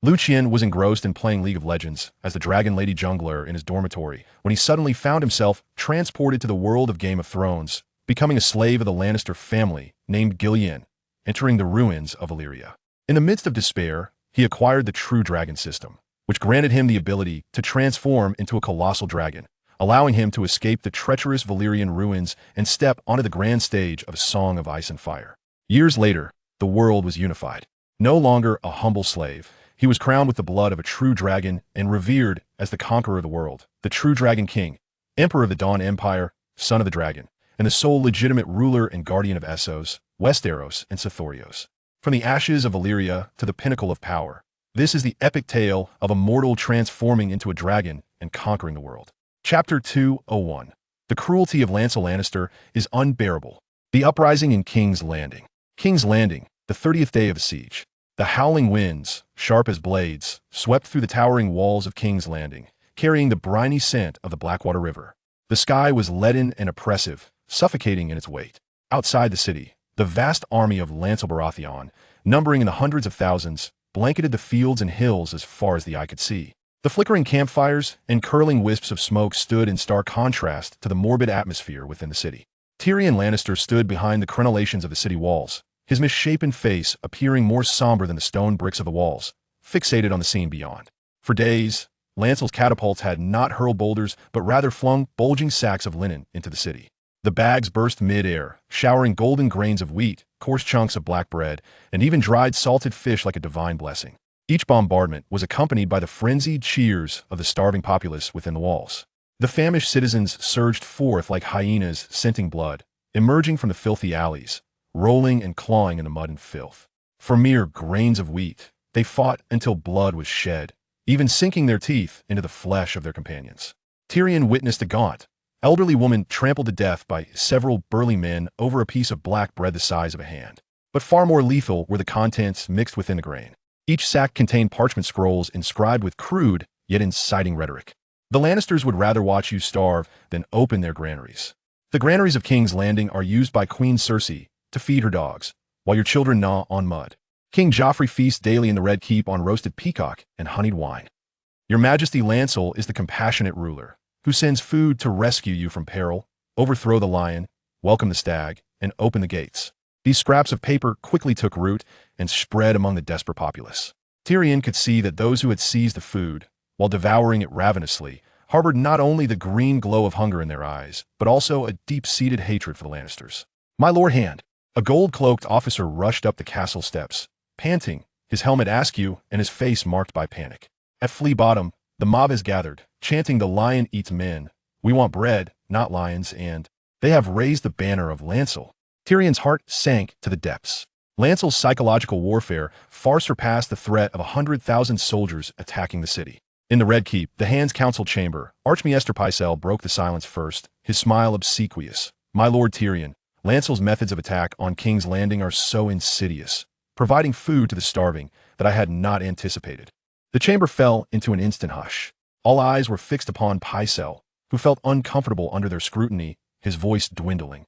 Liu Qian was engrossed in playing League of Legends as the Dragon Lady jungler in his dormitory when he suddenly found himself transported to the world of Game of Thrones, becoming a slave of the Lannister family named Gillian, entering the ruins of Valyria. In the midst of despair, he acquired the True Dragon system, which granted him the ability to transform into a colossal dragon, allowing him to escape the treacherous Valyrian ruins and step onto the grand stage of A Song of Ice and Fire. Years later, the world was unified. No longer a humble slave, he was crowned with the blood of a true dragon and revered as the conqueror of the world, the true Dragon King, Emperor of the Dawn Empire, Son of the Dragon, and the sole legitimate ruler and guardian of Essos, Westeros, and Sothoryos. From the ashes of Valyria to the pinnacle of power, this is the epic tale of a mortal transforming into a dragon and conquering the world. Chapter 201. The cruelty of Lancel Lannister is unbearable. The uprising in King's Landing. King's Landing, the 30th day of the siege. The howling winds, sharp as blades, swept through the towering walls of King's Landing, carrying the briny scent of the Blackwater River. The sky was leaden and oppressive, suffocating in its weight. Outside the city, the vast army of Lancel Baratheon, numbering in the hundreds of thousands, blanketed the fields and hills as far as the eye could see. The flickering campfires and curling wisps of smoke stood in stark contrast to the morbid atmosphere within the city. Tyrion Lannister stood behind the crenellations of the city walls, his misshapen face appearing more somber than the stone bricks of the walls, fixated on the scene beyond. For days, Lancel's catapults had not hurled boulders, but rather flung bulging sacks of linen into the city. The bags burst mid-air, showering golden grains of wheat, coarse chunks of black bread, and even dried salted fish like a divine blessing. Each bombardment was accompanied by the frenzied cheers of the starving populace within the walls. The famished citizens surged forth like hyenas scenting blood, emerging from the filthy alleys, rolling and clawing in the mud and filth. For mere grains of wheat, they fought until blood was shed, even sinking their teeth into the flesh of their companions. Tyrion witnessed a gaunt, elderly woman trampled to death by several burly men over a piece of black bread the size of a hand. But far more lethal were the contents mixed within the grain. Each sack contained parchment scrolls inscribed with crude, yet inciting rhetoric. The Lannisters would rather watch you starve than open their granaries. The granaries of King's Landing are used by Queen Cersei to feed her dogs, while your children gnaw on mud. King Joffrey feasts daily in the Red Keep on roasted peacock and honeyed wine. Your Majesty Lancel is the compassionate ruler, who sends food to rescue you from peril, overthrow the lion, welcome the stag, and open the gates. These scraps of paper quickly took root and spread among the desperate populace. Tyrion could see that those who had seized the food, while devouring it ravenously, harbored not only the green glow of hunger in their eyes, but also a deep-seated hatred for the Lannisters. My Lord Hand. A gold-cloaked officer rushed up the castle steps, panting, his helmet askew and his face marked by panic. At Flea Bottom, the mob has gathered, chanting the lion eats men. We want bread, not lions, and they have raised the banner of Lancel. Tyrion's heart sank to the depths. Lancel's psychological warfare far surpassed the threat of 100,000 soldiers attacking the city. In the Red Keep, the Hand's council chamber, Archmaester Pycelle broke the silence first, his smile obsequious. My Lord Tyrion, Lancel's methods of attack on King's Landing are so insidious, providing food to the starving, that I had not anticipated. The chamber fell into an instant hush. All eyes were fixed upon Pycelle, who felt uncomfortable under their scrutiny, his voice dwindling.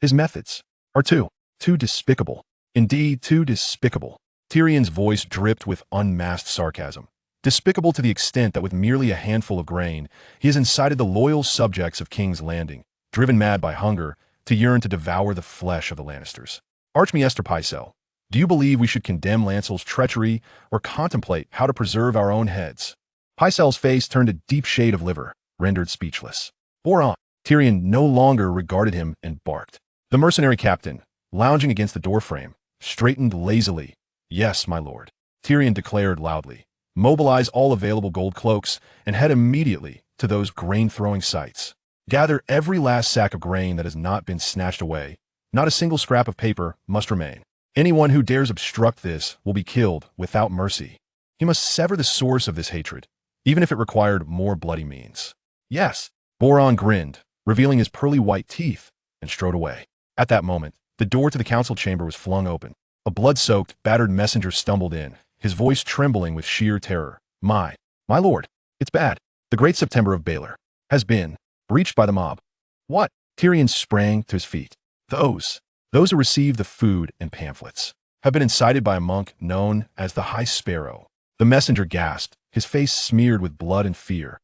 His methods are too despicable. Indeed, too despicable. Tyrion's voice dripped with unmasked sarcasm. Despicable to the extent that with merely a handful of grain, he has incited the loyal subjects of King's Landing, driven mad by hunger, to yearn to devour the flesh of the Lannisters. Archmaester Pycelle, do you believe we should condemn Lancel's treachery or contemplate how to preserve our own heads? Pycelle's face turned a deep shade of liver, rendered speechless. Bore on. Tyrion no longer regarded him and barked. The mercenary captain, lounging against the doorframe, straightened lazily. Yes, my lord. Tyrion declared loudly. Mobilize all available gold cloaks and head immediately to those grain-throwing sites. Gather every last sack of grain that has not been snatched away. Not a single scrap of paper must remain. Anyone who dares obstruct this will be killed without mercy. He must sever the source of this hatred, even if it required more bloody means. Yes, Boron grinned, revealing his pearly white teeth, and strode away. At that moment, the door to the council chamber was flung open. A blood-soaked, battered messenger stumbled in, his voice trembling with sheer terror. My lord, it's bad. The great September of Baelor has been breached by the mob. What? Tyrion sprang to his feet. Those who received the food and pamphlets. have been incited by a monk known as the High Sparrow. The messenger gasped, his face smeared with blood and fear.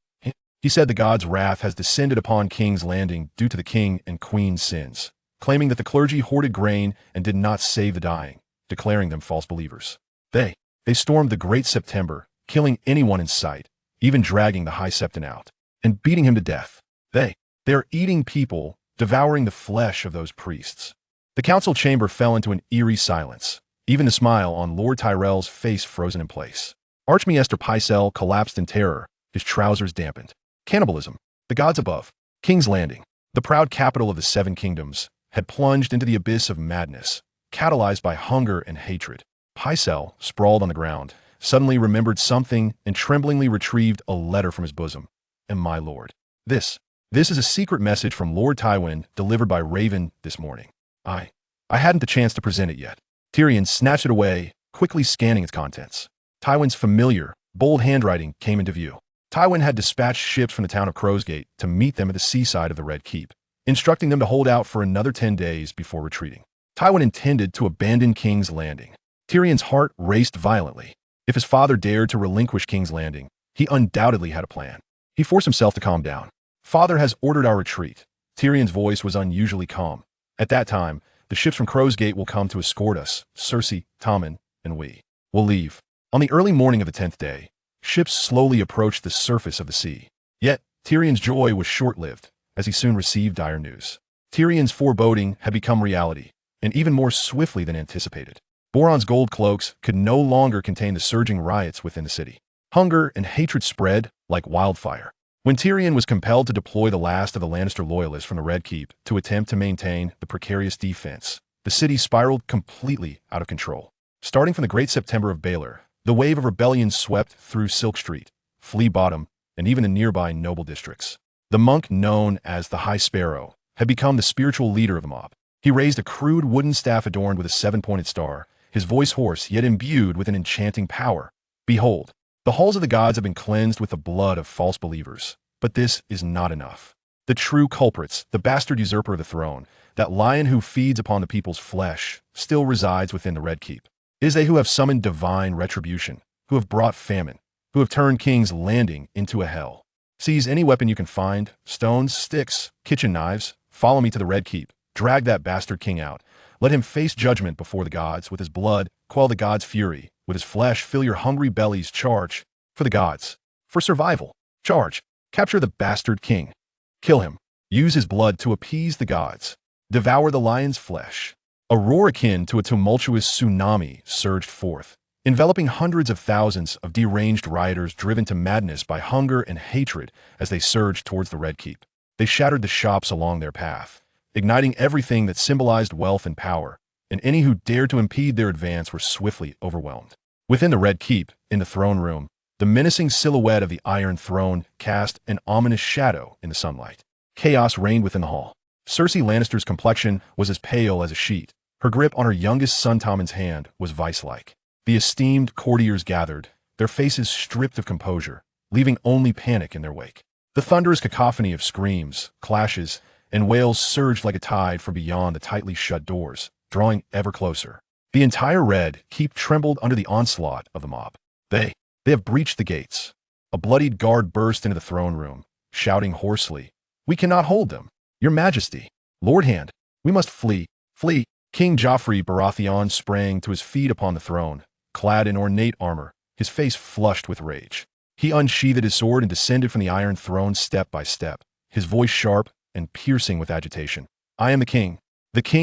He said the god's wrath has descended upon King's Landing due to the king and queen's sins, claiming that the clergy hoarded grain and did not save the dying, declaring them false believers. They stormed the Great September, killing anyone in sight, even dragging the High Septon out, and beating him to death. They are eating people, devouring the flesh of those priests. The council chamber fell into an eerie silence, even the smile on Lord Tyrell's face frozen in place. Archmaester Pycelle collapsed in terror, his trousers dampened. Cannibalism. The gods above. King's Landing, the proud capital of the Seven Kingdoms, had plunged into the abyss of madness, catalyzed by hunger and hatred. Pycelle, sprawled on the ground, suddenly remembered something and tremblingly retrieved a letter from his bosom. And my lord. This is a secret message from Lord Tywin delivered by Raven this morning. I hadn't the chance to present it yet. Tyrion snatched it away, quickly scanning its contents. Tywin's familiar, bold handwriting came into view. Tywin had dispatched ships from the town of Crowsgate to meet them at the seaside of the Red Keep, instructing them to hold out for another 10 days before retreating. Tywin intended to abandon King's Landing. Tyrion's heart raced violently. If his father dared to relinquish King's Landing, he undoubtedly had a plan. He forced himself to calm down. Father has ordered our retreat. Tyrion's voice was unusually calm. At that time, the ships from Crowsgate will come to escort us, Cersei, Tommen, and we will leave. On the early morning of the 10th day, ships slowly approached the surface of the sea. Yet, Tyrion's joy was short-lived, as he soon received dire news. Tyrion's foreboding had become reality, and even more swiftly than anticipated. Boron's gold cloaks could no longer contain the surging riots within the city. Hunger and hatred spread like wildfire. When Tyrion was compelled to deploy the last of the Lannister loyalists from the Red Keep to attempt to maintain the precarious defense, the city spiraled completely out of control. Starting from the Great September of Baelor, the wave of rebellion swept through Silk Street, Flea Bottom, and even the nearby noble districts. The monk known as the High Sparrow had become the spiritual leader of the mob. He raised a crude wooden staff adorned with a 7-pointed star, his voice hoarse yet imbued with an enchanting power. Behold, the halls of the gods have been cleansed with the blood of false believers. But this is not enough. The true culprits, the bastard usurper of the throne, that lion who feeds upon the people's flesh, still resides within the Red Keep. It is they who have summoned divine retribution, who have brought famine, who have turned King's Landing into a hell. Seize any weapon you can find, stones, sticks, kitchen knives, follow me to the Red Keep, drag that bastard king out, let him face judgment before the gods, with his blood, quell the gods' fury, with his flesh, fill your hungry bellies, charge, for the gods, for survival, charge, capture the bastard king, kill him, use his blood to appease the gods, devour the lion's flesh. A roar akin to a tumultuous tsunami surged forth, enveloping hundreds of thousands of deranged rioters driven to madness by hunger and hatred as they surged towards the Red Keep. They shattered the shops along their path, igniting everything that symbolized wealth and power, and any who dared to impede their advance were swiftly overwhelmed. Within the Red Keep, in the throne room, the menacing silhouette of the Iron Throne cast an ominous shadow in the sunlight. Chaos reigned within the hall. Cersei Lannister's complexion was as pale as a sheet. Her grip on her youngest son Tommen's hand was vice-like. The esteemed courtiers gathered, their faces stripped of composure, leaving only panic in their wake. The thunderous cacophony of screams, clashes, and wails surged like a tide from beyond the tightly shut doors, drawing ever closer. The entire Red Keep trembled under the onslaught of the mob. They have breached the gates. A bloodied guard burst into the throne room, shouting hoarsely, "We cannot hold them! Your Majesty! Lord Hand, we must flee! Flee!" King Joffrey Baratheon sprang to his feet upon the throne, clad in ornate armor, his face flushed with rage. He unsheathed his sword and descended from the Iron Throne step by step, his voice sharp and piercing with agitation. "I am the king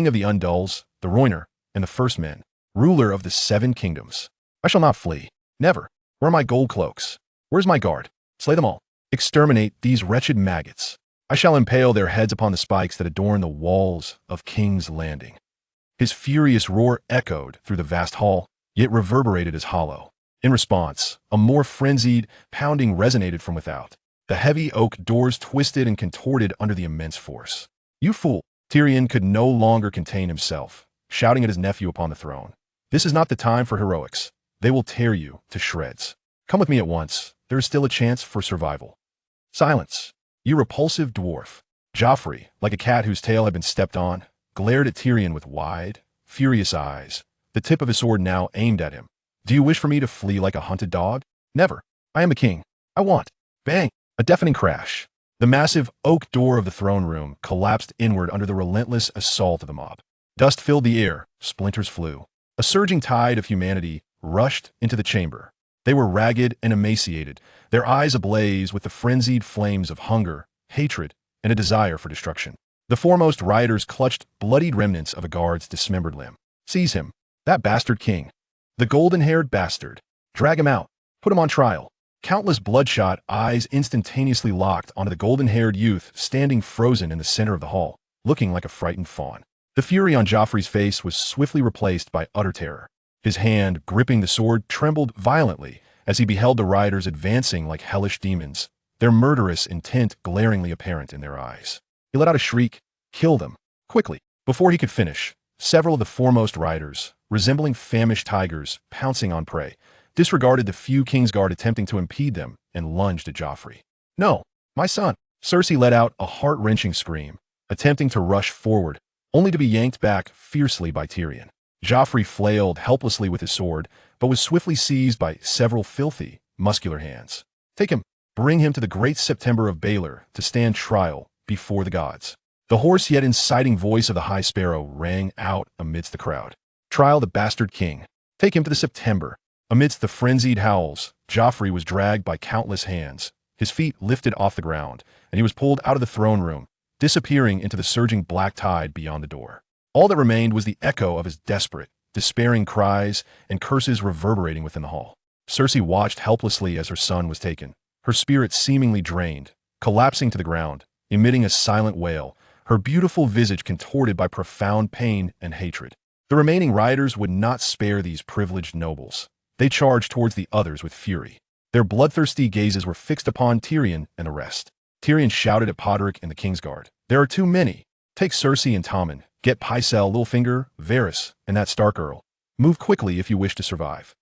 of the Undulls, the Royner, and the First Men, ruler of the Seven Kingdoms. I shall not flee. Never. Where are my gold cloaks? Where's my guard? Slay them all. Exterminate these wretched maggots. I shall impale their heads upon the spikes that adorn the walls of King's Landing." His furious roar echoed through the vast hall, yet reverberated as hollow. In response, a more frenzied pounding resonated from without. The heavy oak doors twisted and contorted under the immense force. "You fool!" Tyrion could no longer contain himself, shouting at his nephew upon the throne. "This is not the time for heroics. They will tear you to shreds. Come with me at once. There is still a chance for survival." "Silence, you repulsive dwarf." Joffrey, like a cat whose tail had been stepped on, glared at Tyrion with wide, furious eyes, the tip of his sword now aimed at him. Do you wish for me to flee like a hunted dog? Never. I am a king. I want. Bang! A deafening crash. The massive oak door of the throne room collapsed inward under the relentless assault of the mob. Dust filled the air, splinters flew. A surging tide of humanity rushed into the chamber. They were ragged and emaciated, their eyes ablaze with the frenzied flames of hunger, hatred, and a desire for destruction. The foremost rioters clutched bloodied remnants of a guard's dismembered limb. Seize him, that bastard king. The golden-haired bastard. Drag him out. Put him on trial. Countless bloodshot eyes instantaneously locked onto the golden-haired youth standing frozen in the center of the hall, looking like a frightened fawn. The fury on Joffrey's face was swiftly replaced by utter terror. His hand, gripping the sword, trembled violently as he beheld the rioters advancing like hellish demons, their murderous intent glaringly apparent in their eyes. He let out a shriek, "Kill them!" Quickly. Before he could finish, several of the foremost rioters, resembling famished tigers pouncing on prey, disregarded the few Kingsguard attempting to impede them and lunged at Joffrey. "No, my son!" Cersei let out a heart-wrenching scream, attempting to rush forward, only to be yanked back fiercely by Tyrion. Joffrey flailed helplessly with his sword, but was swiftly seized by several filthy, muscular hands. "Take him, bring him to the great September of Baelor to stand trial before the gods." The hoarse yet inciting voice of the High Sparrow rang out amidst the crowd. "Trial the bastard king. Take him to the September." Amidst the frenzied howls, Joffrey was dragged by countless hands, his feet lifted off the ground, and he was pulled out of the throne room, disappearing into the surging black tide beyond the door. All that remained was the echo of his desperate, despairing cries and curses reverberating within the hall. Cersei watched helplessly as her son was taken, her spirit seemingly drained, collapsing to the ground, emitting a silent wail, her beautiful visage contorted by profound pain and hatred. The remaining rioters would not spare these privileged nobles. They charged towards the others with fury. Their bloodthirsty gazes were fixed upon Tyrion and the rest. Tyrion shouted at Podrick and the Kingsguard, "There are too many. Take Cersei and Tommen. Get Pycelle, Littlefinger, Varys, and that Stark Earl. Move quickly if you wish to survive."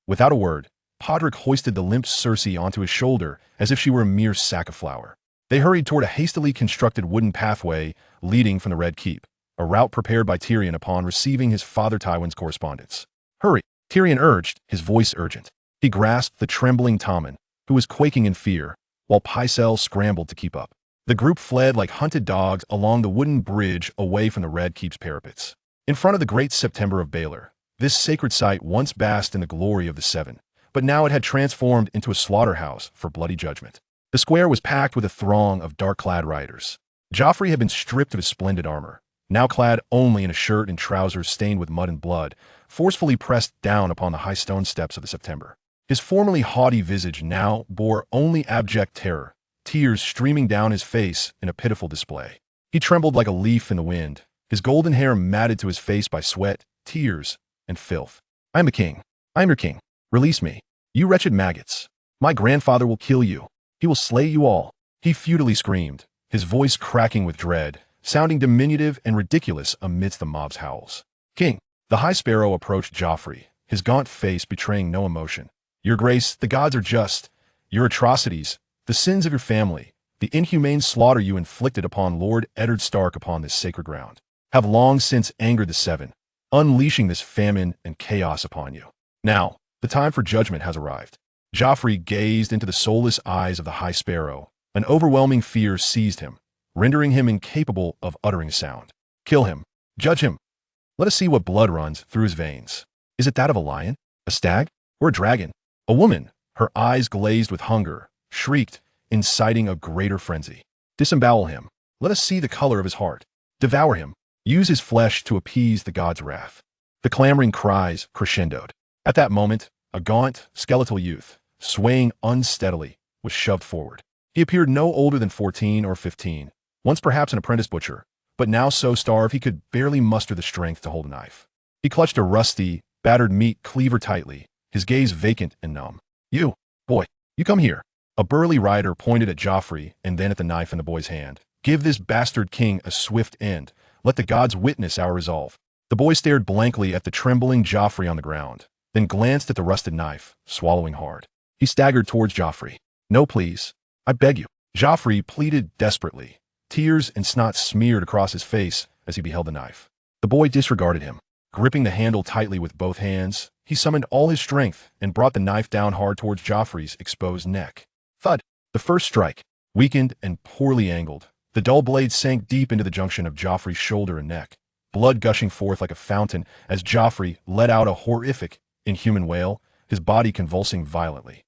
Without a word, Podrick hoisted the limp Cersei onto his shoulder as if she were a mere sack of flour. They hurried toward a hastily constructed wooden pathway leading from the Red Keep, a route prepared by Tyrion upon receiving his father Tywin's correspondence. "Hurry," Tyrion urged, his voice urgent. He grasped the trembling Tommen, who was quaking in fear, while Pycelle scrambled to keep up. The group fled like hunted dogs along the wooden bridge away from the Red Keep's parapets. In front of the great September of Baelor, this sacred site once basked in the glory of the Seven, but now it had transformed into a slaughterhouse for bloody judgment. The square was packed with a throng of dark-clad riders. Joffrey had been stripped of his splendid armor, now clad only in a shirt and trousers stained with mud and blood, forcefully pressed down upon the high stone steps of the September. His formerly haughty visage now bore only abject terror, tears streaming down his face in a pitiful display. He trembled like a leaf in the wind, his golden hair matted to his face by sweat, tears, and filth. "I am a king. I am your king. Release me. You wretched maggots. My grandfather will kill you. He will slay you all." He futilely screamed, his voice cracking with dread, sounding diminutive and ridiculous amidst the mob's howls. "King." The High Sparrow approached Joffrey, his gaunt face betraying no emotion. "Your grace, the gods are just. Your atrocities, the sins of your family, the inhumane slaughter you inflicted upon Lord Eddard Stark upon this sacred ground, have long since angered the Seven, unleashing this famine and chaos upon you. Now, the time for judgment has arrived." Joffrey gazed into the soulless eyes of the High Sparrow. An overwhelming fear seized him, rendering him incapable of uttering a sound. "Kill him. Judge him. Let us see what blood runs through his veins. Is it that of a lion, a stag, or a dragon?" A woman, her eyes glazed with hunger, shrieked, inciting a greater frenzy. "Disembowel him. Let us see the color of his heart. Devour him. Use his flesh to appease the god's wrath." The clamoring cries crescendoed. At that moment, a gaunt, skeletal youth, swaying unsteadily, was shoved forward. He appeared no older than 14 or 15, once perhaps an apprentice butcher, but now so starved he could barely muster the strength to hold a knife. He clutched a rusty, battered meat cleaver tightly, his gaze vacant and numb. "You, boy, you come here." A burly rider pointed at Joffrey and then at the knife in the boy's hand. "Give this bastard king a swift end. Let the gods witness our resolve." The boy stared blankly at the trembling Joffrey on the ground, then glanced at the rusted knife, swallowing hard. He staggered towards Joffrey. "No, please. I beg you." Joffrey pleaded desperately. Tears and snot smeared across his face as he beheld the knife. The boy disregarded him, Gripping the handle tightly with both hands, he summoned all his strength and brought the knife down hard towards Joffrey's exposed neck. Thud! The first strike, weakened and poorly angled, the dull blade sank deep into the junction of Joffrey's shoulder and neck, blood gushing forth like a fountain as Joffrey let out a horrific, inhuman wail, his body convulsing violently.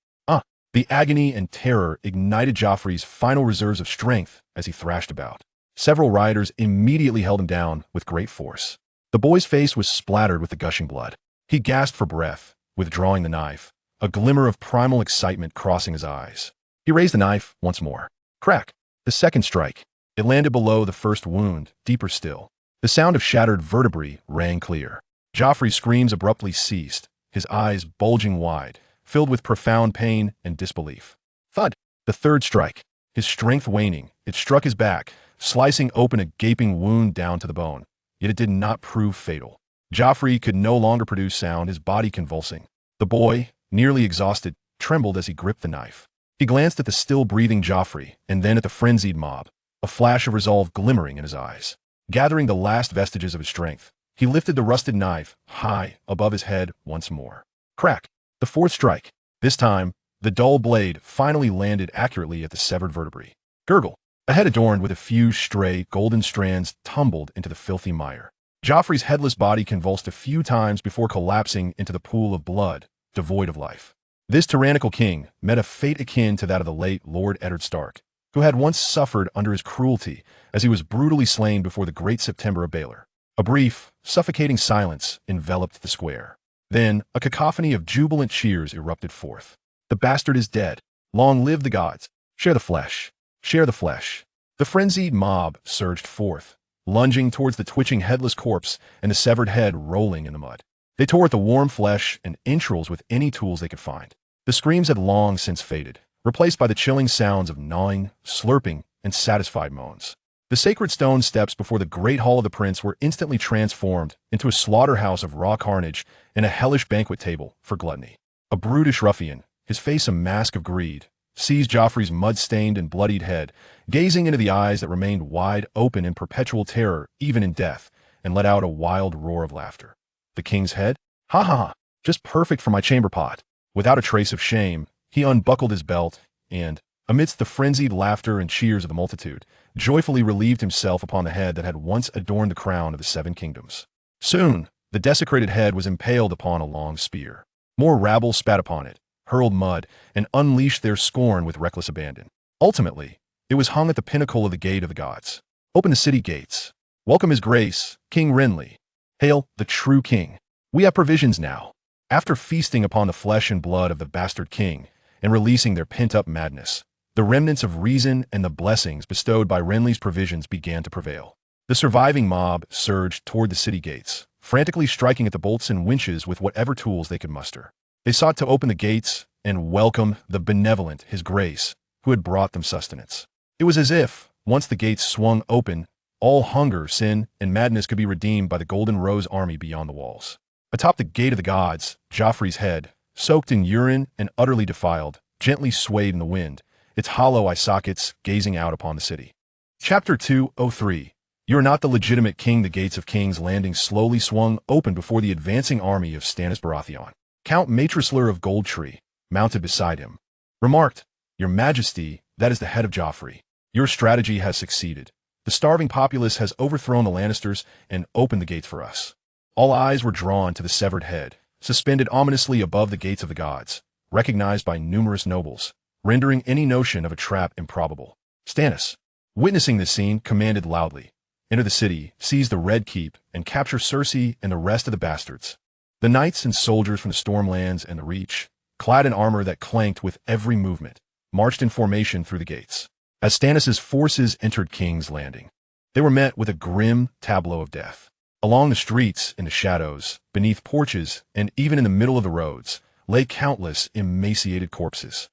The agony and terror ignited Joffrey's final reserves of strength as he thrashed about. Several rioters immediately held him down with great force. The boy's face was splattered with the gushing blood. He gasped for breath, withdrawing the knife, a glimmer of primal excitement crossing his eyes. He raised the knife once more. Crack! The second strike. It landed below the first wound, deeper still. The sound of shattered vertebrae rang clear. Joffrey's screams abruptly ceased, his eyes bulging wide, filled with profound pain and disbelief. Thud! The third strike. His strength waning, it struck his back, slicing open a gaping wound down to the bone. Yet it did not prove fatal. Joffrey could no longer produce sound, his body convulsing. The boy, nearly exhausted, trembled as he gripped the knife. He glanced at the still-breathing Joffrey, and then at the frenzied mob, a flash of resolve glimmering in his eyes. Gathering the last vestiges of his strength, he lifted the rusted knife high above his head once more. Crack! The fourth strike. This time, the dull blade finally landed accurately at the severed vertebrae. Gurgle! A head adorned with a few stray golden strands tumbled into the filthy mire. Joffrey's headless body convulsed a few times before collapsing into the pool of blood, devoid of life. This tyrannical king met a fate akin to that of the late Lord Eddard Stark, who had once suffered under his cruelty as he was brutally slain before the Great September of Baelor. A brief, suffocating silence enveloped the square. Then, a cacophony of jubilant cheers erupted forth. The bastard is dead. Long live the gods. Share the flesh. Share the flesh. The frenzied mob surged forth, lunging towards the twitching headless corpse and the severed head rolling in the mud. They tore at the warm flesh and entrails with any tools they could find. The screams had long since faded, replaced by the chilling sounds of gnawing, slurping, and satisfied moans. The sacred stone steps before the great hall of the prince were instantly transformed into a slaughterhouse of raw carnage and a hellish banquet table for gluttony. A brutish ruffian, his face a mask of greed, seized Joffrey's mud-stained and bloodied head, gazing into the eyes that remained wide open in perpetual terror even in death, and let out a wild roar of laughter. The king's head? Ha ha ha! Just perfect for my chamber pot. Without a trace of shame, he unbuckled his belt and, amidst the frenzied laughter and cheers of the multitude, joyfully relieved himself upon the head that had once adorned the crown of the Seven Kingdoms. Soon, the desecrated head was impaled upon a long spear. More rabble spat upon it, hurled mud, and unleashed their scorn with reckless abandon. Ultimately, it was hung at the pinnacle of the Gate of the Gods. Open the city gates. Welcome his grace, King Renly. Hail, the true king. We have provisions now. After feasting upon the flesh and blood of the bastard king, and releasing their pent-up madness, the remnants of reason and the blessings bestowed by Renly's provisions began to prevail. The surviving mob surged toward the city gates, frantically striking at the bolts and winches with whatever tools they could muster. They sought to open the gates and welcome the benevolent His Grace, who had brought them sustenance. It was as if, once the gates swung open, all hunger, sin, and madness could be redeemed by the Golden Rose army beyond the walls. Atop the Gate of the Gods, Joffrey's head, soaked in urine and utterly defiled, gently swayed in the wind, its hollow eye sockets gazing out upon the city. Chapter 203. You are not the legitimate king. The gates of King's Landing slowly swung open before the advancing army of Stannis Baratheon. Count Matrusler of Goldtree, mounted beside him, remarked, Your Majesty, that is the head of Joffrey. Your strategy has succeeded. The starving populace has overthrown the Lannisters and opened the gates for us. All eyes were drawn to the severed head, suspended ominously above the gates of the gods, recognized by numerous nobles, rendering any notion of a trap improbable. Stannis, witnessing this scene, commanded loudly, Enter the city, seize the Red Keep, and capture Cersei and the rest of the bastards. The knights and soldiers from the Stormlands and the Reach, clad in armor that clanked with every movement, marched in formation through the gates. As Stannis' forces entered King's Landing, they were met with a grim tableau of death. Along the streets, in the shadows, beneath porches, and even in the middle of the roads, lay countless emaciated corpses.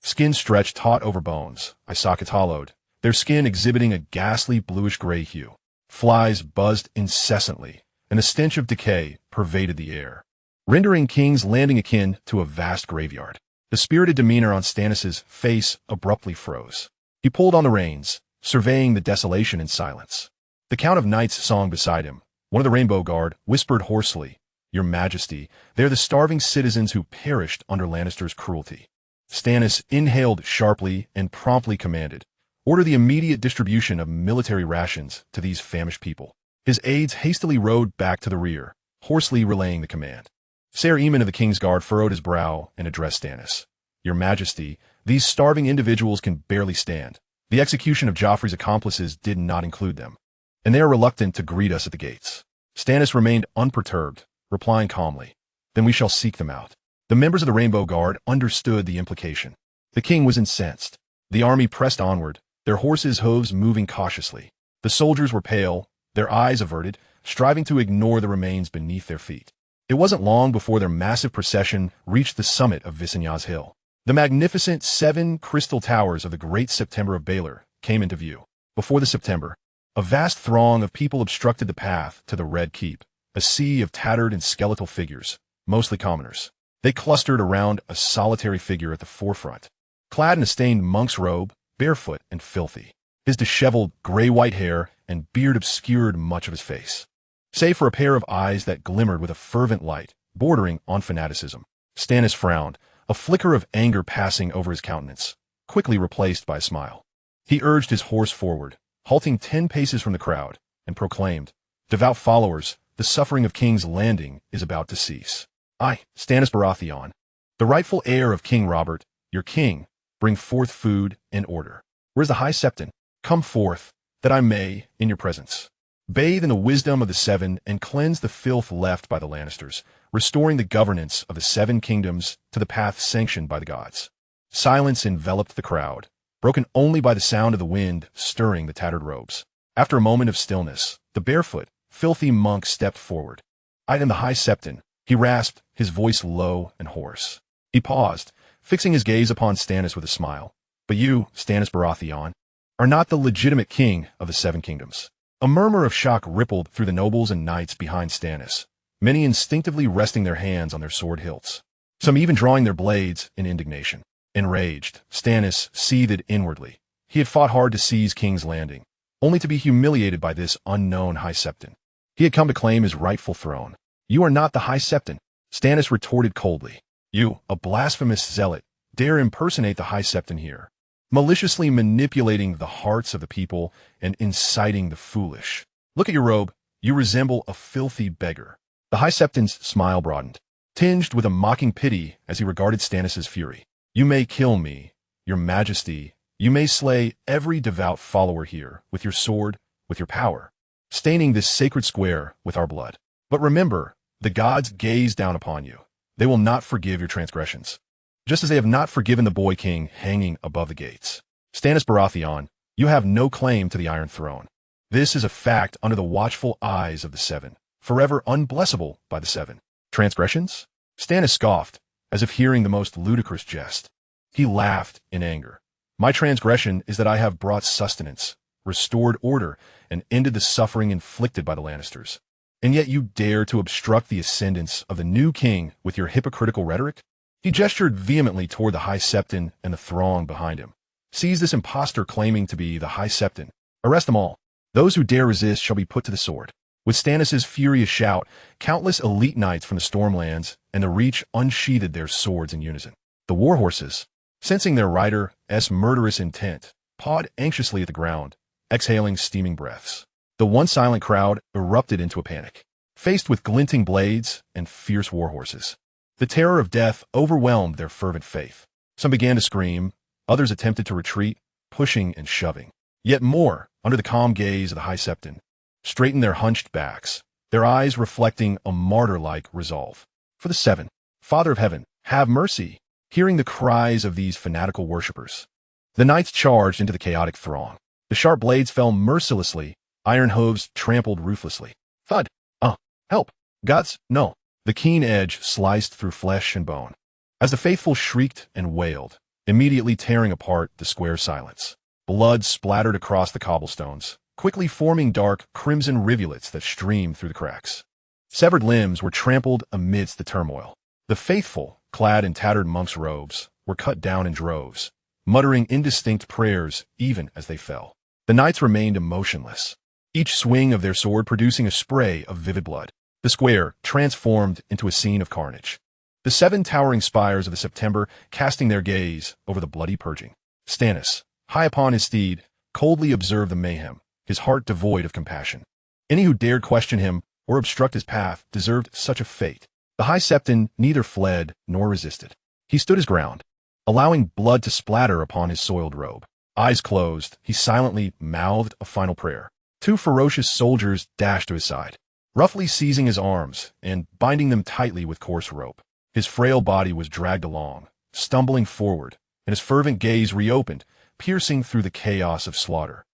Skin stretched taut over bones, eye sockets hollowed, their skin exhibiting a ghastly bluish-gray hue. Flies buzzed incessantly, and the stench of decay pervaded the air, rendering King's Landing akin to a vast graveyard. The spirited demeanor on Stannis' face abruptly froze. He pulled on the reins, surveying the desolation in silence. The Count of Knights song beside him, One of the Rainbow Guard whispered hoarsely, "Your Majesty, they are the starving citizens who perished under Lannister's cruelty." Stannis inhaled sharply and promptly commanded, "Order the immediate distribution of military rations to these famished people." His aides hastily rode back to the rear, hoarsely relaying the command. Ser Eamon of the King's Guard furrowed his brow and addressed Stannis. "Your Majesty, these starving individuals can barely stand. The execution of Joffrey's accomplices did not include them, and they are reluctant to greet us at the gates." Stannis remained unperturbed, replying calmly, "Then we shall seek them out." The members of the Rainbow Guard understood the implication. The king was incensed. The army pressed onward, their horses' hooves moving cautiously. The soldiers were pale, their eyes averted, striving to ignore the remains beneath their feet. It wasn't long before their massive procession reached the summit of Viseigna's Hill. The magnificent 7 crystal towers of the Great September of Baelor came into view. Before the September, a vast throng of people obstructed the path to the Red Keep, a sea of tattered and skeletal figures, mostly commoners. They clustered around a solitary figure at the forefront, clad in a stained monk's robe, barefoot and filthy. His disheveled, gray-white hair and beard obscured much of his face, save for a pair of eyes that glimmered with a fervent light, bordering on fanaticism. Stannis frowned, a flicker of anger passing over his countenance, quickly replaced by a smile. He urged his horse forward, halting 10 paces from the crowd, and proclaimed, "Devout followers, the suffering of King's Landing is about to cease. I, Stannis Baratheon, the rightful heir of King Robert, your king, bring forth food and order. Where's the High Septon? Come forth, that I may, in your presence, bathe in the wisdom of the 7 and cleanse the filth left by the Lannisters, restoring the governance of the 7 kingdoms to the path sanctioned by the gods." Silence enveloped the crowd, broken only by the sound of the wind stirring the tattered robes. After a moment of stillness, the barefoot, filthy monk stepped forward. "I am the High Septon," he rasped, his voice low and hoarse. He paused, fixing his gaze upon Stannis with a smile. "But you, Stannis Baratheon, are not the legitimate king of the 7 kingdoms." A murmur of shock rippled through the nobles and knights behind Stannis, many instinctively resting their hands on their sword hilts, some even drawing their blades in indignation. Enraged, Stannis seethed inwardly. He had fought hard to seize King's Landing, only to be humiliated by this unknown High Septon. He had come to claim his rightful throne. "You are not the High Septon," Stannis retorted coldly. "You, a blasphemous zealot, dare impersonate the High Septon here, maliciously manipulating the hearts of the people and inciting the foolish. Look at your robe. You resemble a filthy beggar." The High Septon's smile broadened, tinged with a mocking pity as he regarded Stannis's fury. "You may kill me, your Majesty. You may slay every devout follower here with your sword, with your power, staining this sacred square with our blood. But remember, the gods gaze down upon you. They will not forgive your transgressions, just as they have not forgiven the boy king hanging above the gates. Stannis Baratheon, you have no claim to the Iron Throne. This is a fact under the watchful eyes of the 7, forever unblessable by the 7. Transgressions?" Stannis scoffed, as if hearing the most ludicrous jest. He laughed in anger. "My transgression is that I have brought sustenance, restored order, and ended the suffering inflicted by the Lannisters. And yet you dare to obstruct the ascendance of the new king with your hypocritical rhetoric?" He gestured vehemently toward the High Septon and the throng behind him. "Seize this impostor claiming to be the High Septon. Arrest them all. Those who dare resist shall be put to the sword." With Stannis' furious shout, countless elite knights from the Stormlands and the Reach unsheathed their swords in unison. The warhorses, sensing their rider's murderous intent, pawed anxiously at the ground, exhaling steaming breaths. The once silent crowd erupted into a panic, faced with glinting blades and fierce warhorses. The terror of death overwhelmed their fervent faith. Some began to scream, others attempted to retreat, pushing and shoving. Yet more, under the calm gaze of the High Septon, straightened their hunched backs, their eyes reflecting a martyr-like resolve. "For the 7, Father of Heaven, have mercy!" Hearing the cries of these fanatical worshippers, the knights charged into the chaotic throng. The sharp blades fell mercilessly, iron hooves trampled ruthlessly. Thud! Help! Gods, no! The keen edge sliced through flesh and bone, as the faithful shrieked and wailed, immediately tearing apart the square silence. Blood splattered across the cobblestones, quickly forming dark, crimson rivulets that streamed through the cracks. Severed limbs were trampled amidst the turmoil. The faithful, clad in tattered monks' robes, were cut down in droves, muttering indistinct prayers even as they fell. The knights remained emotionless, each swing of their sword producing a spray of vivid blood. The square transformed into a scene of carnage. The 7 towering spires of the September casting their gaze over the bloody purging. Stannis, high upon his steed, coldly observed the mayhem, his heart devoid of compassion. Any who dared question him or obstruct his path deserved such a fate. The High Septon neither fled nor resisted. He stood his ground, allowing blood to splatter upon his soiled robe. Eyes closed, he silently mouthed a final prayer. 2 ferocious soldiers dashed to his side, roughly seizing his arms and binding them tightly with coarse rope. His frail body was dragged along, stumbling forward, and his fervent gaze reopened, piercing through the chaos of slaughter.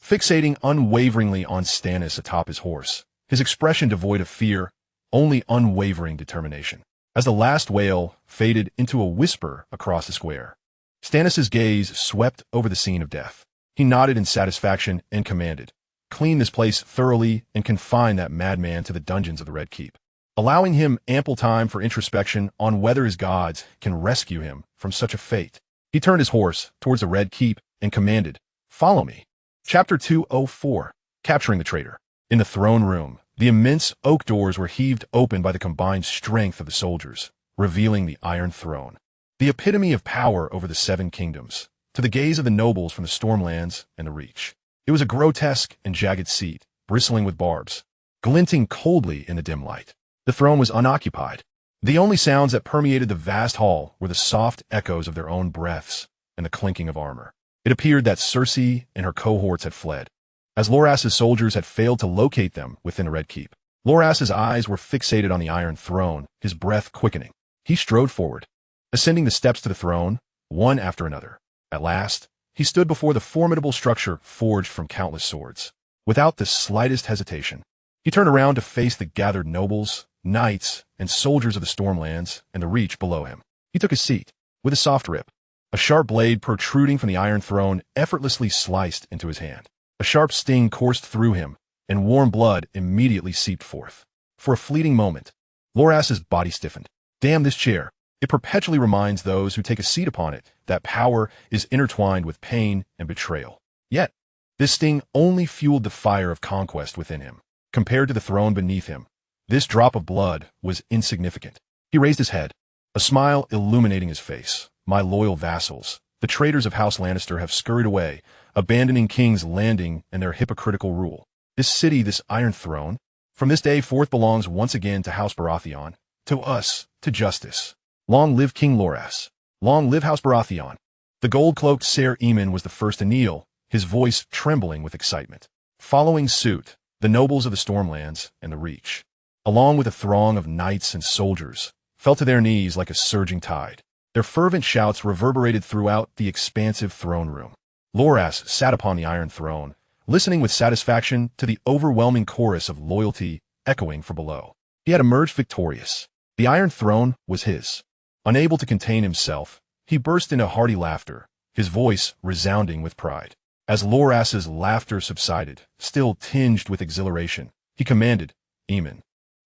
Fixating unwaveringly on Stannis atop his horse, his expression devoid of fear, only unwavering determination. As the last wail faded into a whisper across the square, Stannis's gaze swept over the scene of death. He nodded in satisfaction and commanded, "Clean this place thoroughly and confine that madman to the dungeons of the Red Keep," allowing him ample time for introspection on whether his gods can rescue him from such a fate. He turned his horse towards the Red Keep and commanded, "Follow me." Chapter 204, Capturing the Traitor. In the throne room, the immense oak doors were heaved open by the combined strength of the soldiers, revealing the Iron Throne, the epitome of power over the 7 kingdoms, to the gaze of the nobles from the Stormlands and the Reach. It was a grotesque and jagged seat, bristling with barbs, glinting coldly in the dim light. The throne was unoccupied. The only sounds that permeated the vast hall were the soft echoes of their own breaths and the clinking of armor. It appeared that Cersei and her cohorts had fled, as Loras's soldiers had failed to locate them within the Red Keep. Loras's eyes were fixated on the Iron Throne, his breath quickening. He strode forward, ascending the steps to the throne, one after another. At last, he stood before the formidable structure forged from countless swords. Without the slightest hesitation, he turned around to face the gathered nobles, knights, and soldiers of the Stormlands and the Reach below him. He took his seat, with a soft rip. A sharp blade protruding from the Iron Throne effortlessly sliced into his hand. A sharp sting coursed through him, and warm blood immediately seeped forth. For a fleeting moment, Loras's body stiffened. Damn this chair. It perpetually reminds those who take a seat upon it that power is intertwined with pain and betrayal. Yet, this sting only fueled the fire of conquest within him. Compared to the throne beneath him, this drop of blood was insignificant. He raised his head, a smile illuminating his face. "My loyal vassals, the traitors of House Lannister have scurried away, abandoning King's Landing and their hypocritical rule. This city, this Iron Throne, from this day forth belongs once again to House Baratheon, to us, to justice. Long live King Loras. Long live House Baratheon." The gold-cloaked Ser Eamon was the first to kneel, his voice trembling with excitement. Following suit, the nobles of the Stormlands and the Reach, along with a throng of knights and soldiers, fell to their knees like a surging tide. Their fervent shouts reverberated throughout the expansive throne room. Loras sat upon the Iron Throne, listening with satisfaction to the overwhelming chorus of loyalty echoing from below. He had emerged victorious. The Iron Throne was his. Unable to contain himself, he burst into hearty laughter, his voice resounding with pride. As Loras's laughter subsided, still tinged with exhilaration, he commanded, "Eamon,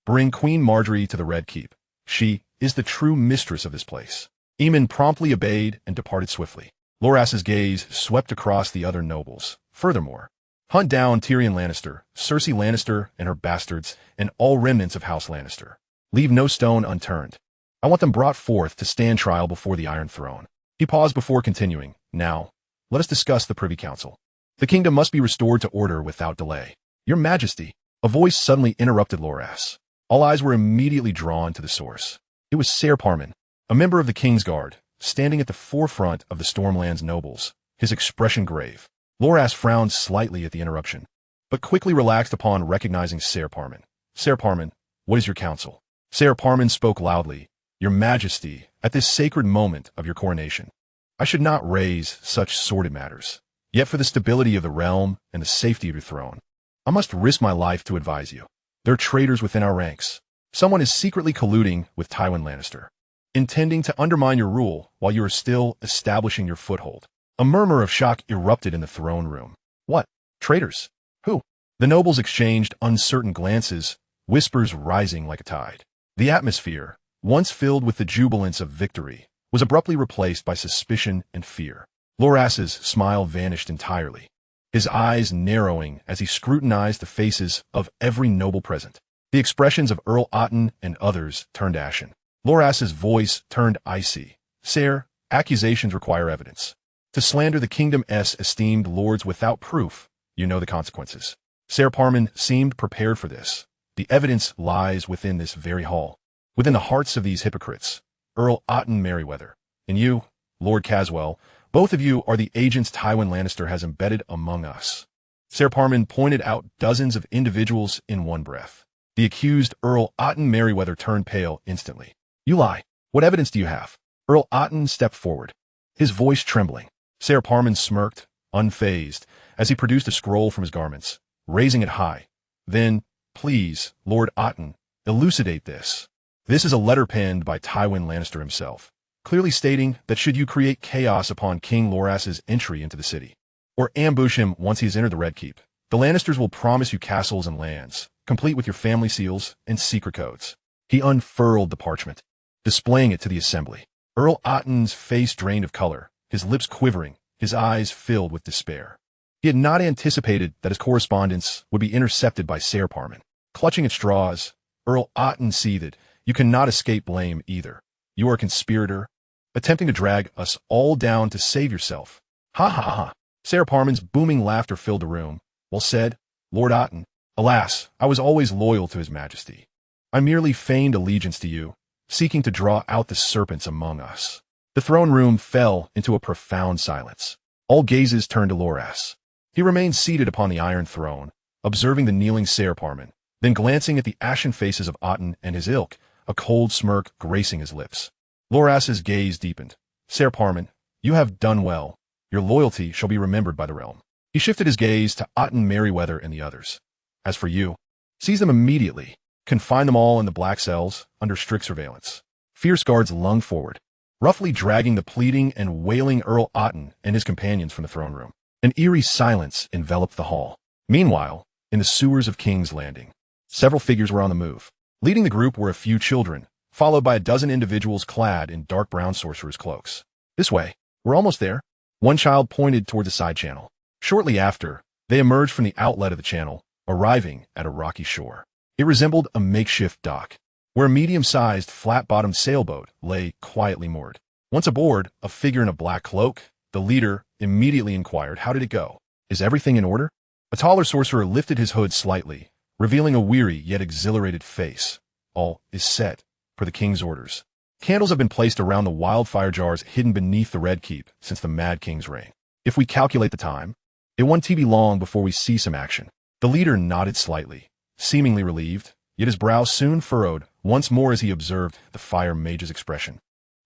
bring Queen Marjorie to the Red Keep. She is the true mistress of this place." Eamon promptly obeyed and departed swiftly. Loras's gaze swept across the other nobles. "Furthermore, hunt down Tyrion Lannister, Cersei Lannister and her bastards, and all remnants of House Lannister. Leave no stone unturned. I want them brought forth to stand trial before the Iron Throne." He paused before continuing, "Now, let us discuss the Privy Council. The kingdom must be restored to order without delay." "Your Majesty," a voice suddenly interrupted Loras. All eyes were immediately drawn to the source. It was Ser Parman, a member of the Kingsguard, standing at the forefront of the Stormlands nobles, his expression grave. Loras frowned slightly at the interruption, but quickly relaxed upon recognizing Ser Parman. "Ser Parman, what is your counsel?" Ser Parman spoke loudly, "Your Majesty, at this sacred moment of your coronation, I should not raise such sordid matters. Yet for the stability of the realm and the safety of your throne, I must risk my life to advise you. There are traitors within our ranks. Someone is secretly colluding with Tywin Lannister, intending to undermine your rule while you are still establishing your foothold." A murmur of shock erupted in the throne room. "What? Traitors? Who?" The nobles exchanged uncertain glances, whispers rising like a tide. The atmosphere, once filled with the jubilance of victory, was abruptly replaced by suspicion and fear. Loras's smile vanished entirely. his eyes narrowing as he scrutinized the faces of every noble present. The expressions of Earl Otten and others turned ashen. Loras's voice turned icy. Sire, accusations require evidence. To slander the kingdom's esteemed lords without proof, you know the consequences. Sir Parman seemed prepared for this. The evidence lies within this very hall, within the hearts of these hypocrites, Earl Otten Merryweather, and you, Lord Caswell. Both of you are the agents Tywin Lannister has embedded among us. Sir Parman pointed out dozens of individuals in one breath. The accused Earl Otten Merryweather turned pale instantly. You lie. What evidence do you have? Earl Otten stepped forward, his voice trembling. Sir Parman smirked, unfazed, as he produced a scroll from his garments, raising it high. Then, please, Lord Otten, elucidate this. This is a letter penned by Tywin Lannister himself, clearly stating that should you create chaos upon King Loras's entry into the city, or ambush him once he has entered the Red Keep, the Lannisters will promise you castles and lands, complete with your family seals and secret codes. He unfurled the parchment, displaying it to the assembly. Earl Otten's face drained of color, his lips quivering, his eyes filled with despair. He had not anticipated that his correspondence would be intercepted by Sir Parman. Clutching at straws, Earl Otten seethed. You cannot escape blame either. You are a conspirator, attempting to drag us all down to save yourself. Ha ha ha. Sir Parman's booming laughter filled the room. Well said, Lord Otten. Alas, I was always loyal to his majesty. I merely feigned allegiance to you, seeking to draw out the serpents among us. The throne room fell into a profound silence. All gazes turned to Loras. He remained seated upon the Iron Throne, observing the kneeling Sir Parman, then glancing at the ashen faces of Otten and his ilk, a cold smirk gracing his lips. Loras's gaze deepened. Sir Parman, you have done well. Your loyalty shall be remembered by the realm. He shifted his gaze to Otten Merryweather and the others. As for you, seize them immediately. Confine them all in the black cells, under strict surveillance. Fierce guards lunged forward, roughly dragging the pleading and wailing Earl Otten and his companions from the throne room. An eerie silence enveloped the hall. Meanwhile, in the sewers of King's Landing, several figures were on the move. Leading the group were a few children, followed by a dozen individuals clad in dark brown sorcerer's cloaks. This way, we're almost there. One child pointed toward the side channel. Shortly after, they emerged from the outlet of the channel, arriving at a rocky shore. It resembled a makeshift dock, where a medium-sized, flat-bottomed sailboat lay quietly moored. Once aboard, a figure in a black cloak, the leader immediately inquired, "How did it go? Is everything in order?" A taller sorcerer lifted his hood slightly, revealing a weary yet exhilarated face. All is set, per the king's orders. Candles have been placed around the wildfire jars hidden beneath the Red Keep since the Mad King's reign. If we calculate the time, it won't be long before we see some action. The leader nodded slightly, seemingly relieved, yet his brow soon furrowed once more as he observed the fire mage's expression,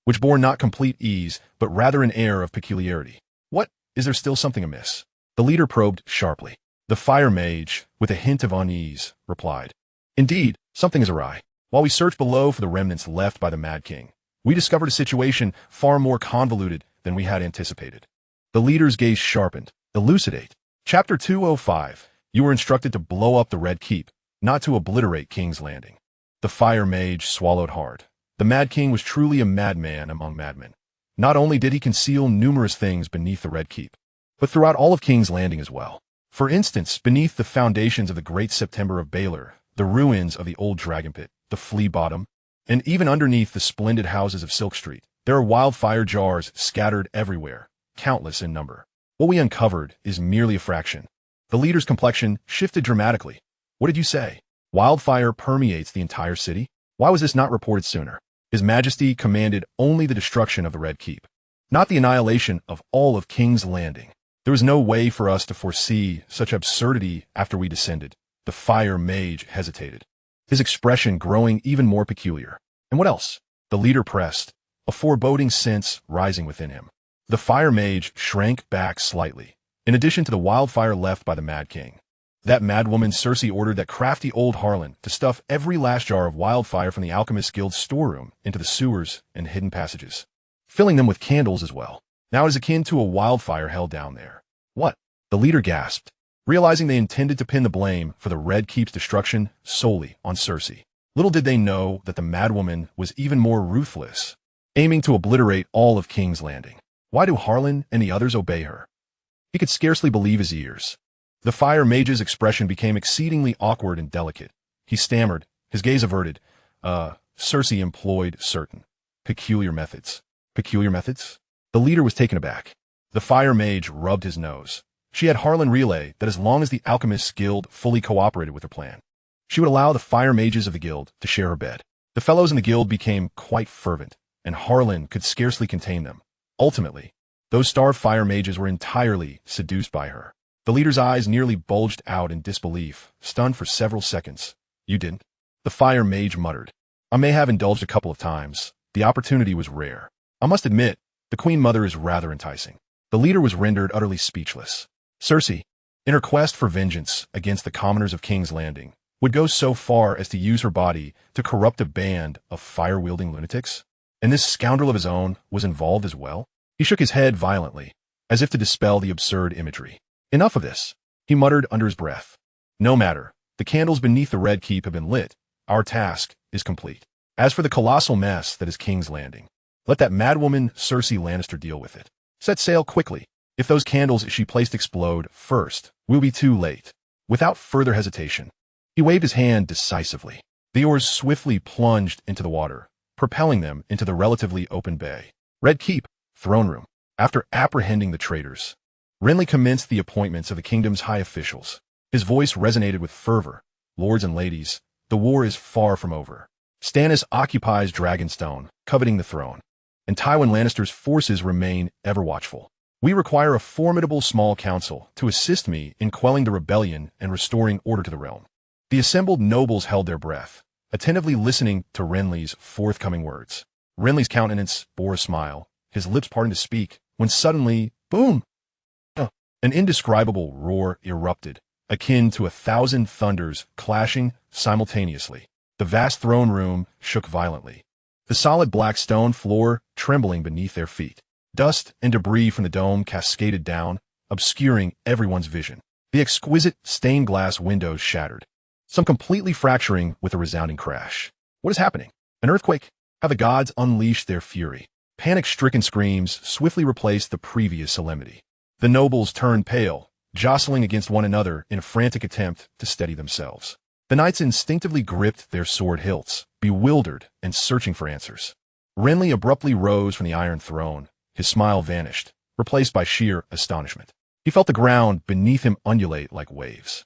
which bore not complete ease, but rather an air of peculiarity. What? Is there still something amiss? The leader probed sharply. The fire mage, with a hint of unease, replied, Indeed, something is awry. While we searched below for the remnants left by the Mad King, we discovered a situation far more convoluted than we had anticipated. The leader's gaze sharpened. Elucidate. Chapter 205. You were instructed to blow up the Red Keep, not to obliterate King's Landing. The fire mage swallowed hard. The Mad King was truly a madman among madmen. Not only did he conceal numerous things beneath the Red Keep, but throughout all of King's Landing as well. For instance, beneath the foundations of the Great September of Baelor, the ruins of the old Dragon Pit, the Flea Bottom, and even underneath the splendid houses of Silk Street, there are wildfire jars scattered everywhere, countless in number. What we uncovered is merely a fraction. The leader's complexion shifted dramatically. What did you say? Wildfire permeates the entire city? Why was this not reported sooner? His Majesty commanded only the destruction of the Red Keep, not the annihilation of all of King's Landing. There was no way for us to foresee such absurdity after we descended. The fire mage hesitated, his expression growing even more peculiar. And what else? The leader pressed, a foreboding sense rising within him. The fire mage shrank back slightly. In addition to the wildfire left by the Mad King, that madwoman Cersei ordered that crafty old Harlan to stuff every last jar of wildfire from the Alchemist Guild's storeroom into the sewers and hidden passages, filling them with candles as well. Now it is akin to a wildfire held down there. What? The leader gasped, realizing they intended to pin the blame for the Red Keep's destruction solely on Cersei. Little did they know that the madwoman was even more ruthless, aiming to obliterate all of King's Landing. Why do Harlan and the others obey her? He could scarcely believe his ears. The fire mage's expression became exceedingly awkward and delicate. He stammered, his gaze averted. Cersei employed certain peculiar methods. Peculiar methods? The leader was taken aback. The fire mage rubbed his nose. She had Harlan relay that as long as the alchemists' guild fully cooperated with her plan, she would allow the fire mages of the guild to share her bed. The fellows in the guild became quite fervent, and Harlan could scarcely contain them. Ultimately, those starved fire mages were entirely seduced by her. The leader's eyes nearly bulged out in disbelief, stunned for several seconds. You didn't? The fire mage muttered. I may have indulged a couple of times. The opportunity was rare. I must admit, the Queen Mother is rather enticing. The leader was rendered utterly speechless. Cersei, in her quest for vengeance against the commoners of King's Landing, would go so far as to use her body to corrupt a band of fire-wielding lunatics? And this scoundrel of his own was involved as well? He shook his head violently, as if to dispel the absurd imagery. Enough of this, he muttered under his breath. No matter, the candles beneath the Red Keep have been lit. Our task is complete. As for the colossal mess that is King's Landing, let that madwoman Cersei Lannister deal with it. Set sail quickly. If those candles she placed explode first, we'll be too late. Without further hesitation, he waved his hand decisively. The oars swiftly plunged into the water, propelling them into the relatively open bay. Red Keep, throne room. After apprehending the traitors, Renly commenced the appointments of the kingdom's high officials. His voice resonated with fervor. Lords and ladies, the war is far from over. Stannis occupies Dragonstone, coveting the throne, and Tywin Lannister's forces remain ever watchful. We require a formidable small council to assist me in quelling the rebellion and restoring order to the realm. The assembled nobles held their breath, attentively listening to Renly's forthcoming words. Renly's countenance bore a smile, his lips parting to speak, when suddenly, boom! An indescribable roar erupted, akin to 1,000 thunders clashing simultaneously. The vast throne room shook violently, the solid black stone floor trembling beneath their feet. Dust and debris from the dome cascaded down, obscuring everyone's vision. The exquisite stained glass windows shattered, some completely fracturing with a resounding crash. What is happening? An earthquake? How the gods unleashed their fury. Panic-stricken screams swiftly replaced the previous solemnity. The nobles turned pale, jostling against one another in a frantic attempt to steady themselves. The knights instinctively gripped their sword hilts, bewildered and searching for answers. Renly abruptly rose from the Iron Throne. His smile vanished, replaced by sheer astonishment. He felt the ground beneath him undulate like waves.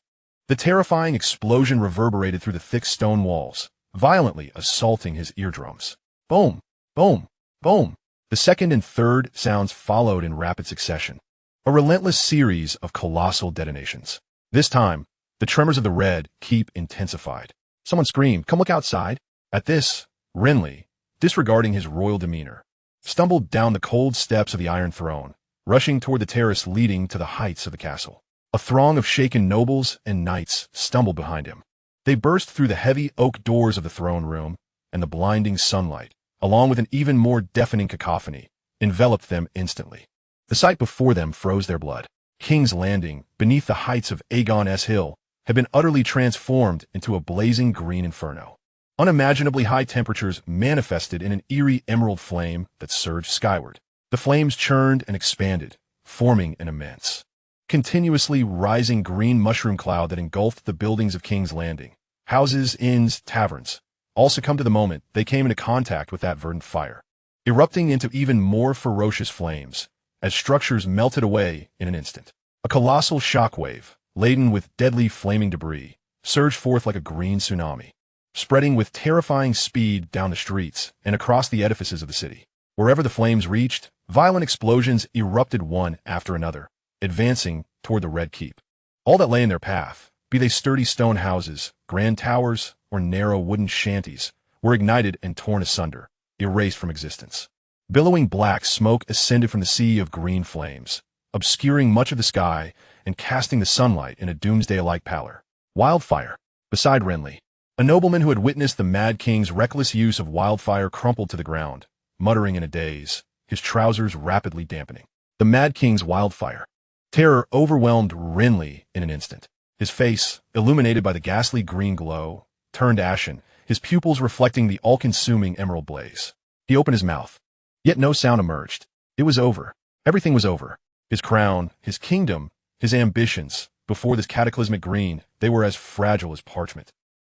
The terrifying explosion reverberated through the thick stone walls, violently assaulting his eardrums. Boom! Boom! Boom! The second and third sounds followed in rapid succession. A relentless series of colossal detonations. This time, the tremors of the Red Keep intensified. Someone screamed, "Come look outside!" At this, Renly, disregarding his royal demeanor, stumbled down the cold steps of the Iron Throne, rushing toward the terrace leading to the heights of the castle. A throng of shaken nobles and knights stumbled behind him. They burst through the heavy oak doors of the throne room, and the blinding sunlight, along with an even more deafening cacophony, enveloped them instantly. The sight before them froze their blood. King's Landing, beneath the heights of Aegon S. Hill, had been utterly transformed into a blazing green inferno. Unimaginably high temperatures manifested in an eerie emerald flame that surged skyward. The flames churned and expanded, forming an immense, continuously rising green mushroom cloud that engulfed the buildings of King's Landing. Houses, inns, taverns, all succumbed to the moment they came into contact with that verdant fire, erupting into even more ferocious flames as structures melted away in an instant. A colossal shockwave, laden with deadly flaming debris, surged forth like a green tsunami, spreading with terrifying speed down the streets and across the edifices of the city. Wherever the flames reached, violent explosions erupted one after another, advancing toward the Red Keep. All that lay in their path, be they sturdy stone houses, grand towers, or narrow wooden shanties, were ignited and torn asunder, erased from existence. Billowing black smoke ascended from the sea of green flames, obscuring much of the sky and casting the sunlight in a doomsday-like pallor. Wildfire. Beside Renly, a nobleman who had witnessed the Mad King's reckless use of wildfire crumpled to the ground, muttering in a daze, his trousers rapidly dampening. The Mad King's wildfire. Terror overwhelmed Renly in an instant. His face, illuminated by the ghastly green glow, turned ashen, his pupils reflecting the all-consuming emerald blaze. He opened his mouth. Yet no sound emerged. It was over. Everything was over. His crown, his kingdom, his ambitions, before this cataclysmic green, they were as fragile as parchment.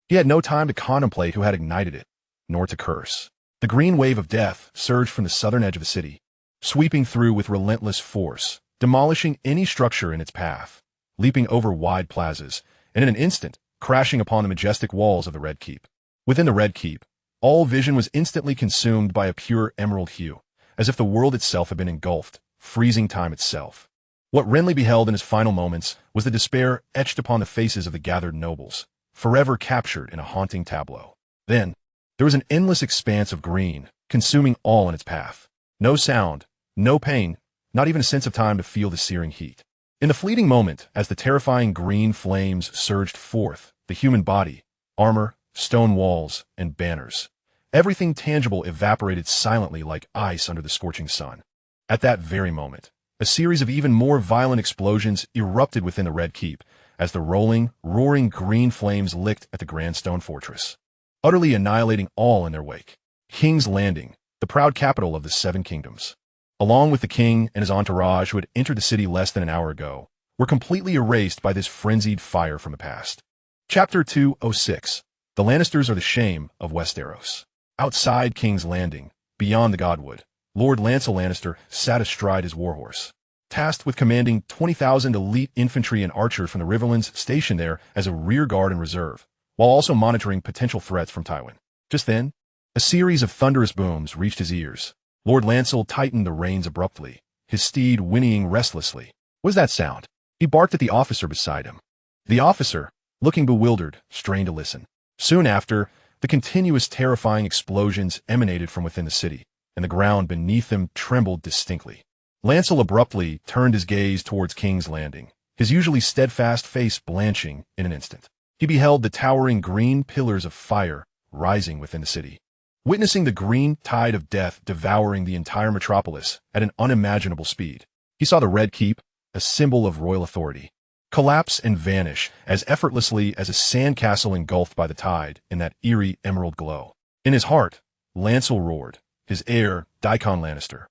He had no time to contemplate who had ignited it, nor to curse. The green wave of death surged from the southern edge of the city, sweeping through with relentless force, demolishing any structure in its path, leaping over wide plazas, and in an instant, crashing upon the majestic walls of the Red Keep. Within the Red Keep, all vision was instantly consumed by a pure emerald hue, as if the world itself had been engulfed, freezing time itself. What Renly beheld in his final moments was the despair etched upon the faces of the gathered nobles, forever captured in a haunting tableau. Then, there was an endless expanse of green, consuming all in its path. No sound, no pain, not even a sense of time to feel the searing heat. In the fleeting moment, as the terrifying green flames surged forth, the human body, armor, stone walls, and banners, everything tangible evaporated silently like ice under the scorching sun. At that very moment, a series of even more violent explosions erupted within the Red Keep as the rolling, roaring green flames licked at the grand stone fortress, utterly annihilating all in their wake. King's Landing, the proud capital of the Seven Kingdoms, along with the king and his entourage who had entered the city less than an hour ago, were completely erased by this frenzied fire from the past. Chapter 206. The Lannisters are the shame of Westeros. Outside King's Landing, beyond the Godwood, Lord Lancel Lannister sat astride his warhorse, tasked with commanding 20,000 elite infantry and archers from the Riverlands stationed there as a rear guard and reserve, while also monitoring potential threats from Tywin. Just then, a series of thunderous booms reached his ears. Lord Lancel tightened the reins abruptly, his steed whinnying restlessly. What was that sound? He barked at the officer beside him. The officer, looking bewildered, strained to listen. Soon after, the continuous terrifying explosions emanated from within the city, and the ground beneath them trembled distinctly. Lancel abruptly turned his gaze towards King's Landing, his usually steadfast face blanching in an instant. He beheld the towering green pillars of fire rising within the city. Witnessing the green tide of death devouring the entire metropolis at an unimaginable speed, he saw the Red Keep, a symbol of royal authority, collapse and vanish as effortlessly as a sandcastle engulfed by the tide in that eerie emerald glow. In his heart, Lancel roared. His heir, Daikon Lannister,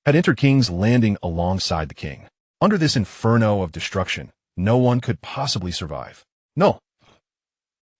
had entered King's Landing alongside the king. Under this inferno of destruction, no one could possibly survive. No.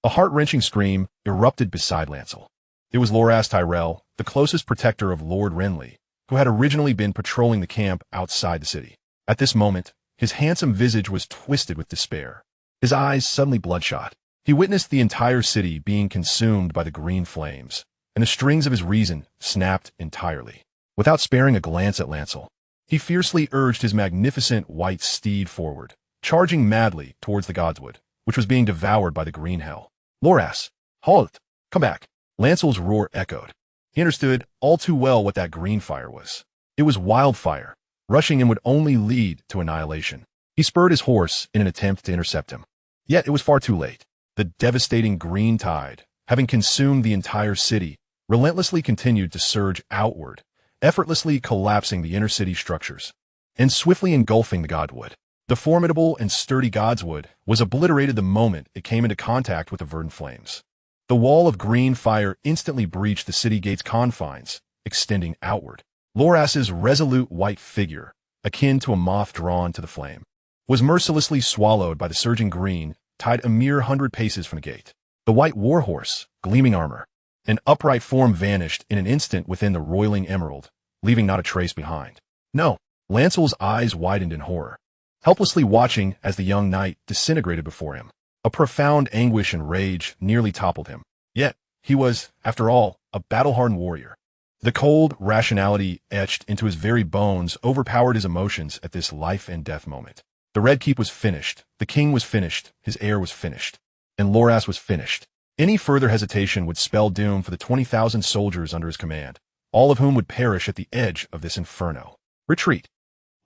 A heart-wrenching scream erupted beside Lancel. It was Loras Tyrell, the closest protector of Lord Renly, who had originally been patrolling the camp outside the city. At this moment, his handsome visage was twisted with despair, his eyes suddenly bloodshot. He witnessed the entire city being consumed by the green flames, and the strings of his reason snapped entirely. Without sparing a glance at Lancel, he fiercely urged his magnificent white steed forward, charging madly towards the Godswood, which was being devoured by the green hell. Loras, halt! Come back! Lancel's roar echoed. He understood all too well what that green fire was. It was wildfire. Rushing him would only lead to annihilation. He spurred his horse in an attempt to intercept him. Yet it was far too late. The devastating green tide, having consumed the entire city, relentlessly continued to surge outward, effortlessly collapsing the inner city structures, and swiftly engulfing the Godwood. The formidable and sturdy Godswood was obliterated the moment it came into contact with the verdant flames. The wall of green fire instantly breached the city gate's confines, extending outward. Loras's resolute white figure, akin to a moth drawn to the flame, was mercilessly swallowed by the surging green, tied a mere 100 paces from the gate. The white warhorse, gleaming armor, an upright form vanished in an instant within the roiling emerald, leaving not a trace behind. No, Lancel's eyes widened in horror, helplessly watching as the young knight disintegrated before him. A profound anguish and rage nearly toppled him. Yet, he was, after all, a battle-hardened warrior. The cold rationality etched into his very bones overpowered his emotions at this life-and-death moment. The Red Keep was finished, the king was finished, his heir was finished, and Loras was finished. Any further hesitation would spell doom for the 20,000 soldiers under his command, all of whom would perish at the edge of this inferno. Retreat!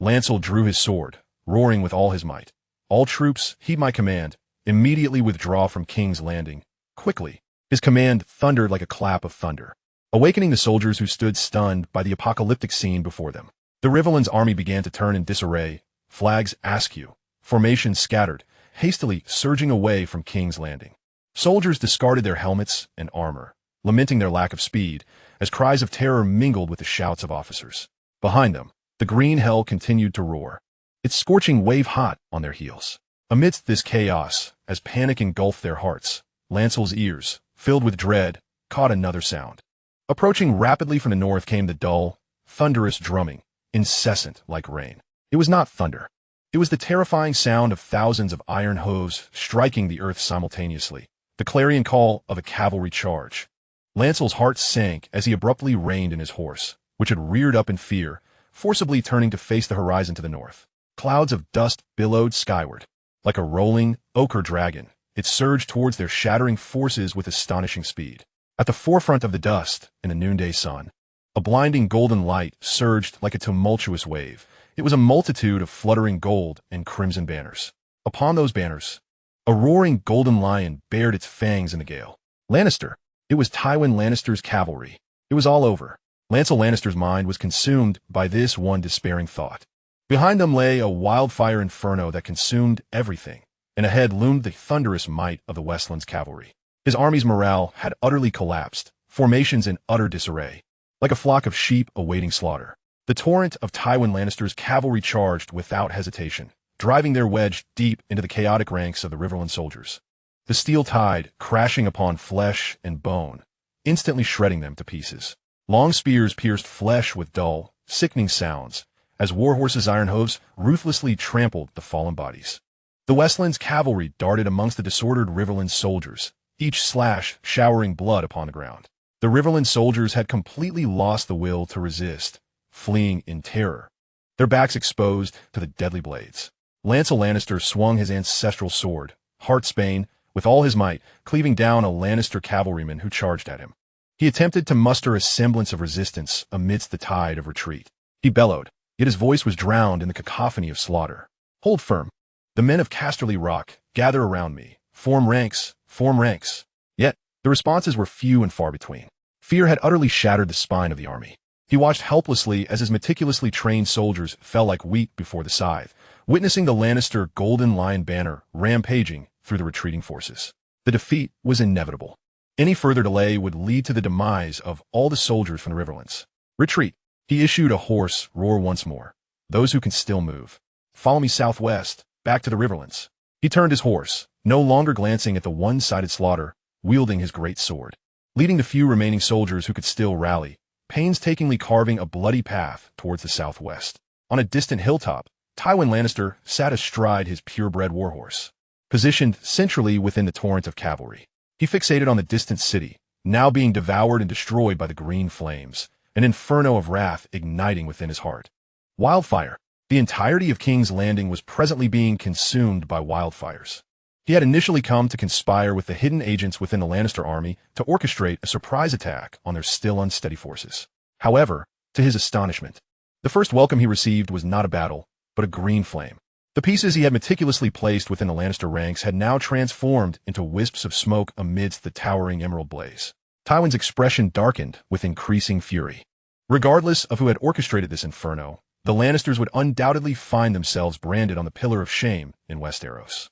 Lancel drew his sword, roaring with all his might. All troops, heed my command. Immediately withdraw from King's Landing. Quickly. His command thundered like a clap of thunder, awakening the soldiers who stood stunned by the apocalyptic scene before them. The Riverlands army began to turn in disarray, flags askew, formations scattered, hastily surging away from King's Landing. Soldiers discarded their helmets and armor, lamenting their lack of speed, as cries of terror mingled with the shouts of officers. Behind them, the green hell continued to roar. its scorching wave-hot on their heels. Amidst this chaos, as panic engulfed their hearts, Lancel's ears, filled with dread, caught another sound. Approaching rapidly from the north came the dull, thunderous drumming, incessant like rain. It was not thunder. It was the terrifying sound of thousands of iron hooves striking the earth simultaneously, the clarion call of a cavalry charge. Lancel's heart sank as he abruptly reined in his horse, which had reared up in fear, forcibly turning to face the horizon to the north. Clouds of dust billowed skyward. Like a rolling, ochre dragon, it surged towards their shattering forces with astonishing speed. At the forefront of the dust, in the noonday sun, a blinding golden light surged like a tumultuous wave. It was a multitude of fluttering gold and crimson banners. Upon those banners, a roaring golden lion bared its fangs in the gale. Lannister. It was Tywin Lannister's cavalry. It was all over. Lancel Lannister's mind was consumed by this one despairing thought. Behind them lay a wildfire inferno that consumed everything, and ahead loomed the thunderous might of the Westland's cavalry. His army's morale had utterly collapsed, formations in utter disarray. Like a flock of sheep awaiting slaughter, the torrent of Tywin Lannister's cavalry charged without hesitation, driving their wedge deep into the chaotic ranks of the Riverland soldiers. The steel tide crashing upon flesh and bone, instantly shredding them to pieces. Long spears pierced flesh with dull, sickening sounds, as warhorses' iron hooves ruthlessly trampled the fallen bodies. The Westland's cavalry darted amongst the disordered Riverland soldiers, each slash showering blood upon the ground. The Riverland soldiers had completely lost the will to resist, fleeing in terror, their backs exposed to the deadly blades. Lancel Lannister swung his ancestral sword, Heartsbane, with all his might, cleaving down a Lannister cavalryman who charged at him. He attempted to muster a semblance of resistance amidst the tide of retreat. He bellowed, yet his voice was drowned in the cacophony of slaughter. "Hold firm. The men of Casterly Rock, gather around me. Form ranks, form ranks." Yet, the responses were few and far between. Fear had utterly shattered the spine of the army. He watched helplessly as his meticulously trained soldiers fell like wheat before the scythe, witnessing the Lannister Golden Lion banner rampaging through the retreating forces. The defeat was inevitable. Any further delay would lead to the demise of all the soldiers from the Riverlands. "Retreat." He issued a hoarse roar once more. "Those who can still move, follow me southwest, back to the Riverlands." He turned his horse, no longer glancing at the one-sided slaughter, wielding his great sword, leading the few remaining soldiers who could still rally, painstakingly carving a bloody path towards the southwest. On a distant hilltop, Tywin Lannister sat astride his purebred warhorse, positioned centrally within the torrent of cavalry. He fixated on the distant city, now being devoured and destroyed by the green flames, an inferno of wrath igniting within his heart. Wildfire. The entirety of King's Landing was presently being consumed by wildfires. He had initially come to conspire with the hidden agents within the Lannister army to orchestrate a surprise attack on their still unsteady forces. However, to his astonishment, the first welcome he received was not a battle, but a green flame. The pieces he had meticulously placed within the Lannister ranks had now transformed into wisps of smoke amidst the towering emerald blaze. Tywin's expression darkened with increasing fury. Regardless of who had orchestrated this inferno, the Lannisters would undoubtedly find themselves branded on the pillar of shame in Westeros.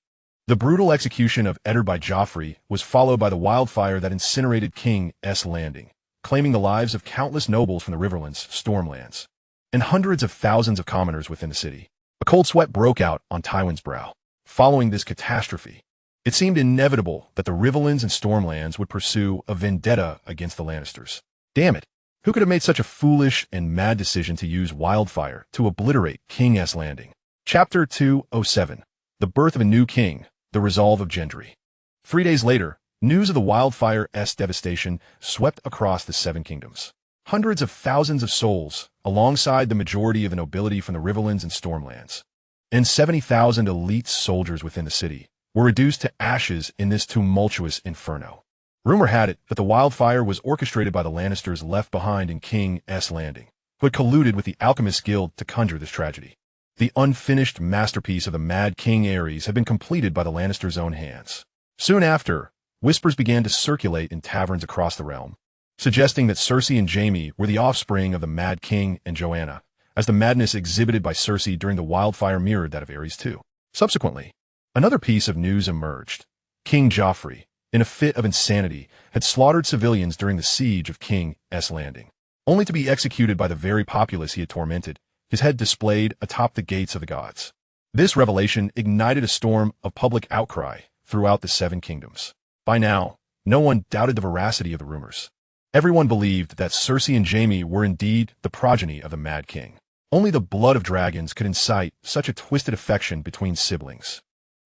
The brutal execution of Eddard by Joffrey was followed by the wildfire that incinerated King S Landing, claiming the lives of countless nobles from the Riverlands, Stormlands, and hundreds of thousands of commoners within the city. A cold sweat broke out on Tywin's brow. Following this catastrophe, it seemed inevitable that the Riverlands and Stormlands would pursue a vendetta against the Lannisters. Damn it! Who could have made such a foolish and mad decision to use wildfire to obliterate King S Landing? Chapter 207. The Birth of a New King, the Resolve of Gendry. 3 days later, news of the wildfire's devastation swept across the Seven Kingdoms. Hundreds of thousands of souls, alongside the majority of the nobility from the Riverlands and Stormlands, and 70,000 elite soldiers within the city, were reduced to ashes in this tumultuous inferno. Rumor had it that the wildfire was orchestrated by the Lannisters left behind in King S Landing, who had colluded with the Alchemist Guild to conjure this tragedy. The unfinished masterpiece of the Mad King Aerys had been completed by the Lannisters' own hands. Soon after, whispers began to circulate in taverns across the realm, suggesting that Cersei and Jaime were the offspring of the Mad King and Joanna, as the madness exhibited by Cersei during the wildfire mirrored that of Aerys too. Subsequently, another piece of news emerged. King Joffrey, in a fit of insanity, had slaughtered civilians during the siege of King S Landing, only to be executed by the very populace he had tormented, his head displayed atop the gates of the gods. This revelation ignited a storm of public outcry throughout the Seven Kingdoms. By now, no one doubted the veracity of the rumors. Everyone believed that Cersei and Jaime were indeed the progeny of the Mad King. Only the blood of dragons could incite such a twisted affection between siblings.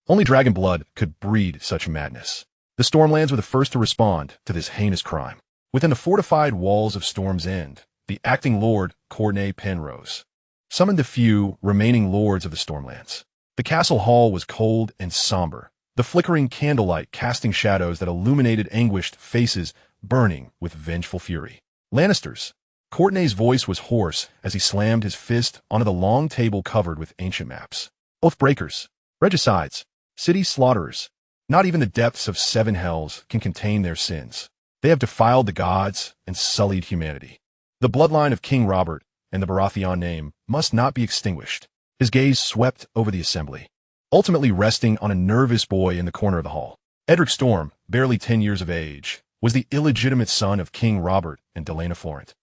Only dragon blood could breed such madness. The Stormlands were the first to respond to this heinous crime. Within the fortified walls of Storm's End, the acting lord, Courtenay Penrose, summoned the few remaining lords of the Stormlands. The castle hall was cold and somber, the flickering candlelight casting shadows that illuminated anguished faces burning with vengeful fury. Lannisters. Courtenay's voice was hoarse as he slammed his fist onto the long table covered with ancient maps. Oathbreakers, regicides, city slaughterers. Not even the depths of seven hells can contain their sins. They have defiled the gods and sullied humanity. The bloodline of King Robert and the Baratheon name must not be extinguished. His gaze swept over the assembly, ultimately resting on a nervous boy in the corner of the hall. Edric Storm, barely 10 years of age, was the illegitimate son of King Robert and Delaena Florent.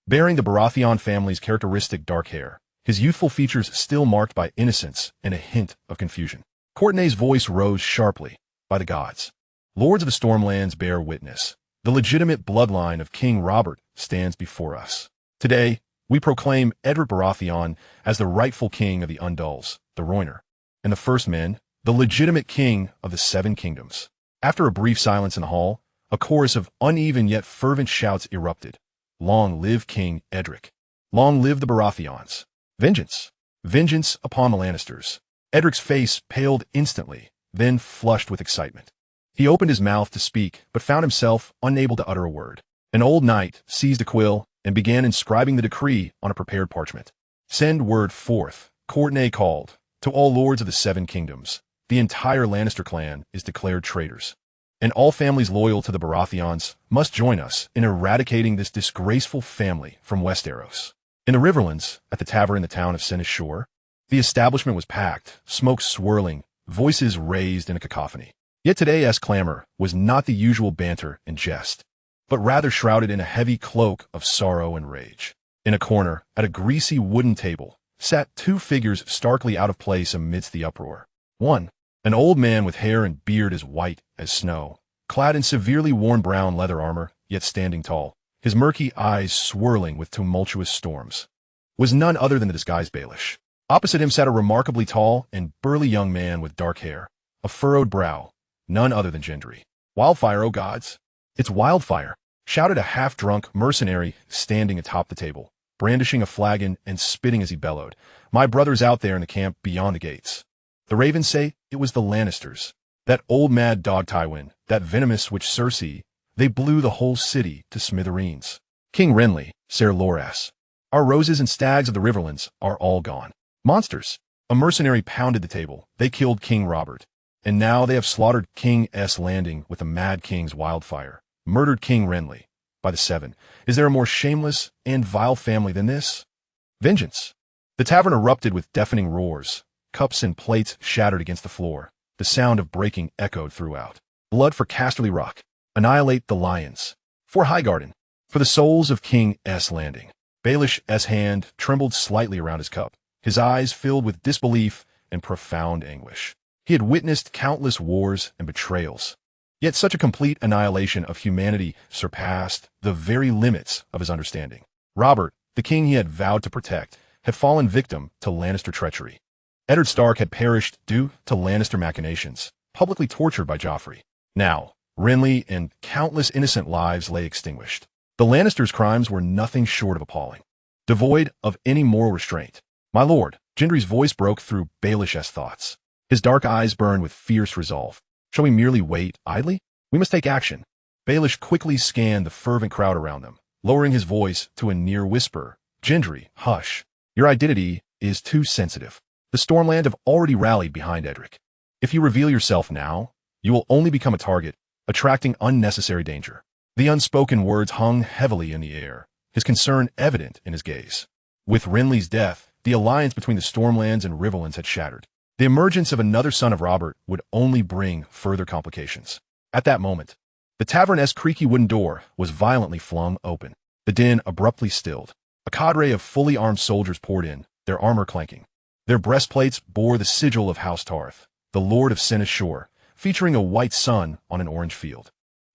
Bearing the Baratheon family's characteristic dark hair, his youthful features still marked by innocence and a hint of confusion. Courtenay's voice rose sharply. By the gods, lords of the Stormlands, bear witness. The legitimate bloodline of King Robert stands before us. Today, we proclaim Edric Baratheon as the rightful king of the Undulls, the Rhoynar, and the First Men, the legitimate king of the Seven Kingdoms. After a brief silence in the hall, a chorus of uneven yet fervent shouts erupted. Long live King Edric. Long live the Baratheons. Vengeance. Vengeance upon the Lannisters. Edric's face paled instantly, then flushed with excitement. He opened his mouth to speak, but found himself unable to utter a word. An old knight seized a quill and began inscribing the decree on a prepared parchment. Send word forth, Courtenay called, to all lords of the Seven Kingdoms. The entire Lannister clan is declared traitors, and all families loyal to the Baratheons must join us in eradicating this disgraceful family from Westeros. In the Riverlands, at the tavern in the town of Senis Shore, the establishment was packed, smoke swirling, voices raised in a cacophony. Yet today's clamor was not the usual banter and jest, but rather shrouded in a heavy cloak of sorrow and rage. In a corner, at a greasy wooden table, sat two figures starkly out of place amidst the uproar. One, an old man with hair and beard as white as snow, clad in severely worn brown leather armor, yet standing tall, his murky eyes swirling with tumultuous storms, was none other than the disguised Baelish. Opposite him sat a remarkably tall and burly young man with dark hair, a furrowed brow, none other than Gendry. Wildfire, oh gods! It's wildfire! Shouted a half-drunk mercenary standing atop the table, brandishing a flagon and spitting as he bellowed. My brother's out there in the camp beyond the gates. The ravens say it was the Lannisters. That old mad dog Tywin, that venomous witch Cersei, they blew the whole city to smithereens. King Renly, Ser Loras, our roses and stags of the Riverlands are all gone. Monsters! A mercenary pounded the table. They killed King Robert, and now they have slaughtered King S. Landing with the Mad King's wildfire. Murdered King Renly. By the Seven, is there a more shameless and vile family than this? Vengeance! The tavern erupted with deafening roars. Cups and plates shattered against the floor. The sound of breaking echoed throughout. Blood for Casterly Rock. Annihilate the lions. For Highgarden. For the souls of King S. Landing. Baelish S. hand trembled slightly around his cup, his eyes filled with disbelief and profound anguish. He had witnessed countless wars and betrayals, yet such a complete annihilation of humanity surpassed the very limits of his understanding. Robert, the king he had vowed to protect, had fallen victim to Lannister treachery. Eddard Stark had perished due to Lannister machinations, publicly tortured by Joffrey. Now, Renly and countless innocent lives lay extinguished. The Lannisters' crimes were nothing short of appalling, devoid of any moral restraint. My lord, Gendry's voice broke through Baelish's thoughts. His dark eyes burned with fierce resolve. Shall we merely wait idly? We must take action. Baelish quickly scanned the fervent crowd around them, lowering his voice to a near whisper. Gendry, hush. Your identity is too sensitive. The Stormland have already rallied behind Edric. If you reveal yourself now, you will only become a target, attracting unnecessary danger. The unspoken words hung heavily in the air, his concern evident in his gaze. With Renly's death, the alliance between the Stormlands and Riverlands had shattered. The emergence of another son of Robert would only bring further complications. At that moment, the tavern's creaky wooden door was violently flung open. The din abruptly stilled. A cadre of fully armed soldiers poured in, their armor clanking. Their breastplates bore the sigil of House Tarth, the Lord of Sin Ashore, featuring a white sun on an orange field.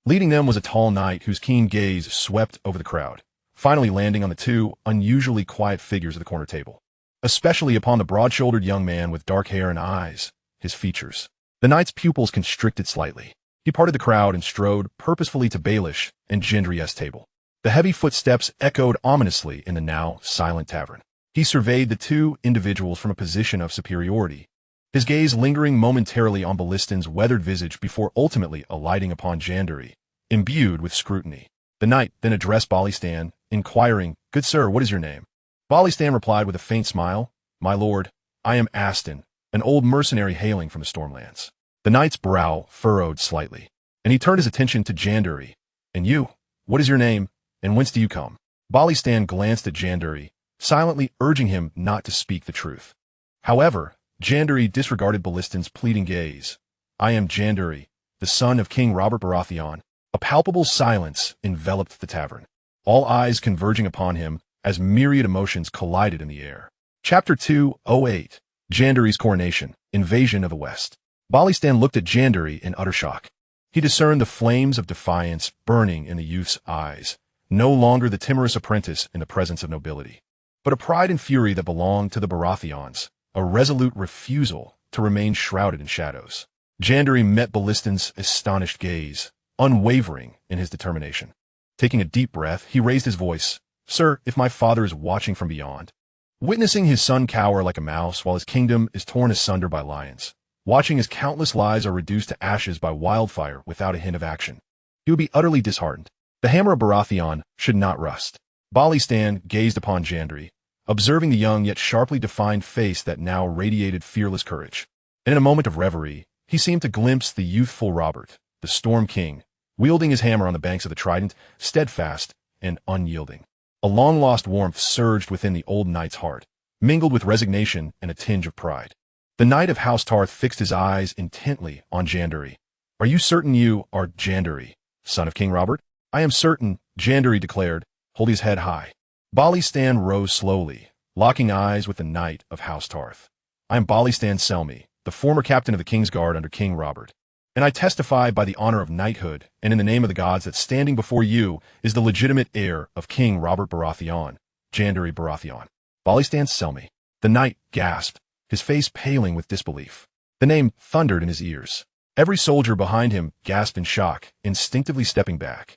Leading them was a tall knight whose keen gaze swept over the crowd, finally landing on the two unusually quiet figures at the corner table, especially upon the broad-shouldered young man with dark hair and eyes, his features. The knight's pupils constricted slightly. He parted the crowd and strode purposefully to Baelish and Gendry's table. The heavy footsteps echoed ominously in the now silent tavern. He surveyed the two individuals from a position of superiority, his gaze lingering momentarily on Balliston's weathered visage before ultimately alighting upon Gendry, imbued with scrutiny. The knight then addressed Ballistan, inquiring, "Good sir, what is your name?" Ballistan replied with a faint smile, "My lord, I am Aston, an old mercenary hailing from the Stormlands." The knight's brow furrowed slightly, and he turned his attention to Gendry. "And you, what is your name, and whence do you come?" Ballistan glanced at Gendry, silently urging him not to speak the truth. However, Gendry disregarded Balliston's pleading gaze. "I am Gendry, the son of King Robert Baratheon." A palpable silence enveloped the tavern, all eyes converging upon him as myriad emotions collided in the air. Chapter 208, Gendry's Coronation, Invasion of the West. Ballistan looked at Gendry in utter shock. He discerned the flames of defiance burning in the youth's eyes, no longer the timorous apprentice in the presence of nobility, but a pride and fury that belonged to the Baratheons, a resolute refusal to remain shrouded in shadows. Gendry met Balliston's astonished gaze, unwavering in his determination. Taking a deep breath, he raised his voice, "Sir, if my father is watching from beyond, witnessing his son cower like a mouse while his kingdom is torn asunder by lions, watching as countless lives are reduced to ashes by wildfire without a hint of action, he would be utterly disheartened. The hammer of Baratheon should not rust." Ballistan gazed upon Gendry, observing the young yet sharply defined face that now radiated fearless courage. And in a moment of reverie, he seemed to glimpse the youthful Robert, the Storm King, wielding his hammer on the banks of the Trident, steadfast and unyielding. A long-lost warmth surged within the old knight's heart, mingled with resignation and a tinge of pride. The knight of House Tarth fixed his eyes intently on Gendry. "Are you certain you are Gendry, son of King Robert?" "I am certain," Gendry declared, holding his head high. Ballistan rose slowly, locking eyes with the knight of House Tarth. "I am Ballistan Selmy, the former captain of the King's Guard under King Robert, and I testify by the honor of knighthood and in the name of the gods that standing before you is the legitimate heir of King Robert Baratheon, Gendry Baratheon." Ballistan Selmy. The knight gasped, his face paling with disbelief. The name thundered in his ears. Every soldier behind him gasped in shock, instinctively stepping back,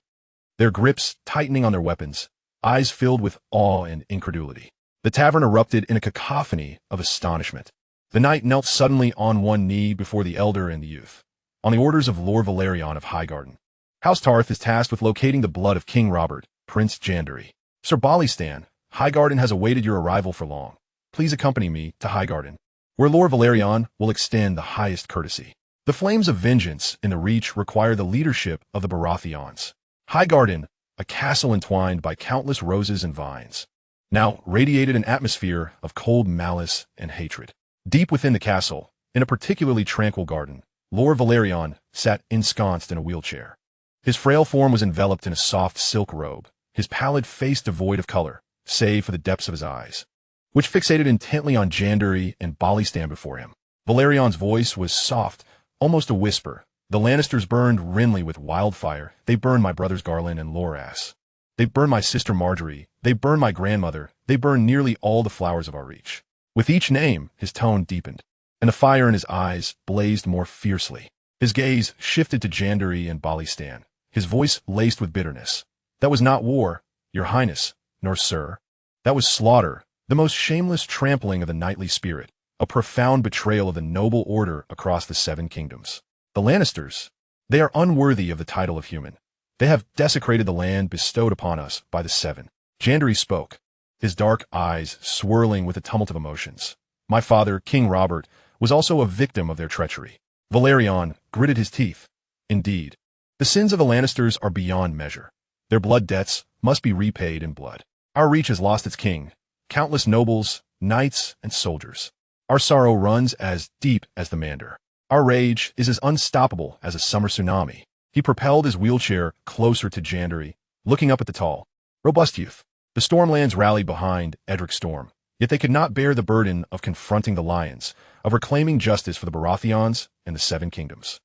their grips tightening on their weapons, eyes filled with awe and incredulity. The tavern erupted in a cacophony of astonishment. The knight knelt suddenly on one knee before the elder and the youth. "On the orders of Lord Valerion of Highgarden, House Tarth is tasked with locating the blood of King Robert, Prince Gendry. Sir Ballistan, Highgarden has awaited your arrival for long. Please accompany me to Highgarden, where Lord Valerion will extend the highest courtesy." The flames of vengeance in the Reach require the leadership of the Baratheons. Highgarden, a castle entwined by countless roses and vines, now radiated an atmosphere of cold malice and hatred. Deep within the castle, in a particularly tranquil garden, Lord Valerion sat ensconced in a wheelchair. His frail form was enveloped in a soft silk robe, his pallid face devoid of color, save for the depths of his eyes, which fixated intently on Gendry and Ballistan before him. Valerion's voice was soft, almost a whisper. "The Lannisters burned Renly with wildfire. They burned my brothers Garland and Loras. They burned my sister Marjorie. They burned my grandmother. They burned nearly all the flowers of our reach." With each name, his tone deepened, and the fire in his eyes blazed more fiercely. His gaze shifted to Gendry and Ballistan, his voice laced with bitterness. "That was not war, your highness, nor sir. That was slaughter, the most shameless trampling of the knightly spirit, a profound betrayal of the noble order across the Seven Kingdoms. The Lannisters, they are unworthy of the title of human. They have desecrated the land bestowed upon us by the Seven." Gendry spoke, his dark eyes swirling with a tumult of emotions. "My father, King Robert, was also a victim of their treachery." Valerion gritted his teeth. "Indeed, the sins of the Lannisters are beyond measure. Their blood debts must be repaid in blood. Our reach has lost its king, countless nobles, knights, and soldiers. Our sorrow runs as deep as the Mander. Our rage is as unstoppable as a summer tsunami." He propelled his wheelchair closer to Gendry, looking up at the tall, robust youth. The Stormlands rallied behind Edric Storm, Yet they could not bear the burden of confronting the lions, of reclaiming justice for the Baratheons and the Seven Kingdoms.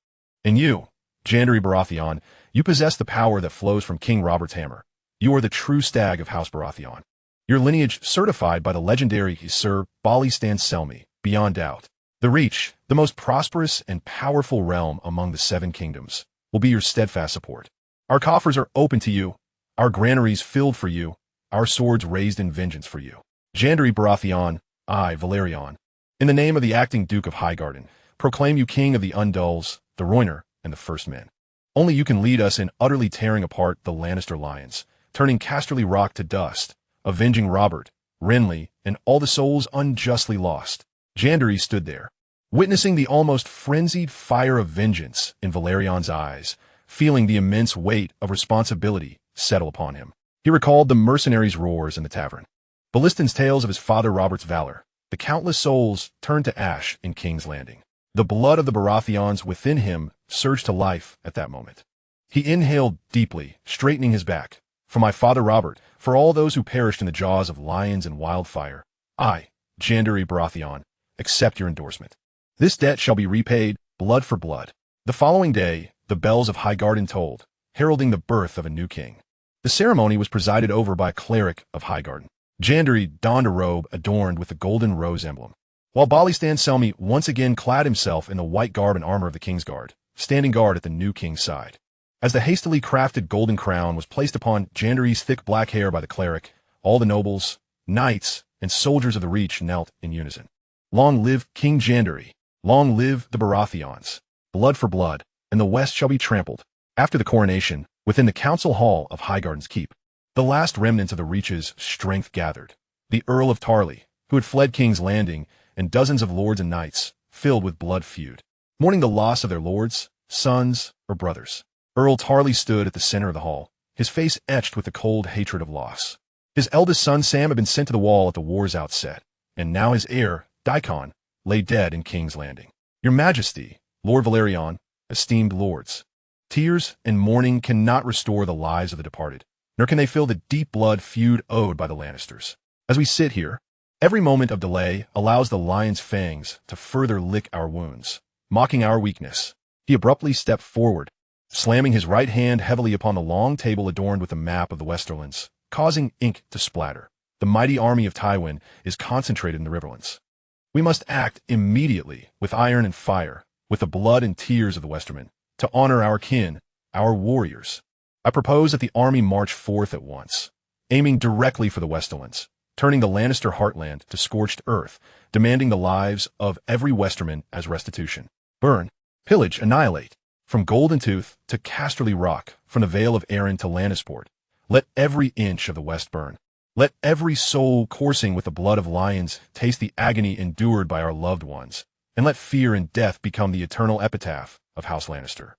And you, Gendry Baratheon, you possess the power that flows from King Robert's hammer. You are the true stag of House Baratheon. Your lineage certified by the legendary Sir Balystan Selmy, beyond doubt. The Reach, the most prosperous and powerful realm among the Seven Kingdoms, will be your steadfast support. Our coffers are open to you, our granaries filled for you, our swords raised in vengeance for you. Gendry Baratheon, I, Valerion, in the name of the acting Duke of Highgarden, proclaim you King of the Undulls, the Royner, and the First Men. Only you can lead us in utterly tearing apart the Lannister lions, turning Casterly Rock to dust, avenging Robert, Renly, and all the souls unjustly lost. Gendry stood there, witnessing the almost frenzied fire of vengeance in Valerion's eyes, feeling the immense weight of responsibility settle upon him. He recalled the mercenaries' roars in the tavern, Ballistan's tales of his father Robert's valor, the countless souls turned to ash in King's Landing. The blood of the Baratheons within him surged to life at that moment. He inhaled deeply, straightening his back. For my father Robert, for all those who perished in the jaws of lions and wildfire, I, Gendry Baratheon, accept your endorsement. This debt shall be repaid, blood for blood. The following day, the bells of Highgarden tolled, heralding the birth of a new king. The ceremony was presided over by a cleric of Highgarden. Gendry donned a robe adorned with the golden rose emblem, while Balystan Selmy once again clad himself in the white garb and armor of the Kingsguard, standing guard at the new king's side. As the hastily crafted golden crown was placed upon Gendry's thick black hair by the cleric, all the nobles, knights, and soldiers of the Reach knelt in unison. Long live King Gendry! Long live the Baratheons! Blood for blood, and the West shall be trampled. After the coronation, within the council hall of Highgarden's keep, the last remnants of the Reach's strength gathered. The Earl of Tarly, who had fled King's Landing, and dozens of lords and knights, filled with blood feud, mourning the loss of their lords, sons, or brothers. Earl Tarly stood at the center of the hall, his face etched with the cold hatred of loss. His eldest son Sam had been sent to the wall at the war's outset, and now his heir, Daikon, lay dead in King's Landing. Your Majesty, Lord Valerion, esteemed lords, tears and mourning cannot restore the lives of the departed, nor can they fill the deep blood feud owed by the Lannisters. As we sit here, every moment of delay allows the lion's fangs to further lick our wounds, mocking our weakness. He abruptly stepped forward, slamming his right hand heavily upon the long table adorned with a map of the Westerlands, causing ink to splatter. The mighty army of Tywin is concentrated in the Riverlands. We must act immediately with iron and fire, with the blood and tears of the Westermen, to honor our kin, our warriors. I propose that the army march forth at once, aiming directly for the Westerlands, turning the Lannister heartland to scorched earth, demanding the lives of every Westerman as restitution. Burn, pillage, annihilate. From Golden Tooth to Casterly Rock, from the Vale of Arryn to Lannisport, let every inch of the West burn. Let every soul coursing with the blood of lions taste the agony endured by our loved ones, and let fear and death become the eternal epitaph of House Lannister.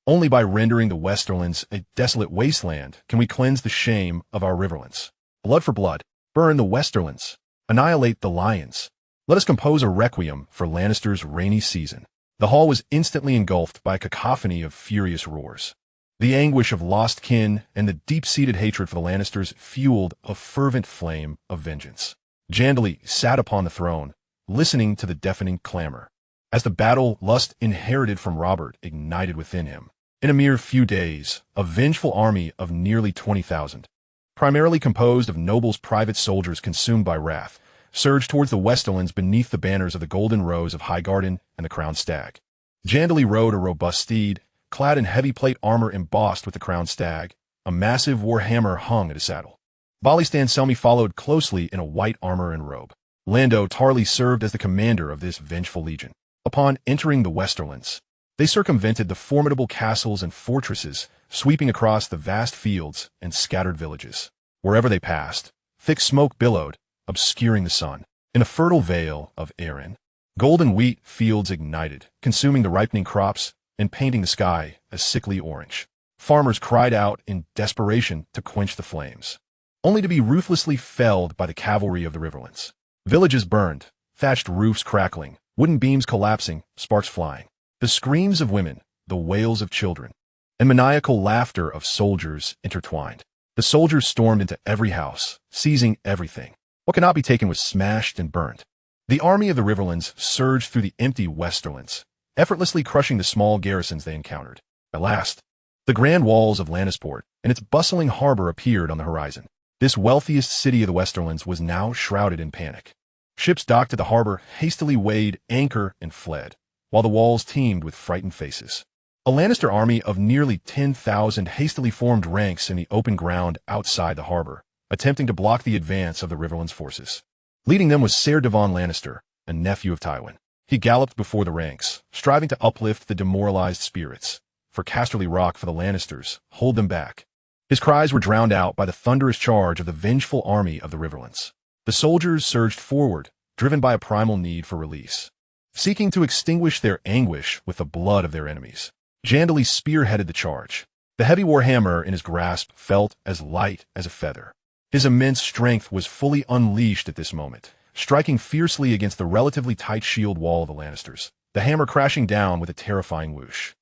Only by rendering the Westerlands a desolate wasteland can we cleanse the shame of our riverlands. Blood for blood, burn the Westerlands, annihilate the lions. Let us compose a requiem for Lannister's rainy season. The hall was instantly engulfed by a cacophony of furious roars. The anguish of lost kin and the deep-seated hatred for the Lannisters fueled a fervent flame of vengeance. Gendry sat upon the throne, listening to the deafening clamor, as the battle lust inherited from Robert ignited within him. In a mere few days, a vengeful army of nearly 20,000, primarily composed of nobles' private soldiers consumed by wrath, surged towards the Westerlands beneath the banners of the Golden Rose of Highgarden and the Crowned Stag. Gendry rode a robust steed, clad in heavy plate armor embossed with the Crowned Stag. A massive war hammer hung at his saddle. Balystan Selmy followed closely in a white armor and robe. Lando Tarly served as the commander of this vengeful legion. Upon entering the Westerlands, they circumvented the formidable castles and fortresses, sweeping across the vast fields and scattered villages. Wherever they passed, thick smoke billowed, obscuring the sun. In a fertile vale of Arryn, golden wheat fields ignited, consuming the ripening crops and painting the sky a sickly orange. Farmers cried out in desperation to quench the flames, only to be ruthlessly felled by the cavalry of the Riverlands. Villages burned, thatched roofs crackling, wooden beams collapsing, sparks flying. The screams of women, the wails of children, and maniacal laughter of soldiers intertwined. The soldiers stormed into every house, seizing everything. What could not be taken was smashed and burnt. The army of the Riverlands surged through the empty Westerlands, effortlessly crushing the small garrisons they encountered. At last, the grand walls of Lannisport and its bustling harbor appeared on the horizon. This wealthiest city of the Westerlands was now shrouded in panic. Ships docked at the harbor hastily weighed anchor and fled, while the walls teemed with frightened faces. A Lannister army of nearly 10,000 hastily formed ranks in the open ground outside the harbor, attempting to block the advance of the Riverlands forces. Leading them was Ser Devon Lannister, a nephew of Tywin. He galloped before the ranks, striving to uplift the demoralized spirits. For Casterly Rock for the Lannisters, hold them back. His cries were drowned out by the thunderous charge of the vengeful army of the Riverlands. The soldiers surged forward, driven by a primal need for release, seeking to extinguish their anguish with the blood of their enemies. Jandali spearheaded the charge. The heavy warhammer in his grasp felt as light as a feather. His immense strength was fully unleashed at this moment, striking fiercely against the relatively tight shield wall of the Lannisters, the hammer crashing down with a terrifying whoosh.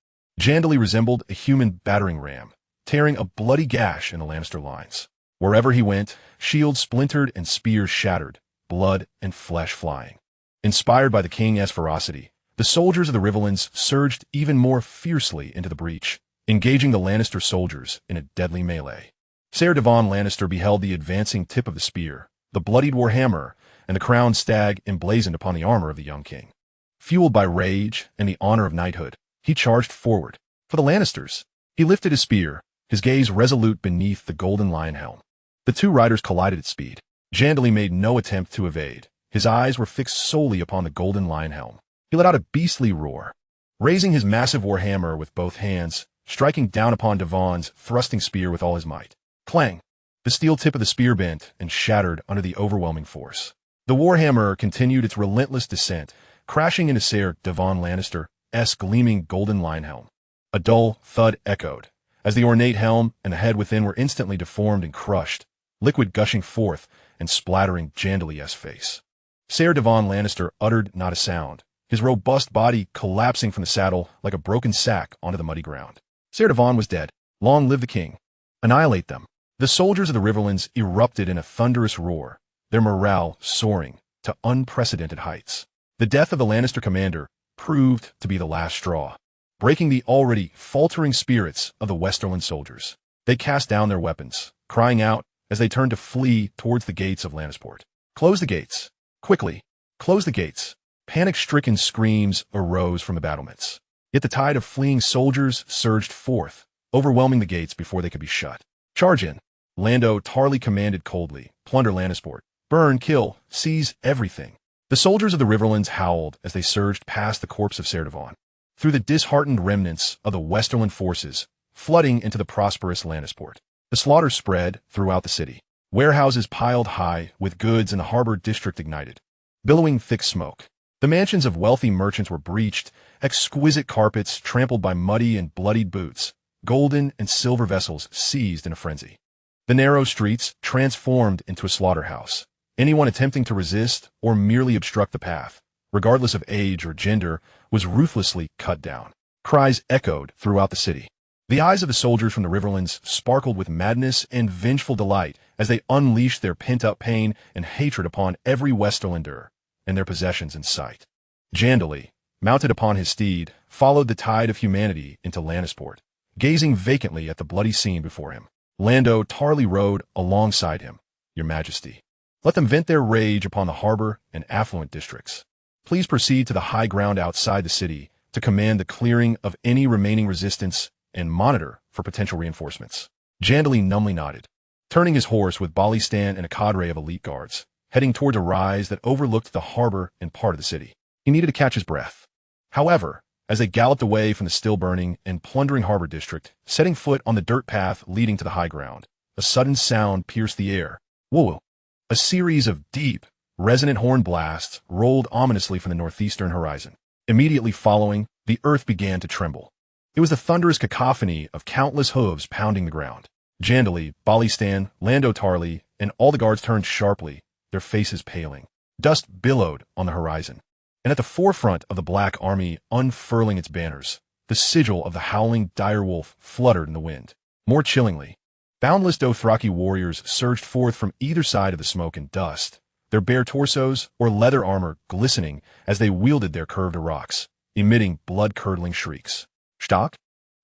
Jandali resembled a human battering ram, tearing a bloody gash in the Lannister lines. Wherever he went, shields splintered and spears shattered, blood and flesh flying. Inspired by the king's ferocity, the soldiers of the Riverlands surged even more fiercely into the breach, engaging the Lannister soldiers in a deadly melee. Ser Devon Lannister beheld the advancing tip of the spear, the bloodied warhammer, and the crowned stag emblazoned upon the armor of the young king. Fueled by rage and the honor of knighthood, he charged forward. For the Lannisters, he lifted his spear, his gaze resolute beneath the golden lion helm. The two riders collided at speed. Jandali made no attempt to evade. His eyes were fixed solely upon the golden lion helm. He let out a beastly roar, raising his massive warhammer with both hands, striking down upon Devon's thrusting spear with all his might. Clang! The steel tip of the spear bent and shattered under the overwhelming force. The warhammer continued its relentless descent, crashing into Ser Devon Lannister's gleaming golden lion helm. A dull thud echoed, as the ornate helm and the head within were instantly deformed and crushed, liquid gushing forth and splattering Jandali's face. Ser Devon Lannister uttered not a sound, his robust body collapsing from the saddle like a broken sack onto the muddy ground. Ser Devon was dead. Long live the king. Annihilate them. The soldiers of the Riverlands erupted in a thunderous roar, their morale soaring to unprecedented heights. The death of the Lannister commander proved to be the last straw, breaking the already faltering spirits of the Westerland soldiers. They cast down their weapons, crying out as they turned to flee towards the gates of Lannisport. Close the gates. Quickly. Close the gates. Panic-stricken screams arose from the battlements. Yet the tide of fleeing soldiers surged forth, overwhelming the gates before they could be shut. Charge in. Lando Tarly commanded coldly. Plunder Lannisport. Burn, kill, seize everything. The soldiers of the Riverlands howled as they surged past the corpse of Ser Devon, through the disheartened remnants of the Westerland forces, flooding into the prosperous Lannisport. The slaughter spread throughout the city. Warehouses piled high, with goods in the harbor district ignited, billowing thick smoke. The mansions of wealthy merchants were breached, exquisite carpets trampled by muddy and bloodied boots, golden and silver vessels seized in a frenzy. The narrow streets transformed into a slaughterhouse. Anyone attempting to resist or merely obstruct the path, regardless of age or gender, was ruthlessly cut down. Cries echoed throughout the city. The eyes of the soldiers from the Riverlands sparkled with madness and vengeful delight as they unleashed their pent-up pain and hatred upon every Westerlander and their possessions in sight. Jandali, mounted upon his steed, followed the tide of humanity into Lannisport, gazing vacantly at the bloody scene before him. Lando Tarly rode alongside him. Your Majesty, let them vent their rage upon the harbor and affluent districts. Please proceed to the high ground outside the city to command the clearing of any remaining resistance and monitor for potential reinforcements. Jandali numbly nodded, turning his horse with Balistan and a cadre of elite guards, heading toward a rise that overlooked the harbor and part of the city. He needed to catch his breath. However, as they galloped away from the still-burning and plundering harbor district, setting foot on the dirt path leading to the high ground, a sudden sound pierced the air. Whoa! A series of deep, resonant horn blasts rolled ominously from the northeastern horizon. Immediately following, the earth began to tremble. It was the thunderous cacophony of countless hooves pounding the ground. Jandali, Balistan, Lando Tarly, and all the guards turned sharply, their faces paling. Dust billowed on the horizon, and at the forefront of the Black Army unfurling its banners, the sigil of the howling direwolf fluttered in the wind. More chillingly, boundless Dothraki warriors surged forth from either side of the smoke and dust, their bare torsos or leather armor glistening as they wielded their curved rocks, emitting blood-curdling shrieks. Stock?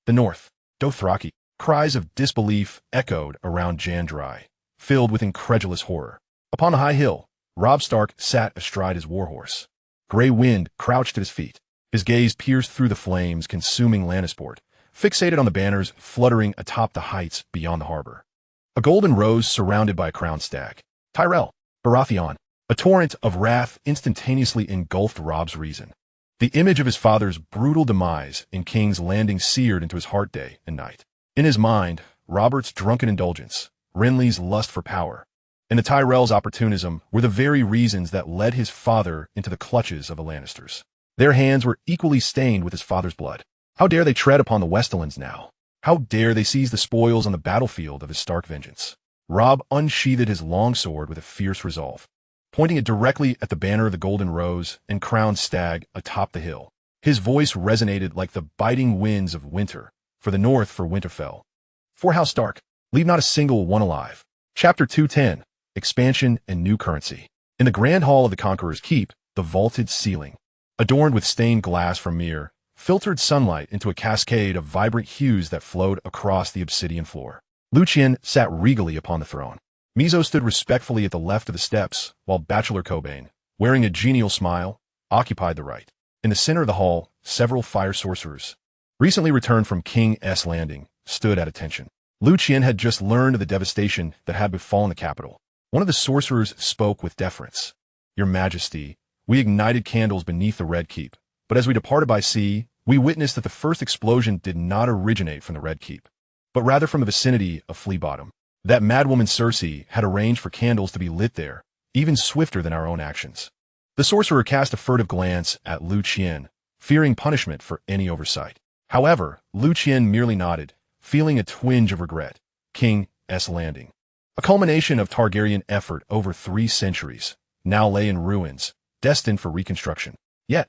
The north. Dothraki. Cries of disbelief echoed around Jandrai, filled with incredulous horror. Upon a high hill, Robb Stark sat astride his warhorse. Grey Wind crouched at his feet. His gaze pierced through the flames consuming Lannisport, fixated on the banners fluttering atop the heights beyond the harbor. A golden rose surrounded by a crowned stag. Tyrell. Baratheon. A torrent of wrath instantaneously engulfed Robb's reason. The image of his father's brutal demise in King's Landing seared into his heart day and night. In his mind, Robert's drunken indulgence, Renly's lust for power, and the Tyrell's opportunism were the very reasons that led his father into the clutches of the Lannisters. Their hands were equally stained with his father's blood. How dare they tread upon the Westerlands now? How dare they seize the spoils on the battlefield of his Stark vengeance? Robb unsheathed his long sword with a fierce resolve, pointing it directly at the banner of the Golden Rose and crowned stag atop the hill. His voice resonated like the biting winds of winter, for the north for Winterfell. For House Stark, leave not a single one alive. Chapter 210, Expansion and New Currency. In the grand hall of the Conqueror's Keep, the vaulted ceiling, adorned with stained glass from Myr, filtered sunlight into a cascade of vibrant hues that flowed across the obsidian floor. Liu Qian sat regally upon the throne. Mizo stood respectfully at the left of the steps, while Bachelor Cobain, wearing a genial smile, occupied the right. In the center of the hall, several fire sorcerers, recently returned from King's Landing, stood at attention. Liu Qian had just learned of the devastation that had befallen the capital. One of the sorcerers spoke with deference. Your Majesty, we ignited candles beneath the Red Keep, but as we departed by sea, we witnessed that the first explosion did not originate from the Red Keep, but rather from the vicinity of Flea Bottom. That madwoman Cersei had arranged for candles to be lit there, even swifter than our own actions. The sorcerer cast a furtive glance at Liu Qian, fearing punishment for any oversight. However, Liu Qian merely nodded, feeling a twinge of regret. King's Landing, a culmination of Targaryen effort over 3 centuries, now lay in ruins, destined for reconstruction. Yet,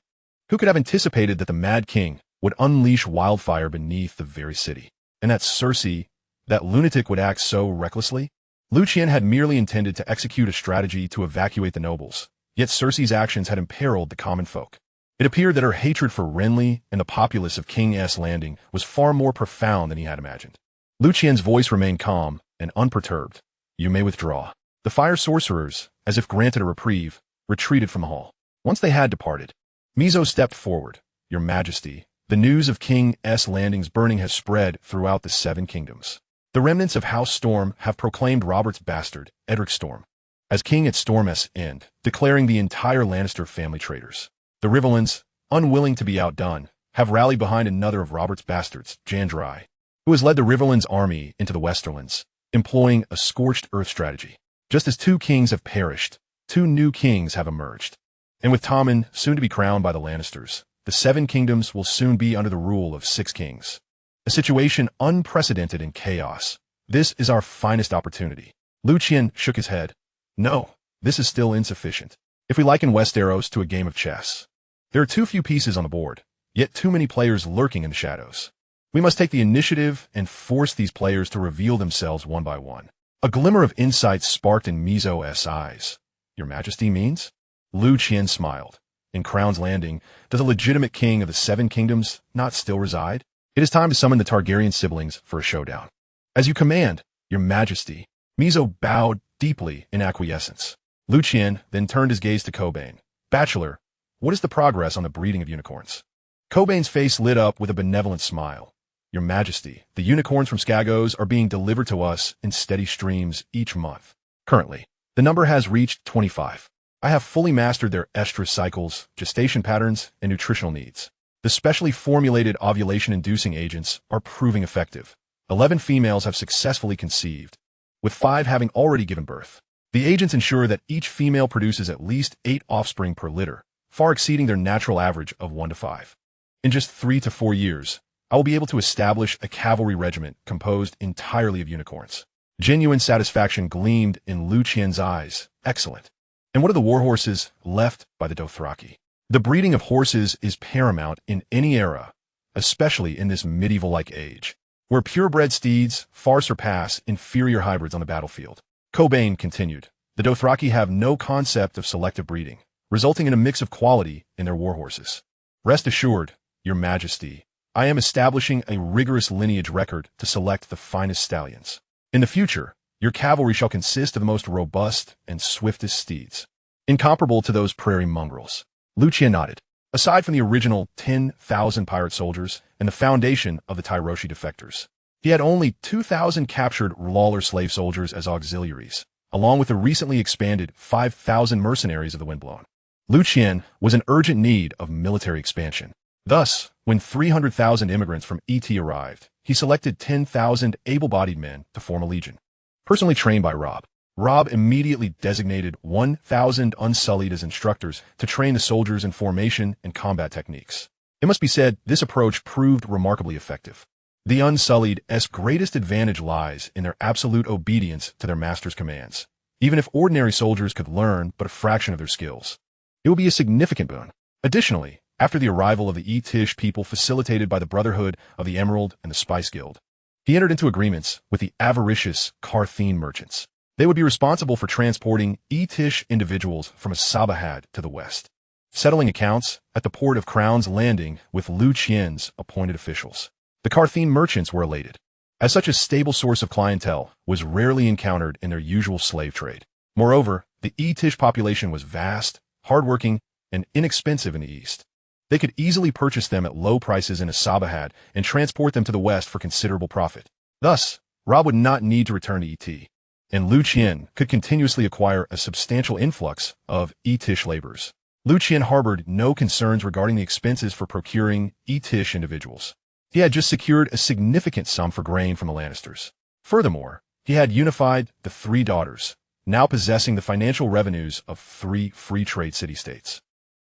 who could have anticipated that the Mad King would unleash wildfire beneath the very city? And that Cersei, that lunatic, would act so recklessly? Liu Qian had merely intended to execute a strategy to evacuate the nobles, yet Cersei's actions had imperiled the common folk. It appeared that her hatred for Renly and the populace of King's Landing was far more profound than he had imagined. Liu Qian's voice remained calm and unperturbed. You may withdraw. The fire sorcerers, as if granted a reprieve, retreated from the hall. Once they had departed, Mizo stepped forward. Your Majesty, the news of King's Landing's burning has spread throughout the 7 kingdoms. The remnants of House Storm have proclaimed Robert's bastard, Edric Storm, as king at Storm's End, declaring the entire Lannister family traitors. The Rivellins, unwilling to be outdone, have rallied behind another of Robert's bastards, Jandrai, who has led the Rivellins' army into the Westerlands, employing a scorched earth strategy. Just as 2 kings have perished, 2 new kings have emerged. And with Tommen soon to be crowned by the Lannisters, the 7 kingdoms will soon be under the rule of 6 kings. A situation unprecedented in chaos. This is our finest opportunity. Liu Qian shook his head. No, this is still insufficient. If we liken Westeros to a game of chess, there are too few pieces on the board, yet too many players lurking in the shadows. We must take the initiative and force these players to reveal themselves one by one. A glimmer of insight sparked in Mizo's eyes. Your Majesty means? Liu Qian smiled. In Crown's Landing, does a legitimate king of the 7 kingdoms not still reside? It is time to summon the Targaryen siblings for a showdown. As you command, Your Majesty. Mizo bowed deeply in acquiescence. Liu Qian then turned his gaze to Cobain. Bachelor, what is the progress on the breeding of unicorns? Cobain's face lit up with a benevolent smile. Your Majesty, the unicorns from Skagos are being delivered to us in steady streams each month. Currently, the number has reached 25. I have fully mastered their estrus cycles, gestation patterns, and nutritional needs. The specially formulated ovulation-inducing agents are proving effective. 11 females have successfully conceived, with 5 having already given birth. The agents ensure that each female produces at least 8 offspring per litter, far exceeding their natural average of 1 to 5. In just 3 to 4 years, I will be able to establish a cavalry regiment composed entirely of unicorns. Genuine satisfaction gleamed in Liu Qian's eyes. Excellent. And what are the warhorses left by the Dothraki? The breeding of horses is paramount in any era, especially in this medieval-like age, where purebred steeds far surpass inferior hybrids on the battlefield. Cobain continued. The Dothraki have no concept of selective breeding, resulting in a mix of quality in their warhorses. Rest assured, Your Majesty, I am establishing a rigorous lineage record to select the finest stallions. In the future, your cavalry shall consist of the most robust and swiftest steeds, incomparable to those prairie mongrels. Liu Qian nodded. Aside from the original 10,000 pirate soldiers and the foundation of the Tyroshi defectors, he had only 2,000 captured Lawler slave soldiers as auxiliaries, along with the recently expanded 5,000 mercenaries of the Windblown. Liu Qian was in urgent need of military expansion. Thus, when 300,000 immigrants from ET arrived, he selected 10,000 able-bodied men to form a legion. Personally trained by Robb, Robb immediately designated 1,000 Unsullied as instructors to train the soldiers in formation and combat techniques. It must be said, this approach proved remarkably effective. The Unsullied's greatest advantage lies in their absolute obedience to their master's commands. Even if ordinary soldiers could learn but a fraction of their skills, it would be a significant boon. Additionally, after the arrival of the Etish people facilitated by the Brotherhood of the Emerald and the Spice Guild, he entered into agreements with the avaricious Carthene merchants. They would be responsible for transporting Etish individuals from Asabahad to the west, settling accounts at the port of Crown's Landing with Liu Qian's appointed officials. The Carthene merchants were elated, as such a stable source of clientele was rarely encountered in their usual slave trade. Moreover, the Etish population was vast, hardworking, and inexpensive in the east. They could easily purchase them at low prices in Asabahad and transport them to the west for considerable profit. Thus, Robb would not need to return to ET, and Liu Qian could continuously acquire a substantial influx of Etish laborers. Liu Qian harbored no concerns regarding the expenses for procuring Etish individuals. He had just secured a significant sum for grain from the Lannisters. Furthermore, he had unified the three daughters, now possessing the financial revenues of 3 free trade city-states,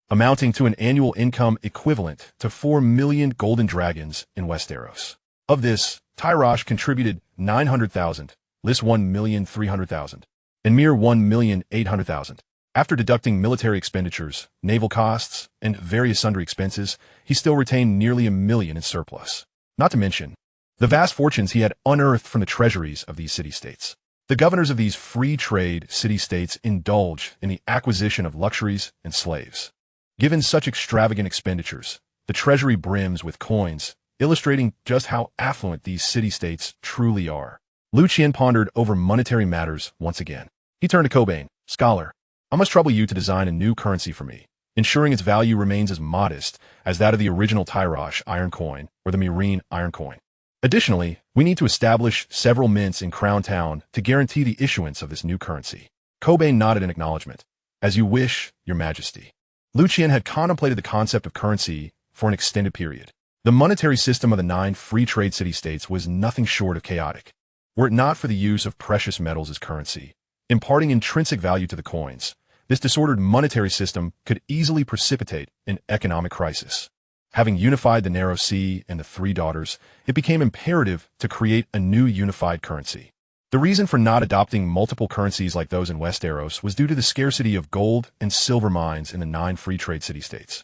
amounting to an annual income equivalent to 4 million golden dragons in Westeros. Of this, Tyrosh contributed 900,000, Lys 1,300,000, and Mir 1,800,000. After deducting military expenditures, naval costs, and various sundry expenses, he still retained nearly 1 million in surplus. Not to mention the vast fortunes he had unearthed from the treasuries of these city-states. The governors of these free trade city-states indulge in the acquisition of luxuries and slaves. Given such extravagant expenditures, the treasury brims with coins, illustrating just how affluent these city-states truly are. Liu Qian pondered over monetary matters once again. He turned to Cobain. Scholar, I must trouble you to design a new currency for me, ensuring its value remains as modest as that of the original Tyrosh iron coin or the Meereen iron coin. Additionally, we need to establish several mints in Crown Town to guarantee the issuance of this new currency. Cobain nodded in acknowledgement. As you wish, Your Majesty. Liu Qian had contemplated the concept of currency for an extended period. The monetary system of the 9 free trade city-states was nothing short of chaotic. Were it not for the use of precious metals as currency, imparting intrinsic value to the coins, this disordered monetary system could easily precipitate an economic crisis. Having unified the Narrow Sea and the Three Daughters, it became imperative to create a new unified currency. The reason for not adopting multiple currencies like those in Westeros was due to the scarcity of gold and silver mines in the 9 free trade city-states,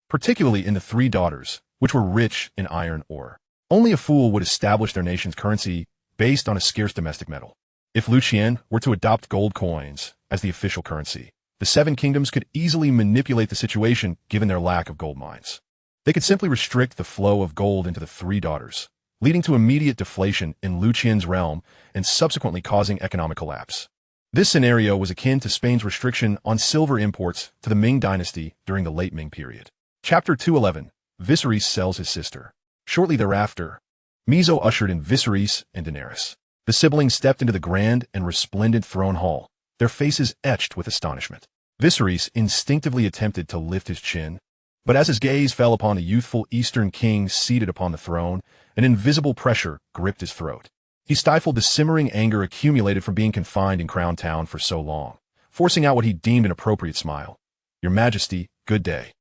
particularly in the Three Daughters, which were rich in iron ore. Only a fool would establish their nation's currency based on a scarce domestic metal. If Liu Qian were to adopt gold coins as the official currency, the 7 kingdoms could easily manipulate the situation given their lack of gold mines. They could simply restrict the flow of gold into the Three Daughters, leading to immediate deflation in Liu Qian's realm and subsequently causing economic collapse. This scenario was akin to Spain's restriction on silver imports to the Ming dynasty during the late Ming period. Chapter 211. Viserys sells his sister. Shortly thereafter, Mizo ushered in Viserys and Daenerys. The siblings stepped into the grand and resplendent throne hall, their faces etched with astonishment. Viserys instinctively attempted to lift his chin, but as his gaze fell upon the youthful Eastern king seated upon the throne, an invisible pressure gripped his throat. He stifled the simmering anger accumulated from being confined in Crown Town for so long, forcing out what he deemed an appropriate smile. Your Majesty, good day.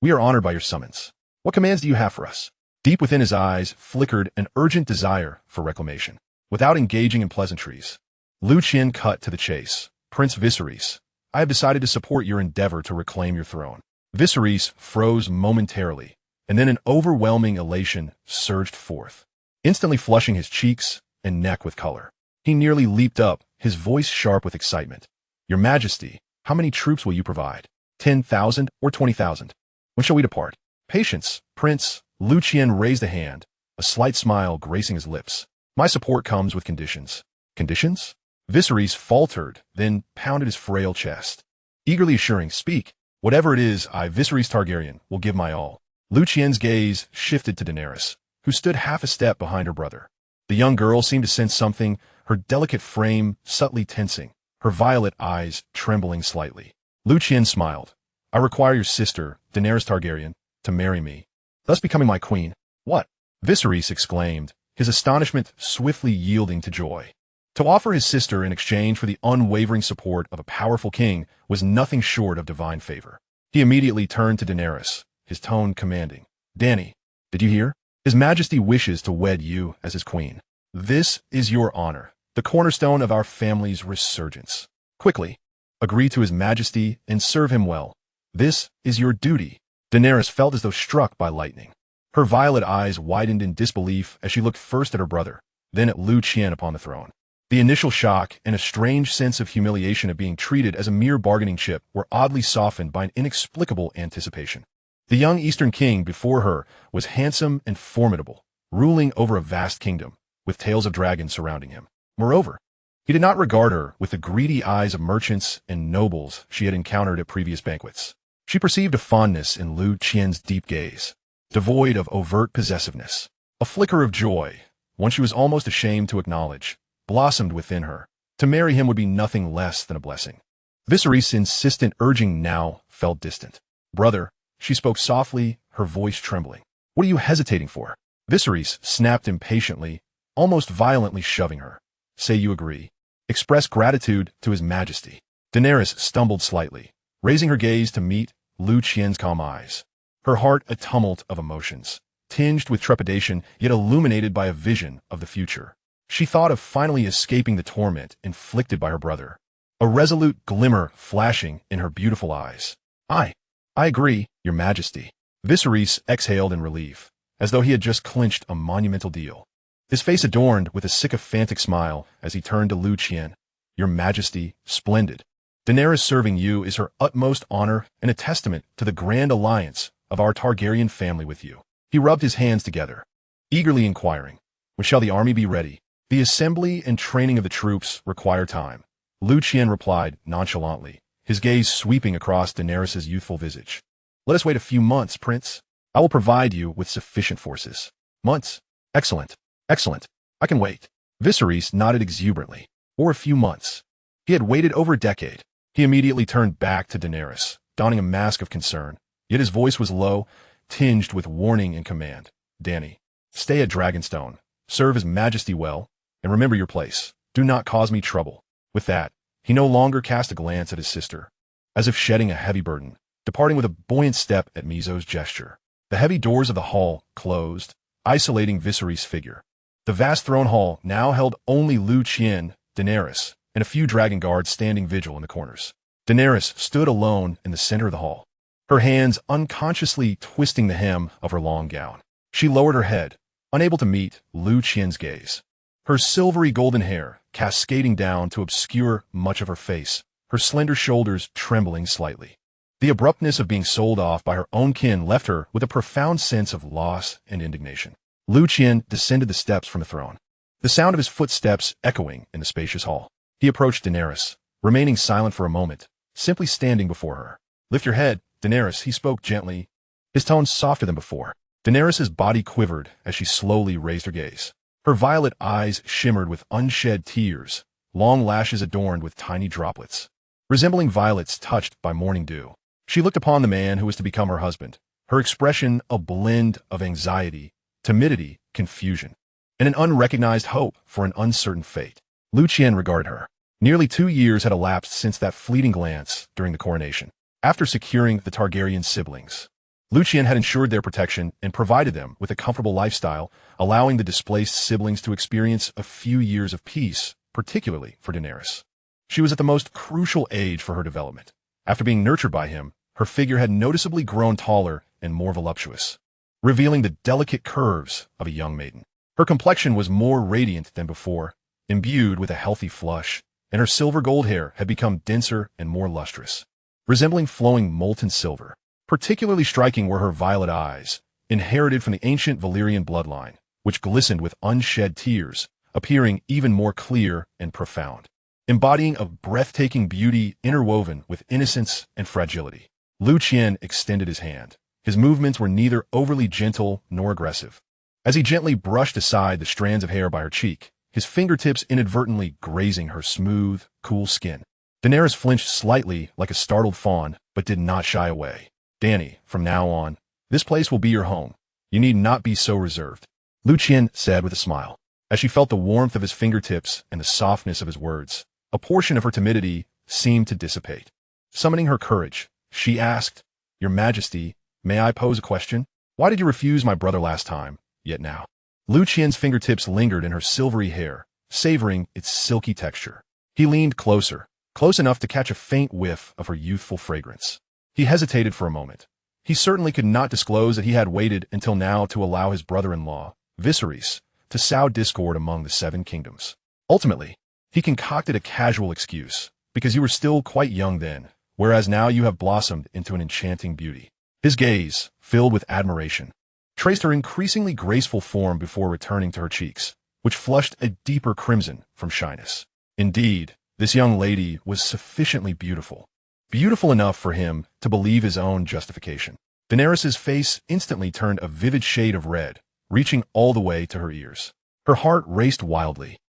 We are honored by your summons. What commands do you have for us? Deep within his eyes flickered an urgent desire for reclamation. Without engaging in pleasantries, Liu Qian cut to the chase. Prince Viserys, I have decided to support your endeavor to reclaim your throne. Viserys froze momentarily, and then an overwhelming elation surged forth, instantly flushing his cheeks and neck with color. He nearly leaped up, his voice sharp with excitement. Your Majesty, how many troops will you provide? 10,000 or 20,000? When shall we depart? Patience, Prince. Liu Qian raised a hand, a slight smile gracing his lips. My support comes with conditions. Conditions? Viserys faltered, then pounded his frail chest, eagerly assuring, speak. Whatever it is, I, Viserys Targaryen, will give my all. Liu Qian's gaze shifted to Daenerys, who stood half a step behind her brother. The young girl seemed to sense something, her delicate frame subtly tensing, her violet eyes trembling slightly. Liu Qian smiled. I require your sister, Daenerys Targaryen, to marry me, thus becoming my queen. What? Viserys exclaimed, his astonishment swiftly yielding to joy. To offer his sister in exchange for the unwavering support of a powerful king was nothing short of divine favor. He immediately turned to Daenerys, his tone commanding. Dany, did you hear? His Majesty wishes to wed you as his queen. This is your honor, the cornerstone of our family's resurgence. Quickly, agree to his Majesty and serve him well. This is your duty. Daenerys felt as though struck by lightning. Her violet eyes widened in disbelief as she looked first at her brother, then at Liu Qian upon the throne. The initial shock and a strange sense of humiliation of being treated as a mere bargaining chip were oddly softened by an inexplicable anticipation. The young Eastern king before her was handsome and formidable, ruling over a vast kingdom, with tales of dragons surrounding him. Moreover, he did not regard her with the greedy eyes of merchants and nobles she had encountered at previous banquets. She perceived a fondness in Liu Qian's deep gaze, devoid of overt possessiveness. A flicker of joy, one she was almost ashamed to acknowledge, blossomed within her. To marry him would be nothing less than a blessing. Viserys' insistent urging now felt distant. Brother, she spoke softly, her voice trembling. What are you hesitating for? Viserys snapped impatiently, almost violently shoving her. Say you agree. Express gratitude to his Majesty. Daenerys stumbled slightly, raising her gaze to meet Liu Qian's calm eyes. Her heart a tumult of emotions, tinged with trepidation yet illuminated by a vision of the future. She thought of finally escaping the torment inflicted by her brother, a resolute glimmer flashing in her beautiful eyes. I agree, your Majesty. Viserys exhaled in relief, as though he had just clinched a monumental deal. His face adorned with a sycophantic smile as he turned to Liu Qian. Your Majesty, splendid. Daenerys serving you is her utmost honor and a testament to the grand alliance of our Targaryen family with you. He rubbed his hands together, eagerly inquiring, when shall the army be ready? The assembly and training of the troops require time. Liu Qian replied nonchalantly, his gaze sweeping across Daenerys' youthful visage. Let us wait a few months, Prince. I will provide you with sufficient forces. Months? Excellent. Excellent. I can wait. Viserys nodded exuberantly. Or a few months. He had waited over a decade. He immediately turned back to Daenerys, donning a mask of concern. Yet his voice was low, tinged with warning and command. Dany, stay at Dragonstone. Serve his Majesty well, and remember your place. Do not cause me trouble. With that, he no longer cast a glance at his sister, as if shedding a heavy burden, departing with a buoyant step at Mizo's gesture. The heavy doors of the hall closed, isolating Viserys' figure. The vast throne hall now held only Liu Qian, Daenerys, and a few dragon guards standing vigil in the corners. Daenerys stood alone in the center of the hall, her hands unconsciously twisting the hem of her long gown. She lowered her head, unable to meet Liu Qian's gaze. Her silvery golden hair cascading down to obscure much of her face, her slender shoulders trembling slightly. The abruptness of being sold off by her own kin left her with a profound sense of loss and indignation. Liu Qian descended the steps from the throne, the sound of his footsteps echoing in the spacious hall. He approached Daenerys, remaining silent for a moment, simply standing before her. Lift your head, Daenerys, he spoke gently, his tone softer than before. Daenerys' body quivered as she slowly raised her gaze. Her violet eyes shimmered with unshed tears, long lashes adorned with tiny droplets, resembling violets touched by morning dew. She looked upon the man who was to become her husband, her expression a blend of anxiety, timidity, confusion, and an unrecognized hope for an uncertain fate. Liu Qian regarded her. Nearly 2 years had elapsed since that fleeting glance during the coronation. After securing the Targaryen siblings, Liu Qian had ensured their protection and provided them with a comfortable lifestyle, allowing the displaced siblings to experience a few years of peace, particularly for Daenerys. She was at the most crucial age for her development. After being nurtured by him, her figure had noticeably grown taller and more voluptuous, revealing the delicate curves of a young maiden. Her complexion was more radiant than before, imbued with a healthy flush, and her silver-gold hair had become denser and more lustrous, resembling flowing molten silver. Particularly striking were her violet eyes, inherited from the ancient Valyrian bloodline, which glistened with unshed tears, appearing even more clear and profound, embodying a breathtaking beauty interwoven with innocence and fragility. Liu Qian extended his hand. His movements were neither overly gentle nor aggressive. As he gently brushed aside the strands of hair by her cheek, his fingertips inadvertently grazing her smooth, cool skin. Daenerys flinched slightly like a startled fawn, but did not shy away. "Dany, from now on, this place will be your home. You need not be so reserved," Liu Qian said with a smile. As she felt the warmth of his fingertips and the softness of his words, a portion of her timidity seemed to dissipate. Summoning her courage, she asked, "Your Majesty, may I pose a question? Why did you refuse my brother last time, yet now?" Liu Qian's fingertips lingered in her silvery hair, savoring its silky texture. He leaned closer, close enough to catch a faint whiff of her youthful fragrance. He hesitated for a moment. He certainly could not disclose that he had waited until now to allow his brother-in-law, Viserys, to sow discord among the Seven Kingdoms. Ultimately, he concocted a casual excuse, because you were still quite young then, whereas now you have blossomed into an enchanting beauty. His gaze, filled with admiration, traced her increasingly graceful form before returning to her cheeks, which flushed a deeper crimson from shyness. Indeed, this young lady was sufficiently beautiful. Beautiful enough for him to believe his own justification. Daenerys's face instantly turned a vivid shade of red, reaching all the way to her ears. Her heart raced wildly,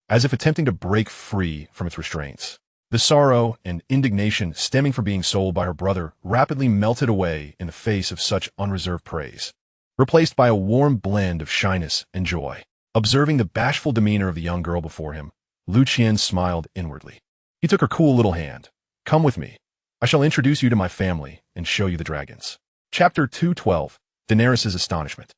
as if attempting to break free from its restraints. The sorrow and indignation stemming from being sold by her brother rapidly melted away in the face of such unreserved praise, replaced by a warm blend of shyness and joy. Observing the bashful demeanor of the young girl before him, Liu Qian smiled inwardly. He took her cool little hand. "Come with me. I shall introduce you to my family and show you the dragons." Chapter 212, Daenerys' Astonishment.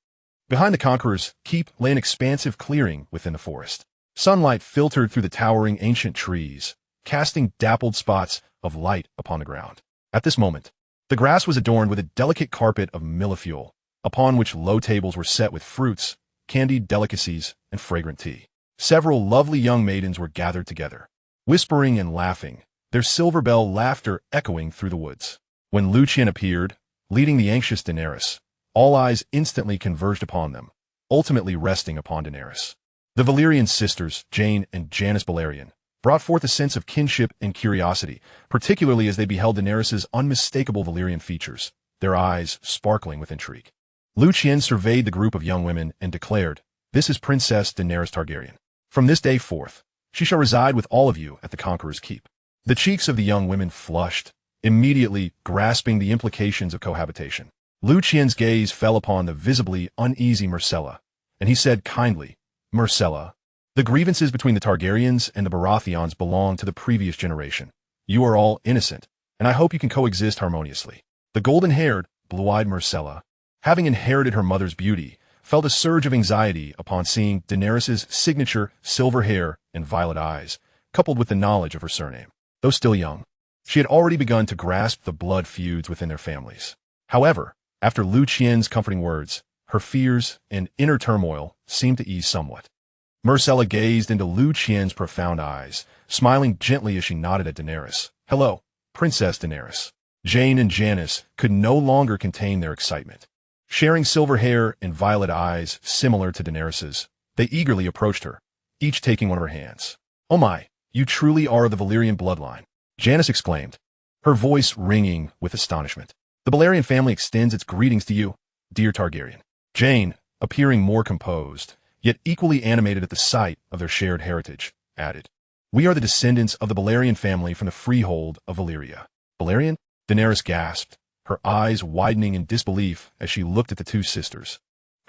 Behind the Conqueror's keep lay an expansive clearing within the forest. Sunlight filtered through the towering ancient trees, casting dappled spots of light upon the ground. At this moment, the grass was adorned with a delicate carpet of millefeuille, upon which low tables were set with fruits, candied delicacies, and fragrant tea. Several lovely young maidens were gathered together, whispering and laughing, their silver bell laughter echoing through the woods. When Liu Qian appeared, leading the anxious Daenerys, all eyes instantly converged upon them, ultimately resting upon Daenerys. The Valyrian sisters, Jane and Janis Balerion, brought forth a sense of kinship and curiosity, particularly as they beheld Daenerys' unmistakable Valyrian features, their eyes sparkling with intrigue. Liu Qian surveyed the group of young women and declared, "This is Princess Daenerys Targaryen. From this day forth, she shall reside with all of you at the Conqueror's keep." The cheeks of the young women flushed, immediately grasping the implications of cohabitation. Liu Qian's gaze fell upon the visibly uneasy Myrcella, and he said kindly, "Myrcella, the grievances between the Targaryens and the Baratheons belong to the previous generation. You are all innocent, and I hope you can coexist harmoniously." The golden-haired, blue-eyed Myrcella, having inherited her mother's beauty, felt a surge of anxiety upon seeing Daenerys' signature silver hair and violet eyes, coupled with the knowledge of her surname. Though still young, she had already begun to grasp the blood feuds within their families. However, after Liu Qian's comforting words, her fears and inner turmoil seemed to ease somewhat. Myrcella gazed into Liu Qian's profound eyes, smiling gently as she nodded at Daenerys. "Hello, Princess Daenerys." Jane and Janis could no longer contain their excitement. Sharing silver hair and violet eyes similar to Daenerys's, they eagerly approached her, each taking one of her hands. "Oh my, you truly are of the Valyrian bloodline," Janis exclaimed, her voice ringing with astonishment. "The Balerion family extends its greetings to you, dear Targaryen." Jane, appearing more composed, yet equally animated at the sight of their shared heritage, added, "We are the descendants of the Balerion family from the freehold of Valyria." "Balerion?" Daenerys gasped, her eyes widening in disbelief as she looked at the two sisters,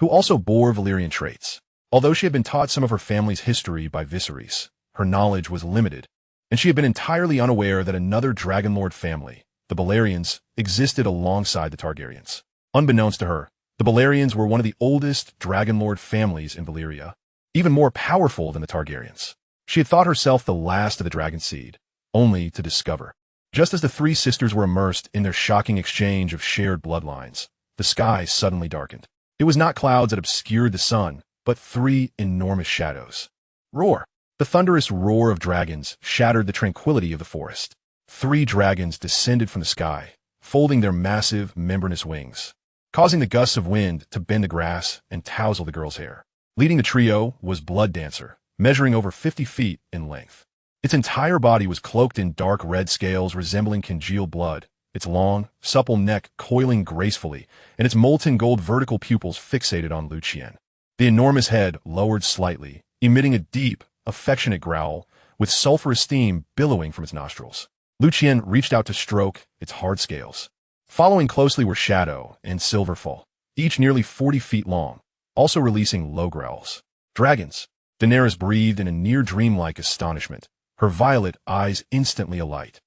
who also bore Valyrian traits. Although she had been taught some of her family's history by Viserys, her knowledge was limited, and she had been entirely unaware that another Dragonlord family, the Balerians, existed alongside the Targaryens. Unbeknownst to her, the Balerians were one of the oldest Dragonlord families in Valyria, even more powerful than the Targaryens. She had thought herself the last of the dragon seed, only to discover. Just as the three sisters were immersed in their shocking exchange of shared bloodlines, the sky suddenly darkened. It was not clouds that obscured the sun, but three enormous shadows. "Roar!" The thunderous roar of dragons shattered the tranquility of the forest. 3 dragons descended from the sky, folding their massive, membranous wings, causing the gusts of wind to bend the grass and tousle the girl's hair. Leading the trio was Blood Dancer, measuring over 50 feet in length. Its entire body was cloaked in dark red scales resembling congealed blood, its long, supple neck coiling gracefully, and its molten gold vertical pupils fixated on Liu Qian. The enormous head lowered slightly, emitting a deep, affectionate growl, with sulphurous steam billowing from its nostrils. Liu Qian reached out to stroke its hard scales. Following closely were Shadow and Silverfall, each nearly 40 feet long, also releasing low growls. Dragons. Daenerys breathed in a near dreamlike astonishment, her violet eyes instantly alight,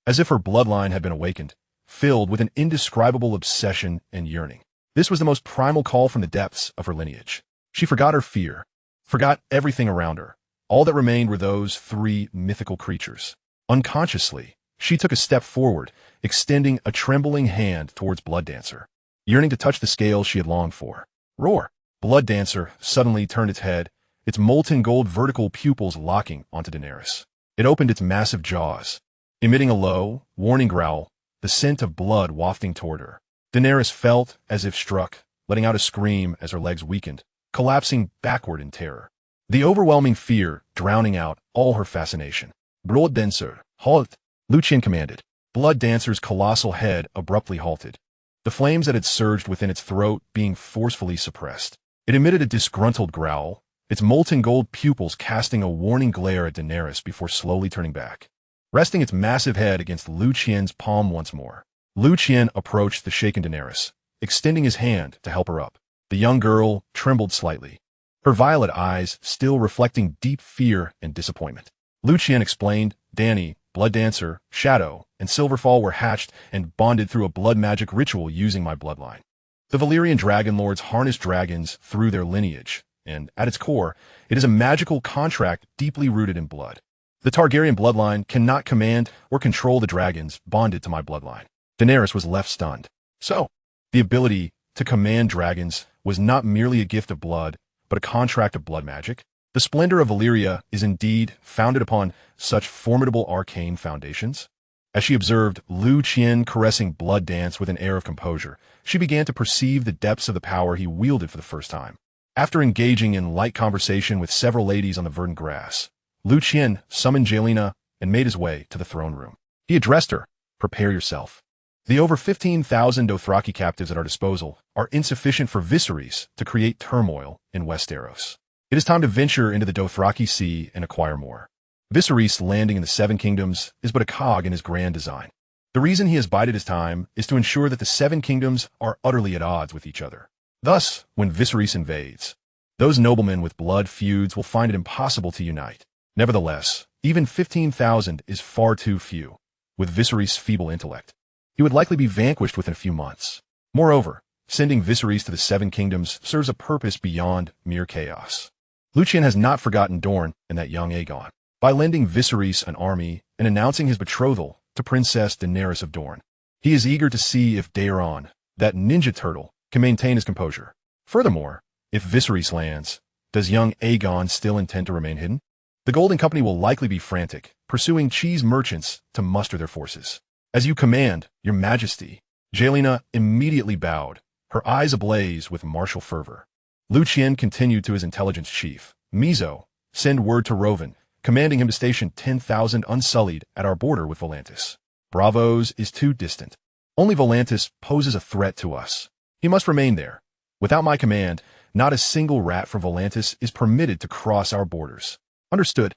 as if her bloodline had been awakened, filled with an indescribable obsession and yearning. This was the most primal call from the depths of her lineage. She forgot her fear, forgot everything around her. All that remained were those 3 mythical creatures. Unconsciously, she took a step forward, extending a trembling hand towards Blood Dancer, yearning to touch the scales she had longed for. Roar! Blood Dancer suddenly turned its head, its molten gold vertical pupils locking onto Daenerys. It opened its massive jaws, emitting a low, warning growl, the scent of blood wafting toward her. Daenerys felt as if struck, letting out a scream as her legs weakened, collapsing backward in terror. The overwhelming fear drowning out all her fascination. Blood Dancer, halt! Liu Qian commanded. Blood Dancer's colossal head abruptly halted, the flames that had surged within its throat being forcefully suppressed. It emitted a disgruntled growl, its molten gold pupils casting a warning glare at Daenerys before slowly turning back, resting its massive head against Liu Qian's palm once more. Liu Qian approached the shaken Daenerys, extending his hand to help her up. The young girl trembled slightly, her violet eyes still reflecting deep fear and disappointment. Liu Qian explained, Dany, Blood Dancer, Shadow, and Silverfall were hatched and bonded through a blood magic ritual using my bloodline. The Valyrian dragon lords harness dragons through their lineage, and at its core, it is a magical contract deeply rooted in blood. The Targaryen bloodline cannot command or control the dragons bonded to my bloodline. Daenerys was left stunned. So, the ability to command dragons was not merely a gift of blood, but a contract of blood magic. The splendor of Valyria is indeed founded upon such formidable arcane foundations. As she observed Liu Qian caressing Blood Dance with an air of composure, she began to perceive the depths of the power he wielded for the first time. After engaging in light conversation with several ladies on the verdant grass, Liu Qian summoned Jelena and made his way to the throne room. He addressed her, prepare yourself. The over 15,000 Dothraki captives at our disposal are insufficient for Viserys to create turmoil in Westeros. It is time to venture into the Dothraki Sea and acquire more. Viserys landing in the Seven Kingdoms is but a cog in his grand design. The reason he has bided his time is to ensure that the Seven Kingdoms are utterly at odds with each other. Thus, when Viserys invades, those noblemen with blood feuds will find it impossible to unite. Nevertheless, even 15,000 is far too few, with Viserys' feeble intellect. He would likely be vanquished within a few months. Moreover, sending Viserys to the Seven Kingdoms serves a purpose beyond mere chaos. Liu Qian has not forgotten Dorne and that young Aegon. By lending Viserys an army and announcing his betrothal to Princess Daenerys of Dorne, he is eager to see if Daeron, that ninja turtle, can maintain his composure. Furthermore, if Viserys lands, does young Aegon still intend to remain hidden? The Golden Company will likely be frantic, pursuing cheese merchants to muster their forces. As you command, your majesty, Jelena immediately bowed, her eyes ablaze with martial fervor. Liu Qian continued to his intelligence chief, Mizo, send word to Rovan, commanding him to station 10,000 unsullied at our border with Volantis. Braavos is too distant. Only Volantis poses a threat to us. He must remain there. Without my command, not a single rat from Volantis is permitted to cross our borders. Understood.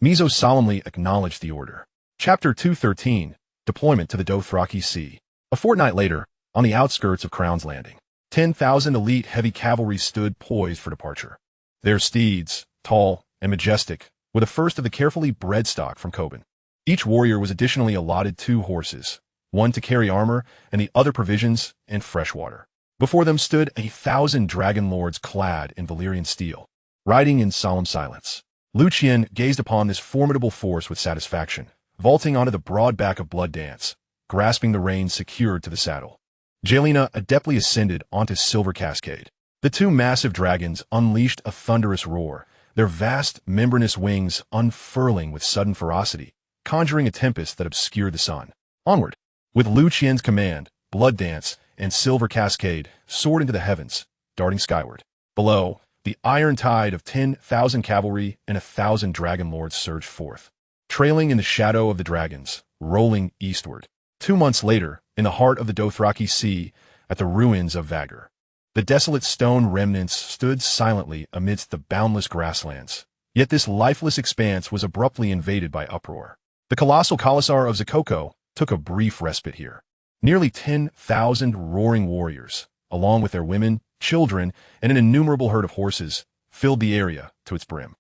Mizo solemnly acknowledged the order. Chapter 213, Deployment to the Dothraki Sea. A fortnight later, on the outskirts of Crown's Landing, 10,000 elite heavy cavalry stood poised for departure. Their steeds, tall and majestic, were the first of the carefully bred stock from Coben. Each warrior was additionally allotted 2 horses, one to carry armor and the other provisions and fresh water. Before them stood 1,000 dragon lords clad in Valyrian steel, riding in solemn silence. Liu Qian gazed upon this formidable force with satisfaction, vaulting onto the broad back of Blood Dance, grasping the reins secured to the saddle. Jelena adeptly ascended onto Silver Cascade. The 2 massive dragons unleashed a thunderous roar, their vast, membranous wings unfurling with sudden ferocity, conjuring a tempest that obscured the sun. Onward! With Liu Qian's command, Blood Dance and Silver Cascade soared into the heavens, darting skyward. Below, the iron tide of 10,000 cavalry and 1,000 dragon lords surged forth, trailing in the shadow of the dragons, rolling eastward. 2 months later, in the heart of the Dothraki Sea, at the ruins of Vagr, the desolate stone remnants stood silently amidst the boundless grasslands. Yet this lifeless expanse was abruptly invaded by uproar. The colossal Khalasar of Zakoko took a brief respite here. Nearly 10,000 roaring warriors, along with their women, children, and an innumerable herd of horses, filled the area to its brim.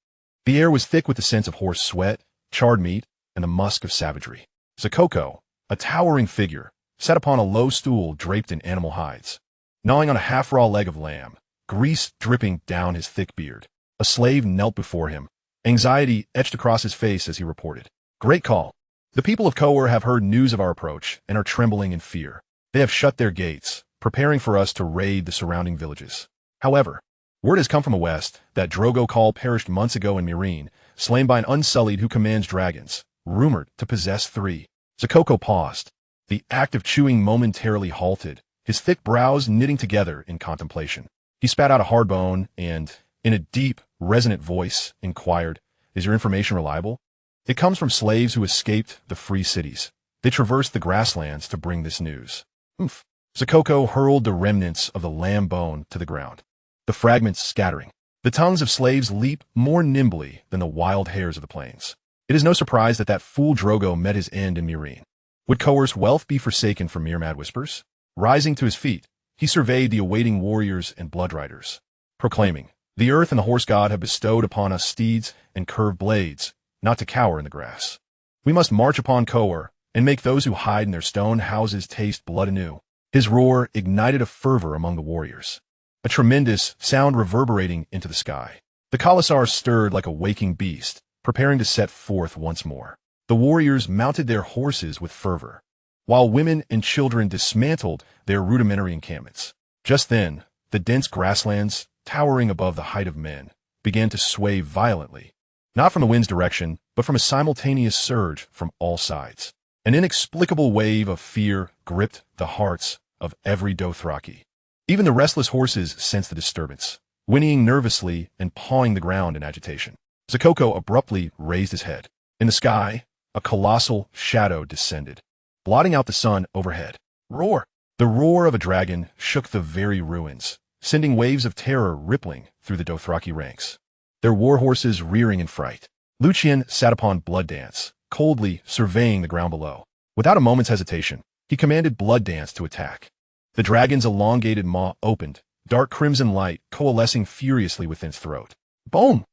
The air was thick with the scent of horse sweat, charred meat, and the musk of savagery. Zakoko, a towering figure, sat upon a low stool draped in animal hides, gnawing on a half-raw leg of lamb, grease dripping down his thick beard. A slave knelt before him, anxiety etched across his face as he reported. Great call. The people of Conqueror have heard news of our approach and are trembling in fear. They have shut their gates, preparing for us to raid the surrounding villages. However, word has come from the west that Drogo Call perished months ago in Meereen, slain by an unsullied who commands dragons, rumored to possess 3. Zakoko paused. The act of chewing momentarily halted, his thick brows knitting together in contemplation. He spat out a hard bone and, in a deep, resonant voice, inquired, "Is your information reliable?" "It comes from slaves who escaped the free cities. They traversed the grasslands to bring this news." Oomph. Zakoko hurled the remnants of the lamb bone to the ground, the fragments scattering. The tongues of slaves leap more nimbly than the wild hares of the plains. It is no surprise that that fool Drogo met his end in Meereen. Would Conqueror's wealth be forsaken for mere mad whispers? Rising to his feet, he surveyed the awaiting warriors and blood riders, proclaiming, "The earth and the horse god have bestowed upon us steeds and curved blades, not to cower in the grass. We must march upon Conqueror and make those who hide in their stone houses taste blood anew." His roar ignited a fervor among the warriors, a tremendous sound reverberating into the sky. The Khalasar stirred like a waking beast, preparing to set forth once more. The warriors mounted their horses with fervor, while women and children dismantled their rudimentary encampments. Just then, the dense grasslands, towering above the height of men, began to sway violently, not from the wind's direction, but from a simultaneous surge from all sides. An inexplicable wave of fear gripped the hearts of every Dothraki. Even the restless horses sensed the disturbance, whinnying nervously and pawing the ground in agitation. Zakoko abruptly raised his head. In the sky, a colossal shadow descended, blotting out the sun overhead. Roar! The roar of a dragon shook the very ruins, sending waves of terror rippling through the Dothraki ranks, their war horses rearing in fright. Liu Qian sat upon Blood Dance, coldly surveying the ground below. Without a moment's hesitation, he commanded Blood Dance to attack. The dragon's elongated maw opened, dark crimson light coalescing furiously within its throat. Boom!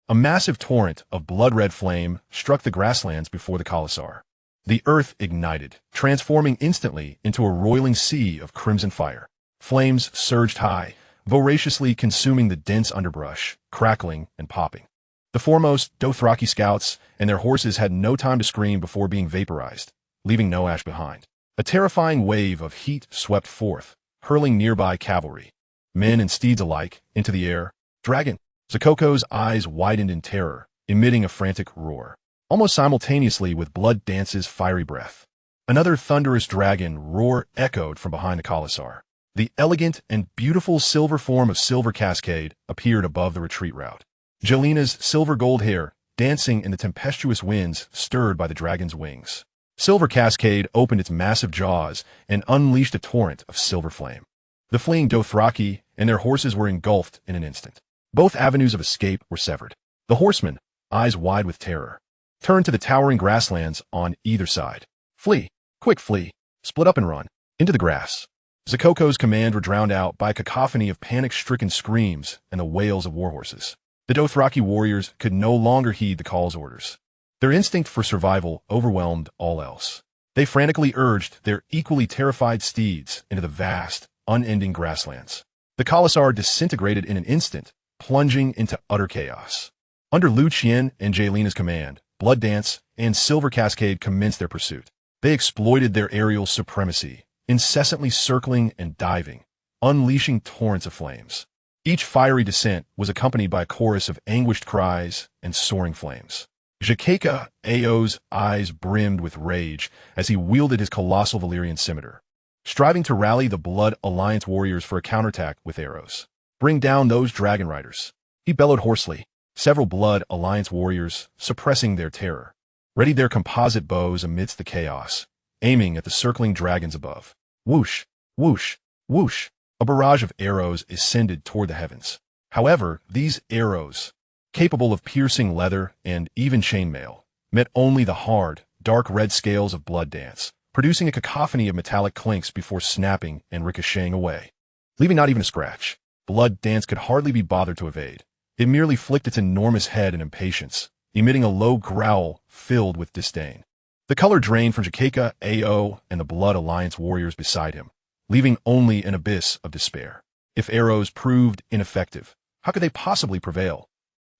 A massive torrent of blood-red flame struck the grasslands before the Khalasar. The earth ignited, transforming instantly into a roiling sea of crimson fire. Flames surged high, voraciously consuming the dense underbrush, crackling and popping. The foremost Dothraki scouts and their horses had no time to scream before being vaporized, leaving no ash behind. A terrifying wave of heat swept forth, hurling nearby cavalry, men and steeds alike, into the air. Dragon! Zakoko's eyes widened in terror, emitting a frantic roar, almost simultaneously with Blood Dance's fiery breath. Another thunderous dragon roar echoed from behind the Khalasar. The elegant and beautiful silver form of Silver Cascade appeared above the retreat route. Jelina's silver-gold hair, dancing in the tempestuous winds stirred by the dragon's wings. Silver Cascade opened its massive jaws and unleashed a torrent of silver flame. The fleeing Dothraki and their horses were engulfed in an instant. Both avenues of escape were severed. The horsemen, eyes wide with terror, turned to the towering grasslands on either side. Flee! Quick, flee! Split up and run! Into the grass! Zakoko's command were drowned out by a cacophony of panic-stricken screams and the wails of warhorses. The Dothraki warriors could no longer heed the call's orders. Their instinct for survival overwhelmed all else. They frantically urged their equally terrified steeds into the vast, unending grasslands. The Khalasar disintegrated in an instant, plunging into utter chaos. Under Liu Qian and Jelina's command, Blood Dance and Silver Cascade commenced their pursuit. They exploited their aerial supremacy, incessantly circling and diving, unleashing torrents of flames. Each fiery descent was accompanied by a chorus of anguished cries and soaring flames. Jakeka Ao's eyes brimmed with rage as he wielded his colossal Valyrian scimitar, striving to rally the Blood Alliance warriors for a counterattack with arrows. "Bring down those dragon riders," he bellowed hoarsely. Several Blood Alliance warriors, suppressing their terror, readied their composite bows amidst the chaos, aiming at the circling dragons above. Whoosh, whoosh, whoosh. A barrage of arrows ascended toward the heavens. However, these arrows, capable of piercing leather and even chainmail, met only the hard, dark red scales of Blood Dance, producing a cacophony of metallic clinks before snapping and ricocheting away, leaving not even a scratch. Blood Dance could hardly be bothered to evade. It merely flicked its enormous head in impatience, emitting a low growl filled with disdain. The color drained from Jakeka Ao and the Blood Alliance warriors beside him, leaving only an abyss of despair. If arrows proved ineffective, how could they possibly prevail?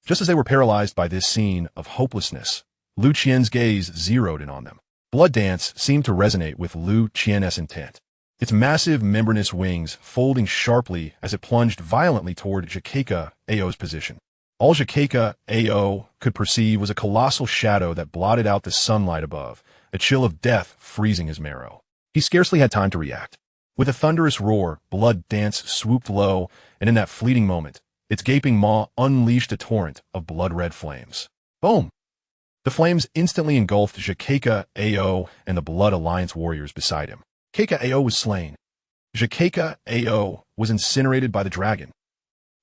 Just as they were paralyzed by this scene of hopelessness, Liu Qian's gaze zeroed in on them. Blood Dance seemed to resonate with Liu Qian's intent, its massive membranous wings folding sharply as it plunged violently toward Jakeka Ao's position. All Jakeka Ao could perceive was a colossal shadow that blotted out the sunlight above, a chill of death freezing his marrow. He scarcely had time to react. With a thunderous roar, Blood Dance swooped low, and in that fleeting moment, its gaping maw unleashed a torrent of blood-red flames. Boom! The flames instantly engulfed Jakeka Ao and the Blood Alliance warriors beside him. Jakeka Ao was slain. Jakeka Ao was incinerated by the dragon.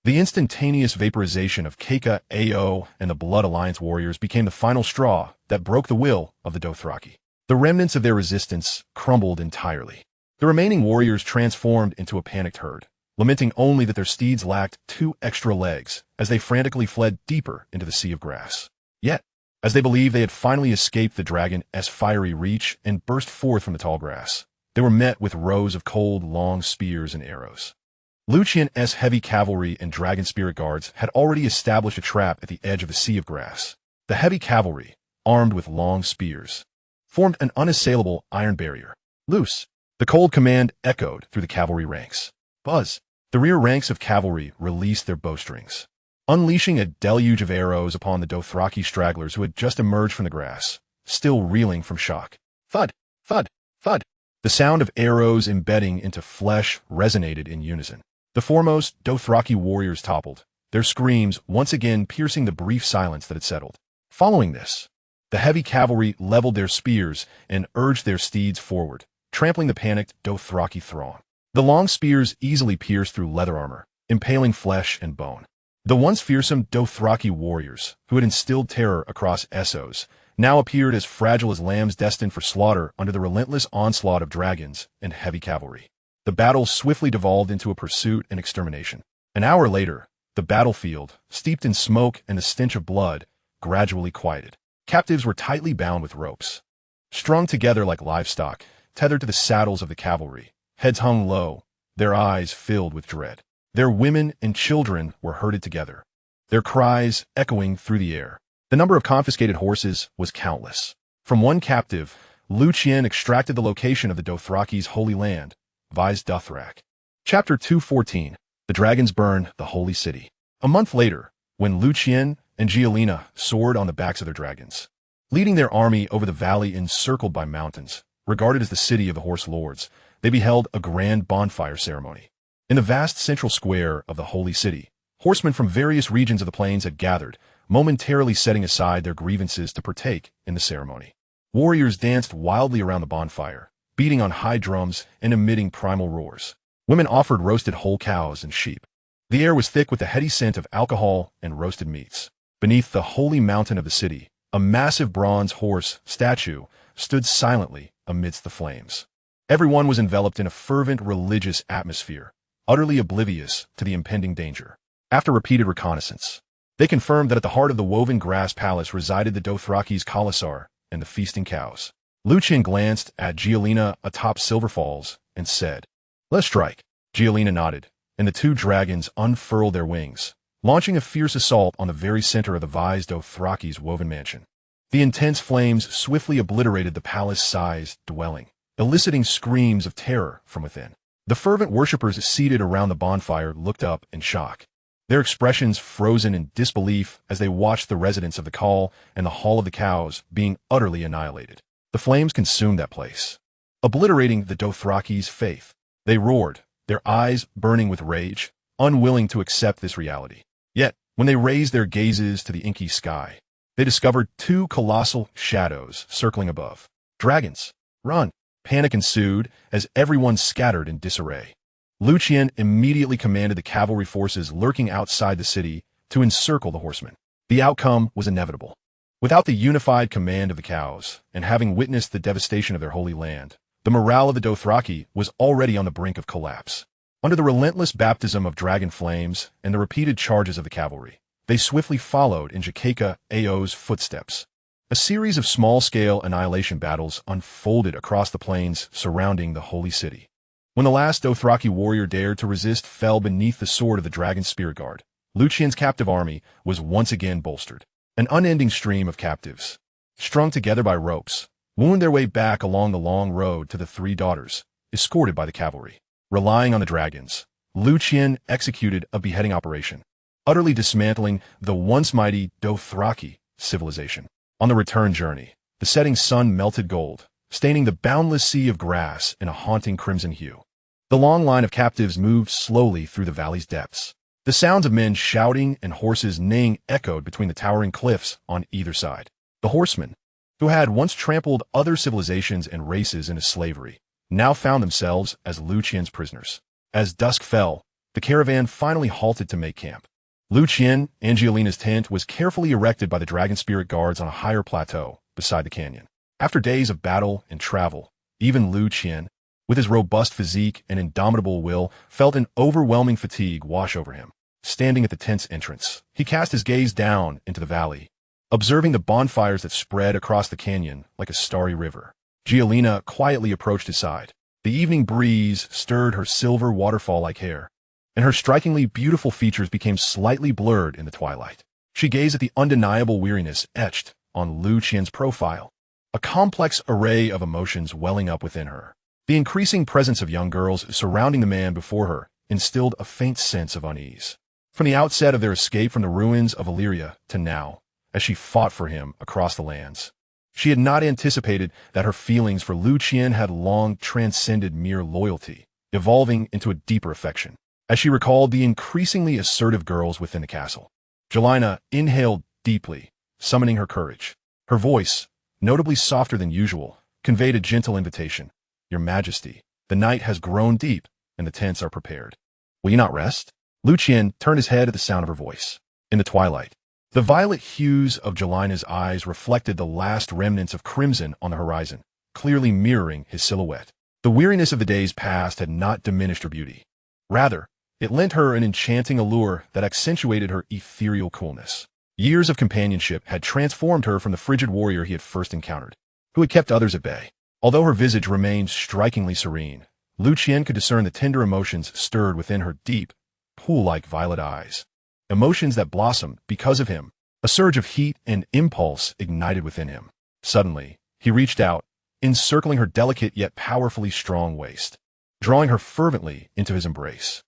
The instantaneous vaporization of Jakeka Ao and the Blood Alliance warriors became the final straw that broke the will of the Dothraki. The remnants of their resistance crumbled entirely. The remaining warriors transformed into a panicked herd, lamenting only that their steeds lacked 2 extra legs as they frantically fled deeper into the sea of grass. Yet, as they believed they had finally escaped the dragon's fiery reach and burst forth from the tall grass, they were met with rows of cold, long spears and arrows. Liu Qian's heavy cavalry and dragon spirit guards had already established a trap at the edge of the sea of grass. The heavy cavalry, armed with long spears, formed an unassailable iron barrier. Loose! The cold command echoed through the cavalry ranks. Buzz! The rear ranks of cavalry released their bowstrings, unleashing a deluge of arrows upon the Dothraki stragglers who had just emerged from the grass, still reeling from shock. Thud! Thud! Thud! The sound of arrows embedding into flesh resonated in unison. The foremost Dothraki warriors toppled, their screams once again piercing the brief silence that had settled. Following this, the heavy cavalry leveled their spears and urged their steeds forward, trampling the panicked Dothraki throng. The long spears easily pierced through leather armor, impaling flesh and bone. The once fearsome Dothraki warriors, who had instilled terror across Essos, now appeared as fragile as lambs destined for slaughter under the relentless onslaught of dragons and heavy cavalry. The battle swiftly devolved into a pursuit and extermination. An hour later, the battlefield, steeped in smoke and the stench of blood, gradually quieted. Captives were tightly bound with ropes, strung together like livestock, tethered to the saddles of the cavalry, heads hung low, their eyes filled with dread. Their women and children were herded together, their cries echoing through the air. The number of confiscated horses was countless. From one captive, Liu Qian extracted the location of the Dothraki's holy land, Viz Dothrak. Chapter 214. The Dragons Burn the Holy City. A month later, when Liu Qian and Gillian soared on the backs of their dragons, leading their army over the valley encircled by mountains, regarded as the city of the Horse Lords, they beheld a grand bonfire ceremony. In the vast central square of the Holy City, horsemen from various regions of the plains had gathered, momentarily setting aside their grievances to partake in the ceremony. Warriors danced wildly around the bonfire, beating on high drums and emitting primal roars. Women offered roasted whole cows and sheep. The air was thick with the heady scent of alcohol and roasted meats. Beneath the holy mountain of the city, a massive bronze horse statue stood silently amidst the flames. Everyone was enveloped in a fervent religious atmosphere, utterly oblivious to the impending danger. After repeated reconnaissance, they confirmed that at the heart of the woven grass palace resided the Dothraki's Khalasar and the feasting cows. Liu Qian glanced at Gillian atop Silver Falls and said, "Let's strike." Gillian nodded, and the 2 dragons unfurled their wings, launching a fierce assault on the very center of the Viz Dothraki's woven mansion. The intense flames swiftly obliterated the palace-sized dwelling, eliciting screams of terror from within. The fervent worshippers seated around the bonfire looked up in shock. their expressions frozen in disbelief as they watched the residents of the Call and the Hall of the Cows being utterly annihilated. The flames consumed that place, obliterating the Dothraki's faith. They roared, their eyes burning with rage, unwilling to accept this reality. Yet, when they raised their gazes to the inky sky, they discovered two colossal shadows circling above. Dragons! Run! Panic ensued as everyone scattered in disarray. Liu Qian immediately commanded the cavalry forces lurking outside the city to encircle the horsemen. The outcome was inevitable. Without the unified command of the cows, and having witnessed the devastation of their holy land, the morale of the Dothraki was already on the brink of collapse. Under the relentless baptism of dragon flames and the repeated charges of the cavalry, they swiftly followed in Jakeka Ao's footsteps. A series of small-scale annihilation battles unfolded across the plains surrounding the holy city. When the last Dothraki warrior dared to resist fell beneath the sword of the dragon spirit guard, Liu Qian's captive army was once again bolstered. An unending stream of captives, strung together by ropes, wound their way back along the long road to the three daughters, escorted by the cavalry. Relying on the dragons, Liu Qian executed a beheading operation, utterly dismantling the once mighty Dothraki civilization. On the return journey, the setting sun melted gold, staining the boundless sea of grass in a haunting crimson hue. The long line of captives moved slowly through the valley's depths. The sounds of men shouting and horses neighing echoed between the towering cliffs on either side. The horsemen, who had once trampled other civilizations and races into slavery, now found themselves as Liu Qian's prisoners. As dusk fell, the caravan finally halted to make camp. Liu Qian, Angelina's tent, was carefully erected by the dragon spirit guards on a higher plateau beside the canyon. After days of battle and travel, even Liu Qian, with his robust physique and indomitable will, felt an overwhelming fatigue wash over him. Standing at the tent's entrance, he cast his gaze down into the valley, observing the bonfires that spread across the canyon like a starry river. Gillian quietly approached his side. The evening breeze stirred her silver waterfall-like hair, and her strikingly beautiful features became slightly blurred in the twilight. She gazed at the undeniable weariness etched on Liu Qian's profile, a complex array of emotions welling up within her. The increasing presence of young girls surrounding the man before her instilled a faint sense of unease. From the outset of their escape from the ruins of Valyria to now, as she fought for him across the lands, she had not anticipated that her feelings for Liu Qian had long transcended mere loyalty, evolving into a deeper affection. As she recalled the increasingly assertive girls within the castle, Gillian inhaled deeply, summoning her courage. Her voice, notably softer than usual, conveyed a gentle invitation. "Your Majesty, the night has grown deep, and the tents are prepared. Will you not rest?" Liu Qian turned his head at the sound of her voice. In the twilight, the violet hues of Gillian's eyes reflected the last remnants of crimson on the horizon, clearly mirroring his silhouette. The weariness of the days past had not diminished her beauty. Rather, it lent her an enchanting allure that accentuated her ethereal coolness. Years of companionship had transformed her from the frigid warrior he had first encountered, who had kept others at bay. Although her visage remained strikingly serene, Liu Qian could discern the tender emotions stirred within her deep, pool-like violet eyes. Emotions that blossomed because of him. A surge of heat and impulse ignited within him. Suddenly, he reached out, encircling her delicate yet powerfully strong waist, drawing her fervently into his embrace.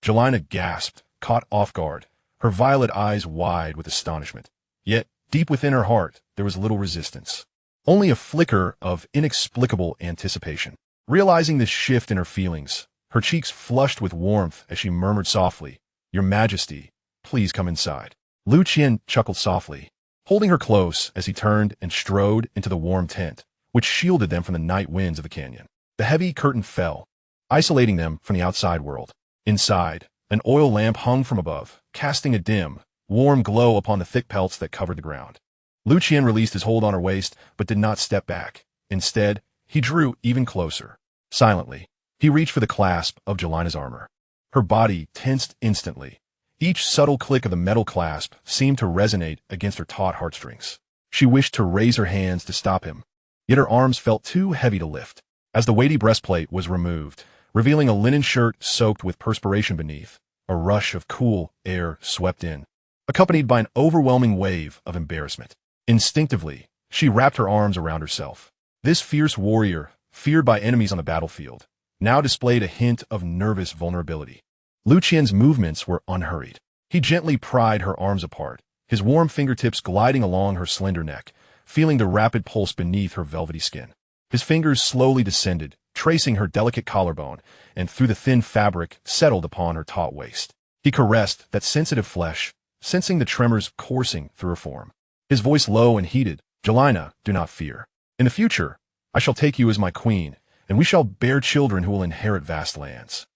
Gillian gasped, caught off guard, her violet eyes wide with astonishment. Yet, deep within her heart, there was little resistance. Only a flicker of inexplicable anticipation. Realizing this shift in her feelings, her cheeks flushed with warmth as she murmured softly, "Your Majesty, please come inside." Liu Qian chuckled softly, holding her close as he turned and strode into the warm tent, which shielded them from the night winds of the canyon. The heavy curtain fell, isolating them from the outside world. Inside, an oil lamp hung from above, casting a dim, warm glow upon the thick pelts that covered the ground. Liu Qian released his hold on her waist, but did not step back. Instead, he drew even closer. Silently, he reached for the clasp of Gillian's armor. Her body tensed instantly. Each subtle click of the metal clasp seemed to resonate against her taut heartstrings. She wished to raise her hands to stop him, yet her arms felt too heavy to lift. As the weighty breastplate was removed, revealing a linen shirt soaked with perspiration beneath, a rush of cool air swept in, accompanied by an overwhelming wave of embarrassment. Instinctively, she wrapped her arms around herself. This fierce warrior, feared by enemies on the battlefield, now displayed a hint of nervous vulnerability. Liu Qian's movements were unhurried. He gently pried her arms apart, his warm fingertips gliding along her slender neck, feeling the rapid pulse beneath her velvety skin. His fingers slowly descended, tracing her delicate collarbone, and through the thin fabric settled upon her taut waist. He caressed that sensitive flesh, sensing the tremors coursing through her form. His voice low and heated, "Jelina, do not fear. In the future, I shall take you as my queen, and we shall bear children who will inherit vast lands."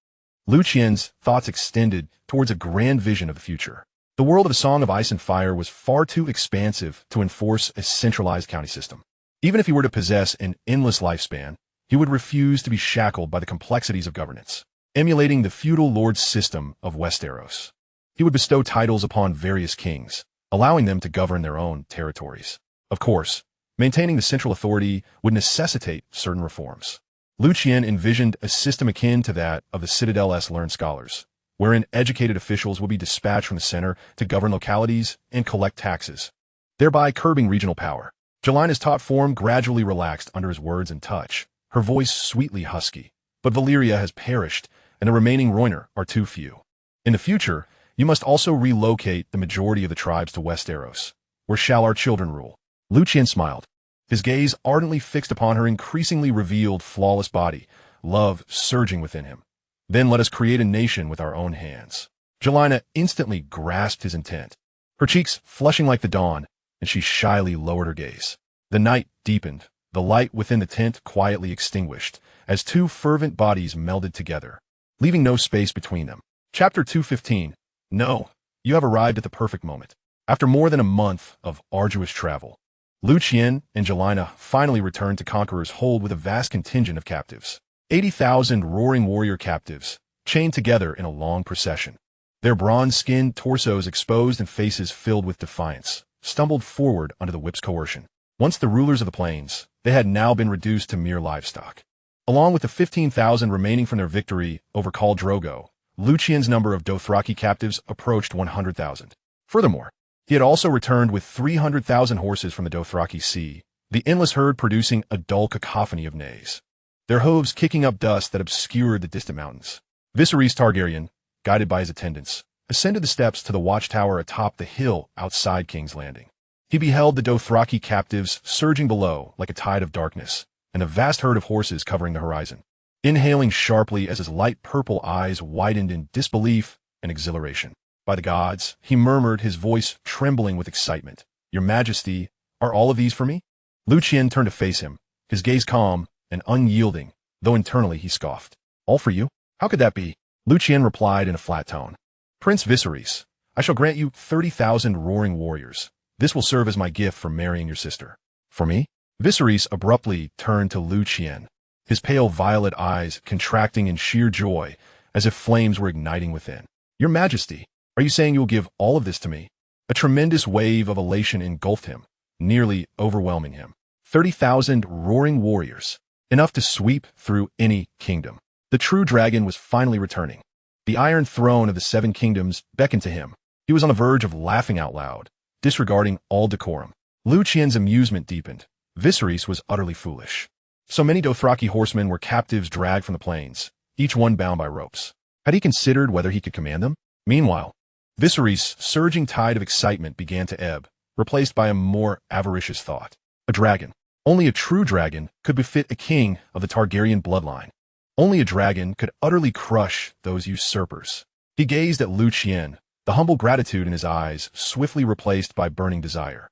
Liu Qian's thoughts extended towards a grand vision of the future. The world of A Song of Ice and Fire was far too expansive to enforce a centralized county system. Even if he were to possess an endless lifespan, he would refuse to be shackled by the complexities of governance. Emulating the feudal lord system of Westeros, he would bestow titles upon various kings, allowing them to govern their own territories. Of course, maintaining the central authority would necessitate certain reforms. Liu Qian envisioned a system akin to that of the Citadel's learned scholars, wherein educated officials would be dispatched from the center to govern localities and collect taxes, thereby curbing regional power. Jelina's taut form gradually relaxed under his words and touch, her voice sweetly husky. But Valyria has perished, and the remaining Roiner are too few. In the future, you must also relocate the majority of the tribes to Westeros, where shall our children rule. Liu Qian smiled, his gaze ardently fixed upon her increasingly revealed flawless body, love surging within him. Then let us create a nation with our own hands. Jelina instantly grasped his intent, her cheeks flushing like the dawn, and she shyly lowered her gaze. The night deepened, the light within the tent quietly extinguished, as two fervent bodies melded together, leaving no space between them. Chapter 215. No, you have arrived at the perfect moment. After more than a month of arduous travel, Liu Qian and Jelina finally returned to Conqueror's hold with a vast contingent of captives. 80,000 roaring warrior captives, chained together in a long procession. Their bronze-skinned torsos exposed and faces filled with defiance, stumbled forward under the whip's coercion. Once the rulers of the plains, they had now been reduced to mere livestock. Along with the 15,000 remaining from their victory over Khal Drogo, Liu Qian's number of Dothraki captives approached 100,000. Furthermore, he had also returned with 300,000 horses from the Dothraki Sea, the endless herd producing a dull cacophony of neighs, their hooves kicking up dust that obscured the distant mountains. Viserys Targaryen, guided by his attendants, ascended the steps to the watchtower atop the hill outside King's Landing. He beheld the Dothraki captives surging below like a tide of darkness, and a vast herd of horses covering the horizon. Inhaling sharply as his light purple eyes widened in disbelief and exhilaration. "By the gods," he murmured, his voice trembling with excitement. "Your Majesty, are all of these for me?" Liu Qian turned to face him, his gaze calm and unyielding, though internally he scoffed. "All for you? How could that be?" Liu Qian replied in a flat tone. "Prince Viserys, I shall grant you 30,000 roaring warriors. This will serve as my gift for marrying your sister." "For me?" Viserys abruptly turned to Liu Qian, his pale violet eyes contracting in sheer joy, as if flames were igniting within. "Your Majesty, are you saying you will give all of this to me?" A tremendous wave of elation engulfed him, nearly overwhelming him. 30,000 roaring warriors, enough to sweep through any kingdom. The true dragon was finally returning. The Iron Throne of the Seven Kingdoms beckoned to him. He was on the verge of laughing out loud, disregarding all decorum. Liu Qian's amusement deepened. Viserys was utterly foolish. So many Dothraki horsemen were captives dragged from the plains, each one bound by ropes. Had he considered whether he could command them? Meanwhile, Viserys' surging tide of excitement began to ebb, replaced by a more avaricious thought. A dragon. Only a true dragon could befit a king of the Targaryen bloodline. Only a dragon could utterly crush those usurpers. He gazed at Liu Qian, the humble gratitude in his eyes swiftly replaced by burning desire.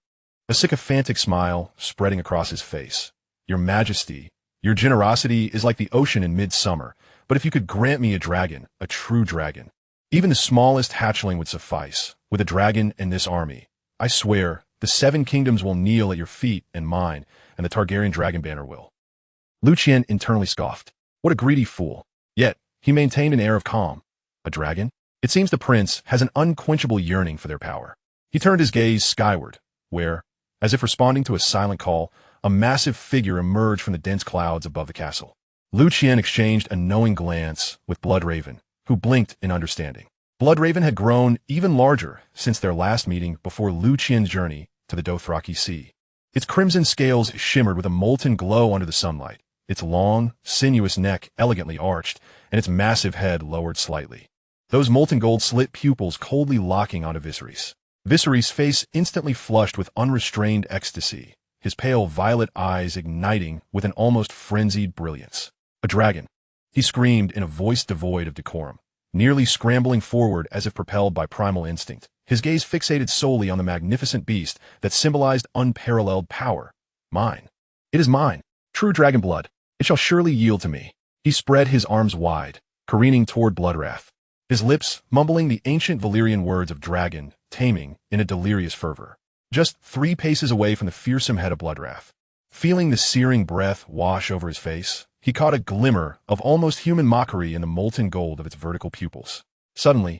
A sycophantic smile spreading across his face. "Your Majesty, your generosity is like the ocean in midsummer, but if you could grant me a dragon, a true dragon, even the smallest hatchling would suffice. With a dragon in this army, I swear, the Seven Kingdoms will kneel at your feet and mine, and the Targaryen dragon banner will." Liu Qian internally scoffed. What a greedy fool. Yet, he maintained an air of calm. A dragon? It seems the prince has an unquenchable yearning for their power. He turned his gaze skyward, where, as if responding to a silent call, a massive figure emerged from the dense clouds above the castle. Liu Qian exchanged a knowing glance with Bloodraven, who blinked in understanding. Bloodraven had grown even larger since their last meeting before Liu Qian's journey to the Dothraki Sea. Its crimson scales shimmered with a molten glow under the sunlight, its long, sinuous neck elegantly arched, and its massive head lowered slightly. those molten gold slit pupils coldly locking onto Viserys. Viserys' face instantly flushed with unrestrained ecstasy, his pale violet eyes igniting with an almost frenzied brilliance. A dragon! He screamed in a voice devoid of decorum, nearly scrambling forward as if propelled by primal instinct, his gaze fixated solely on the magnificent beast that symbolized unparalleled power. Mine. It is mine. True dragon blood. It shall surely yield to me. He spread his arms wide, careening toward Bloodwrath, his lips mumbling the ancient Valyrian words of dragon, taming, in a delirious fervor. Just 3 paces away from the fearsome head of Bloodwrath, feeling the searing breath wash over his face, he caught a glimmer of almost human mockery in the molten gold of its vertical pupils. Suddenly,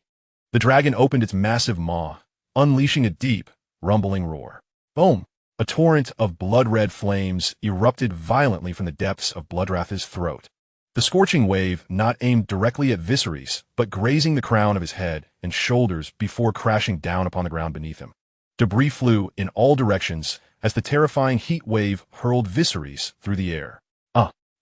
the dragon opened its massive maw, unleashing a deep, rumbling roar. Boom! A torrent of blood-red flames erupted violently from the depths of Bloodwrath's throat. The scorching wave not aimed directly at Viserys, but grazing the crown of his head and shoulders before crashing down upon the ground beneath him. Debris flew in all directions as the terrifying heat wave hurled Viserys through the air.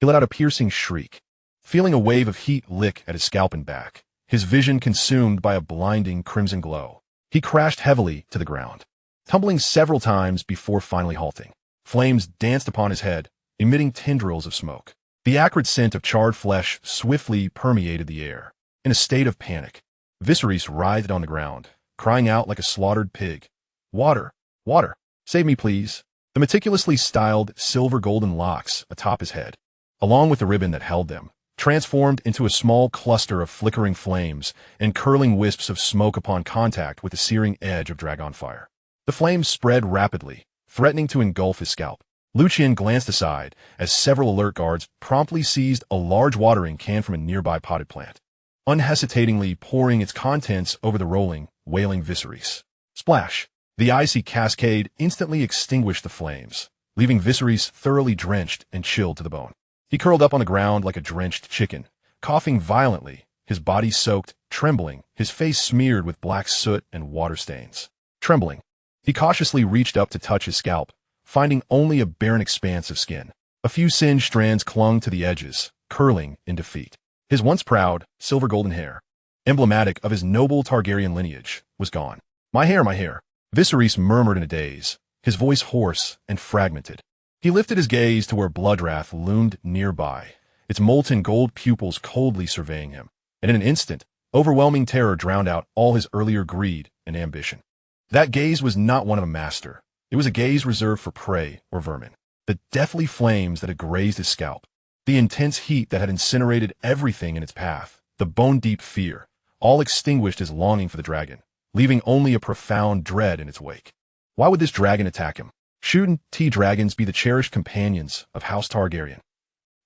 He let out a piercing shriek, feeling a wave of heat lick at his scalp and back, his vision consumed by a blinding crimson glow. He crashed heavily to the ground, tumbling several times before finally halting. Flames danced upon his head, emitting tendrils of smoke. The acrid scent of charred flesh swiftly permeated the air. In a state of panic, Viserys writhed on the ground, crying out like a slaughtered pig. Water! Water! Save me, please! The meticulously styled silver-golden locks atop his head, along with the ribbon that held them, transformed into a small cluster of flickering flames and curling wisps of smoke upon contact with the searing edge of dragon fire. The flames spread rapidly, threatening to engulf his scalp. Liu Qian glanced aside as several alert guards promptly seized a large watering can from a nearby potted plant, unhesitatingly pouring its contents over the rolling, wailing Viserys. Splash! The icy cascade instantly extinguished the flames, leaving Viserys thoroughly drenched and chilled to the bone. He curled up on the ground like a drenched chicken, coughing violently, his body soaked, trembling, his face smeared with black soot and water stains. Trembling, he cautiously reached up to touch his scalp, finding only a barren expanse of skin. A few singed strands clung to the edges, curling in defeat. His once proud, silver-golden hair, emblematic of his noble Targaryen lineage, was gone. My hair, my hair, Viserys murmured in a daze, his voice hoarse and fragmented. He lifted his gaze to where Bloodwrath loomed nearby, its molten gold pupils coldly surveying him, and in an instant, overwhelming terror drowned out all his earlier greed and ambition. That gaze was not one of a master. It was a gaze reserved for prey or vermin. The deathly flames that had grazed his scalp, the intense heat that had incinerated everything in its path, the bone-deep fear, all extinguished his longing for the dragon, leaving only a profound dread in its wake. Why would this dragon attack him? Shouldn't dragons be the cherished companions of House Targaryen?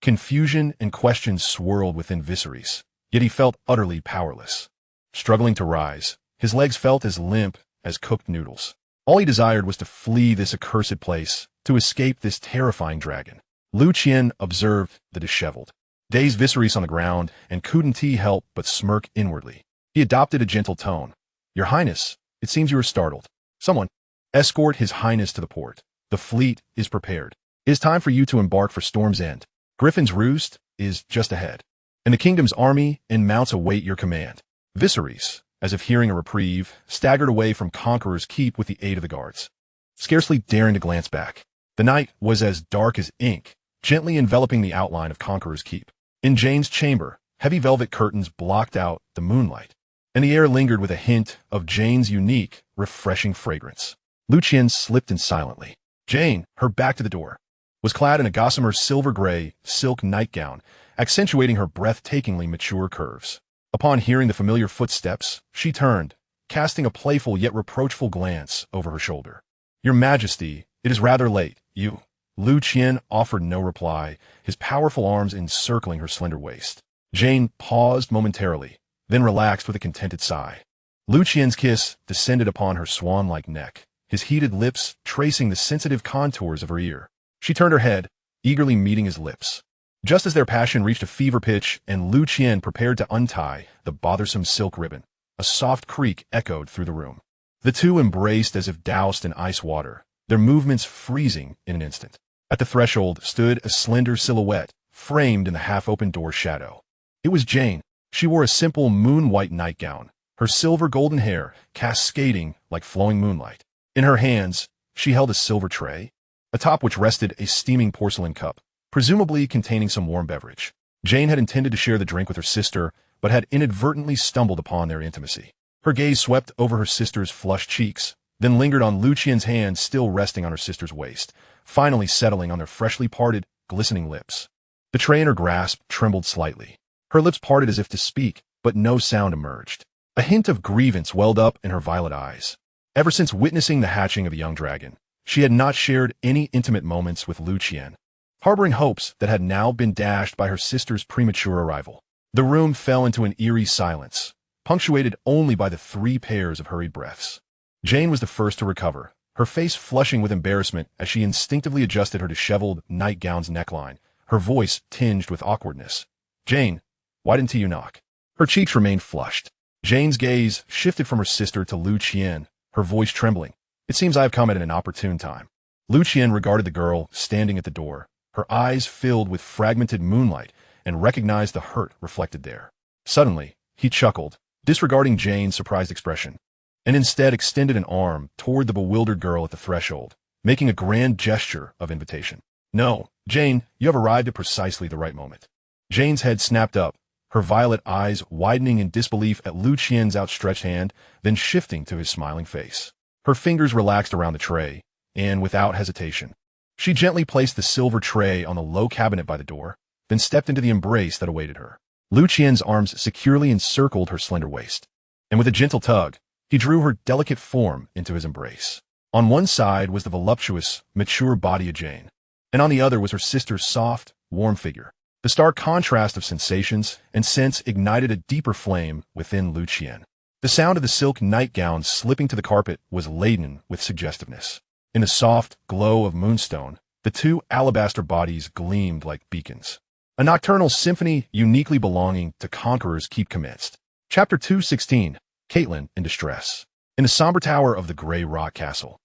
Confusion and questions swirled within Viserys, yet he felt utterly powerless. Struggling to rise, his legs felt as limp as cooked noodles. All he desired was to flee this accursed place, to escape this terrifying dragon. Liu Qian observed the disheveled, dazed Viserys on the ground and couldn't help but smirk inwardly. He adopted a gentle tone. Your Highness, it seems you are startled. Someone escort His Highness to the port. The fleet is prepared. It is time for you to embark for Storm's End. Griffin's Roost is just ahead, and the kingdom's army and mounts await your command. Viserys, as if hearing a reprieve, staggered away from Conqueror's keep with the aid of the guards, scarcely daring to glance back. The night was as dark as ink, gently enveloping the outline of Conqueror's keep. In Jane's chamber, heavy velvet curtains blocked out the moonlight, and the air lingered with a hint of Jane's unique, refreshing fragrance. Liu Qian slipped in silently. Jane, her back to the door, was clad in a gossamer silver-gray silk nightgown, accentuating her breathtakingly mature curves. Upon hearing the familiar footsteps, she turned, casting a playful yet reproachful glance over her shoulder. Your Majesty, it is rather late. You. Liu Qian offered no reply, his powerful arms encircling her slender waist. Jane paused momentarily, then relaxed with a contented sigh. Liu Qian's kiss descended upon her swan-like neck, his heated lips tracing the sensitive contours of her ear. She turned her head, eagerly meeting his lips. Just as their passion reached a fever pitch and Liu Qian prepared to untie the bothersome silk ribbon, a soft creak echoed through the room. The two embraced as if doused in ice water, their movements freezing in an instant. At the threshold stood a slender silhouette, framed in the half-open door shadow. It was Jane, She wore a simple moon-white nightgown, her silver golden hair cascading like flowing moonlight. In her hands, she held a silver tray, atop which rested a steaming porcelain cup, presumably containing some warm beverage. Jane had intended to share the drink with her sister, but had inadvertently stumbled upon their intimacy. Her gaze swept over her sister's flushed cheeks, then lingered on Liu Qian's hand still resting on her sister's waist, finally settling on their freshly parted, glistening lips. The tray in her grasp trembled slightly. Her lips parted as if to speak, but no sound emerged. A hint of grievance welled up in her violet eyes. Ever since witnessing the hatching of the young dragon, she had not shared any intimate moments with Liu Qian, harboring hopes that had now been dashed by her sister's premature arrival. The room fell into an eerie silence, punctuated only by the 3 pairs of hurried breaths. Jane was the first to recover, her face flushing with embarrassment as she instinctively adjusted her disheveled nightgown's neckline, her voice tinged with awkwardness. "Jane, why didn't you knock?" Her cheeks remained flushed. Jane's gaze shifted from her sister to Liu Qian, her voice trembling. "It seems I have come at an opportune time." Liu Qian regarded the girl standing at the door, her eyes filled with fragmented moonlight, and recognized the hurt reflected there. Suddenly, he chuckled, disregarding Jane's surprised expression, and instead extended an arm toward the bewildered girl at the threshold, making a grand gesture of invitation. "No, Jane, you have arrived at precisely the right moment." Jane's head snapped up, her violet eyes widening in disbelief at Liu Qian's outstretched hand, then shifting to his smiling face. Her fingers relaxed around the tray, and without hesitation, she gently placed the silver tray on the low cabinet by the door, then stepped into the embrace that awaited her. Liu Qian's arms securely encircled her slender waist, and with a gentle tug, he drew her delicate form into his embrace. On one side was the voluptuous, mature body of Jane, and on the other was her sister's soft, warm figure. The stark contrast of sensations and scents ignited a deeper flame within Liu Qian. The sound of the silk nightgown slipping to the carpet was laden with suggestiveness. In the soft glow of moonstone, the 2 alabaster bodies gleamed like beacons. A nocturnal symphony uniquely belonging to Conqueror's keep commenced. Chapter 216, Catelyn in Distress. In the somber tower of the Grey Rock Castle,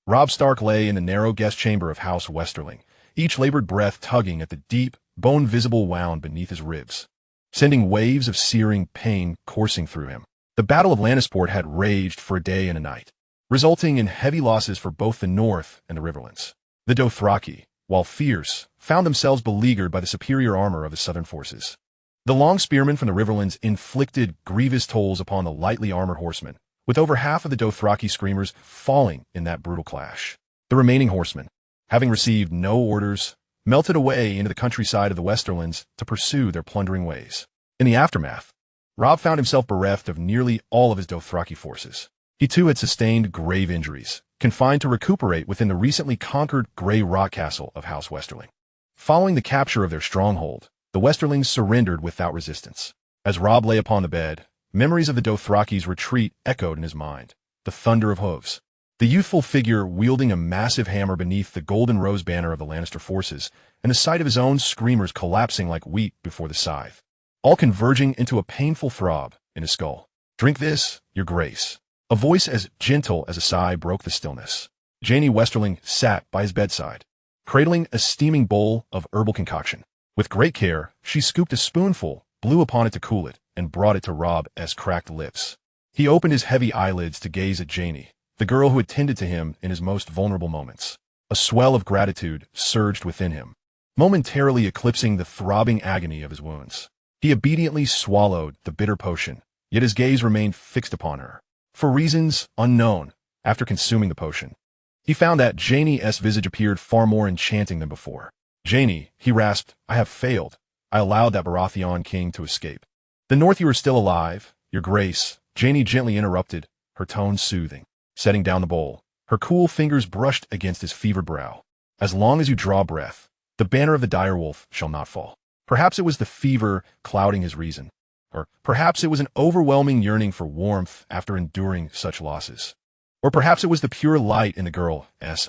Robb Stark lay in the narrow guest chamber of House Westerling, each labored breath tugging at the deep, bone-visible wound beneath his ribs, sending waves of searing pain coursing through him. The Battle of Lannisport had raged for a day and a night, resulting in heavy losses for both the North and the Riverlands. The Dothraki, while fierce, found themselves beleaguered by the superior armor of the southern forces. The long spearmen from the Riverlands inflicted grievous tolls upon the lightly armored horsemen, with over half of the Dothraki screamers falling in that brutal clash. The remaining horsemen, having received no orders, melted away into the countryside of the Westerlands to pursue their plundering ways. In the aftermath, Robb found himself bereft of nearly all of his Dothraki forces. He too had sustained grave injuries, confined to recuperate within the recently conquered Grey Rock Castle of House Westerling. Following the capture of their stronghold, the Westerlings surrendered without resistance. As Robb lay upon the bed, memories of the Dothraki's retreat echoed in his mind, the thunder of hooves, the youthful figure wielding a massive hammer beneath the golden rose banner of the Lannister forces, and the sight of his own screamers collapsing like wheat before the scythe, all converging into a painful throb in his skull. "Drink this, your grace." A voice as gentle as a sigh broke the stillness. Janie Westerling sat by his bedside, cradling a steaming bowl of herbal concoction. With great care, she scooped a spoonful, blew upon it to cool it, and brought it to Robb's cracked lips. He opened his heavy eyelids to gaze at Janie, the girl who had tended to him in his most vulnerable moments. A swell of gratitude surged within him, momentarily eclipsing the throbbing agony of his wounds. He obediently swallowed the bitter potion, yet his gaze remained fixed upon her. For reasons unknown, after consuming the potion, he found that Janie's visage appeared far more enchanting than before. "Janie," he rasped, "I have failed. I allowed that Baratheon king to escape." "The North, you are still alive, your grace," Janie gently interrupted, her tone soothing. Setting down the bowl, her cool fingers brushed against his fevered brow. "As long as you draw breath, the banner of the direwolf shall not fall." Perhaps it was the fever clouding his reason, or perhaps it was an overwhelming yearning for warmth after enduring such losses. Or perhaps it was the pure light in the girl's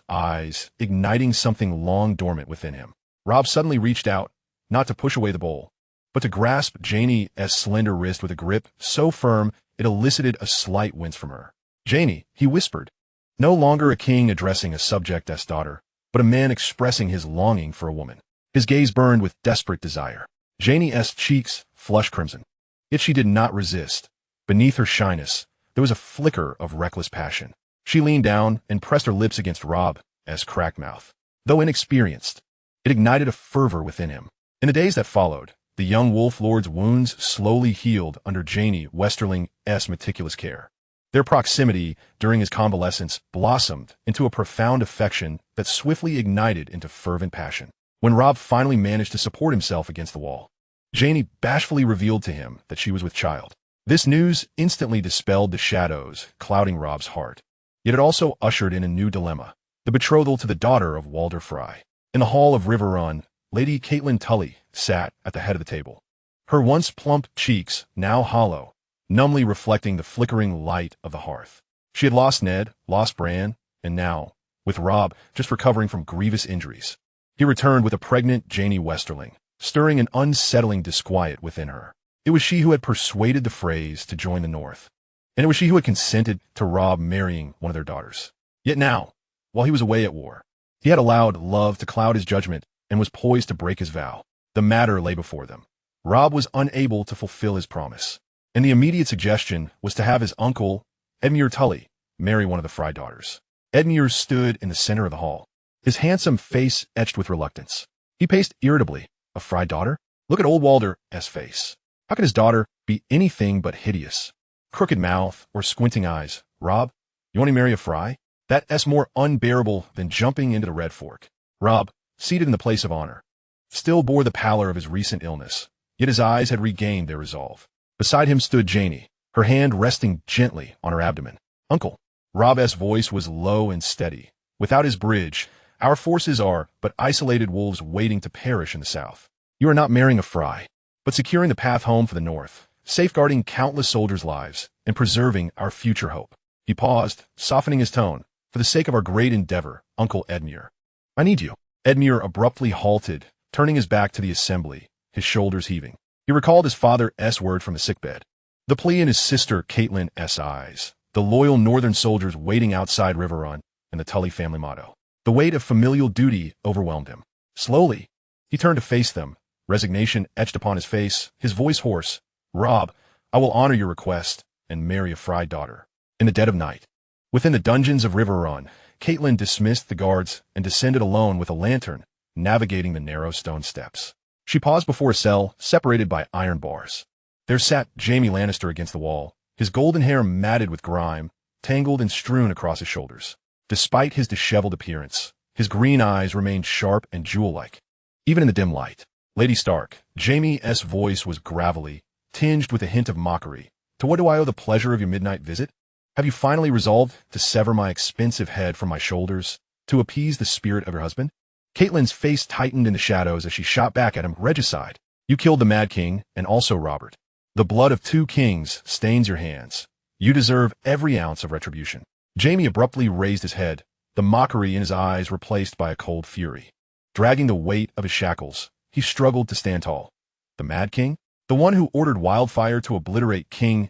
eyes, igniting something long dormant within him. Robb suddenly reached out, not to push away the bowl, but to grasp Janie's slender wrist with a grip so firm it elicited a slight wince from her. "Janie," he whispered, no longer a king addressing a subject's daughter, but a man expressing his longing for a woman. His gaze burned with desperate desire. Janie's cheeks flushed crimson. Yet she did not resist. Beneath her shyness, there was a flicker of reckless passion. She leaned down and pressed her lips against Rob's cracked mouth. Though inexperienced, it ignited a fervor within him. In the days that followed, the young Wolf Lord's wounds slowly healed under Jaime Westerling's meticulous care. Their proximity during his convalescence blossomed into a profound affection that swiftly ignited into fervent passion. When Robb finally managed to support himself against the wall, Jaime bashfully revealed to him that she was with child. This news instantly dispelled the shadows clouding Robb's heart. Yet it also ushered in a new dilemma, the betrothal to the daughter of Walder Frey. In the hall of Riverrun, Lady Catelyn Tully sat at the head of the table, her once plump cheeks now hollow, numbly reflecting the flickering light of the hearth. She had lost Ned, lost Bran, and now, with Robb just recovering from grievous injuries, he returned with a pregnant Jaime Westerling, stirring an unsettling disquiet within her. It was she who had persuaded the Freys to join the North, and it was she who had consented to Robb marrying one of their daughters. Yet now, while he was away at war, he had allowed love to cloud his judgment and was poised to break his vow. The matter lay before them. Robb was unable to fulfill his promise, and the immediate suggestion was to have his uncle, Edmure Tully, marry one of the Frey daughters. Edmure stood in the center of the hall, his handsome face etched with reluctance. He paced irritably. A Frey daughter? Look at old Walder's face. How can his daughter be anything but hideous? Crooked mouth or squinting eyes. Robb, you want to marry a Frey? That's more unbearable than jumping into the Red Fork. Robb, seated in the place of honor, still bore the pallor of his recent illness, yet his eyes had regained their resolve. Beside him stood Jaime, her hand resting gently on her abdomen. Uncle. Robb's voice was low and steady. Without his bridge, our forces are but isolated wolves waiting to perish in the south. You are not marrying a Frey, but securing the path home for the North, safeguarding countless soldiers' lives, and preserving our future hope. He paused, softening his tone. For the sake of our great endeavor, Uncle Edmure. I need you. Edmure abruptly halted, turning his back to the assembly, his shoulders heaving. He recalled his father's word from the sickbed, the plea in his sister Catelyn's eyes, the loyal northern soldiers waiting outside Riverrun, and the Tully family motto. The weight of familial duty overwhelmed him. Slowly, he turned to face them, resignation etched upon his face, his voice hoarse. Robb, I will honor your request and marry a Frey daughter. In the dead of night, within the dungeons of Riverrun, Catelyn dismissed the guards and descended alone with a lantern, navigating the narrow stone steps. She paused before a cell separated by iron bars. There sat Jaime Lannister against the wall, his golden hair matted with grime, tangled and strewn across his shoulders. Despite his disheveled appearance, his green eyes remained sharp and jewel-like. Even in the dim light, Lady Stark, Jaime's voice was gravelly, tinged with a hint of mockery. To what do I owe the pleasure of your midnight visit? Have you finally resolved to sever my expensive head from my shoulders to appease the spirit of your husband? Catelyn's face tightened in the shadows as she shot back at him, regicide. You killed the Mad King and also Robert. The blood of 2 kings stains your hands. You deserve every ounce of retribution. Jaime abruptly raised his head, the mockery in his eyes replaced by a cold fury. Dragging the weight of his shackles, he struggled to stand tall. The Mad King? The one who ordered wildfire to obliterate King's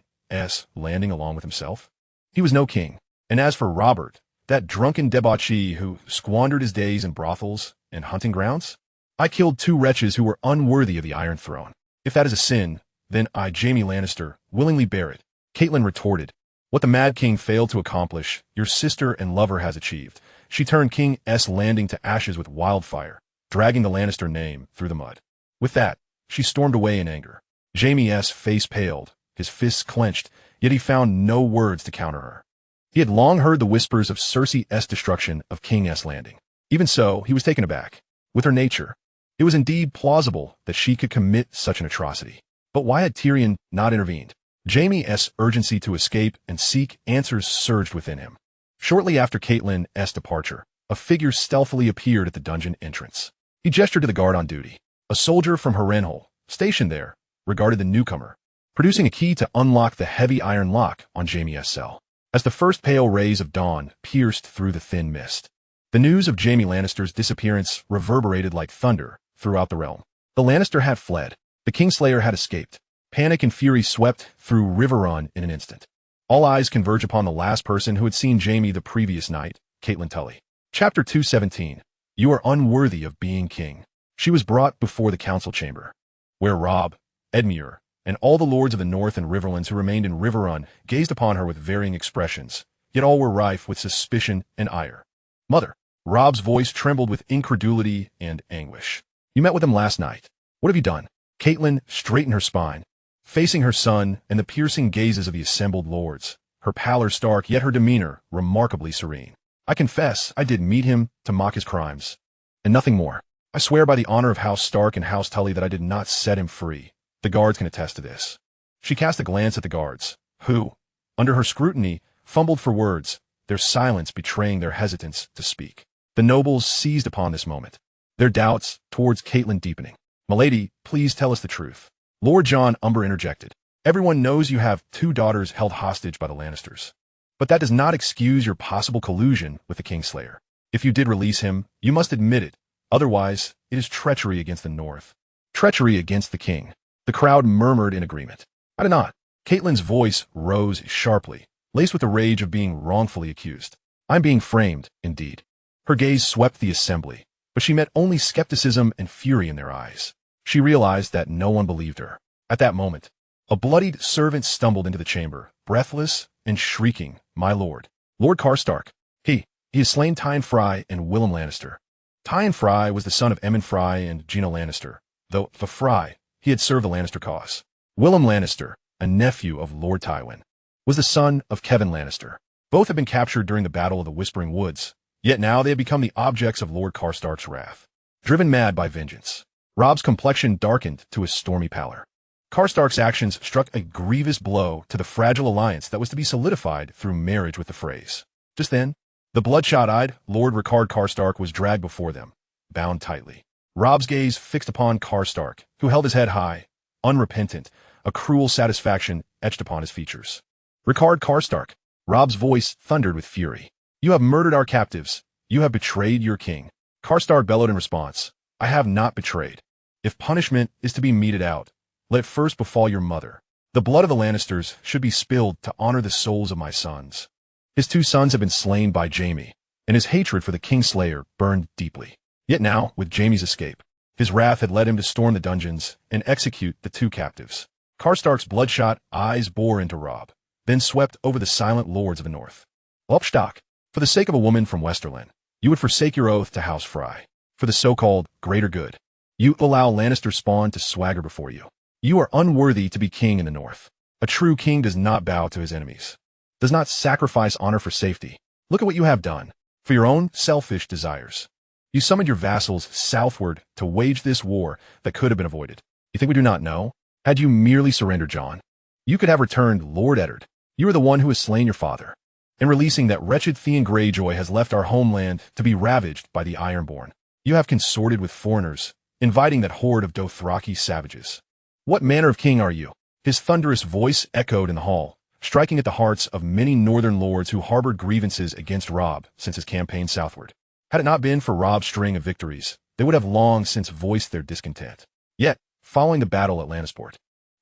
landing along with himself? He was no king. And as for Robert, that drunken debauchee who squandered his days in brothels and hunting grounds, I killed 2 wretches who were unworthy of the Iron Throne. If that is a sin, then I, Jaime Lannister, willingly bear it. Catelyn retorted. What the Mad King failed to accomplish, your sister and lover has achieved. She turned King's landing to ashes with wildfire, dragging the Lannister name through the mud. With that, she stormed away in anger. Jaime's face paled, his fists clenched, yet he found no words to counter her. He had long heard the whispers of Cersei's destruction of King's Landing. Even so, he was taken aback. With her nature, it was indeed plausible that she could commit such an atrocity. But why had Tyrion not intervened? Jaime's urgency to escape and seek answers surged within him. Shortly after Catelyn's departure, a figure stealthily appeared at the dungeon entrance. He gestured to the guard on duty. A soldier from Harrenhal, stationed there, regarded the newcomer, producing a key to unlock the heavy iron lock on Jaime's cell. As the first pale rays of dawn pierced through the thin mist, the news of Jaime Lannister's disappearance reverberated like thunder throughout the realm. The Lannister had fled. The Kingslayer had escaped. Panic and fury swept through Riverrun in an instant. All eyes converge upon the last person who had seen Jaime the previous night, Catelyn Tully. Chapter 217. You are unworthy of being king. She was brought before the council chamber, where Robb, Edmure, and all the lords of the North and Riverlands who remained in Riverrun gazed upon her with varying expressions, yet all were rife with suspicion and ire. Mother. Rob's voice trembled with incredulity and anguish. You met with him last night. What have you done? Catelyn straightened her spine, facing her son and the piercing gazes of the assembled lords, her pallor stark yet her demeanor remarkably serene. I confess I did meet him to mock his crimes, and nothing more. I swear by the honor of House Stark and House Tully that I did not set him free. The guards can attest to this. She cast a glance at the guards, who, under her scrutiny, fumbled for words, their silence betraying their hesitance to speak. The nobles seized upon this moment, their doubts towards Catelyn deepening. "Milady, please tell us the truth." Lord John Umber interjected. "Everyone knows you have 2 daughters held hostage by the Lannisters. But that does not excuse your possible collusion with the Kingslayer. If you did release him, you must admit it. Otherwise, it is treachery against the North. Treachery against the king." The crowd murmured in agreement. "I did not." Catelyn's voice rose sharply, laced with the rage of being wrongfully accused. "I'm being framed, indeed." Her gaze swept the assembly, but she met only skepticism and fury in their eyes. She realized that no one believed her. At that moment, a bloodied servant stumbled into the chamber, breathless and shrieking, "My lord, Lord Karstark. He has slain Tywin Frey and Willem Lannister." Tywin Frey was the son of Aemon Frey and Gina Lannister, though for Frey, he had served the Lannister cause. Willem Lannister, a nephew of Lord Tywin, was the son of Kevin Lannister. Both had been captured during the Battle of the Whispering Woods, yet now they had become the objects of Lord Karstark's wrath. Driven mad by vengeance, Robb's complexion darkened to a stormy pallor. Karstark's actions struck a grievous blow to the fragile alliance that was to be solidified through marriage with the Freys. Just then, the bloodshot-eyed Lord Rickard Karstark was dragged before them, bound tightly. Robb's gaze fixed upon Karstark, who held his head high, unrepentant, a cruel satisfaction etched upon his features. "Rickard Karstark," Robb's voice thundered with fury. "You have murdered our captives. You have betrayed your king." Karstark bellowed in response, "I have not betrayed. If punishment is to be meted out, let it first befall your mother. The blood of the Lannisters should be spilled to honor the souls of my sons." His 2 sons had been slain by Jaime, and his hatred for the Kingslayer burned deeply. Yet now, with Jaime's escape, his wrath had led him to storm the dungeons and execute the 2 captives. Karstark's bloodshot eyes bore into Robb, then swept over the silent lords of the North. "Lopstock, for the sake of a woman from Westerland, you would forsake your oath to House Frey. For the so-called greater good, you allow Lannister spawn to swagger before you. You are unworthy to be king in the North. A true king does not bow to his enemies, does not sacrifice honor for safety. Look at what you have done, for your own selfish desires. You summoned your vassals southward to wage this war that could have been avoided. You think we do not know? Had you merely surrendered, Jon, you could have returned Lord Eddard. You are the one who has slain your father. And releasing that wretched Theon Greyjoy has left our homeland to be ravaged by the Ironborn. You have consorted with foreigners, inviting that horde of Dothraki savages. What manner of king are you?" His thunderous voice echoed in the hall, striking at the hearts of many northern lords who harbored grievances against Robb since his campaign southward. Had it not been for Robb's string of victories, they would have long since voiced their discontent. Yet, following the battle at Lannisport,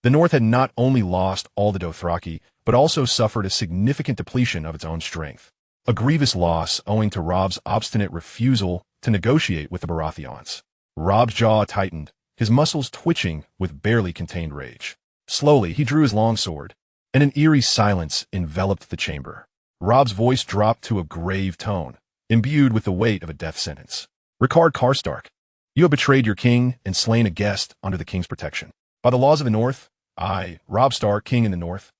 the North had not only lost all the Dothraki, but also suffered a significant depletion of its own strength. A grievous loss owing to Robb's obstinate refusal to negotiate with the Baratheons. Robb's jaw tightened, his muscles twitching with barely contained rage. Slowly, he drew his longsword, and an eerie silence enveloped the chamber. Robb's voice dropped to a grave tone, imbued with the weight of a death sentence. "Rickard Karstark, you have betrayed your king and slain a guest under the king's protection. By the laws of the North, I, Robb Stark, king in the North,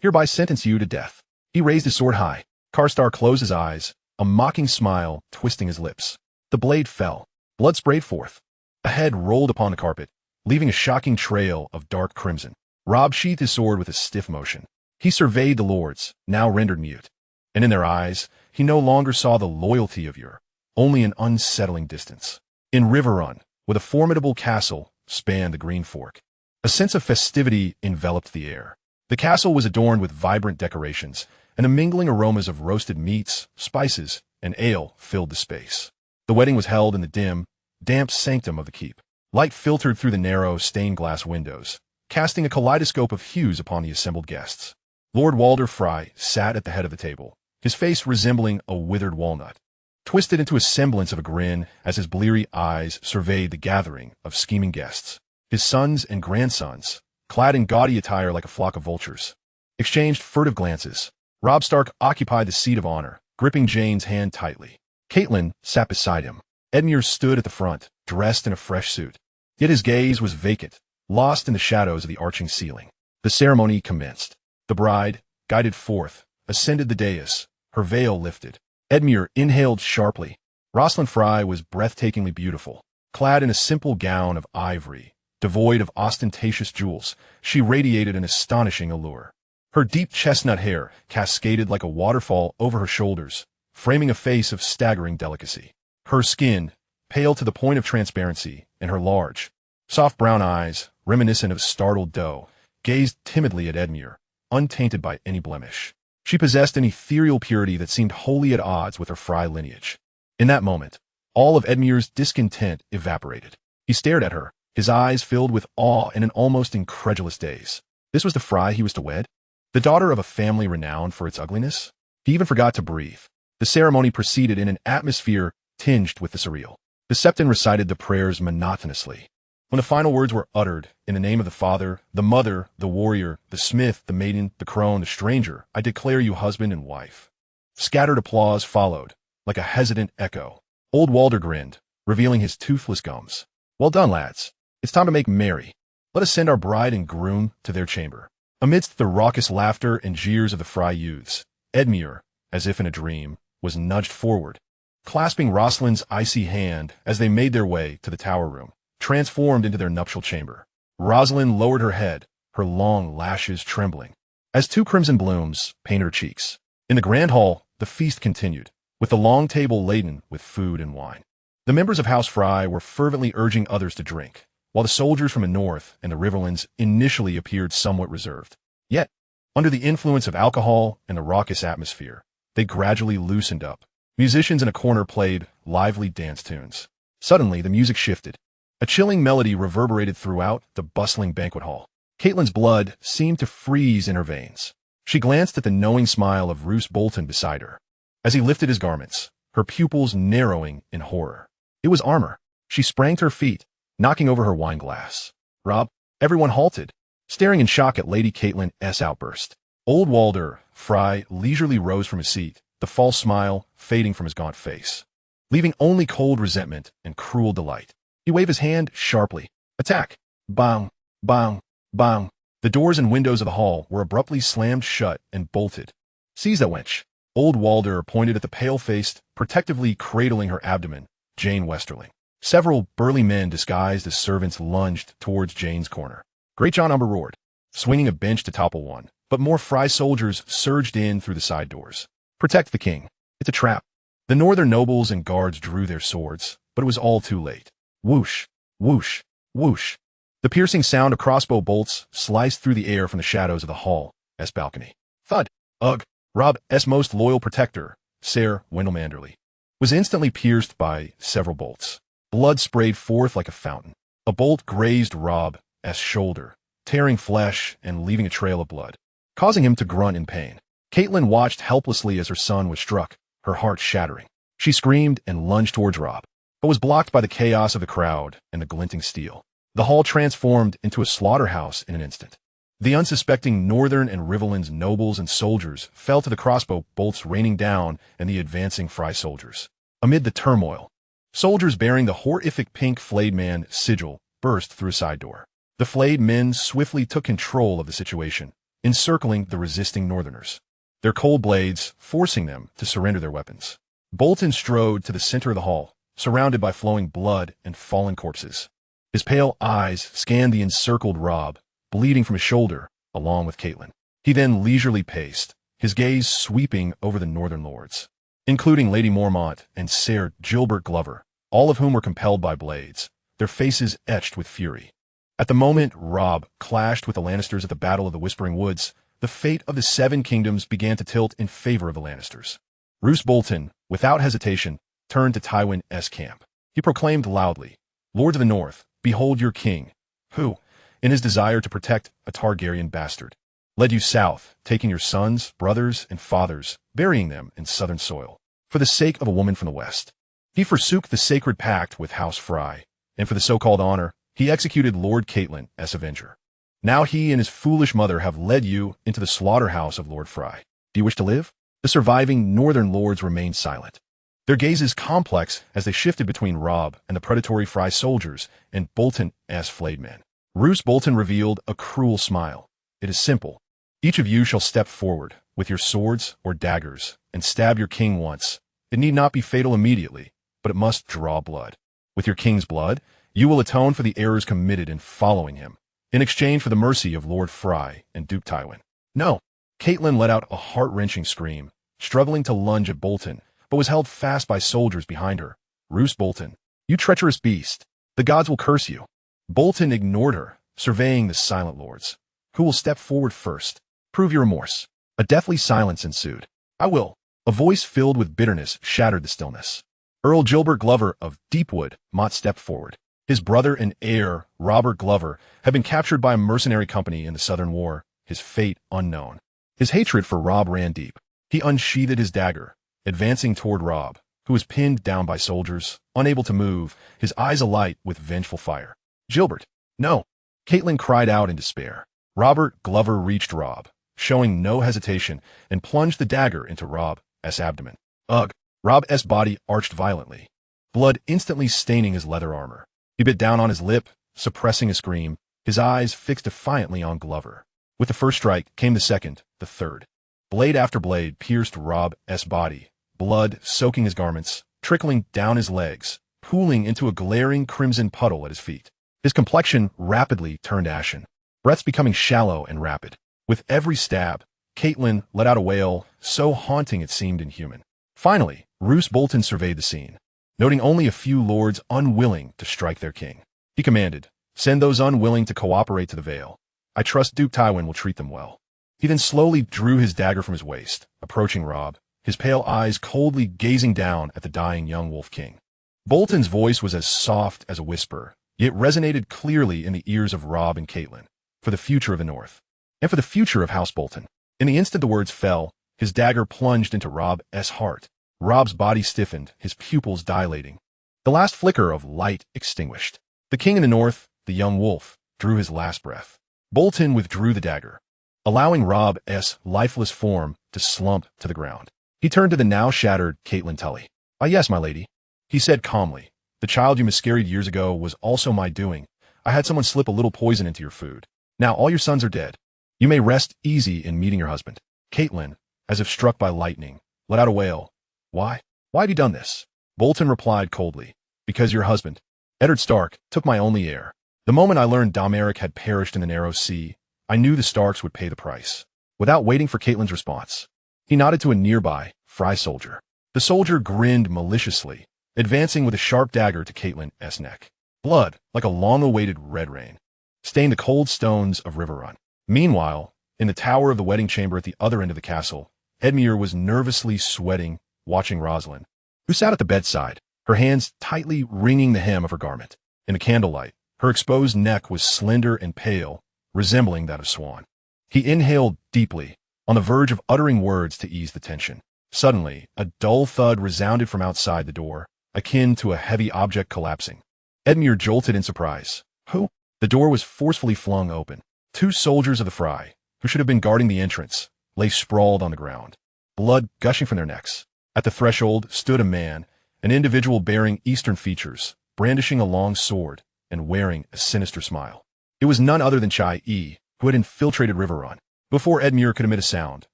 hereby sentence you to death." He raised his sword high. Karstark closed his eyes, a mocking smile twisting his lips. The blade fell. Blood sprayed forth. A head rolled upon the carpet, leaving a shocking trail of dark crimson. Robb sheathed his sword with a stiff motion. He surveyed the lords, now rendered mute, and in their eyes, he no longer saw the loyalty of Ur, only an unsettling distance. In Riverrun, with a formidable castle, spanned the Green Fork. A sense of festivity enveloped the air. The castle was adorned with vibrant decorations, and the mingling aromas of roasted meats, spices, and ale filled the space. The wedding was held in the dim, damp sanctum of the keep. Light filtered through the narrow, stained-glass windows, casting a kaleidoscope of hues upon the assembled guests. Lord Walder Frey sat at the head of the table, his face resembling a withered walnut, twisted into a semblance of a grin as his bleary eyes surveyed the gathering of scheming guests. His sons and grandsons, clad in gaudy attire like a flock of vultures, exchanged furtive glances. Robb Stark occupied the seat of honor, gripping Jaime's hand tightly. Catelyn sat beside him. Edmure stood at the front, dressed in a fresh suit. Yet his gaze was vacant, lost in the shadows of the arching ceiling. The ceremony commenced. The bride, guided forth, ascended the dais, her veil lifted. Edmure inhaled sharply. Rosalind Frye was breathtakingly beautiful. Clad in a simple gown of ivory, devoid of ostentatious jewels, she radiated an astonishing allure. Her deep chestnut hair cascaded like a waterfall over her shoulders, framing a face of staggering delicacy. Her skin, pale to the point of transparency, and her large, soft brown eyes, reminiscent of startled doe, gazed timidly at Edmure, untainted by any blemish. She possessed an ethereal purity that seemed wholly at odds with her Frye lineage. In that moment, all of Edmure's discontent evaporated. He stared at her, his eyes filled with awe and an almost incredulous daze. This was the Frye he was to wed? The daughter of a family renowned for its ugliness? He even forgot to breathe. The ceremony proceeded in an atmosphere tinged with the surreal. The Septon recited the prayers monotonously. When the final words were uttered, in the name of the father, the mother, the warrior, the smith, the maiden, the crone, the stranger, I declare you husband and wife. Scattered applause followed, like a hesitant echo. Old Walder grinned, revealing his toothless gums. Well done, lads. It's time to make merry. Let us send our bride and groom to their chamber. Amidst the raucous laughter and jeers of the Frye youths, Edmure, as if in a dream, was nudged forward, clasping Rosalind's icy hand as they made their way to the tower room, transformed into their nuptial chamber. Rosalind lowered her head, her long lashes trembling, as two crimson blooms painted her cheeks. In the grand hall, the feast continued, with the long table laden with food and wine. The members of House Frye were fervently urging others to drink, while the soldiers from the north and the Riverlands initially appeared somewhat reserved. Yet, under the influence of alcohol and the raucous atmosphere, they gradually loosened up. Musicians in a corner played lively dance tunes. Suddenly, the music shifted. A chilling melody reverberated throughout the bustling banquet hall. Catelyn's blood seemed to freeze in her veins. She glanced at the knowing smile of Roose Bolton beside her. As he lifted his garments, her pupils narrowing in horror. It was armor. She sprang to her feet, knocking over her wine glass. Robb, everyone halted, staring in shock at Lady Catelyn's outburst. Old Walder Frye leisurely rose from his seat, the false smile fading from his gaunt face, leaving only cold resentment and cruel delight. He waved his hand sharply. Attack! Bang! Bang! Bang! The doors and windows of the hall were abruptly slammed shut and bolted. Seize that wench! Old Walder pointed at the pale-faced, protectively cradling her abdomen, Jane Westerling. Several burly men disguised as servants lunged towards Jane's corner. Great John Umber roared, swinging a bench to topple one, but more Frye soldiers surged in through the side doors. Protect the king. It's a trap. The northern nobles and guards drew their swords, but it was all too late. Whoosh, whoosh, whoosh. The piercing sound of crossbow bolts sliced through the air from the shadows of the hall's balcony. Thud. Ugh. Robb's most loyal protector, Ser Wendell Manderly, was instantly pierced by several bolts. Blood sprayed forth like a fountain. A bolt grazed Robb's shoulder, tearing flesh and leaving a trail of blood, causing him to grunt in pain. Catelyn watched helplessly as her son was struck, her heart shattering. She screamed and lunged towards Robb, but was blocked by the chaos of the crowd and the glinting steel. The hall transformed into a slaughterhouse in an instant. The unsuspecting northern and Riverlands nobles and soldiers fell to the crossbow bolts raining down and the advancing Frye soldiers. Amid the turmoil, soldiers bearing the horrific pink flayed man sigil burst through a side door. The flayed men swiftly took control of the situation, encircling the resisting northerners, their cold blades forcing them to surrender their weapons. Bolton strode to the center of the hall, surrounded by flowing blood and fallen corpses. His pale eyes scanned the encircled Robb, bleeding from his shoulder, along with Catelyn. He then leisurely paced, his gaze sweeping over the northern lords, including Lady Mormont and Ser Gilbert Glover, all of whom were compelled by blades, their faces etched with fury. At the moment Robb clashed with the Lannisters at the Battle of the Whispering Woods, the fate of the Seven Kingdoms began to tilt in favor of the Lannisters. Roose Bolton, without hesitation, turned to Tywin's camp. He proclaimed loudly, "Lords of the North, behold your king, who, in his desire to protect a Targaryen bastard, led you south, taking your sons, brothers, and fathers, burying them in southern soil, for the sake of a woman from the west. He forsook the sacred pact with House Frye, and for the so-called honor, he executed Lord Catelyn as avenger. Now he and his foolish mother have led you into the slaughterhouse of Lord Fry. Do you wish to live? The surviving northern lords remained silent. Their gazes complex as they shifted between Robb and the predatory Fry soldiers and Bolton's flayed men. Roose Bolton revealed a cruel smile. It is simple. Each of you shall step forward with your swords or daggers and stab your king once. It need not be fatal immediately, but it must draw blood. With your king's blood, you will atone for the errors committed in following him, in exchange for the mercy of Lord Fry and Duke Tywin. No. Catelyn let out a heart-wrenching scream, struggling to lunge at Bolton, but was held fast by soldiers behind her. Roose Bolton, you treacherous beast. The gods will curse you. Bolton ignored her, surveying the silent lords. Who will step forward first? Prove your remorse. A deathly silence ensued. I will. A voice filled with bitterness shattered the stillness. Earl Gilbert Glover of Deepwood Mott stepped forward. His brother and heir, Robert Glover, had been captured by a mercenary company in the Southern War, his fate unknown. His hatred for Robb ran deep. He unsheathed his dagger, advancing toward Robb, who was pinned down by soldiers, unable to move, his eyes alight with vengeful fire. Gilbert, no! Catelyn cried out in despair. Robert Glover reached Robb, showing no hesitation, and plunged the dagger into Robb's abdomen. Ugh! Robb's body arched violently, blood instantly staining his leather armor. He bit down on his lip, suppressing a scream, his eyes fixed defiantly on Glover. With the first strike came the second, the third. Blade after blade pierced Robb's body, blood soaking his garments, trickling down his legs, pooling into a glaring crimson puddle at his feet. His complexion rapidly turned ashen, breaths becoming shallow and rapid. With every stab, Catelyn let out a wail, so haunting it seemed inhuman. Finally, Roose Bolton surveyed the scene, noting only a few lords unwilling to strike their king. He commanded, send those unwilling to cooperate to the Vale. I trust Duke Tywin will treat them well. He then slowly drew his dagger from his waist, approaching Robb, his pale eyes coldly gazing down at the dying young Wolf King. Bolton's voice was as soft as a whisper, yet resonated clearly in the ears of Robb and Catelyn, for the future of the North, and for the future of House Bolton. In the instant the words fell, his dagger plunged into Robb's heart. Robb's body stiffened, his pupils dilating. The last flicker of light extinguished. The king in the north, the young wolf, drew his last breath. Bolton withdrew the dagger, allowing Robb's lifeless form to slump to the ground. He turned to the now shattered Catelyn Tully. Ah yes, my lady, he said calmly. The child you miscarried years ago was also my doing. I had someone slip a little poison into your food. Now all your sons are dead. You may rest easy in meeting your husband. Catelyn, as if struck by lightning, let out a wail. Why? Why have you done this? Bolton replied coldly. Because your husband, Eddard Stark, took my only heir. The moment I learned Dom Eric had perished in the Narrow Sea, I knew the Starks would pay the price. Without waiting for Catelyn's response, he nodded to a nearby Fry soldier. The soldier grinned maliciously, advancing with a sharp dagger to Catelyn's neck. Blood, like a long-awaited red rain, stained the cold stones of Riverrun. Meanwhile, in the tower of the wedding chamber at the other end of the castle, Edmure was nervously sweating, watching Rosalind, who sat at the bedside, her hands tightly wringing the hem of her garment. In the candlelight, her exposed neck was slender and pale, resembling that of Swan. He inhaled deeply, on the verge of uttering words to ease the tension. Suddenly, a dull thud resounded from outside the door, akin to a heavy object collapsing. Edmure jolted in surprise. Who? The door was forcefully flung open. Two soldiers of the Fry, who should have been guarding the entrance, lay sprawled on the ground, blood gushing from their necks. At the threshold stood a man, an individual bearing Eastern features, brandishing a long sword and wearing a sinister smile. It was none other than Chai-E, who had infiltrated Riverrun. Before Edmure could emit a sound,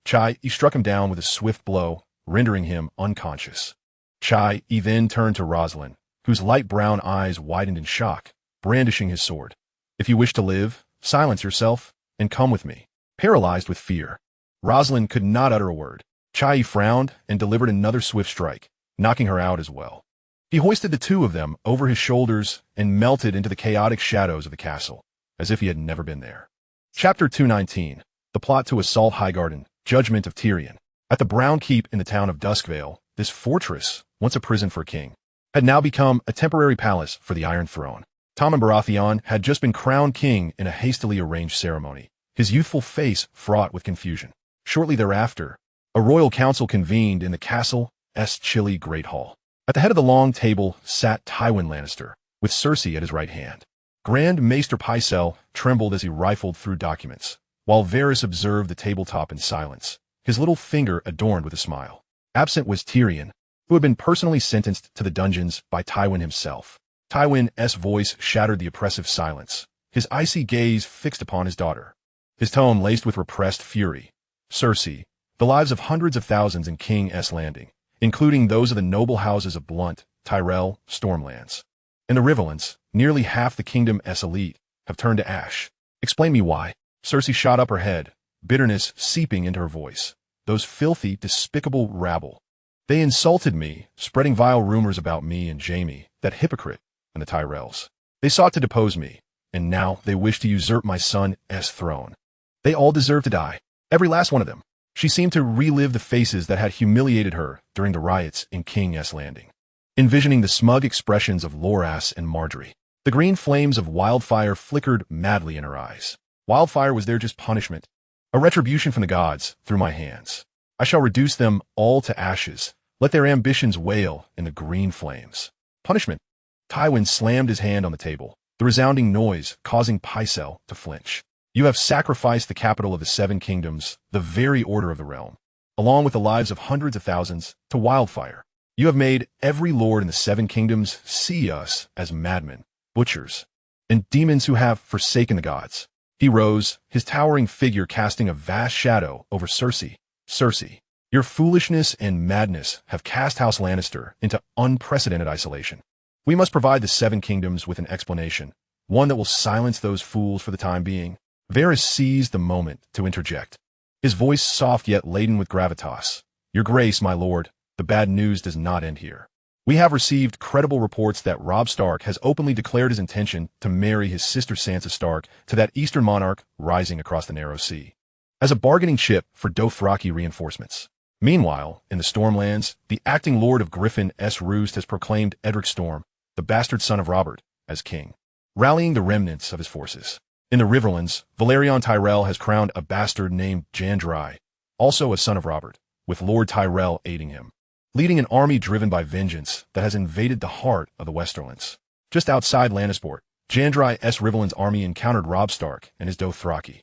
Chai-E struck him down with a swift blow, rendering him unconscious. Chai-E then turned to Rosalind, whose light brown eyes widened in shock, brandishing his sword. If you wish to live, silence yourself, and come with me. Paralyzed with fear, Rosalind could not utter a word. Chai-E frowned and delivered another swift strike, knocking her out as well. He hoisted the two of them over his shoulders and melted into the chaotic shadows of the castle, as if he had never been there. Chapter 219. The plot to assault Highgarden, Judgment of Tyrion. At the Brown Keep in the town of Duskvale, this fortress, once a prison for a king, had now become a temporary palace for the Iron Throne. Tommen Baratheon had just been crowned king in a hastily arranged ceremony, his youthful face fraught with confusion. Shortly thereafter, a royal council convened in the castle's chilly great hall. At the head of the long table sat Tywin Lannister, with Cersei at his right hand. Grand Maester Pycelle trembled as he rifled through documents, while Varys observed the tabletop in silence, his little finger adorned with a smile. Absent was Tyrion, who had been personally sentenced to the dungeons by Tywin himself. Tywin's voice shattered the oppressive silence, his icy gaze fixed upon his daughter, his tone laced with repressed fury. Cersei, the lives of hundreds of thousands in King's Landing, including those of the noble houses of Blunt, Tyrell, Stormlands. In the Riverlands, nearly half the kingdom's elite have turned to ash. Explain me why. Cersei shot up her head, bitterness seeping into her voice. Those filthy, despicable rabble. They insulted me, spreading vile rumors about me and Jaime, that hypocrite, and the Tyrells. They sought to depose me, and now they wish to usurp my son's throne. They all deserve to die. Every last one of them. She seemed to relive the faces that had humiliated her during the riots in King's Landing, envisioning the smug expressions of Loras and Marjorie. The green flames of wildfire flickered madly in her eyes. Wildfire was their just punishment, a retribution from the gods through my hands. I shall reduce them all to ashes. Let their ambitions wail in the green flames. Punishment. Tywin slammed his hand on the table, the resounding noise causing Pycelle to flinch. You have sacrificed the capital of the Seven Kingdoms, the very order of the realm, along with the lives of hundreds of thousands, to wildfire. You have made every lord in the Seven Kingdoms see us as madmen, butchers, and demons who have forsaken the gods. He rose, his towering figure casting a vast shadow over Cersei. Cersei, your foolishness and madness have cast House Lannister into unprecedented isolation. We must provide the Seven Kingdoms with an explanation, one that will silence those fools for the time being. Varys seized the moment to interject, his voice soft yet laden with gravitas. Your Grace, my lord, the bad news does not end here. We have received credible reports that Robb Stark has openly declared his intention to marry his sister Sansa Stark to that eastern monarch rising across the narrow sea, as a bargaining chip for Dothraki reinforcements. Meanwhile, in the Stormlands, the acting lord of Griffin's Roost has proclaimed Edric Storm, the bastard son of Robert, as king, rallying the remnants of his forces. In the Riverlands, Valerion Tyrell has crowned a bastard named Jandrai, also a son of Robert, with Lord Tyrell aiding him, leading an army driven by vengeance that has invaded the heart of the Westerlands. Just outside Lannisport, Jandrai's Riverlands army encountered Robb Stark and his Dothraki,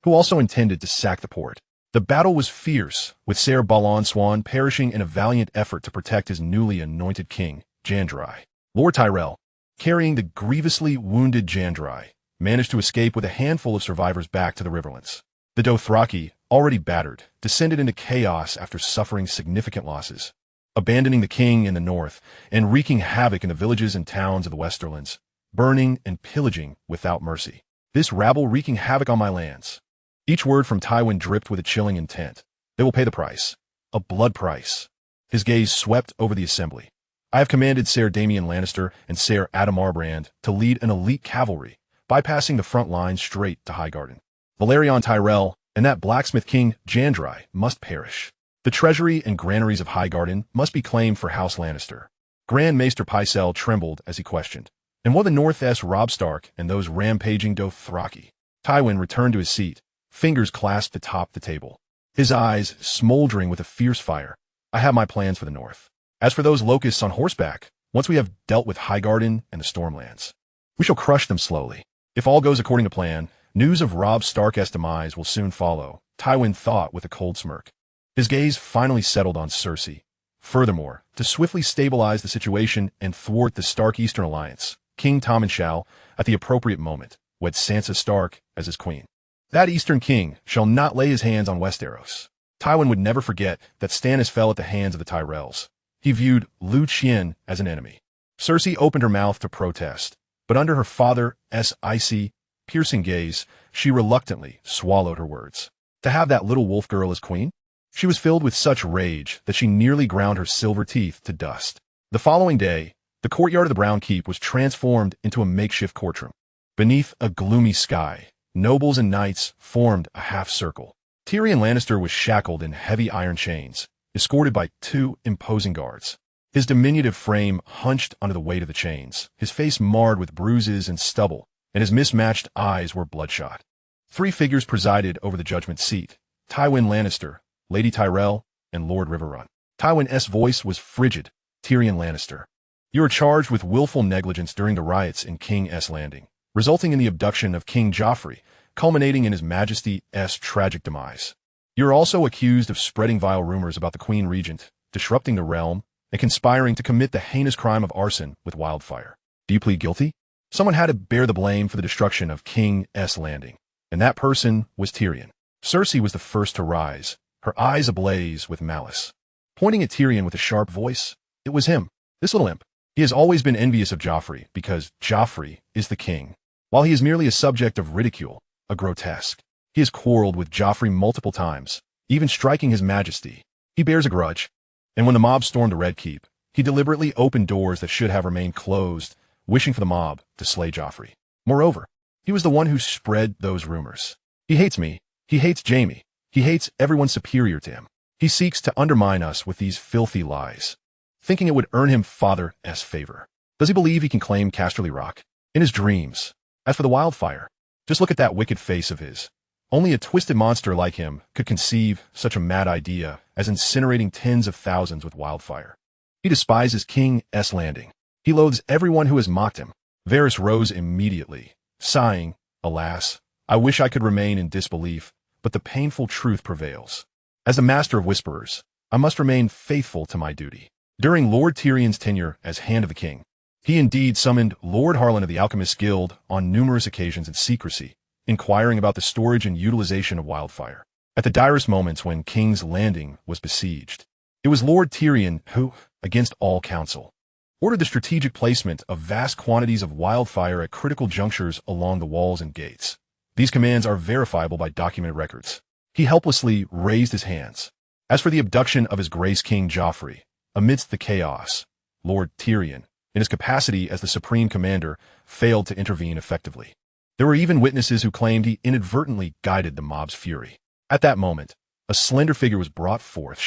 who also intended to sack the port. The battle was fierce, with Ser Balon Swan perishing in a valiant effort to protect his newly anointed king, Jandrai. Lord Tyrell, carrying the grievously wounded Jandrai, managed to escape with a handful of survivors back to the Riverlands. The Dothraki, already battered, descended into chaos after suffering significant losses, abandoning the king in the north and wreaking havoc in the villages and towns of the Westerlands, burning and pillaging without mercy. This rabble wreaking havoc on my lands. Each word from Tywin dripped with a chilling intent. They will pay the price. A blood price. His gaze swept over the assembly. I have commanded Ser Damian Lannister and Ser Adam Arbrand to lead an elite cavalry, bypassing the front lines straight to Highgarden. Valerion Tyrell and that blacksmith king Jandrai must perish. The treasury and granaries of Highgarden must be claimed for House Lannister. Grand Maester Pycelle trembled as he questioned. And will the North's Robb Stark and those rampaging Dothraki? Tywin returned to his seat, fingers clasped atop the table, his eyes smoldering with a fierce fire. I have my plans for the North. As for those locusts on horseback, once we have dealt with Highgarden and the Stormlands, we shall crush them slowly. If all goes according to plan, news of Robb Stark's demise will soon follow, Tywin thought with a cold smirk. His gaze finally settled on Cersei. Furthermore, to swiftly stabilize the situation and thwart the Stark-Eastern alliance, King Tommen shall, at the appropriate moment, wed Sansa Stark as his queen. That Eastern king shall not lay his hands on Westeros. Tywin would never forget that Stannis fell at the hands of the Tyrells. He viewed Liu Qian as an enemy. Cersei opened her mouth to protest, but under her father's icy, piercing gaze, she reluctantly swallowed her words. To have that little wolf girl as queen? She was filled with such rage that she nearly ground her silver teeth to dust. The following day, the courtyard of the Brown Keep was transformed into a makeshift courtroom. Beneath a gloomy sky, nobles and knights formed a half circle. Tyrion Lannister was shackled in heavy iron chains, escorted by 2 imposing guards. His diminutive frame hunched under the weight of the chains, his face marred with bruises and stubble, and his mismatched eyes were bloodshot. 3 figures presided over the judgment seat: Tywin Lannister, Lady Tyrell, and Lord Riverrun. Tywin's voice was frigid. Tyrion Lannister, you are charged with willful negligence during the riots in King's Landing. resulting in the abduction of King Joffrey, culminating in His Majesty's tragic demise. You're also accused of spreading vile rumors about the Queen Regent, disrupting the realm, and conspiring to commit the heinous crime of arson with wildfire. Do you plead guilty? Someone had to bear the blame for the destruction of King's Landing, and that person was Tyrion. Cersei was the first to rise, her eyes ablaze with malice. Pointing at Tyrion with a sharp voice, it was him, this little imp. He has always been envious of Joffrey because Joffrey is the king, while he is merely a subject of ridicule, a grotesque. He has quarreled with Joffrey multiple times, even striking His Majesty. He bears a grudge, and when the mob stormed the Red Keep, he deliberately opened doors that should have remained closed, wishing for the mob to slay Joffrey. Moreover, he was the one who spread those rumors. He hates me, he hates Jaime, he hates everyone superior to him. He seeks to undermine us with these filthy lies, thinking it would earn him father's favor. Does he believe he can claim Casterly Rock? In his dreams. As for the wildfire, just look at that wicked face of his. Only a twisted monster like him could conceive such a mad idea as incinerating tens of thousands with wildfire. He despises King's Landing. He loathes everyone who has mocked him. Varys rose immediately, sighing, "Alas, I wish I could remain in disbelief, but the painful truth prevails. As the master of whisperers, I must remain faithful to my duty." During Lord Tyrion's tenure as Hand of the King, he indeed summoned Lord Harlan of the Alchemists Guild on numerous occasions in secrecy, inquiring about the storage and utilization of wildfire. At the direst moments when King's Landing was besieged, it was Lord Tyrion who, against all counsel, ordered the strategic placement of vast quantities of wildfire at critical junctures along the walls and gates. These commands are verifiable by documented records. He helplessly raised his hands. As for the abduction of His Grace King Joffrey, amidst the chaos, Lord Tyrion, in his capacity as the Supreme Commander, failed to intervene effectively. There were even witnesses who claimed he inadvertently guided the mob's fury. At that moment, a slender figure was brought forth,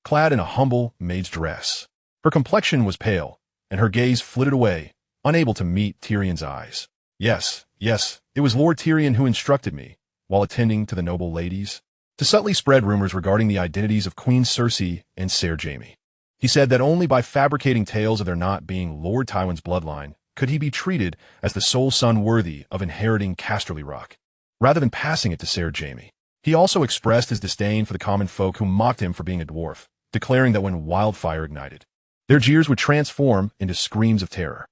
clad in a humble maid's dress. Her complexion was pale, and her gaze flitted away, unable to meet Tyrion's eyes. Yes, it was Lord Tyrion who instructed me, while attending to the noble ladies, to subtly spread rumors regarding the identities of Queen Cersei and Ser Jaime. He said that only by fabricating tales of their not being Lord Tywin's bloodline could he be treated as the sole son worthy of inheriting Casterly Rock, rather than passing it to Ser Jaime. He also expressed his disdain for the common folk who mocked him for being a dwarf, declaring that when wildfire ignited, their jeers would transform into screams of terror.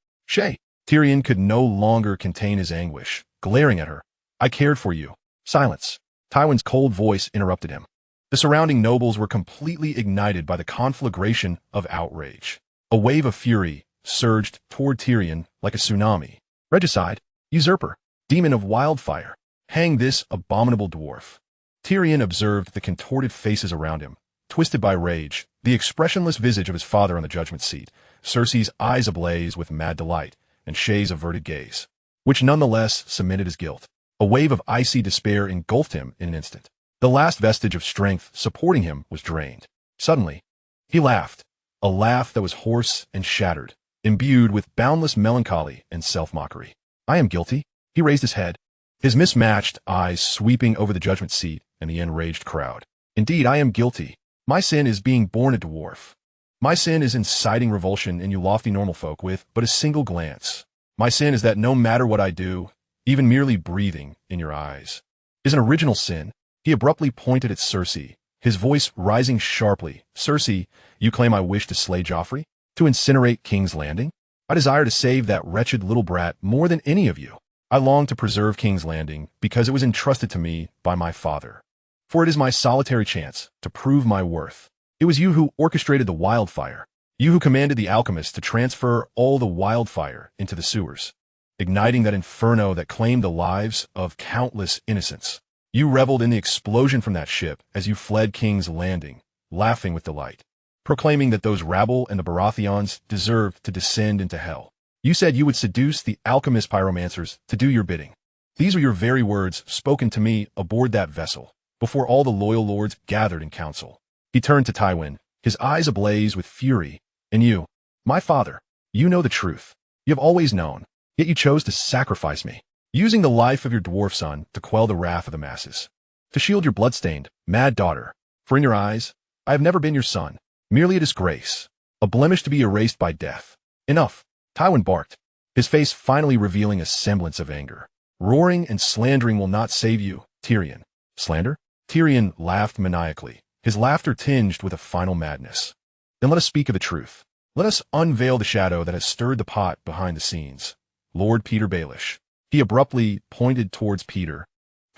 Tyrion could no longer contain his anguish, glaring at her. "I cared for you." Silence. Tywin's cold voice interrupted him. The surrounding nobles were completely ignited by the conflagration of outrage. A wave of fury surged toward Tyrion like a tsunami. Regicide, usurper, demon of wildfire, hang this abominable dwarf. Tyrion observed the contorted faces around him, twisted by rage, the expressionless visage of his father on the judgment seat, Cersei's eyes ablaze with mad delight, and Shae's averted gaze, which nonetheless cemented his guilt. A wave of icy despair engulfed him in an instant. The last vestige of strength supporting him was drained. Suddenly, he laughed, a laugh that was hoarse and shattered, imbued with boundless melancholy and self-mockery. "I am guilty." He raised his head, his mismatched eyes sweeping over the judgment seat and the enraged crowd. "Indeed, I am guilty. My sin is being born a dwarf. My sin is inciting revulsion in you lofty normal folk with but a single glance. My sin is that no matter what I do, even merely breathing in your eyes is an original sin." He abruptly pointed at Cersei, his voice rising sharply. "Cersei, you claim I wish to slay Joffrey? To incinerate King's Landing? I desire to save that wretched little brat more than any of you. I long to preserve King's Landing because it was entrusted to me by my father. For it is my solitary chance to prove my worth. It was you who orchestrated the wildfire. You who commanded the alchemists to transfer all the wildfire into the sewers, igniting that inferno that claimed the lives of countless innocents. You reveled in the explosion from that ship as you fled King's Landing, laughing with delight, proclaiming that those rabble and the Baratheons deserved to descend into hell. You said you would seduce the alchemist pyromancers to do your bidding. These were your very words spoken to me aboard that vessel, before all the loyal lords gathered in council." He turned to Tywin, his eyes ablaze with fury. "And you, my father, you know the truth. You have always known, yet you chose to sacrifice me, using the life of your dwarf son to quell the wrath of the masses, to shield your bloodstained, mad daughter. For in your eyes, I have never been your son, merely a disgrace, a blemish to be erased by death." "Enough," Tywin barked. his face finally revealing a semblance of anger. Roaring and slandering will not save you, Tyrion. Slander? Tyrion laughed maniacally, his laughter tinged with a final madness. Then let us speak of the truth. Let us unveil the shadow that has stirred the pot behind the scenes. Lord Peter Baelish. He abruptly pointed towards Peter,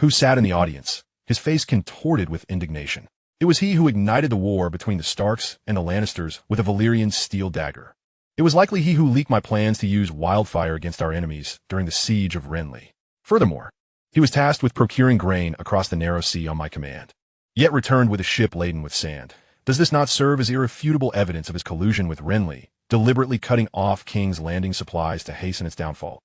who sat in the audience, his face contorted with indignation. It was he who ignited the war between the Starks and the Lannisters with a Valyrian steel dagger. It was likely he who leaked my plans to use wildfire against our enemies during the siege of Renly. Furthermore, he was tasked with procuring grain across the narrow sea on my command, yet returned with a ship laden with sand. Does this not serve as irrefutable evidence of his collusion with Renly, deliberately cutting off King's Landing supplies to hasten its downfall?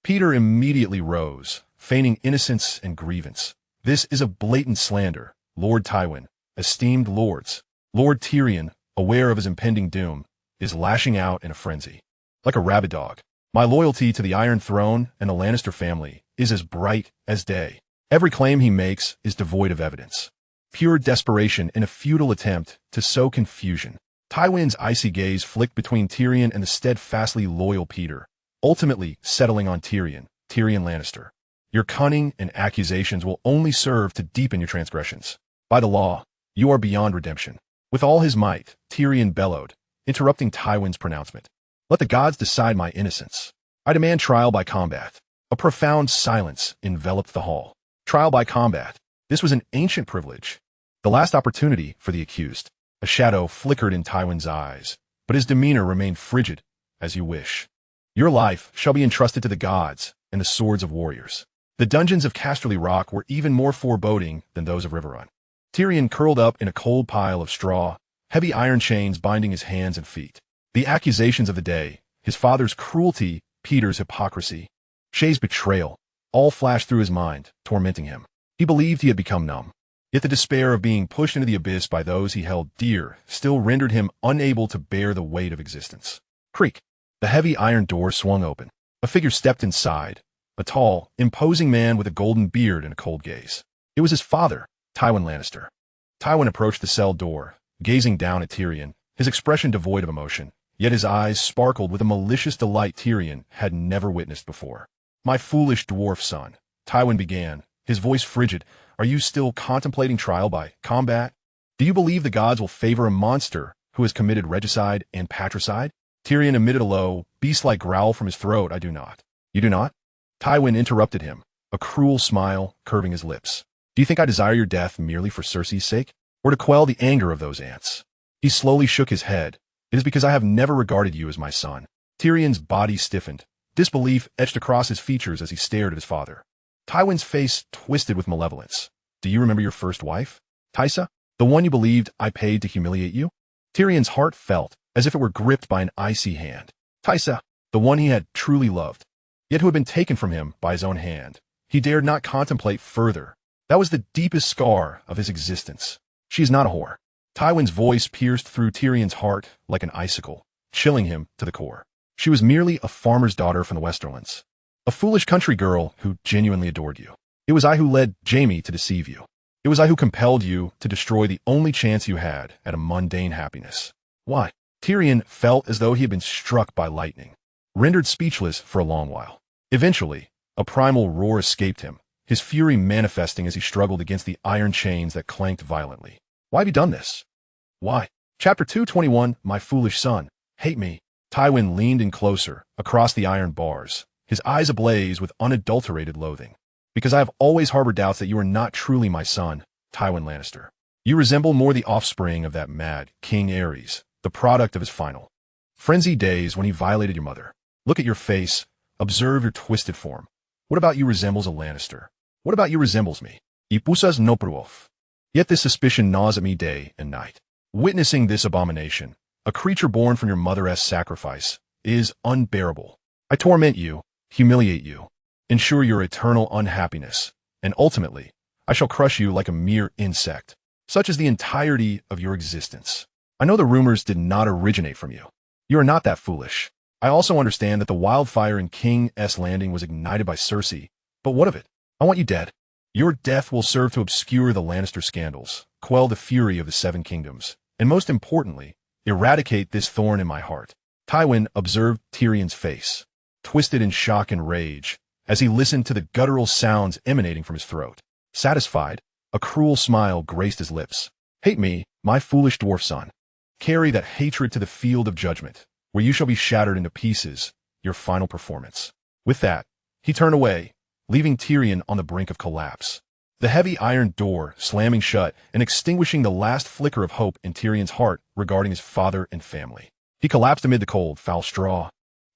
Peter immediately rose, feigning innocence and grievance. This is a blatant slander, Lord Tywin. Esteemed lords. Lord Tyrion, aware of his impending doom, is lashing out in a frenzy. Like a rabid dog, my loyalty to the Iron Throne and the Lannister family is as bright as day. Every claim he makes is devoid of evidence. Pure desperation in a futile attempt to sow confusion. Tywin's icy gaze flicked between Tyrion and the steadfastly loyal Peter, ultimately settling on Tyrion Lannister. Your cunning and accusations will only serve to deepen your transgressions. By the law, you are beyond redemption. With all his might, Tyrion bellowed, interrupting Tywin's pronouncement. Let the gods decide my innocence. I demand trial by combat. A profound silence enveloped the hall. Trial by combat. This was an ancient privilege. The last opportunity for the accused. A shadow flickered in Tywin's eyes, but his demeanor remained frigid. As you wish. Your life shall be entrusted to the gods and the swords of warriors. The dungeons of Casterly Rock were even more foreboding than those of Riverrun. Tyrion curled up in a cold pile of straw, heavy iron chains binding his hands and feet. The accusations of the day, his father's cruelty, Peter's hypocrisy, Shay's betrayal, all flashed through his mind, tormenting him. He believed he had become numb. Yet the despair of being pushed into the abyss by those he held dear still rendered him unable to bear the weight of existence. Creak. The heavy iron door swung open. A figure stepped inside, a tall, imposing man with a golden beard and a cold gaze. It was his father, Tywin Lannister. Tywin approached the cell door, gazing down at Tyrion, his expression devoid of emotion, yet his eyes sparkled with a malicious delight Tyrion had never witnessed before. My foolish dwarf son, Tywin began, his voice frigid, are you still contemplating trial by combat? Do you believe the gods will favor a monster who has committed regicide and patricide? Tyrion emitted a low, beast-like growl from his throat. I do not. You do not? Tywin interrupted him, a cruel smile curving his lips. Do you think I desire your death merely for Cersei's sake, or to quell the anger of those ants? He slowly shook his head. It is because I have never regarded you as my son. Tyrion's body stiffened. Disbelief etched across his features as he stared at his father. Tywin's face twisted with malevolence. Do you remember your first wife? Tysa? The one you believed I paid to humiliate you? Tyrion's heart felt as if it were gripped by an icy hand. Tysa, the one he had truly loved, yet who had been taken from him by his own hand. He dared not contemplate further. That was the deepest scar of his existence. She is not a whore. Tywin's voice pierced through Tyrion's heart like an icicle, chilling him to the core. She was merely a farmer's daughter from the Westerlands. A foolish country girl who genuinely adored you. It was I who led Jaime to deceive you. It was I who compelled you to destroy the only chance you had at a mundane happiness. Why? Tyrion felt as though he had been struck by lightning, rendered speechless for a long while. Eventually, a primal roar escaped him, his fury manifesting as he struggled against the iron chains that clanked violently. Why have you done this? Why? Chapter 221, My Foolish Son. Hate me. Tywin leaned in closer, across the iron bars, his eyes ablaze with unadulterated loathing. Because I have always harbored doubts that you are not truly my son, Tywin Lannister. You resemble more the offspring of that mad King Aerys, the product of his final frenzied days when he violated your mother. Look at your face. Observe your twisted form. What about you resembles a Lannister? What about you resembles me? Ipusas no pruof. Yet this suspicion gnaws at me day and night. Witnessing this abomination, a creature born from your mother's sacrifice, is unbearable. I torment you, humiliate you, ensure your eternal unhappiness, and ultimately, I shall crush you like a mere insect. Such is the entirety of your existence. I know the rumors did not originate from you. You are not that foolish. I also understand that the wildfire in King's Landing was ignited by Cersei, but what of it? I want you dead. Your death will serve to obscure the Lannister scandals, quell the fury of the Seven Kingdoms, and most importantly, eradicate this thorn in my heart. Tywin observed Tyrion's face. twisted in shock and rage, as he listened to the guttural sounds emanating from his throat. Satisfied, a cruel smile graced his lips. Hate me, my foolish dwarf son. Carry that hatred to the field of judgment, where you shall be shattered into pieces, your final performance. With that, he turned away, leaving Tyrion on the brink of collapse. The heavy iron door slamming shut and extinguishing the last flicker of hope in Tyrion's heart regarding his father and family. He collapsed amid the cold, foul straw,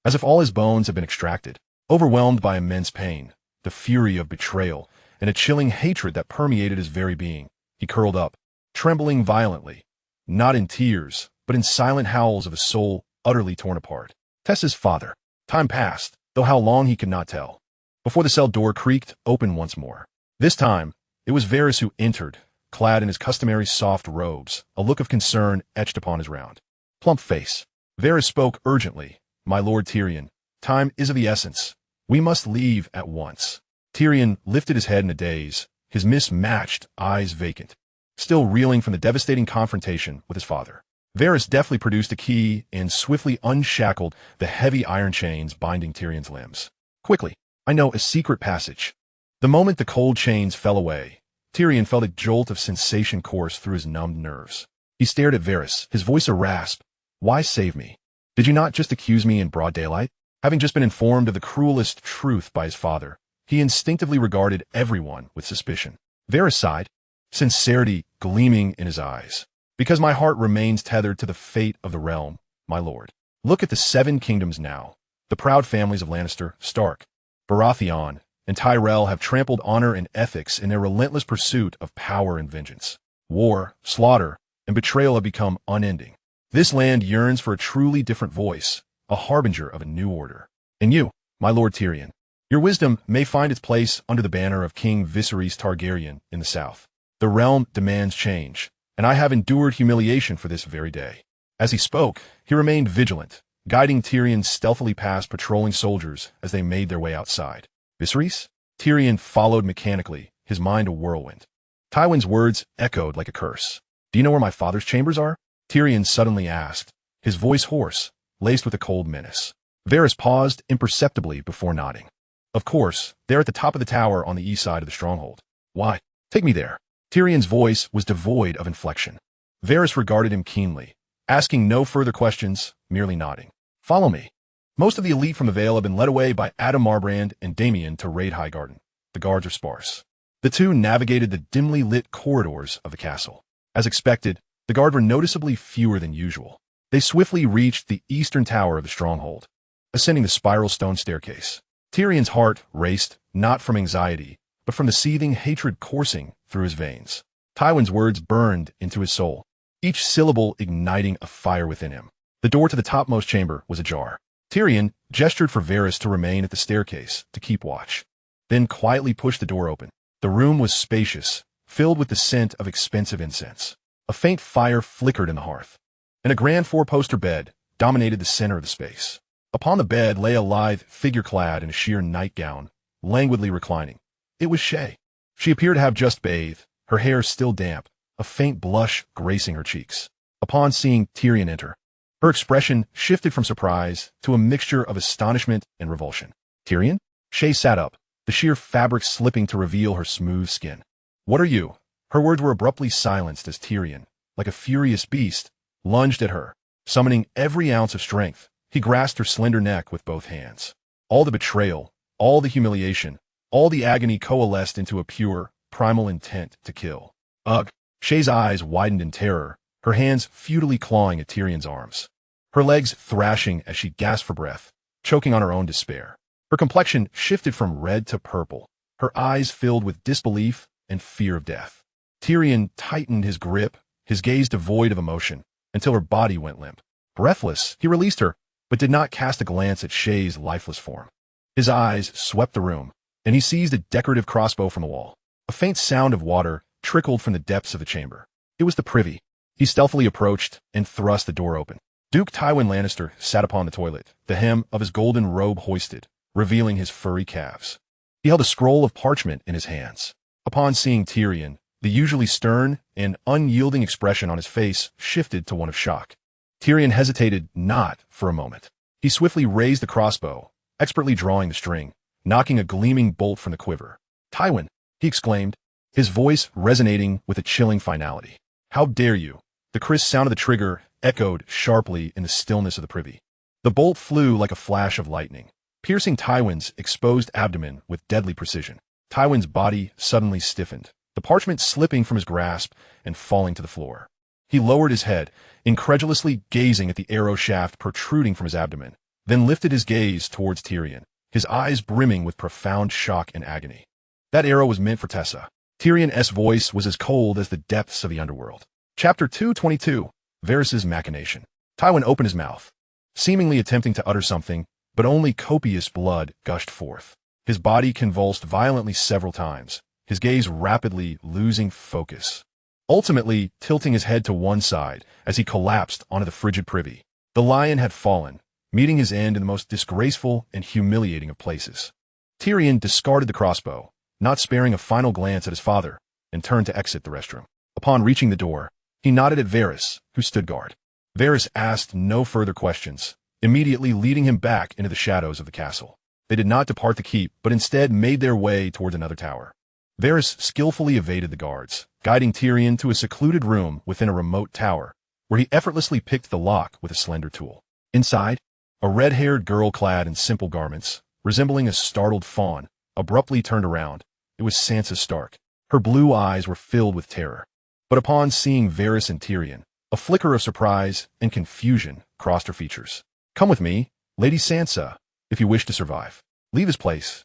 as if all his bones had been extracted. Overwhelmed by immense pain, the fury of betrayal, and a chilling hatred that permeated his very being, he curled up, trembling violently, not in tears, but in silent howls of a soul utterly torn apart. Tessa's father. Time passed, though how long he could not tell, before the cell door creaked open once more. This time, it was Varys who entered, clad in his customary soft robes, a look of concern etched upon his round, plump face. Varys spoke urgently. My lord Tyrion, time is of the essence. We must leave at once. Tyrion lifted his head in a daze, his mismatched eyes vacant, still reeling from the devastating confrontation with his father. Varys deftly produced a key and swiftly unshackled the heavy iron chains binding Tyrion's limbs. Quickly, I know a secret passage. The moment the cold chains fell away, Tyrion felt a jolt of sensation course through his numbed nerves. He stared at Varys, his voice a rasp. Why save me? Did you not just accuse me in broad daylight? Having just been informed of the cruelest truth by his father, he instinctively regarded everyone with suspicion. Varys sighed, sincerity gleaming in his eyes. Because my heart remains tethered to the fate of the realm, my lord. Look at the 7 kingdoms now. The proud families of Lannister, Stark, Baratheon, and Tyrell have trampled honor and ethics in their relentless pursuit of power and vengeance. War, slaughter, and betrayal have become unending. This land yearns for a truly different voice, a harbinger of a new order. And you, my lord Tyrion, your wisdom may find its place under the banner of King Viserys Targaryen in the south. The realm demands change, and I have endured humiliation for this very day. As he spoke, he remained vigilant, guiding Tyrion stealthily past patrolling soldiers as they made their way outside. Viserys? Tyrion followed mechanically, his mind a whirlwind. Tywin's words echoed like a curse. Do you know where my father's chambers are? Tyrion suddenly asked, his voice hoarse, laced with a cold menace. Varys paused imperceptibly before nodding. Of course, they're at the top of the tower on the east side of the stronghold. Why? Take me there. Tyrion's voice was devoid of inflection. Varys regarded him keenly, asking no further questions, merely nodding. Follow me. Most of the elite from the Vale have been led away by Adam Marbrand and Damian to raid Highgarden. The guards are sparse. The two navigated the dimly lit corridors of the castle. As expected, the guard were noticeably fewer than usual. They swiftly reached the eastern tower of the stronghold, ascending the spiral stone staircase. Tyrion's heart raced, not from anxiety, but from the seething hatred coursing through his veins. Tywin's words burned into his soul, each syllable igniting a fire within him. The door to the topmost chamber was ajar. Tyrion gestured for Varys to remain at the staircase to keep watch, then quietly pushed the door open. The room was spacious, filled with the scent of expensive incense. A faint fire flickered in the hearth, and a grand 4-poster bed dominated the center of the space. Upon the bed lay a lithe figure clad in a sheer nightgown, languidly reclining. It was Shay. She appeared to have just bathed, her hair still damp, a faint blush gracing her cheeks. Upon seeing Tyrion enter, her expression shifted from surprise to a mixture of astonishment and revulsion. Tyrion? Shay sat up, the sheer fabric slipping to reveal her smooth skin. What are you? Her words were abruptly silenced as Tyrion, like a furious beast, lunged at her. Summoning every ounce of strength, he grasped her slender neck with both hands. All the betrayal, all the humiliation, all the agony coalesced into a pure, primal intent to kill. Ugh! Shay's eyes widened in terror, her hands futilely clawing at Tyrion's arms. Her legs thrashing as she gasped for breath, choking on her own despair. Her complexion shifted from red to purple, her eyes filled with disbelief and fear of death. Tyrion tightened his grip, his gaze devoid of emotion, until her body went limp. Breathless, he released her, but did not cast a glance at Shay's lifeless form. His eyes swept the room, and he seized a decorative crossbow from the wall. A faint sound of water trickled from the depths of the chamber. It was the privy. He stealthily approached and thrust the door open. Duke Tywin Lannister sat upon the toilet, the hem of his golden robe hoisted, revealing his furry calves. He held a scroll of parchment in his hands. Upon seeing Tyrion, the usually stern and unyielding expression on his face shifted to one of shock. Tyrion hesitated not for a moment. He swiftly raised the crossbow, expertly drawing the string, knocking a gleaming bolt from the quiver. "Tywin," he exclaimed, his voice resonating with a chilling finality. "How dare you?" The crisp sound of the trigger echoed sharply in the stillness of the privy. The bolt flew like a flash of lightning, piercing Tywin's exposed abdomen with deadly precision. Tywin's body suddenly stiffened, the parchment slipping from his grasp and falling to the floor. He lowered his head, incredulously gazing at the arrow shaft protruding from his abdomen, then lifted his gaze towards Tyrion, his eyes brimming with profound shock and agony. That arrow was meant for Tessa. Tyrion's voice was as cold as the depths of the underworld. Chapter 222, Varys' Machination. Tywin opened his mouth, seemingly attempting to utter something, but only copious blood gushed forth. His body convulsed violently several times, his gaze rapidly losing focus, ultimately tilting his head to one side as he collapsed onto the frigid privy. The lion had fallen, meeting his end in the most disgraceful and humiliating of places. Tyrion discarded the crossbow, not sparing a final glance at his father, and turned to exit the restroom. Upon reaching the door, he nodded at Varys, who stood guard. Varys asked no further questions, immediately leading him back into the shadows of the castle. They did not depart the keep, but instead made their way towards another tower. Varys skillfully evaded the guards, guiding Tyrion to a secluded room within a remote tower, where he effortlessly picked the lock with a slender tool. Inside, a red-haired girl clad in simple garments, resembling a startled fawn, abruptly turned around. It was Sansa Stark. Her blue eyes were filled with terror. But upon seeing Varys and Tyrion, a flicker of surprise and confusion crossed her features. "Come with me, Lady Sansa, if you wish to survive. Leave this place,"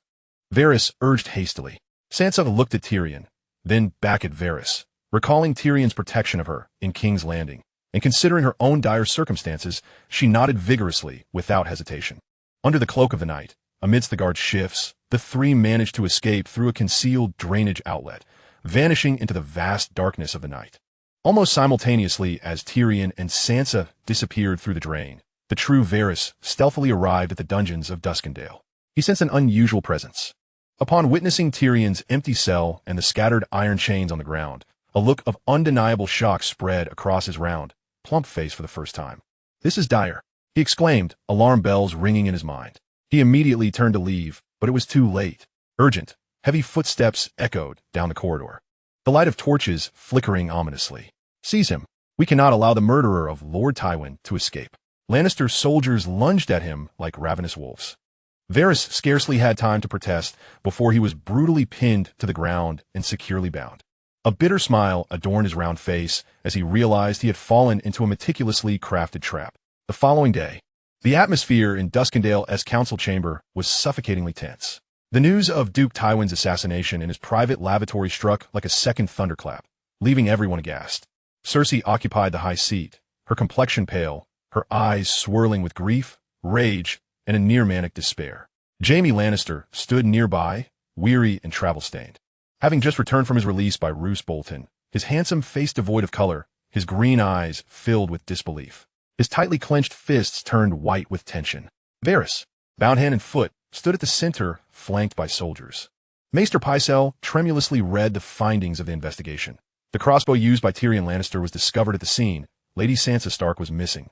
Varys urged hastily. Sansa looked at Tyrion, then back at Varys, recalling Tyrion's protection of her in King's Landing, and considering her own dire circumstances, she nodded vigorously without hesitation. Under the cloak of the night, amidst the guard's shifts, the three managed to escape through a concealed drainage outlet, vanishing into the vast darkness of the night. Almost simultaneously as Tyrion and Sansa disappeared through the drain, the true Varys stealthily arrived at the dungeons of Duskendale. He sensed an unusual presence. Upon witnessing Tyrion's empty cell and the scattered iron chains on the ground, a look of undeniable shock spread across his round, plump face for the first time. "This is dire," he exclaimed, alarm bells ringing in his mind. He immediately turned to leave, but it was too late. Urgent, heavy footsteps echoed down the corridor, the light of torches flickering ominously. "Seize him. We cannot allow the murderer of Lord Tywin to escape." Lannister's soldiers lunged at him like ravenous wolves. Varys scarcely had time to protest before he was brutally pinned to the ground and securely bound. A bitter smile adorned his round face as he realized he had fallen into a meticulously crafted trap. The following day, the atmosphere in Duskendale's council chamber was suffocatingly tense. The news of Duke Tywin's assassination in his private lavatory struck like a second thunderclap, leaving everyone aghast. Cersei occupied the high seat, her complexion pale, her eyes swirling with grief, rage, and a near-manic despair. Jaime Lannister stood nearby, weary and travel-stained. Having just returned from his release by Roose Bolton, his handsome face devoid of color, his green eyes filled with disbelief. His tightly clenched fists turned white with tension. Varys, bound hand and foot, stood at the center, flanked by soldiers. Maester Pycelle tremulously read the findings of the investigation. The crossbow used by Tyrion Lannister was discovered at the scene. Lady Sansa Stark was missing,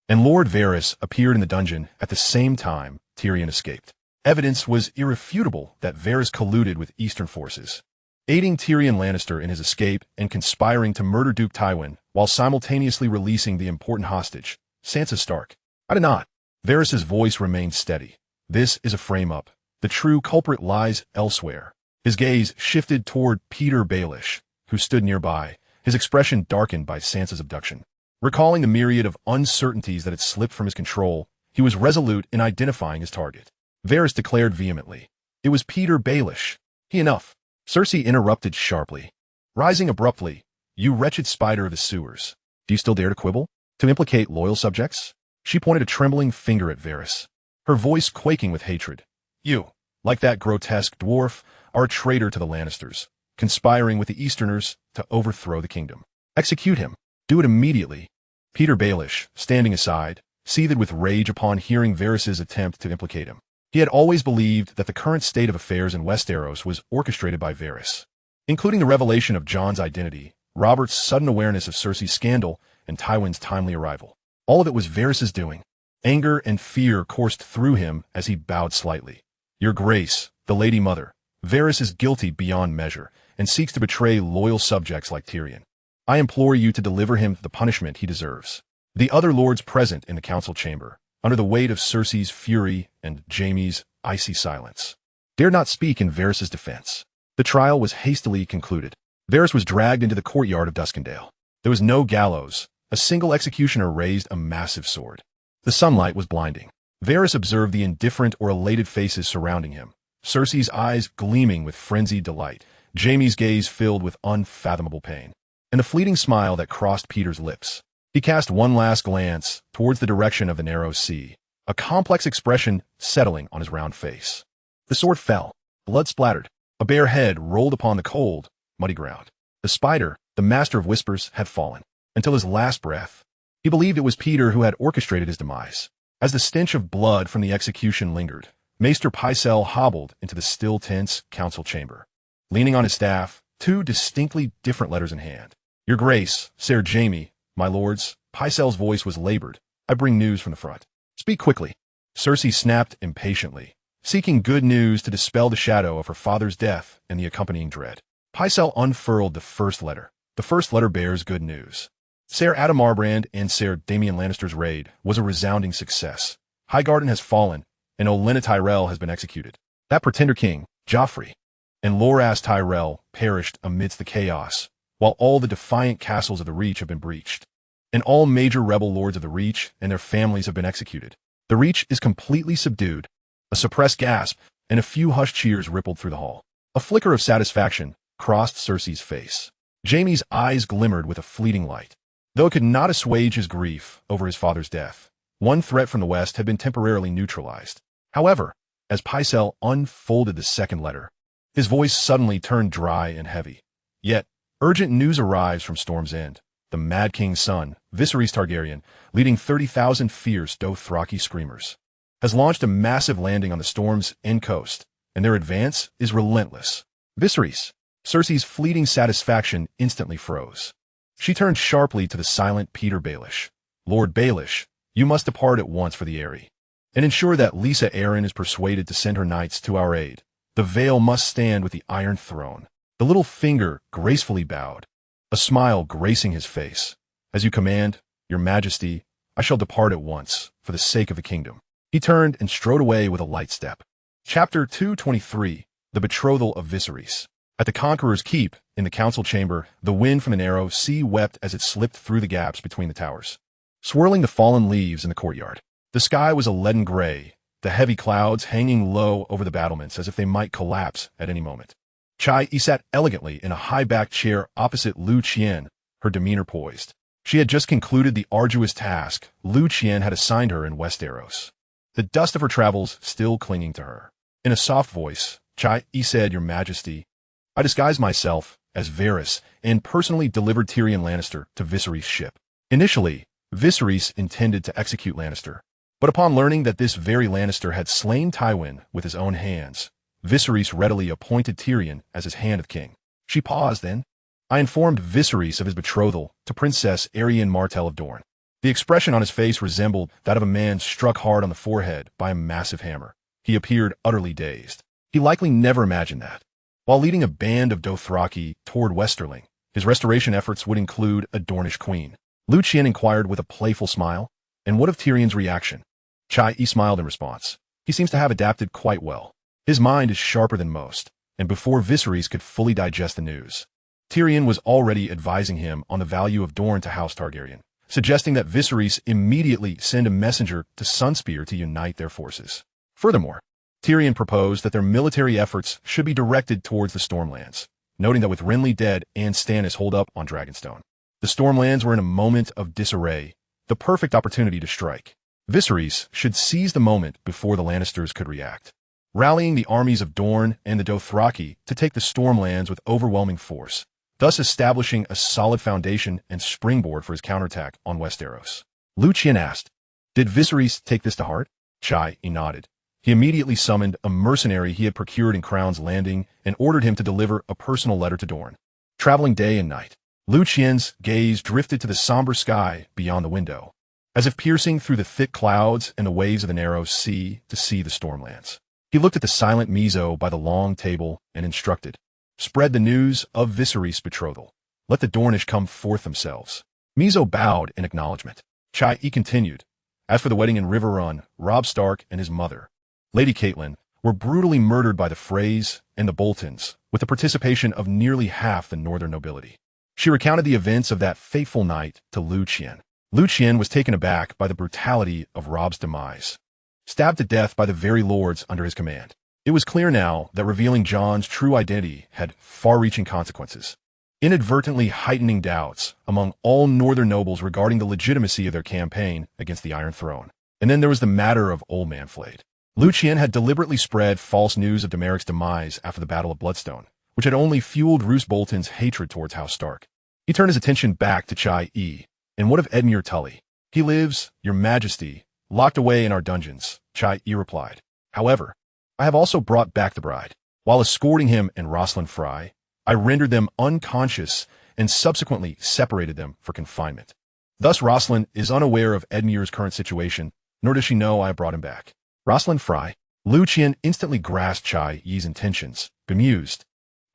and Lord Varys appeared in the dungeon at the same time Tyrion escaped. Evidence was irrefutable that Varys colluded with Eastern forces, aiding Tyrion Lannister in his escape and conspiring to murder Duke Tywin while simultaneously releasing the important hostage, Sansa Stark. "I did not." Varys' voice remained steady. "This is a frame-up. The true culprit lies elsewhere." His gaze shifted toward Petyr Baelish, who stood nearby, his expression darkened by Sansa's abduction. Recalling the myriad of uncertainties that had slipped from his control, he was resolute in identifying his target. Varys declared vehemently, "It was Petyr Baelish." "Enough." Cersei interrupted sharply, rising abruptly. "You wretched spider of the sewers. Do you still dare to quibble? To implicate loyal subjects?" She pointed a trembling finger at Varys, her voice quaking with hatred. "You, like that grotesque dwarf, are a traitor to the Lannisters, conspiring with the Easterners to overthrow the kingdom. Execute him. Do it immediately." Petyr Baelish, standing aside, seethed with rage upon hearing Varys' attempt to implicate him. He had always believed that the current state of affairs in Westeros was orchestrated by Varys, including the revelation of Jon's identity, Robert's sudden awareness of Cersei's scandal, and Tywin's timely arrival. All of it was Varys' doing. Anger and fear coursed through him as he bowed slightly. "Your Grace, the Lady Mother, Varys is guilty beyond measure and seeks to betray loyal subjects like Tyrion. I implore you to deliver him the punishment he deserves." The other lords present in the council chamber, under the weight of Cersei's fury and Jaime's icy silence, dared not speak in Varys' defense. The trial was hastily concluded. Varys was dragged into the courtyard of Duskendale. There was no gallows. A single executioner raised a massive sword. The sunlight was blinding. Varys observed the indifferent or elated faces surrounding him, Cersei's eyes gleaming with frenzied delight, Jaime's gaze filled with unfathomable pain, and the fleeting smile that crossed Peter's lips. He cast one last glance towards the direction of the narrow sea, a complex expression settling on his round face. The sword fell, blood splattered. A bare head rolled upon the cold, muddy ground. The spider, the master of whispers, had fallen. Until his last breath, he believed it was Peter who had orchestrated his demise. As the stench of blood from the execution lingered, Maester Pycelle hobbled into the still tense council chamber, leaning on his staff, two distinctly different letters in hand. "Your Grace, Ser Jaime, my lords," Pycelle's voice was labored. "I bring news from the front." "Speak quickly." Cersei snapped impatiently, seeking good news to dispel the shadow of her father's death and the accompanying dread. Pycelle unfurled the first letter. The first letter bears good news. Ser Adam Marbrand and Ser Damian Lannister's raid was a resounding success. Highgarden has fallen, and Olenna Tyrell has been executed. That pretender king, Joffrey, and Loras Tyrell perished amidst the chaos, while all the defiant castles of the Reach have been breached. And all major rebel lords of the Reach and their families have been executed. The Reach is completely subdued. A suppressed gasp and a few hushed cheers rippled through the hall. A flicker of satisfaction crossed Cersei's face. Jaime's eyes glimmered with a fleeting light. Though it could not assuage his grief over his father's death, one threat from the west had been temporarily neutralized. However, as Pycelle unfolded the second letter, his voice suddenly turned dry and heavy. Yet, urgent news arrives from Storm's End. The Mad King's son, Viserys Targaryen, leading 30,000 fierce Dothraki screamers, has launched a massive landing on the Storm's End coast, and their advance is relentless. Viserys. Cersei's fleeting satisfaction instantly froze. She turned sharply to the silent Peter Baelish. "Lord Baelish, you must depart at once for the Eyrie, and ensure that Lisa Arryn is persuaded to send her knights to our aid. The Vale must stand with the Iron Throne." The little finger gracefully bowed, a smile gracing his face. "As you command, your majesty, I shall depart at once, for the sake of the kingdom." He turned and strode away with a light step. Chapter 223, The Betrothal of Viserys. At the Conqueror's keep, in the council chamber, the wind from the narrow sea wept as it slipped through the gaps between the towers, swirling the fallen leaves in the courtyard. The sky was a leaden gray, the heavy clouds hanging low over the battlements as if they might collapse at any moment. Chai sat elegantly in a high-backed chair opposite Liu Qian, her demeanor poised. She had just concluded the arduous task Liu Qian had assigned her in Westeros, the dust of her travels still clinging to her. In a soft voice, Chai said, "Your Majesty, I disguised myself as Varys and personally delivered Tyrion Lannister to Viserys' ship. Initially, Viserys intended to execute Lannister, but upon learning that this very Lannister had slain Tywin with his own hands, Viserys readily appointed Tyrion as his hand of king." She paused then. "I informed Viserys of his betrothal to Princess Arianne Martell of Dorne." The expression on his face resembled that of a man struck hard on the forehead by a massive hammer. He appeared utterly dazed. He likely never imagined that, while leading a band of Dothraki toward Westerling, his restoration efforts would include a Dornish queen. Liu Qian inquired with a playful smile, "And what of Tyrion's reaction?" Chai smiled in response. "He seems to have adapted quite well. His mind is sharper than most, and before Viserys could fully digest the news, Tyrion was already advising him on the value of Dorne to House Targaryen, suggesting that Viserys immediately send a messenger to Sunspear to unite their forces. Furthermore, Tyrion proposed that their military efforts should be directed towards the Stormlands, noting that with Renly dead and Stannis holed up on Dragonstone, the Stormlands were in a moment of disarray, the perfect opportunity to strike. Viserys should seize the moment before the Lannisters could react, rallying the armies of Dorne and the Dothraki to take the Stormlands with overwhelming force, thus establishing a solid foundation and springboard for his counterattack on Westeros. Liu Qian asked, "Did Viserys take this to heart?" Chai nodded. He immediately summoned a mercenary he had procured in Crown's Landing and ordered him to deliver a personal letter to Dorne. Traveling day and night, Liu Qian's gaze drifted to the somber sky beyond the window. as if piercing through the thick clouds and the waves of the narrow sea to see the Stormlands. He looked at the silent Mizo by the long table and instructed, "Spread the news of Viserys' betrothal. Let the Dornish come forth themselves." Mizo bowed in acknowledgement. Chai continued, "As for the wedding in Riverrun, Robb Stark and his mother, Lady Catelyn, were brutally murdered by the Freys and the Boltons, with the participation of nearly half the northern nobility." She recounted the events of that fateful night to Liu Qian. Liu Qian was taken aback by the brutality of Robb's demise, stabbed to death by the very lords under his command. It was clear now that revealing Jon's true identity had far-reaching consequences, inadvertently heightening doubts among all northern nobles regarding the legitimacy of their campaign against the Iron Throne. And then there was the matter of Old Man Flayed. Liu Qian had deliberately spread false news of Demeric's demise after the Battle of Bloodstone, which had only fueled Roose Bolton's hatred towards House Stark. He turned his attention back to Chai-E. "And what of Edmure Tully?" "He lives, your majesty, locked away in our dungeons," Chai-E replied. "However, I have also brought back the bride. While escorting him and Rosalind Fry, I rendered them unconscious and subsequently separated them for confinement. Thus Rosalind is unaware of Edmure's current situation, nor does she know I have brought him back." "Rosalind Fry?" Liu Qian instantly grasped Chai-E's intentions, bemused.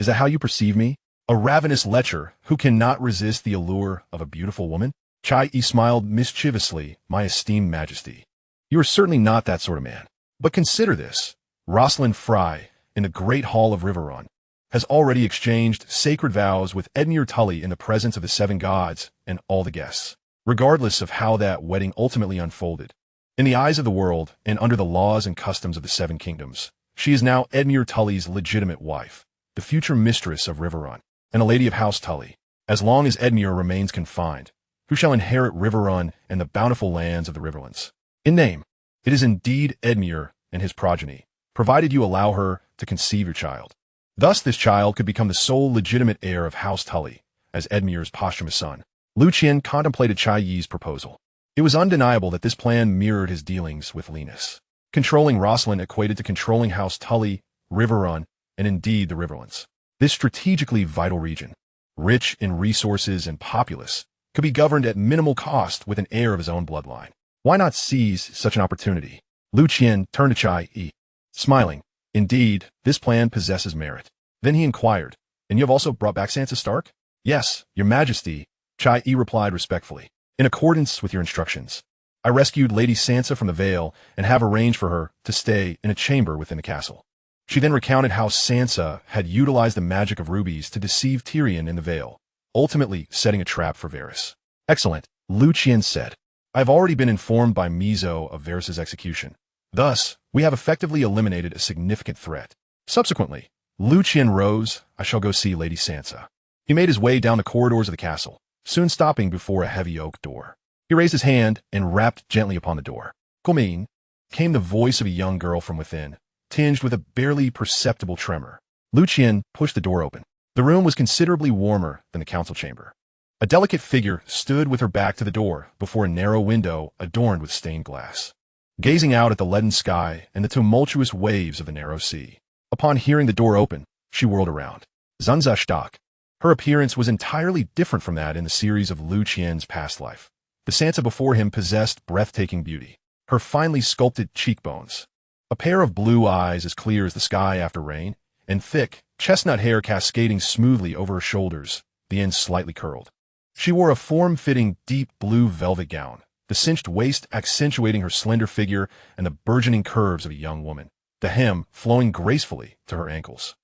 "Is that how you perceive me? A ravenous lecher who cannot resist the allure of a beautiful woman?" Chai-E smiled mischievously. "My esteemed majesty, you are certainly not that sort of man. But consider this. Rosalind Fry, in the great hall of Riverrun, has already exchanged sacred vows with Edmure Tully in the presence of the seven gods and all the guests. Regardless of how that wedding ultimately unfolded, in the eyes of the world and under the laws and customs of the Seven Kingdoms, she is now Edmure Tully's legitimate wife, the future mistress of Riverrun, and a lady of House Tully. As long as Edmure remains confined, who shall inherit Riverrun and the bountiful lands of the Riverlands? In name, it is indeed Edmure and his progeny, provided you allow her to conceive your child. Thus this child could become the sole legitimate heir of House Tully, as Edmure's posthumous son." Liu Qian contemplated Chai-Yi's proposal. It was undeniable that this plan mirrored his dealings with Linus. Controlling Rosalind equated to controlling House Tully, Riverrun, and indeed the Riverlands. This strategically vital region, rich in resources and populous, could be governed at minimal cost with an heir of his own bloodline. Why not seize such an opportunity? Liu Qian turned to Chai-E, smiling. "Indeed, this plan possesses merit." Then he inquired, "And you have also brought back Sansa Stark?" "Yes, your majesty," Chai-E replied respectfully. "In accordance with your instructions, I rescued Lady Sansa from the Vale and have arranged for her to stay in a chamber within the castle." She then recounted how Sansa had utilized the magic of rubies to deceive Tyrion in the Vale, ultimately setting a trap for Varys. "Excellent," Liu Qian said. "I have already been informed by Mizo of Varys' execution. Thus, we have effectively eliminated a significant threat." Subsequently, Liu Qian rose. "I shall go see Lady Sansa." He made his way down the corridors of the castle, soon stopping before a heavy oak door. He raised his hand and rapped gently upon the door. "Come in," came the voice of a young girl from within, tinged with a barely perceptible tremor. Liu Qian pushed the door open. The room was considerably warmer than the council chamber. A delicate figure stood with her back to the door before a narrow window adorned with stained glass, gazing out at the leaden sky and the tumultuous waves of the narrow sea. Upon hearing the door open, she whirled around. Sansa Stark. Her appearance was entirely different from that in the series of Liu Qian's past life. The Sansa before him possessed breathtaking beauty. Her finely sculpted cheekbones, a pair of blue eyes as clear as the sky after rain, and thick, chestnut hair cascading smoothly over her shoulders, the ends slightly curled. She wore a form-fitting deep blue velvet gown, the cinched waist accentuating her slender figure and the burgeoning curves of a young woman, the hem flowing gracefully to her ankles.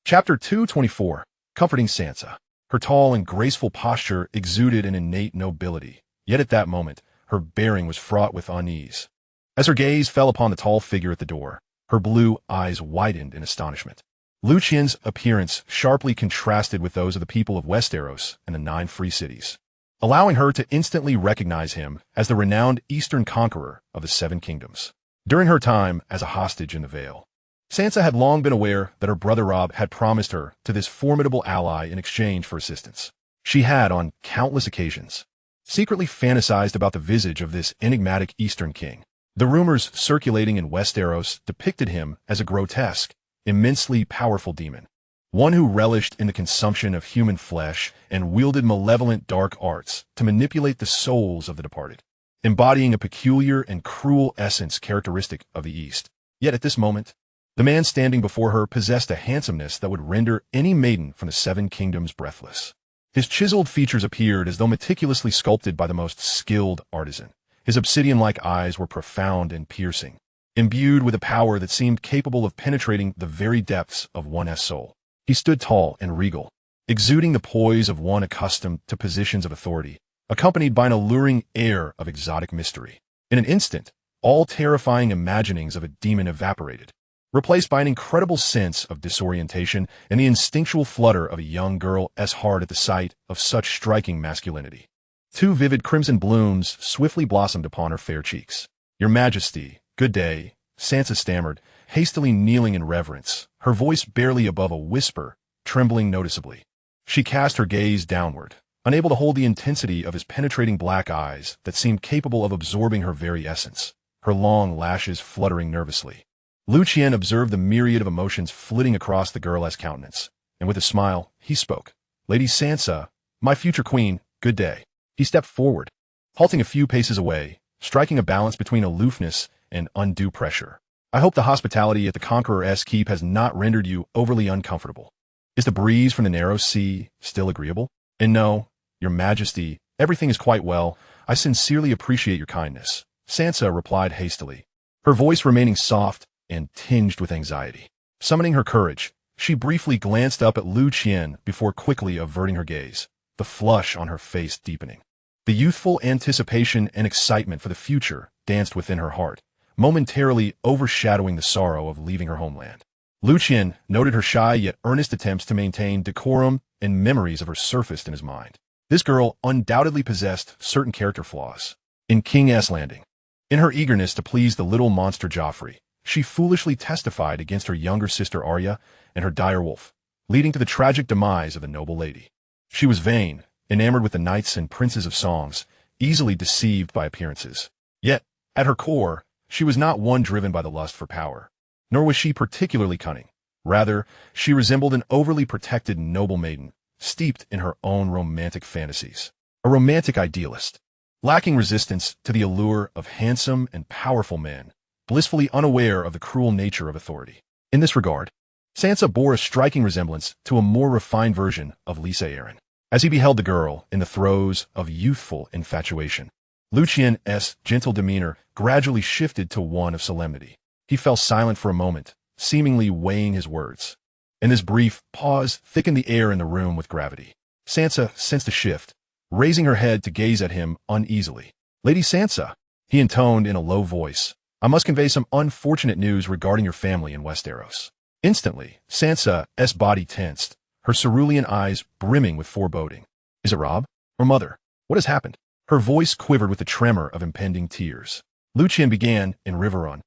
Chapter 224. Comforting Sansa. Her tall and graceful posture exuded an innate nobility, yet at that moment, her bearing was fraught with unease. As her gaze fell upon the tall figure at the door, her blue eyes widened in astonishment. Liu Qian's appearance sharply contrasted with those of the people of Westeros and the 9 free cities, allowing her to instantly recognize him as the renowned Eastern Conqueror of the 7 Kingdoms. During her time as a hostage in the Vale, Sansa had long been aware that her brother Robb had promised her to this formidable ally in exchange for assistance. She had, on countless occasions, secretly fantasized about the visage of this enigmatic Eastern king. The rumors circulating in Westeros depicted him as a grotesque, immensely powerful demon, one who relished in the consumption of human flesh and wielded malevolent dark arts to manipulate the souls of the departed. embodying a peculiar and cruel essence characteristic of the East. Yet at this moment, the man standing before her possessed a handsomeness that would render any maiden from the Seven Kingdoms breathless. His chiseled features appeared as though meticulously sculpted by the most skilled artisan. His obsidian-like eyes were profound and piercing, imbued with a power that seemed capable of penetrating the very depths of one's soul. He stood tall and regal, exuding the poise of one accustomed to positions of authority, accompanied by an alluring air of exotic mystery. In an instant, all terrifying imaginings of a demon evaporated, replaced by an incredible sense of disorientation and the instinctual flutter of a young girl's heart at the sight of such striking masculinity. Two vivid crimson blooms swiftly blossomed upon her fair cheeks. "Your Majesty, good day," Sansa stammered, hastily kneeling in reverence, her voice barely above a whisper, trembling noticeably. She cast her gaze downward, unable to hold the intensity of his penetrating black eyes that seemed capable of absorbing her very essence, her long lashes fluttering nervously. Liu Qian observed the myriad of emotions flitting across the girl's countenance, and with a smile, he spoke. "Lady Sansa, my future queen, good day." He stepped forward, halting a few paces away, striking a balance between aloofness and undue pressure. "I hope the hospitality at the Conqueror's keep has not rendered you overly uncomfortable. Is the breeze from the narrow sea still agreeable? And no, Your Majesty, everything is quite well. I sincerely appreciate your kindness," Sansa replied hastily, her voice remaining soft and tinged with anxiety. Summoning her courage, she briefly glanced up at Liu Qian before quickly averting her gaze, the flush on her face deepening. The youthful anticipation and excitement for the future danced within her heart, momentarily overshadowing the sorrow of leaving her homeland. Liu Qian noted her shy yet earnest attempts to maintain decorum, and memories of her surfaced in his mind. This girl undoubtedly possessed certain character flaws. In King's Landing, in her eagerness to please the little monster Joffrey, she foolishly testified against her younger sister Arya and her direwolf, leading to the tragic demise of the noble lady. She was vain, enamored with the knights and princes of songs, easily deceived by appearances. Yet, at her core, she was not one driven by the lust for power, nor was she particularly cunning. Rather, she resembled an overly protected noble maiden, steeped in her own romantic fantasies. A romantic idealist, lacking resistance to the allure of handsome and powerful men, blissfully unaware of the cruel nature of authority. In this regard, Sansa bore a striking resemblance to a more refined version of Lisa Arryn. As he beheld the girl in the throes of youthful infatuation, Liu Qian's gentle demeanor gradually shifted to one of solemnity. He fell silent for a moment, seemingly weighing his words. And this brief pause thickened the air in the room with gravity. Sansa sensed a shift, raising her head to gaze at him uneasily. "Lady Sansa," he intoned in a low voice, "I must convey some unfortunate news regarding your family in Westeros." Instantly, Sansa's body tensed, her cerulean eyes brimming with foreboding. "Is it Robb? Or Mother? What has happened?" Her voice quivered with the tremor of impending tears. Liu Qian began in Riverrun.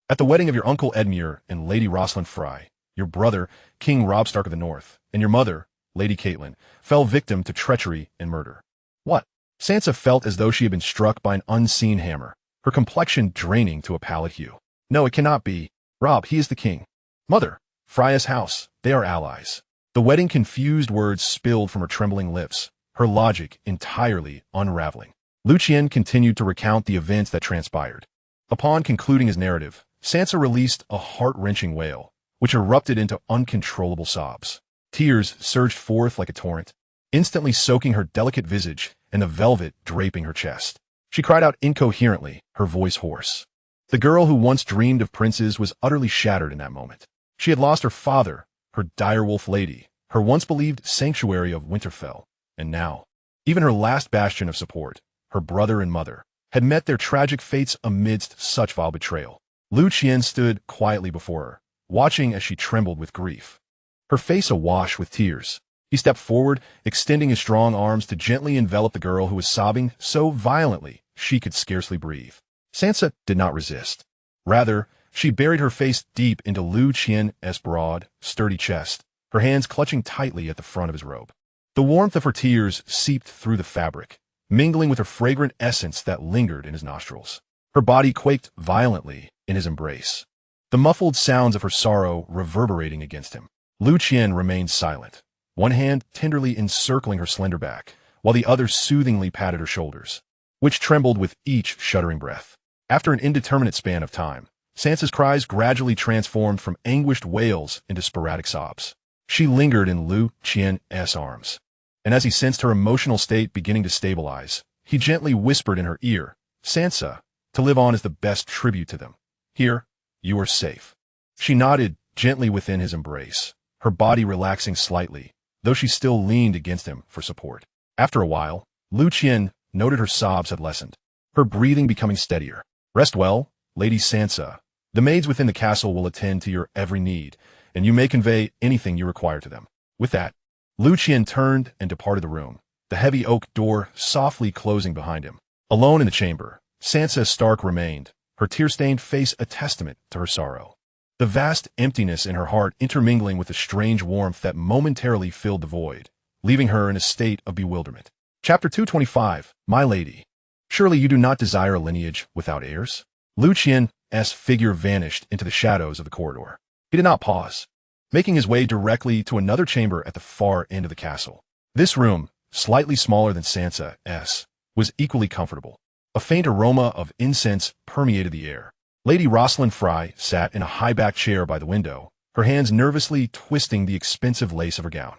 "At the wedding of your uncle Edmure and Lady Rosalind Frey, your brother, King Robb Stark of the North, and your mother, Lady Catelyn, fell victim to treachery and murder." "What?" Sansa felt as though she had been struck by an unseen hammer, her complexion draining to a pallid hue. "No, it cannot be. Robb, he is the king. Mother, Frey's house, they are allies." The wedding confused words spilled from her trembling lips, her logic entirely unraveling. Liu Qian continued to recount the events that transpired. Upon concluding his narrative, Sansa released a heart-wrenching wail, which erupted into uncontrollable sobs. Tears surged forth like a torrent, instantly soaking her delicate visage and the velvet draping her chest. She cried out incoherently, her voice hoarse. The girl who once dreamed of princes was utterly shattered in that moment. She had lost her father, her direwolf lady, her once believed sanctuary of Winterfell, and now, even her last bastion of support, her brother and mother, had met their tragic fates amidst such vile betrayal. Liu Qian stood quietly before her, watching as she trembled with grief, her face awash with tears. He stepped forward, extending his strong arms to gently envelop the girl who was sobbing so violently she could scarcely breathe. Sansa did not resist. Rather, she buried her face deep into Liu Qian's broad, sturdy chest, her hands clutching tightly at the front of his robe. The warmth of her tears seeped through the fabric, mingling with her fragrant essence that lingered in his nostrils. Her body quaked violently in his embrace, the muffled sounds of her sorrow reverberating against him. Liu Qian remained silent, one hand tenderly encircling her slender back, while the other soothingly patted her shoulders. which trembled with each shuddering breath. After an indeterminate span of time, Sansa's cries gradually transformed from anguished wails into sporadic sobs. She lingered in Liu Qian's arms, and as he sensed her emotional state beginning to stabilize, he gently whispered in her ear, "Sansa, to live on is the best tribute to them. Here, you are safe." She nodded gently within his embrace, her body relaxing slightly, though she still leaned against him for support. After a while, Liu Qian noted her sobs had lessened, her breathing becoming steadier. "Rest well, Lady Sansa. The maids within the castle will attend to your every need, and you may convey anything you require to them." With that, Liu Qian turned and departed the room, the heavy oak door softly closing behind him. Alone in the chamber, Sansa Stark remained, her tear-stained face a testament to her sorrow. The vast emptiness in her heart intermingling with the strange warmth that momentarily filled the void, leaving her in a state of bewilderment. Chapter 225, My Lady. Surely you do not desire a lineage without heirs? Liu Qian's figure vanished into the shadows of the corridor. He did not pause, making his way directly to another chamber at the far end of the castle. This room, slightly smaller than Sansa's, was equally comfortable. A faint aroma of incense permeated the air. Lady Rosalind Fry sat in a high-backed chair by the window, her hands nervously twisting the expensive lace of her gown.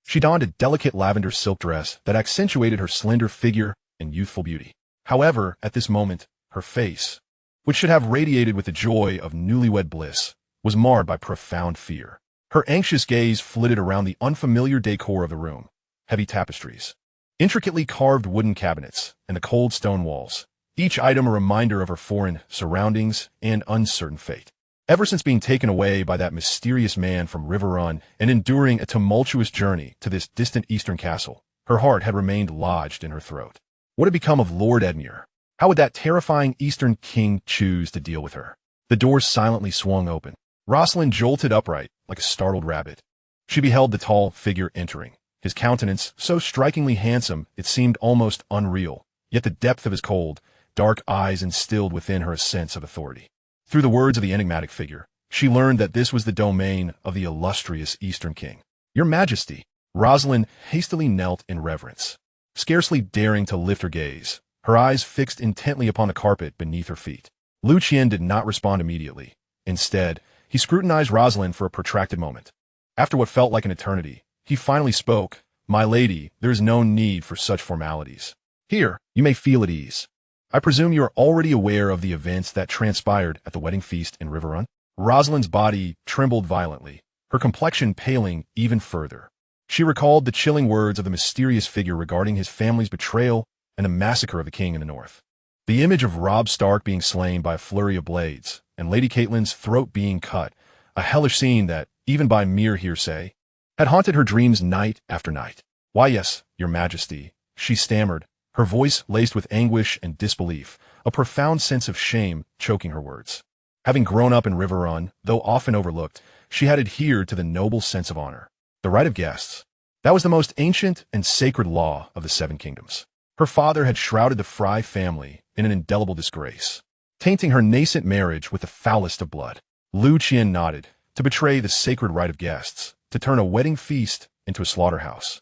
She donned a delicate lavender silk dress that accentuated her slender figure and youthful beauty. However, at this moment, her face, which should have radiated with the joy of newlywed bliss, was marred by profound fear. Her anxious gaze flitted around the unfamiliar decor of the room, heavy tapestries, intricately carved wooden cabinets, and the cold stone walls, each item a reminder of her foreign surroundings and uncertain fate. Ever since being taken away by that mysterious man from River Run and enduring a tumultuous journey to this distant eastern castle, her heart had remained lodged in her throat. What had become of Lord Edmure? How would that terrifying eastern king choose to deal with her? The door silently swung open. Rosalind jolted upright like a startled rabbit. She beheld the tall figure entering, his countenance so strikingly handsome it seemed almost unreal, yet the depth of his cold, dark eyes instilled within her a sense of authority. Through the words of the enigmatic figure, she learned that this was the domain of the illustrious Eastern King. "Your Majesty." Rosalind hastily knelt in reverence, scarcely daring to lift her gaze, her eyes fixed intently upon the carpet beneath her feet. Liu Qian did not respond immediately. Instead, he scrutinized Rosalind for a protracted moment. After what felt like an eternity, he finally spoke, "My lady, there is no need for such formalities. Here, you may feel at ease. I presume you are already aware of the events that transpired at the wedding feast in River Run?" Rosalind's body trembled violently, her complexion paling even further. She recalled the chilling words of the mysterious figure regarding his family's betrayal and the massacre of the king in the north. The image of Robb Stark being slain by a flurry of blades, and Lady Catelyn's throat being cut, a hellish scene that, even by mere hearsay, had haunted her dreams night after night. "Why, yes, Your Majesty," she stammered, her voice laced with anguish and disbelief, a profound sense of shame choking her words. Having grown up in River Run, though often overlooked, she had adhered to the noble sense of honor, the right of guests. That was the most ancient and sacred law of the Seven Kingdoms. Her father had shrouded the Fry family in an indelible disgrace, tainting her nascent marriage with the foulest of blood. Liu Qian nodded. To betray the sacred right of guests, to turn a wedding feast into a slaughterhouse.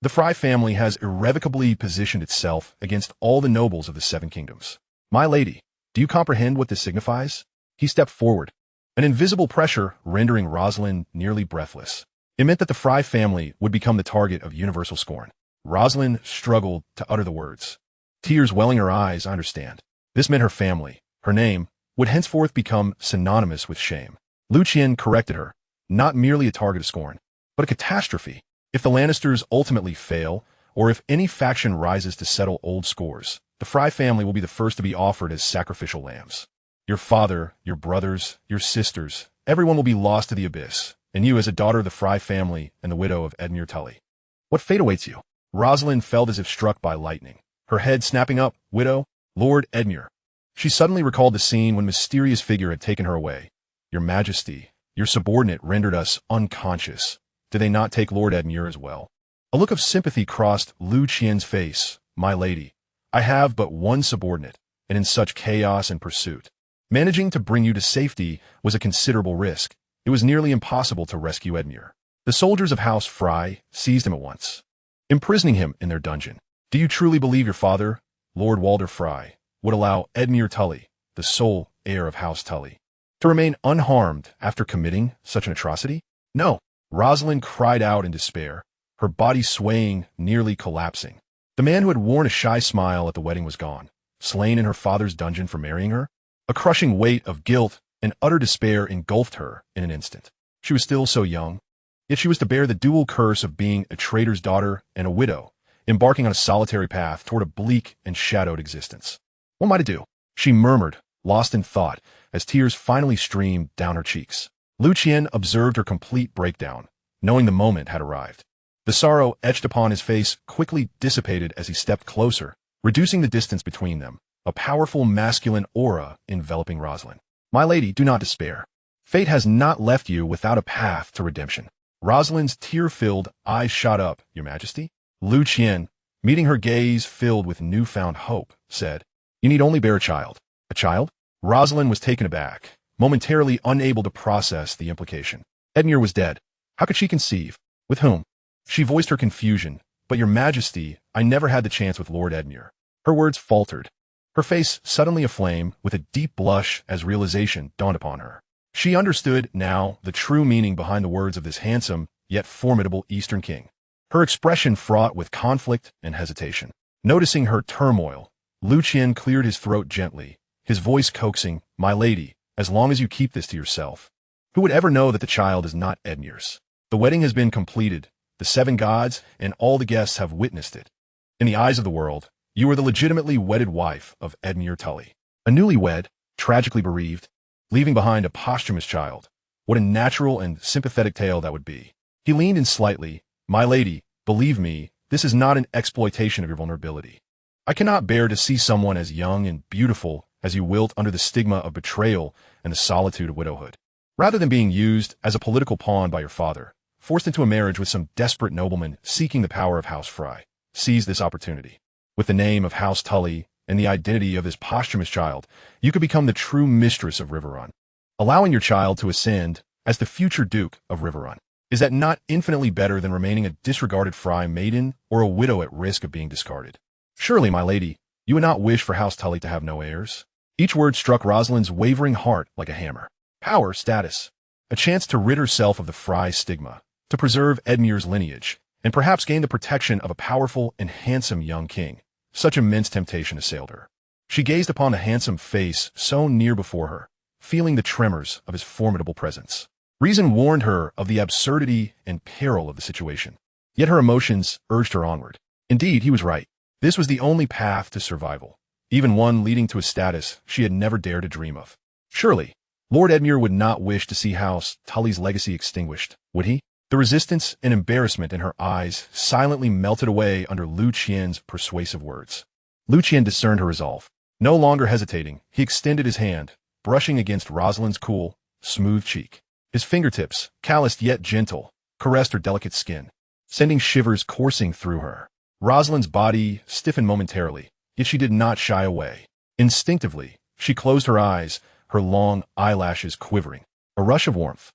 The Fry family has irrevocably positioned itself against all the nobles of the Seven Kingdoms. "My lady, do you comprehend what this signifies?" He stepped forward, an invisible pressure rendering Rosalind nearly breathless. It meant that the Fry family would become the target of universal scorn. Rosalind struggled to utter the words, tears welling her eyes. "I understand." This meant her family, her name, would henceforth become synonymous with shame. Liu Qian corrected her, not merely a target of scorn, but a catastrophe. If the Lannisters ultimately fail, or if any faction rises to settle old scores, the Fry family will be the first to be offered as sacrificial lambs. Your father, your brothers, your sisters, everyone will be lost to the abyss, and you as a daughter of the Fry family and the widow of Edmure Tully. What fate awaits you? Rosalind felt as if struck by lightning, her head snapping up. "Widow, Lord Edmure." She suddenly recalled the scene when mysterious figure had taken her away. "Your Majesty, your subordinate rendered us unconscious. Did they not take Lord Edmure as well?" A look of sympathy crossed Liu Qian's face. "My lady, I have but one subordinate, and in such chaos and pursuit, managing to bring you to safety was a considerable risk. It was nearly impossible to rescue Edmure. The soldiers of House Fry seized him at once, imprisoning him in their dungeon. Do you truly believe your father, Lord Walder Frey, would allow Edmure Tully, the sole heir of House Tully, to remain unharmed after committing such an atrocity? No. Rosalind cried out in despair, her body swaying, nearly collapsing. The man who had worn a shy smile at the wedding was gone, slain in her father's dungeon for marrying her. A crushing weight of guilt and utter despair engulfed her in an instant. She was still so young, yet she was to bear the dual curse of being a traitor's daughter and a widow, embarking on a solitary path toward a bleak and shadowed existence. What am I to do? She murmured, lost in thought, as tears finally streamed down her cheeks. Liu Qian observed her complete breakdown, knowing the moment had arrived. The sorrow etched upon his face quickly dissipated as he stepped closer, reducing the distance between them, a powerful masculine aura enveloping Rosalind. My lady, do not despair. Fate has not left you without a path to redemption. Rosalind's tear-filled eyes shot up, Your Majesty. Liu Qian, meeting her gaze filled with newfound hope, said, You need only bear a child. A child? Rosalind was taken aback, momentarily unable to process the implication. Edmure was dead. How could she conceive? With whom? She voiced her confusion, but Your Majesty, I never had the chance with Lord Edmure. Her words faltered, her face suddenly aflame with a deep blush as realization dawned upon her. She understood now the true meaning behind the words of this handsome, yet formidable Eastern king. Her expression fraught with conflict and hesitation. Noticing her turmoil, Liu Qian cleared his throat gently, his voice coaxing, My lady, as long as you keep this to yourself. Who would ever know that the child is not Edmure's? The wedding has been completed. The 7 gods and all the guests have witnessed it. In the eyes of the world, you are the legitimately wedded wife of Edmure Tully. A newlywed, tragically bereaved, leaving behind a posthumous child. What a natural and sympathetic tale that would be. He leaned in slightly, My lady, believe me, this is not an exploitation of your vulnerability. I cannot bear to see someone as young and beautiful as you wilt under the stigma of betrayal and the solitude of widowhood. Rather than being used as a political pawn by your father, forced into a marriage with some desperate nobleman seeking the power of House Frey, seize this opportunity. With the name of House Tully and the identity of this posthumous child, you could become the true mistress of Riverrun, allowing your child to ascend as the future Duke of Riverrun. Is that not infinitely better than remaining a disregarded Frey maiden or a widow at risk of being discarded? Surely, my lady, you would not wish for House Tully to have no heirs? Each word struck Rosalind's wavering heart like a hammer. Power, status, a chance to rid herself of the Frey stigma, to preserve Edmure's lineage, and perhaps gain the protection of a powerful and handsome young king. Such immense temptation assailed her. She gazed upon the handsome face so near before her, feeling the tremors of his formidable presence. Reason warned her of the absurdity and peril of the situation. Yet her emotions urged her onward. Indeed, he was right. This was the only path to survival, even one leading to a status she had never dared to dream of. Surely, Lord Edmure would not wish to see House Tully's legacy extinguished, would he? The resistance and embarrassment in her eyes silently melted away under Liu Qian's persuasive words. Liu Qian discerned her resolve. No longer hesitating, he extended his hand, brushing against Rosalind's cool, smooth cheek. His fingertips, calloused yet gentle, caressed her delicate skin, sending shivers coursing through her. Rosalind's body stiffened momentarily, yet she did not shy away. Instinctively, she closed her eyes, her long eyelashes quivering. A rush of warmth,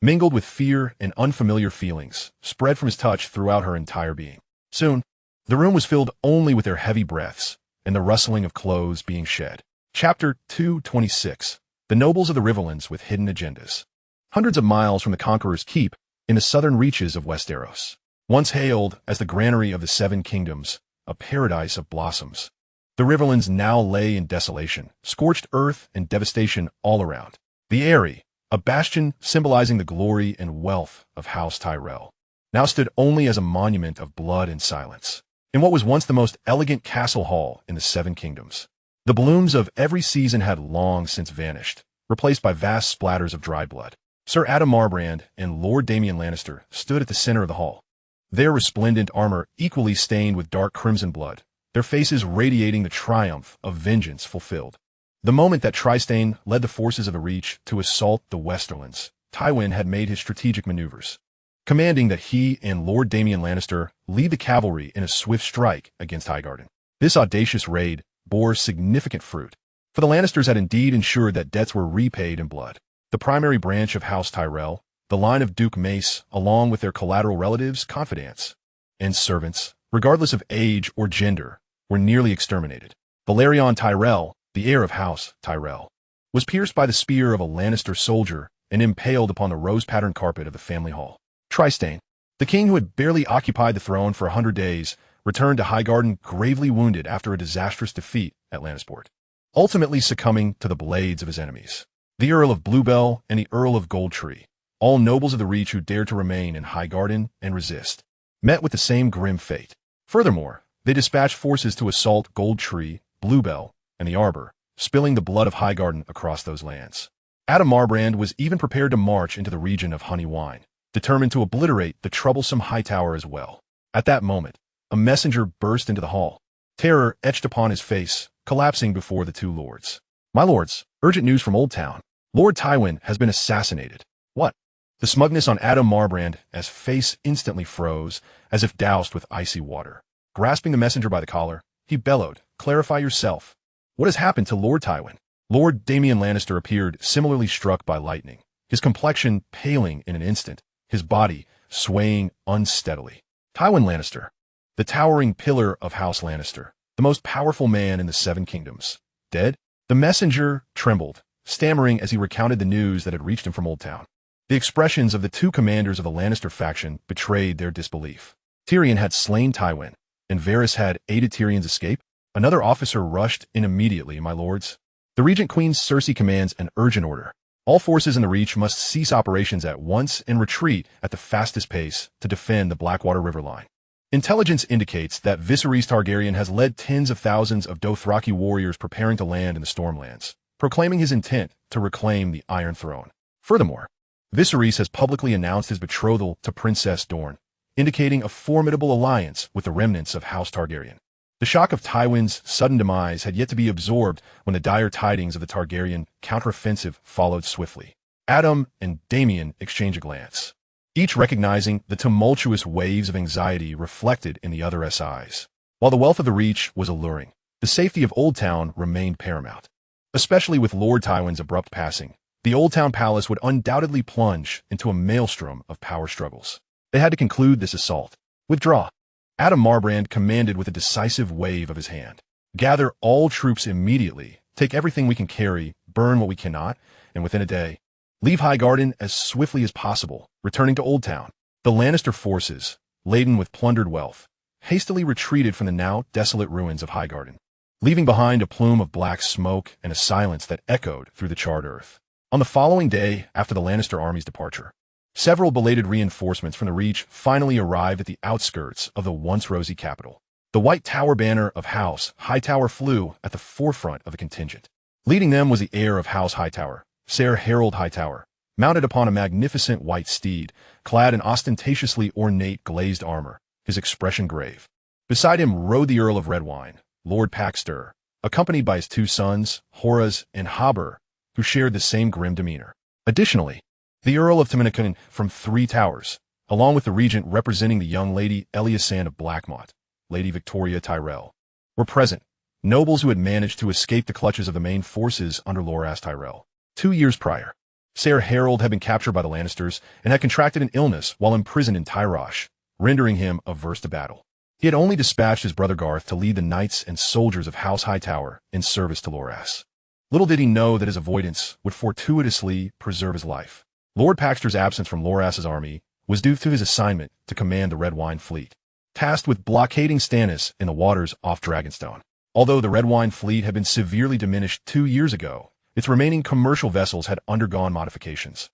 mingled with fear and unfamiliar feelings, spread from his touch throughout her entire being. Soon, the room was filled only with their heavy breaths and the rustling of clothes being shed. Chapter 226. The Nobles of the Riverlands with Hidden Agendas. Hundreds of miles from the Conqueror's keep, in the southern reaches of Westeros, once hailed as the granary of the 7 kingdoms, a paradise of blossoms, the Riverlands now lay in desolation, scorched earth and devastation all around. The Eyrie, a bastion symbolizing the glory and wealth of House Tyrell, now stood only as a monument of blood and silence, in what was once the most elegant castle hall in the 7 kingdoms. The blooms of every season had long since vanished, replaced by vast splatters of dried blood. Sir Adam Marbrand and Lord Damian Lannister stood at the center of the hall, their resplendent armor equally stained with dark crimson blood, their faces radiating the triumph of vengeance fulfilled. The moment that Trystane led the forces of the Reach to assault the Westerlands, Tywin had made his strategic maneuvers, commanding that he and Lord Damian Lannister lead the cavalry in a swift strike against Highgarden. This audacious raid bore significant fruit, for the Lannisters had indeed ensured that debts were repaid in blood. The primary branch of House Tyrell, the line of Duke Mace, along with their collateral relatives, confidants, and servants, regardless of age or gender, were nearly exterminated. Valerion Tyrell, the heir of House Tyrell, was pierced by the spear of a Lannister soldier and impaled upon the rose-patterned carpet of the family hall. Trystane, the king who had barely occupied the throne for 100 days, returned to Highgarden gravely wounded after a disastrous defeat at Lannisport, ultimately succumbing to the blades of his enemies. The Earl of Bluebell and the Earl of Goldtree, all nobles of the Reach who dared to remain in Highgarden and resist, met with the same grim fate. Furthermore, they dispatched forces to assault Goldtree, Bluebell, and the Arbor, spilling the blood of Highgarden across those lands. Adam Marbrand was even prepared to march into the region of Honey Wine, determined to obliterate the troublesome Hightower as well. At that moment, a messenger burst into the hall, terror etched upon his face, collapsing before the two lords. "My lords, urgent news from Old Town. Lord Tywin has been assassinated." "What?" The smugness on Adam Marbrand, as face instantly froze, as if doused with icy water. Grasping the messenger by the collar, he bellowed, "Clarify yourself. What has happened to Lord Tywin?" Lord Damian Lannister appeared similarly struck by lightning, his complexion paling in an instant, his body swaying unsteadily. Tywin Lannister, the towering pillar of House Lannister, the most powerful man in the Seven Kingdoms, dead? The messenger trembled, stammering as he recounted the news that had reached him from Old Town. The expressions of the two commanders of the Lannister faction betrayed their disbelief. Tyrion had slain Tywin, and Varys had aided Tyrion's escape? Another officer rushed in immediately, "My lords. The Regent Queen Cersei commands an urgent order. All forces in the Reach must cease operations at once and retreat at the fastest pace to defend the Blackwater River line. Intelligence indicates that Viserys Targaryen has led tens of thousands of Dothraki warriors preparing to land in the Stormlands, proclaiming his intent to reclaim the Iron Throne. Furthermore, Viserys has publicly announced his betrothal to Princess Dorne, indicating a formidable alliance with the remnants of House Targaryen. The shock of Tywin's sudden demise had yet to be absorbed when the dire tidings of the Targaryen counteroffensive followed swiftly. Adam and Damian exchanged a glance, each recognizing the tumultuous waves of anxiety reflected in the other's eyes. While the wealth of the Reach was alluring, the safety of Old Town remained paramount. Especially with Lord Tywin's abrupt passing, the Old Town Palace would undoubtedly plunge into a maelstrom of power struggles. They had to conclude this assault. "Withdraw." Adam Marbrand commanded with a decisive wave of his hand. "Gather all troops immediately, take everything we can carry, burn what we cannot, and within a day, leave Highgarden as swiftly as possible, returning to Old Town." The Lannister forces, laden with plundered wealth, hastily retreated from the now desolate ruins of Highgarden, leaving behind a plume of black smoke and a silence that echoed through the charred earth. On the following day after the Lannister army's departure, several belated reinforcements from the Reach finally arrived at the outskirts of the once rosy capital. The white tower banner of House Hightower flew at the forefront of the contingent. Leading them was the heir of House Hightower, Ser Harold Hightower, mounted upon a magnificent white steed, clad in ostentatiously ornate glazed armor, his expression grave. Beside him rode the Earl of Redwine, Lord Paxter, accompanied by his two sons, Horus and Habur, who shared the same grim demeanor. Additionally, the Earl of Tommenacun from Three Towers, along with the regent representing the young Lady Eliasan of Blackmont, Lady Victoria Tyrell, were present, nobles who had managed to escape the clutches of the main forces under Loras Tyrell. 2 years prior, Ser Harold had been captured by the Lannisters and had contracted an illness while imprisoned in Tyrosh, rendering him averse to battle. He had only dispatched his brother Garth to lead the knights and soldiers of House Hightower in service to Loras. Little did he know that his avoidance would fortuitously preserve his life. Lord Paxter's absence from Loras's army was due to his assignment to command the Red Wine fleet, tasked with blockading Stannis in the waters off Dragonstone. Although the Red Wine fleet had been severely diminished 2 years ago, its remaining commercial vessels had undergone modifications,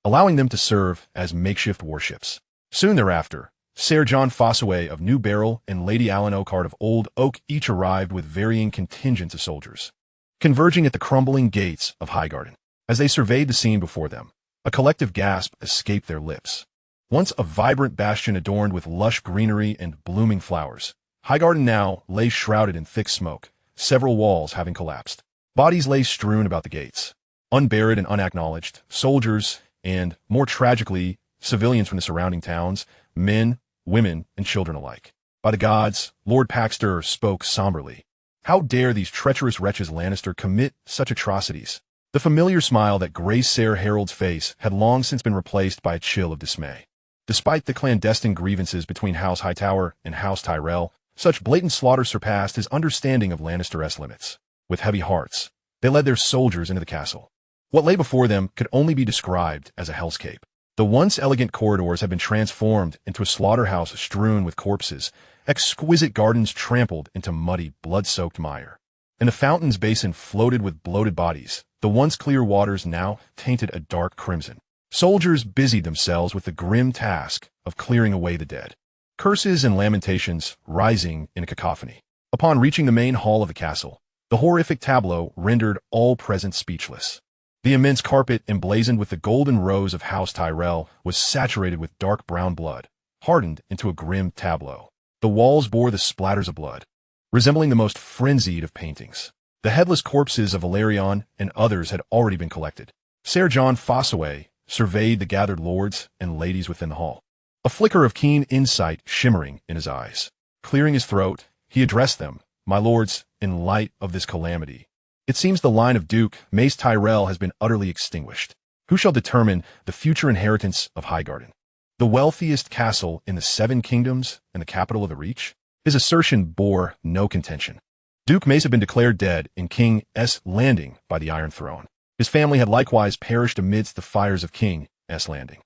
allowing them to serve as makeshift warships. Soon thereafter, Ser John Fossaway of New Barrel and Lady Allen Oakheart of Old Oak each arrived with varying contingents of soldiers, converging at the crumbling gates of Highgarden. As they surveyed the scene before them, a collective gasp escaped their lips. Once a vibrant bastion adorned with lush greenery and blooming flowers, Highgarden now lay shrouded in thick smoke, several walls having collapsed. Bodies lay strewn about the gates, unburied and unacknowledged. Soldiers and, more tragically, civilians from the surrounding towns, men, women, and children alike. By the gods, Lord Paxter spoke somberly. How dare these treacherous wretches Lannister commit such atrocities? The familiar smile that graced Ser Harold's face had long since been replaced by a chill of dismay. Despite the clandestine grievances between House Hightower and House Tyrell, Such blatant slaughter surpassed his understanding of Lannister's limits. With heavy hearts, they led their soldiers into the castle. What lay before them could only be described as a hellscape. The once elegant corridors had been transformed into a slaughterhouse strewn with corpses, exquisite gardens trampled into muddy, blood-soaked mire. And the fountain's basin floated with bloated bodies, the once clear waters now tainted a dark crimson. Soldiers busied themselves with the grim task of clearing away the dead. Curses and lamentations rising in a cacophony. Upon reaching the main hall of the castle, the horrific tableau rendered all present speechless. The immense carpet emblazoned with the golden rose of House Tyrell was saturated with dark brown blood, hardened into a grim tableau. The walls bore the splatters of blood, resembling the most frenzied of paintings. The headless corpses of Valyrian and others had already been collected. Ser Jon Fossaway surveyed the gathered lords and ladies within the hall, a flicker of keen insight shimmering in his eyes. Clearing his throat, he addressed them. My lords, in light of this calamity, it seems the line of Duke Mace Tyrell has been utterly extinguished. Who shall determine the future inheritance of Highgarden, the wealthiest castle in the Seven Kingdoms and the capital of the Reach? His assertion bore no contention. Duke Mace had been declared dead in King S. Landing by the Iron Throne. His family had likewise perished amidst the fires of King S. Landing.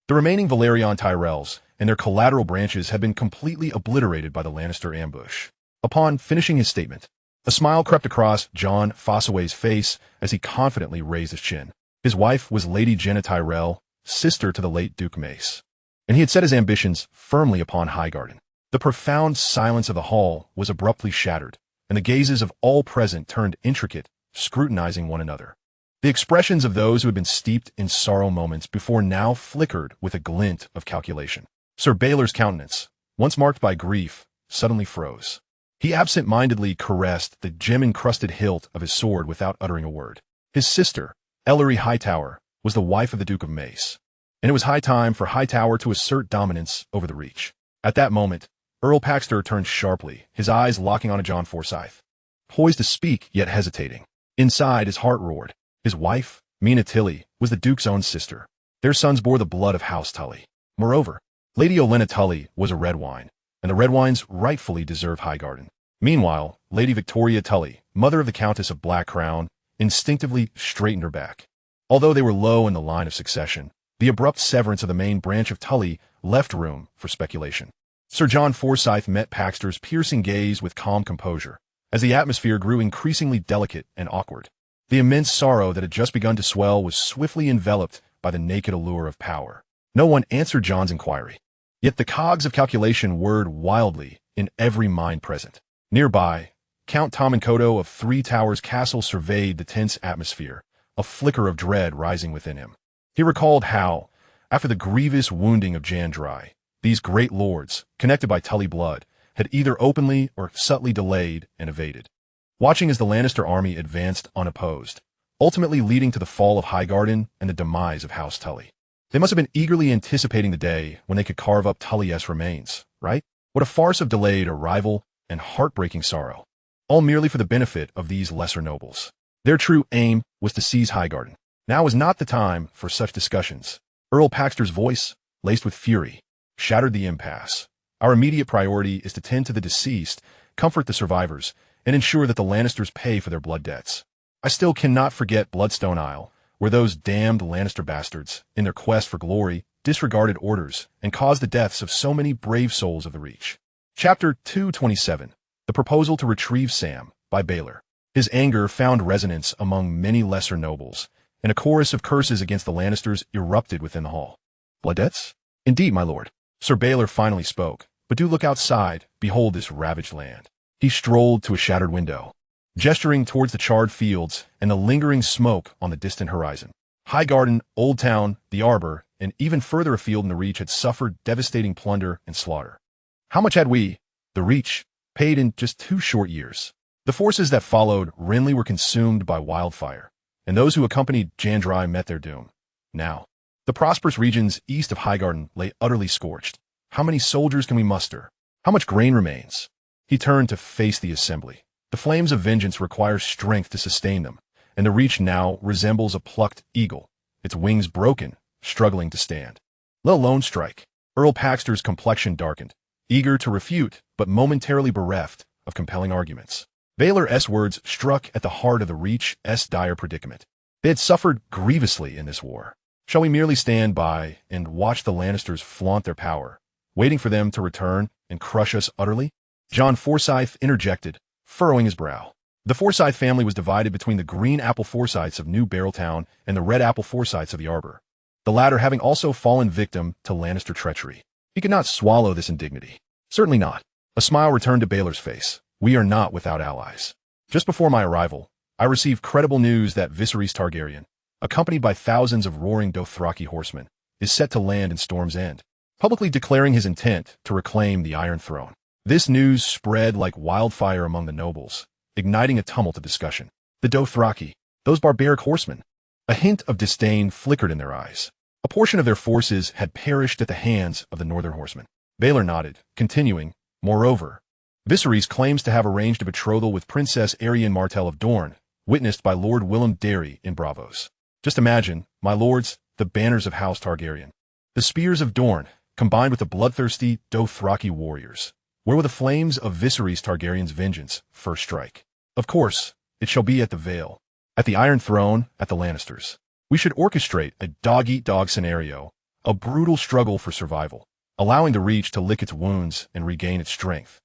The remaining Valyrian Tyrells and their collateral branches had been completely obliterated by the Lannister ambush. Upon finishing his statement, a smile crept across Jon Fossaway's face as he confidently raised his chin. His wife was Lady Jenna Tyrell, sister to the late Duke Mace, and he had set his ambitions firmly upon Highgarden. The profound silence of the hall was abruptly shattered, and the gazes of all present turned intricate, scrutinizing one another. The expressions of those who had been steeped in sorrow moments before now flickered with a glint of calculation. Sir Baelor's countenance, once marked by grief, suddenly froze. He absent-mindedly caressed the gem-encrusted hilt of his sword without uttering a word. His sister, Ellery Hightower, was the wife of the Duke of Mace, and it was high time for Hightower to assert dominance over the Reach. At that moment, Earl Paxter turned sharply, his eyes locking on John Forsyth. Poised to speak, yet hesitating. Inside, his heart roared. His wife, Mina Tilly, was the Duke's own sister. Their sons bore the blood of House Tully. Moreover, Lady Olenna Tully was a red wine, and the red wines rightfully deserved Highgarden. Meanwhile, Lady Victoria Tully, mother of the Countess of Black Crown, instinctively straightened her back. Although they were low in the line of succession, the abrupt severance of the main branch of Tully left room for speculation. Sir John Forsyth met Paxter's piercing gaze with calm composure, as the atmosphere grew increasingly delicate and awkward. The immense sorrow that had just begun to swell was swiftly enveloped by the naked allure of power. No one answered John's inquiry. Yet the cogs of calculation whirred wildly in every mind present. Nearby, Count Tomenkoto of Three Towers Castle surveyed the tense atmosphere, a flicker of dread rising within him. He recalled how, after the grievous wounding of Jandrai, these great lords, connected by Tully blood, had either openly or subtly delayed and evaded. Watching as the Lannister army advanced unopposed, ultimately leading to the fall of Highgarden and the demise of House Tully. They must have been eagerly anticipating the day when they could carve up Tully-esque remains, right? What a farce of delayed arrival and heartbreaking sorrow, all merely for the benefit of these lesser nobles. Their true aim was to seize Highgarden. Now was not the time for such discussions. Earl Paxter's voice, laced with fury, shattered the impasse. Our immediate priority is to tend to the deceased, comfort the survivors, and ensure that the Lannisters pay for their blood debts. I still cannot forget Bloodstone Isle, where those damned Lannister bastards, in their quest for glory, disregarded orders and caused the deaths of so many brave souls of the Reach. Chapter 227, The Proposal to Retrieve Sam, by Baelor. His anger found resonance among many lesser nobles, and a chorus of curses against the Lannisters erupted within the hall. Blood debts? Indeed, my lord. Sir Baelor finally spoke, but do look outside, behold this ravaged land. He strolled to a shattered window, gesturing towards the charred fields and the lingering smoke on the distant horizon. Highgarden, Old Town, the Arbor, and even further afield in the Reach had suffered devastating plunder and slaughter. How much had we, the Reach, paid in just 2 short years? The forces that followed Renly were consumed by wildfire, and those who accompanied Jandrai met their doom. Now, the prosperous regions east of Highgarden lay utterly scorched. How many soldiers can we muster? How much grain remains? He turned to face the assembly. The flames of vengeance require strength to sustain them, and the Reach now resembles a plucked eagle, its wings broken, struggling to stand. Let alone strike. Earl Paxter's complexion darkened. eager to refute, but momentarily bereft of compelling arguments. Valar's words struck at the heart of the Reach's dire predicament. They had suffered grievously in this war. Shall we merely stand by and watch the Lannisters flaunt their power, waiting for them to return and crush us utterly? John Forsyth interjected, furrowing his brow. The Forsyth family was divided between the green apple Forsyths of New Barreltown and the red apple Forsyths of the Arbor, the latter having also fallen victim to Lannister treachery. He could not swallow this indignity. Certainly not. A smile returned to Baelor's face. We are not without allies. Just before my arrival, I received credible news that Viserys Targaryen, accompanied by thousands of roaring Dothraki horsemen, is set to land in Storm's End, publicly declaring his intent to reclaim the Iron Throne. This news spread like wildfire among the nobles, igniting a tumult of discussion. The Dothraki, those barbaric horsemen. A hint of disdain flickered in their eyes. A portion of their forces had perished at the hands of the Northern horsemen. Baelor nodded, continuing, moreover, Viserys claims to have arranged a betrothal with Princess Arianne Martell of Dorne, witnessed by Lord Willem Darry in Bravos. Just imagine, my lords, the banners of House Targaryen. The spears of Dorne, combined with the bloodthirsty Dothraki warriors. Where will the flames of Viserys Targaryen's vengeance first strike? Of course, it shall be at the Vale. At the Iron Throne, at the Lannisters. We should orchestrate a dog-eat-dog scenario, a brutal struggle for survival, allowing the Reach to lick its wounds and regain its strength.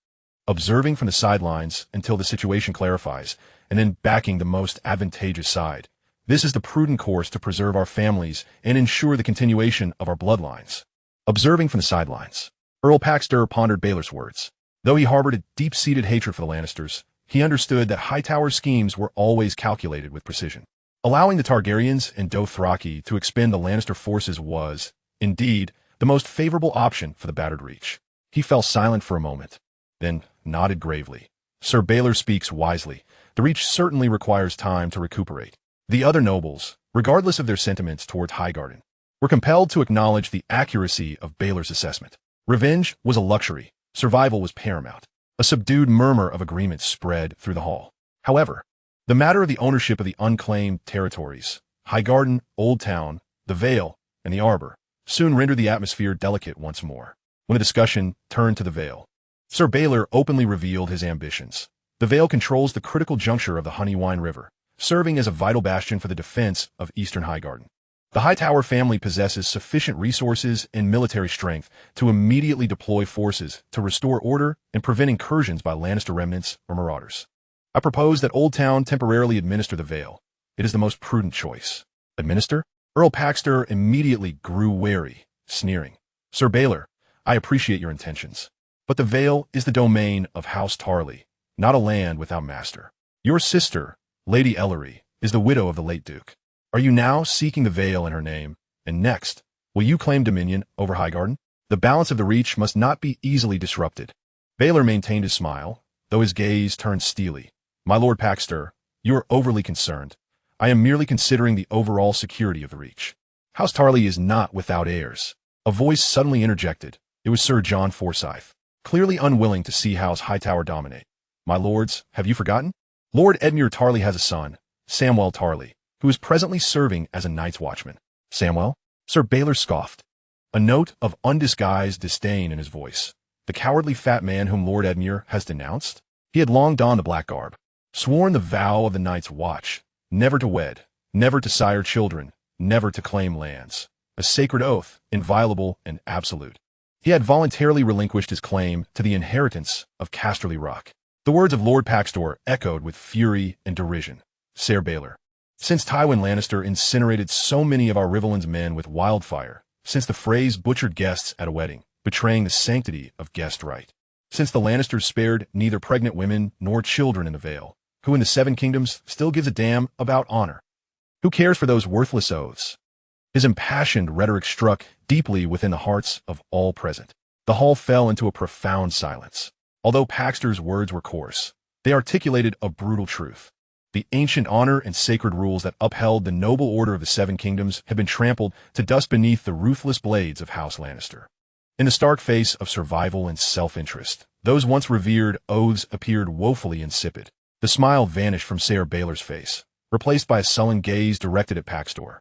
Observing from the sidelines until the situation clarifies, and then backing the most advantageous side. This is the prudent course to preserve our families and ensure the continuation of our bloodlines. Observing from the sidelines. Earl Paxter pondered Baelor's words. Though he harbored a deep-seated hatred for the Lannisters, he understood that Hightower's schemes were always calculated with precision. Allowing the Targaryens and Dothraki to expend the Lannister forces was, indeed, the most favorable option for the battered Reach. He fell silent for a moment, then nodded gravely. Sir Baelor speaks wisely. The Reach certainly requires time to recuperate. The other nobles, regardless of their sentiments towards Highgarden, were compelled to acknowledge the accuracy of Baelor's assessment. Revenge was a luxury. Survival was paramount. A subdued murmur of agreement spread through the hall. However, the matter of the ownership of the unclaimed territories, Highgarden, Old Town, the Vale, and the Arbor, soon rendered the atmosphere delicate once more. When the discussion turned to the Vale, Sir Baelor openly revealed his ambitions. The Vale controls the critical juncture of the Honeywine River, serving as a vital bastion for the defense of Eastern Highgarden. The Hightower family possesses sufficient resources and military strength to immediately deploy forces to restore order and prevent incursions by Lannister remnants or marauders. I propose that Old Town temporarily administer the Vale. It is the most prudent choice. Administer? Earl Paxter immediately grew wary, sneering. Sir Baelor, I appreciate your intentions, but the Vale is the domain of House Tarly, not a land without master. Your sister, Lady Ellery, is the widow of the late Duke. Are you now seeking the Vale in her name, and next, will you claim dominion over Highgarden? The balance of the Reach must not be easily disrupted. Baelor maintained his smile, though his gaze turned steely. My Lord Paxter, you are overly concerned. I am merely considering the overall security of the Reach. House Tarly is not without heirs. A voice suddenly interjected. It was Sir John Forsyth, clearly unwilling to see House Hightower dominate. My lords, have you forgotten? Lord Edmure Tarly has a son, Samwell Tarly, who is presently serving as a Night's Watchman. Samwell? Sir Baelor scoffed, a note of undisguised disdain in his voice. The cowardly fat man whom Lord Edmure has denounced? He had long donned the black garb, sworn the vow of the Night's Watch, never to wed, never to sire children, never to claim lands. A sacred oath, inviolable and absolute. He had voluntarily relinquished his claim to the inheritance of Casterly Rock. The words of Lord Paxtor echoed with fury and derision. Sir Baelor, since Tywin Lannister incinerated so many of our Riverlands men with wildfire, since the Freys butchered guests at a wedding, betraying the sanctity of guest right, since the Lannisters spared neither pregnant women nor children in the Vale, who in the Seven Kingdoms still gives a damn about honor? Who cares for those worthless oaths? His impassioned rhetoric struck deeply within the hearts of all present. The hall fell into a profound silence. Although Paxter's words were coarse, they articulated a brutal truth. The ancient honor and sacred rules that upheld the noble order of the Seven Kingdoms had been trampled to dust beneath the ruthless blades of House Lannister. In the stark face of survival and self-interest, those once revered oaths appeared woefully insipid. The smile vanished from Sir Baelor's face, replaced by a sullen gaze directed at Paxtor,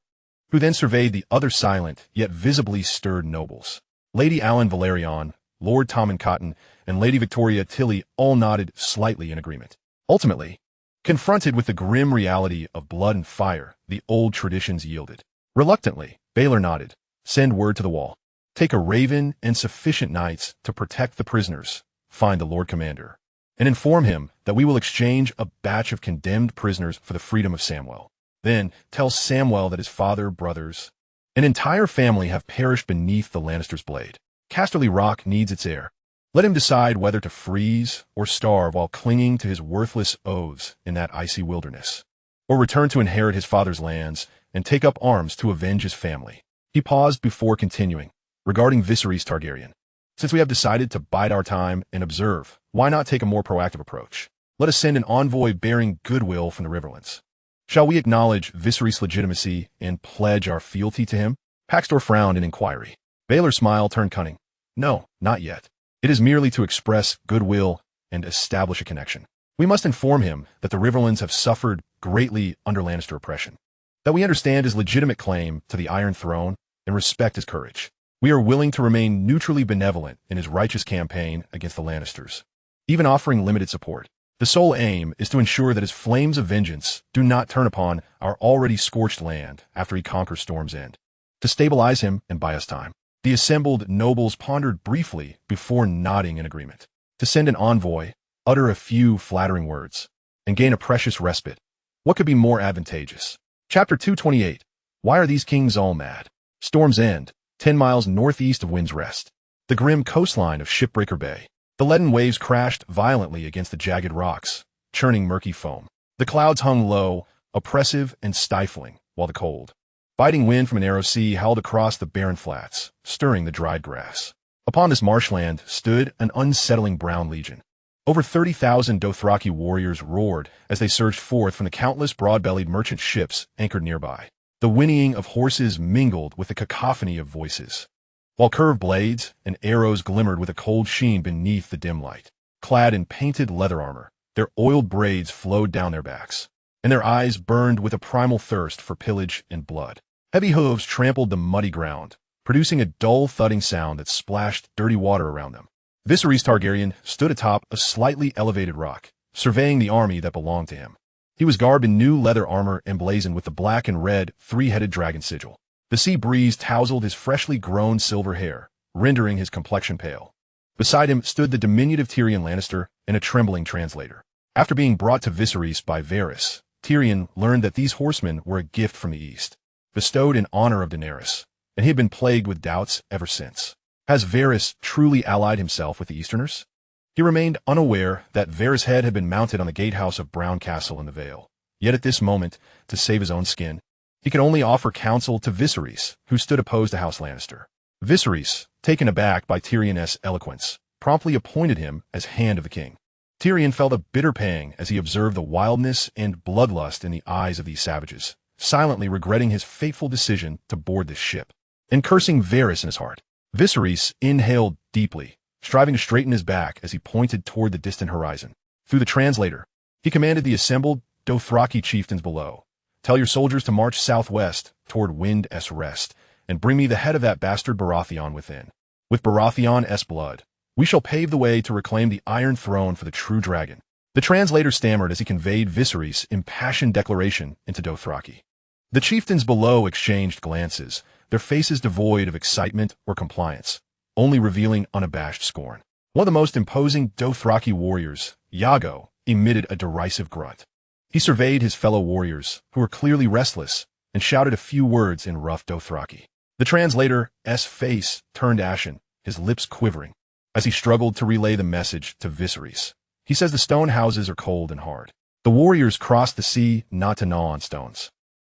who then surveyed the other silent yet visibly stirred nobles. Lady Alan Valerion, Lord Tommen Cotton, and Lady Victoria Tilly all nodded slightly in agreement. Ultimately, confronted with the grim reality of blood and fire, the old traditions yielded. Reluctantly, Baelor nodded. Send word to the wall. Take a raven and sufficient knights to protect the prisoners. Find the Lord Commander. And inform him that we will exchange a batch of condemned prisoners for the freedom of Samwell. Then tell Samwell that his father, brothers, an entire family have perished beneath the Lannisters' blade. Casterly Rock needs its heir. Let him decide whether to freeze or starve while clinging to his worthless oaths in that icy wilderness, or return to inherit his father's lands and take up arms to avenge his family. He paused before continuing. Regarding Viserys Targaryen, since we have decided to bide our time and observe, why not take a more proactive approach? Let us send an envoy bearing goodwill from the Riverlands. Shall we acknowledge Viserys' legitimacy and pledge our fealty to him? Paxtor frowned in inquiry. Baelor's smile turned cunning. No, not yet. It is merely to express goodwill and establish a connection. We must inform him that the Riverlands have suffered greatly under Lannister oppression, that we understand his legitimate claim to the Iron Throne and respect his courage. We are willing to remain neutrally benevolent in his righteous campaign against the Lannisters, even offering limited support. The sole aim is to ensure that his flames of vengeance do not turn upon our already scorched land after he conquers Storm's End. To stabilize him and buy us time, the assembled nobles pondered briefly before nodding in agreement. To send an envoy, utter a few flattering words, and gain a precious respite. What could be more advantageous? Chapter 228. Why are these kings all mad? Storm's End, 10 miles northeast of Wind's Rest. The grim coastline of Shipbreaker Bay. The leaden waves crashed violently against the jagged rocks, churning murky foam. The clouds hung low, oppressive and stifling, while the cold, biting wind from an arrow sea howled across the barren flats, stirring the dried grass. Upon this marshland stood an unsettling brown legion. Over 30,000 Dothraki warriors roared as they surged forth from the countless broad-bellied merchant ships anchored nearby. The whinnying of horses mingled with the cacophony of voices, while curved blades and arrows glimmered with a cold sheen beneath the dim light. Clad in painted leather armor, their oiled braids flowed down their backs, and their eyes burned with a primal thirst for pillage and blood. Heavy hooves trampled the muddy ground, producing a dull thudding sound that splashed dirty water around them. Viserys Targaryen stood atop a slightly elevated rock, surveying the army that belonged to him. He was garbed in new leather armor emblazoned with the black and red three-headed dragon sigil. The sea breeze tousled his freshly grown silver hair, rendering his complexion pale. Beside him stood the diminutive Tyrion Lannister and a trembling translator. After being brought to Viserys by Varys, Tyrion learned that these horsemen were a gift from the east, bestowed in honor of Daenerys, and he had been plagued with doubts ever since. Has Varys truly allied himself with the Easterners? He remained unaware that Varys' head had been mounted on the gatehouse of Brown Castle in the Vale. Yet at this moment, to save his own skin, he could only offer counsel to Viserys, who stood opposed to House Lannister. Viserys, taken aback by Tyrion's eloquence, promptly appointed him as Hand of the King. Tyrion felt a bitter pang as he observed the wildness and bloodlust in the eyes of these savages, silently regretting his fateful decision to board this ship, and cursing Varys in his heart. Viserys inhaled deeply, striving to straighten his back as he pointed toward the distant horizon. Through the translator, he commanded the assembled Dothraki chieftains below, "Tell your soldiers to march southwest toward Wind's Rest, and bring me the head of that bastard Baratheon within. With Baratheon's blood, we shall pave the way to reclaim the Iron Throne for the true dragon." The translator stammered as he conveyed Viserys' impassioned declaration into Dothraki. The chieftains below exchanged glances, their faces devoid of excitement or compliance, only revealing unabashed scorn. One of the most imposing Dothraki warriors, Iago, emitted a derisive grunt. He surveyed his fellow warriors, who were clearly restless, and shouted a few words in rough Dothraki. The translator's face turned ashen, his lips quivering, as he struggled to relay the message to Viserys. He says the stone houses are cold and hard. The warriors crossed the sea not to gnaw on stones.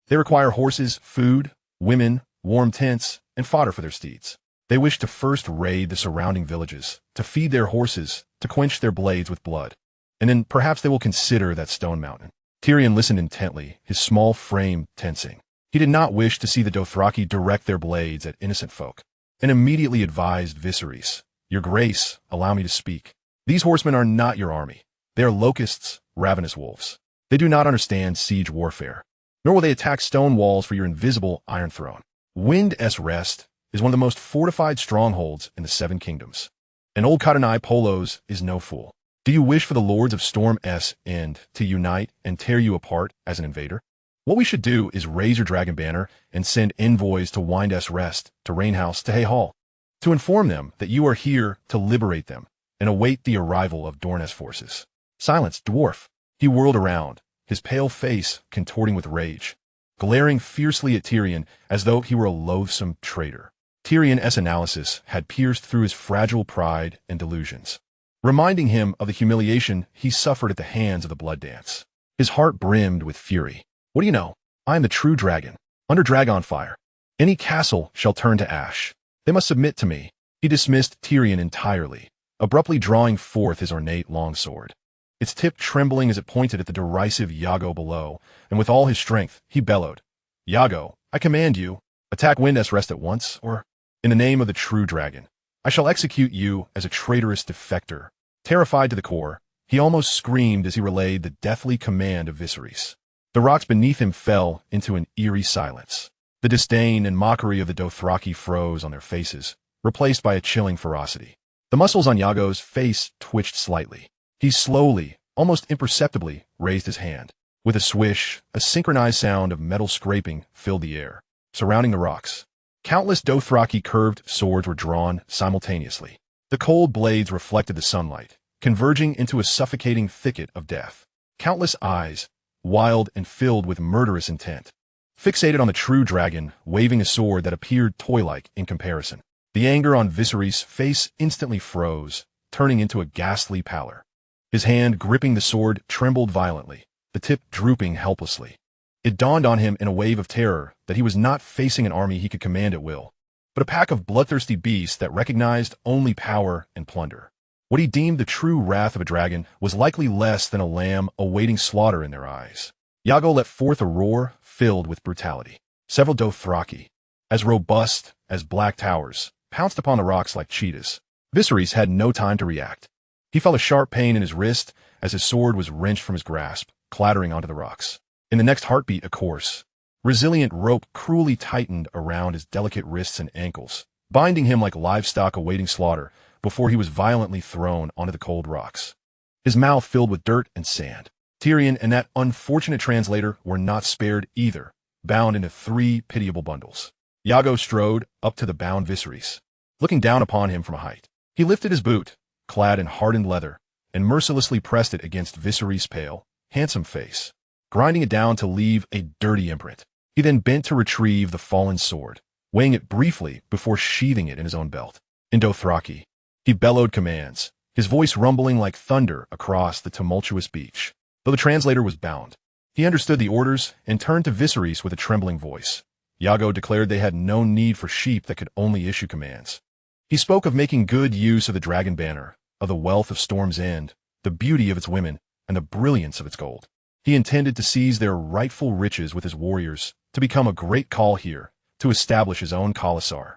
They require horses, food, women, warm tents, and fodder for their steeds. They wish to first raid the surrounding villages, to feed their horses, to quench their blades with blood, and then perhaps they will consider that stone mountain. Tyrion listened intently, his small frame tensing. He did not wish to see the Dothraki direct their blades at innocent folk, and immediately advised Viserys, "Your Grace, allow me to speak. These horsemen are not your army. They are locusts, ravenous wolves. They do not understand siege warfare, nor will they attack stone walls for your invisible Iron Throne. Wind's Rest is one of the most fortified strongholds in the Seven Kingdoms. And old Cotton-Eye Polos is no fool. Do you wish for the lords of Storm S and to unite and tear you apart as an invader? What we should do is raise your dragon banner and send envoys to Wind S Rest, to Rainhouse, to Hay Hall, to inform them that you are here to liberate them and await the arrival of Dorne's forces. Silence, dwarf. He whirled around, his pale face contorting with rage, glaring fiercely at Tyrion as though he were a loathsome traitor. Tyrion's analysis had pierced through his fragile pride and delusions, reminding him of the humiliation he suffered at the hands of the blood dance. His heart brimmed with fury. What do you know? I am the true dragon, under Dragon fire. Any castle shall turn to ash. They must submit to me. He dismissed Tyrion entirely, abruptly drawing forth his ornate longsword, its tip trembling as it pointed at the derisive Iago below, and with all his strength, he bellowed, Iago, I command you, attack Wind S Rest at once, or, in the name of the true dragon, I shall execute you as a traitorous defector. Terrified to the core, he almost screamed as he relayed the deathly command of Viserys. The rocks beneath him fell into an eerie silence. The disdain and mockery of the Dothraki froze on their faces, replaced by a chilling ferocity. The muscles on Iago's face twitched slightly. He slowly, almost imperceptibly, raised his hand. With a swish, a synchronized sound of metal scraping filled the air, surrounding the rocks. Countless Dothraki curved swords were drawn simultaneously. The cold blades reflected the sunlight, converging into a suffocating thicket of death. Countless eyes, wild and filled with murderous intent, fixated on the true dragon, waving a sword that appeared toy-like in comparison. The anger on Viserys' face instantly froze, turning into a ghastly pallor. His hand gripping the sword trembled violently, the tip drooping helplessly. It dawned on him in a wave of terror that he was not facing an army he could command at will, but a pack of bloodthirsty beasts that recognized only power and plunder. What he deemed the true wrath of a dragon was likely less than a lamb awaiting slaughter in their eyes. Iago let forth a roar filled with brutality. Several Dothraki, as robust as black towers, pounced upon the rocks like cheetahs. Viserys had no time to react. He felt a sharp pain in his wrist as his sword was wrenched from his grasp, clattering onto the rocks. In the next heartbeat, a coarse, resilient rope cruelly tightened around his delicate wrists and ankles, binding him like livestock awaiting slaughter before he was violently thrown onto the cold rocks. His mouth filled with dirt and sand. Tyrion and that unfortunate translator were not spared either, bound into 3 pitiable bundles. Iago strode up to the bound Viserys, looking down upon him from a height. He lifted his boot, clad in hardened leather, and mercilessly pressed it against Viserys' pale, handsome face, grinding it down to leave a dirty imprint. He then bent to retrieve the fallen sword, weighing it briefly before sheathing it in his own belt. In Dothraki, he bellowed commands, his voice rumbling like thunder across the tumultuous beach. Though the translator was bound, he understood the orders and turned to Viserys with a trembling voice. Iago declared they had no need for sheep that could only issue commands. He spoke of making good use of the dragon banner, of the wealth of Storm's End, the beauty of its women, and the brilliance of its gold. He intended to seize their rightful riches with his warriors, to become a great call here, to establish his own Khalasar.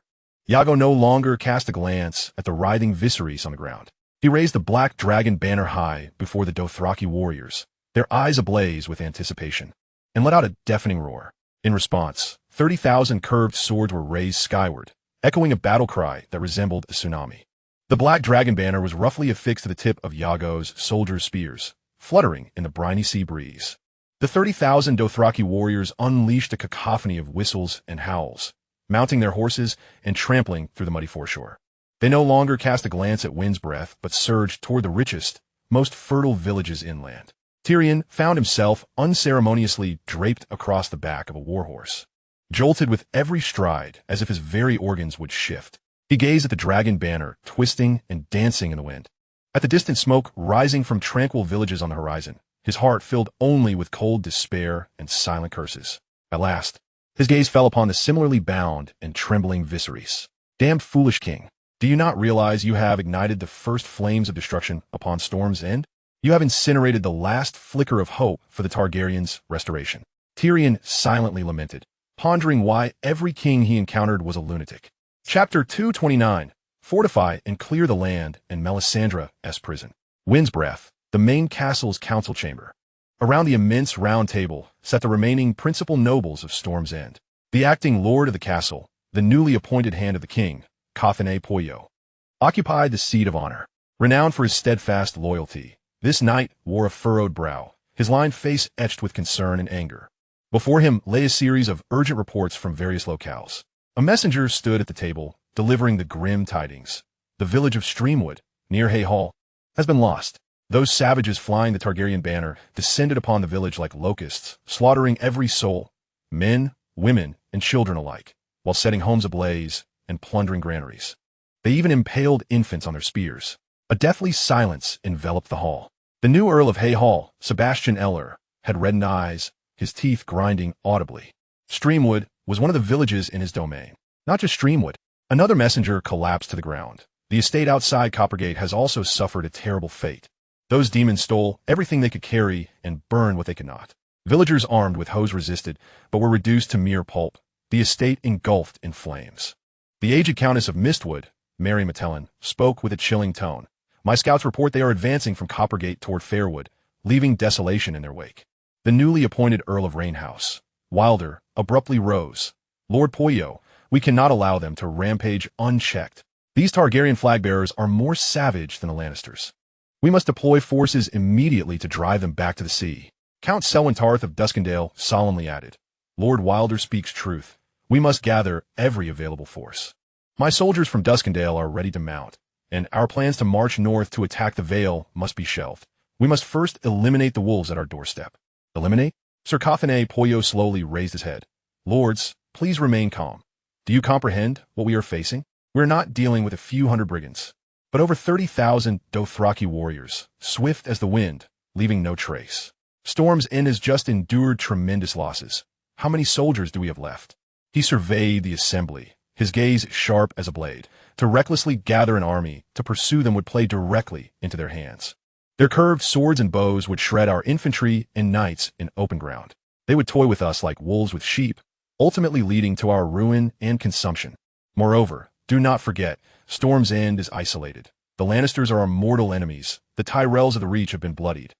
Iago no longer cast a glance at the writhing Viserys on the ground. He raised the black dragon banner high before the Dothraki warriors, their eyes ablaze with anticipation, and let out a deafening roar. In response, 30,000 curved swords were raised skyward, echoing a battle cry that resembled a tsunami. The black dragon banner was roughly affixed to the tip of Iago's soldiers' spears, fluttering in the briny sea breeze. The 30,000 Dothraki warriors unleashed a cacophony of whistles and howls, mounting their horses and trampling through the muddy foreshore. They no longer cast a glance at Wind's Breath, but surged toward the richest, most fertile villages inland. Tyrion found himself unceremoniously draped across the back of a warhorse, jolted with every stride as if his very organs would shift. He gazed at the dragon banner, twisting and dancing in the wind. At the distant smoke rising from tranquil villages on the horizon, his heart filled only with cold despair and silent curses. At last, his gaze fell upon the similarly bound and trembling Viserys. Damned foolish king, do you not realize you have ignited the first flames of destruction upon Storm's End? You have incinerated the last flicker of hope for the Targaryens' restoration. Tyrion silently lamented, pondering why every king he encountered was a lunatic. Chapter 229. Fortify and clear the land in Melisandre's prison. Wind's Breath, the main castle's council chamber. Around the immense round table sat the remaining principal nobles of Storm's End. The acting lord of the castle, the newly appointed hand of the king, Cotton-A Poyo, occupied the seat of honor. Renowned for his steadfast loyalty, this knight wore a furrowed brow, his lined face etched with concern and anger. Before him lay a series of urgent reports from various locales. A messenger stood at the table, delivering the grim tidings. The village of Streamwood, near Hay Hall, has been lost. Those savages flying the Targaryen banner descended upon the village like locusts, slaughtering every soul, men, women, and children alike, while setting homes ablaze and plundering granaries. They even impaled infants on their spears. A deathly silence enveloped the hall. The new Earl of Hay Hall, Sebastian Eller, had reddened eyes, his teeth grinding audibly. Streamwood was one of the villages in his domain. Not just Streamwood. Another messenger collapsed to the ground. The estate outside Coppergate has also suffered a terrible fate. Those demons stole everything they could carry and burned what they could not. Villagers armed with hoes resisted, but were reduced to mere pulp, the estate engulfed in flames. The aged Countess of Mistwood, Mary Metellin, spoke with a chilling tone. My scouts report they are advancing from Coppergate toward Fairwood, leaving desolation in their wake. The newly appointed Earl of Rainhouse, Wilder, abruptly rose. Lord Poyo, we cannot allow them to rampage unchecked. These Targaryen flag-bearers are more savage than the Lannisters. We must deploy forces immediately to drive them back to the sea. Count Selwyn Tarth of Duskendale solemnly added. Lord Wilder speaks truth. We must gather every available force. My soldiers from Duskendale are ready to mount, and our plans to march north to attack the Vale must be shelved. We must first eliminate the wolves at our doorstep. Eliminate? Sir Cothene Poyo slowly raised his head. Lords, please remain calm. Do you comprehend what we are facing? We're not dealing with a few hundred brigands, but over 30,000 Dothraki warriors, swift as the wind, leaving no trace. Storm's End has just endured tremendous losses. How many soldiers do we have left? He surveyed the assembly, his gaze sharp as a blade. To recklessly gather an army to pursue them would play directly into their hands. Their curved swords and bows would shred our infantry and knights in open ground. They would toy with us like wolves with sheep, ultimately leading to our ruin and consumption. Moreover, do not forget, Storm's End is isolated. The Lannisters are our mortal enemies. The Tyrells of the Reach have been bloodied,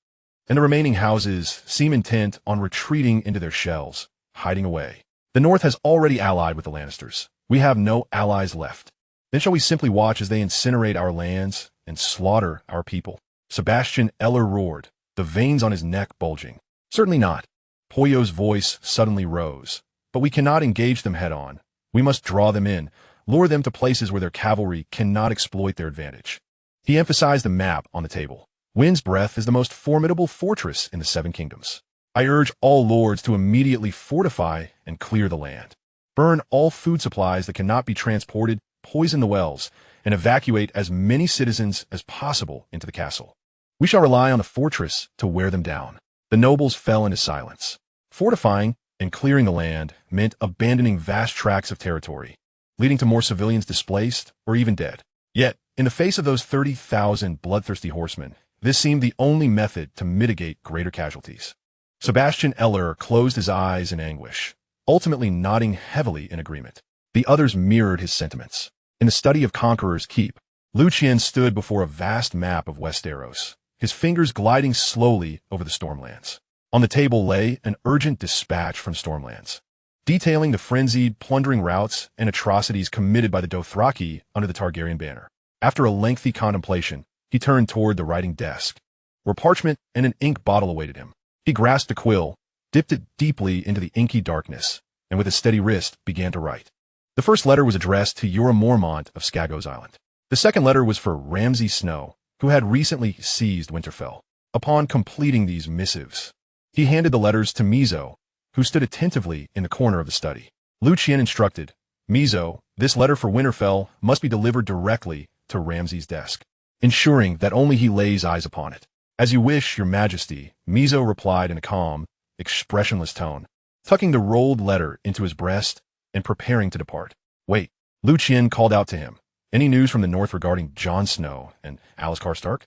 and the remaining houses seem intent on retreating into their shells, hiding away. The North has already allied with the Lannisters. We have no allies left. Then shall we simply watch as they incinerate our lands and slaughter our people? Sebastian Eller roared, the veins on his neck bulging. Certainly not. Poyo's voice suddenly rose. But we cannot engage them head-on. We must draw them in, lure them to places where their cavalry cannot exploit their advantage. He emphasized the map on the table. Wind's Breath is the most formidable fortress in the Seven Kingdoms. I urge all lords to immediately fortify and clear the land. Burn all food supplies that cannot be transported, poison the wells, and evacuate as many citizens as possible into the castle. We shall rely on the fortress to wear them down. The nobles fell into silence. Fortifying and clearing the land meant abandoning vast tracts of territory, leading to more civilians displaced or even dead. Yet, in the face of those 30,000 bloodthirsty horsemen, this seemed the only method to mitigate greater casualties. Sebastian Eller closed his eyes in anguish, ultimately nodding heavily in agreement. The others mirrored his sentiments. In the study of Conqueror's Keep, Liu Qian stood before a vast map of Westeros, his fingers gliding slowly over the Stormlands. On the table lay an urgent dispatch from Stormlands, detailing the frenzied, plundering routes and atrocities committed by the Dothraki under the Targaryen banner. After a lengthy contemplation, he turned toward the writing desk, where parchment and an ink bottle awaited him. He grasped a quill, dipped it deeply into the inky darkness, and with a steady wrist began to write. The first letter was addressed to Jorah Mormont of Skagos Island. The second letter was for Ramsay Snow, who had recently seized Winterfell. Upon completing these missives, he handed the letters to Mizo, who stood attentively in the corner of the study. Liu Qian instructed, Mizo, this letter for Winterfell must be delivered directly to Ramsay's desk, ensuring that only he lays eyes upon it. As you wish, your majesty, Mizo replied in a calm, expressionless tone, tucking the rolled letter into his breast and preparing to depart. Wait, Liu Qian called out to him. Any news from the north regarding Jon Snow and Alliser Stark?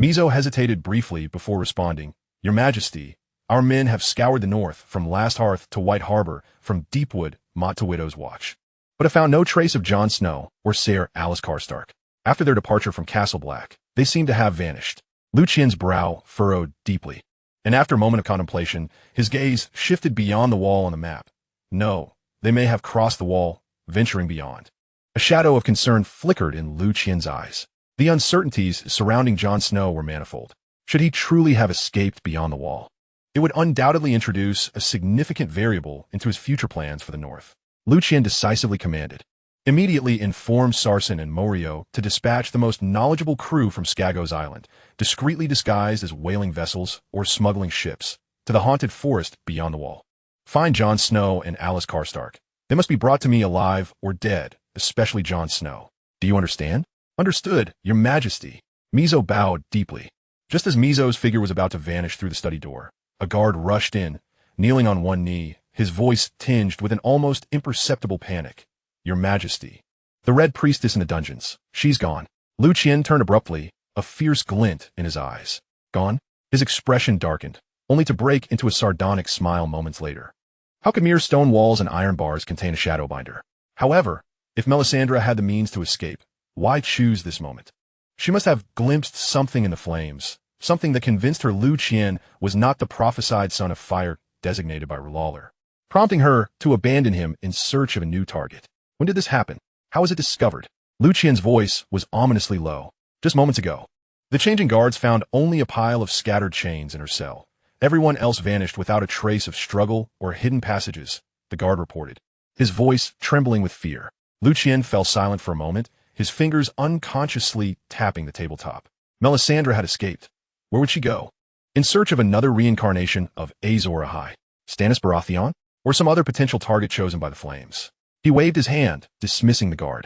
Mizo hesitated briefly before responding, Your Majesty, our men have scoured the north from Last Hearth to White Harbor, from Deepwood, Mott to Widow's Watch, but have found no trace of Jon Snow or Ser Alliser Stark. After their departure from Castle Black, they seem to have vanished. Liu Qian's brow furrowed deeply, and after a moment of contemplation, his gaze shifted beyond the wall on the map. No, they may have crossed the wall, venturing beyond. A A shadow of concern flickered in Liu Qian's eyes. The uncertainties surrounding Jon Snow were manifold. Should he truly have escaped beyond the wall, it would undoubtedly introduce a significant variable into his future plans for the North. Liu Qian decisively commanded. Immediately inform Sarsen and Morio to dispatch the most knowledgeable crew from Skagos Island, discreetly disguised as whaling vessels or smuggling ships, to the haunted forest beyond the wall. Find Jon Snow and Alice Karstark. They must be brought to me alive or dead, especially Jon Snow. Do you understand? Understood, Your Majesty. Mizo bowed deeply. Just as Mizo's figure was about to vanish through the study door, a guard rushed in, kneeling on one knee, his voice tinged with an almost imperceptible panic. Your Majesty. The Red Priestess in the dungeons. She's gone. Liu Qian turned abruptly, a fierce glint in his eyes. Gone? His expression darkened, only to break into a sardonic smile moments later. How could mere stone walls and iron bars contain a shadowbinder? However, if Melisandre had the means to escape, why choose this moment? She must have glimpsed something in the flames, something that convinced her Liu Qian was not the prophesied son of fire designated by Lawler, prompting her to abandon him in search of a new target. When did this happen? How was it discovered? Liu Qian's voice was ominously low. Just moments ago. The changing guards found only a pile of scattered chains in her cell. Everyone else vanished without a trace of struggle or hidden passages, the guard reported, his voice trembling with fear. Liu Qian fell silent for a moment, his fingers unconsciously tapping the tabletop. Melisandre had escaped. Where would she go? In search of another reincarnation of Azor Ahai, Stannis Baratheon, or some other potential target chosen by the flames? He waved his hand, dismissing the guard,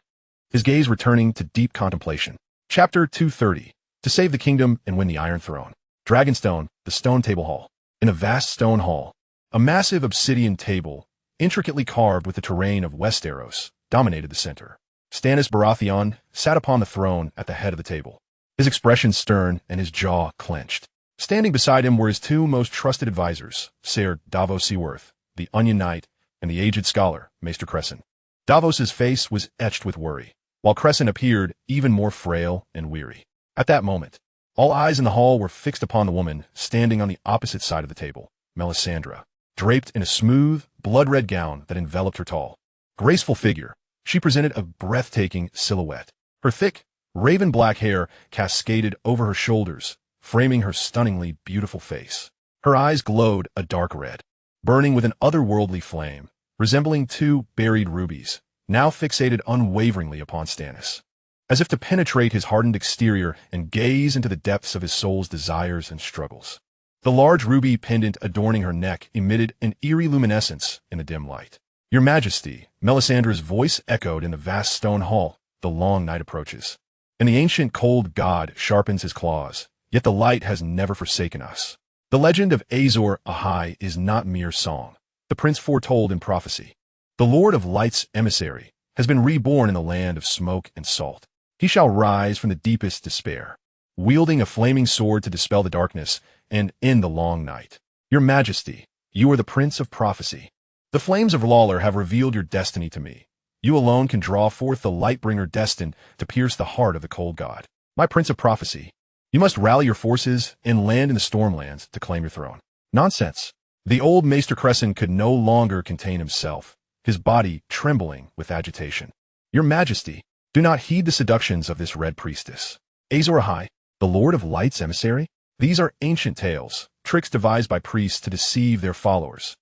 his gaze returning to deep contemplation. Chapter 230. To save the kingdom and win the Iron Throne. Dragonstone, the Stone Table Hall. In a vast stone hall, a massive obsidian table, intricately carved with the terrain of Westeros, dominated the center. Stannis Baratheon sat upon the throne at the head of the table, his expression stern and his jaw clenched. Standing beside him were his two most trusted advisors, Ser Davos Seaworth, the Onion Knight, and the aged scholar, Maester Cresson. Davos's face was etched with worry, while Cresson appeared even more frail and weary. At that moment, all eyes in the hall were fixed upon the woman standing on the opposite side of the table, Melisandre, draped in a smooth, blood-red gown that enveloped her tall, graceful figure. She presented a breathtaking silhouette. Her thick, raven-black hair cascaded over her shoulders, framing her stunningly beautiful face. Her eyes glowed a dark red, burning with an otherworldly flame, resembling two buried rubies, now fixated unwaveringly upon Stannis, as if to penetrate his hardened exterior and gaze into the depths of his soul's desires and struggles. The large ruby pendant adorning her neck emitted an eerie luminescence in the dim light. Your Majesty, Melisandre's voice echoed in the vast stone hall. The long night approaches, and the ancient cold god sharpens his claws, yet the light has never forsaken us. The legend of Azor Ahai is not mere song. The prince foretold in prophecy. The Lord of Light's emissary has been reborn in the land of smoke and salt. He shall rise from the deepest despair, wielding a flaming sword to dispel the darkness and end the long night. Your Majesty, you are the Prince of Prophecy. The flames of Lawler have revealed your destiny to me. You alone can draw forth the Lightbringer destined to pierce the heart of the cold god. My Prince of Prophecy, you must rally your forces and land in the Stormlands to claim your throne. Nonsense. The old Maester Cresson could no longer contain himself, his body trembling with agitation. Your Majesty, do not heed the seductions of this Red Priestess. Azor Ahai, the Lord of Light's emissary? These are ancient tales, tricks devised by priests to deceive their followers.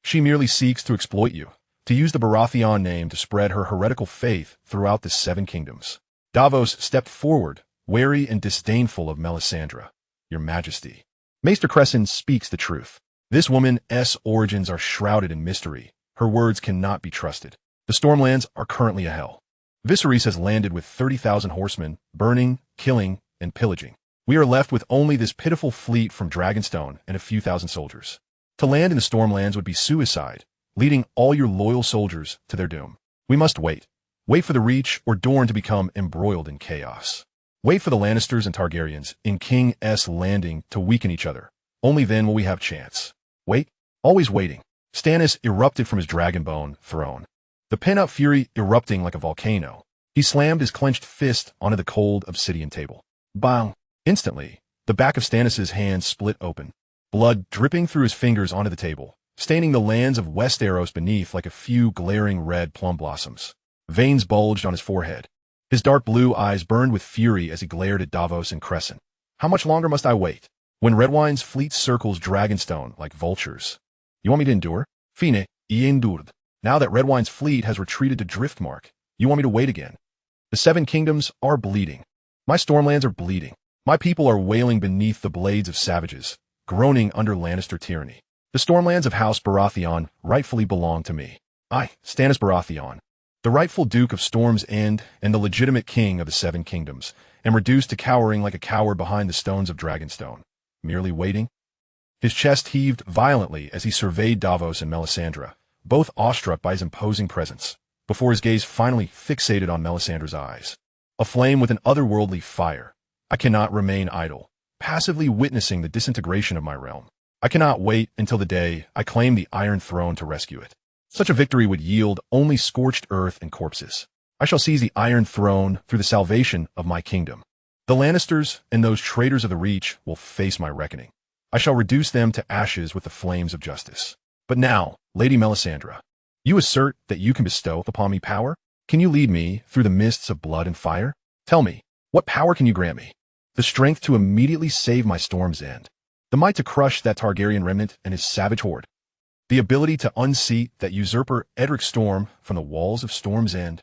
She merely seeks to exploit you, to use the Baratheon name to spread her heretical faith throughout the Seven Kingdoms. Davos stepped forward, wary and disdainful of Melisandre. Your Majesty, Maester Cresson speaks the truth. This woman's origins are shrouded in mystery. Her words cannot be trusted. The Stormlands are currently a hell. Viserys has landed with 30,000 horsemen, burning, killing, and pillaging. We are left with only this pitiful fleet from Dragonstone and a few thousand soldiers. To land in the Stormlands would be suicide, leading all your loyal soldiers to their doom. We must wait. Wait for the Reach or Dorne to become embroiled in chaos. Wait for the Lannisters and Targaryens in King's Landing to weaken each other. Only then will we have chance. Wait, always waiting. Stannis erupted from his dragonbone throne, the pent-up fury erupting like a volcano. He slammed his clenched fist onto the cold obsidian table. Bang! Instantly, the back of Stannis's hand split open, blood dripping through his fingers onto the table, staining the lands of Westeros beneath like a few glaring red plum blossoms. Veins bulged on his forehead. His dark blue eyes burned with fury as he glared at Davos and Crescent. How much longer must I wait? When Redwine's fleet circles Dragonstone like vultures. You want me to endure? Fine, y endured. Now that Redwine's fleet has retreated to Driftmark, you want me to wait again? The Seven Kingdoms are bleeding. My Stormlands are bleeding. My people are wailing beneath the blades of savages, groaning under Lannister tyranny. The Stormlands of House Baratheon rightfully belong to me. I, Stannis Baratheon, the rightful Duke of Storm's End and the legitimate king of the Seven Kingdoms, am reduced to cowering like a coward behind the stones of Dragonstone. Merely waiting? His chest heaved violently as he surveyed Davos and Melisandre, both awestruck by his imposing presence, before his gaze finally fixated on Melisandre's eyes. Aflame with an otherworldly fire, I cannot remain idle, passively witnessing the disintegration of my realm. I cannot wait until the day I claim the Iron Throne to rescue it. Such a victory would yield only scorched earth and corpses. I shall seize the Iron Throne through the salvation of my kingdom. The Lannisters and those traitors of the Reach will face my reckoning. I shall reduce them to ashes with the flames of justice. But now, Lady Melisandre, you assert that you can bestow upon me power? Can you lead me through the mists of blood and fire? Tell me, what power can you grant me? The strength to immediately save my Storm's End. The might to crush that Targaryen remnant and his savage horde. The ability to unseat that usurper Edric Storm from the walls of Storm's End.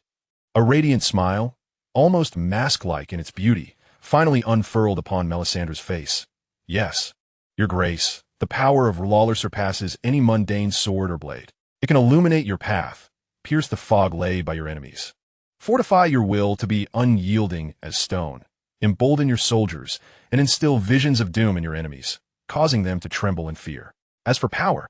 A radiant smile, almost mask-like in its beauty, finally unfurled upon Melisandre's face. Yes, your grace, the power of Lawler surpasses any mundane sword or blade. It can illuminate your path, pierce the fog laid by your enemies. Fortify your will to be unyielding as stone, embolden your soldiers, and instill visions of doom in your enemies, causing them to tremble in fear. As for power,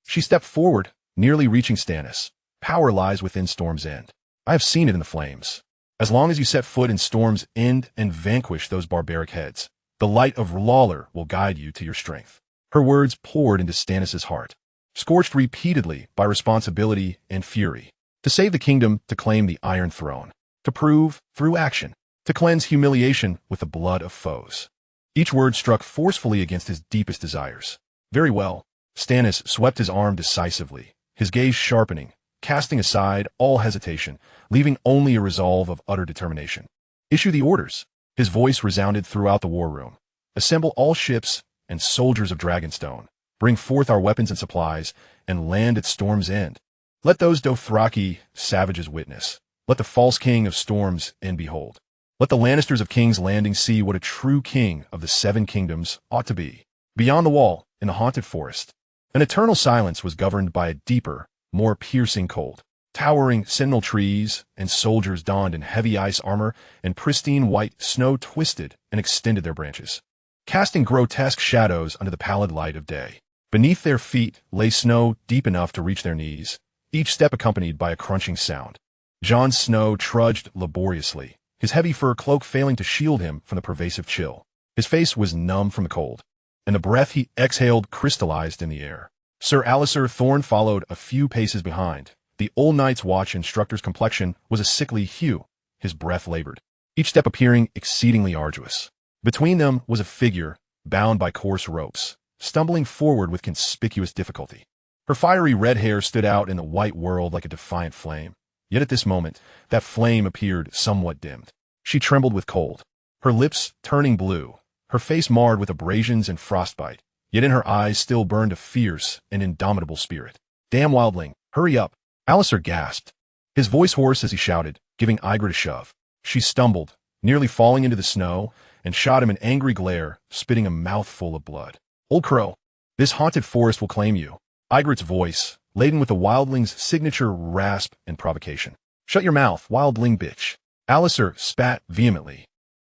she stepped forward, nearly reaching Stannis. Power lies within Storm's End. I have seen it in the flames. As long as you set foot in Storm's End and vanquish those barbaric heads, the light of Lawler will guide you to your strength. Her words poured into Stannis' heart, scorched repeatedly by responsibility and fury. To save the kingdom, to claim the Iron Throne, to prove, through action, to cleanse humiliation with the blood of foes. Each word struck forcefully against his deepest desires. Very well. Stannis swept his arm decisively, his gaze sharpening, casting aside all hesitation, leaving only a resolve of utter determination. Issue the orders. His voice resounded throughout the war room. Assemble all ships and soldiers of Dragonstone. Bring forth our weapons and supplies, and land at Storm's End. Let those Dothraki savages witness. Let the false king of Storm's End behold. Let the Lannisters of King's Landing see what a true king of the Seven Kingdoms ought to be. Beyond the wall, in the haunted forest, an eternal silence was governed by a deeper, more piercing cold. Towering sentinel trees and soldiers donned in heavy ice armor and pristine white snow twisted and extended their branches, casting grotesque shadows under the pallid light of day. Beneath their feet lay snow deep enough to reach their knees, each step accompanied by a crunching sound. Jon Snow trudged laboriously, his heavy fur cloak failing to shield him from the pervasive chill. His face was numb from the cold, and the breath he exhaled crystallized in the air. Sir Alliser Thorne followed a few paces behind. The old Night's Watch instructor's complexion was a sickly hue. His breath labored, each step appearing exceedingly arduous. Between them was a figure, bound by coarse ropes, stumbling forward with conspicuous difficulty. Her fiery red hair stood out in the white world like a defiant flame. Yet at this moment, that flame appeared somewhat dimmed. She trembled with cold, her lips turning blue, her face marred with abrasions and frostbite, yet in her eyes still burned a fierce and indomitable spirit. Damn wildling, hurry up! Alliser gasped, his voice hoarse as he shouted, giving Ygritte a shove. She stumbled, nearly falling into the snow, and shot him an angry glare, spitting a mouthful of blood. Old Crow, this haunted forest will claim you. Ygritte's voice, laden with the wildling's signature rasp and provocation. Shut your mouth, wildling bitch. Alliser spat vehemently,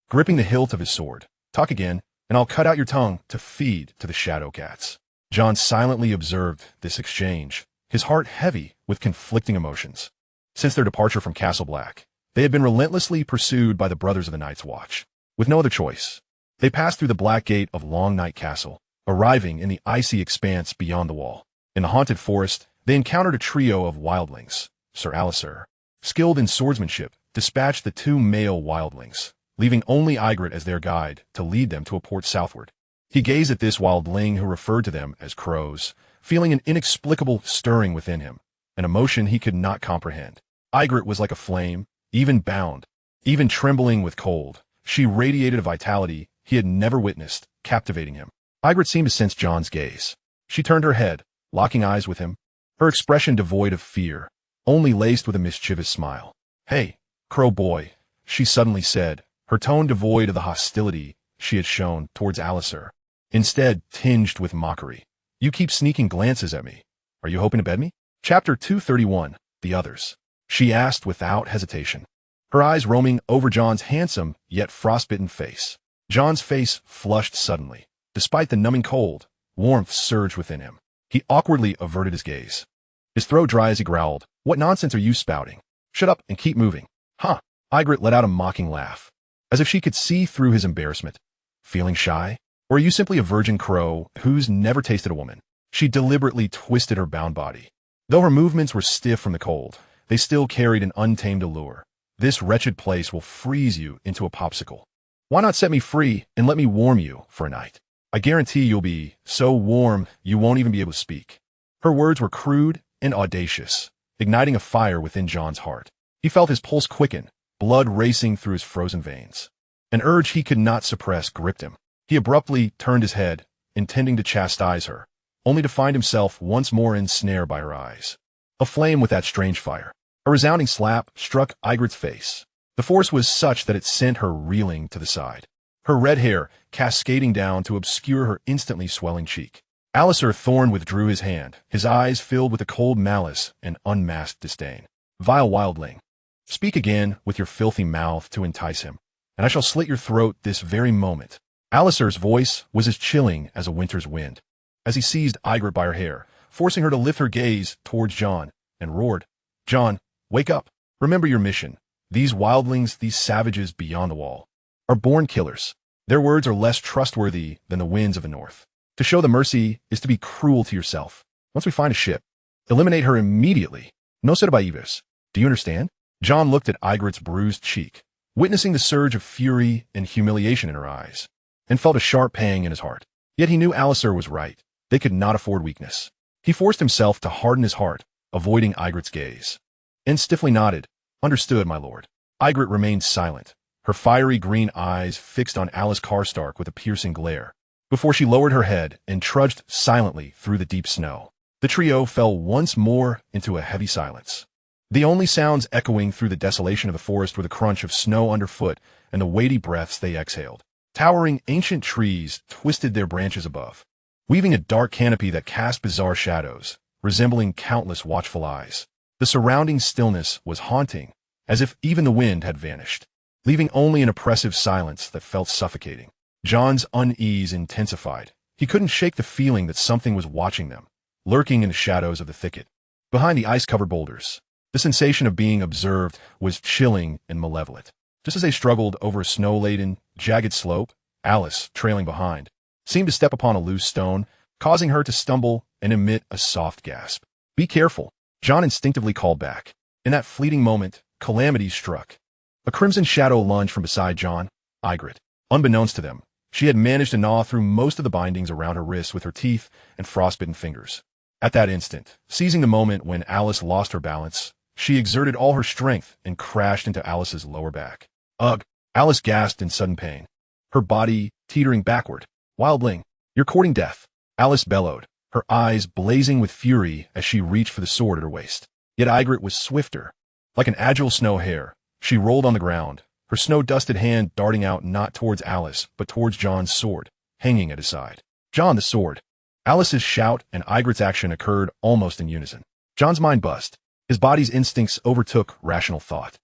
gripping the hilt of his sword. Talk again, and I'll cut out your tongue to feed to the shadow cats. Jon silently observed this exchange, his heart heavy with conflicting emotions. Since their departure from Castle Black, they had been relentlessly pursued by the Brothers of the Night's Watch. With no other choice, they passed through the black gate of Long Night Castle, arriving in the icy expanse beyond the wall. In the haunted forest, they encountered a trio of wildlings. Sir Alliser, skilled in swordsmanship, dispatched the two male wildlings, leaving only Ygritte as their guide to lead them to a port southward. He gazed at this wildling who referred to them as crows, feeling an inexplicable stirring within him, an emotion he could not comprehend. Ygritte was like a flame, even bound, even trembling with cold. She radiated a vitality he had never witnessed, captivating him. Ygritte seemed to sense Jon's gaze. She turned her head, locking eyes with him, her expression devoid of fear, only laced with a mischievous smile. "Hey, Crow boy," she suddenly said, her tone devoid of the hostility she had shown towards Alliser, instead tinged with mockery. "You keep sneaking glances at me. Are you hoping to bed me?" Chapter 231, The Others. She asked without hesitation, her eyes roaming over Jon's handsome yet frostbitten face. Jon's face flushed suddenly. Despite the numbing cold, warmth surged within him. He awkwardly averted his gaze. His throat dry as he growled, "What nonsense are you spouting? Shut up and keep moving." "Huh." Ygritte let out a mocking laugh, as if she could see through his embarrassment. "Feeling shy? Or are you simply a virgin crow who's never tasted a woman?" She deliberately twisted her bound body. Though her movements were stiff from the cold, they still carried an untamed allure. "This wretched place will freeze you into a popsicle. Why not set me free and let me warm you for a night? I guarantee you'll be so warm you won't even be able to speak." Her words were crude and audacious, igniting a fire within Jon's heart. He felt his pulse quicken, blood racing through his frozen veins. An urge he could not suppress gripped him. He abruptly turned his head, intending to chastise her, only to find himself once more ensnared by her eyes. Aflame with that strange fire, a resounding slap struck Ygritte's face. The force was such that it sent her reeling to the side, her red hair cascading down to obscure her instantly swelling cheek. Alliser Thorne withdrew his hand, his eyes filled with a cold malice and unmasked disdain. "Vile wildling, speak again with your filthy mouth to entice him, and I shall slit your throat this very moment." Alliser's voice was as chilling as a winter's wind, as he seized Ygritte by her hair, forcing her to lift her gaze towards Jon, and roared, "Jon, wake up. Remember your mission. These wildlings, these savages beyond the wall, are born killers. Their words are less trustworthy than the winds of the north. To show them mercy is to be cruel to yourself. Once we find a ship, eliminate her immediately. No sotobaivos. Do you understand?" Jon looked at Ygritte's bruised cheek, witnessing the surge of fury and humiliation in her eyes, and felt a sharp pang in his heart. Yet he knew Alliser was right. They could not afford weakness. He forced himself to harden his heart, avoiding Ygritte's gaze, and stiffly nodded. "Understood, my lord." Ygritte remained silent, her fiery green eyes fixed on Alice Karstark with a piercing glare, before she lowered her head and trudged silently through the deep snow. The trio fell once more into a heavy silence. The only sounds echoing through the desolation of the forest were the crunch of snow underfoot and the weighty breaths they exhaled. Towering ancient trees twisted their branches above, weaving a dark canopy that cast bizarre shadows, resembling countless watchful eyes. The surrounding stillness was haunting, as if even the wind had vanished, leaving only an oppressive silence that felt suffocating. Jon's unease intensified. He couldn't shake the feeling that something was watching them, lurking in the shadows of the thicket, behind the ice-covered boulders. The sensation of being observed was chilling and malevolent. Just as they struggled over a snow-laden, jagged slope, Alice, trailing behind, seemed to step upon a loose stone, causing her to stumble and emit a soft gasp. "Be careful," Jon instinctively called back. In that fleeting moment, calamity struck. A crimson shadow lunged from beside Jon. Ygritte. Unbeknownst to them, she had managed to gnaw through most of the bindings around her wrists with her teeth and frostbitten fingers. At that instant, seizing the moment when Alice lost her balance, she exerted all her strength and crashed into Alice's lower back. "Ugh!" Alice gasped in sudden pain, her body teetering backward. "Wildling, you're courting death!" Alice bellowed, her eyes blazing with fury as she reached for the sword at her waist. Yet Ygritte was swifter. Like an agile snow hare, she rolled on the ground, her snow-dusted hand darting out not towards Alice, but towards Jon's sword, hanging at his side. "Jon, the sword!" Alice's shout and Ygritte's action occurred almost in unison. Jon's mind buzzed. His body's instincts overtook rational thought.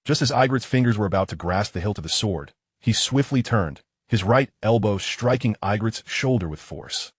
Just as Ygritte's fingers were about to grasp the hilt of the sword, he swiftly turned, his right elbow striking Ygritte's shoulder with force.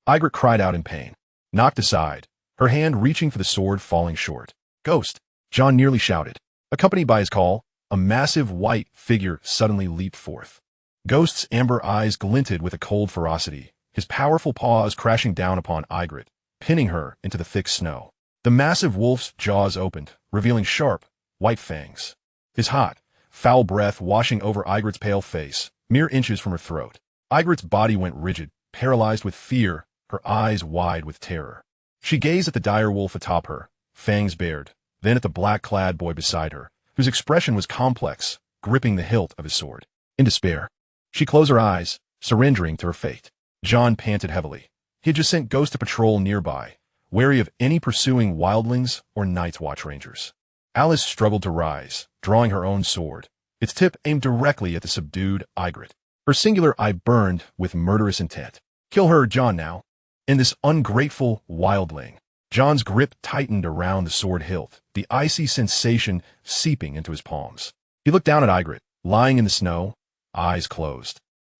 Ygritte cried out in pain, knocked aside, her hand reaching for the sword falling short. "Ghost!" Jon nearly shouted. Accompanied by his call, a massive white figure suddenly leaped forth. Ghost's amber eyes glinted with a cold ferocity, his powerful paws crashing down upon Ygritte, pinning her into the thick snow. The massive wolf's jaws opened, revealing sharp, white fangs. His hot, foul breath washing over Ygritte's pale face, mere inches from her throat. Ygritte's body went rigid, paralyzed with fear, her eyes wide with terror. She gazed at the dire wolf atop her, fangs bared, then at the black-clad boy beside her, whose expression was complex, gripping the hilt of his sword. In despair, she closed her eyes, surrendering to her fate. Jon panted heavily. He had just sent Ghost to patrol nearby, wary of any pursuing wildlings or Night's Watch Rangers. Alice struggled to rise, drawing her own sword, its tip aimed directly at the subdued Ygritte. Her singular eye burned with murderous intent. Kill her, Jon, now. In this ungrateful wildling. Jon's grip tightened around the sword hilt, the icy sensation seeping into his palms. He looked down at Ygritte, lying in the snow, eyes closed,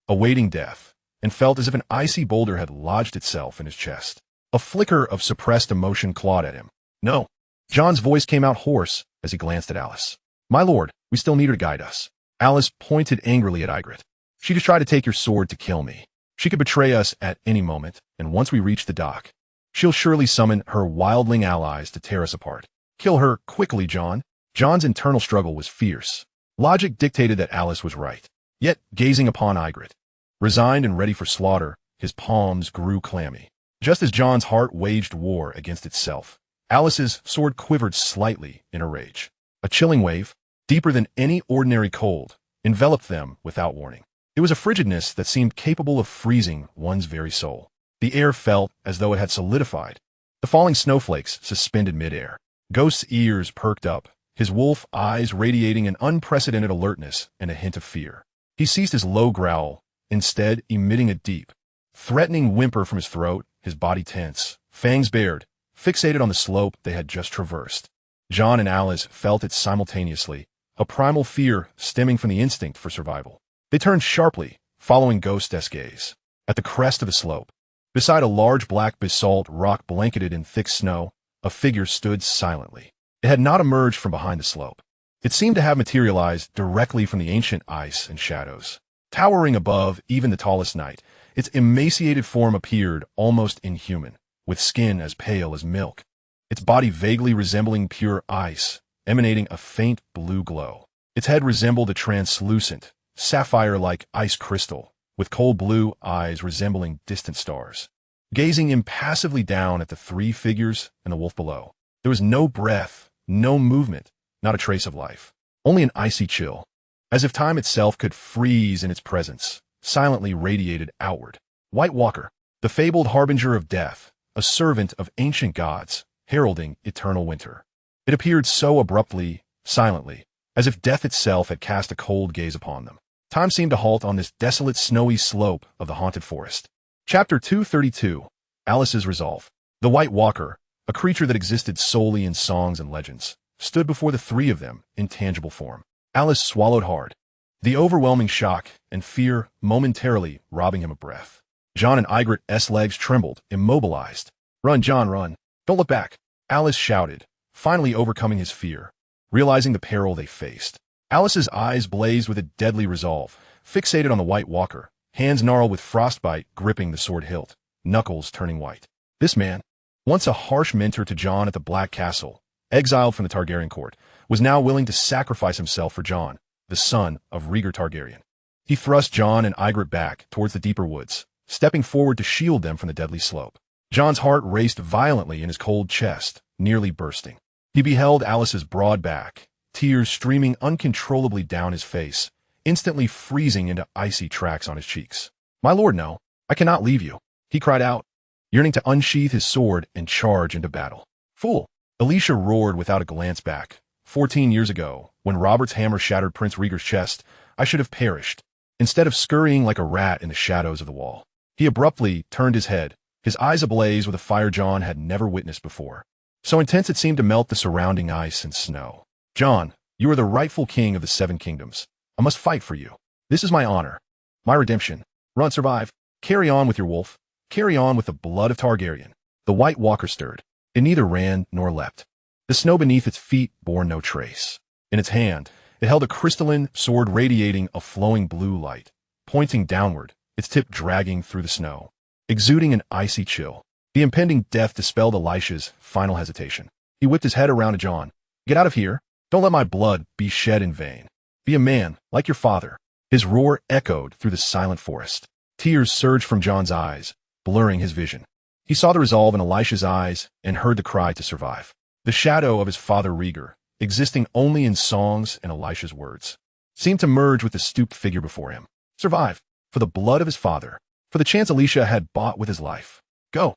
awaiting death, and felt as if an icy boulder had lodged itself in his chest. A flicker of suppressed emotion clawed at him. No. Jon's voice came out hoarse as he glanced at Alice. My lord, we still need her to guide us. Alice pointed angrily at Ygritte. She just tried to take your sword to kill me. She could betray us at any moment, and once we reach the dock, she'll surely summon her wildling allies to tear us apart. Kill her quickly, Jon. Jon's internal struggle was fierce. Logic dictated that Alice was right. Yet, gazing upon Ygritte, resigned and ready for slaughter, his palms grew clammy. Just as Jon's heart waged war against itself, Alice's sword quivered slightly in a rage. A chilling wave, deeper than any ordinary cold, enveloped them without warning. It was a frigidness that seemed capable of freezing one's very soul. The air felt as though it had solidified, the falling snowflakes suspended midair. Ghost's ears perked up, his wolf eyes radiating an unprecedented alertness and a hint of fear. He ceased his low growl, instead emitting a deep, threatening whimper from his throat, his body tense, fangs bared, fixated on the slope they had just traversed. Jon and Alice felt it simultaneously, a primal fear stemming from the instinct for survival. They turned sharply, following Ghost's gaze. At the crest of the slope, beside a large black basalt rock blanketed in thick snow, a figure stood silently. It had not emerged from behind the slope. It seemed to have materialized directly from the ancient ice and shadows. Towering above even the tallest knight, its emaciated form appeared almost inhuman, with skin as pale as milk, its body vaguely resembling pure ice, emanating a faint blue glow. Its head resembled a translucent, sapphire-like ice crystal, with cold blue eyes resembling distant stars. Gazing impassively down at the three figures and the wolf below, there was no breath, no movement, not a trace of life. Only an icy chill, as if time itself could freeze in its presence, silently radiated outward. White Walker, the fabled harbinger of death, a servant of ancient gods, heralding eternal winter. It appeared so abruptly, silently, as if death itself had cast a cold gaze upon them. Time seemed to halt on this desolate snowy slope of the haunted forest. Chapter 232, Alice's Resolve. The White Walker, a creature that existed solely in songs and legends, stood before the three of them in tangible form. Alice swallowed hard, the overwhelming shock and fear momentarily robbing him of breath. Jon and Ygritte's legs trembled, immobilized. Run, Jon, run. Don't look back, Alice shouted, finally overcoming his fear, realizing the peril they faced. Alice's eyes blazed with a deadly resolve, fixated on the White Walker, hands gnarled with frostbite gripping the sword hilt, knuckles turning white. This man, once a harsh mentor to Jon at the Black Castle, exiled from the Targaryen court, was now willing to sacrifice himself for Jon, the son of Rhaegar Targaryen. He thrust Jon and Ygritte back towards the deeper woods, stepping forward to shield them from the deadly slope. Jon's heart raced violently in his cold chest, nearly bursting. He beheld Alice's broad back, tears streaming uncontrollably down his face, instantly freezing into icy tracks on his cheeks. My lord, no, I cannot leave you, he cried out, yearning to unsheath his sword and charge into battle. Fool! Alicia roared without a glance back. 14 years ago, when Robert's hammer shattered Prince Rhaegar's chest, I should have perished, instead of scurrying like a rat in the shadows of the wall. He abruptly turned his head, his eyes ablaze with a fire Jon had never witnessed before. So intense it seemed to melt the surrounding ice and snow. Jon, you are the rightful king of the Seven Kingdoms. I must fight for you. This is my honor, my redemption. Run, survive. Carry on with your wolf. Carry on with the blood of Targaryen. The White Walker stirred. It neither ran nor leapt. The snow beneath its feet bore no trace. In its hand, it held a crystalline sword radiating a flowing blue light, pointing downward, its tip dragging through the snow, exuding an icy chill. The impending death dispelled Elisha's final hesitation. He whipped his head around to Jon. Get out of here. Don't let my blood be shed in vain. Be a man, like your father. His roar echoed through the silent forest. Tears surged from Jon's eyes, blurring his vision. He saw the resolve in Elisha's eyes and heard the cry to survive. The shadow of his father Rhaegar, existing only in songs and Elisha's words, seemed to merge with the stooped figure before him. Survive. For the blood of his father. For the chance Elisha had bought with his life. Go.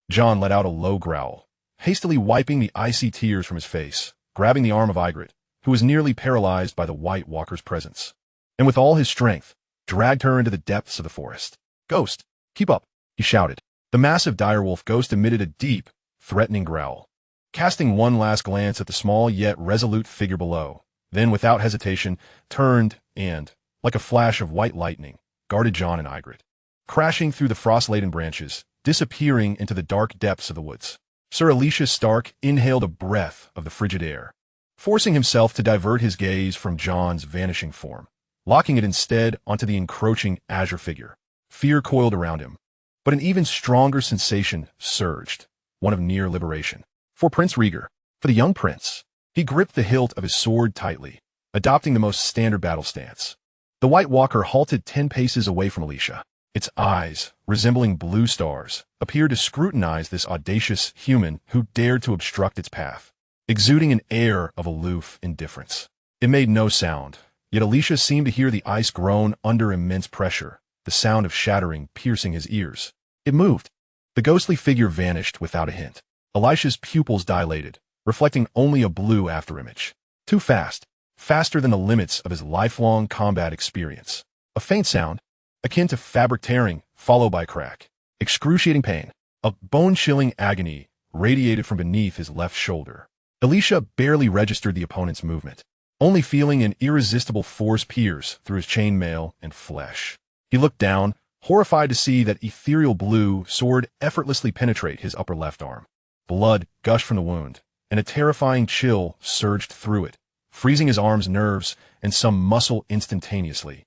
Jon let out a low growl, hastily wiping the icy tears from his face, grabbing the arm of Ygritte, who was nearly paralyzed by the White Walker's presence, and with all his strength, dragged her into the depths of the forest. Ghost, keep up, he shouted. The massive direwolf ghost emitted a deep, threatening growl, casting one last glance at the small yet resolute figure below, then without hesitation, turned and, like a flash of white lightning, guarded Jon and Ygritte, crashing through the frost-laden branches, disappearing into the dark depths of the woods. Sir Elisha Stark inhaled a breath of the frigid air, forcing himself to divert his gaze from Jon's vanishing form, locking it instead onto the encroaching azure figure. Fear coiled around him, but an even stronger sensation surged, one of near liberation. For Prince Rhaegar, for the young prince, he gripped the hilt of his sword tightly, adopting the most standard battle stance. The White Walker halted 10 paces away from Elisha. Its eyes, resembling blue stars, appeared to scrutinize this audacious human who dared to obstruct its path, exuding an air of aloof indifference. It made no sound, yet Elisha seemed to hear the ice groan under immense pressure, the sound of shattering piercing his ears. It moved. The ghostly figure vanished without a hint. Elisha's pupils dilated, reflecting only a blue afterimage. Too fast, faster than the limits of his lifelong combat experience. A faint sound, akin to fabric tearing, followed by a crack. Excruciating pain, a bone-chilling agony, radiated from beneath his left shoulder. Elisha barely registered the opponent's movement, only feeling an irresistible force pierce through his chainmail and flesh. He looked down, horrified to see that ethereal blue sword effortlessly penetrate his upper left arm. Blood gushed from the wound, and a terrifying chill surged through it, freezing his arm's nerves and some muscle instantaneously,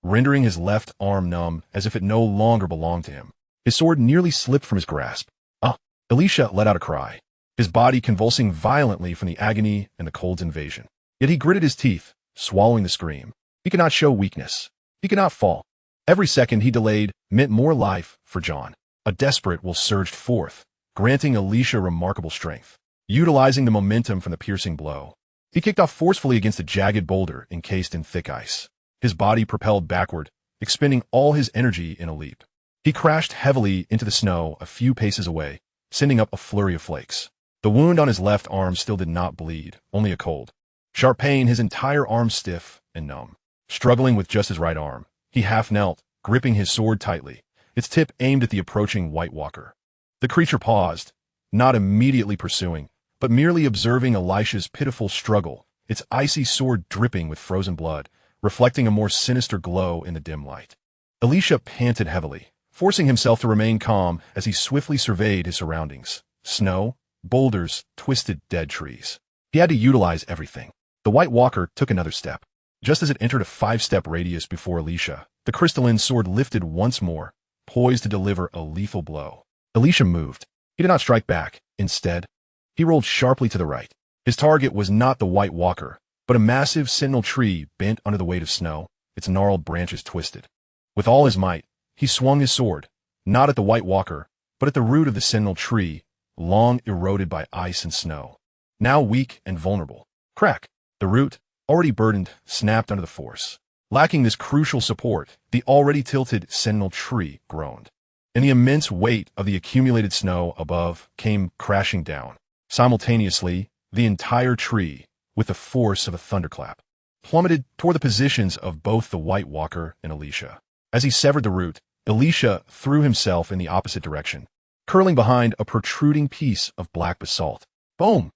rendering his left arm numb as if it no longer belonged to him. His sword nearly slipped from his grasp. Elisha let out a cry, his body convulsing violently from the agony and the cold's invasion. Yet he gritted his teeth, swallowing the scream. He could not show weakness. He could not fall. Every second he delayed meant more life for Jon. A desperate will surged forth, granting Elisha remarkable strength. Utilizing the momentum from the piercing blow, he kicked off forcefully against a jagged boulder encased in thick ice. His body propelled backward, expending all his energy in a leap. He crashed heavily into the snow a few paces away, sending up a flurry of flakes. The wound on his left arm still did not bleed, only a cold. Sharp pain, his entire arm stiff and numb. Struggling with just his right arm, he half knelt, gripping his sword tightly, its tip aimed at the approaching White Walker. The creature paused, not immediately pursuing, but merely observing Elisha's pitiful struggle, its icy sword dripping with frozen blood, reflecting a more sinister glow in the dim light. Elisha panted heavily, forcing himself to remain calm as he swiftly surveyed his surroundings. Snow, boulders, twisted dead trees. He had to utilize everything. The White Walker took another step. Just as it entered a 5-step radius before Elisha, the crystalline sword lifted once more, poised to deliver a lethal blow. Elisha moved. He did not strike back. Instead, he rolled sharply to the right. His target was not the White Walker, but a massive sentinel tree bent under the weight of snow, its gnarled branches twisted. With all his might, he swung his sword, not at the White Walker, but at the root of the sentinel tree, long eroded by ice and snow. Now weak and vulnerable. Crack! The root, already burdened, snapped under the force. Lacking this crucial support, the already tilted sentinel tree groaned, and the immense weight of the accumulated snow above came crashing down. Simultaneously, the entire tree, with the force of a thunderclap, plummeted toward the positions of both the White Walker and Elisha. As he severed the root, Elisha threw himself in the opposite direction, curling behind a protruding piece of black basalt. Boom!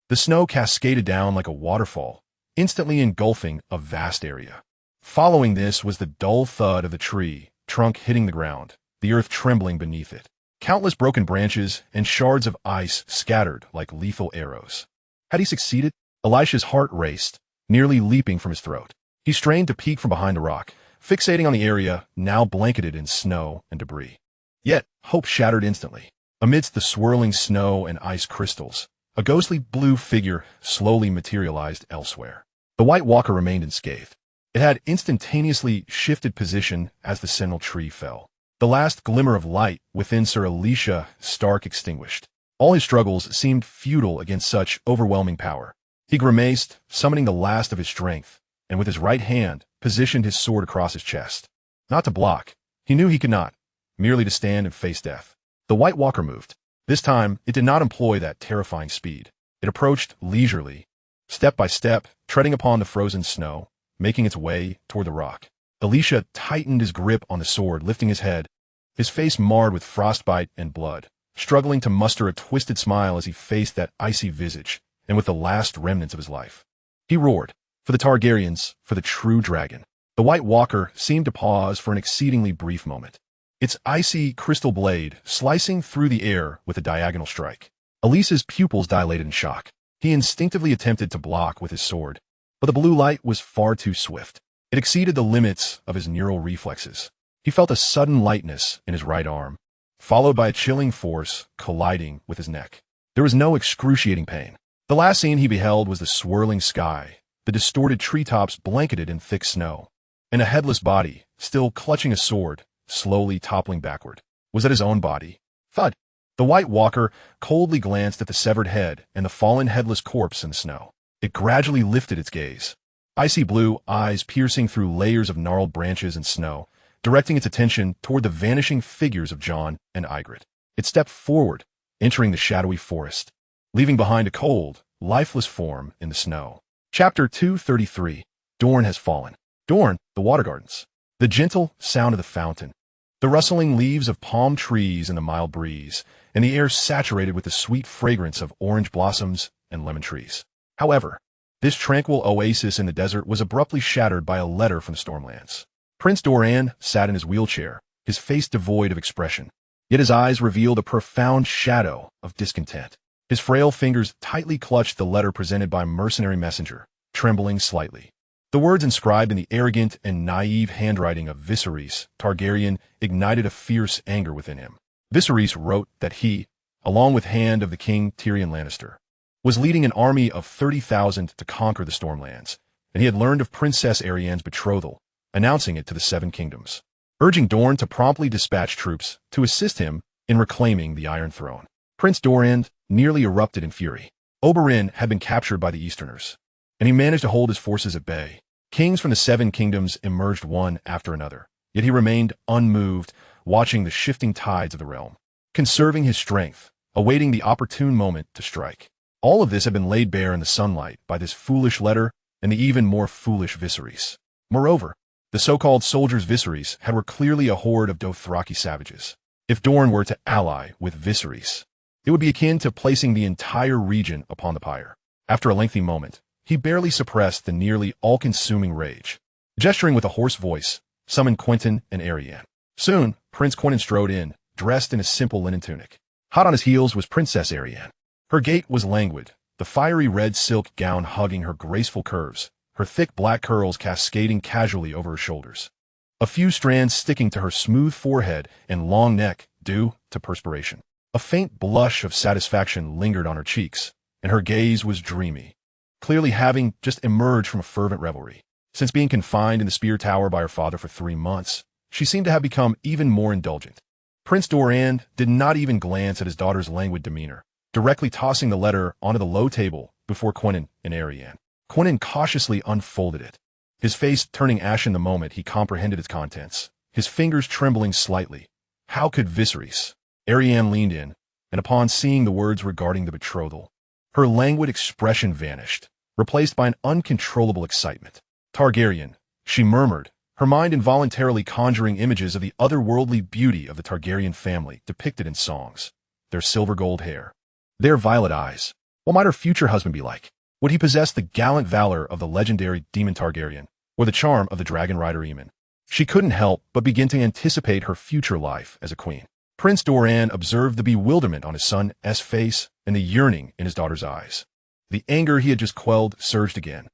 The snow cascaded down like a waterfall, instantly engulfing a vast area. Following this was the dull thud of the tree, trunk hitting the ground, the earth trembling beneath it. Countless broken branches and shards of ice scattered like lethal arrows. Had he succeeded? Elisha's heart raced, nearly leaping from his throat. He strained to peek from behind the rock, fixating on the area now blanketed in snow and debris. Yet, hope shattered instantly. Amidst the swirling snow and ice crystals, a ghostly blue figure slowly materialized elsewhere. The White Walker remained unscathed. It had instantaneously shifted position as the sentinel tree fell. The last glimmer of light within Sir Elisha Stark extinguished. All his struggles seemed futile against such overwhelming power. He grimaced, summoning the last of his strength, and with his right hand, positioned his sword across his chest. Not to block. He knew he could not. Merely to stand and face death. The White Walker moved. This time, it did not employ that terrifying speed. It approached leisurely, step by step, treading upon the frozen snow, making its way toward the rock. Elisha tightened his grip on the sword, lifting his head, his face marred with frostbite and blood, struggling to muster a twisted smile as he faced that icy visage, and with the last remnants of his life. He roared, for the Targaryens, for the true dragon. The White Walker seemed to pause for an exceedingly brief moment, its icy crystal blade slicing through the air with a diagonal strike. Elisa's pupils dilated in shock. He instinctively attempted to block with his sword, but the blue light was far too swift. It exceeded the limits of his neural reflexes. He felt a sudden lightness in his right arm, followed by a chilling force colliding with his neck. There was no excruciating pain. The last scene he beheld was the swirling sky, the distorted treetops blanketed in thick snow, and a headless body, still clutching a sword, slowly toppling backward. Was that his own body? Thud! The White Walker coldly glanced at the severed head and the fallen headless corpse in the snow. It gradually lifted its gaze, icy blue eyes piercing through layers of gnarled branches and snow, directing its attention toward the vanishing figures of Jon and Ygritte. It stepped forward, entering the shadowy forest, leaving behind a cold, lifeless form in the snow. Chapter 233. Dorne has fallen. Dorne, the Water Gardens. The gentle sound of the fountain, the rustling leaves of palm trees in the mild breeze, and the air saturated with the sweet fragrance of orange blossoms and lemon trees. However, this tranquil oasis in the desert was abruptly shattered by a letter from the Stormlands. Prince Doran sat in his wheelchair, his face devoid of expression, yet his eyes revealed a profound shadow of discontent. His frail fingers tightly clutched the letter presented by a mercenary messenger, trembling slightly. The words inscribed in the arrogant and naive handwriting of Viserys Targaryen ignited a fierce anger within him. Viserys wrote that he, along with Hand of the King Tyrion Lannister, was leading an army of 30,000 to conquer the Stormlands, and he had learned of Princess Arianne's betrothal, announcing it to the Seven Kingdoms, urging Dorne to promptly dispatch troops to assist him in reclaiming the Iron Throne. Prince Doran nearly erupted in fury. Oberyn had been captured by the Easterners, and he managed to hold his forces at bay. Kings from the Seven Kingdoms emerged one after another, yet he remained unmoved, watching the shifting tides of the realm, conserving his strength, awaiting the opportune moment to strike. All of this had been laid bare in the sunlight by this foolish letter and the even more foolish Viserys. Moreover, the so-called soldiers Viserys were clearly a horde of Dothraki savages. If Dorne were to ally with Viserys, it would be akin to placing the entire region upon the pyre. After a lengthy moment, he barely suppressed the nearly all-consuming rage. Gesturing with a hoarse voice, summoned Quentyn and Arianne. Soon, Prince Quentyn strode in, dressed in a simple linen tunic. Hot on his heels was Princess Arianne. Her gait was languid, the fiery red silk gown hugging her graceful curves, her thick black curls cascading casually over her shoulders, a few strands sticking to her smooth forehead and long neck due to perspiration. A faint blush of satisfaction lingered on her cheeks, and her gaze was dreamy, clearly having just emerged from a fervent revelry. Since being confined in the Spear Tower by her father for 3 months, she seemed to have become even more indulgent. Prince Doran did not even glance at his daughter's languid demeanor, directly tossing the letter onto the low table before Quentyn and Arianne. Quentyn cautiously unfolded it, his face turning ashen the moment he comprehended its contents, his fingers trembling slightly. How could Viserys? Arianne leaned in, and upon seeing the words regarding the betrothal, her languid expression vanished, replaced by an uncontrollable excitement. Targaryen, she murmured, her mind involuntarily conjuring images of the otherworldly beauty of the Targaryen family depicted in songs, their silver gold hair, their violet eyes. What might her future husband be like? Would he possess the gallant valor of the legendary Daemon Targaryen, or the charm of the dragon rider Aemon? She couldn't help but begin to anticipate her future life as a queen. Prince Doran observed the bewilderment on his son's face and the yearning in his daughter's eyes. The anger he had just quelled surged again,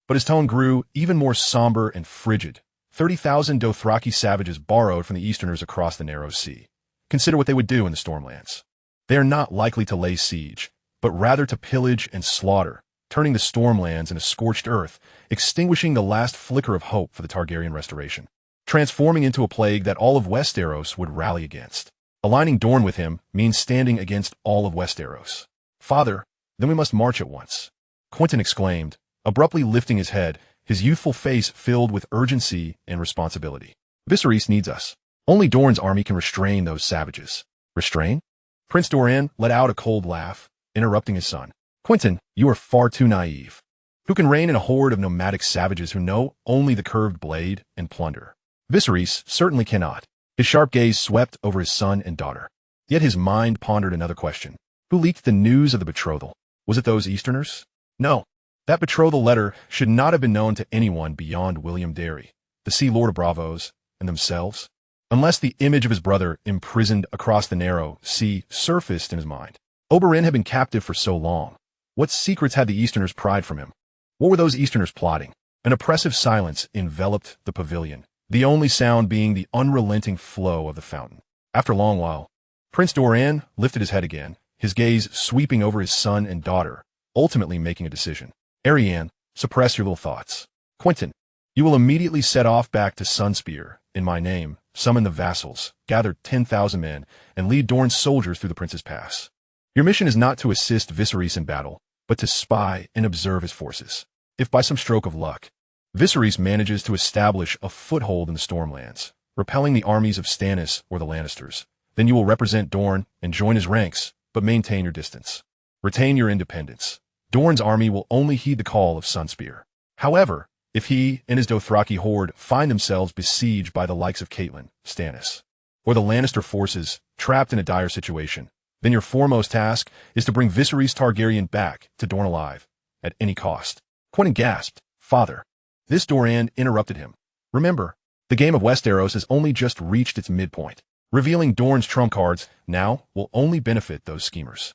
but his tone grew even more somber and frigid. 30,000 Dothraki savages borrowed from the Easterners across the narrow sea. Consider what they would do in the Stormlands. They are not likely to lay siege, but rather to pillage and slaughter, turning the Stormlands into scorched earth, extinguishing the last flicker of hope for the Targaryen restoration, transforming into a plague that all of Westeros would rally against. Aligning Dorne with him means standing against all of Westeros. Father, then we must march at once. Quentyn exclaimed, abruptly lifting his head, his youthful face filled with urgency and responsibility. Viserys needs us. Only Dorne's army can restrain those savages. Restrain? Prince Doran let out a cold laugh, interrupting his son. Quentyn, you are far too naive. Who can reign in a horde of nomadic savages who know only the curved blade and plunder? Viserys certainly cannot. His sharp gaze swept over his son and daughter. Yet his mind pondered another question. Who leaked the news of the betrothal? Was it those Easterners? No. That betrothal letter should not have been known to anyone beyond William Derry, the Sea Lord of Bravos, and themselves, unless the image of his brother imprisoned across the narrow sea surfaced in his mind. Oberyn had been captive for so long. What secrets had the Easterners pried from him? What were those Easterners plotting? An oppressive silence enveloped the pavilion, the only sound being the unrelenting flow of the fountain. After a long while, Prince Doran lifted his head again, his gaze sweeping over his son and daughter, ultimately making a decision. Arianne, suppress your little thoughts. Quentyn, you will immediately set off back to Sunspear, in my name, summon the vassals, gather 10,000 men, and lead Dorne's soldiers through the Prince's Pass. Your mission is not to assist Viserys in battle, but to spy and observe his forces. If by some stroke of luck, Viserys manages to establish a foothold in the Stormlands, repelling the armies of Stannis or the Lannisters, then you will represent Dorne and join his ranks, but maintain your distance. Retain your independence. Dorne's army will only heed the call of Sunspear. However, if he and his Dothraki horde find themselves besieged by the likes of Catelyn, Stannis, or the Lannister forces trapped in a dire situation, then your foremost task is to bring Viserys Targaryen back to Dorne alive, at any cost. Quentyn gasped, Father. This Doran interrupted him. Remember, the game of Westeros has only just reached its midpoint. Revealing Dorne's trump cards now will only benefit those schemers.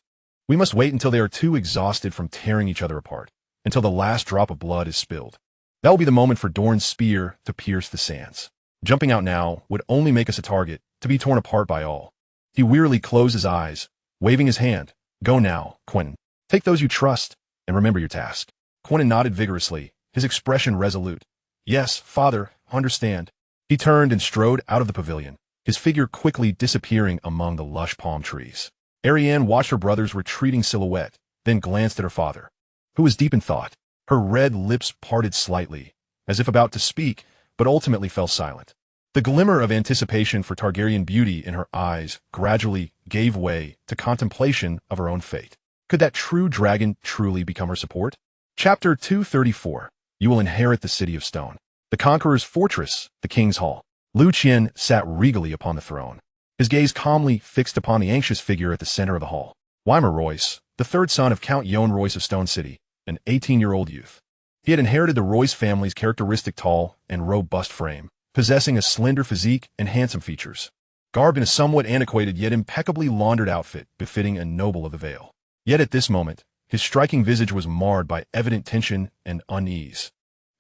We must wait until they are too exhausted from tearing each other apart, until the last drop of blood is spilled. That will be the moment for Dorne's spear to pierce the sands. Jumping out now would only make us a target to be torn apart by all. He wearily closed his eyes, waving his hand. Go now, Quentyn. Take those you trust, and remember your task. Quentyn nodded vigorously, his expression resolute. Yes, father, understand. He turned and strode out of the pavilion, his figure quickly disappearing among the lush palm trees. Arianne watched her brother's retreating silhouette, then glanced at her father, who was deep in thought. Her red lips parted slightly, as if about to speak, but ultimately fell silent. The glimmer of anticipation for Targaryen beauty in her eyes gradually gave way to contemplation of her own fate. Could that true dragon truly become her support? Chapter 234. You will inherit the City of Stone. The Conqueror's fortress, the King's Hall. Liu Qian sat regally upon the throne, his gaze calmly fixed upon the anxious figure at the center of the hall. Wymar Royce, the third son of Count Yohn Royce of Stone City, an 18-year-old youth. He had inherited the Royce family's characteristic tall and robust frame, possessing a slender physique and handsome features, garbed in a somewhat antiquated yet impeccably laundered outfit befitting a noble of the Vale. Yet at this moment, his striking visage was marred by evident tension and unease,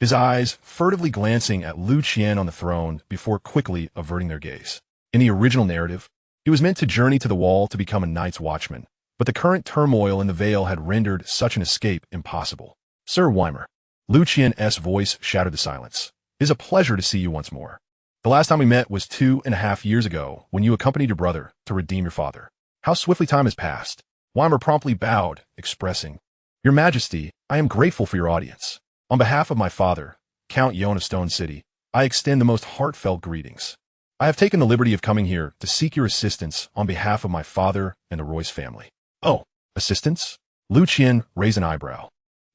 his eyes furtively glancing at Liu Qian on the throne before quickly averting their gaze. In the original narrative, he was meant to journey to the Wall to become a Night's Watchman, but the current turmoil in the Vale had rendered such an escape impossible. Sir Wymar. Liu Qian's voice shattered the silence. It is a pleasure to see you once more. The last time we met was 2.5 years ago when you accompanied your brother to redeem your father. How swiftly time has passed. Wymar promptly bowed, expressing, Your Majesty, I am grateful for your audience. On behalf of my father, Count Yohn of Stone City, I extend the most heartfelt greetings. I have taken the liberty of coming here to seek your assistance on behalf of my father and the Royce family. Oh, assistance? Liu Qian raised an eyebrow,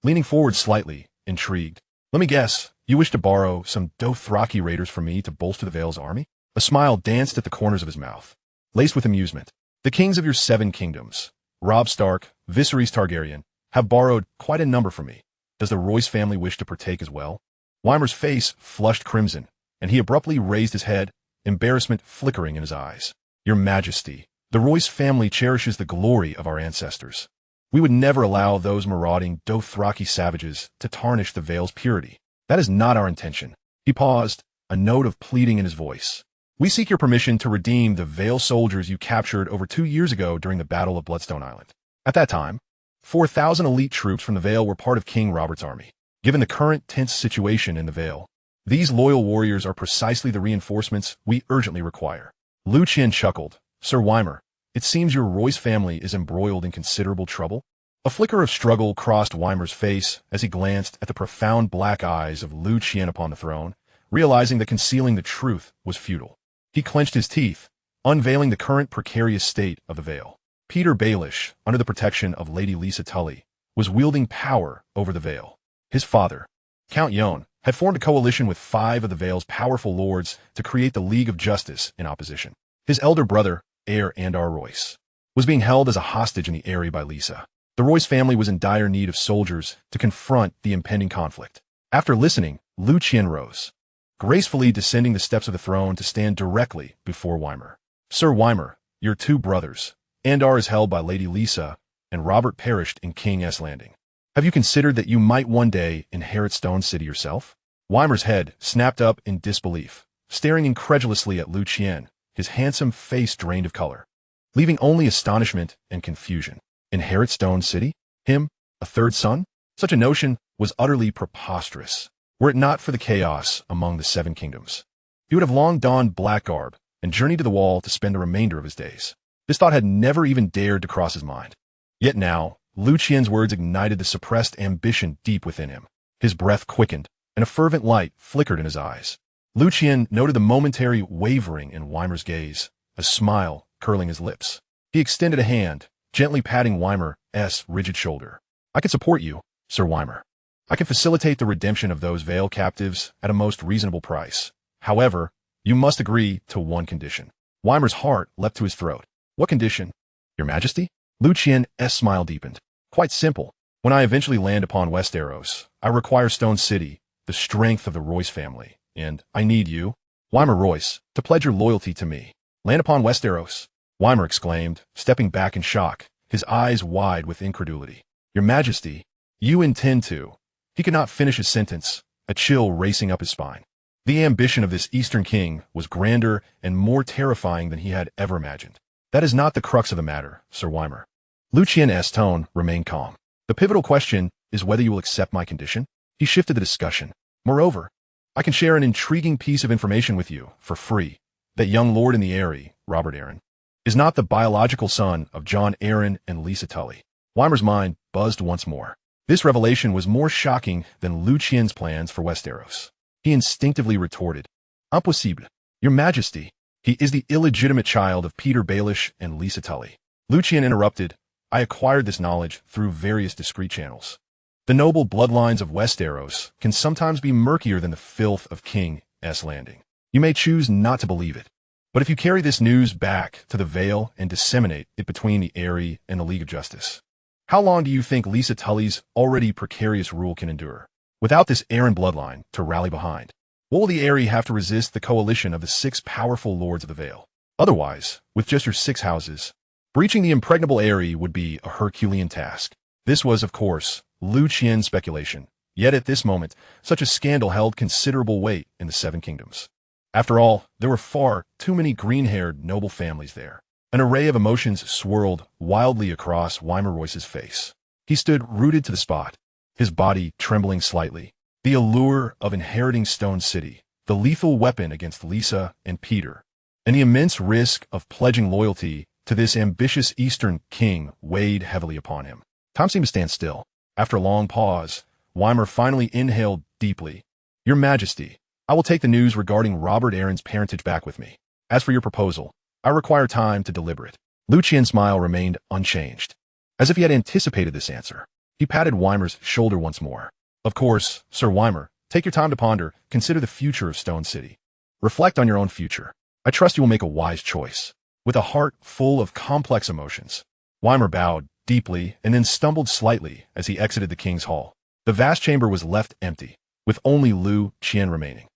leaning forward slightly, intrigued. Let me guess, you wish to borrow some Dothraki raiders from me to bolster the Vale's army? A smile danced at the corners of his mouth, laced with amusement. The kings of your 7 kingdoms, Robb Stark, Viserys Targaryen, have borrowed quite a number from me. Does the Royce family wish to partake as well? Wymar's face flushed crimson, and he abruptly raised his head, embarrassment flickering in his eyes. Your Majesty, the Royce family cherishes the glory of our ancestors. We would never allow those marauding Dothraki savages to tarnish the Vale's purity. That is not our intention. He paused, a note of pleading in his voice. We seek your permission to redeem the Vale soldiers you captured over 2 years ago during the Battle of Bloodstone Island. At that time, 4,000 elite troops from the Vale were part of King Robert's army. Given the current tense situation in the Vale, these loyal warriors are precisely the reinforcements we urgently require. Liu Qian chuckled, Sir Weimer, it seems your Royce family is embroiled in considerable trouble? A flicker of struggle crossed Weimer's face as he glanced at the profound black eyes of Liu Qian upon the throne, realizing that concealing the truth was futile. He clenched his teeth, unveiling the current precarious state of the Vale. Peter Baelish, under the protection of Lady Lisa Tully, was wielding power over the Vale. His father, Count Yon, had formed a coalition with 5 of the Vale's powerful lords to create the League of Justice in opposition. His elder brother, heir Andar Royce, was being held as a hostage in the Eyrie by Lisa. The Royce family was in dire need of soldiers to confront the impending conflict. After listening, Liu Qian rose, gracefully descending the steps of the throne to stand directly before Weimer. Sir Weimer, your 2 brothers, Andar is held by Lady Lisa, and Robert perished in King S Landing. Have you considered that you might one day inherit Stone City yourself? Weimer's head snapped up in disbelief, staring incredulously at Liu Qian, his handsome face drained of color, leaving only astonishment and confusion. Inherit Stone City? Him? A 3rd son? Such a notion was utterly preposterous, were it not for the chaos among the 7 kingdoms. He would have long donned black garb and journeyed to the Wall to spend the remainder of his days. This thought had never even dared to cross his mind. Yet now, Liu Qian's words ignited the suppressed ambition deep within him. His breath quickened, and a fervent light flickered in his eyes. Liu Qian noted the momentary wavering in Weimer's gaze, a smile curling his lips. He extended a hand, gently patting Weimer's rigid shoulder. I can support you, Sir Weimer. I can facilitate the redemption of those Vale captives at a most reasonable price. However, you must agree to one condition. Weimer's heart leapt to his throat. What condition? Your Majesty? Liu Qian's smile deepened. Quite simple. When I eventually land upon Westeros, I require Stone City, the strength of the Royce family, and I need you, Weimer Royce, to pledge your loyalty to me. Land upon Westeros, Weimer exclaimed, stepping back in shock, his eyes wide with incredulity. Your Majesty, you intend to. He could not finish his sentence, a chill racing up his spine. The ambition of this Eastern king was grander and more terrifying than he had ever imagined. That is not the crux of the matter, Sir Weimer. Liu Qian's tone remained calm. The pivotal question is whether you will accept my condition. He shifted the discussion. Moreover, I can share an intriguing piece of information with you, for free. That young lord in the Eyrie, Robert Arryn, is not the biological son of John Arryn and Lisa Tully. Weimer's mind buzzed once more. This revelation was more shocking than Liu Qian's plans for Westeros. He instinctively retorted, Impossible. Your Majesty, he is the illegitimate child of Peter Baelish and Lisa Tully. Liu Qian interrupted, I acquired this knowledge through various discreet channels. The noble bloodlines of Westeros can sometimes be murkier than the filth of King S Landing. You may choose not to believe it, but if you carry this news back to the Vale and disseminate it between the Eyrie and the League of Justice, how long do you think Lisa Tully's already precarious rule can endure? Without this Arryn bloodline to rally behind, what will the Eyrie have to resist the coalition of the 6 powerful lords of the Vale? Otherwise, with just your 6 houses, breaching the impregnable Eyrie would be a Herculean task. This was, of course, Liu Qian's speculation, yet at this moment, such a scandal held considerable weight in the 7 kingdoms. After all, there were far too many green-haired noble families there. An array of emotions swirled wildly across Weimer Royce's face. He stood rooted to the spot, his body trembling slightly. The allure of inheriting Stone City, the lethal weapon against Lisa and Peter, and the immense risk of pledging loyalty to this ambitious Eastern king weighed heavily upon him. Time seemed to stand still. After a long pause, Weimer finally inhaled deeply. Your Majesty, I will take the news regarding Robert Arryn's parentage back with me. As for your proposal, I require time to deliberate. Liu Qian's smile remained unchanged, as if he had anticipated this answer. He patted Weimer's shoulder once more. Of course, Sir Weimer, take your time to ponder, consider the future of Stone City. Reflect on your own future. I trust you will make a wise choice. With a heart full of complex emotions, Weimer bowed deeply and then stumbled slightly as he exited the king's hall. The vast chamber was left empty, with only Liu Qian remaining.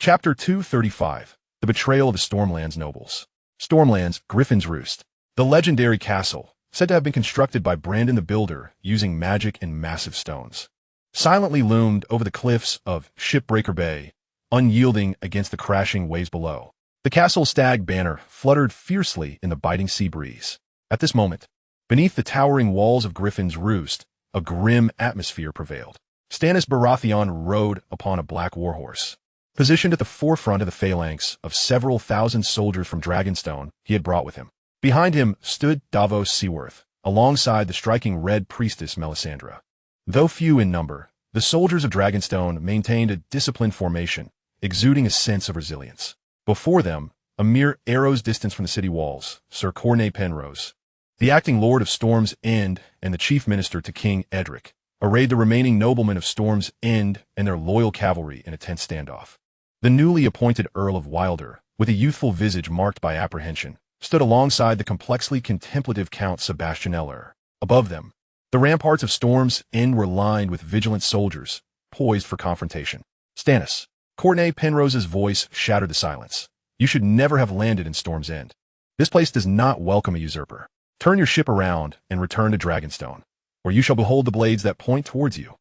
Chapter 235, The Betrayal of the Stormlands Nobles. Stormlands, Griffin's Roost. The legendary castle, said to have been constructed by Brandon the Builder using magic and massive stones, silently loomed over the cliffs of Shipbreaker Bay, unyielding against the crashing waves below. The castle's stag banner fluttered fiercely in the biting sea breeze. At this moment, beneath the towering walls of Griffin's Roost, a grim atmosphere prevailed. Stannis Baratheon rode upon a black warhorse, positioned at the forefront of the phalanx of several thousand soldiers from Dragonstone he had brought with him. Behind him stood Davos Seaworth, alongside the striking red priestess Melisandre. Though few in number, the soldiers of Dragonstone maintained a disciplined formation, exuding a sense of resilience. Before them, a mere arrow's distance from the city walls, Sir Cornay Penrose, the acting Lord of Storm's End and the chief minister to King Edric, arrayed the remaining noblemen of Storm's End and their loyal cavalry in a tense standoff. The newly appointed Earl of Wilder, with a youthful visage marked by apprehension, stood alongside the complexly contemplative Count Sebastian Eller. Above them, the ramparts of Storm's End were lined with vigilant soldiers, poised for confrontation. Stannis. Cornay Penrose's voice shattered the silence. You should never have landed in Storm's End. This place does not welcome a usurper. Turn your ship around and return to Dragonstone, or you shall behold the blades that point towards you.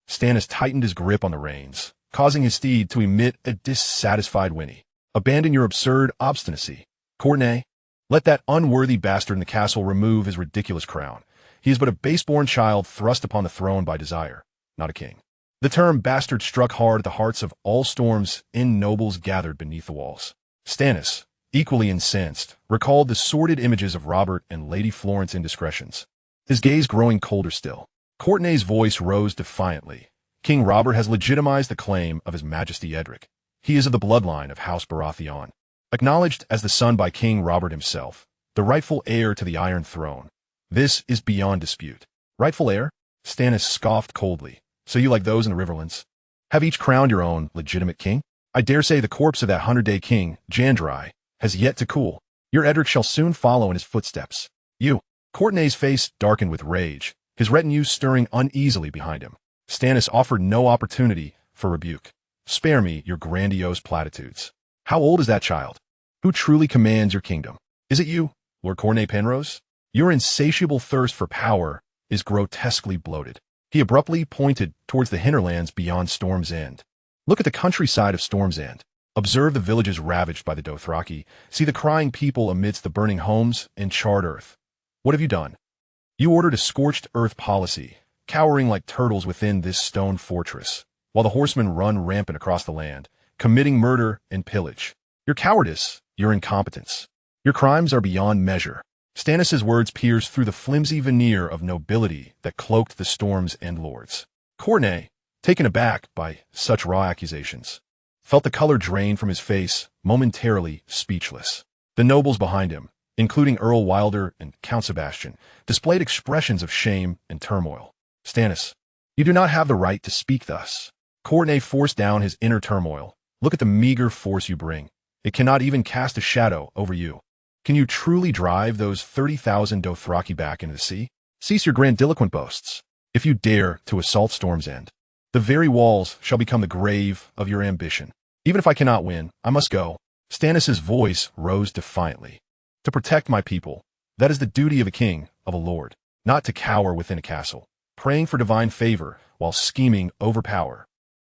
Stannis tightened his grip on the reins, causing his steed to emit a dissatisfied whinny. Abandon your absurd obstinacy. Cornay, let that unworthy bastard in the castle remove his ridiculous crown. He is but a base-born child thrust upon the throne by desire, not a king. The term bastard struck hard at the hearts of all Storm's End nobles gathered beneath the walls. Stannis, equally incensed, recalled the sordid images of Robert and Lady Florence indiscretions, his gaze growing colder still. Courtenay's voice rose defiantly. King Robert has legitimized the claim of His Majesty Edric. He is of the bloodline of House Baratheon, acknowledged as the son by King Robert himself, the rightful heir to the Iron Throne. This is beyond dispute. Rightful heir? Stannis scoffed coldly. So you like those in the Riverlands? Have each crowned your own legitimate king? I dare say the corpse of that 100-day king, Jandrai, has yet to cool. Your Edric shall soon follow in his footsteps. You. Courtenay's face darkened with rage, his retinue stirring uneasily behind him. Stannis offered no opportunity for rebuke. Spare me your grandiose platitudes. How old is that child? Who truly commands your kingdom? Is it you, Lord Cornay Penrose? Your insatiable thirst for power is grotesquely bloated. He abruptly pointed towards the hinterlands beyond Storm's End. Look at the countryside of Storm's End. Observe the villages ravaged by the Dothraki. See the crying people amidst the burning homes and charred earth. What have you done? You ordered a scorched earth policy, cowering like turtles within this stone fortress, while the horsemen run rampant across the land, committing murder and pillage. Your cowardice, your incompetence, your crimes are beyond measure. Stannis' words pierced through the flimsy veneer of nobility that cloaked the Storm's End lords. Cornay, taken aback by such raw accusations, felt the color drain from his face, momentarily speechless. The nobles behind him, including Earl Wilder and Count Sebastian, displayed expressions of shame and turmoil. Stannis, you do not have the right to speak thus. Cornay forced down his inner turmoil. Look at the meager force you bring. It cannot even cast a shadow over you. Can you truly drive those 30,000 Dothraki back into the sea? Cease your grandiloquent boasts. If you dare to assault Storm's End, the very walls shall become the grave of your ambition. Even if I cannot win, I must go. Stannis' voice rose defiantly. To protect my people, that is the duty of a king, of a lord, not to cower within a castle, praying for divine favor while scheming over power.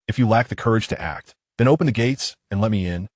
If you lack the courage to act, then open the gates and let me in.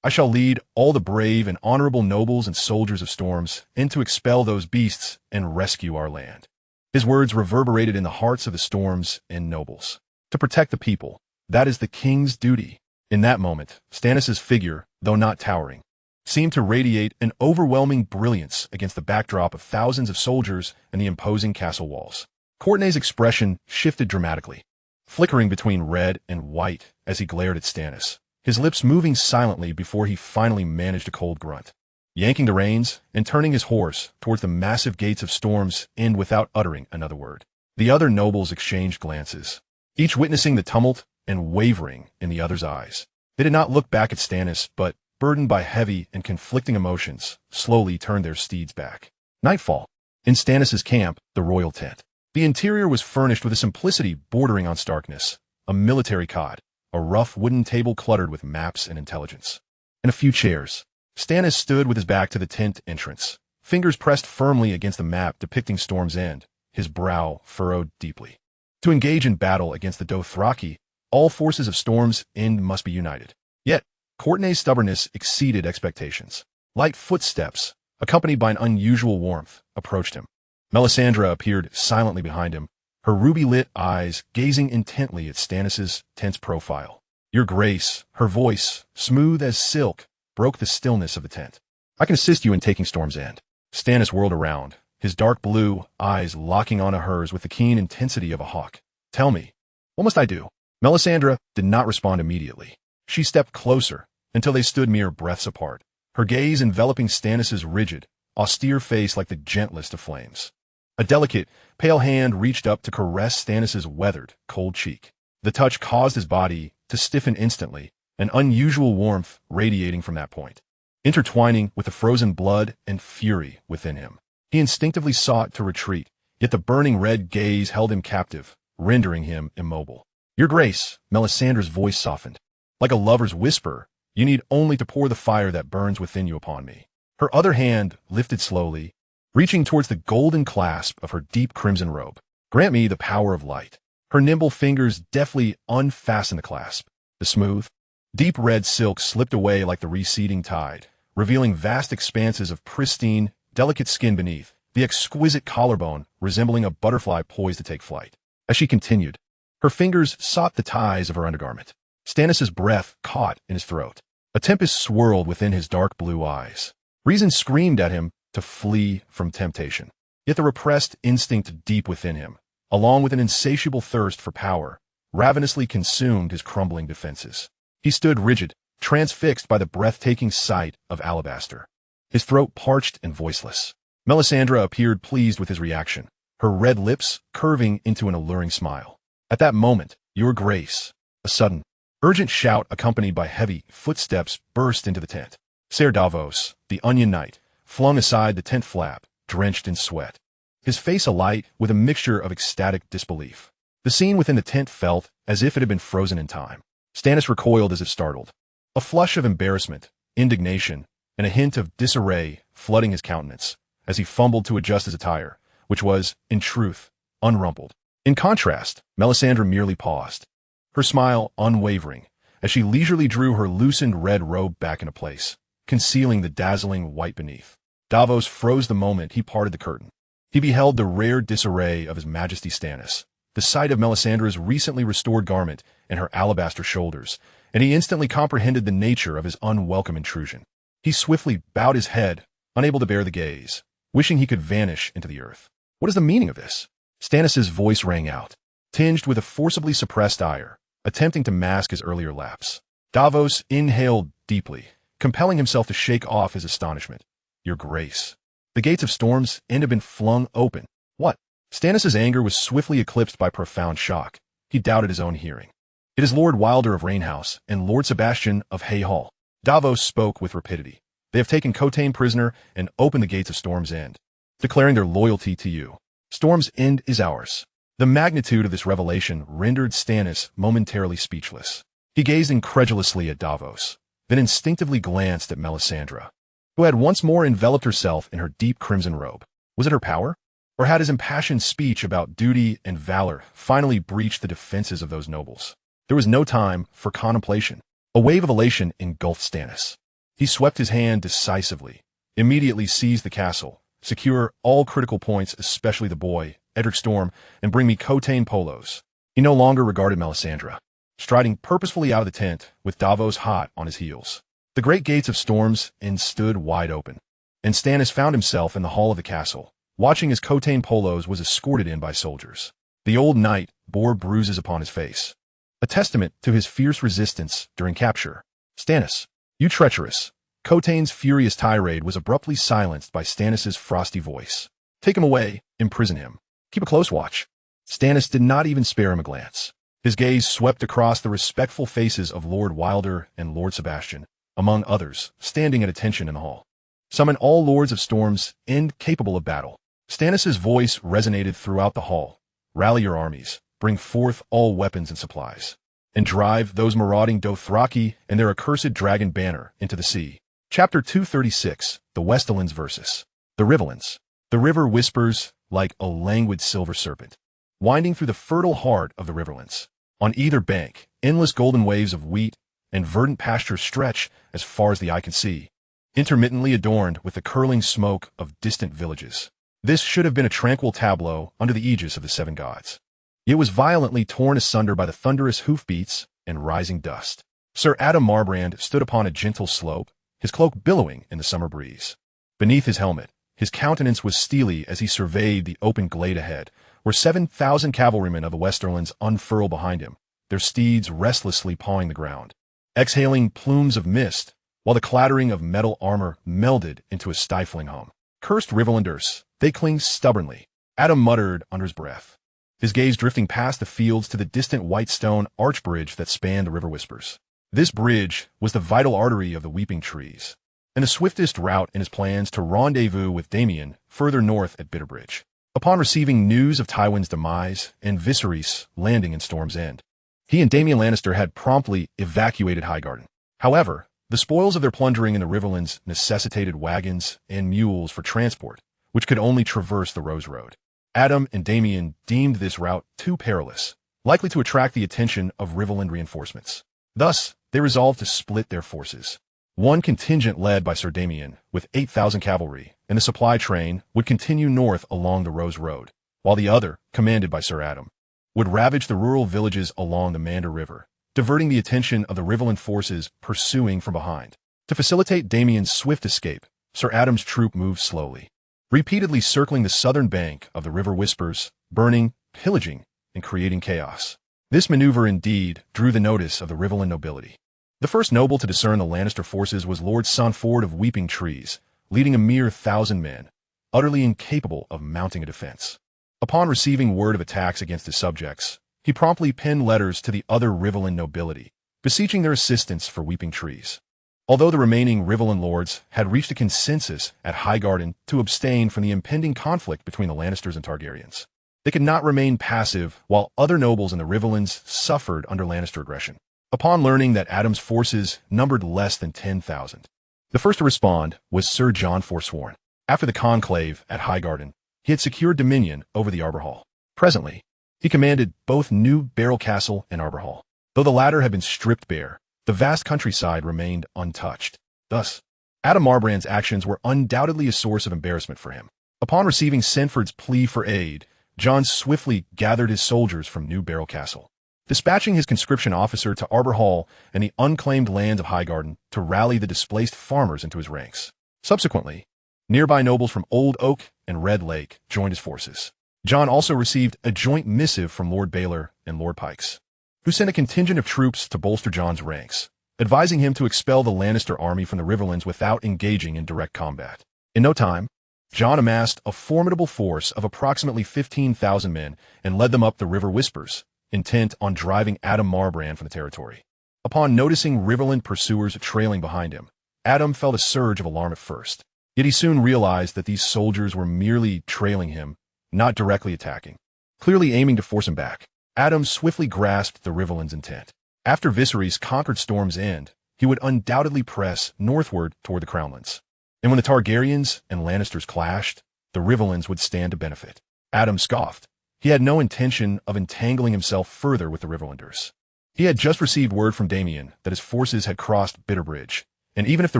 I shall lead all the brave and honorable nobles and soldiers of Storms in to expel those beasts and rescue our land. His words reverberated in the hearts of the Storm's End nobles. To protect the people, that is the king's duty. In that moment, Stannis' figure, though not towering, seemed to radiate an overwhelming brilliance against the backdrop of thousands of soldiers and the imposing castle walls. Courtenay's expression shifted dramatically, flickering between red and white as he glared at Stannis, his lips moving silently before he finally managed a cold grunt. Yanking the reins and turning his horse towards the massive gates of Storm's End without uttering another word. The other nobles exchanged glances, each witnessing the tumult and wavering in the other's eyes. They did not look back at Stannis, but, burdened by heavy and conflicting emotions, slowly turned their steeds back. Nightfall. In Stannis' camp, the royal tent. The interior was furnished with a simplicity bordering on starkness. A military cot, a rough wooden table cluttered with maps and intelligence, and a few chairs. Stannis stood with his back to the tent entrance, fingers pressed firmly against the map depicting Storm's End, his brow furrowed deeply. To engage in battle against the Dothraki, all forces of Storm's End must be united. Yet, Courtenay's stubbornness exceeded expectations. Light footsteps, accompanied by an unusual warmth, approached him. Melisandre appeared silently behind him, her ruby-lit eyes gazing intently at Stannis' tense profile. Your Grace, her voice, smooth as silk, broke the stillness of the tent. I can assist you in taking Storm's End. Stannis whirled around, his dark blue eyes locking onto hers with the keen intensity of a hawk. Tell me, what must I do? Melisandre did not respond immediately. She stepped closer until they stood mere breaths apart, her gaze enveloping Stannis's rigid, austere face like the gentlest of flames. A delicate, pale hand reached up to caress Stannis's weathered, cold cheek. The touch caused his body to stiffen instantly, an unusual warmth radiating from that point, intertwining with the frozen blood and fury within him. He instinctively sought to retreat, yet the burning red gaze held him captive, rendering him immobile. Your Grace, Melisandre's voice softened. Like a lover's whisper, you need only to pour the fire that burns within you upon me. Her other hand lifted slowly, reaching towards the golden clasp of her deep crimson robe. Grant me the power of light. Her nimble fingers deftly unfastened the clasp. The smooth, deep red silk slipped away like the receding tide, revealing vast expanses of pristine, delicate skin beneath, the exquisite collarbone resembling a butterfly poised to take flight. As she continued, her fingers sought the ties of her undergarment. Stannis's breath caught in his throat. A tempest swirled within his dark blue eyes. Reason screamed at him to flee from temptation. Yet the repressed instinct deep within him, along with an insatiable thirst for power, ravenously consumed his crumbling defenses. He stood rigid, transfixed by the breathtaking sight of alabaster, his throat parched and voiceless. Melisandre appeared pleased with his reaction, her red lips curving into an alluring smile. At that moment, Your Grace, a sudden, urgent shout accompanied by heavy footsteps burst into the tent. Ser Davos, the Onion Knight, flung aside the tent flap, drenched in sweat, his face alight with a mixture of ecstatic disbelief. The scene within the tent felt as if it had been frozen in time. Stannis recoiled as if startled, a flush of embarrassment, indignation, and a hint of disarray flooding his countenance as he fumbled to adjust his attire, which was, in truth, unrumpled. In contrast, Melisandre merely paused, her smile unwavering, as she leisurely drew her loosened red robe back into place, concealing the dazzling white beneath. Davos froze the moment he parted the curtain. He beheld the rare disarray of His Majesty Stannis, the sight of Melisandre's recently restored garment and her alabaster shoulders, and he instantly comprehended the nature of his unwelcome intrusion. He swiftly bowed his head, unable to bear the gaze, wishing he could vanish into the earth. What is the meaning of this? Stannis's voice rang out, tinged with a forcibly suppressed ire, attempting to mask his earlier lapse. Davos inhaled deeply, compelling himself to shake off his astonishment. Your Grace. The gates of Storm's End had been flung open. What? Stannis's anger was swiftly eclipsed by profound shock. He doubted his own hearing. It is Lord Wilder of Rainhouse and Lord Sebastian of Hay Hall. Davos spoke with rapidity. They have taken Cotane prisoner and opened the gates of Storm's End, declaring their loyalty to you. Storm's End is ours. The magnitude of this revelation rendered Stannis momentarily speechless. He gazed incredulously at Davos, then instinctively glanced at Melisandre, who had once more enveloped herself in her deep crimson robe. Was it her power? Or had his impassioned speech about duty and valor finally breached the defenses of those nobles? There was no time for contemplation. A wave of elation engulfed Stannis. He swept his hand decisively, immediately seized the castle, secure all critical points, especially the boy, Edric Storm, and bring me Cotane polos. He no longer regarded Melisandre, striding purposefully out of the tent with Davos hot on his heels. The great gates of Storm's End stood wide open, and Stannis found himself in the hall of the castle, watching as Cotane polos was escorted in by soldiers. The old knight bore bruises upon his face, a testament to his fierce resistance during capture. Stannis, you treacherous. Cotane's furious tirade was abruptly silenced by Stannis's frosty voice. Take him away, imprison him. Keep a close watch. Stannis did not even spare him a glance. His gaze swept across the respectful faces of Lord Wilder and Lord Sebastian, among others, standing at attention in the hall. Summon all lords of Storm's End capable of battle. Stannis's voice resonated throughout the hall. Rally your armies, bring forth all weapons and supplies, and drive those marauding Dothraki and their accursed dragon banner into the sea. Chapter 236, The Westerlands versus the Riverlands. The river whispers like a languid silver serpent, winding through the fertile heart of the Riverlands. On either bank, endless golden waves of wheat and verdant pastures stretch as far as the eye can see, intermittently adorned with the curling smoke of distant villages. This should have been a tranquil tableau under the aegis of the seven gods. It was violently torn asunder by the thunderous hoofbeats and rising dust. Sir Adam Marbrand stood upon a gentle slope, his cloak billowing in the summer breeze. Beneath his helmet, his countenance was steely as he surveyed the open glade ahead, where 7,000 cavalrymen of the Westerlands unfurled behind him, their steeds restlessly pawing the ground, exhaling plumes of mist, while the clattering of metal armor melded into a stifling hum. Cursed Riverlanders, they cling stubbornly, Adam muttered under his breath, his gaze drifting past the fields to the distant white stone arch bridge that spanned the River Whispers. This bridge was the vital artery of the Weeping Trees, and the swiftest route in his plans to rendezvous with Damien further north at Bitterbridge. Upon receiving news of Tywin's demise and Viserys landing in Storm's End, he and Damian Lannister had promptly evacuated Highgarden. However, the spoils of their plundering in the Riverlands necessitated wagons and mules for transport, which could only traverse the Rose Road. Adam and Damian deemed this route too perilous, likely to attract the attention of Riverland reinforcements. Thus, they resolved to split their forces. One contingent led by Sir Damian, with 8,000 cavalry, and the supply train would continue north along the Rose Road, while the other, commanded by Sir Adam, would ravage the rural villages along the Mander River, diverting the attention of the Riverland forces pursuing from behind. To facilitate Damien's swift escape, Sir Adam's troop moved slowly, repeatedly circling the southern bank of the River Whispers, burning, pillaging, and creating chaos. This maneuver indeed drew the notice of the Riverland nobility. The first noble to discern the Lannister forces was Lord Sonford of Weeping Trees, leading a mere 1,000 men, utterly incapable of mounting a defense. Upon receiving word of attacks against his subjects, he promptly penned letters to the other Riverland nobility, beseeching their assistance for Weeping Trees. Although the remaining Riverland lords had reached a consensus at Highgarden to abstain from the impending conflict between the Lannisters and Targaryens, they could not remain passive while other nobles in the Riverlands suffered under Lannister aggression. Upon learning that Adam's forces numbered less than 10,000, the first to respond was Sir Jon Forsworn. After the conclave at Highgarden, he had secured dominion over the Arbor Hall. Presently, he commanded both New Barrel Castle and Arbor Hall. Though the latter had been stripped bare, the vast countryside remained untouched. Thus, Adam Marbrand's actions were undoubtedly a source of embarrassment for him. Upon receiving Senford's plea for aid, Jon swiftly gathered his soldiers from New Barrel Castle, dispatching his conscription officer to Arbor Hall and the unclaimed lands of Highgarden to rally the displaced farmers into his ranks. Subsequently, nearby nobles from Old Oak and Red Lake joined his forces. Jon also received a joint missive from Lord Baelor and Lord Pikes, who sent a contingent of troops to bolster Jon's ranks, advising him to expel the Lannister army from the Riverlands without engaging in direct combat. In no time, Jon amassed a formidable force of approximately 15,000 men and led them up the River Whispers, intent on driving Adam Marbrand from the territory. Upon noticing Riverland pursuers trailing behind him, Adam felt a surge of alarm at first. Yet he soon realized that these soldiers were merely trailing him, not directly attacking. Clearly aiming to force him back, Adam swiftly grasped the Riverland's intent. After Viserys conquered Storm's End, he would undoubtedly press northward toward the Crownlands. And when the Targaryens and Lannisters clashed, the Riverlands would stand to benefit. Adam scoffed. He had no intention of entangling himself further with the Riverlanders. He had just received word from Damien that his forces had crossed Bitterbridge, and even if the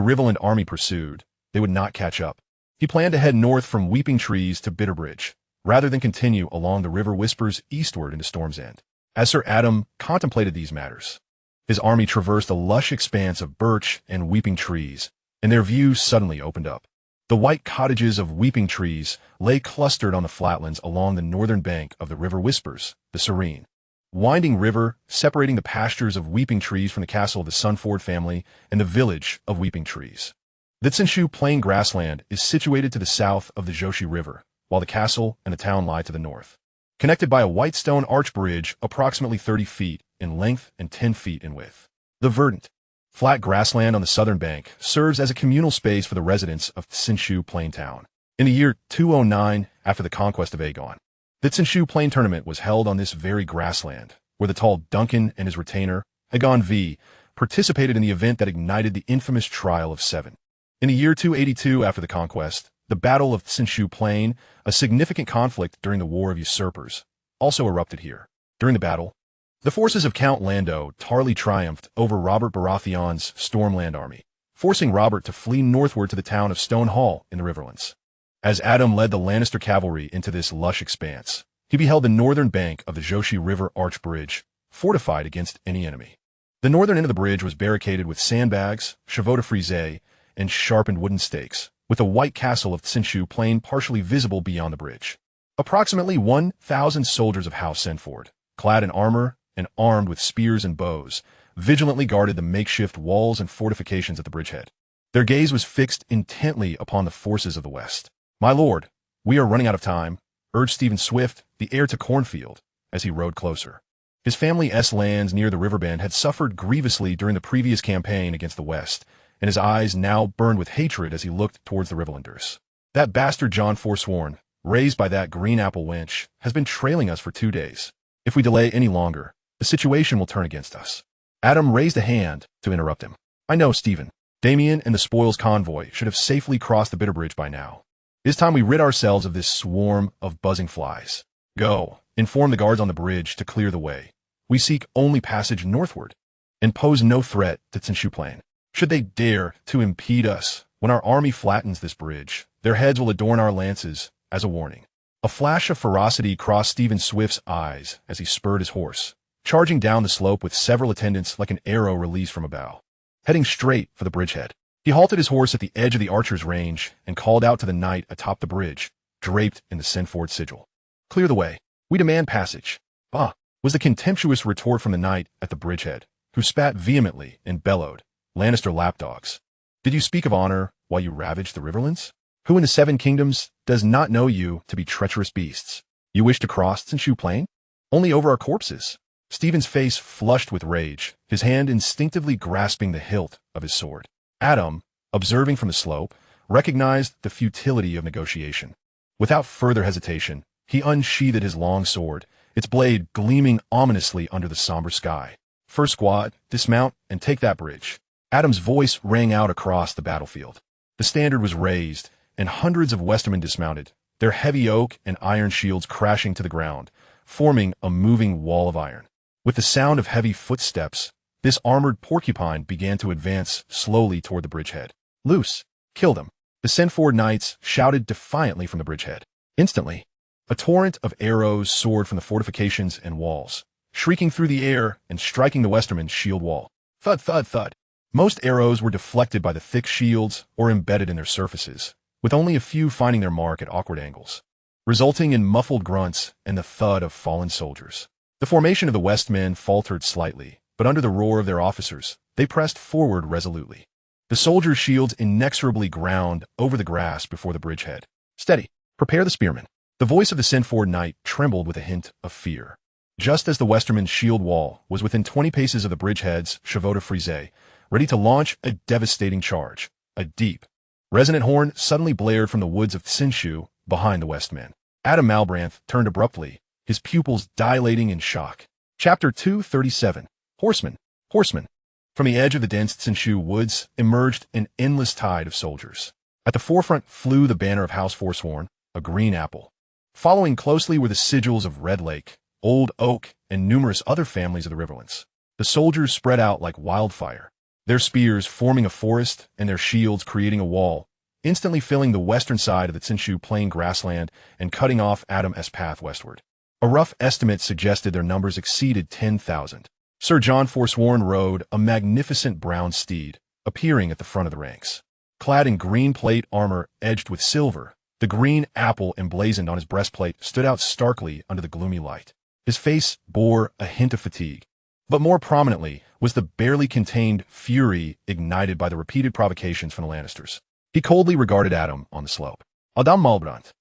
Riverland army pursued, they would not catch up. He planned to head north from Weeping Trees to Bitterbridge, rather than continue along the River Whispers eastward into Storm's End. As Sir Adam contemplated these matters, his army traversed a lush expanse of birch and weeping trees, and their view suddenly opened up. The white cottages of Weeping Trees lay clustered on the flatlands along the northern bank of the River Whispers, the serene, winding river separating the pastures of Weeping Trees from the castle of the Sonford family and the village of Weeping Trees. The Tsinshu Plain grassland is situated to the south of the Joshi River, while the castle and the town lie to the north, connected by a white stone arch bridge approximately 30 feet in length and 10 feet in width. The verdant, flat grassland on the southern bank serves as a communal space for the residents of Tsinshu Plain Town. In the year 209, after the conquest of Aegon, the Tsinshu Plain tournament was held on this very grassland, where the tall Duncan and his retainer, Aegon V, participated in the event that ignited the infamous Trial of Seven. In the year 282 after the conquest, the Battle of Tsinshu Plain, a significant conflict during the War of Usurpers, also erupted here. During the battle, the forces of Count Lando Tarly triumphed over Robert Baratheon's Stormland army, forcing Robert to flee northward to the town of Stone Hall in the Riverlands. As Adam led the Lannister cavalry into this lush expanse, he beheld the northern bank of the Joshi River Arch Bridge, fortified against any enemy. The northern end of the bridge was barricaded with sandbags, chevaux de frise, and sharpened wooden stakes, with the white castle of Tsinshu Plain partially visible beyond the bridge. Approximately 1,000 soldiers of House Senford, clad in armor and armed with spears and bows, vigilantly guarded the makeshift walls and fortifications at the bridgehead. Their gaze was fixed intently upon the forces of the west. "My lord, we are running out of time," urged Stephen Swift, the heir to Cornfield, as he rode closer. His family lands near the river bend had suffered grievously during the previous campaign against the west, and his eyes now burned with hatred as he looked towards the Riverlanders. "That bastard John Forsworn, raised by that green apple wench, has been trailing us for 2 days. If we delay any longer, the situation will turn against us." Adam raised a hand to interrupt him. "I know, Stephen. Damien and the spoils convoy should have safely crossed the Bitterbridge by now. It is time we rid ourselves of this swarm of buzzing flies. Go, inform the guards on the bridge to clear the way. We seek only passage northward, and pose no threat to Tsinshu Plain. Should they dare to impede us when our army flattens this bridge, their heads will adorn our lances as a warning." A flash of ferocity crossed Stephen Swift's eyes as he spurred his horse, charging down the slope with several attendants like an arrow released from a bow. Heading straight for the bridgehead, he halted his horse at the edge of the archer's range and called out to the knight atop the bridge, draped in the Senford sigil. "Clear the way. We demand passage." "Bah," was the contemptuous retort from the knight at the bridgehead, who spat vehemently and bellowed, "Lannister lapdogs. Did you speak of honor while you ravaged the Riverlands? Who in the 7 kingdoms does not know you to be treacherous beasts? You wish to cross Tsinshu Plain? Only over our corpses." Stephen's face flushed with rage, his hand instinctively grasping the hilt of his sword. Adam, observing from the slope, recognized the futility of negotiation. Without further hesitation, he unsheathed his long sword, its blade gleaming ominously under the somber sky. "First squad, dismount and take that bridge." Adam's voice rang out across the battlefield. The standard was raised, and hundreds of Westermen dismounted, their heavy oak and iron shields crashing to the ground, forming a moving wall of iron. With the sound of heavy footsteps, this armored porcupine began to advance slowly toward the bridgehead. "Loose! Kill them!" The Senford knights shouted defiantly from the bridgehead. Instantly, a torrent of arrows soared from the fortifications and walls, shrieking through the air and striking the Westermen's shield wall. Thud, thud, thud. Most arrows were deflected by the thick shields or embedded in their surfaces, with only a few finding their mark at awkward angles, resulting in muffled grunts and the thud of fallen soldiers. The formation of the Westmen faltered slightly, but under the roar of their officers, they pressed forward resolutely. The soldiers' shields inexorably ground over the grass before the bridgehead. "Steady! Prepare the spearmen." The voice of the Senford knight trembled with a hint of fear. Just as the Westerman's shield wall was within 20 paces of the bridgehead's chevaux de frise, ready to launch a devastating charge, a deep, resonant horn suddenly blared from the woods of Tsinshu behind the Westmen. Adam Malbranth turned abruptly, his pupils dilating in shock. Chapter 237. Horsemen, horsemen. From the edge of the dense Tsinshu woods emerged an endless tide of soldiers. At the forefront flew the banner of House Forsworn, a green apple. Following closely were the sigils of Red Lake, Old Oak, and numerous other families of the Riverlands. The soldiers spread out like wildfire, their spears forming a forest and their shields creating a wall, instantly filling the western side of the Tsinshu Plain grassland and cutting off Adam's path westward. A rough estimate suggested their numbers exceeded 10,000. Sir John Forsworn rode a magnificent brown steed, appearing at the front of the ranks. Clad in green plate armor edged with silver, the green apple emblazoned on his breastplate stood out starkly under the gloomy light. His face bore a hint of fatigue, but more prominently was the barely contained fury ignited by the repeated provocations from the Lannisters. He coldly regarded Adam on the slope. "Adam Malbrant,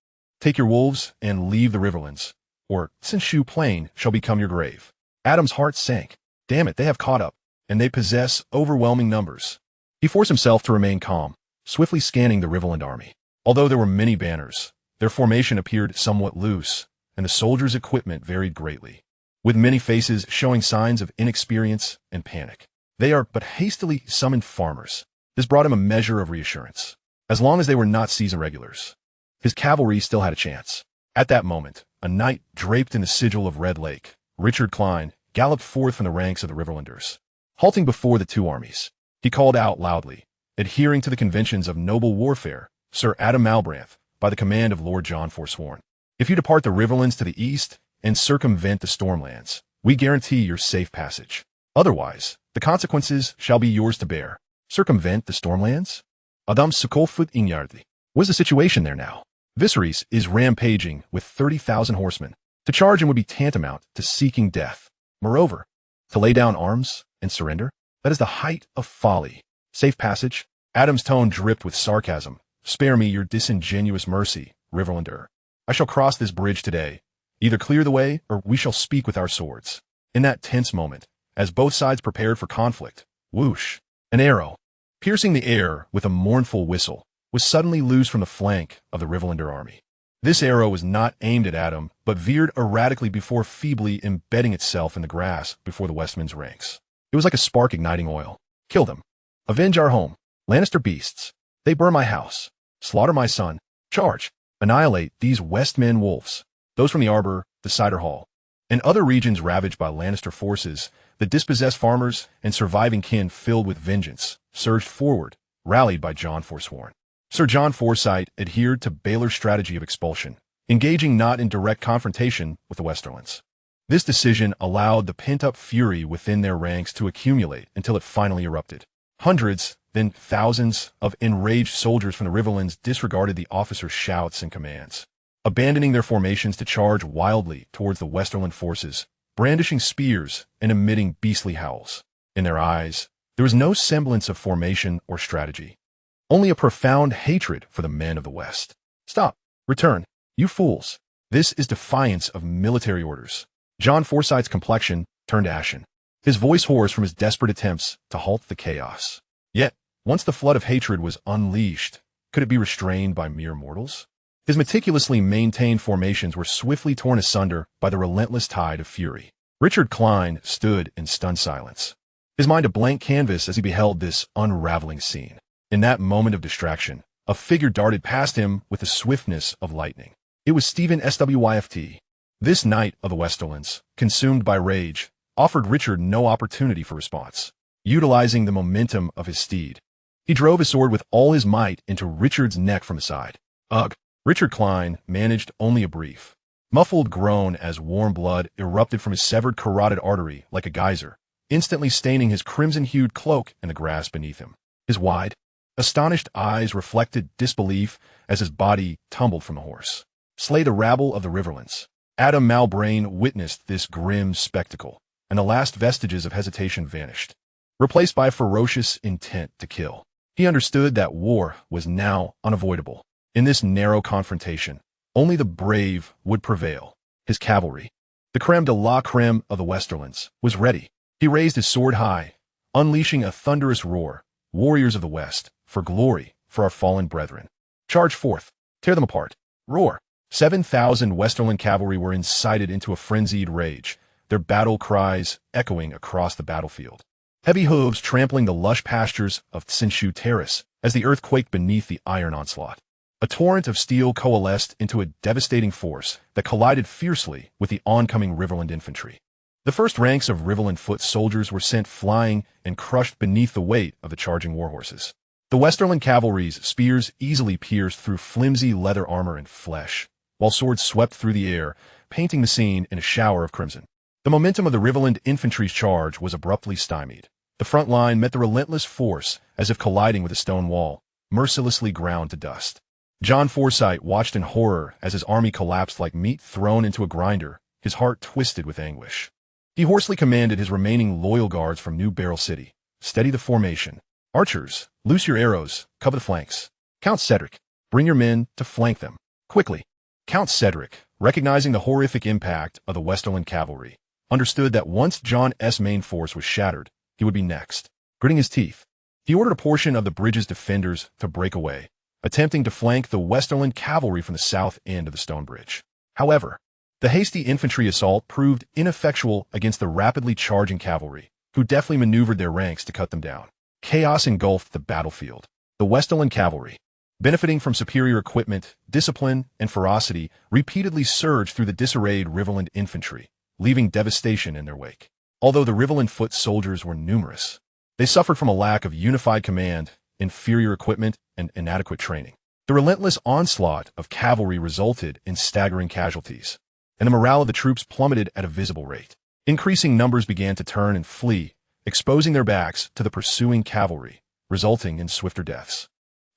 take your wolves and leave the Riverlands, or Tsinshu Plain shall become your grave." Adam's heart sank. Damn it, they have caught up, and they possess overwhelming numbers. He forced himself to remain calm, swiftly scanning the Riverland army. Although there were many banners, their formation appeared somewhat loose, and the soldiers' equipment varied greatly, with many faces showing signs of inexperience and panic. They are but hastily summoned farmers. This brought him a measure of reassurance. As long as they were not seasoned regulars, his cavalry still had a chance. At that moment, a knight draped in the sigil of Red Lake, Richard Klein, galloped forth from the ranks of the Riverlanders. Halting before the two armies, he called out loudly, adhering to the conventions of noble warfare, "Sir Adam Malbranth, by the command of Lord John Forsworn. If you depart the Riverlands to the east and circumvent the Stormlands, we guarantee your safe passage. Otherwise, the consequences shall be yours to bear." "Circumvent the Stormlands?" Adam Sukolfut Inyardli. What is the situation there now? Viserys is rampaging with 30,000 horsemen. To charge him would be tantamount to seeking death. Moreover, to lay down arms and surrender, that is the height of folly. Safe passage? Adam's tone dripped with sarcasm. Spare me your disingenuous mercy, Riverlander. I shall cross this bridge today. Either clear the way, or we shall speak with our swords. In that tense moment, as both sides prepared for conflict, whoosh, an arrow, piercing the air with a mournful whistle, was suddenly loosed from the flank of the Riverlander army. This arrow was not aimed at Adam, but veered erratically before feebly embedding itself in the grass before the Westmen's ranks. It was like a spark igniting oil. Kill them. Avenge our home. Lannister beasts. They burn my house. Slaughter my son. Charge. Annihilate these Westmen wolves. Those from the Arbor, the Cider Hall, and other regions ravaged by Lannister forces, the dispossessed farmers and surviving kin filled with vengeance, surged forward, rallied by Jon Forsworn. Sir John Forsyth adhered to Baelor's strategy of expulsion, engaging not in direct confrontation with the Westerlands. This decision allowed the pent-up fury within their ranks to accumulate until it finally erupted. Hundreds, then thousands, of enraged soldiers from the Riverlands disregarded the officers' shouts and commands, abandoning their formations to charge wildly towards the Westerland forces, brandishing spears and emitting beastly howls. In their eyes, there was no semblance of formation or strategy. Only a profound hatred for the men of the West. Stop. Return. You fools. This is defiance of military orders. John Forsyth's complexion turned ashen, his voice hoarse from his desperate attempts to halt the chaos. Yet, once the flood of hatred was unleashed, could it be restrained by mere mortals? His meticulously maintained formations were swiftly torn asunder by the relentless tide of fury. Richard Klein stood in stunned silence, his mind a blank canvas as he beheld this unraveling scene. In that moment of distraction, a figure darted past him with the swiftness of lightning. It was Stephen Swyft. This knight of the Westerlands, consumed by rage, offered Richard no opportunity for response. Utilizing the momentum of his steed, he drove his sword with all his might into Richard's neck from the side. Ugh! Richard Klein managed only a brief, muffled groan as warm blood erupted from his severed carotid artery like a geyser, instantly staining his crimson-hued cloak and the grass beneath him. His wide, astonished eyes reflected disbelief as his body tumbled from the horse. Slay the rabble of the Riverlands. Adam Malbrain witnessed this grim spectacle, and the last vestiges of hesitation vanished, replaced by a ferocious intent to kill. He understood that war was now unavoidable. In this narrow confrontation, only the brave would prevail. His cavalry, the creme de la creme of the Westerlands, was ready. He raised his sword high, unleashing a thunderous roar. Warriors of the West, for glory, for our fallen brethren. Charge forth. Tear them apart. Roar. 7,000 Westerland cavalry were incited into a frenzied rage, their battle cries echoing across the battlefield. Heavy hooves trampling the lush pastures of Tsinshu Terrace as the earth quaked beneath the iron onslaught. A torrent of steel coalesced into a devastating force that collided fiercely with the oncoming Riverland infantry. The first ranks of Riverland foot soldiers were sent flying and crushed beneath the weight of the charging warhorses. The Westerland cavalry's spears easily pierced through flimsy leather armor and flesh, while swords swept through the air, painting the scene in a shower of crimson. The momentum of the Riverland infantry's charge was abruptly stymied. The front line met the relentless force as if colliding with a stone wall, mercilessly ground to dust. John Forsyth watched in horror as his army collapsed like meat thrown into a grinder, his heart twisted with anguish. He hoarsely commanded his remaining loyal guards from New Barrel City, steady the formation. Archers, loose your arrows, cover the flanks. Count Cedric, bring your men to flank them. Quickly. Count Cedric, recognizing the horrific impact of the Westerland cavalry, understood that once John's main force was shattered, he would be next. Gritting his teeth, he ordered a portion of the bridge's defenders to break away, attempting to flank the Westerland cavalry from the south end of the stone bridge. However, the hasty infantry assault proved ineffectual against the rapidly charging cavalry, who deftly maneuvered their ranks to cut them down. Chaos engulfed the battlefield. The Westerland cavalry, benefiting from superior equipment, discipline, and ferocity, repeatedly surged through the disarrayed Riverland infantry, leaving devastation in their wake. Although the Riverland foot soldiers were numerous, they suffered from a lack of unified command, inferior equipment, and inadequate training. The relentless onslaught of cavalry resulted in staggering casualties, and the morale of the troops plummeted at a visible rate. Increasing numbers began to turn and flee, exposing their backs to the pursuing cavalry, resulting in swifter deaths.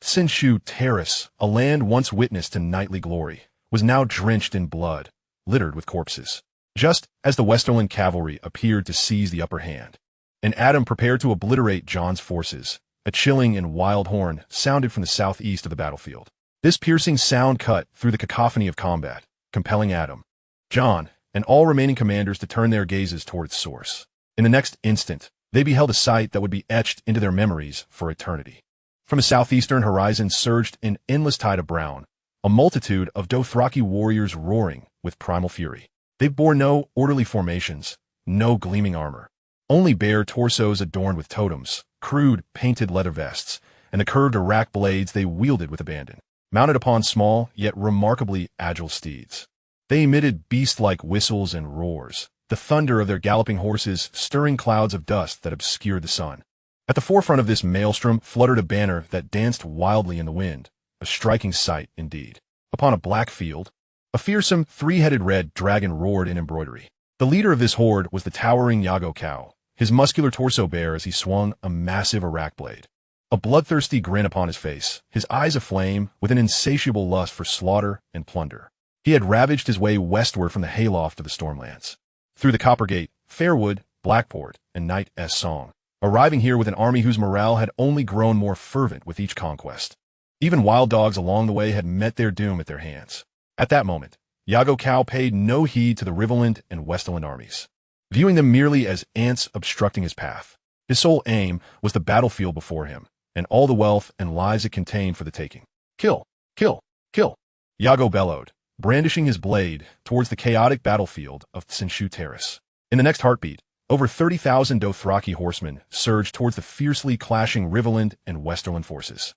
Senshu Terrace, a land once witness to knightly glory, was now drenched in blood, littered with corpses. Just as the Westerland cavalry appeared to seize the upper hand, and Adam prepared to obliterate Jon's forces, a chilling and wild horn sounded from the southeast of the battlefield. This piercing sound cut through the cacophony of combat, compelling Adam, Jon, and all remaining commanders to turn their gazes toward its source. In the next instant, they beheld a sight that would be etched into their memories for eternity. From the southeastern horizon surged an endless tide of brown, a multitude of Dothraki warriors roaring with primal fury. They bore no orderly formations, no gleaming armor, only bare torsos adorned with totems, crude painted leather vests, and the curved arak blades they wielded with abandon, mounted upon small yet remarkably agile steeds. They emitted beast-like whistles and roars, the thunder of their galloping horses stirring clouds of dust that obscured the sun. At the forefront of this maelstrom fluttered a banner that danced wildly in the wind, a striking sight indeed. Upon a black field, a fearsome three-headed red dragon roared in embroidery. The leader of this horde was the towering Yago Cow, his muscular torso bare as he swung a massive arak blade. A bloodthirsty grin upon his face, his eyes aflame with an insatiable lust for slaughter and plunder. He had ravaged his way westward from the hayloft of the Stormlands, through the Coppergate, Fairwood, Blackport, and Night Song, arriving here with an army whose morale had only grown more fervent with each conquest. Even wild dogs along the way had met their doom at their hands. At that moment, Yago Cow paid no heed to the Riverland and Westerland armies, viewing them merely as ants obstructing his path. His sole aim was the battlefield before him, and all the wealth and lives it contained for the taking. Kill! Kill! Kill! Yago bellowed, brandishing his blade towards the chaotic battlefield of Senshu Terrace. In the next heartbeat, over 30,000 Dothraki horsemen surged towards the fiercely clashing Riverland and Westerland forces.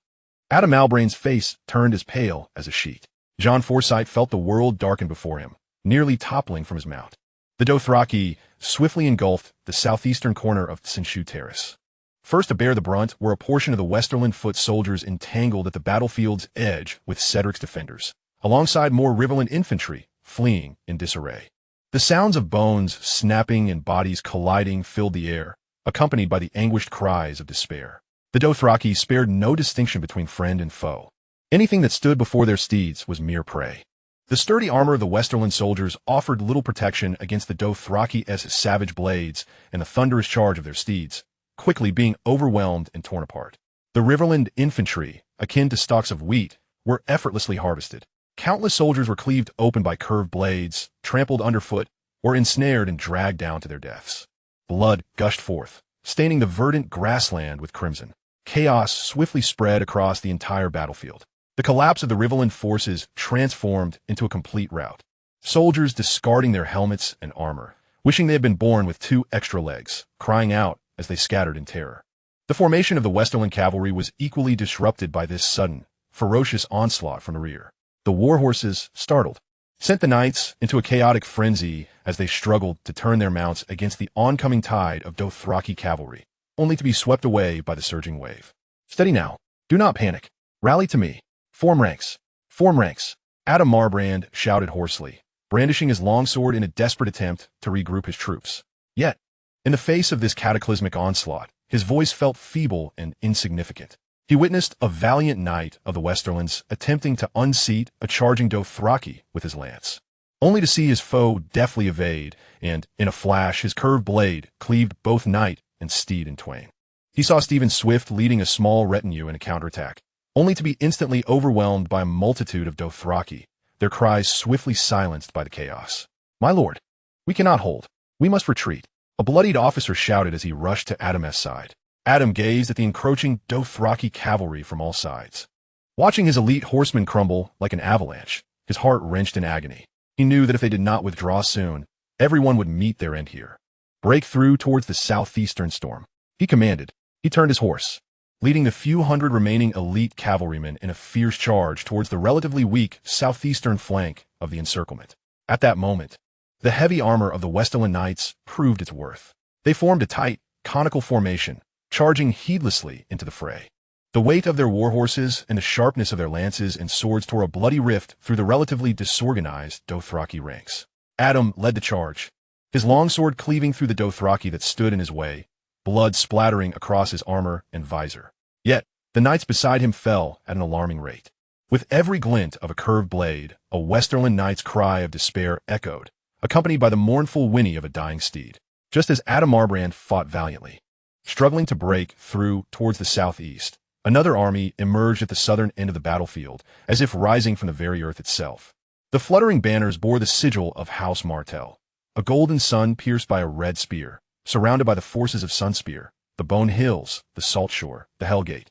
Adam Malbrain's face turned as pale as a sheet. Jon Forsythe felt the world darken before him, nearly toppling from his mount. The Dothraki swiftly engulfed the southeastern corner of Senshu Terrace. First to bear the brunt were a portion of the Westerland foot soldiers entangled at the battlefield's edge with Cedric's defenders, alongside more Riverland infantry fleeing in disarray. The sounds of bones snapping and bodies colliding filled the air, accompanied by the anguished cries of despair. The Dothraki spared no distinction between friend and foe. Anything that stood before their steeds was mere prey. The sturdy armor of the Westerland soldiers offered little protection against the Dothraki's savage blades and the thunderous charge of their steeds, quickly being overwhelmed and torn apart. The Riverland infantry, akin to stalks of wheat, were effortlessly harvested. Countless soldiers were cleaved open by curved blades, trampled underfoot, or ensnared and dragged down to their deaths. Blood gushed forth, staining the verdant grassland with crimson. Chaos swiftly spread across the entire battlefield. The collapse of the Riverland forces transformed into a complete rout. Soldiers discarding their helmets and armor, wishing they had been born with 2 extra legs, crying out as they scattered in terror. The formation of the Westerland cavalry was equally disrupted by this sudden, ferocious onslaught from the rear. The warhorses, startled, sent the knights into a chaotic frenzy as they struggled to turn their mounts against the oncoming tide of Dothraki cavalry, only to be swept away by the surging wave. Steady now. Do not panic. Rally to me. Form ranks. Form ranks. Adam Marbrand shouted hoarsely, brandishing his longsword in a desperate attempt to regroup his troops. Yet, in the face of this cataclysmic onslaught, his voice felt feeble and insignificant. He witnessed a valiant knight of the Westerlands attempting to unseat a charging Dothraki with his lance, only to see his foe deftly evade, and, in a flash, his curved blade cleaved both knight and steed in twain. He saw Stephen Swift leading a small retinue in a counterattack, only to be instantly overwhelmed by a multitude of Dothraki, their cries swiftly silenced by the chaos. "My lord, we cannot hold. We must retreat," a bloodied officer shouted as he rushed to Adam's side. Adam gazed at the encroaching Dothraki cavalry from all sides. Watching his elite horsemen crumble like an avalanche, his heart wrenched in agony. He knew that if they did not withdraw soon, everyone would meet their end here. Break through towards the southeastern storm, he commanded. He turned his horse, leading the few hundred remaining elite cavalrymen in a fierce charge towards the relatively weak southeastern flank of the encirclement. At that moment, the heavy armor of the Westerland knights proved its worth. They formed a tight, conical formation, charging heedlessly into the fray. The weight of their warhorses and the sharpness of their lances and swords tore a bloody rift through the relatively disorganized Dothraki ranks. Adam led the charge, his longsword cleaving through the Dothraki that stood in his way, blood splattering across his armor and visor. Yet, The knights beside him fell at an alarming rate. With every glint of a curved blade, a Westerland knight's cry of despair echoed, accompanied by the mournful whinny of a dying steed. Just as Adam Marbrand fought valiantly, struggling to break through towards the southeast, another army emerged at the southern end of the battlefield, as if rising from the very earth itself. The fluttering banners bore the sigil of House Martell, a golden sun pierced by a red spear, surrounded by the forces of Sunspear, the Bone Hills, the Salt Shore, the Hellgate,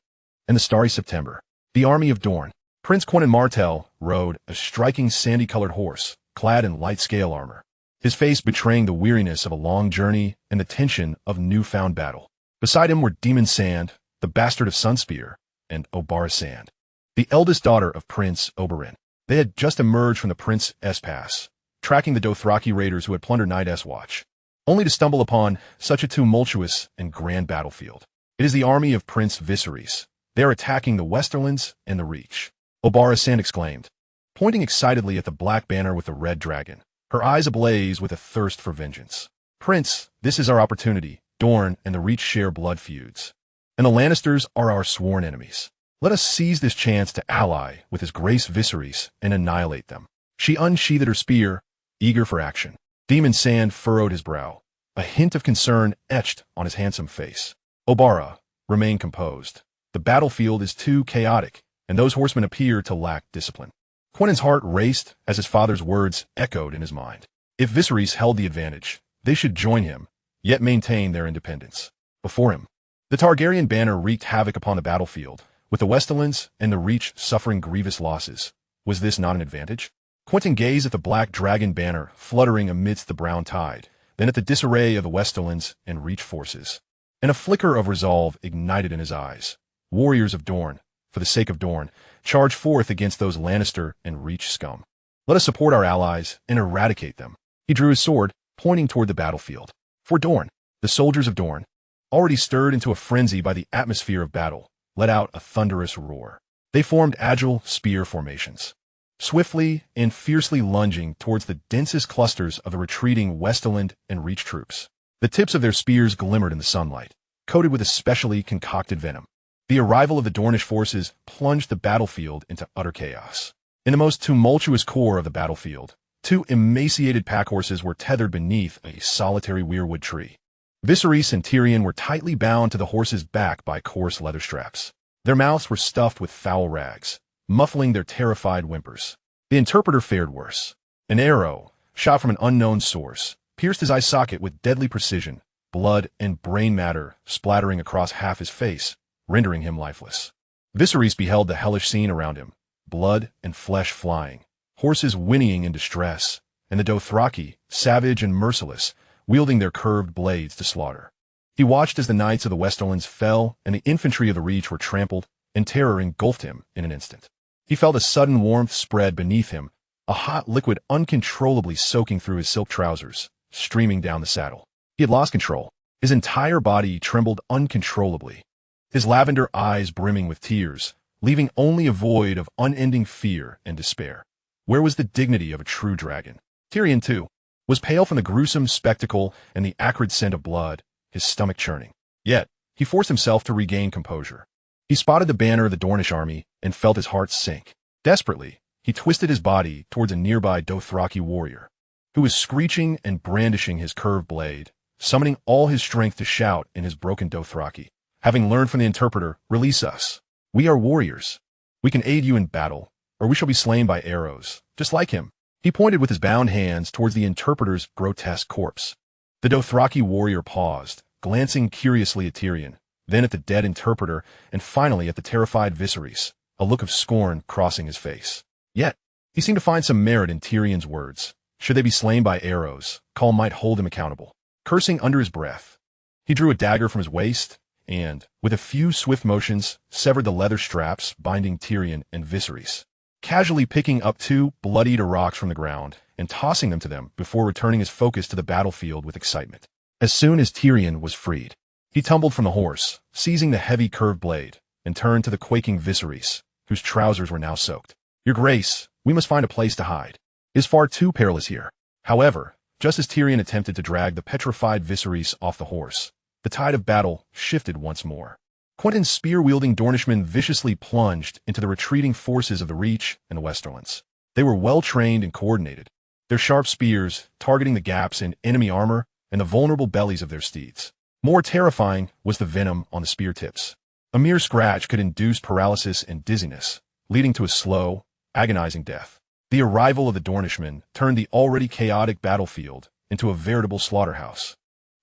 and the Starry September. The army of Dorne. Prince Quentyn Martell rode a striking sandy-colored horse, clad in light scale armor, his face betraying the weariness of a long journey and the tension of newfound battle. Beside him were Demon Sand, the bastard of Sunspear, and Obara Sand, the eldest daughter of Prince Oberyn. They had just emerged from the Prince S Pass, tracking the Dothraki raiders who had plundered Night S Watch, only to stumble upon such a tumultuous and grand battlefield. It is the army of Prince Viserys. They are attacking the Westerlands and the Reach, Obara Sand exclaimed, pointing excitedly at the black banner with the red dragon, her eyes ablaze with a thirst for vengeance. Prince, this is our opportunity. Dorne and the Reach share blood feuds, and the Lannisters are our sworn enemies. Let us seize this chance to ally with His Grace Viserys and annihilate them. She unsheathed her spear, eager for action. Demon Sand furrowed his brow, a hint of concern etched on his handsome face. Obara, remain composed. The battlefield is too chaotic, and those horsemen appear to lack discipline. Quentyn's heart raced as his father's words echoed in his mind. If Viserys held the advantage, they should join him, yet maintain their independence. Before him, the Targaryen banner wreaked havoc upon the battlefield, with the Westerlands and the Reach suffering grievous losses. Was this not an advantage? Quentyn gazed at the black dragon banner fluttering amidst the brown tide, then at the disarray of the Westerlands and Reach forces. And a flicker of resolve ignited in his eyes. Warriors of Dorne, for the sake of Dorne, charge forth against those Lannister and Reach scum. Let us support our allies and eradicate them. He drew his sword, pointing toward the battlefield. For Dorne, the soldiers of Dorne, already stirred into a frenzy by the atmosphere of battle, let out a thunderous roar. They formed agile spear formations, swiftly and fiercely lunging towards the densest clusters of the retreating Westerland and Reach troops. The tips of their spears glimmered in the sunlight, coated with a specially concocted venom. The arrival of the Dornish forces plunged the battlefield into utter chaos. In the most tumultuous core of the battlefield, two emaciated packhorses were tethered beneath a solitary weirwood tree. Viserys and Tyrion were tightly bound to the horses' back by coarse leather straps. Their mouths were stuffed with foul rags, muffling their terrified whimpers. The interpreter fared worse. An arrow, shot from an unknown source, pierced his eye socket with deadly precision, blood and brain matter splattering across half his face, rendering him lifeless. Viserys beheld the hellish scene around him, blood and flesh flying, horses whinnying in distress, and the Dothraki, savage and merciless, wielding their curved blades to slaughter. He watched as the knights of the Westerlands fell and the infantry of the Reach were trampled, and terror engulfed him in an instant. He felt a sudden warmth spread beneath him, a hot liquid uncontrollably soaking through his silk trousers, streaming down the saddle. He had lost control. His entire body trembled uncontrollably, his lavender eyes brimming with tears, leaving only a void of unending fear and despair. Where was the dignity of a true dragon? Tyrion, too, was pale from the gruesome spectacle and the acrid scent of blood, his stomach churning. Yet, he forced himself to regain composure. He spotted the banner of the Dornish army and felt his heart sink. Desperately, he twisted his body towards a nearby Dothraki warrior, who was screeching and brandishing his curved blade, summoning all his strength to shout in his broken Dothraki. Having learned from the interpreter, "Release us. We are warriors. We can aid you in battle, or we shall be slain by arrows, just like him." He pointed with his bound hands towards the interpreter's grotesque corpse. The Dothraki warrior paused, glancing curiously at Tyrion, then at the dead interpreter, and finally at the terrified Viserys, a look of scorn crossing his face. Yet, he seemed to find some merit in Tyrion's words. Should they be slain by arrows, Khal might hold him accountable. Cursing under his breath, he drew a dagger from his waist, and, with a few swift motions, severed the leather straps binding Tyrion and Viserys, casually picking up two bloodied rocks from the ground and tossing them to them before returning his focus to the battlefield with excitement. As soon as Tyrion was freed, he tumbled from the horse, seizing the heavy curved blade, and turned to the quaking Viserys, whose trousers were now soaked. "Your Grace, we must find a place to hide. It is far too perilous here." However, just as Tyrion attempted to drag the petrified Viserys off the horse, the tide of battle shifted once more. Quentin's spear-wielding Dornishmen viciously plunged into the retreating forces of the Reach and the Westerlands. They were well-trained and coordinated, their sharp spears targeting the gaps in enemy armor and the vulnerable bellies of their steeds. More terrifying was the venom on the spear tips. A mere scratch could induce paralysis and dizziness, leading to a slow, agonizing death. The arrival of the Dornishmen turned the already chaotic battlefield into a veritable slaughterhouse,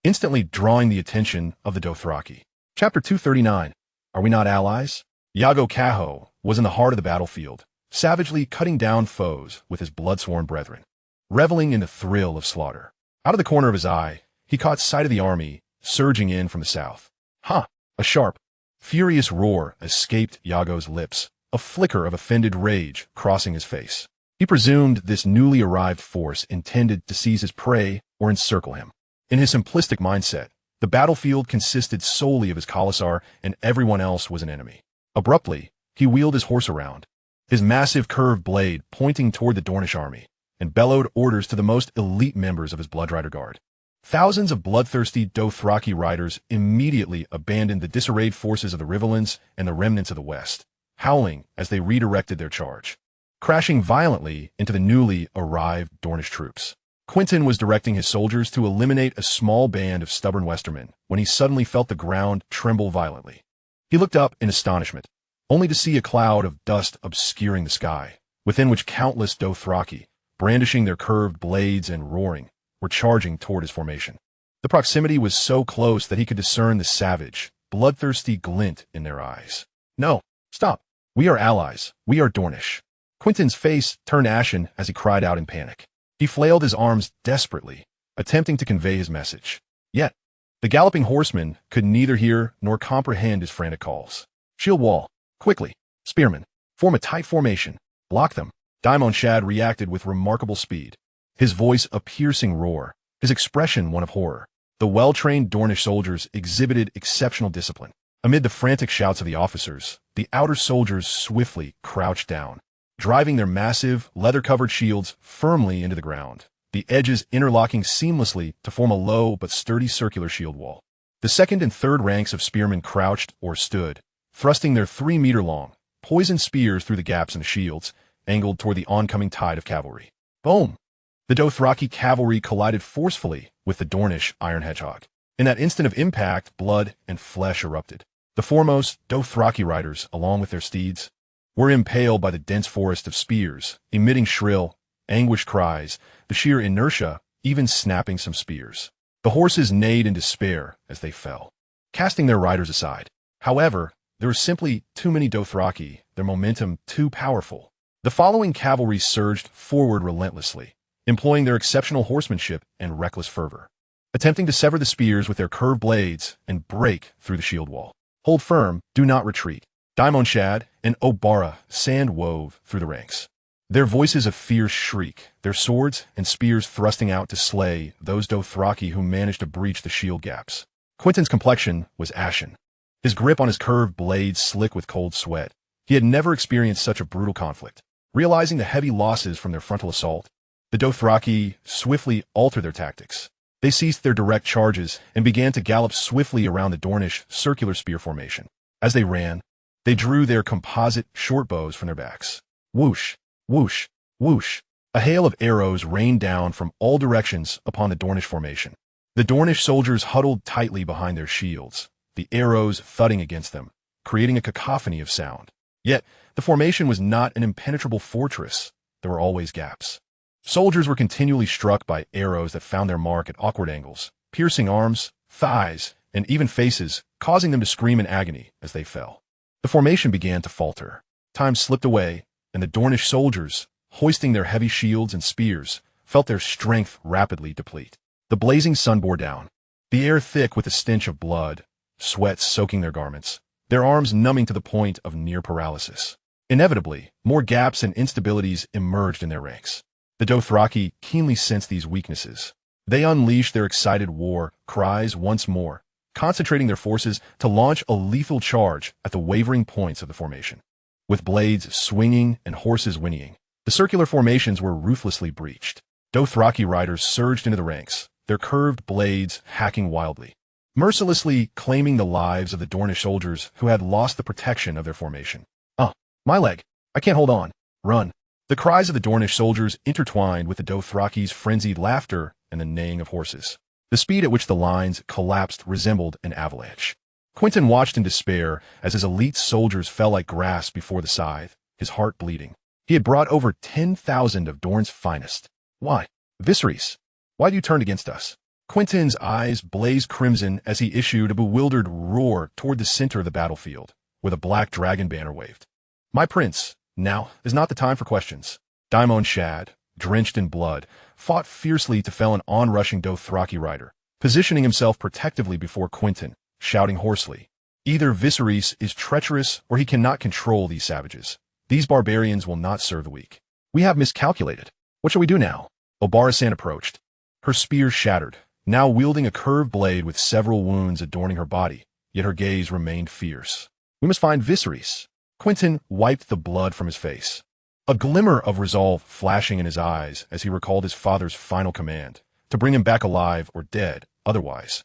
instantly drawing the attention of the Dothraki. Chapter 239. Are we not allies? Iago Caho was in the heart of the battlefield, savagely cutting down foes with his blood-sworn brethren, reveling in the thrill of slaughter. Out of the corner of his eye, he caught sight of the army surging in from the south. Ha! A sharp, furious roar escaped Iago's lips, a flicker of offended rage crossing his face. He presumed this newly arrived force intended to seize his prey or encircle him. In his simplistic mindset, the battlefield consisted solely of his Khalasar and everyone else was an enemy. Abruptly, he wheeled his horse around, his massive curved blade pointing toward the Dornish army, and bellowed orders to the most elite members of his Bloodrider Guard. Thousands of bloodthirsty Dothraki riders immediately abandoned the disarrayed forces of the Riverlands and the remnants of the West, howling as they redirected their charge, crashing violently into the newly arrived Dornish troops. Quentin was directing his soldiers to eliminate a small band of stubborn Westermen when he suddenly felt the ground tremble violently. He looked up in astonishment, only to see a cloud of dust obscuring the sky, within which countless Dothraki, brandishing their curved blades and roaring, were charging toward his formation. The proximity was so close that he could discern the savage, bloodthirsty glint in their eyes. No, stop. We are allies. We are Dornish. Quentin's face turned ashen as he cried out in panic. He flailed his arms desperately, attempting to convey his message. Yet, the galloping horsemen could neither hear nor comprehend his frantic calls. Shield wall. Quickly. Spearmen. Form a tight formation. Block them. Daimon Shad reacted with remarkable speed, his voice a piercing roar, his expression one of horror. The well-trained Dornish soldiers exhibited exceptional discipline. Amid the frantic shouts of the officers, the outer soldiers swiftly crouched down, driving their massive, leather-covered shields firmly into the ground, the edges interlocking seamlessly to form a low but sturdy circular shield wall. The second and third ranks of spearmen crouched or stood, thrusting their 3-meter-long, poisoned spears through the gaps in the shields, angled toward the oncoming tide of cavalry. Boom! The Dothraki cavalry collided forcefully with the Dornish Iron Hedgehog. In that instant of impact, blood and flesh erupted. The foremost Dothraki riders, along with their steeds, were impaled by the dense forest of spears, emitting shrill, anguished cries, the sheer inertia even snapping some spears. The horses neighed in despair as they fell, casting their riders aside. However, there were simply too many Dothraki, their momentum too powerful. The following cavalry surged forward relentlessly, employing their exceptional horsemanship and reckless fervor, attempting to sever the spears with their curved blades and break through the shield wall. Hold firm, do not retreat. Daimon Shad and Obara sand wove through the ranks, their voices a fierce shriek, their swords and spears thrusting out to slay those Dothraki who managed to breach the shield gaps. Quentin's complexion was ashen, his grip on his curved blade slick with cold sweat. He had never experienced such a brutal conflict. Realizing the heavy losses from their frontal assault, the Dothraki swiftly altered their tactics. They ceased their direct charges and began to gallop swiftly around the Dornish circular spear formation. As they ran, they drew their composite short bows from their backs. Whoosh, whoosh, whoosh. A hail of arrows rained down from all directions upon the Dornish formation. The Dornish soldiers huddled tightly behind their shields, the arrows thudding against them, creating a cacophony of sound. Yet, the formation was not an impenetrable fortress. There were always gaps. Soldiers were continually struck by arrows that found their mark at awkward angles, piercing arms, thighs, and even faces, causing them to scream in agony as they fell. The formation began to falter. Time slipped away, and the Dornish soldiers, hoisting their heavy shields and spears, felt their strength rapidly deplete. The blazing sun bore down, the air thick with the stench of blood, sweat soaking their garments, their arms numbing to the point of near paralysis. Inevitably, more gaps and instabilities emerged in their ranks. The Dothraki keenly sensed these weaknesses. They unleashed their excited war cries once more, concentrating their forces to launch a lethal charge at the wavering points of the formation. With blades swinging and horses whinnying, the circular formations were ruthlessly breached. Dothraki riders surged into the ranks, their curved blades hacking wildly. mercilessly claiming the lives of the Dornish soldiers who had lost the protection of their formation. "Oh, my leg! I can't hold on! Run!" The cries of the Dornish soldiers intertwined with the Dothraki's frenzied laughter and the neighing of horses. The speed at which the lines collapsed resembled an avalanche. Quentyn watched in despair as his elite soldiers fell like grass before the scythe, his heart bleeding. He had brought over 10,000 of Dorne's finest. "Why? Viserys, why do you turn against us?" Quentyn's eyes blazed crimson as he issued a bewildered roar toward the center of the battlefield, where the black dragon banner waved. "My prince, now is not the time for questions." Daemon Shad, drenched in blood, fought fiercely to fell an onrushing Dothraki rider, positioning himself protectively before Quentyn, shouting hoarsely, "Either Viserys is treacherous or he cannot control these savages. These barbarians will not serve the weak. We have miscalculated. What shall we do now?" Obarasan approached, her spear shattered, now wielding a curved blade with several wounds adorning her body, yet her gaze remained fierce. "We must find Viserys." Quentyn wiped the blood from his face, a glimmer of resolve flashing in his eyes as he recalled his father's final command, to bring him back alive or dead, otherwise.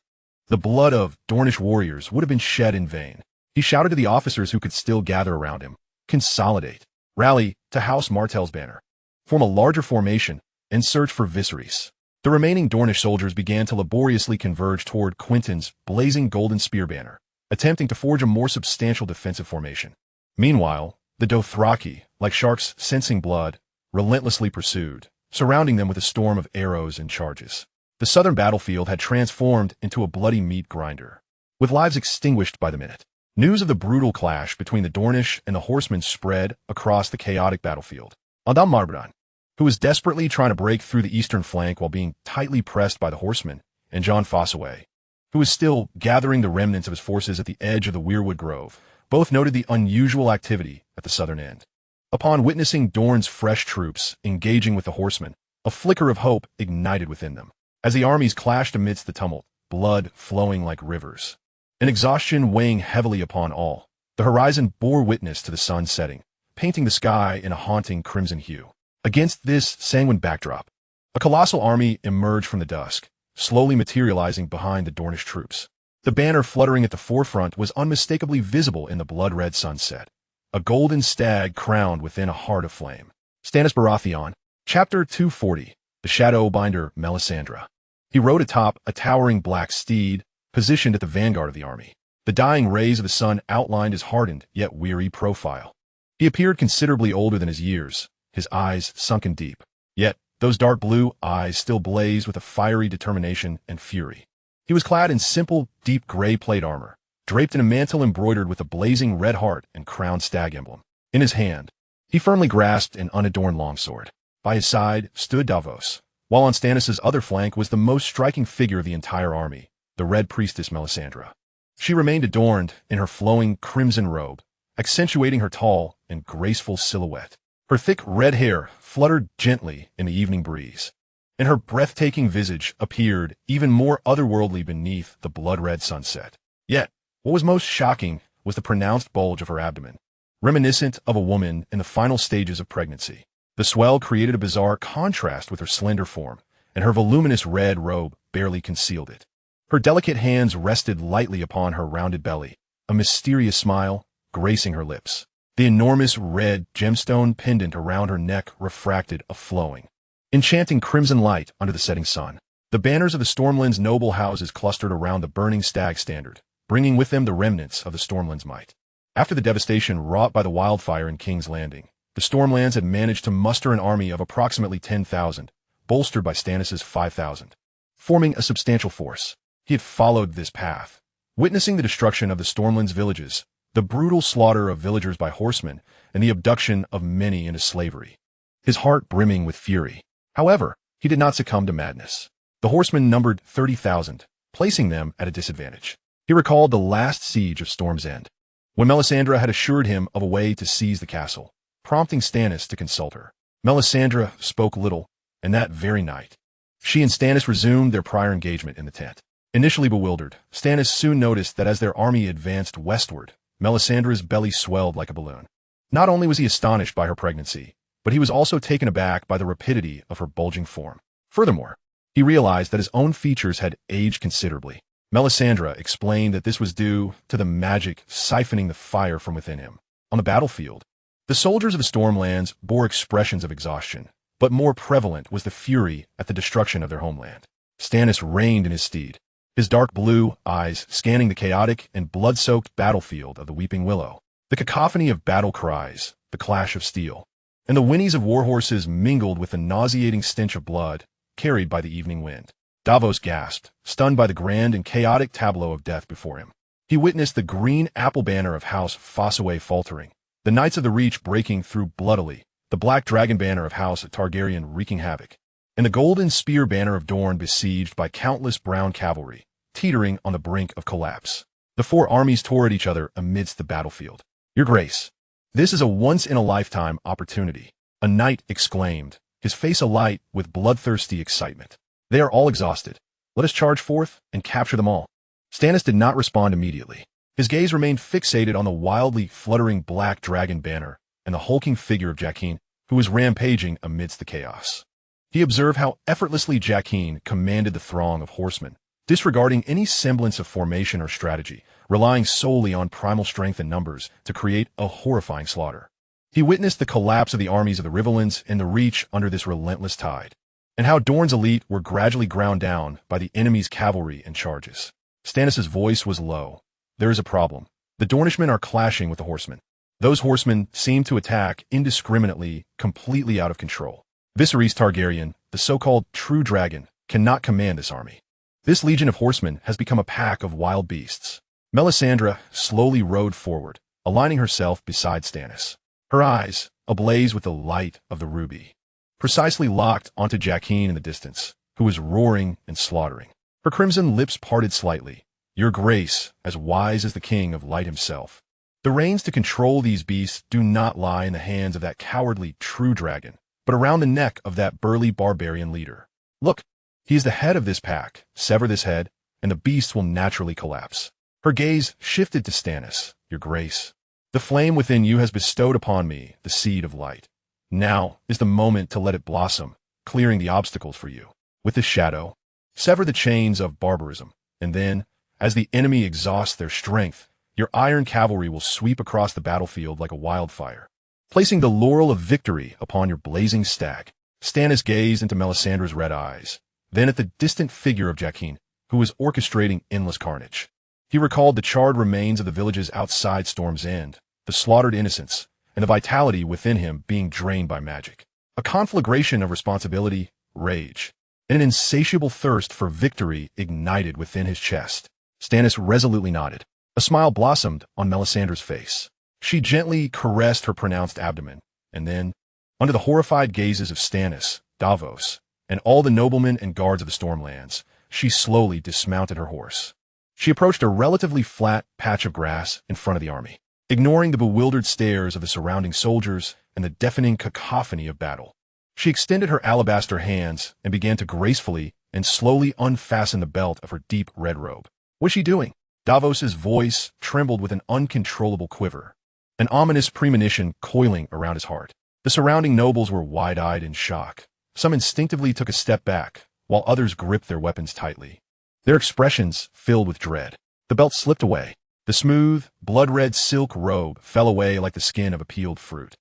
The blood of Dornish warriors would have been shed in vain. He shouted to the officers who could still gather around him, "Consolidate, rally to House Martell's banner, form a larger formation, and search for Viserys." The remaining Dornish soldiers began to laboriously converge toward Quentyn's blazing golden spear banner, attempting to forge a more substantial defensive formation. Meanwhile, the Dothraki, like sharks sensing blood, relentlessly pursued, surrounding them with a storm of arrows and charges. The southern battlefield had transformed into a bloody meat grinder, with lives extinguished by the minute. News of the brutal clash between the Dornish and the horsemen spread across the chaotic battlefield. Adam Marbran, who was desperately trying to break through the eastern flank while being tightly pressed by the horsemen, and Jon Fossaway, who was still gathering the remnants of his forces at the edge of the Weirwood Grove, both noted the unusual activity at the southern end. Upon witnessing Dorne's fresh troops engaging with the horsemen, a flicker of hope ignited within them. As the armies clashed amidst the tumult, blood flowing like rivers, and exhaustion weighing heavily upon all, the horizon bore witness to the sun setting, painting the sky in a haunting crimson hue. Against this sanguine backdrop, a colossal army emerged from the dusk, slowly materializing behind the Dornish troops. The banner fluttering at the forefront was unmistakably visible in the blood-red sunset, a golden stag crowned within a heart of flame. Stannis Baratheon, Chapter 240, The Shadowbinder Melisandre. He rode atop a towering black steed, positioned at the vanguard of the army. The dying rays of the sun outlined his hardened yet weary profile. He appeared considerably older than his years, his eyes sunken deep. Yet, those dark blue eyes still blazed with a fiery determination and fury. He was clad in simple, deep gray plate armor, draped in a mantle embroidered with a blazing red heart and crowned stag emblem. In his hand, he firmly grasped an unadorned longsword. By his side stood Davos, while on Stannis' other flank was the most striking figure of the entire army, the Red Priestess Melisandre. She remained adorned in her flowing crimson robe, accentuating her tall and graceful silhouette. Her thick red hair fluttered gently in the evening breeze, and her breathtaking visage appeared even more otherworldly beneath the blood-red sunset. Yet, what was most shocking was the pronounced bulge of her abdomen, reminiscent of a woman in the final stages of pregnancy. The swell created a bizarre contrast with her slender form, and her voluminous red robe barely concealed it. Her delicate hands rested lightly upon her rounded belly, a mysterious smile gracing her lips. The enormous red gemstone pendant around her neck refracted a flowing, enchanting crimson light under the setting sun. The banners of the Stormlands noble houses clustered around the burning stag standard, bringing with them the remnants of the Stormlands' might. After the devastation wrought by the wildfire in King's Landing, the Stormlands had managed to muster an army of approximately 10,000, bolstered by Stannis' 5,000. Forming a substantial force, he had followed this path, witnessing the destruction of the Stormlands villages, the brutal slaughter of villagers by horsemen, and the abduction of many into slavery, his heart brimming with fury. However, he did not succumb to madness. The horsemen numbered 30,000, placing them at a disadvantage. He recalled the last siege of Storm's End, when Melisandre had assured him of a way to seize the castle, prompting Stannis to consult her. Melisandre spoke little, and that very night, she and Stannis resumed their prior engagement in the tent. Initially bewildered, Stannis soon noticed that as their army advanced westward, Melisandre's belly swelled like a balloon. Not only was he astonished by her pregnancy, but he was also taken aback by the rapidity of her bulging form. Furthermore, he realized that his own features had aged considerably. Melisandre explained that this was due to the magic siphoning the fire from within him. On the battlefield, the soldiers of the Stormlands bore expressions of exhaustion, but more prevalent was the fury at the destruction of their homeland. Stannis reined in his steed, his dark blue eyes scanning the chaotic and blood-soaked battlefield of the Weeping Willow. The cacophony of battle cries, the clash of steel, and the whinnies of warhorses mingled with the nauseating stench of blood carried by the evening wind. Davos gasped, stunned by the grand and chaotic tableau of death before him. He witnessed the green apple banner of House Fossaway faltering, the Knights of the Reach breaking through bloodily, the black dragon banner of House Targaryen wreaking havoc, and the golden spear banner of Dorne besieged by countless brown cavalry, teetering on the brink of collapse. The four armies tore at each other amidst the battlefield. "Your Grace, this is a once-in-a-lifetime opportunity," a knight exclaimed, his face alight with bloodthirsty excitement. "They are all exhausted. Let us charge forth and capture them all." Stannis did not respond immediately. His gaze remained fixated on the wildly fluttering black dragon banner and the hulking figure of Jaqen, who was rampaging amidst the chaos. He observed how effortlessly Jaqen commanded the throng of horsemen, disregarding any semblance of formation or strategy, relying solely on primal strength and numbers to create a horrifying slaughter. He witnessed the collapse of the armies of the Riverlands and the Reach under this relentless tide, and how Dorne's elite were gradually ground down by the enemy's cavalry and charges. Stannis' voice was low. "There is a problem. The Dornishmen are clashing with the horsemen. Those horsemen seem to attack indiscriminately, completely out of control. Viserys Targaryen, the so-called true dragon, cannot command this army. This legion of horsemen has become a pack of wild beasts." Melisandre slowly rode forward, aligning herself beside Stannis, her eyes ablaze with the light of the ruby, precisely locked onto Jaqen in the distance, who was roaring and slaughtering. Her crimson lips parted slightly. "Your Grace, as wise as the King of Light himself. The reins to control these beasts do not lie in the hands of that cowardly true dragon, but around the neck of that burly barbarian leader. Look, he is the head of this pack. Sever this head, and the beasts will naturally collapse." Her gaze shifted to Stannis. "Your Grace, the flame within you has bestowed upon me the seed of light. Now is the moment to let it blossom, clearing the obstacles for you. With this shadow, sever the chains of barbarism, and then, as the enemy exhausts their strength, your iron cavalry will sweep across the battlefield like a wildfire, placing the laurel of victory upon your blazing stag." Stannis gazed into Melisandre's red eyes, then at the distant figure of Jaqen, who was orchestrating endless carnage. He recalled the charred remains of the villages outside Storm's End, the slaughtered innocents, and the vitality within him being drained by magic. A conflagration of responsibility, rage, and an insatiable thirst for victory ignited within his chest. Stannis resolutely nodded. A smile blossomed on Melisandre's face. She gently caressed her pronounced abdomen, and then, under the horrified gazes of Stannis, Davos, and all the noblemen and guards of the Stormlands, she slowly dismounted her horse. She approached a relatively flat patch of grass in front of the army, ignoring the bewildered stares of the surrounding soldiers and the deafening cacophony of battle. She extended her alabaster hands and began to gracefully and slowly unfasten the belt of her deep red robe. "What's she doing?" Davos's voice trembled with an uncontrollable quiver, an ominous premonition coiling around his heart. The surrounding nobles were wide-eyed in shock. Some instinctively took a step back, while others gripped their weapons tightly, their expressions filled with dread. The belt slipped away. The smooth, blood-red silk robe fell away like the skin of a peeled fruit,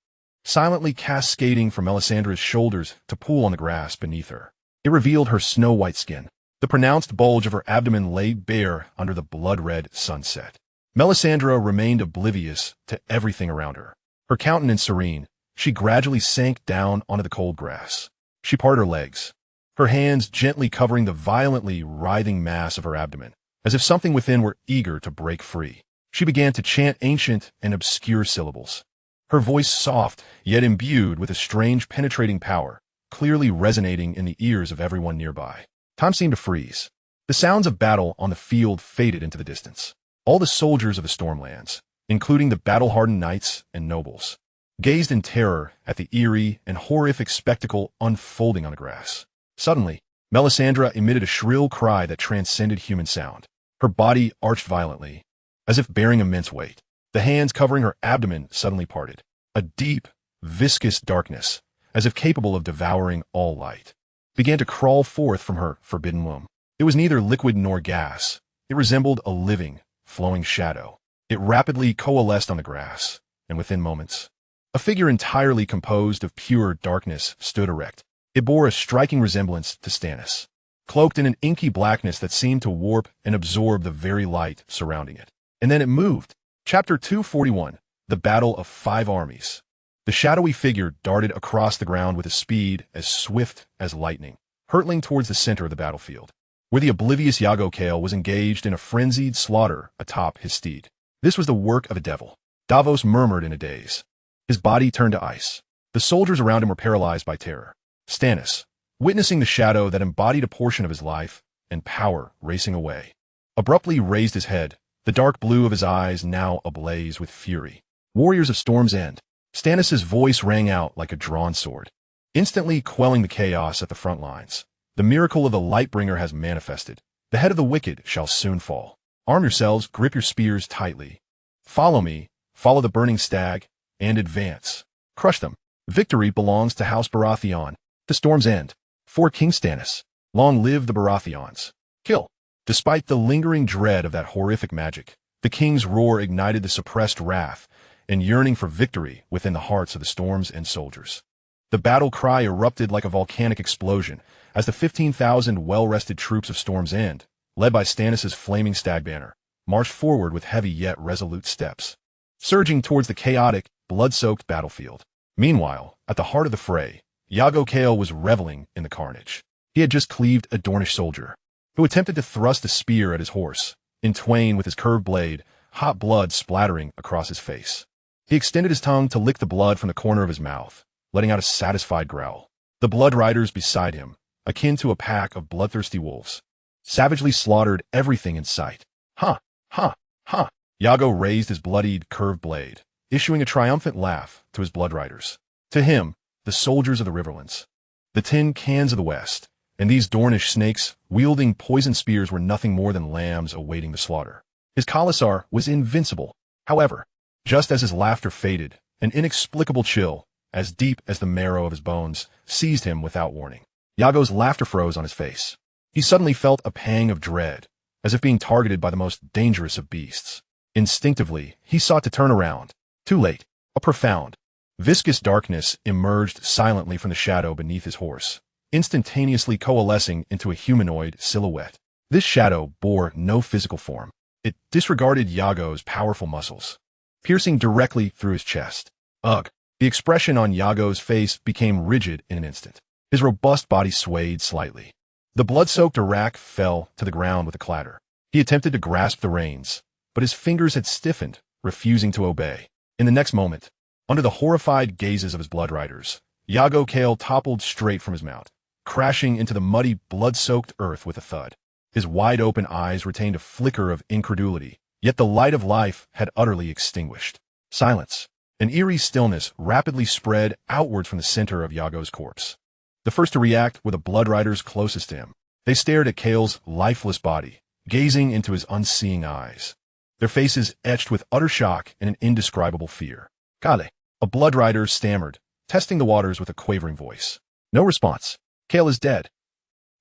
silently cascading from Melisandre's shoulders to pool on the grass beneath her. It revealed her snow-white skin. The pronounced bulge of her abdomen lay bare under the blood-red sunset. Melisandre remained oblivious to everything around her. Her countenance serene, she gradually sank down onto the cold grass. She parted her legs, her hands gently covering the violently writhing mass of her abdomen, as if something within were eager to break free. She began to chant ancient and obscure syllables, her voice soft yet imbued with a strange penetrating power, clearly resonating in the ears of everyone nearby. Time seemed to freeze. The sounds of battle on the field faded into the distance. All the soldiers of the Stormlands, including the battle-hardened knights and nobles, gazed in terror at the eerie and horrific spectacle unfolding on the grass. Suddenly, Melisandre emitted a shrill cry that transcended human sound. Her body arched violently, as if bearing immense weight. The hands covering her abdomen suddenly parted. A deep, viscous darkness, as if capable of devouring all light, began to crawl forth from her forbidden womb. It was neither liquid nor gas. It resembled a living, flowing shadow. It rapidly coalesced on the grass, and within moments, a figure entirely composed of pure darkness stood erect. It bore a striking resemblance to Stannis, cloaked in an inky blackness that seemed to warp and absorb the very light surrounding it. And then it moved. Chapter 241, The Battle of Five Armies. The shadowy figure darted across the ground with a speed as swift as lightning, hurtling towards the center of the battlefield, where the oblivious Yagokale was engaged in a frenzied slaughter atop his steed. This was the work of a devil. Davos murmured in a daze. His body turned to ice. The soldiers around him were paralyzed by terror. Stannis, witnessing the shadow that embodied a portion of his life and power racing away, abruptly raised his head, the dark blue of his eyes now ablaze with fury. Warriors of Storm's End. Stannis' voice rang out like a drawn sword, instantly quelling the chaos at the front lines. The miracle of the Lightbringer has manifested. The head of the wicked shall soon fall. Arm yourselves, grip your spears tightly. Follow me, follow the burning stag, and advance. Crush them. Victory belongs to House Baratheon, to Storm's End. For King Stannis. Long live the Baratheons. Kill. Despite the lingering dread of that horrific magic, the king's roar ignited the suppressed wrath and yearning for victory within the hearts of the Storm's End soldiers. The battle cry erupted like a volcanic explosion as the 15,000 well-rested troops of Storm's End, led by Stannis' flaming stag banner, marched forward with heavy yet resolute steps, surging towards the chaotic, blood-soaked battlefield. Meanwhile, at the heart of the fray, Yagokale was reveling in the carnage. He had just cleaved a Dornish soldier, who attempted to thrust a spear at his horse, in twain with his curved blade, hot blood splattering across his face. He extended his tongue to lick the blood from the corner of his mouth, letting out a satisfied growl. The blood riders beside him, akin to a pack of bloodthirsty wolves, savagely slaughtered everything in sight. Ha! Ha! Ha! Yago raised his bloodied, curved blade, issuing a triumphant laugh to his blood riders. To him, the soldiers of the Riverlands, the tin cans of the West, and these Dornish snakes wielding poison spears were nothing more than lambs awaiting the slaughter. His Khalasar was invincible. However, just as his laughter faded, an inexplicable chill, as deep as the marrow of his bones, seized him without warning. Yago's laughter froze on his face. He suddenly felt a pang of dread, as if being targeted by the most dangerous of beasts. Instinctively, he sought to turn around. Too late. A profound, viscous darkness emerged silently from the shadow beneath his horse, instantaneously coalescing into a humanoid silhouette. This shadow bore no physical form. It disregarded Yago's powerful muscles, piercing directly through his chest. Ugh! The expression on Yago's face became rigid in an instant. His robust body swayed slightly. The blood-soaked Arak fell to the ground with a clatter. He attempted to grasp the reins, but his fingers had stiffened, refusing to obey. In the next moment, under the horrified gazes of his blood riders, Yagokale toppled straight from his mount, crashing into the muddy, blood-soaked earth with a thud. His wide-open eyes retained a flicker of incredulity, yet the light of life had utterly extinguished. Silence. An eerie stillness rapidly spread outwards from the center of Yago's corpse. The first to react were the blood riders closest to him. They stared at Kale's lifeless body, gazing into his unseeing eyes, their faces etched with utter shock and an indescribable fear. Kale, a blood rider stammered, testing the waters with a quavering voice. No response. Kale is dead.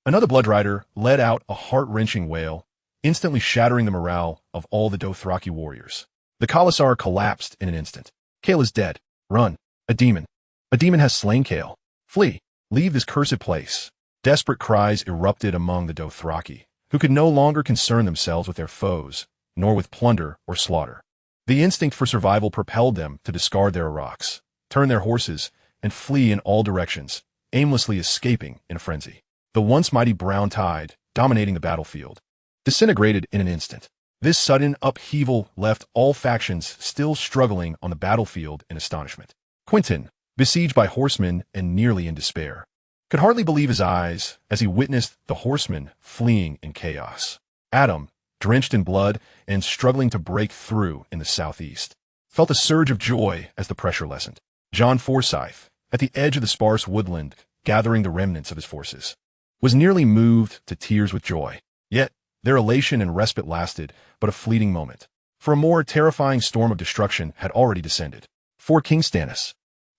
Another blood rider let out a heart-wrenching wail, instantly shattering the morale of all the Dothraki warriors. The Khalasar collapsed in an instant. Kale is dead. Run. A demon. A demon has slain Kale. Flee. Leave this cursed place. Desperate cries erupted among the Dothraki, who could no longer concern themselves with their foes, nor with plunder or slaughter. The instinct for survival propelled them to discard their rocks, turn their horses, and flee in all directions, aimlessly escaping in a frenzy. The once mighty brown tide, dominating the battlefield, disintegrated in an instant. This sudden upheaval left all factions still struggling on the battlefield in astonishment. Quentin, besieged by horsemen and nearly in despair, could hardly believe his eyes as he witnessed the horsemen fleeing in chaos. Adam, drenched in blood and struggling to break through in the southeast, felt a surge of joy as the pressure lessened. John Forsyth, at the edge of the sparse woodland, gathering the remnants of his forces, was nearly moved to tears with joy. Yet, their elation and respite lasted but a fleeting moment, for a more terrifying storm of destruction had already descended. For King Stannis.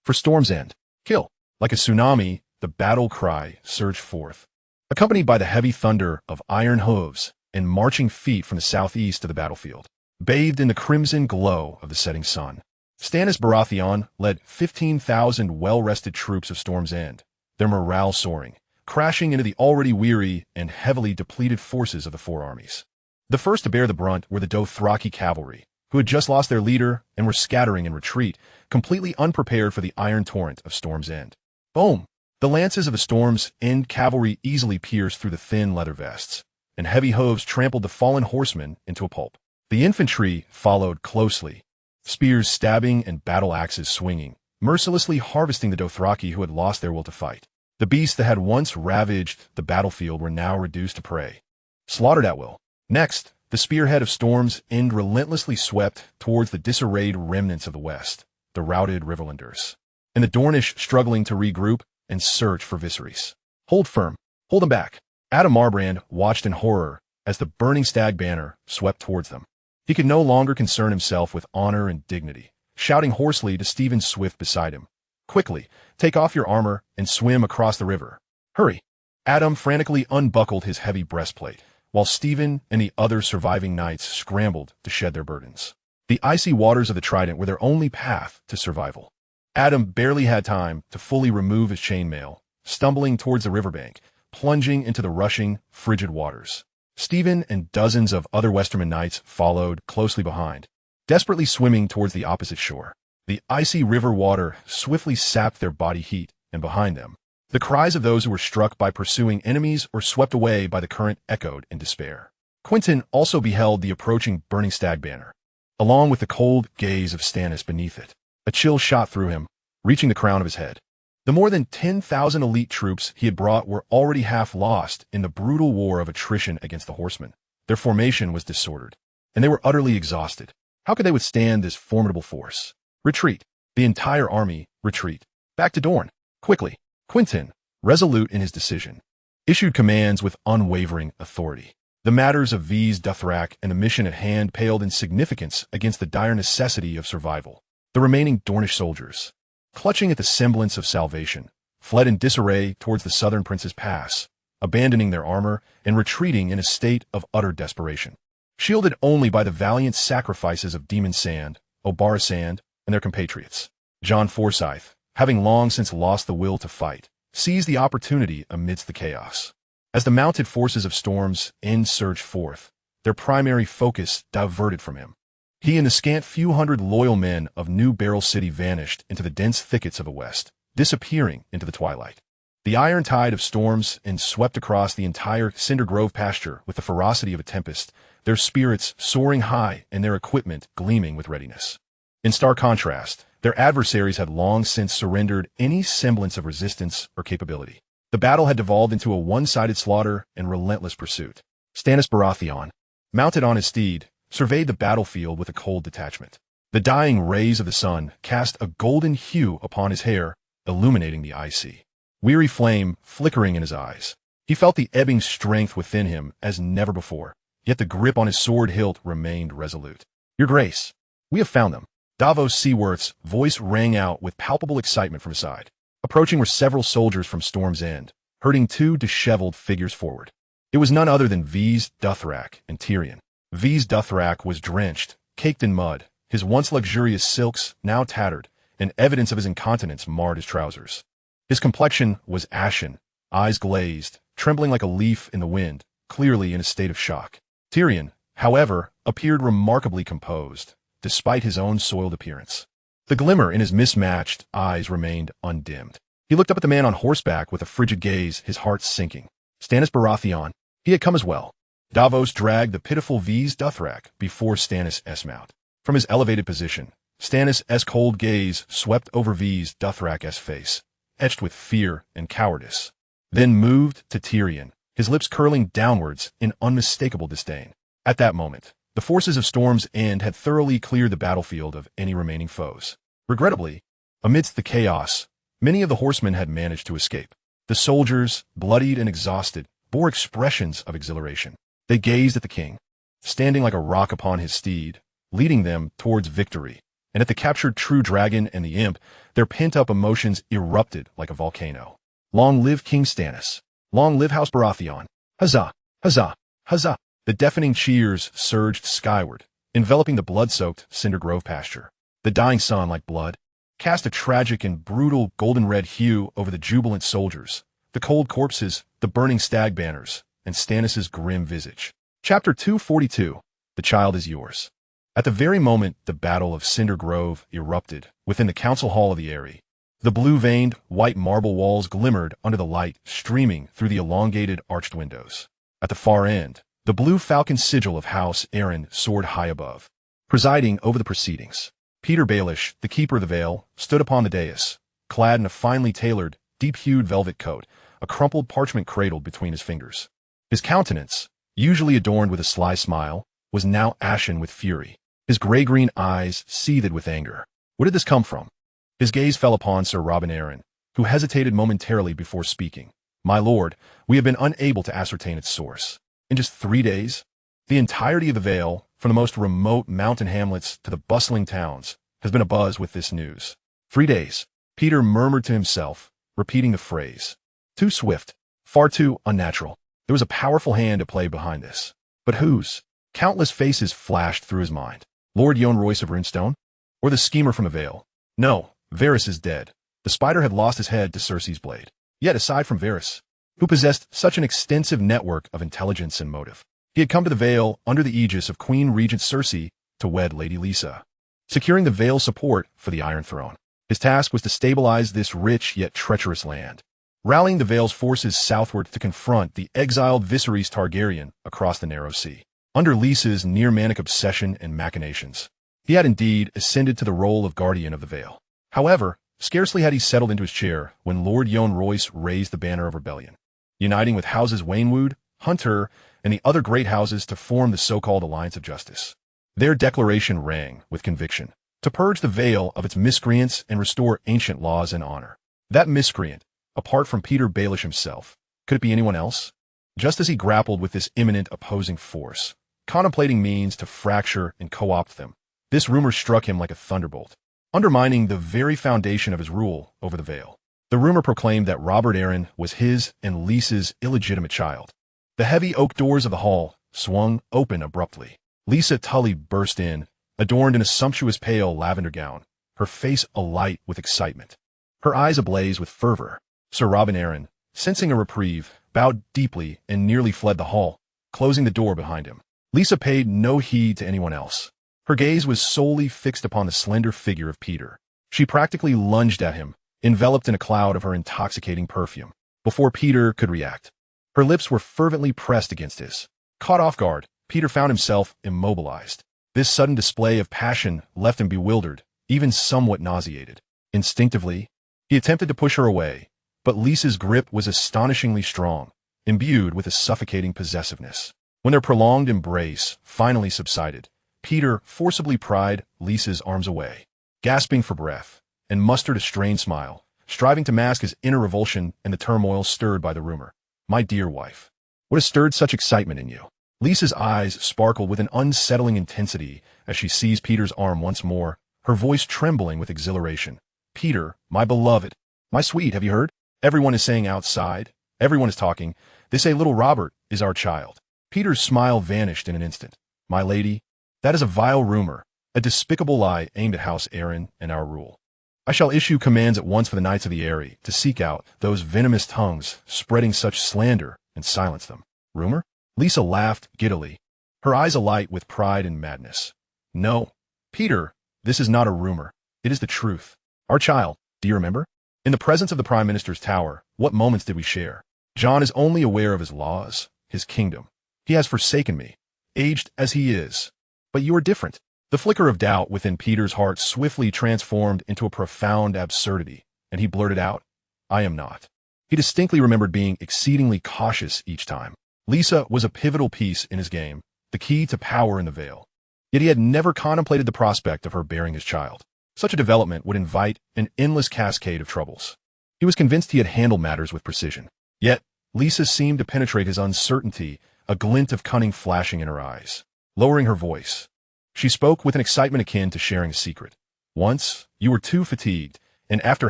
For Storm's End. Kill. Like a tsunami, the battle cry surged forth, accompanied by the heavy thunder of iron hooves and marching feet from the southeast to the battlefield, bathed in the crimson glow of the setting sun. Stannis Baratheon led 15,000 well-rested troops of Storm's End, their morale soaring, crashing into the already weary and heavily depleted forces of the four armies. The first to bear the brunt were the Dothraki cavalry, who had just lost their leader and were scattering in retreat, completely unprepared for the iron torrent of Storm's End. Boom! The lances of the Storm's End cavalry easily pierced through the thin leather vests, and heavy hooves trampled the fallen horsemen into a pulp. The infantry followed closely, spears stabbing and battle axes swinging, mercilessly harvesting the Dothraki who had lost their will to fight. The beasts that had once ravaged the battlefield were now reduced to prey, slaughtered at will. Next, the spearhead of Storm's End relentlessly swept towards the disarrayed remnants of the West, the routed Riverlanders, and the Dornish struggling to regroup and search for Viserys. Hold firm. Hold them back. Adam Marbrand watched in horror as the burning stag banner swept towards them. He could no longer concern himself with honor and dignity, shouting hoarsely to Stephen Swift beside him, "Quickly, take off your armor and swim across the river. Hurry!" Adam frantically unbuckled his heavy breastplate, while Stephen and the other surviving knights scrambled to shed their burdens. The icy waters of the Trident were their only path to survival. Adam barely had time to fully remove his chainmail, stumbling towards the riverbank, plunging into the rushing, frigid waters. Stephen and dozens of other Westerman knights followed closely behind, desperately swimming towards the opposite shore. The icy river water swiftly sapped their body heat, and behind them, the cries of those who were struck by pursuing enemies or swept away by the current echoed in despair. Quentyn also beheld the approaching burning stag banner, along with the cold gaze of Stannis beneath it. A chill shot through him, reaching the crown of his head. The more than 10,000 elite troops he had brought were already half lost in the brutal war of attrition against the horsemen. Their formation was disordered, and they were utterly exhausted. How could they withstand this formidable force? Retreat. The entire army, retreat. Back to Dorne. Quickly. Quentyn, resolute in his decision, issued commands with unwavering authority. The matters of Vise Dothrak and the mission at hand paled in significance against the dire necessity of survival. The remaining Dornish soldiers, clutching at the semblance of salvation, fled in disarray towards the southern Prince's Pass, abandoning their armor and retreating in a state of utter desperation. Shielded only by the valiant sacrifices of Demon Sand, Obarasand, and their compatriots, John Forsyth, having long since lost the will to fight, seized the opportunity amidst the chaos. As the mounted forces of Storm's End surged forth, their primary focus diverted from him. He and the scant few hundred loyal men of New Barrel City vanished into the dense thickets of the west, disappearing into the twilight. The iron tide of Storm's End swept across the entire Cinder Grove pasture with the ferocity of a tempest, their spirits soaring high and their equipment gleaming with readiness. In stark contrast, their adversaries had long since surrendered any semblance of resistance or capability. The battle had devolved into a one-sided slaughter and relentless pursuit. Stannis Baratheon, mounted on his steed, surveyed the battlefield with a cold detachment. The dying rays of the sun cast a golden hue upon his hair, illuminating the icy, weary flame flickering in his eyes. He felt the ebbing strength within him as never before, yet the grip on his sword hilt remained resolute. "Your Grace, we have found them." Davos Seaworth's voice rang out with palpable excitement from his side. Approaching were several soldiers from Storm's End, herding two disheveled figures forward. It was none other than Vise Dothrak and Tyrion. Vise Dothrak was drenched, caked in mud, his once luxurious silks now tattered, and evidence of his incontinence marred his trousers. His complexion was ashen, eyes glazed, trembling like a leaf in the wind, clearly in a state of shock. Tyrion, however, appeared remarkably composed, despite his own soiled appearance. The glimmer in his mismatched eyes remained undimmed. He looked up at the man on horseback with a frigid gaze, his heart sinking. Stannis Baratheon. He had come as well. Davos dragged the pitiful Vise Dothrak before Stannis' mount. From his elevated position, Stannis' cold gaze swept over Vise Dothrak's face, etched with fear and cowardice, then moved to Tyrion, his lips curling downwards in unmistakable disdain. At that moment, the forces of Storm's End had thoroughly cleared the battlefield of any remaining foes. Regrettably, amidst the chaos, many of the horsemen had managed to escape. The soldiers, bloodied and exhausted, bore expressions of exhilaration. They gazed at the king, standing like a rock upon his steed, leading them towards victory, and at the captured true dragon and the imp, their pent-up emotions erupted like a volcano. Long live King Stannis! Long live House Baratheon! Huzzah! Huzzah! Huzzah! The deafening cheers surged skyward, enveloping the blood-soaked Cinder Grove pasture. The dying sun, like blood, cast a tragic and brutal golden-red hue over the jubilant soldiers, the cold corpses, the burning stag banners, and Stannis's grim visage. Chapter 242. The child is yours. At the very moment the Battle of Cinder Grove erupted within the council hall of the Eyrie, the blue-veined, white marble walls glimmered under the light streaming through the elongated, arched windows. At the far end, the blue falcon sigil of House Arryn soared high above. Presiding over the proceedings, Peter Baelish, the Keeper of the Vale, stood upon the dais, clad in a finely tailored, deep-hued velvet coat, a crumpled parchment cradled between his fingers. His countenance, usually adorned with a sly smile, was now ashen with fury. His gray-green eyes seethed with anger. Where did this come from? His gaze fell upon Sir Robin Arryn, who hesitated momentarily before speaking. My lord, we have been unable to ascertain its source. In just 3 days, the entirety of the Vale, from the most remote mountain hamlets to the bustling towns, has been abuzz with this news. 3 days, Peter murmured to himself, repeating the phrase. Too swift, far too unnatural. There was a powerful hand at play behind this. But whose? Countless faces flashed through his mind. Lord Yohn Royce of Runestone? Or the schemer from the Vale? No, Varys is dead. The spider had lost his head to Cersei's blade. Yet aside from Varys, who possessed such an extensive network of intelligence and motive, he had come to the Vale under the aegis of Queen Regent Cersei to wed Lady Lysa, securing the Vale's support for the Iron Throne. His task was to stabilize this rich yet treacherous land, rallying the Vale's forces southward to confront the exiled Viserys Targaryen across the Narrow Sea. Under Lysa's near-manic obsession and machinations, he had indeed ascended to the role of guardian of the Vale. However, scarcely had he settled into his chair when Lord Yohn Royce raised the banner of rebellion, uniting with houses Waynwood, Hunter, and the other great houses to form the so-called Alliance of Justice. Their declaration rang with conviction, to purge the Vale of its miscreants and restore ancient laws and honor. That miscreant, apart from Peter Baelish himself, could it be anyone else? Just as he grappled with this imminent opposing force, contemplating means to fracture and co-opt them, this rumor struck him like a thunderbolt, undermining the very foundation of his rule over the Vale. The rumor proclaimed that Robert Arryn was his and Lysa's illegitimate child. The heavy oak doors of the hall swung open abruptly. Lysa Tully burst in, adorned in a sumptuous pale lavender gown, her face alight with excitement, her eyes ablaze with fervor. Sir Robin Arryn, sensing a reprieve, bowed deeply and nearly fled the hall, closing the door behind him. Lysa paid no heed to anyone else. Her gaze was solely fixed upon the slender figure of Peter. She practically lunged at him, enveloped in a cloud of her intoxicating perfume, before Peter could react. Her lips were fervently pressed against his. Caught off guard, Peter found himself immobilized. This sudden display of passion left him bewildered, even somewhat nauseated. Instinctively, he attempted to push her away, but Lysa's grip was astonishingly strong, imbued with a suffocating possessiveness. When their prolonged embrace finally subsided, Peter forcibly pried Lysa's arms away, gasping for breath, and mustered a strained smile, striving to mask his inner revulsion and the turmoil stirred by the rumor. My dear wife, what has stirred such excitement in you? Lysa's eyes sparkled with an unsettling intensity as she seized Peter's arm once more, her voice trembling with exhilaration. Peter, my beloved, my sweet, have you heard? Everyone is saying outside, everyone is talking, they say little Robert is our child. Peter's smile vanished in an instant. My lady, that is a vile rumor, a despicable lie aimed at House Arryn and our rule. I shall issue commands at once for the knights of the Eyrie to seek out those venomous tongues spreading such slander and silence them. Rumor? Lysa laughed giddily, her eyes alight with pride and madness. No, Peter, this is not a rumor. It is the truth. Our child, do you remember? In the presence of the Prime Minister's tower, what moments did we share? Jon is only aware of his laws, his kingdom. He has forsaken me, aged as he is. But you are different. The flicker of doubt within Peter's heart swiftly transformed into a profound absurdity, and he blurted out, I am not. He distinctly remembered being exceedingly cautious each time. Lysa was a pivotal piece in his game, the key to power in the Vale. Yet he had never contemplated the prospect of her bearing his child. Such a development would invite an endless cascade of troubles. He was convinced he had handled matters with precision. Yet, Lysa seemed to penetrate his uncertainty, a glint of cunning flashing in her eyes. Lowering her voice, she spoke with an excitement akin to sharing a secret. Once, you were too fatigued, and after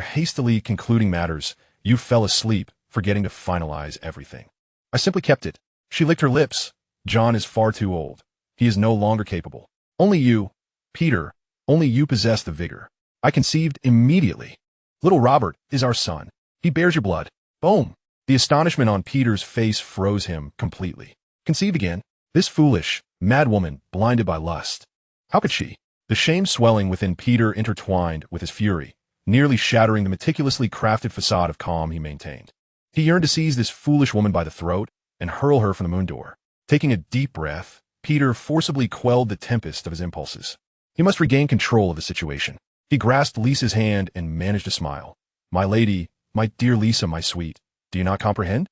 hastily concluding matters, you fell asleep, forgetting to finalize everything. I simply kept it. She licked her lips, Jon is far too old. He is no longer capable. Only you, Peter, only you possess the vigor. I conceived immediately. Little Robert is our son. He bears your blood. Boom. The astonishment on Peter's face froze him completely. Conceived again? This foolish, mad woman, blinded by lust. How could she? The shame swelling within Peter intertwined with his fury, nearly shattering the meticulously crafted facade of calm he maintained. He yearned to seize this foolish woman by the throat and hurl her from the moon door. Taking a deep breath, Peter forcibly quelled the tempest of his impulses. He must regain control of the situation. He grasped Lisa's hand and managed a smile. My lady, my dear Lisa, my sweet, do you not comprehend?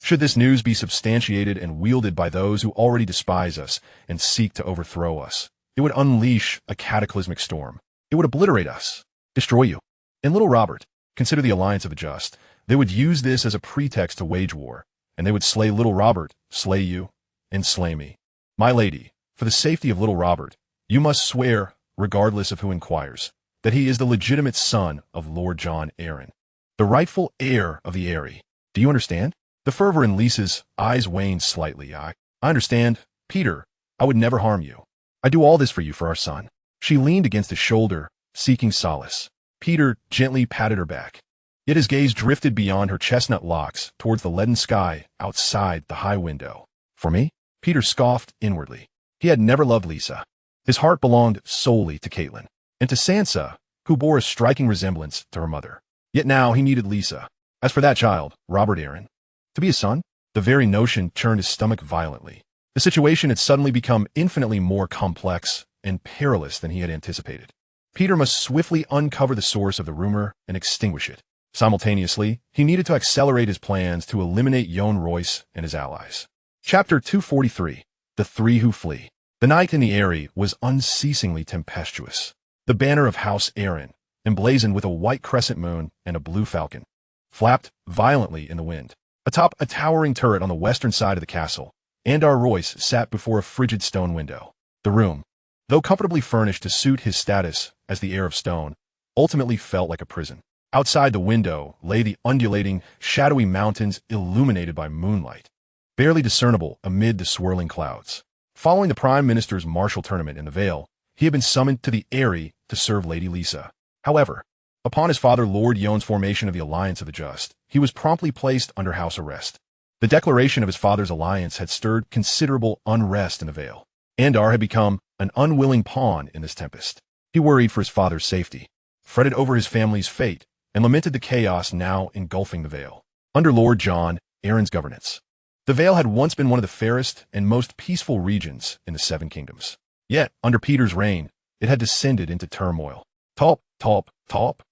Should this news be substantiated and wielded by those who already despise us and seek to overthrow us, it would unleash a cataclysmic storm. It would obliterate us, destroy you. And little Robert, consider the alliance of the just. They would use this as a pretext to wage war, and they would slay little Robert, slay you, and slay me. My lady, for the safety of little Robert, you must swear, regardless of who inquires, that he is the legitimate son of Lord Jon Arryn, the rightful heir of the Eyrie. Do you understand? The fervor in Lisa's eyes waned slightly. I understand, Peter. I would never harm you. I do all this for you, for our son. She leaned against his shoulder, seeking solace. Peter gently patted her back. Yet his gaze drifted beyond her chestnut locks towards the leaden sky outside the high window. For me? Peter scoffed inwardly. He had never loved Lisa. His heart belonged solely to Catelyn, and to Sansa, who bore a striking resemblance to her mother. Yet now he needed Lisa. As for that child, Robert Arryn, to be his son, the very notion churned his stomach violently. The situation had suddenly become infinitely more complex and perilous than he had anticipated. Peter must swiftly uncover the source of the rumor and extinguish it. Simultaneously, he needed to accelerate his plans to eliminate Yohn Royce and his allies. Chapter 243. The Three Who Flee. The night in the Eyrie was unceasingly tempestuous. The banner of House Arryn, emblazoned with a white crescent moon and a blue falcon, flapped violently in the wind. Atop a towering turret on the western side of the castle, Andar Royce sat before a frigid stone window. The room, though comfortably furnished to suit his status as the heir of stone, ultimately felt like a prison. Outside the window lay the undulating, shadowy mountains illuminated by moonlight, barely discernible amid the swirling clouds. Following the Prime Minister's martial tournament in the Vale, he had been summoned to the Eyrie to serve Lady Lisa. However, upon his father Lord Yohn's formation of the Alliance of the Just, he was promptly placed under house arrest. The declaration of his father's alliance had stirred considerable unrest in the Vale. Andar had become an unwilling pawn in this tempest. He worried for his father's safety, fretted over his family's fate, and lamented the chaos now engulfing the Vale. Under Lord Jon Arryn's governance, the Vale had once been one of the fairest and most peaceful regions in the Seven Kingdoms. Yet, under Peter's reign, it had descended into turmoil. Top, top, top.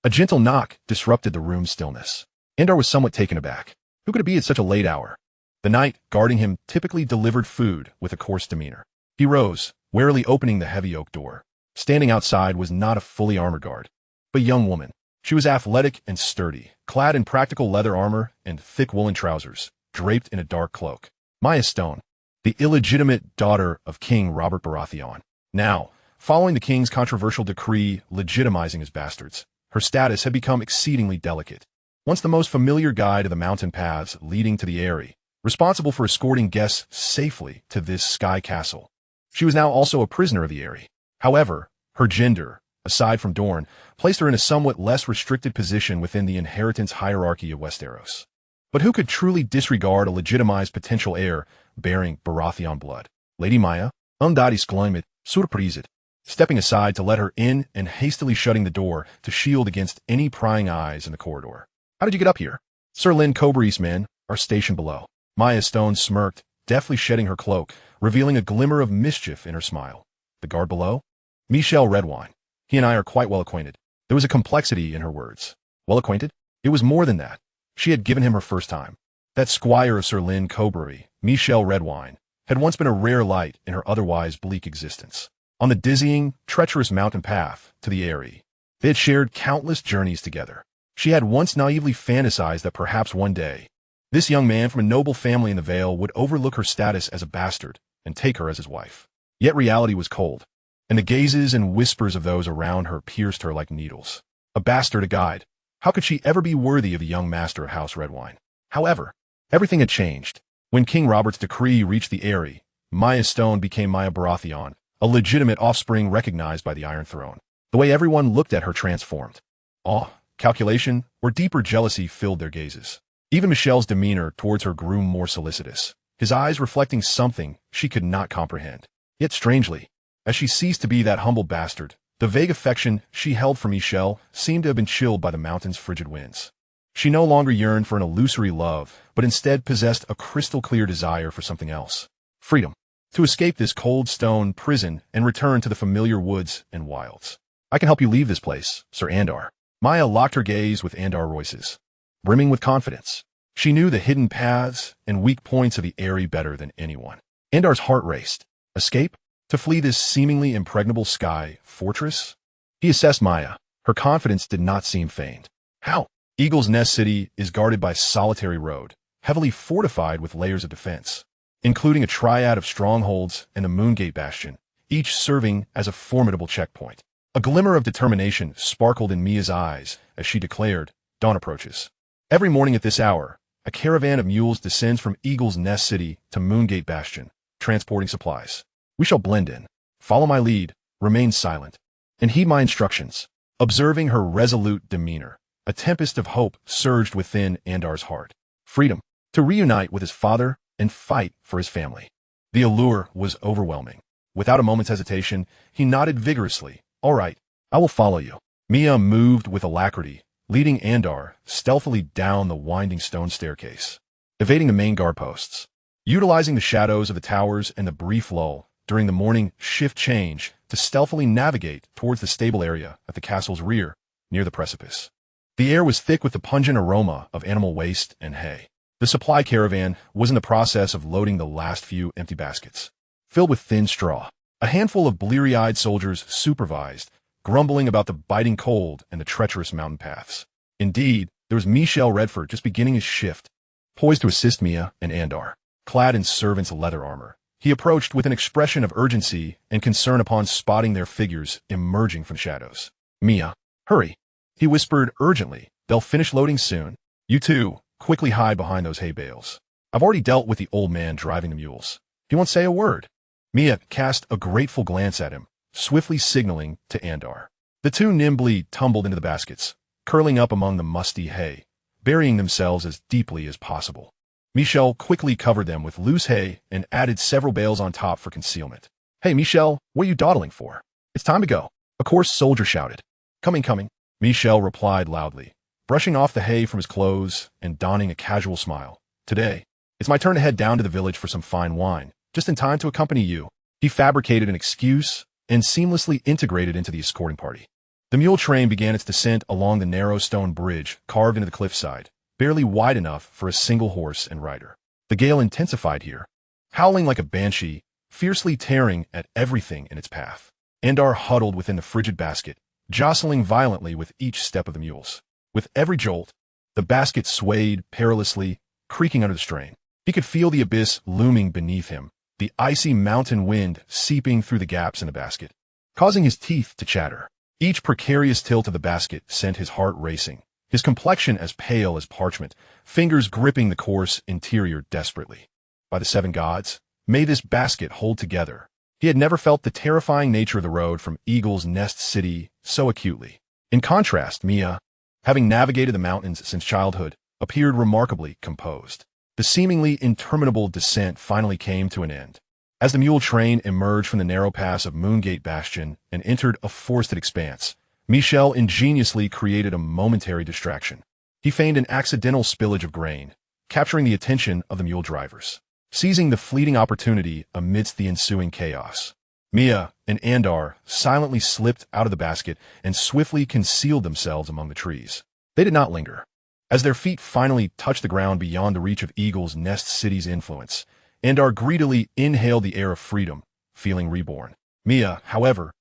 A gentle knock disrupted the room's stillness. Andar was somewhat taken aback. Who could it be at such a late hour? The knight guarding him typically delivered food with a coarse demeanor. He rose, warily opening the heavy oak door. Standing outside was not a fully armored guard, but a young woman. She was athletic and sturdy, clad in practical leather armor and thick woolen trousers, draped in a dark cloak. Maya Stone, the illegitimate daughter of King Robert Baratheon. Now, following the king's controversial decree legitimizing his bastards, her status had become exceedingly delicate. Once the most familiar guide of the mountain paths leading to the Eyrie, responsible for escorting guests safely to this sky castle, she was now also a prisoner of the Eyrie. However, her gender, aside from Dorne, placed her in a somewhat less restricted position within the inheritance hierarchy of Westeros. But who could truly disregard a legitimized potential heir bearing Baratheon blood? Lady Maya, undarisklaimed, surprised, stepping aside to let her in and hastily shutting the door to shield against any prying eyes in the corridor. How did you get up here? Sir Lyn Coberry's men are stationed below. Maya Stone smirked, deftly shedding her cloak, revealing a glimmer of mischief in her smile. The guard below? Michel Redwine. He and I are quite well acquainted. There was a complexity in her words. Well acquainted? It was more than that. She had given him her first time. That squire of Sir Lyn Coberry, Michel Redwine, had once been a rare light in her otherwise bleak existence. On the dizzying, treacherous mountain path to the Eyrie, they had shared countless journeys together. She had once naively fantasized that perhaps one day, this young man from a noble family in the Vale would overlook her status as a bastard and take her as his wife. Yet reality was cold, and the gazes and whispers of those around her pierced her like needles. A bastard, a guide. How could she ever be worthy of the young master of House Redwine? However, everything had changed. When King Robert's decree reached the Eyrie, Maya Stone became Maya Baratheon, a legitimate offspring recognized by the Iron Throne. The way everyone looked at her transformed. Awe, calculation, or deeper jealousy filled their gazes. Even Michelle's demeanor towards her grew more solicitous, his eyes reflecting something she could not comprehend. Yet strangely, as she ceased to be that humble bastard, the vague affection she held for Michelle seemed to have been chilled by the mountain's frigid winds. She no longer yearned for an illusory love, but instead possessed a crystal-clear desire for something else. Freedom. To escape this cold stone prison and return to the familiar woods and wilds. I can help you leave this place, Sir Andar. Maya locked her gaze with Andar Royce's, brimming with confidence. She knew the hidden paths and weak points of the Eyrie better than anyone. Andar's heart raced. Escape? To flee this seemingly impregnable sky fortress? He assessed Maya. Her confidence did not seem feigned. How? Eagle's Nest City is guarded by a solitary road, heavily fortified with layers of defense, including a triad of strongholds and a Moongate bastion, each serving as a formidable checkpoint. A glimmer of determination sparkled in Mia's eyes as she declared, "Dawn approaches. Every morning at this hour, a caravan of mules descends from Eagle's Nest City to Moongate Bastion, transporting supplies. We shall blend in. Follow my lead, remain silent, and heed my instructions." Observing her resolute demeanor, a tempest of hope surged within Andar's heart. Freedom. To reunite with his father and fight for his family. The allure was overwhelming. Without a moment's hesitation, he nodded vigorously. "All right, I will follow you." Mia moved with alacrity, leading Andar stealthily down the winding stone staircase, evading the main guard posts. Utilizing the shadows of the towers and the brief lull during the morning shift change to stealthily navigate towards the stable area at the castle's rear, near the precipice. The air was thick with the pungent aroma of animal waste and hay. The supply caravan was in the process of loading the last few empty baskets, filled with thin straw. A handful of bleary-eyed soldiers supervised, grumbling about the biting cold and the treacherous mountain paths. Indeed, there was Michel Redford just beginning his shift, poised to assist Mia and Andar. Clad in servant's leather armor, he approached with an expression of urgency and concern upon spotting their figures emerging from shadows. "Mia, hurry," he whispered urgently. "They'll finish loading soon. You two, quickly hide behind those hay bales. I've already dealt with the old man driving the mules. He won't say a word." Mia cast a grateful glance at him, swiftly signaling to Andar. The two nimbly tumbled into the baskets, curling up among the musty hay, burying themselves as deeply as possible. Michel quickly covered them with loose hay and added several bales on top for concealment. "Hey, Michel, what are you dawdling for? It's time to go." A coarse soldier shouted. Coming. Michel replied loudly, brushing off the hay from his clothes and donning a casual smile. "Today, it's my turn to head down to the village for some fine wine, just in time to accompany you." He fabricated an excuse and seamlessly integrated into the escorting party. The mule train began its descent along the narrow stone bridge carved into the cliffside, barely wide enough for a single horse and rider. The gale intensified here, howling like a banshee, fiercely tearing at everything in its path. Andar huddled within the frigid basket, jostling violently with each step of the mules. With every jolt, the basket swayed perilously, creaking under the strain. He could feel the abyss looming beneath him, the icy mountain wind seeping through the gaps in the basket, causing his teeth to chatter. Each precarious tilt of the basket sent his heart racing, his complexion as pale as parchment, fingers gripping the coarse interior desperately. By the seven gods, may this basket hold together. He had never felt the terrifying nature of the road from Eagle's Nest City so acutely. In contrast, Mia, having navigated the mountains since childhood, appeared remarkably composed. The seemingly interminable descent finally came to an end. As the mule train emerged from the narrow pass of Moongate Bastion and entered a forested expanse, Michel ingeniously created a momentary distraction. He feigned an accidental spillage of grain, capturing the attention of the mule drivers, seizing the fleeting opportunity amidst the ensuing chaos. Mia and Andar silently slipped out of the basket and swiftly concealed themselves among the trees. They did not linger. As their feet finally touched the ground beyond the reach of Eagle's Nest City's influence, Andar greedily inhaled the air of freedom, feeling reborn. Mia, however,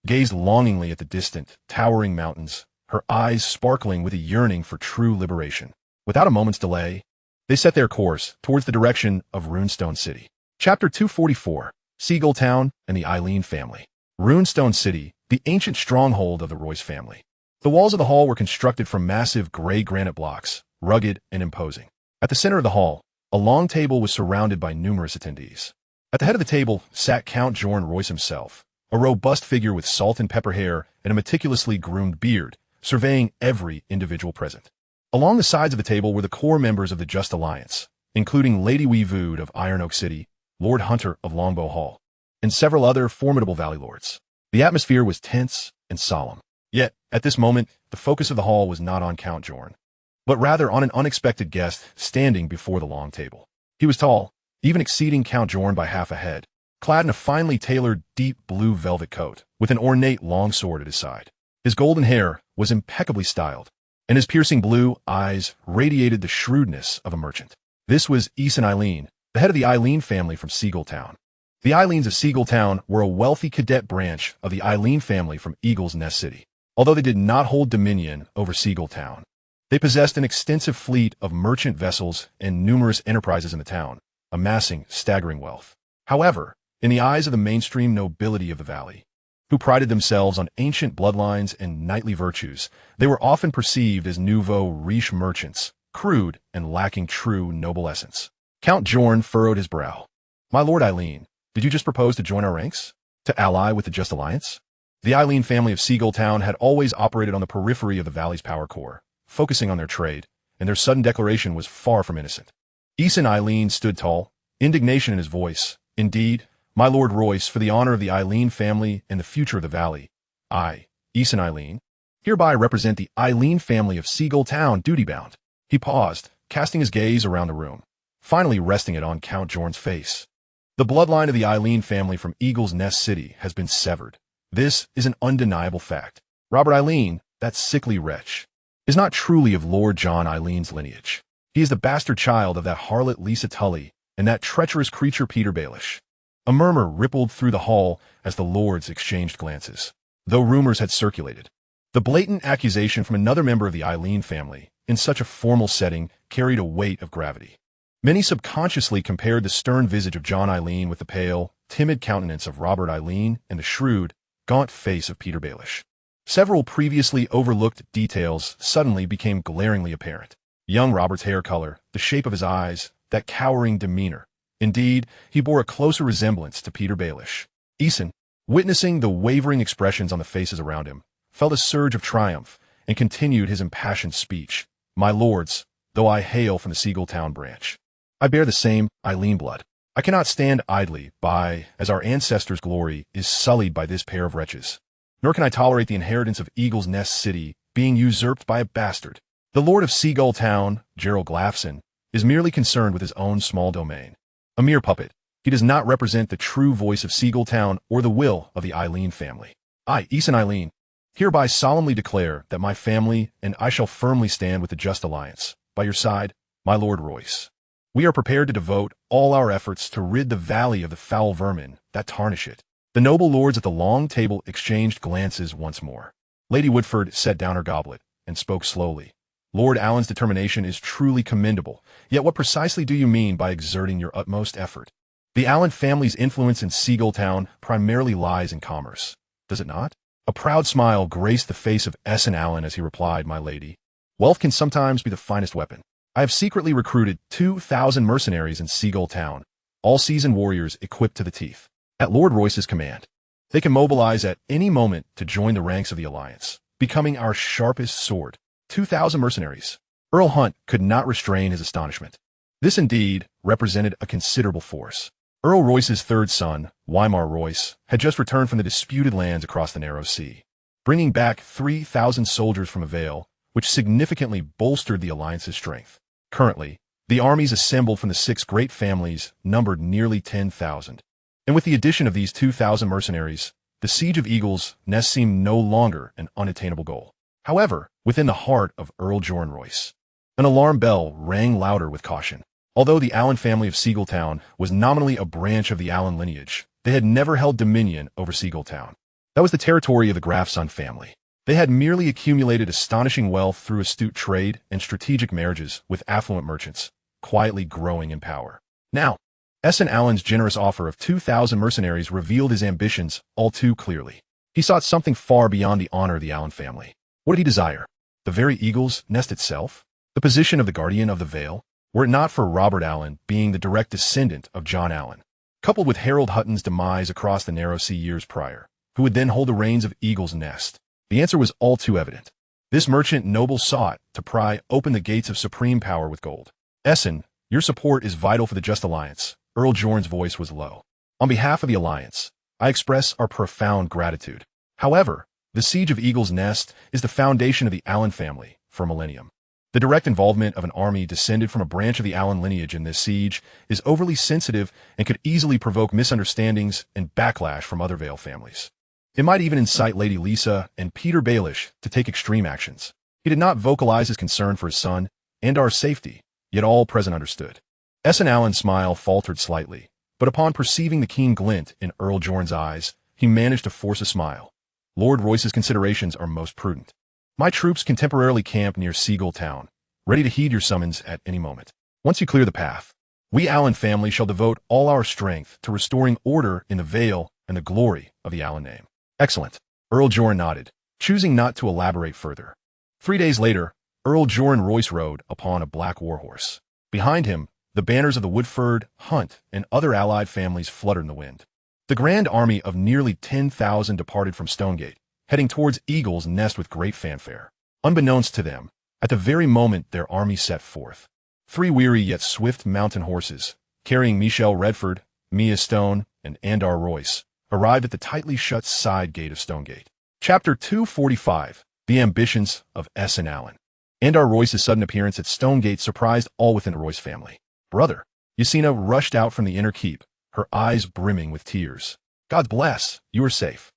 gazed longingly at the distant, towering mountains, her eyes sparkling with a yearning for true liberation. Without a moment's delay, they set their course towards the direction of Runestone City. Chapter 244, Seagull Town and the Eileen Family. Runestone City, the ancient stronghold of the Royce family. The walls of the hall were constructed from massive gray granite blocks, rugged and imposing. At the center of the hall, a long table was surrounded by numerous attendees. At the head of the table sat Count Jorn Royce himself, a robust figure with salt and pepper hair and a meticulously groomed beard, surveying every individual present. Along the sides of the table were the core members of the Just Alliance, including Lady Weevood of Iron Oak City, Lord Hunter of Longbow Hall, and several other formidable Valley Lords. The atmosphere was tense and solemn. Yet, at this moment, the focus of the hall was not on Count Jorn, but rather on an unexpected guest standing before the long table. He was tall, even exceeding Count Jorn by half a head, clad in a finely tailored deep blue velvet coat, with an ornate long sword at his side. His golden hair was impeccably styled, and his piercing blue eyes radiated the shrewdness of a merchant. This was Esson Eileen, the head of the Eileen family from Seagulltown. The Eileens of Seagulltown were a wealthy cadet branch of the Eileen family from Eagle's Nest City. Although they did not hold dominion over Seagulltown, they possessed an extensive fleet of merchant vessels and numerous enterprises in the town, amassing staggering wealth. However, in the eyes of the mainstream nobility of the valley, who prided themselves on ancient bloodlines and knightly virtues, they were often perceived as nouveau riche merchants, crude and lacking true noble essence. Count Jorn furrowed his brow. "My lord Eileen, did you just propose to join our ranks? To ally with the Just Alliance?" The Eileen family of Seagulltown had always operated on the periphery of the valley's power core, focusing on their trade, and their sudden declaration was far from innocent. Esson Eileen stood tall, indignation in his voice. "Indeed, my lord Royce, for the honor of the Eileen family and the future of the valley, I, Esson Eileen, hereby represent the Eileen family of Seagulltown duty-bound." He paused, casting his gaze around the room, finally resting it on Count Jorn's face. "The bloodline of the Eileen family from Eagle's Nest City has been severed. This is an undeniable fact. Robert Eileen, that sickly wretch, is not truly of Lord John Eileen's lineage. He is the bastard child of that harlot Lisa Tully and that treacherous creature Peter Baelish." A murmur rippled through the hall as the lords exchanged glances, though rumors had circulated. The blatant accusation from another member of the Eileen family, in such a formal setting, carried a weight of gravity. Many subconsciously compared the stern visage of John Eileen with the pale, timid countenance of Robert Eileen and the shrewd, gaunt face of Peter Baelish. Several previously overlooked details suddenly became glaringly apparent. Young Robert's hair color, the shape of his eyes, that cowering demeanor. Indeed, he bore a closer resemblance to Peter Baelish. Esson, witnessing the wavering expressions on the faces around him, felt a surge of triumph and continued his impassioned speech. "My lords, though I hail from the Seagulltown branch, I bear the same Eileen blood. I cannot stand idly by as our ancestors' glory is sullied by this pair of wretches. Nor can I tolerate the inheritance of Eagle's Nest City being usurped by a bastard. The Lord of Seagulltown, Gerald Glaffson, is merely concerned with his own small domain. A mere puppet. He does not represent the true voice of Seagulltown or the will of the Eileen family. I, Esson Eileen, hereby solemnly declare that my family and I shall firmly stand with the Just Alliance. By your side, my Lord Royce. We are prepared to devote all our efforts to rid the valley of the foul vermin that tarnish it." The noble lords at the long table exchanged glances once more. Lady Woodford set down her goblet and spoke slowly. "Lord Allen's determination is truly commendable, yet what precisely do you mean by exerting your utmost effort? The Allen family's influence in Seagulltown primarily lies in commerce, does it not?" A proud smile graced the face of Esson Allen as he replied, "My lady, wealth can sometimes be the finest weapon. I have secretly recruited 2,000 mercenaries in Seagulltown, all seasoned warriors equipped to the teeth, at Lord Royce's command. They can mobilize at any moment to join the ranks of the Alliance, becoming our sharpest sword. 2,000 mercenaries." Earl Hunt could not restrain his astonishment. This indeed represented a considerable force. Earl Royce's third son, Wymar Royce, had just returned from the disputed lands across the Narrow Sea, bringing back 3,000 soldiers from a Vale, which significantly bolstered the Alliance's strength. Currently, the armies assembled from the 6 great families numbered nearly 10,000. And with the addition of these 2,000 mercenaries, the siege of Eagle's Nest seemed no longer an unattainable goal. However, within the heart of Earl Jorn Royce, an alarm bell rang louder with caution. Although the Allen family of Seagulltown was nominally a branch of the Allen lineage, they had never held dominion over Seagulltown. That was the territory of the Grafson family. They had merely accumulated astonishing wealth through astute trade and strategic marriages with affluent merchants, quietly growing in power. Now, Esson Allen's generous offer of 2,000 mercenaries revealed his ambitions all too clearly. He sought something far beyond the honor of the Allen family. What did he desire? The very Eagle's Nest itself? The position of the guardian of the Vale? Were it not for Robert Allen being the direct descendant of John Allen, coupled with Harold Hutton's demise across the narrow sea years prior, who would then hold the reins of Eagle's Nest? The answer was all too evident. This merchant noble sought to pry open the gates of supreme power with gold. Essen, your support is vital for the Just Alliance. Earl Jorn's voice was low. On behalf of the Alliance, I express our profound gratitude. However, the siege of Eagle's Nest is the foundation of the Allen family for a millennium. The direct involvement of an army descended from a branch of the Allen lineage in this siege is overly sensitive and could easily provoke misunderstandings and backlash from other Vale families. It might even incite Lady Lisa and Peter Baelish to take extreme actions. He did not vocalize his concern for his son and our safety, yet all present understood. Essen Allen's smile faltered slightly, but upon perceiving the keen glint in Earl Jorn's eyes, he managed to force a smile. Lord Royce's considerations are most prudent. My troops can temporarily camp near Seagull Town, ready to heed your summons at any moment. Once you clear the path, we Allen family shall devote all our strength to restoring order in the Vale and the glory of the Allen name. Excellent. Earl Jorn nodded, choosing not to elaborate further. 3 days later, Earl Jorn Royce rode upon a black warhorse. Behind him, the banners of the Woodford, Hunt, and other allied families fluttered in the wind. The grand army of nearly 10,000 departed from Stonegate, heading towards Eagle's Nest with great fanfare. Unbeknownst to them, at the very moment their army set forth, 3 weary yet swift mountain horses, carrying Michelle Redford, Mia Stone, and Andar Royce, arrived at the tightly shut side gate of Stonegate. Chapter 245, The Ambitions of Essen Allen. Andar Royce's sudden appearance at Stonegate surprised all within the Royce family. Brother, Yasina rushed out from the inner keep, her eyes brimming with tears. God bless, you are safe.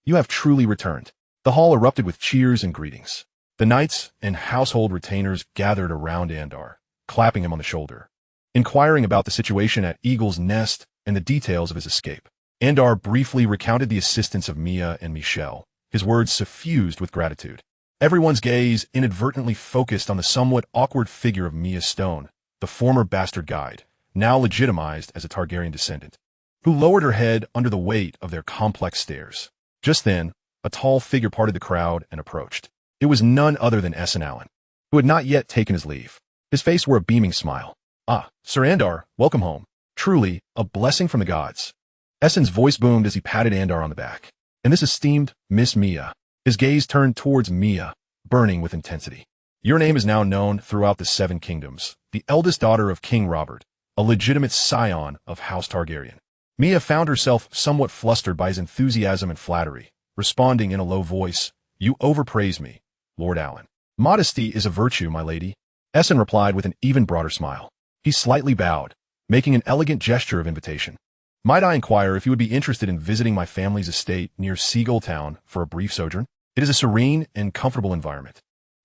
You have truly returned. The hall erupted with cheers and greetings. The knights and household retainers gathered around Andar, clapping him on the shoulder, inquiring about the situation at Eagle's Nest and the details of his escape. Andar briefly recounted the assistance of Mia and Michelle, his words suffused with gratitude. Everyone's gaze inadvertently focused on the somewhat awkward figure of Mia Stone, the former bastard guide, now legitimized as a Targaryen descendant, who lowered her head under the weight of their complex stares. Just then, a tall figure parted the crowd and approached. It was none other than Essen Allen, who had not yet taken his leave. His face wore a beaming smile. Ah, Sir Andar, welcome home. Truly, a blessing from the gods. Essen's voice boomed as he patted Andar on the back. And this esteemed Miss Mia. His gaze turned towards Mia, burning with intensity. Your name is now known throughout the 7 kingdoms, the eldest daughter of King Robert, a legitimate scion of House Targaryen. Mia found herself somewhat flustered by his enthusiasm and flattery, responding in a low voice, You overpraise me, Lord Allen. Modesty is a virtue, my lady. Essen replied with an even broader smile. He slightly bowed, making an elegant gesture of invitation. Might I inquire if you would be interested in visiting my family's estate near Seagull Town for a brief sojourn? It is a serene and comfortable environment,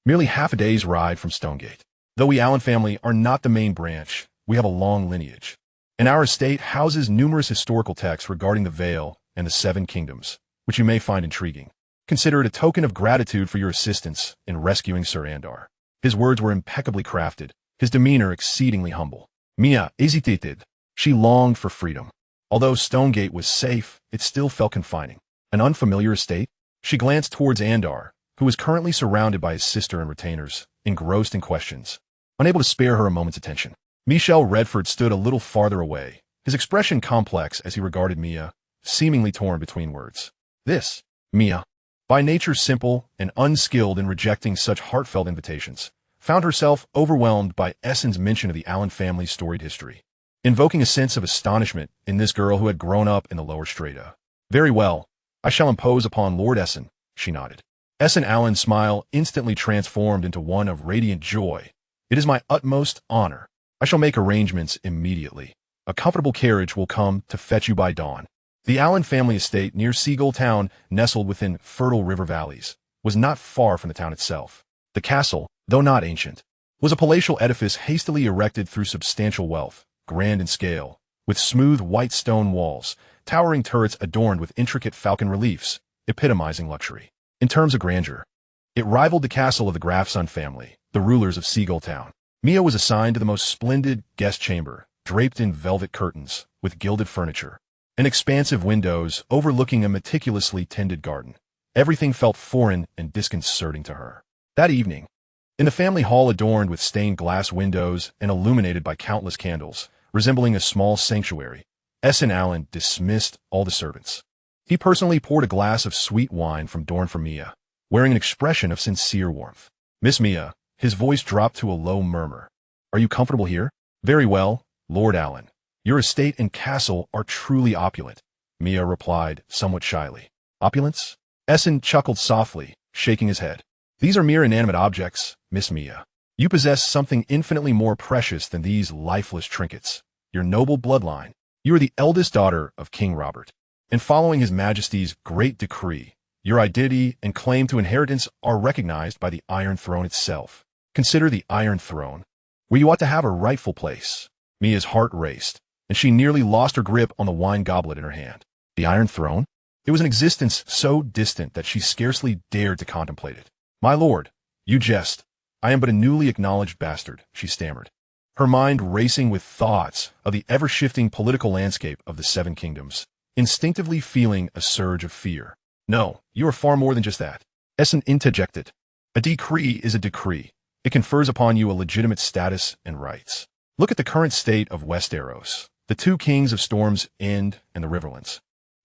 merely half a day's ride from Stonegate. Though we Allen family are not the main branch, we have a long lineage, and our estate houses numerous historical texts regarding the Vale and the 7 kingdoms, which you may find intriguing. Consider it a token of gratitude for your assistance in rescuing Sir Andar. His words were impeccably crafted, his demeanor exceedingly humble. Mia hesitated. She longed for freedom. Although Stonegate was safe, it still felt confining. An unfamiliar estate? She glanced towards Andar, who was currently surrounded by his sister and retainers, engrossed in questions, unable to spare her a moment's attention. Michelle Redford stood a little farther away, his expression complex as he regarded Mia, seemingly torn between words. This, Mia, by nature simple and unskilled in rejecting such heartfelt invitations, found herself overwhelmed by Essen's mention of the Allen family's storied history, invoking a sense of astonishment in this girl who had grown up in the lower strata. Very well, I shall impose upon Lord Essen, she nodded. Essen Allen's smile instantly transformed into one of radiant joy. It is my utmost honor. I shall make arrangements immediately. A comfortable carriage will come to fetch you by dawn. The Allen family estate near Seagull Town, nestled within fertile river valleys, was not far from the town itself. The castle, though not ancient, was a palatial edifice hastily erected through substantial wealth, grand in scale, with smooth white stone walls, towering turrets adorned with intricate falcon reliefs, epitomizing luxury. In terms of grandeur, it rivaled the castle of the Grafson family, the rulers of Seagull Town. Mia was assigned to the most splendid guest chamber, draped in velvet curtains, with gilded furniture, and expansive windows overlooking a meticulously tended garden. Everything felt foreign and disconcerting to her. That evening, in the family hall adorned with stained glass windows and illuminated by countless candles, resembling a small sanctuary, Essen Allen dismissed all the servants. He personally poured a glass of sweet wine from Dorn for Mia, wearing an expression of sincere warmth. Miss Mia, his voice dropped to a low murmur. Are you comfortable here? Very well, Lord Allen. Your estate and castle are truly opulent, Mia replied somewhat shyly. Opulence? Essen chuckled softly, shaking his head. These are mere inanimate objects, Miss Mia. You possess something infinitely more precious than these lifeless trinkets. Your noble bloodline. You are the eldest daughter of King Robert. And following His Majesty's great decree, your identity and claim to inheritance are recognized by the Iron Throne itself. Consider the Iron Throne, where you ought to have a rightful place. Mia's heart raced, and she nearly lost her grip on the wine goblet in her hand. The Iron Throne? It was an existence so distant that she scarcely dared to contemplate it. My lord, you jest. I am but a newly acknowledged bastard, she stammered, her mind racing with thoughts of the ever-shifting political landscape of the Seven Kingdoms, instinctively feeling a surge of fear. No, you are far more than just that. Essen interjected. A decree is a decree. It confers upon you a legitimate status and rights. Look at the current state of Westeros, the two kings of Storm's End and the Riverlands.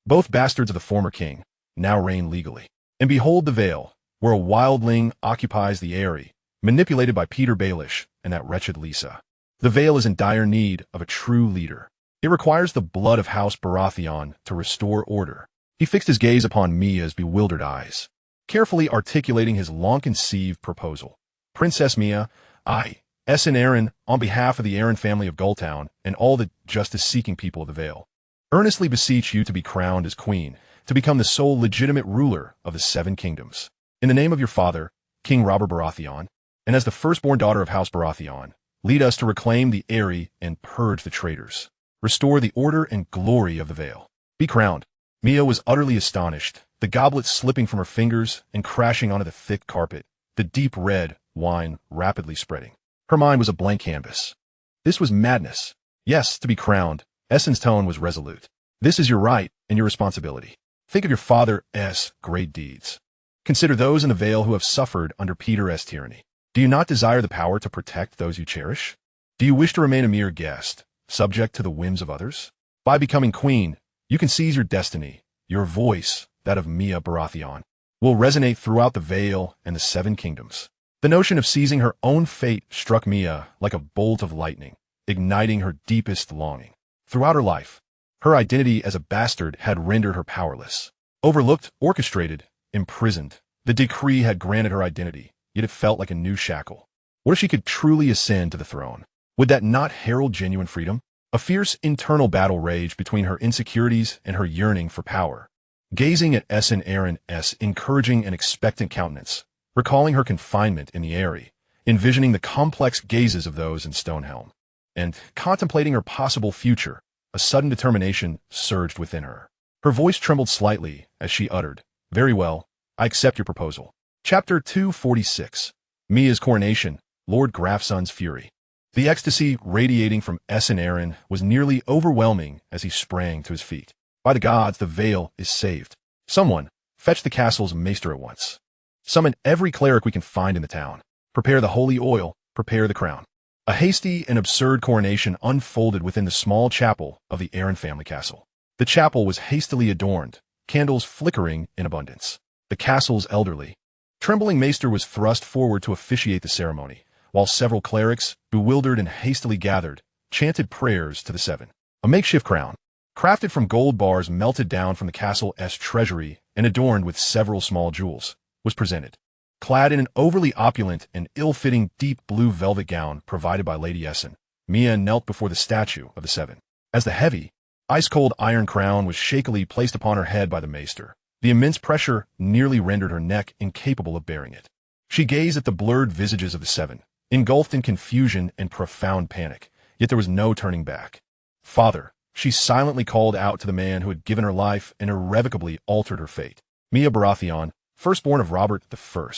Both bastards of the former king now reign legally. And behold the Vale, where a wildling occupies the Eyrie, manipulated by Peter Baelish and that wretched Lisa. The Vale is in dire need of a true leader. It requires the blood of House Baratheon to restore order. He fixed his gaze upon Mia's bewildered eyes, carefully articulating his long-conceived proposal. Princess Mia, I, Essen Arryn, on behalf of the Arryn family of Gulltown and all the justice-seeking people of the Vale, earnestly beseech you to be crowned as queen, to become the sole legitimate ruler of the Seven Kingdoms. In the name of your father, King Robert Baratheon, and as the firstborn daughter of House Baratheon, lead us to reclaim the Eyrie and purge the traitors. Restore the order and glory of the Vale. Be crowned. Mia was utterly astonished, the goblet slipping from her fingers and crashing onto the thick carpet, the deep red wine rapidly spreading. Her mind was a blank canvas. This was madness. Yes, to be crowned. Essen's tone was resolute. This is your right and your responsibility. Think of your father's great deeds. Consider those in the Vale who have suffered under Peter's tyranny. Do you not desire the power to protect those you cherish? Do you wish to remain a mere guest, subject to the whims of others? By becoming queen, you can seize your destiny. Your voice, that of Mia Baratheon, will resonate throughout the Vale and the Seven Kingdoms. The notion of seizing her own fate struck Mia like a bolt of lightning, igniting her deepest longing. Throughout her life, her identity as a bastard had rendered her powerless. Overlooked, orchestrated, imprisoned, the decree had granted her identity, yet it felt like a new shackle. What if she could truly ascend to the throne? Would that not herald genuine freedom? A fierce internal battle raged between her insecurities and her yearning for power. Gazing at Essen Arryn's encouraging and expectant countenance, recalling her confinement in the Eyrie, envisioning the complex gazes of those in Stonehelm, and contemplating her possible future, a sudden determination surged within her. Her voice trembled slightly as she uttered, "Very well, I accept your proposal." Chapter 246. Mia's Coronation, Lord Grafson's Fury. The ecstasy radiating from Essen Arryn was nearly overwhelming as he sprang to his feet. By the gods, the Vale is saved. Someone, fetch the castle's maester at once. Summon every cleric we can find in the town. Prepare the holy oil, prepare the crown. A hasty and absurd coronation unfolded within the small chapel of the Arryn family castle. The chapel was hastily adorned, candles flickering in abundance. The castle's elderly, trembling maester was thrust forward to officiate the ceremony, while several clerics, bewildered and hastily gathered, chanted prayers to the Seven. A makeshift crown, crafted from gold bars melted down from the castle's treasury and adorned with several small jewels, was presented. Clad in an overly opulent and ill-fitting deep blue velvet gown provided by Lady Essen, Mia knelt before the statue of the Seven. As the heavy, ice-cold iron crown was shakily placed upon her head by the maester, the immense pressure nearly rendered her neck incapable of bearing it. She gazed at the blurred visages of the Seven, engulfed in confusion and profound panic, yet there was no turning back. "Father," she silently called out to the man who had given her life and irrevocably altered her fate. Mia Baratheon, firstborn of Robert I,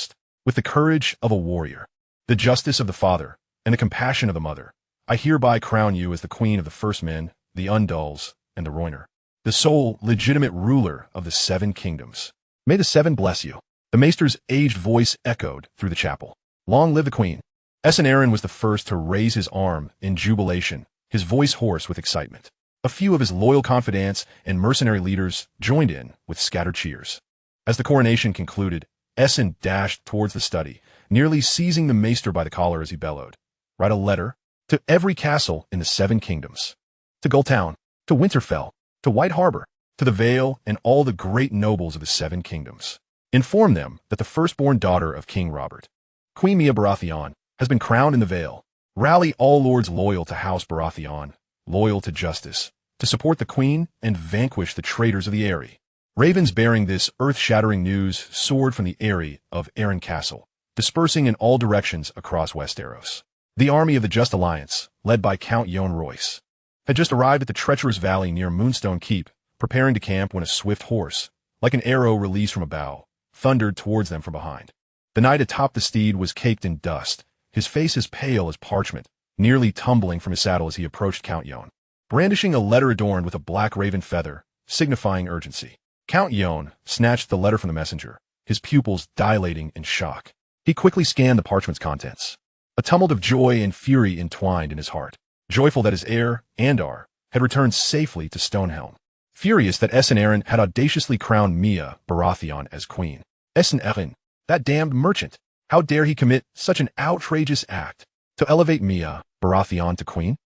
with the courage of a warrior, the justice of the father, and the compassion of the mother, I hereby crown you as the queen of the First Men, the Undulls, and the Rhoynar, the sole legitimate ruler of the Seven Kingdoms. May the Seven bless you. The maester's aged voice echoed through the chapel. Long live the queen. Essen Arryn was the first to raise his arm in jubilation, his voice hoarse with excitement. A few of his loyal confidants and mercenary leaders joined in with scattered cheers. As the coronation concluded, Essen dashed towards the study, nearly seizing the maester by the collar as he bellowed. Write a letter to every castle in the 7 kingdoms. To Gulltown, to Winterfell, to White Harbor, to the Vale and all the great nobles of the 7 kingdoms. Inform them that the firstborn daughter of King Robert, Queen Mia Baratheon, has been crowned in the Vale. Rally all lords loyal to House Baratheon, loyal to justice, to support the Queen and vanquish the traitors of the Eyrie. Ravens bearing this earth-shattering news soared from the Eyrie of Arryn Castle, dispersing in all directions across Westeros. The army of the Just Alliance, led by Count Yohn Royce, had just arrived at the treacherous valley near Moonstone Keep, preparing to camp when a swift horse, like an arrow released from a bow, thundered towards them from behind. The knight atop the steed was caked in dust, his face as pale as parchment, nearly tumbling from his saddle as he approached Count Yohn, brandishing a letter adorned with a black raven feather, signifying urgency. Count Yohn snatched the letter from the messenger, his pupils dilating in shock. He quickly scanned the parchment's contents. A tumult of joy and fury entwined in his heart, joyful that his heir, Andar, had returned safely to Stonehelm, furious that Essen Arryn had audaciously crowned Mia Baratheon as queen. Essen Arryn, that damned merchant, how dare he commit such an outrageous act to elevate Mia Baratheon to queen?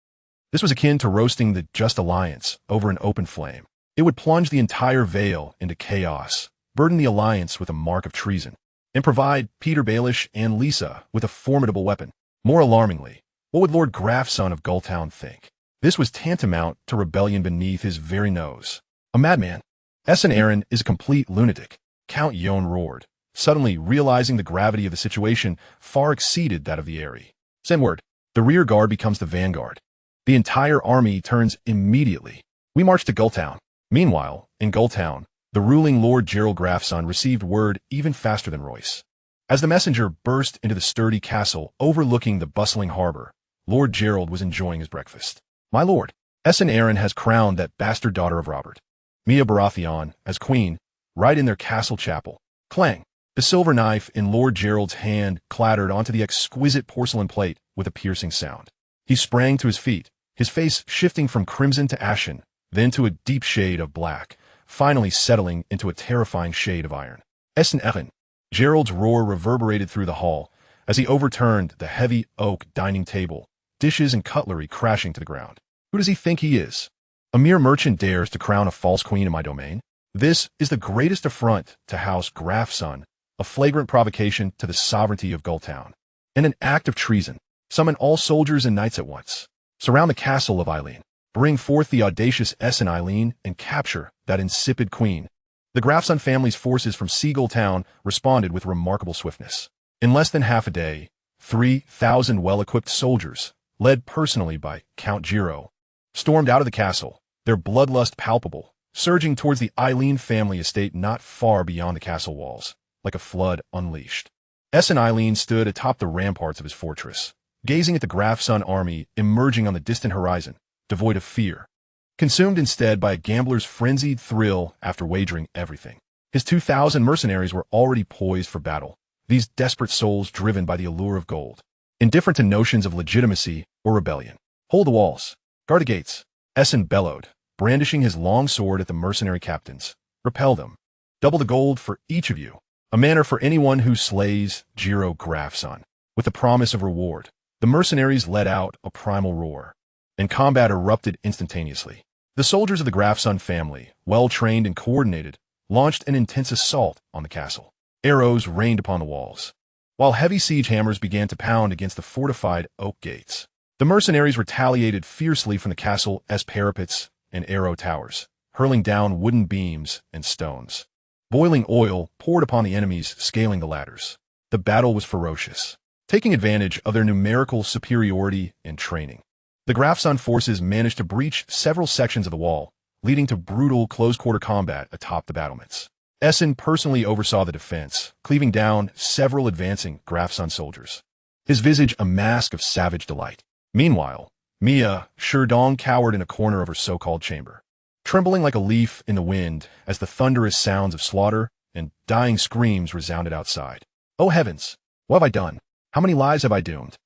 This was akin to roasting the Just Alliance over an open flame. It would plunge the entire Vale into chaos, burden the Alliance with a mark of treason, and provide Peter Baelish and Lisa with a formidable weapon. More alarmingly, what would Lord Grafson of Gulltown think? This was tantamount to rebellion beneath his very nose. A madman. Essen Arryn is a complete lunatic, Count Yohn roared, suddenly realizing the gravity of the situation far exceeded that of the Eyrie. Send word. The rear guard becomes the vanguard. The entire army turns immediately. We march to Gulltown. Meanwhile, in Gulltown, the ruling Lord Gerald Grafson received word even faster than Royce. As the messenger burst into the sturdy castle overlooking the bustling harbor, Lord Gerald was enjoying his breakfast. My lord, Essen Arryn has crowned that bastard daughter of Robert, Mia Baratheon, as queen, right in their castle chapel. Clang! The silver knife in Lord Gerald's hand clattered onto the exquisite porcelain plate with a piercing sound. He sprang to his feet, his face shifting from crimson to ashen, then to a deep shade of black, finally settling into a terrifying shade of iron. Essen Arryn. Gerald's roar reverberated through the hall as he overturned the heavy oak dining table, dishes and cutlery crashing to the ground. Who does he think he is? A mere merchant dares to crown a false queen in my domain? This is the greatest affront to House Grafson, a flagrant provocation to the sovereignty of Gulltown, and an act of treason. Summon all soldiers and knights at once. Surround the castle of Eileen. Bring forth the audacious Essen Eileen and capture that insipid queen. The Grafson family's forces from Seagull Town responded with remarkable swiftness. In less than half a day, 3,000 well-equipped soldiers, led personally by Count Giro, stormed out of the castle, their bloodlust palpable, surging towards the Eileen family estate not far beyond the castle walls, like a flood unleashed. Essen Eileen stood atop the ramparts of his fortress, gazing at the Grafson army emerging on the distant horizon, devoid of fear, consumed instead by a gambler's frenzied thrill after wagering everything. His 2,000 mercenaries were already poised for battle, these desperate souls driven by the allure of gold, indifferent to notions of legitimacy or rebellion. Hold the walls. Guard the gates. Essen bellowed, brandishing his long sword at the mercenary captains. Repel them. Double the gold for each of you. A manor for anyone who slays Giro Grafson. With the promise of reward, the mercenaries let out a primal roar, and combat erupted instantaneously. The soldiers of the Grafson family, well-trained and coordinated, launched an intense assault on the castle. Arrows rained upon the walls, while heavy siege hammers began to pound against the fortified oak gates. The mercenaries retaliated fiercely from the castle as parapets and arrow towers, hurling down wooden beams and stones. Boiling oil poured upon the enemies scaling the ladders. The battle was ferocious, taking advantage of their numerical superiority and training. The Grafson forces managed to breach several sections of the wall, leading to brutal close-quarter combat atop the battlements. Essen personally oversaw the defense, cleaving down several advancing Grafson soldiers, his visage a mask of savage delight. Meanwhile, Mia Sherdong cowered in a corner of her so-called chamber, trembling like a leaf in the wind as the thunderous sounds of slaughter and dying screams resounded outside. Oh heavens! What have I done? How many lives have I doomed?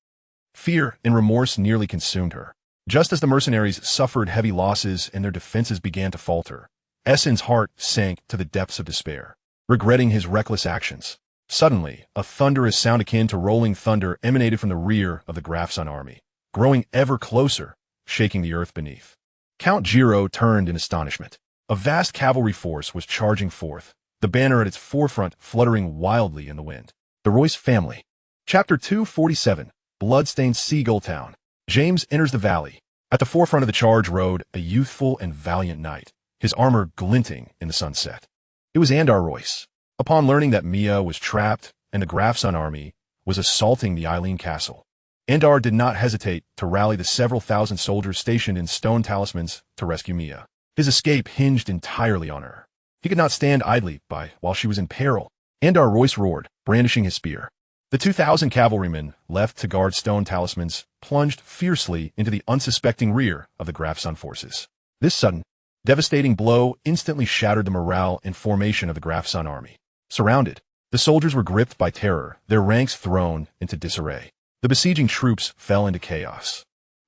Fear and remorse nearly consumed her. Just as the mercenaries suffered heavy losses and their defenses began to falter, Esson's heart sank to the depths of despair, regretting his reckless actions. Suddenly, a thunderous sound akin to rolling thunder emanated from the rear of the Grafson army, growing ever closer, shaking the earth beneath. Count Giro turned in astonishment. A vast cavalry force was charging forth, the banner at its forefront fluttering wildly in the wind. The Royce family. Chapter 247, Bloodstained Seagull Town. James enters the valley. At the forefront of the charge rode a youthful and valiant knight, his armor glinting in the sunset. It was Andar Royce. Upon learning that Mia was trapped and the Grafson army was assaulting the Eileen castle, Andar did not hesitate to rally the several thousand soldiers stationed in stone talismans to rescue Mia. His escape hinged entirely on her. He could not stand idly by while she was in peril. Andar Royce roared, brandishing his spear. The 2,000 cavalrymen left to guard stone talismans plunged fiercely into the unsuspecting rear of the Grafson forces. This sudden, devastating blow instantly shattered the morale and formation of the Grafson army. Surrounded, the soldiers were gripped by terror, their ranks thrown into disarray. The besieging troops fell into chaos,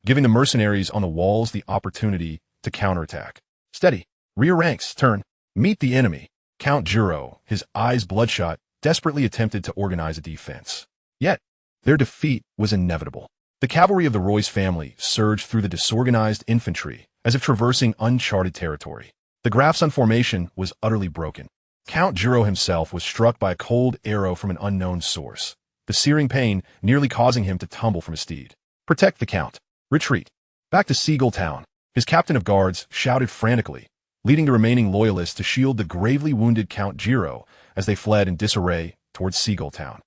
giving the mercenaries on the walls the opportunity to counterattack. Steady, rear ranks, turn, meet the enemy. Count Giro, his eyes bloodshot, desperately attempted to organize a defense. Yet, their defeat was inevitable. The cavalry of the Royce family surged through the disorganized infantry as if traversing uncharted territory. The Grafson formation was utterly broken. Count Giro himself was struck by a cold arrow from an unknown source, the searing pain nearly causing him to tumble from his steed. Protect the Count. Retreat. Back to Seagull Town. His captain of guards shouted frantically, leading the remaining loyalists to shield the gravely wounded Count Giro as they fled in disarray towards Seagull Town.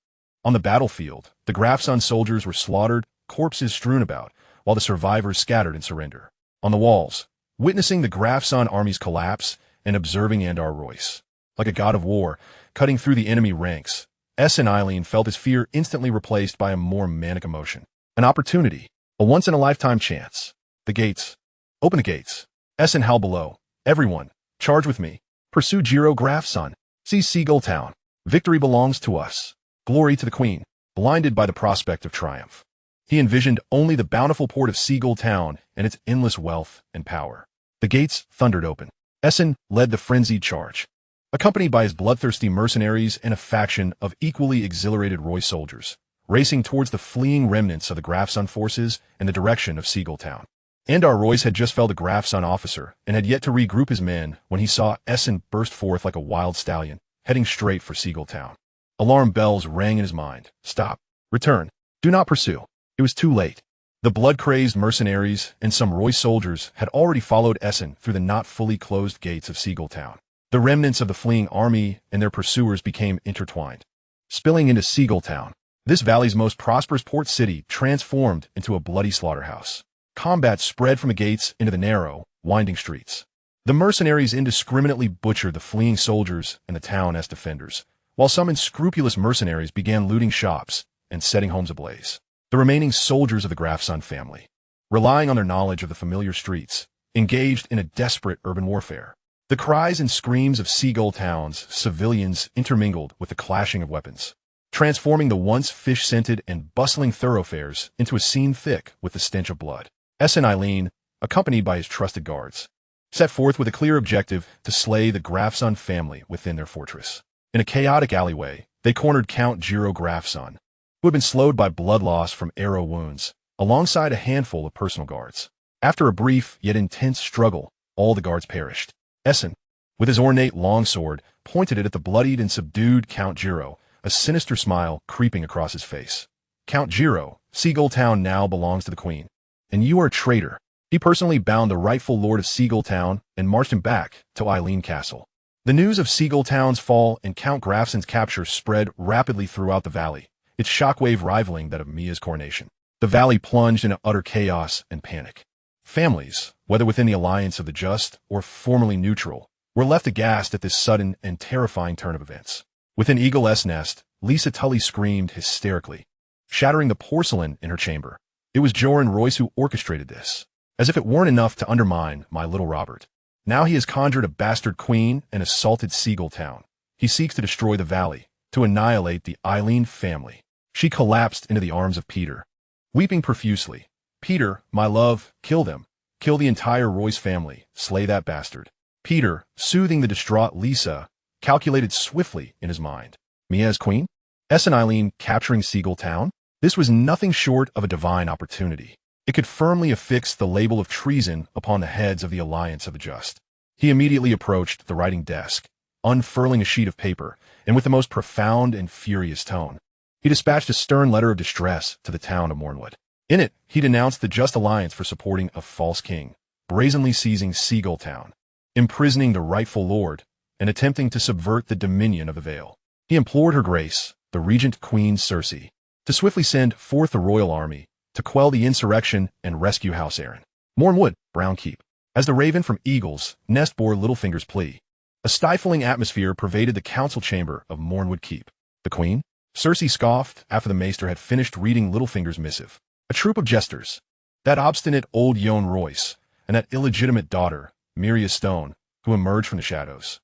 On the battlefield, the Grafson soldiers were slaughtered, corpses strewn about, while the survivors scattered in surrender. On the walls, witnessing the Grafson army's collapse and observing Andar Royce, like a god of war, cutting through the enemy ranks, Esson Eileen felt his fear instantly replaced by a more manic emotion. An opportunity, a once-in-a-lifetime chance. The gates. Open the gates. Esson howled below. Everyone, charge with me. Pursue Giro Grafson. Seize Seagull Town. Victory belongs to us. Glory to the Queen. Blinded by the prospect of triumph, he envisioned only the bountiful port of Seagull Town and its endless wealth and power. The gates thundered open. Esson led the frenzied charge, accompanied by his bloodthirsty mercenaries and a faction of equally exhilarated Royce soldiers, racing towards the fleeing remnants of the Grafson forces in the direction of Seagull Town. Andar Royce had just felled a Grafson officer and had yet to regroup his men when he saw Esson burst forth like a wild stallion, heading straight for Seagull Town. Alarm bells rang in his mind. Stop. Return. Do not pursue. It was too late. The blood-crazed mercenaries and some Royce soldiers had already followed Esson through the not fully closed gates of Seagull Town. The remnants of the fleeing army and their pursuers became intertwined, spilling into Seagull Town. This valley's most prosperous port city transformed into a bloody slaughterhouse. Combat spread from the gates into the narrow, winding streets. The mercenaries indiscriminately butchered the fleeing soldiers and the town as defenders, while some unscrupulous mercenaries began looting shops and setting homes ablaze. The remaining soldiers of the Grafson family, relying on their knowledge of the familiar streets, engaged in a desperate urban warfare. The cries and screams of Seagull Town's civilians intermingled with the clashing of weapons, transforming the once fish-scented and bustling thoroughfares into a scene thick with the stench of blood. Esson Eileen, accompanied by his trusted guards, set forth with a clear objective to slay the Grafson family within their fortress. In a chaotic alleyway, they cornered Count Giro Grafson, who had been slowed by blood loss from arrow wounds, alongside a handful of personal guards. After a brief yet intense struggle, all the guards perished. Esson, with his ornate longsword, pointed it at the bloodied and subdued Count Giro, a sinister smile creeping across his face. Count Giro, Seagull Town now belongs to the Queen, and you are a traitor. He personally bound the rightful lord of Seagull Town and marched him back to Eileen Castle. The news of Seagull Town's fall and Count Grafson's capture spread rapidly throughout the valley, its shockwave rivaling that of Mia's coronation. The valley plunged into utter chaos and panic. Families, whether within the alliance of the just or formerly neutral, were left aghast at this sudden and terrifying turn of events. Within Eagle's Nest, Lisa Tully screamed hysterically, shattering the porcelain in her chamber. It was Joran Royce who orchestrated this. As if it weren't enough to undermine my little Robert, now he has conjured a bastard queen and assaulted Seagull Town. He seeks to destroy the valley, to annihilate the Eileen family. She collapsed into the arms of Peter, weeping profusely. Peter, my love, kill them. Kill the entire Royce family. Slay that bastard. Peter, soothing the distraught Lisa, calculated swiftly in his mind. Mia as queen? S and Eileen capturing Seagull Town? This was nothing short of a divine opportunity. It could firmly affix the label of treason upon the heads of the Alliance of the Just. He immediately approached the writing desk, unfurling a sheet of paper, and with the most profound and furious tone, he dispatched a stern letter of distress to the town of Mornwood. In it, he denounced the Just Alliance for supporting a false king, brazenly seizing Seagull Town, imprisoning the rightful lord, and attempting to subvert the dominion of the Vale. He implored her grace, the regent queen Cersei, to swiftly send forth the royal army to quell the insurrection and rescue House Arryn. Mornwood, Brown Keep. As the raven from Eagle's nest bore Littlefinger's plea, a stifling atmosphere pervaded the council chamber of Mornwood Keep. The queen? Cersei scoffed after the maester had finished reading Littlefinger's missive. A troop of jesters. That obstinate old Yohn Royce, and that illegitimate daughter, Miriam Stone, who emerged from the shadows.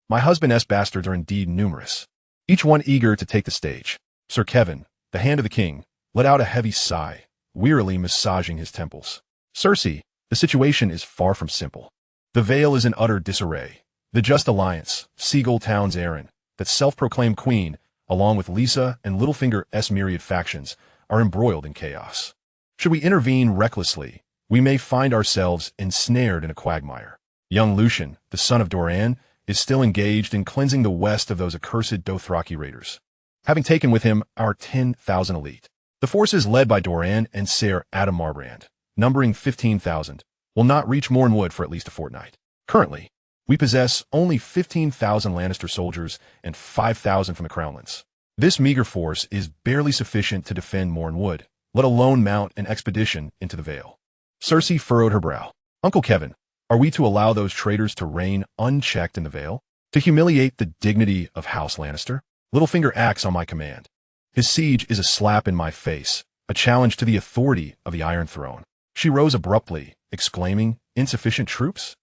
My husband's bastards are indeed numerous, each one eager to take the stage. Sir Kevin, the hand of the king, let out a heavy sigh, wearily massaging his temples. Cersei, the situation is far from simple. The Vale is in utter disarray. The Just Alliance, Seagull Town's Arryn, that self-proclaimed queen, along with Lisa and Littlefinger's myriad factions, are embroiled in chaos. Should we intervene recklessly, we may find ourselves ensnared in a quagmire. Young Lucian, the son of Doran, is still engaged in cleansing the west of those accursed Dothraki raiders, having taken with him our 10,000 elite. The forces led by Doran and Ser Adam Marbrand, numbering 15,000, will not reach Mornwood for at least a fortnight. Currently, we possess only 15,000 Lannister soldiers and 5,000 from the Crownlands. This meager force is barely sufficient to defend Mornwood, let alone mount an expedition into the Vale. Cersei furrowed her brow. Uncle Kevin, are we to allow those traitors to reign unchecked in the Vale? To humiliate the dignity of House Lannister? Littlefinger acts on my command. His siege is a slap in my face, a challenge to the authority of the Iron Throne. She rose abruptly, exclaiming, insufficient troops?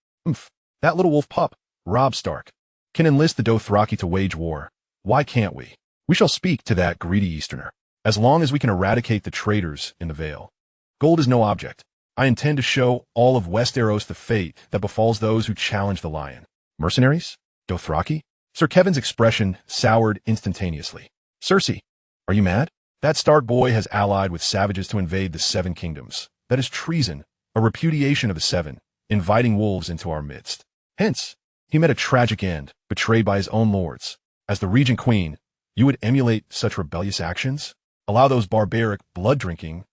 That little wolf pup, Robb Stark, can enlist the Dothraki to wage war. Why can't we? We shall speak to that greedy Easterner, as long as we can eradicate the traitors in the Vale. Gold is no object. I intend to show all of Westeros the fate that befalls those who challenge the lion. Mercenaries? Dothraki? Sir Kevin's expression soured instantaneously. Cersei, are you mad? That Stark boy has allied with savages to invade the Seven Kingdoms. That is treason, a repudiation of the Seven, inviting wolves into our midst. Hence, he met a tragic end, betrayed by his own lords. As the regent queen, you would emulate such rebellious actions? Allow those barbaric, blood-drinking,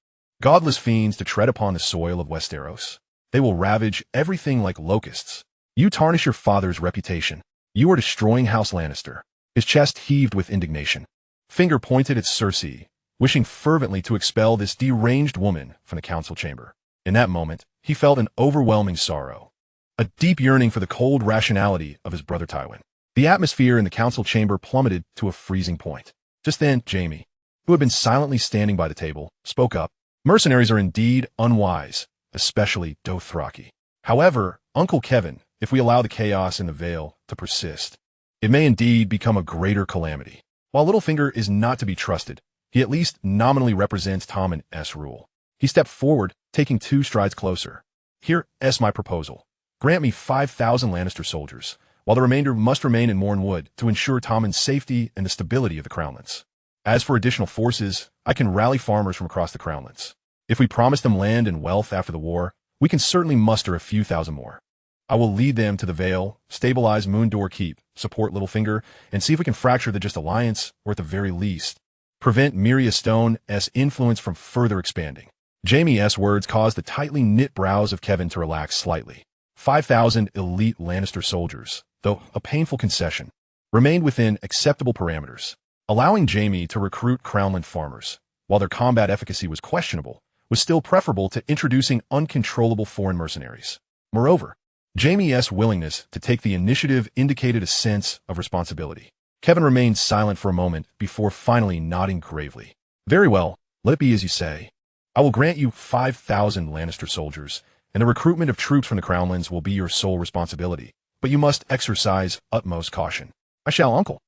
godless fiends to tread upon the soil of Westeros? They will ravage everything like locusts. You tarnish your father's reputation. You are destroying House Lannister. His chest heaved with indignation. Finger pointed at Cersei, wishing fervently to expel this deranged woman from the council chamber. In that moment, he felt an overwhelming sorrow, a deep yearning for the cold rationality of his brother Tywin. The atmosphere in the council chamber plummeted to a freezing point. Just then, Jaime, who had been silently standing by the table, spoke up. Mercenaries are indeed unwise, especially Dothraki. However, Uncle Kevin, if we allow the chaos in the Vale to persist, it may indeed become a greater calamity. While Littlefinger is not to be trusted, he at least nominally represents Tommen's rule. He stepped forward, taking 2 strides closer. Here's my proposal. Grant me 5,000 Lannister soldiers, while the remainder must remain in Mornwood to ensure Tommen's safety and the stability of the Crownlands. As for additional forces, I can rally farmers from across the Crownlands. If we promise them land and wealth after the war, we can certainly muster a few thousand more. I will lead them to the Vale, stabilize Moondor Keep, support Littlefinger, and see if we can fracture the Just Alliance, or at the very least, prevent Miriam Stone's influence from further expanding. Jaime's words caused the tightly knit brows of Kevin to relax slightly. 5,000 elite Lannister soldiers, though a painful concession, remained within acceptable parameters. Allowing Jaime to recruit Crownland farmers, while their combat efficacy was questionable, was still preferable to introducing uncontrollable foreign mercenaries. Moreover, Jaime's willingness to take the initiative indicated a sense of responsibility. Kevin remained silent for a moment before finally nodding gravely. Very well, let it be as you say. I will grant you 5,000 Lannister soldiers, and the recruitment of troops from the Crownlands will be your sole responsibility, but you must exercise utmost caution. I shall, uncle.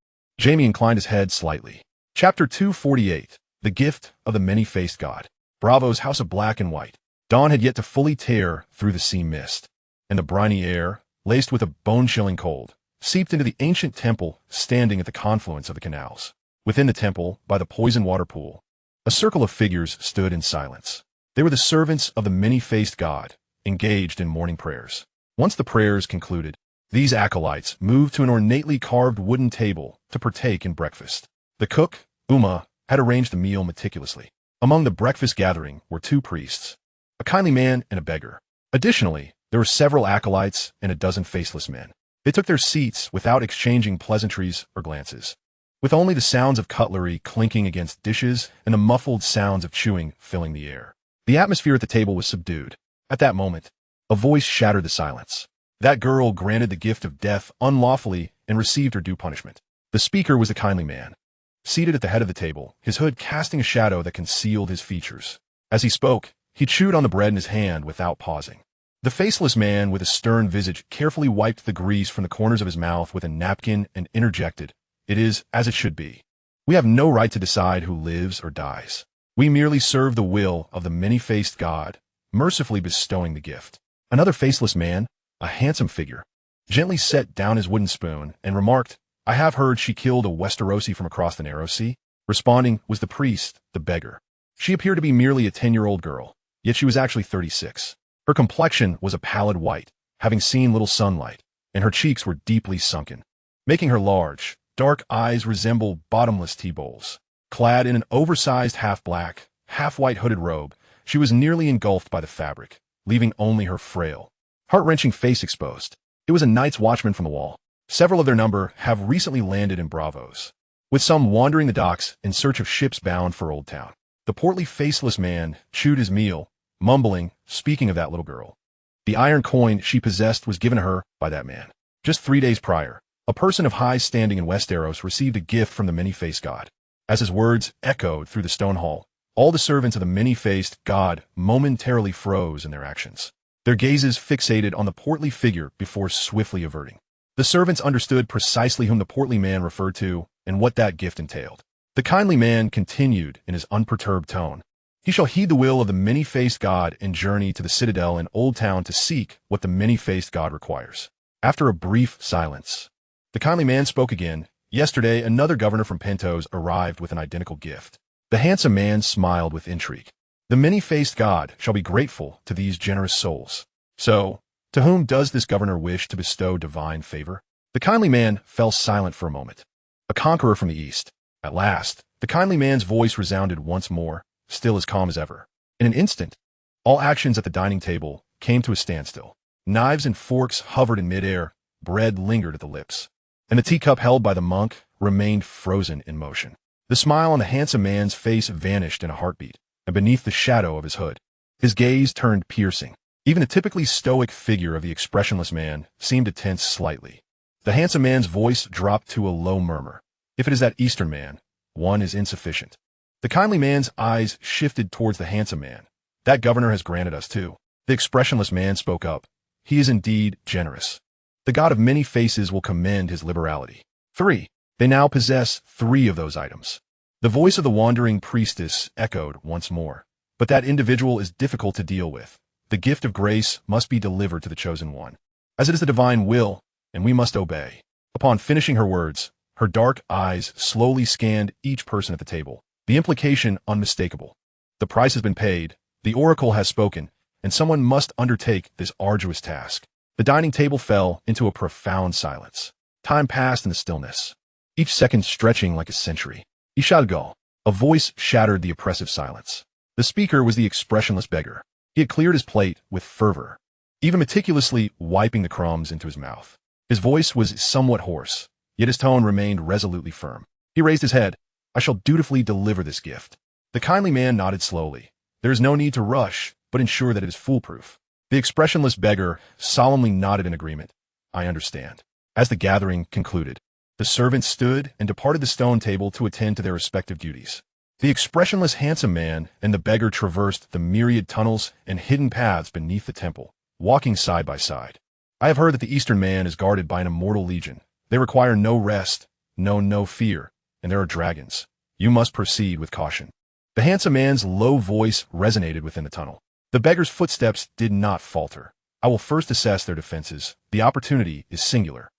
Jaime inclined his head slightly. Chapter 248, The Gift of the Many-Faced God. Bravo's house of black and white. Dawn had yet to fully tear through the sea mist, and the briny air, laced with a bone-chilling cold, seeped into the ancient temple standing at the confluence of the canals. Within the temple, by the poisoned water pool, a circle of figures stood in silence. They were the servants of the many-faced god, engaged in morning prayers. Once the prayers concluded, these acolytes moved to an ornately carved wooden table to partake in breakfast. The cook, Uma, had arranged the meal meticulously. Among the breakfast gathering were 2 priests, a kindly man and a beggar. Additionally, there were several acolytes and a dozen faceless men. They took their seats without exchanging pleasantries or glances, with only the sounds of cutlery clinking against dishes and the muffled sounds of chewing filling the air. The atmosphere at the table was subdued. At that moment, a voice shattered the silence. That girl granted the gift of death unlawfully and received her due punishment. The speaker was a kindly man, seated at the head of the table, his hood casting a shadow that concealed his features. As he spoke, he chewed on the bread in his hand without pausing. The faceless man with a stern visage carefully wiped the grease from the corners of his mouth with a napkin and interjected, "It is as it should be. We have no right to decide who lives or dies. We merely serve the will of the many-faced god, mercifully bestowing the gift." Another faceless man, a handsome figure, gently set down his wooden spoon and remarked, "I have heard she killed a Westerosi from across the narrow sea." Responding was the priest, the beggar. She appeared to be merely a 10-year-old girl, yet she was actually 36. Her complexion was a pallid white, having seen little sunlight, and her cheeks were deeply sunken, making her large, dark eyes resemble bottomless tea bowls. Clad in an oversized half-black, half-white hooded robe, she was nearly engulfed by the fabric, leaving only her frail, heart-wrenching face exposed. It was a night's watchman from the wall. Several of their number have recently landed in Bravos, with some wandering the docks in search of ships bound for Old Town. The portly, faceless man chewed his meal, mumbling, speaking of that little girl. The iron coin she possessed was given her by that man. Just 3 days prior, a person of high standing in Westeros received a gift from the many-faced god. As his words echoed through the stone hall, all the servants of the many-faced god momentarily froze in their actions, their gazes fixated on the portly figure before swiftly averting. The servants understood precisely whom the portly man referred to and what that gift entailed. The kindly man continued in his unperturbed tone, "He shall heed the will of the many-faced god and journey to the citadel in Old Town to seek what the many-faced god requires." After a brief silence, the kindly man spoke again. "Yesterday, another governor from Pentos arrived with an identical gift." The handsome man smiled with intrigue. "The many-faced god shall be grateful to these generous souls. So, to whom does this governor wish to bestow divine favor?" The kindly man fell silent for a moment. "A conqueror from the east." At last, the kindly man's voice resounded once more, still as calm as ever. In an instant, all actions at the dining table came to a standstill. Knives and forks hovered in midair, bread lingered at the lips, and the teacup held by the monk remained frozen in motion. The smile on the handsome man's face vanished in a heartbeat, and beneath the shadow of his hood, his gaze turned piercing. Even the typically stoic figure of the expressionless man seemed to tense slightly. The handsome man's voice dropped to a low murmur. "If it is that Eastern man, one is insufficient." The kindly man's eyes shifted towards the handsome man. "That governor has granted us too." The expressionless man spoke up. "He is indeed generous. The god of many faces will commend his liberality." 3. They now possess 3 of those items. The voice of the wandering priestess echoed once more. "But that individual is difficult to deal with. The gift of grace must be delivered to the chosen one, as it is the divine will, and we must obey." Upon finishing her words, her dark eyes slowly scanned each person at the table, the implication unmistakable. The price has been paid, the oracle has spoken, and someone must undertake this arduous task. The dining table fell into a profound silence. Time passed in the stillness, each second stretching like a century. "Ishadgal." A voice shattered the oppressive silence. The speaker was the expressionless beggar. He had cleared his plate with fervor, even meticulously wiping the crumbs into his mouth. His voice was somewhat hoarse, yet his tone remained resolutely firm. He raised his head. "I shall dutifully deliver this gift." The kindly man nodded slowly. "There is no need to rush, but ensure that it is foolproof." The expressionless beggar solemnly nodded in agreement. "I understand." As the gathering concluded, the servants stood and departed the stone table to attend to their respective duties. The expressionless handsome man and the beggar traversed the myriad tunnels and hidden paths beneath the temple, walking side by side. "I have heard that the Eastern man is guarded by an immortal legion. They require no rest, no fear, and there are dragons. You must proceed with caution." The handsome man's low voice resonated within the tunnel. The beggar's footsteps did not falter. I will first assess their defenses. The opportunity is singular,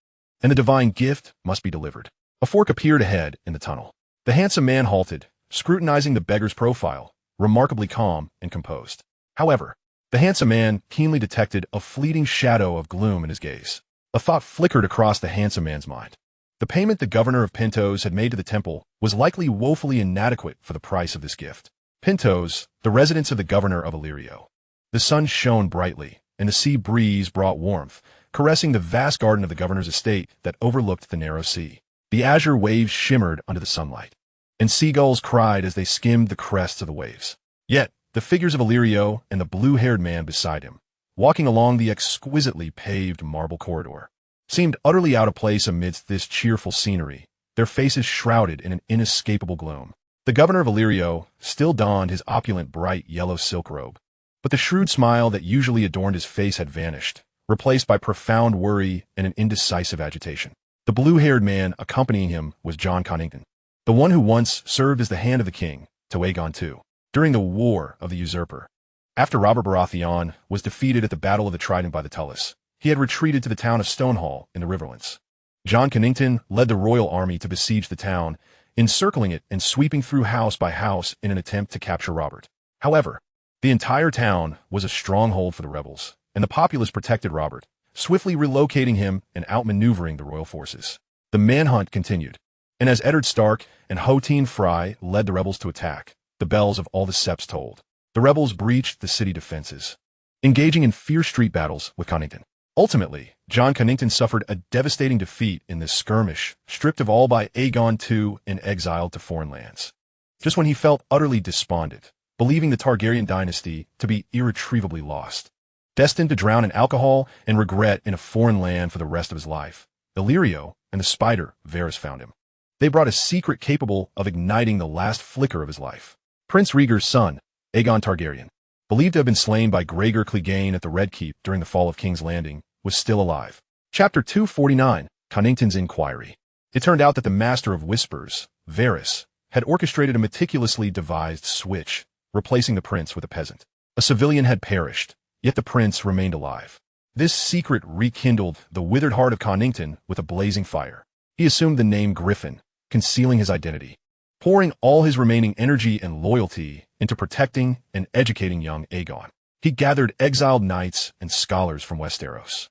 and the divine gift must be delivered. A fork appeared ahead in the tunnel. The handsome man halted, scrutinizing the beggar's profile, remarkably calm and composed. However, the handsome man keenly detected a fleeting shadow of gloom in his gaze. A thought flickered across the handsome man's mind. The payment the governor of Pintos had made to the temple was likely woefully inadequate for the price of this gift. Pintos, the residence of the governor of Valyria. The sun shone brightly, and the sea breeze brought warmth, caressing the vast garden of the governor's estate that overlooked the narrow sea. The azure waves shimmered under the sunlight, and seagulls cried as they skimmed the crests of the waves. Yet, the figures of Valyria and the blue-haired man beside him, walking along the exquisitely paved marble corridor, seemed utterly out of place amidst this cheerful scenery, their faces shrouded in an inescapable gloom. The governor of Valyria still donned his opulent bright yellow silk robe, but the shrewd smile that usually adorned his face had vanished, replaced by profound worry and an indecisive agitation. The blue-haired man accompanying him was Jon Connington, the one who once served as the hand of the king to Aegon II during the War of the Usurper. After Robert Baratheon was defeated at the Battle of the Trident by the Tullus, he had retreated to the town of Stonehall in the Riverlands. Jon Connington led the royal army to besiege the town, encircling it and sweeping through house by house in an attempt to capture Robert. However, the entire town was a stronghold for the rebels, and the populace protected Robert, swiftly relocating him and outmaneuvering the royal forces. The manhunt continued, and as Eddard Stark and Hotin Frey led the rebels to attack, the bells of all the septs tolled. The rebels breached the city defenses, engaging in fierce street battles with Connington. Ultimately, Jon Connington suffered a devastating defeat in this skirmish, stripped of all by Aegon II and exiled to foreign lands. Just when he felt utterly despondent, believing the Targaryen dynasty to be irretrievably lost, destined to drown in alcohol and regret in a foreign land for the rest of his life, Illyrio and the spider Varys found him. They brought a secret capable of igniting the last flicker of his life. Prince Rhaegar's son, Aegon Targaryen, believed to have been slain by Gregor Clegane at the Red Keep during the fall of King's Landing, was still alive. Chapter 249, Connington's Inquiry. It turned out that the Master of Whispers, Varys, had orchestrated a meticulously devised switch, replacing the prince with a peasant. A civilian had perished, yet the prince remained alive. This secret rekindled the withered heart of Connington with a blazing fire. He assumed the name Griffin, concealing his identity, pouring all his remaining energy and loyalty into protecting and educating young Aegon. He gathered exiled knights and scholars from Westeros,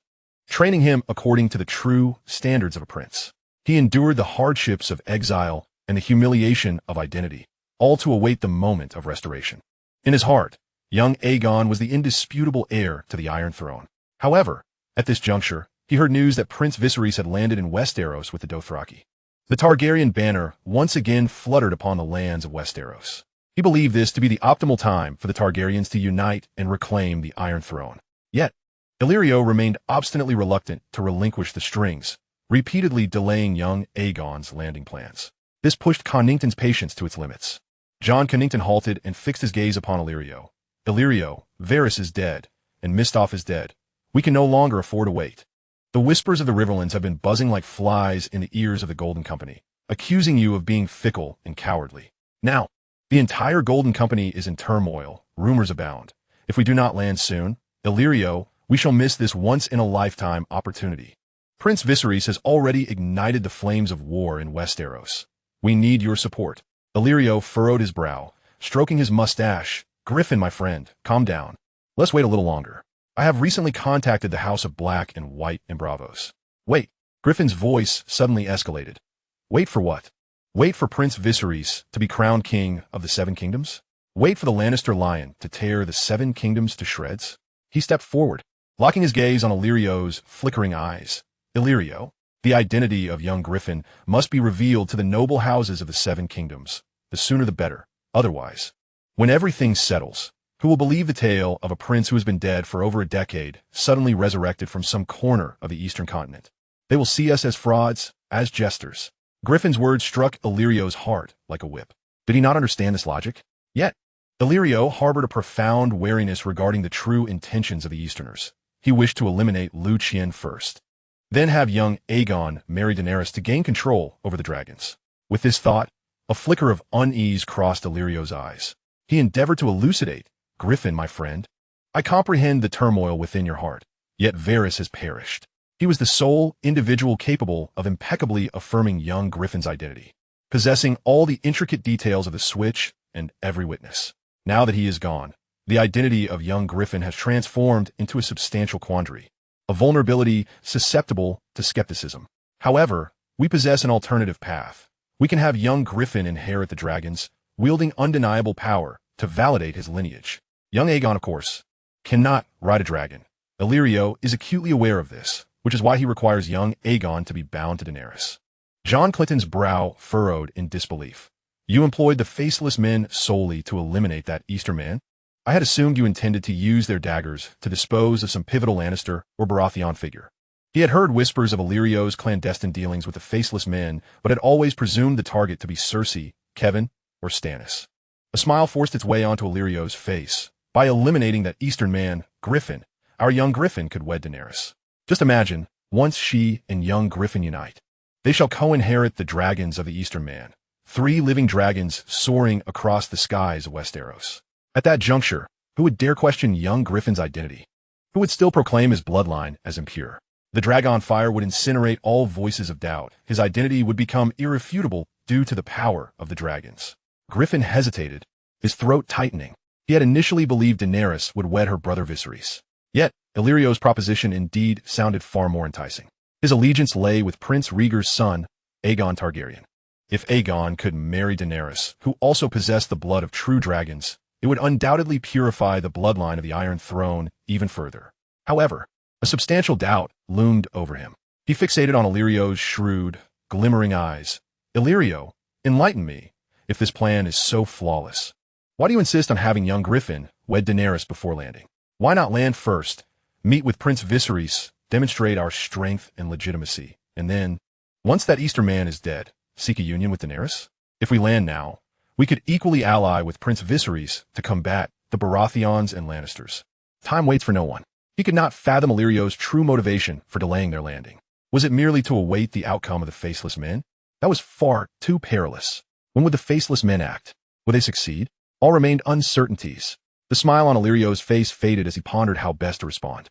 training him according to the true standards of a prince. He endured the hardships of exile and the humiliation of identity, all to await the moment of restoration. In his heart, young Aegon was the indisputable heir to the Iron Throne. However, at this juncture, he heard news that Prince Viserys had landed in Westeros with the Dothraki. The Targaryen banner once again fluttered upon the lands of Westeros. He believed this to be the optimal time for the Targaryens to unite and reclaim the Iron Throne. Yet, Illyrio remained obstinately reluctant to relinquish the strings, repeatedly delaying young Aegon's landing plans. This pushed Connington's patience to its limits. Jon Connington halted and fixed his gaze upon Illyrio. Illyrio, Varys is dead, and Mistoff is dead. We can no longer afford to wait. The whispers of the Riverlands have been buzzing like flies in the ears of the Golden Company, accusing you of being fickle and cowardly. Now, the entire Golden Company is in turmoil, rumors abound. If we do not land soon, Illyrio, we shall miss this once-in-a-lifetime opportunity. Prince Viserys has already ignited the flames of war in Westeros. We need your support. Illyrio furrowed his brow, stroking his mustache. Griffin, my friend, calm down. Let's wait a little longer. I have recently contacted the House of Black and White and Bravos. Wait, Griffin's voice suddenly escalated. Wait for what? Wait for Prince Viserys to be crowned king of the Seven Kingdoms? Wait for the Lannister lion to tear the Seven Kingdoms to shreds? He stepped forward, locking his gaze on Illyrio's flickering eyes. Illyrio, the identity of young Griffin must be revealed to the noble houses of the Seven Kingdoms. The sooner the better. Otherwise, when everything settles, who will believe the tale of a prince who has been dead for over a decade, suddenly resurrected from some corner of the eastern continent? They will see us as frauds, as jesters. Griffin's words struck Illyrio's heart like a whip. Did he not understand this logic? Yet, Illyrio harbored a profound wariness regarding the true intentions of the Easterners. He wished to eliminate Liu Qian first, then have young Aegon marry Daenerys to gain control over the dragons. With this thought, A flicker of unease crossed Illyrio's eyes. He endeavored to elucidate. Griffin, my friend, I comprehend the turmoil within your heart, yet Varys has perished. He was the sole individual capable of impeccably affirming young Griffin's identity, possessing all the intricate details of the switch and every witness. Now that he is gone, the identity of young Griffin has transformed into a substantial quandary, a vulnerability susceptible to skepticism. However, we possess an alternative path. We can have young Griffin inherit the dragons, wielding undeniable power to validate his lineage. Young Aegon, of course, cannot ride a dragon. Illyrio is acutely aware of this, which is why he requires young Aegon to be bound to Daenerys. John Clinton's brow furrowed in disbelief. You employed the faceless men solely to eliminate that Eastern man? I had assumed you intended to use their daggers to dispose of some pivotal Lannister or Baratheon figure. He had heard whispers of Illyrio's clandestine dealings with the faceless men, but had always presumed the target to be Cersei, Kevan, or Stannis. A smile forced its way onto Illyrio's face. By eliminating that Eastern man, Griffin, our young Griffin could wed Daenerys. Just imagine, once she and young Griffin unite, they shall co-inherit the dragons of the Eastern man, 3 living dragons soaring across the skies of Westeros. At that juncture, who would dare question young Griffin's identity? Who would still proclaim his bloodline as impure? The dragon fire would incinerate all voices of doubt. His identity would become irrefutable due to the power of the dragons. Griffin hesitated, his throat tightening. He had initially believed Daenerys would wed her brother Viserys. Yet, Illyrio's proposition indeed sounded far more enticing. His allegiance lay with Prince Rhaegar's son, Aegon Targaryen. If Aegon could marry Daenerys, who also possessed the blood of true dragons, it would undoubtedly purify the bloodline of the Iron Throne even further. However, a substantial doubt loomed over him. He fixated on Illyrio's shrewd, glimmering eyes. Illyrio, enlighten me, if this plan is so flawless. Why do you insist on having young Griffin wed Daenerys before landing? Why not land first, meet with Prince Viserys, demonstrate our strength and legitimacy, and then, once that Eastern man is dead, seek a union with Daenerys? If we land now, we could equally ally with Prince Viserys to combat the Baratheons and Lannisters. Time waits for no one. He could not fathom Illyrio's true motivation for delaying their landing. Was it merely to await the outcome of the faceless men? That was far too perilous. When would the faceless men act? Would they succeed? All remained uncertainties. The smile on Illyrio's face faded as he pondered how best to respond.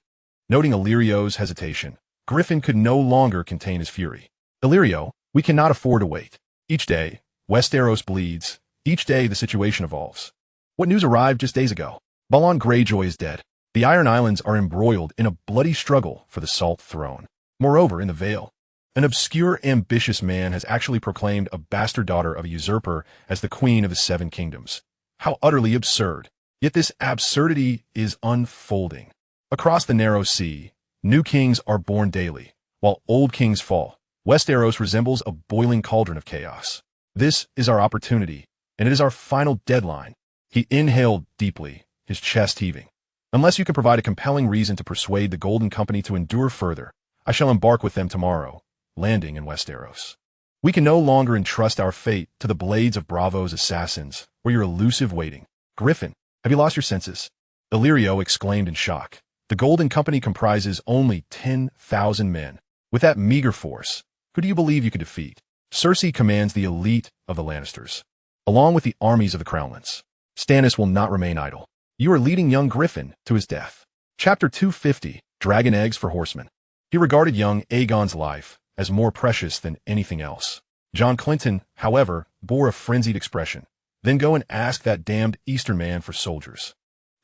Noting Illyrio's hesitation, Griffin could no longer contain his fury. Illyrio, we cannot afford to wait. Each day, Westeros bleeds. Each day, the situation evolves. What news arrived just days ago? Balon Greyjoy is dead. The Iron Islands are embroiled in a bloody struggle for the Salt Throne. Moreover, in the Vale, an obscure, ambitious man has actually proclaimed a bastard daughter of a usurper as the Queen of the Seven Kingdoms. How utterly absurd. Yet this absurdity is unfolding. Across the narrow sea, new kings are born daily, while old kings fall. Westeros resembles a boiling cauldron of chaos. This is our opportunity, and it is our final deadline. He inhaled deeply, his chest heaving. Unless you can provide a compelling reason to persuade the Golden Company to endure further, I shall embark with them tomorrow, landing in Westeros. We can no longer entrust our fate to the blades of Bravo's assassins or your elusive waiting. Griffin, have you lost your senses? Illyrio exclaimed in shock. The Golden Company comprises only 10,000 men. With that meager force, who do you believe you could defeat? Cersei commands the elite of the Lannisters, along with the armies of the Crownlands. Stannis will not remain idle. You are leading young Griffin to his death. Chapter 250, Dragon Eggs for Horsemen. He regarded young Aegon's life as more precious than anything else. John Clinton, however, bore a frenzied expression. Then go and ask that damned Eastern man for soldiers.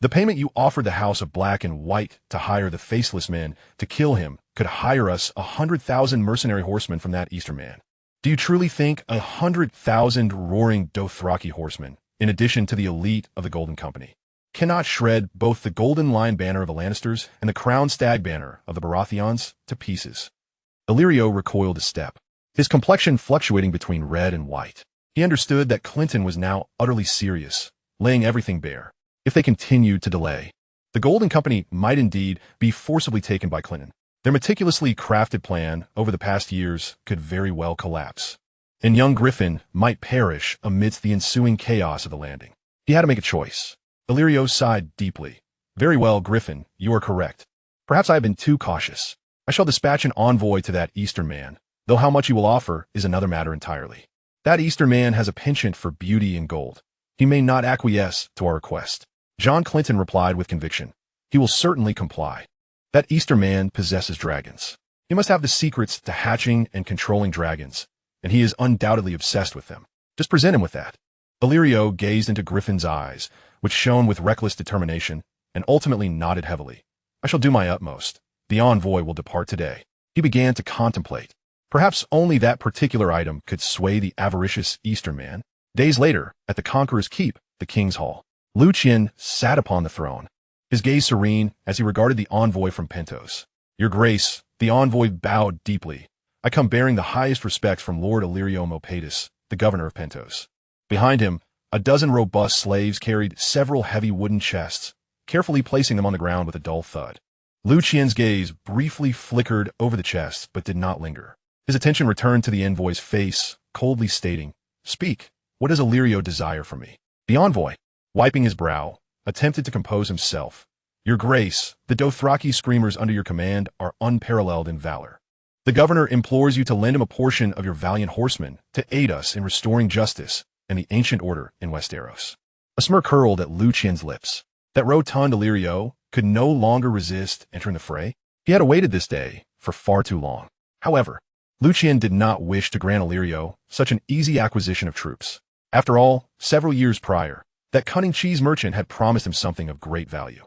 The payment you offered the House of Black and White to hire the faceless men to kill him could hire us 100,000 mercenary horsemen from that Eastern man. Do you truly think 100,000 roaring Dothraki horsemen, in addition to the elite of the Golden Company, cannot shred both the Golden Lion banner of the Lannisters and the Crown Stag banner of the Baratheons to pieces? Illyrio recoiled a step, his complexion fluctuating between red and white. He understood that Clinton was now utterly serious, laying everything bare. If they continued to delay, the Golden Company might indeed be forcibly taken by Clinton. Their meticulously crafted plan over the past years could very well collapse, and young Griffin might perish amidst the ensuing chaos of the landing. He had to make a choice. Illyrio sighed deeply. Very well, Griffin, you are correct. Perhaps I have been too cautious. I shall dispatch an envoy to that Eastern man, though how much he will offer is another matter entirely. That Eastern man has a penchant for beauty and gold. He may not acquiesce to our request. John Clinton replied with conviction. He will certainly comply. That Eastern man possesses dragons. He must have the secrets to hatching and controlling dragons, and he is undoubtedly obsessed with them. Just present him with that. Valyria gazed into Griffin's eyes, which shone with reckless determination, and ultimately nodded heavily. I shall do my utmost. The envoy will depart today. He began to contemplate. Perhaps only that particular item could sway the avaricious Eastern man. Days later, at the Conqueror's Keep, the King's Hall, Liu Qian sat upon the throne, his gaze serene as he regarded the envoy from Pentos. Your Grace, the envoy bowed deeply. I come bearing the highest respect from Lord Illyrio Mopatis, the governor of Pentos. Behind him, a dozen robust slaves carried several heavy wooden chests, carefully placing them on the ground with a dull thud. Liu Qian's gaze briefly flickered over the chests, but did not linger. His attention returned to the envoy's face, coldly stating, Speak, what does Illyrio desire from me? The envoy, wiping his brow, attempted to compose himself. Your Grace, the Dothraki screamers under your command are unparalleled in valor. The governor implores you to lend him a portion of your valiant horsemen to aid us in restoring justice and the ancient order in Westeros. A smirk curled at Liu Qian's lips. That rotund Illyrio could no longer resist entering the fray. He had awaited this day for far too long. However, Liu Qian did not wish to grant Illyrio such an easy acquisition of troops. After all, several years prior, that cunning cheese merchant had promised him something of great value.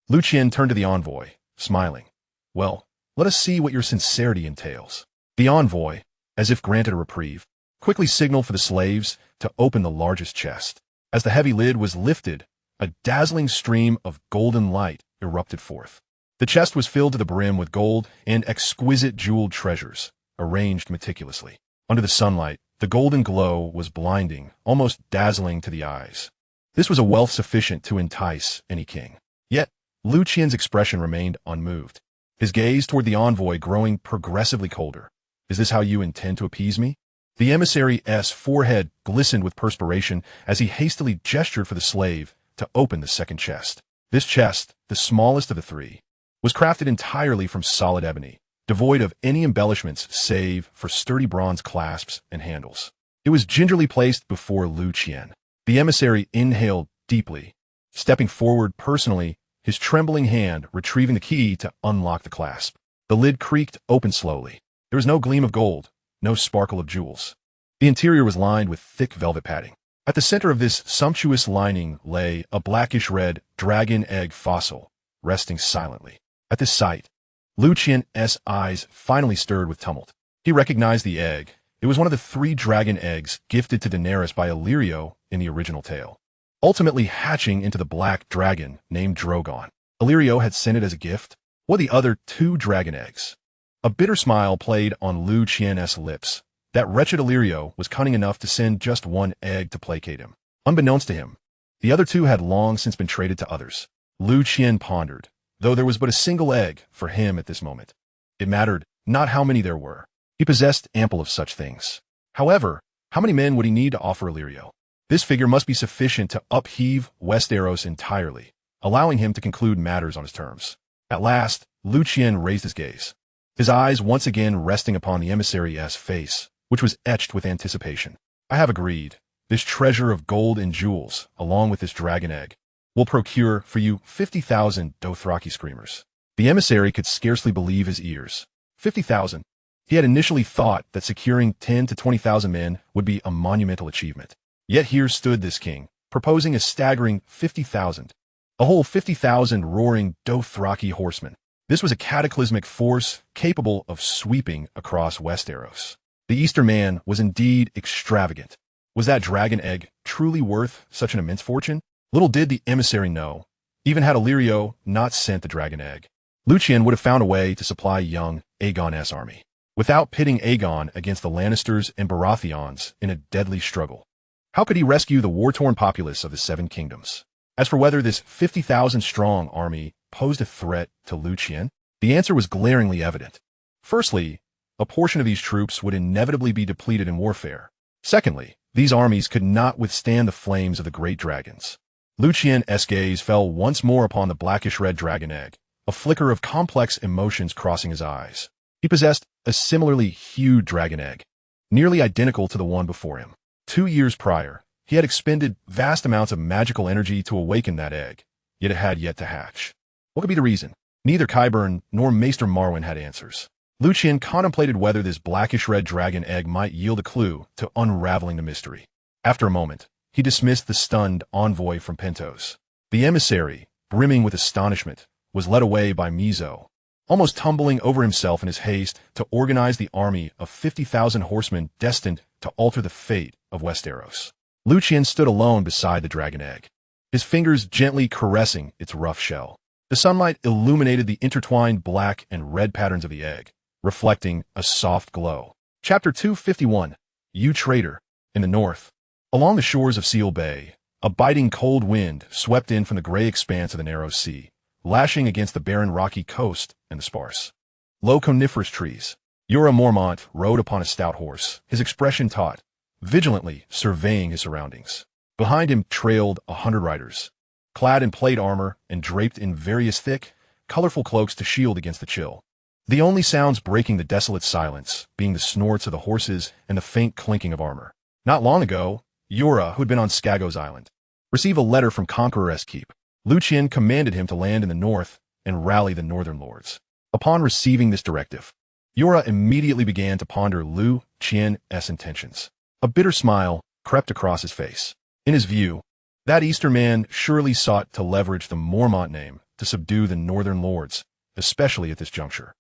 Liu Qian turned to the envoy, smiling. Well, let us see what your sincerity entails. The envoy, as if granted a reprieve, quickly signaled for the slaves to open the largest chest. As the heavy lid was lifted, a dazzling stream of golden light erupted forth. The chest was filled to the brim with gold and exquisite jeweled treasures, arranged meticulously. Under the sunlight, the golden glow was blinding, almost dazzling to the eyes. This was a wealth sufficient to entice any king. Yet, Liu Qian's expression remained unmoved, his gaze toward the envoy growing progressively colder. Is this how you intend to appease me? The emissary's forehead glistened with perspiration as he hastily gestured for the slave to open the second chest. This chest, the smallest of the three, was crafted entirely from solid ebony, devoid of any embellishments save for sturdy bronze clasps and handles. It was gingerly placed before Liu Qian. The emissary inhaled deeply, stepping forward personally, his trembling hand retrieving the key to unlock the clasp. The lid creaked open slowly. There was no gleam of gold, no sparkle of jewels. The interior was lined with thick velvet padding. At the center of this sumptuous lining lay a blackish-red dragon egg fossil, resting silently. At this sight, Liu Qian's eyes finally stirred with tumult. He recognized the egg. It was one of the 3 dragon eggs gifted to Daenerys by Illyrio in the original tale, ultimately hatching into the black dragon named Drogon. Illyrio had sent it as a gift. What the other 2 dragon eggs? A bitter smile played on Liu Qian's lips. That wretched Illyrio was cunning enough to send just 1 egg to placate him. Unbeknownst to him, the other 2 had long since been traded to others. Liu Qian pondered, though there was but a single egg for him at this moment. It mattered not how many there were. He possessed ample of such things. However, how many men would he need to offer Illyrio? This figure must be sufficient to upheave Westeros entirely, allowing him to conclude matters on his terms. At last, Liu Qian raised his gaze, his eyes once again resting upon the emissary's face, which was etched with anticipation. I have agreed. This treasure of gold and jewels, along with this dragon egg, will procure for you 50,000 Dothraki screamers. The emissary could scarcely believe his ears. 50,000. He had initially thought that securing 10 to 20,000 men would be a monumental achievement. Yet here stood this king, proposing a staggering 50,000. A whole 50,000 roaring Dothraki horsemen. This was a cataclysmic force capable of sweeping across Westeros. The Eastern man was indeed extravagant. Was that dragon egg truly worth such an immense fortune? Little did the emissary know. Even had Illyrio not sent the dragon egg, Liu Qian would have found a way to supply young Aegon's army, without pitting Aegon against the Lannisters and Baratheons in a deadly struggle. How could he rescue the war-torn populace of the 7 kingdoms? As for whether this 50,000-strong army posed a threat to Liu Qian, the answer was glaringly evident. Firstly, a portion of these troops would inevitably be depleted in warfare. Secondly, these armies could not withstand the flames of the great dragons. Liu Qian's gaze fell once more upon the blackish-red dragon egg, a flicker of complex emotions crossing his eyes. He possessed a similarly hued dragon egg, nearly identical to the one before him. 2 years prior, he had expended vast amounts of magical energy to awaken that egg, yet it had yet to hatch. What could be the reason? Neither Qyburn nor Maester Marwyn had answers. Liu Qian contemplated whether this blackish-red dragon egg might yield a clue to unraveling the mystery. After a moment, he dismissed the stunned envoy from Pentos. The emissary, brimming with astonishment, was led away by Mizo, almost tumbling over himself in his haste to organize the army of 50,000 horsemen destined to alter the fate of Westeros. Liu Qian stood alone beside the dragon egg, his fingers gently caressing its rough shell. The sunlight illuminated the intertwined black and red patterns of the egg, reflecting a soft glow. Chapter 251, You Traitor. In the north, along the shores of Seal Bay, a biting cold wind swept in from the gray expanse of the narrow sea, lashing against the barren rocky coast and the sparse, low coniferous trees. Jorah Mormont rode upon a stout horse, his expression taut, vigilantly surveying his surroundings. Behind him trailed 100 riders, clad in plate armor and draped in various thick, colorful cloaks to shield against the chill. The only sounds breaking the desolate silence being the snorts of the horses and the faint clinking of armor. Not long ago, Jorah, who had been on Skagos Island, received a letter from Conqueror's keep. Liu Qian commanded him to land in the north and rally the northern lords. Upon receiving this directive, Jorah immediately began to ponder Liu Qian's intentions. A bitter smile crept across his face. In his view, that eastern man surely sought to leverage the Mormont name to subdue the northern lords, especially at this juncture.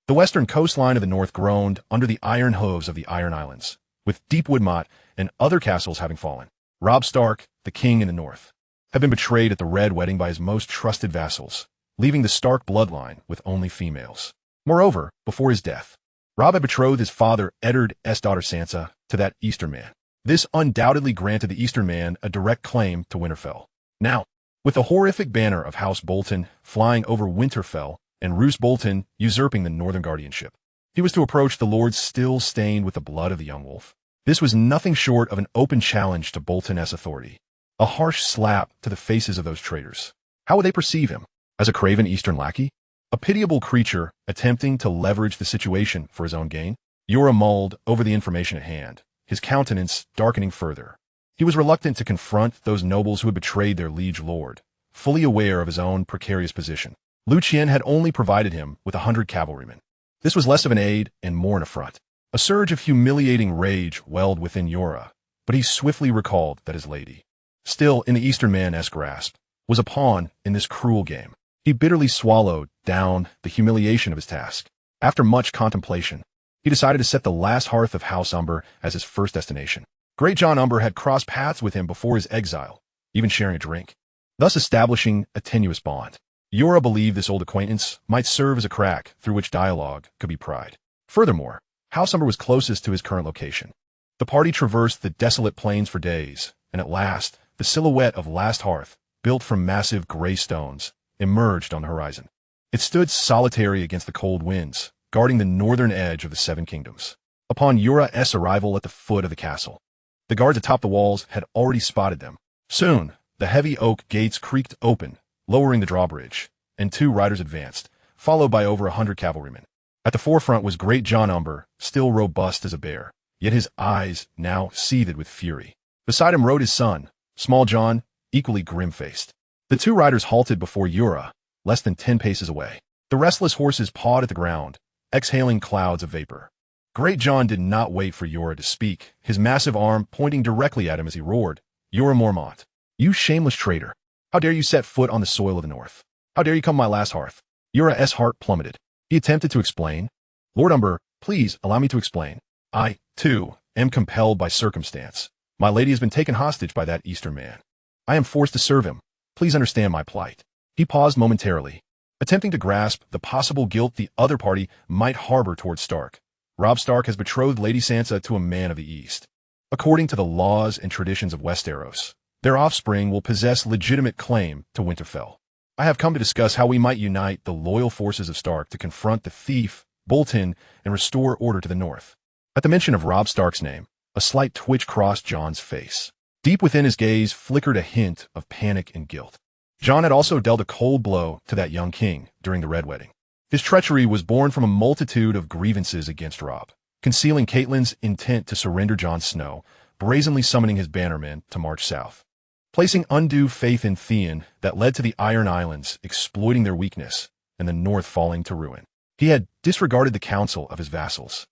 The western coastline of the north groaned under the iron hooves of the Iron Islands, with Deepwood Motte and other castles having fallen. Robb Stark, the king in the north, had been betrayed at the Red Wedding by his most trusted vassals, leaving the Stark bloodline with only females. Moreover, before his death, Robb had betrothed his father Eddard's daughter Sansa to that eastern man. This undoubtedly granted the eastern man a direct claim to Winterfell. Now, with the horrific banner of House Bolton flying over Winterfell and Roose Bolton usurping the northern guardianship, he was to approach the lords still stained with the blood of the young wolf. This was nothing short of an open challenge to Bolton's authority, a harsh slap to the faces of those traitors. How would they perceive him? As a craven eastern lackey? A pitiable creature attempting to leverage the situation for his own gain? Jorah mulled over the information at hand, his countenance darkening further. He was reluctant to confront those nobles who had betrayed their liege lord, fully aware of his own precarious position. Liu Qian had only provided him with 100 cavalrymen. This was less of an aid and more an affront. A surge of humiliating rage welled within Jorah, but he swiftly recalled that his lady, still in the eastern man's grasp, was a pawn in this cruel game. He bitterly swallowed down the humiliation of his task. After much contemplation, he decided to set the last hearth of House Umber as his first destination. Great John Umber had crossed paths with him before his exile, even sharing a drink, thus establishing a tenuous bond. Jorah believed this old acquaintance might serve as a crack through which dialogue could be pried. Furthermore, House Umber was closest to his current location. The party traversed the desolate plains for days, and at last, the silhouette of Last Hearth, built from massive gray stones, emerged on the horizon. It stood solitary against the cold winds, guarding the northern edge of the Seven Kingdoms. Upon Jorah's arrival at the foot of the castle, the guards atop the walls had already spotted them. Soon, the heavy oak gates creaked open, lowering the drawbridge, and 2 riders advanced, followed by over 100 cavalrymen. At the forefront was Great John Umber, still robust as a bear, yet his eyes now seethed with fury. Beside him rode his son, Small John, equally grim-faced. The 2 riders halted before Jorah, less than 10 paces away. The restless horses pawed at the ground, exhaling clouds of vapor. Great John did not wait for Jorah to speak, his massive arm pointing directly at him as he roared, "Jorah Mormont, you shameless traitor! How dare you set foot on the soil of the north? How dare you come my last hearth?" Jorah's heart plummeted. He attempted to explain. "Lord Umber, please allow me to explain. I, too, am compelled by circumstance. My lady has been taken hostage by that eastern man. I am forced to serve him. Please understand my plight." He paused momentarily, attempting to grasp the possible guilt the other party might harbor towards Stark. Robb Stark has betrothed Lady Sansa to a man of the East. According to the laws and traditions of Westeros, their offspring will possess legitimate claim to Winterfell. I have come to discuss how we might unite the loyal forces of Stark to confront the thief, Bolton, and restore order to the north. At the mention of Robb Stark's name, a slight twitch crossed Jon's face. Deep within his gaze flickered a hint of panic and guilt. Jon had also dealt a cold blow to that young king during the Red Wedding. His treachery was born from a multitude of grievances against Robb. Concealing Catelyn's intent to surrender Jon Snow, brazenly summoning his bannermen to march south. Placing undue faith in Theon that led to the Iron Islands exploiting their weakness and the north falling to ruin. He had disregarded the counsel of his vassals,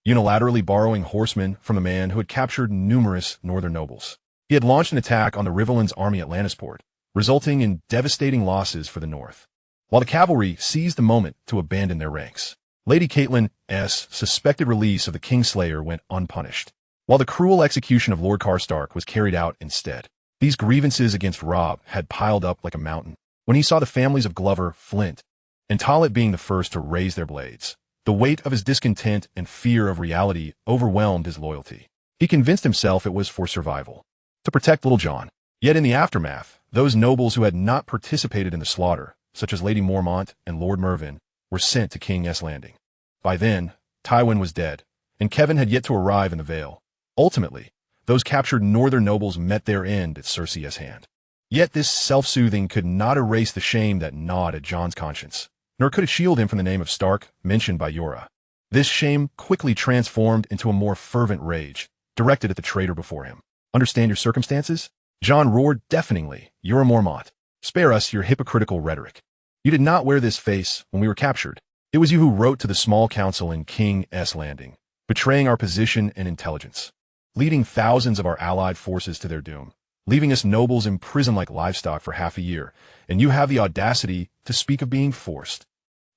unilaterally borrowing horsemen from a man who had captured numerous northern nobles. He had launched an attack on the Riverlands army at Lannisport, resulting in devastating losses for the north. While the cavalry seized the moment to abandon their ranks, Lady Catelyn's suspected release of the Kingslayer went unpunished, while the cruel execution of Lord Karstark was carried out instead. These grievances against Robb had piled up like a mountain. When he saw the families of Glover, Flint, and Tollett being the first to raise their blades, the weight of his discontent and fear of reality overwhelmed his loyalty. He convinced himself it was for survival, to protect Little John. Yet in the aftermath, those nobles who had not participated in the slaughter, such as Lady Mormont and Lord Mervyn, were sent to King's Landing. By then, Tywin was dead, and Kevin had yet to arrive in the Vale. Ultimately, those captured northern nobles met their end at Cersei's hand. Yet this self-soothing could not erase the shame that gnawed at Jon's conscience, nor could it shield him from the name of Stark mentioned by Jorah. This shame quickly transformed into a more fervent rage, directed at the traitor before him. Understand your circumstances? Jon roared deafeningly. Jorah Mormont, spare us your hypocritical rhetoric. You did not wear this face when we were captured. It was you who wrote to the small council in King's Landing, betraying our position and intelligence, leading thousands of our allied forces to their doom, leaving us nobles imprisoned like livestock for half a year, and you have the audacity to speak of being forced.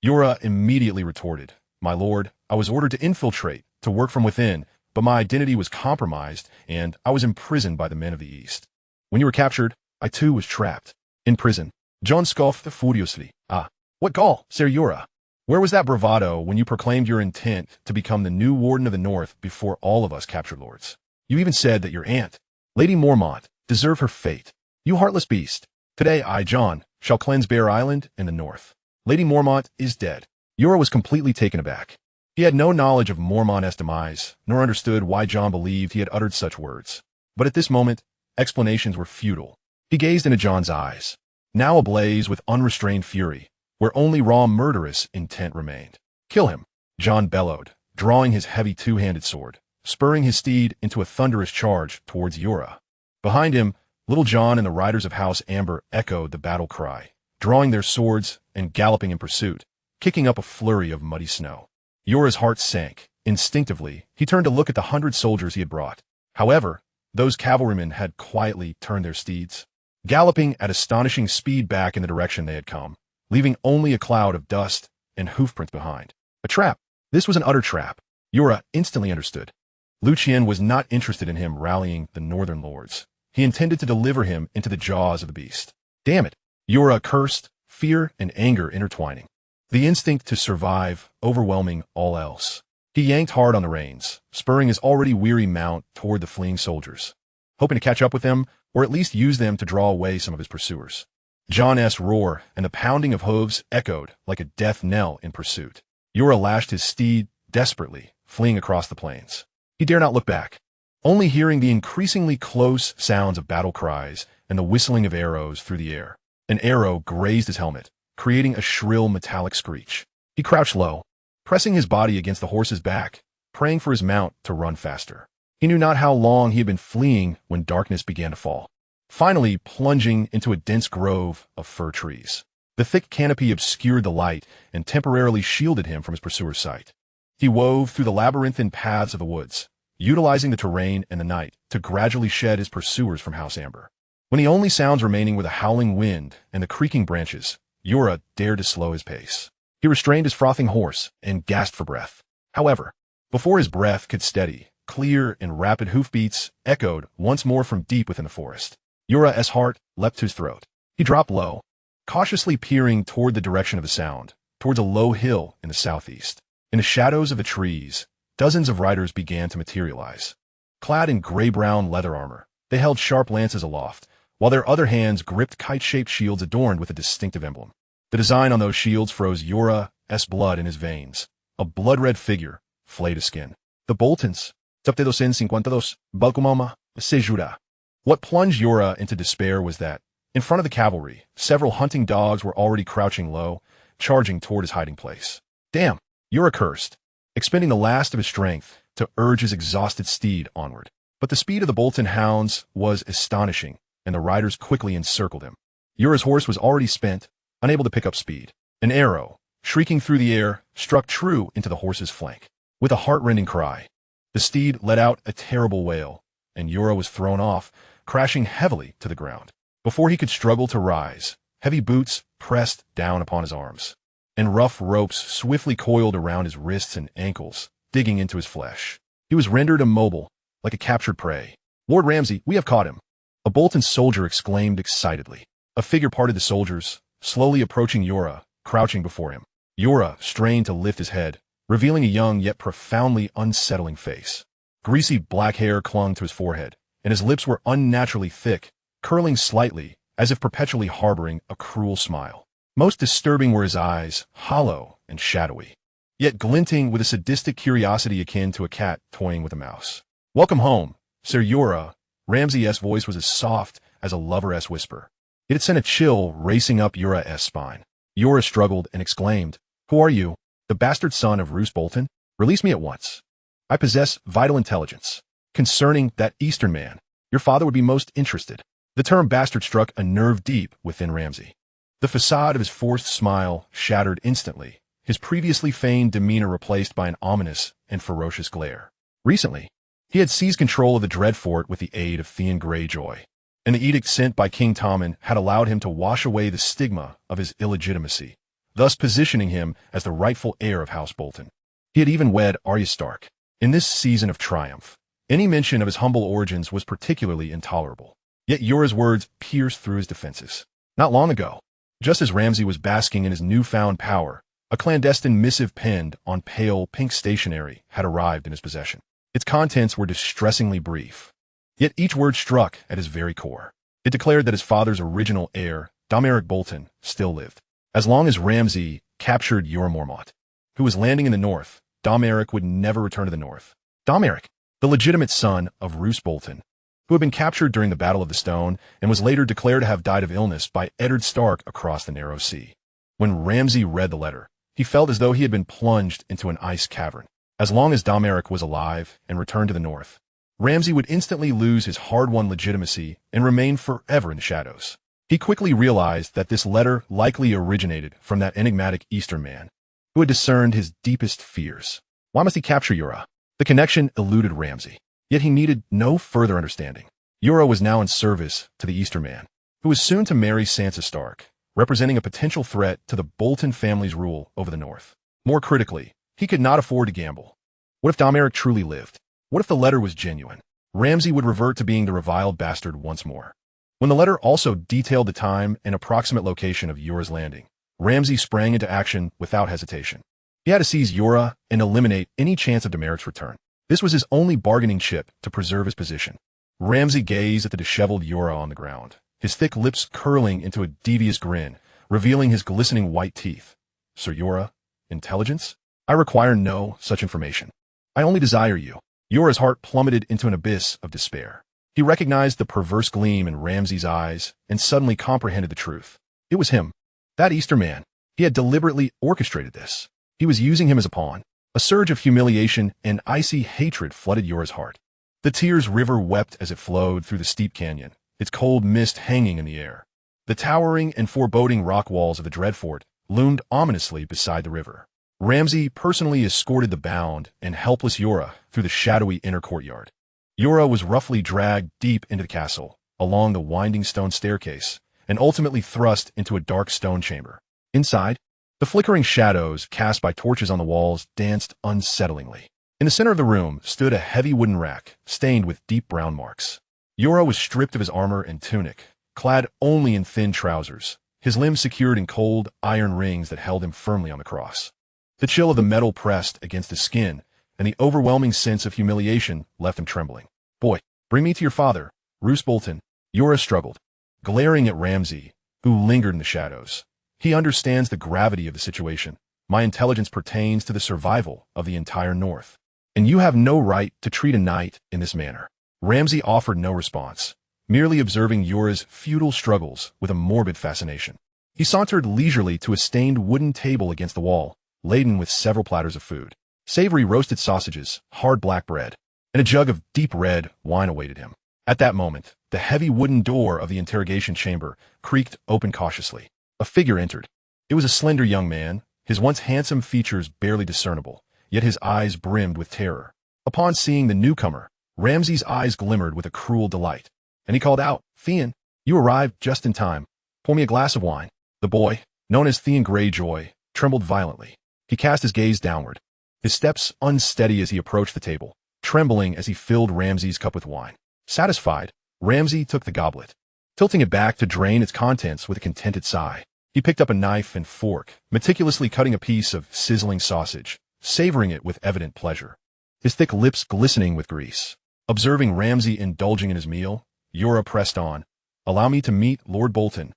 Jorah immediately retorted, My lord, I was ordered to infiltrate, to work from within, but my identity was compromised, and I was imprisoned by the men of the East. When you were captured, I too was trapped. In prison. Jon scoffed furiously. Ah, what gall, Ser Jorah? Where was that bravado when you proclaimed your intent to become the new Warden of the North before all of us captured lords? You even said that your aunt, Lady Mormont, deserved her fate. You heartless beast. Today I, Jon, shall cleanse Bear Island and the North. Lady Mormont is dead. Jorah was completely taken aback. He had no knowledge of Mormont's demise, nor understood why Jon believed he had uttered such words. But at this moment, explanations were futile. He gazed into Jon's eyes, now ablaze with unrestrained fury, where only raw murderous intent remained. Kill him, Jon bellowed, drawing his heavy two-handed sword, spurring his steed into a thunderous charge towards Jorah. Behind him, Little John and the riders of House Amber echoed the battle cry, drawing their swords and galloping in pursuit, kicking up a flurry of muddy snow. Jorah's heart sank. Instinctively, he turned to look at the 100 soldiers he had brought. However, those cavalrymen had quietly turned their steeds, galloping at astonishing speed back in the direction they had come, leaving only a cloud of dust and hoofprints behind. A trap. This was an utter trap. Jorah instantly understood. Liu Qian was not interested in him rallying the northern lords. He intended to deliver him into the jaws of the beast. Damn it! Jorah cursed, fear and anger intertwining. The instinct to survive overwhelming all else. He yanked hard on the reins, spurring his already weary mount toward the fleeing soldiers, hoping to catch up with them or at least use them to draw away some of his pursuers. Jon's roar and the pounding of hooves echoed like a death knell in pursuit. Jorah lashed his steed desperately, fleeing across the plains. He dare not look back, only hearing the increasingly close sounds of battle cries and the whistling of arrows through the air. An arrow grazed his helmet, creating a shrill metallic screech. He crouched low, pressing his body against the horse's back, praying for his mount to run faster. He knew not how long he had been fleeing when darkness began to fall, finally plunging into a dense grove of fir trees. The thick canopy obscured the light and temporarily shielded him from his pursuer's sight. He wove through the labyrinthine paths of the woods, utilizing the terrain and the night to gradually shed his pursuers from House Amber. When the only sounds remaining were the howling wind and the creaking branches, Jorah dared to slow his pace. He restrained his frothing horse and gasped for breath. However, before his breath could steady, clear and rapid hoofbeats echoed once more from deep within the forest. Jorah's heart leapt to his throat. He dropped low, cautiously peering toward the direction of the sound, towards a low hill in the southeast. In the shadows of the trees, dozens of riders began to materialize. Clad in gray-brown leather armor, they held sharp lances aloft, while their other hands gripped kite-shaped shields adorned with a distinctive emblem. The design on those shields froze Jorah's blood in his veins, a blood-red figure, flayed to skin. The Boltons, 752, Balcumama, Sejura. What plunged Jorah into despair was that, in front of the cavalry, several hunting dogs were already crouching low, charging toward his hiding place. Damn! Jorah cursed, expending the last of his strength to urge his exhausted steed onward. But the speed of the Bolton hounds was astonishing, and the riders quickly encircled him. Yura's horse was already spent, unable to pick up speed. An arrow, shrieking through the air, struck true into the horse's flank. With a heart-rending cry, the steed let out a terrible wail, and Yura was thrown off, crashing heavily to the ground. Before he could struggle to rise, heavy boots pressed down upon his arms, and rough ropes swiftly coiled around his wrists and ankles, digging into his flesh. He was rendered immobile, like a captured prey. "Lord Ramsay, we have caught him!" A Bolton soldier exclaimed excitedly. A figure parted the soldiers, slowly approaching Yura, crouching before him. Yura strained to lift his head, revealing a young yet profoundly unsettling face. Greasy black hair clung to his forehead, and his lips were unnaturally thick, curling slightly, as if perpetually harboring a cruel smile. Most disturbing were his eyes, hollow and shadowy, yet glinting with a sadistic curiosity akin to a cat toying with a mouse. "Welcome home, Sir Yura." Ramsay's voice was as soft as a lover-esque whisper. It had sent a chill racing up Yura's spine. Yura struggled and exclaimed, "Who are you? The bastard son of Roose Bolton? Release me at once. I possess vital intelligence concerning that Eastern man. Your father would be most interested." The term bastard struck a nerve deep within Ramsay. The facade of his forced smile shattered instantly, his previously feigned demeanor replaced by an ominous and ferocious glare. Recently, he had seized control of the Dread Fort with the aid of Theon Greyjoy, and the edict sent by King Tommen had allowed him to wash away the stigma of his illegitimacy, thus positioning him as the rightful heir of House Bolton. He had even wed Arya Stark. In this season of triumph, any mention of his humble origins was particularly intolerable. Yet Yura's words pierced through his defenses. Not long ago, just as Ramsay was basking in his newfound power, a clandestine missive penned on pale pink stationery had arrived in his possession. Its contents were distressingly brief, yet each word struck at his very core. It declared that his father's original heir, Domeric Bolton, still lived. As long as Ramsay captured Yura Mormont, who was landing in the north, Domeric would never return to the north. Domeric, the legitimate son of Roose Bolton, who had been captured during the Battle of the Stone and was later declared to have died of illness by Eddard Stark across the narrow sea. When Ramsay read the letter, he felt as though he had been plunged into an ice cavern. As long as Domeric was alive and returned to the north, Ramsay would instantly lose his hard-won legitimacy and remain forever in the shadows. He quickly realized that this letter likely originated from that enigmatic Eastern man, who had discerned his deepest fears. Why must he capture Yura? The connection eluded Ramsay, yet he needed no further understanding. Yura was now in service to the Eastern man, who was soon to marry Sansa Stark, representing a potential threat to the Bolton family's rule over the north. More critically, he could not afford to gamble. What if Domeric truly lived? What if the letter was genuine? Ramsay would revert to being the reviled bastard once more. When the letter also detailed the time and approximate location of Yura's landing, Ramsay sprang into action without hesitation. He had to seize Yura and eliminate any chance of Domeric's return. This was his only bargaining chip to preserve his position. Ramsay gazed at the disheveled Yura on the ground, his thick lips curling into a devious grin, revealing his glistening white teeth. "Sir Yura, intelligence? I require no such information. I only desire you." Yura's heart plummeted into an abyss of despair. He recognized the perverse gleam in Ramsay's eyes and suddenly comprehended the truth. It was him, that Eastern man. He had deliberately orchestrated this. He was using him as a pawn. A surge of humiliation and icy hatred flooded Yura's heart. The tears river wept as it flowed through the steep canyon, its cold mist hanging in the air. The towering and foreboding rock walls of the Dread Fort loomed ominously beside the river. Ramsay personally escorted the bound and helpless Yura through the shadowy inner courtyard. Yura was roughly dragged deep into the castle, along the winding stone staircase, and ultimately thrust into a dark stone chamber. Inside, the flickering shadows cast by torches on the walls danced unsettlingly. In the center of the room stood a heavy wooden rack, stained with deep brown marks. Yura was stripped of his armor and tunic, clad only in thin trousers, his limbs secured in cold iron rings that held him firmly on the cross. The chill of the metal pressed against his skin, and the overwhelming sense of humiliation left him trembling. "Boy, bring me to your father, Roose Bolton." Yura struggled, glaring at Ramsay, who lingered in the shadows. "He understands the gravity of the situation. My intelligence pertains to the survival of the entire North, and you have no right to treat a knight in this manner." Ramsay offered no response, merely observing Yura's futile struggles with a morbid fascination. He sauntered leisurely to a stained wooden table against the wall, laden with several platters of food. Savory roasted sausages, hard black bread, and a jug of deep red wine awaited him. At that moment, the heavy wooden door of the interrogation chamber creaked open cautiously. A figure entered. It was a slender young man, his once handsome features barely discernible, yet his eyes brimmed with terror. Upon seeing the newcomer, Ramsay's eyes glimmered with a cruel delight, and he called out, "Theon, you arrived just in time. Pour me a glass of wine." The boy, known as Theon Greyjoy, trembled violently. He cast his gaze downward, his steps unsteady as he approached the table, trembling as he filled Ramsay's cup with wine. Satisfied, Ramsay took the goblet, tilting it back to drain its contents with a contented sigh. He picked up a knife and fork, meticulously cutting a piece of sizzling sausage, savoring it with evident pleasure, his thick lips glistening with grease. Observing Ramsay indulging in his meal, Yura pressed on, "Allow me to meet Lord Bolton."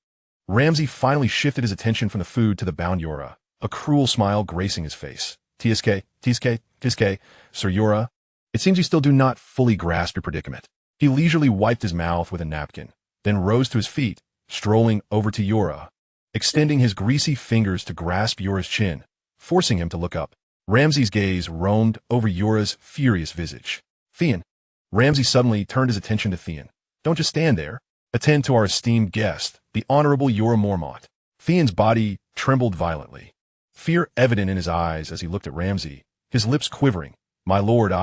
Ramsay finally shifted his attention from the food to the bound Yura, a cruel smile gracing his face. "TSK, Sir Yura, it seems you still do not fully grasp your predicament." He leisurely wiped his mouth with a napkin, then rose to his feet, strolling over to Yura, extending his greasy fingers to grasp Yura's chin, forcing him to look up. Ramsay's gaze roamed over Yura's furious visage. "Theon." Ramsay suddenly turned his attention to Theon. "Don't just stand there. Attend to our esteemed guest, the Honorable Yura Mormont." Theon's body trembled violently, fear evident in his eyes as he looked at Ramsay, his lips quivering. "My lord,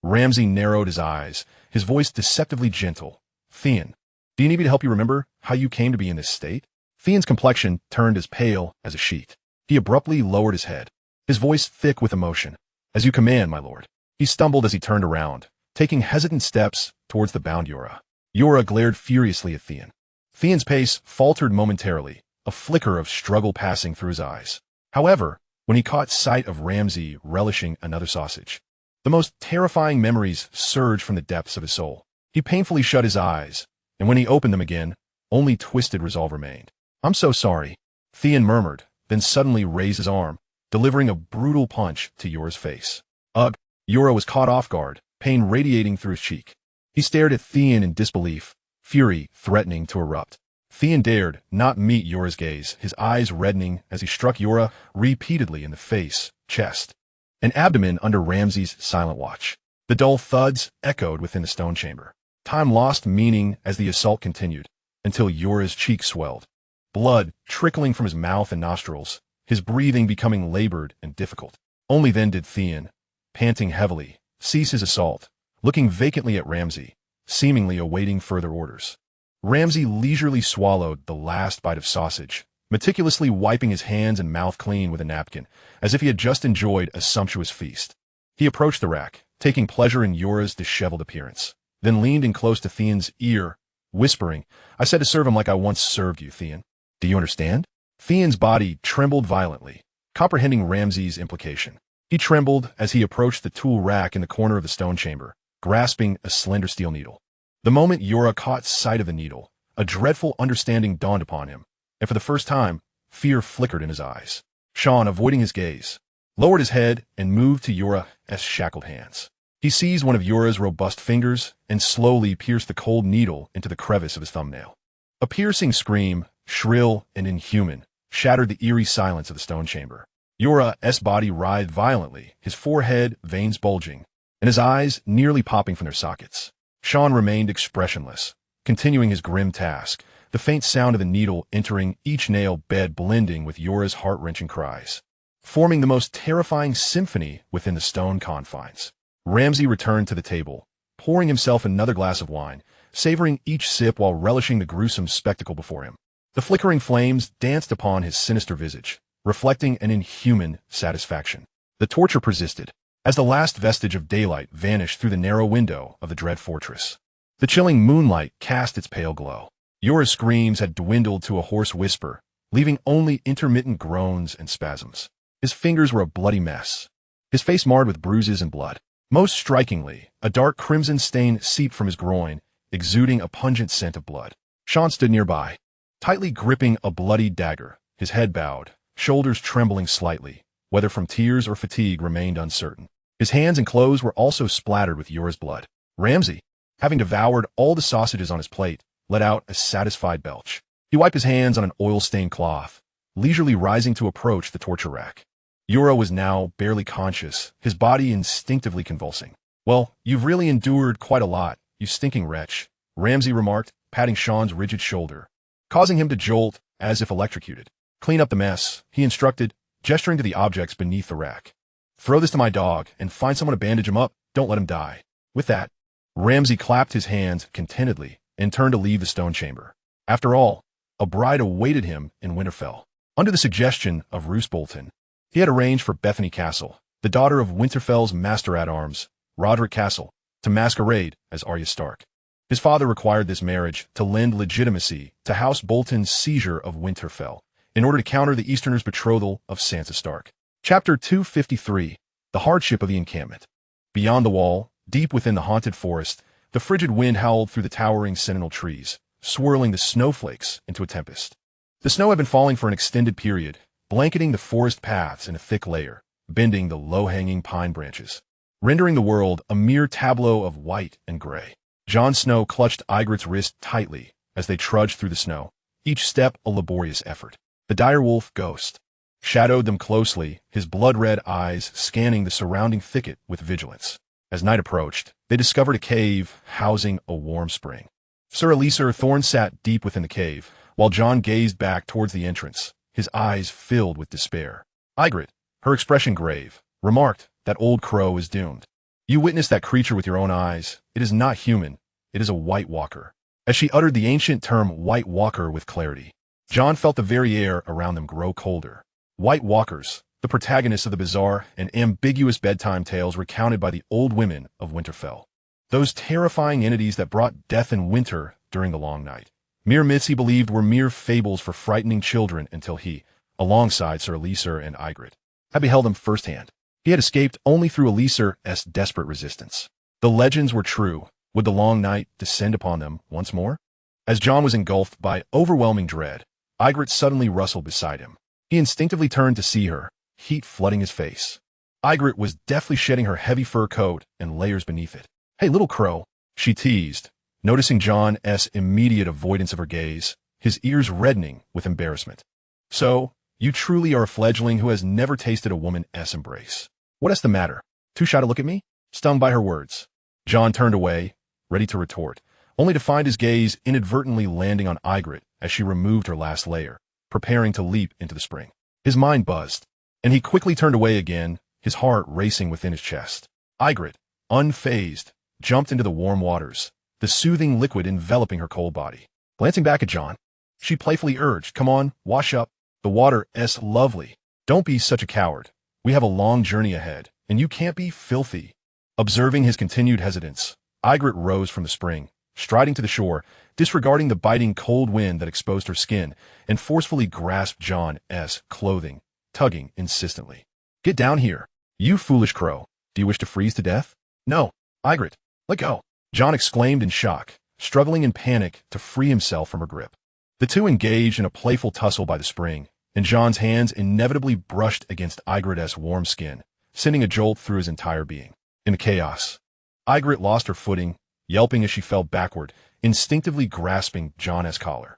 Ramsay narrowed his eyes, his voice deceptively gentle. "Theon, do you need me to help you remember how you came to be in this state?" Theon's complexion turned as pale as a sheet. He abruptly lowered his head, his voice thick with emotion. "As you command, my lord." He stumbled as he turned around, taking hesitant steps towards the bound Yura. Yura glared furiously at Theon. Theon's pace faltered momentarily, a flicker of struggle passing through his eyes. However, when he caught sight of Ramsay relishing another sausage, the most terrifying memories surged from the depths of his soul. He painfully shut his eyes, and when he opened them again, only twisted resolve remained. "I'm so sorry," Theon murmured, then suddenly raised his arm, delivering a brutal punch to Yura's face. Ugh! Yura was caught off guard, pain radiating through his cheek. He stared at Theon in disbelief, fury threatening to erupt. Theon dared not meet Yura's gaze, his eyes reddening as he struck Yura repeatedly in the face, chest, and abdomen under Ramsay's silent watch. The dull thuds echoed within the stone chamber. Time lost meaning as the assault continued, until Yura's cheek swelled, blood trickling from his mouth and nostrils, his breathing becoming labored and difficult. Only then did Theon, panting heavily, cease his assault, looking vacantly at Ramsay, seemingly awaiting further orders. Ramsay leisurely swallowed the last bite of sausage, meticulously wiping his hands and mouth clean with a napkin, as if he had just enjoyed a sumptuous feast. He approached the rack, taking pleasure in Yura's disheveled appearance, then leaned in close to Theon's ear, whispering, "I said to serve him like I once served you, Theon. Do you understand?" Theon's body trembled violently, comprehending Ramsay's implication. He trembled as he approached the tool rack in the corner of the stone chamber, grasping a slender steel needle. The moment Yura caught sight of the needle, a dreadful understanding dawned upon him, and for the first time, fear flickered in his eyes. Sean, avoiding his gaze, lowered his head and moved to Yura's shackled hands. He seized one of Yura's robust fingers and slowly pierced the cold needle into the crevice of his thumbnail. A piercing scream, shrill and inhuman, shattered the eerie silence of the stone chamber. Yura's body writhed violently, his forehead, veins bulging, and his eyes nearly popping from their sockets. Sean remained expressionless, continuing his grim task, the faint sound of the needle entering each nail bed blending with Yura's heart-wrenching cries, forming the most terrifying symphony within the stone confines. Ramsay returned to the table, pouring himself another glass of wine, savoring each sip while relishing the gruesome spectacle before him. The flickering flames danced upon his sinister visage, reflecting an inhuman satisfaction. The torture persisted, as the last vestige of daylight vanished through the narrow window of the dread fortress. The chilling moonlight cast its pale glow. Yura's screams had dwindled to a hoarse whisper, leaving only intermittent groans and spasms. His fingers were a bloody mess, his face marred with bruises and blood. Most strikingly, a dark crimson stain seeped from his groin, exuding a pungent scent of blood. Sean stood nearby, tightly gripping a bloody dagger, his head bowed, shoulders trembling slightly, whether from tears or fatigue remained uncertain. His hands and clothes were also splattered with Yura's blood. Ramsay, having devoured all the sausages on his plate, let out a satisfied belch. He wiped his hands on an oil-stained cloth, leisurely rising to approach the torture rack. Yura was now barely conscious, his body instinctively convulsing. Well, you've really endured quite a lot, you stinking wretch, Ramsay remarked, patting Sean's rigid shoulder, causing him to jolt as if electrocuted. Clean up the mess, he instructed, gesturing to the objects beneath the rack. Throw this to my dog and find someone to bandage him up. Don't let him die. With that, Ramsay clapped his hands contentedly and turned to leave the stone chamber. After all, a bride awaited him in Winterfell. Under the suggestion of Roose Bolton, he had arranged for Bethany Castle, the daughter of Winterfell's master-at-arms, Roderick Castle, to masquerade as Arya Stark. His father required this marriage to lend legitimacy to House Bolton's seizure of Winterfell in order to counter the Easterners' betrothal of Sansa Stark. Chapter 253, The Hardship of the Encampment. Beyond the wall, deep within the haunted forest, the frigid wind howled through the towering sentinel trees, swirling the snowflakes into a tempest. The snow had been falling for an extended period, blanketing the forest paths in a thick layer, bending the low-hanging pine branches, rendering the world a mere tableau of white and gray. Jon Snow clutched Ygritte's wrist tightly as they trudged through the snow, each step a laborious effort. The direwolf Ghost shadowed them closely, his blood-red eyes scanning the surrounding thicket with vigilance. As night approached, they discovered a cave housing a warm spring. Sir Elessar Thorne sat deep within the cave, while Jon gazed back towards the entrance, his eyes filled with despair. Ygritte, her expression grave, remarked, "That old crow is doomed. You witnessed that creature with your own eyes. It is not human. It is a White Walker." As she uttered the ancient term White Walker with clarity, Jon felt the very air around them grow colder. White Walkers, the protagonists of the bizarre and ambiguous bedtime tales recounted by the old women of Winterfell. Those terrifying entities that brought death in winter during the long night. Mere myths he believed were mere fables for frightening children until he, alongside Sir Elessar and Ygritte, had beheld them firsthand. He had escaped only through Elessar's desperate resistance. The legends were true. Would the long night descend upon them once more? As Jon was engulfed by overwhelming dread, Ygritte suddenly rustled beside him. He instinctively turned to see her, heat flooding his face. Ygritte was deftly shedding her heavy fur coat and layers beneath it. "Hey, little crow," she teased, noticing Jon's immediate avoidance of her gaze, his ears reddening with embarrassment. "So, you truly are a fledgling who has never tasted a woman's embrace. What's the matter? Too shy to look at me?" Stung by her words, Jon turned away, ready to retort, only to find his gaze inadvertently landing on Ygritte as she removed her last layer, preparing to leap into the spring. His mind buzzed, and he quickly turned away again, his heart racing within his chest. Ygritte, unfazed, jumped into the warm waters, the soothing liquid enveloping her cold body. Glancing back at Jon, she playfully urged, "Come on, wash up. The water's lovely. Don't be such a coward. We have a long journey ahead, and you can't be filthy." Observing his continued hesitance, Ygritte rose from the spring, striding to the shore, disregarding the biting cold wind that exposed her skin, and forcefully grasped Jon's clothing, tugging insistently. "Get down here, you foolish crow. Do you wish to freeze to death?" "No, Ygritte, let go," Jon exclaimed in shock, struggling in panic to free himself from her grip. The two engaged in a playful tussle by the spring, and Jon's hands inevitably brushed against Ygritte's warm skin, sending a jolt through his entire being. In the chaos, Ygritte lost her footing, yelping as she fell backward, instinctively grasping Jon's collar.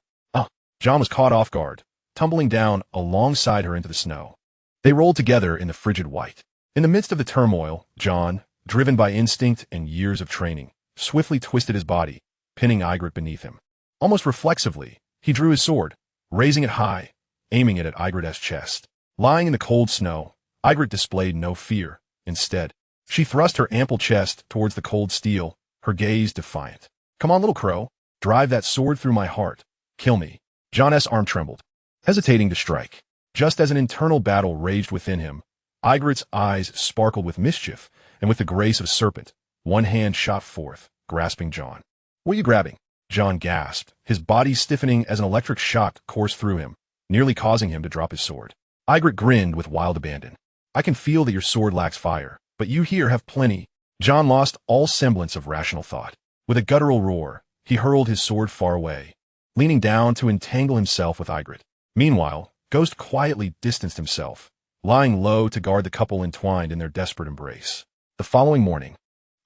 Jon was caught off guard, tumbling down alongside her into the snow. They rolled together in the frigid white. In the midst of the turmoil, Jon, driven by instinct and years of training, swiftly twisted his body, pinning Ygritte beneath him. Almost reflexively, he drew his sword, raising it high, aiming it at Ygritte's chest. Lying in the cold snow, Ygritte displayed no fear. Instead, she thrust her ample chest towards the cold steel, her gaze defiant. "Come on, little crow. Drive that sword through my heart. Kill me." Jon's arm trembled, hesitating to strike. Just as an internal battle raged within him, Ygritte's eyes sparkled with mischief, and with the grace of a serpent, one hand shot forth, grasping Jon. "What are you grabbing?" Jon gasped, his body stiffening as an electric shock coursed through him, nearly causing him to drop his sword. Ygritte grinned with wild abandon. "I can feel that your sword lacks fire, but you here have plenty." Jon lost all semblance of rational thought. With a guttural roar, he hurled his sword far away, leaning down to entangle himself with Ygritte. Meanwhile, Ghost quietly distanced himself, lying low to guard the couple entwined in their desperate embrace. The following morning,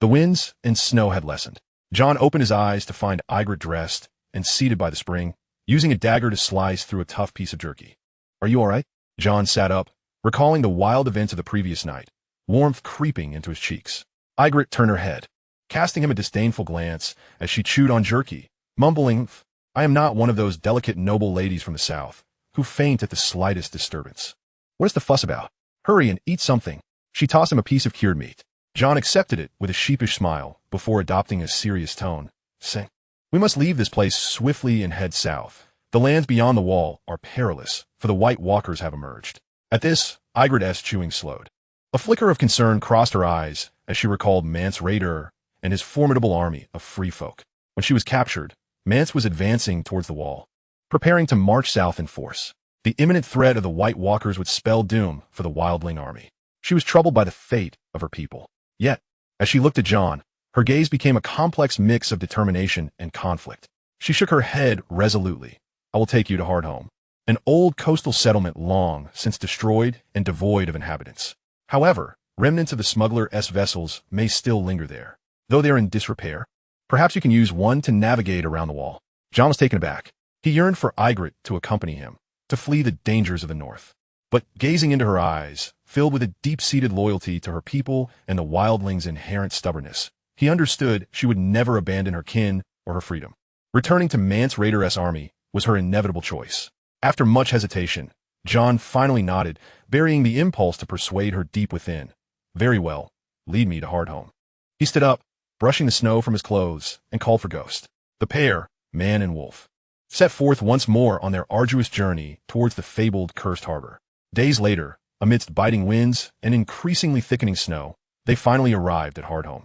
the winds and snow had lessened. Jon opened his eyes to find Ygritte dressed and seated by the spring, using a dagger to slice through a tough piece of jerky. "Are you all right?" Jon sat up, recalling the wild events of the previous night, warmth creeping into his cheeks. Ygritte turned her head, casting him a disdainful glance as she chewed on jerky, mumbling, "I am not one of those delicate noble ladies from the south, who faint at the slightest disturbance. What is the fuss about? Hurry and eat something." She tossed him a piece of cured meat. Jon accepted it with a sheepish smile before adopting a serious tone, saying, "We must leave this place swiftly and head south. The lands beyond the wall are perilous, for the White Walkers have emerged." At this, Ygritte's chewing slowed. A flicker of concern crossed her eyes as she recalled Mance Rayder and his formidable army of free folk. When she was captured, Mance was advancing towards the wall, preparing to march south in force. The imminent threat of the White Walkers would spell doom for the wildling army. She was troubled by the fate of her people. Yet, as she looked at Jon, her gaze became a complex mix of determination and conflict. She shook her head resolutely. "I will take you to Hardhome, an old coastal settlement long since destroyed and devoid of inhabitants. However, remnants of the smuggler-s vessels may still linger there, though they are in disrepair. Perhaps you can use one to navigate around the wall." Jon was taken aback. He yearned for Ygritte to accompany him, to flee the dangers of the north. But gazing into her eyes, filled with a deep-seated loyalty to her people and the wildling's inherent stubbornness, he understood she would never abandon her kin or her freedom. Returning to Mance Rayder's army was her inevitable choice. After much hesitation, Jon finally nodded, burying the impulse to persuade her deep within. "Very well, lead me to Hardhome." He stood up, brushing the snow from his clothes, and called for Ghost. The pair, man and wolf, set forth once more on their arduous journey towards the fabled Cursed Harbor. Days later, amidst biting winds and increasingly thickening snow, they finally arrived at Hardhome.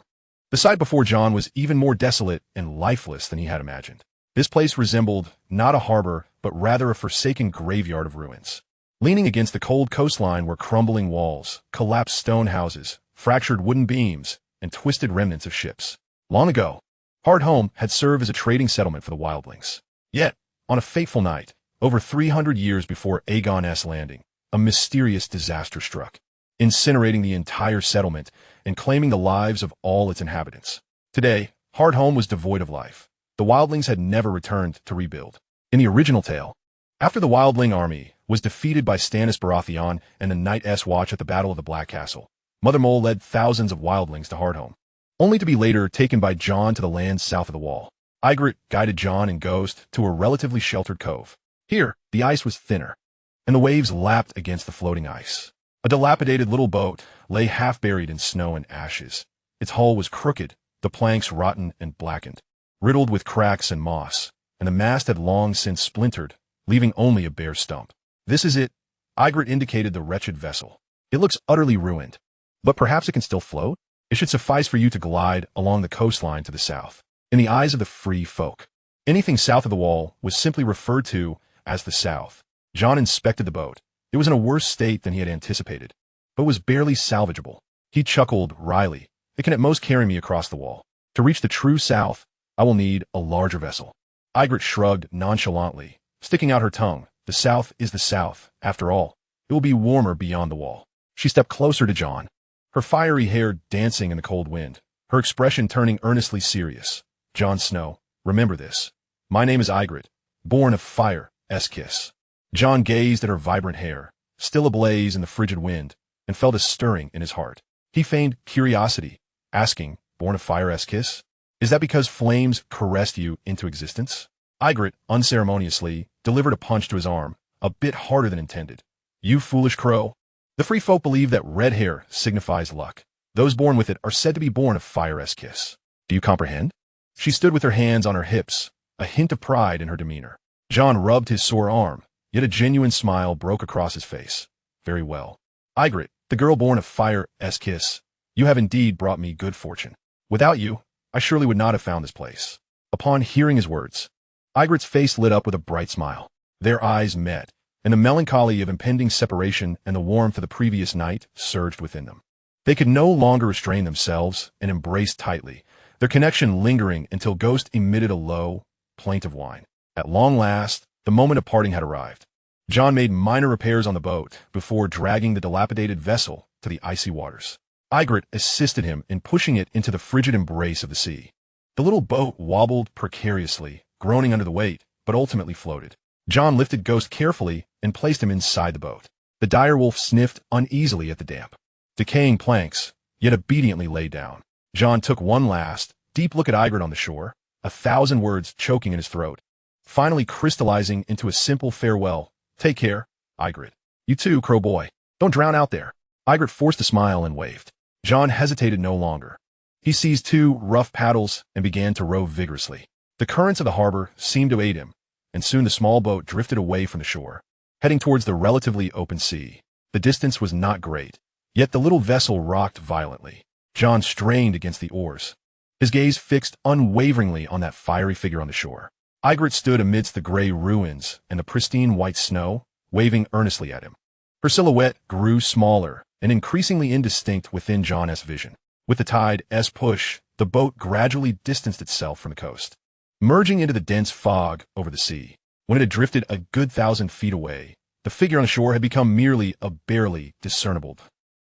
The sight before Jon was even more desolate and lifeless than he had imagined. This place resembled not a harbor, but rather a forsaken graveyard of ruins. Leaning against the cold coastline were crumbling walls, collapsed stone houses, fractured wooden beams, and twisted remnants of ships. Long ago, Hardhome had served as a trading settlement for the wildlings. Yet, on a fateful night, over 300 years before Aegon's landing, a mysterious disaster struck, incinerating the entire settlement and claiming the lives of all its inhabitants. Today, Hardhome was devoid of life. The wildlings had never returned to rebuild. In the original tale, after the wildling army was defeated by Stannis Baratheon and the Night's Watch at the Battle of the Black Castle, Mother Mole led thousands of wildlings to Hardhome, only to be later taken by Jon to the lands south of the wall. Ygritte guided Jon and Ghost to a relatively sheltered cove. Here, the ice was thinner, and the waves lapped against the floating ice. A dilapidated little boat lay half-buried in snow and ashes. Its hull was crooked, the planks rotten and blackened, riddled with cracks and moss, and the mast had long since splintered, leaving only a bare stump. "This is it," Ygritte indicated the wretched vessel. "It looks utterly ruined, but perhaps it can still float? It should suffice for you to glide along the coastline to the south." In the eyes of the free folk, anything south of the wall was simply referred to as the South. Jon inspected the boat. It was in a worse state than he had anticipated, but was barely salvageable. He chuckled wryly. "It can at most carry me across the wall. To reach the true south, I will need a larger vessel." Ygritte shrugged nonchalantly, sticking out her tongue. "The south is the south, after all. It will be warmer beyond the wall." She stepped closer to Jon, her fiery hair dancing in the cold wind, her expression turning earnestly serious. "Jon Snow, remember this. My name is Ygritte, born of fire, Essos." Jon gazed at her vibrant hair, still ablaze in the frigid wind, and felt a stirring in his heart. He feigned curiosity, asking, "Born of fire, Essos? Is that because flames caressed you into existence?" Ygritte, unceremoniously, delivered a punch to his arm, a bit harder than intended. "You foolish crow. The free folk believe that red hair signifies luck. Those born with it are said to be born of fire, Essos. Do you comprehend?" She stood with her hands on her hips, a hint of pride in her demeanor. Jon rubbed his sore arm, yet a genuine smile broke across his face. "Very well. Ygritte, the girl born of fire, Essos, you have indeed brought me good fortune. Without you, I surely would not have found this place." Upon hearing his words, Ygritte's face lit up with a bright smile. Their eyes met, and the melancholy of impending separation and the warmth of the previous night surged within them. They could no longer restrain themselves and embraced tightly, their connection lingering until Ghost emitted a low, plaintive whine. At long last, the moment of parting had arrived. Jon made minor repairs on the boat before dragging the dilapidated vessel to the icy waters. Ygritte assisted him in pushing it into the frigid embrace of the sea. The little boat wobbled precariously, groaning under the weight, but ultimately floated. Jon lifted Ghost carefully and placed him inside the boat. The direwolf sniffed uneasily at the damp, decaying planks, yet obediently lay down. Jon took one last, deep look at Ygritte on the shore, 1,000 words choking in his throat, finally crystallizing into a simple farewell. Take care, Ygritte. You too, Crow Boy. Don't drown out there. Ygritte forced a smile and waved. Jon hesitated no longer. He seized 2 rough paddles and began to row vigorously. The currents of the harbor seemed to aid him, and soon the small boat drifted away from the shore, heading towards the relatively open sea. The distance was not great, yet the little vessel rocked violently. Jon strained against the oars, his gaze fixed unwaveringly on that fiery figure on the shore. Ygritte stood amidst the gray ruins and the pristine white snow, waving earnestly at him. Her silhouette grew smaller and increasingly indistinct within Jon's vision. With the tide's push, the boat gradually distanced itself from the coast, merging into the dense fog over the sea. When it had drifted a good 1,000 feet away, the figure on the shore had become merely a barely discernible.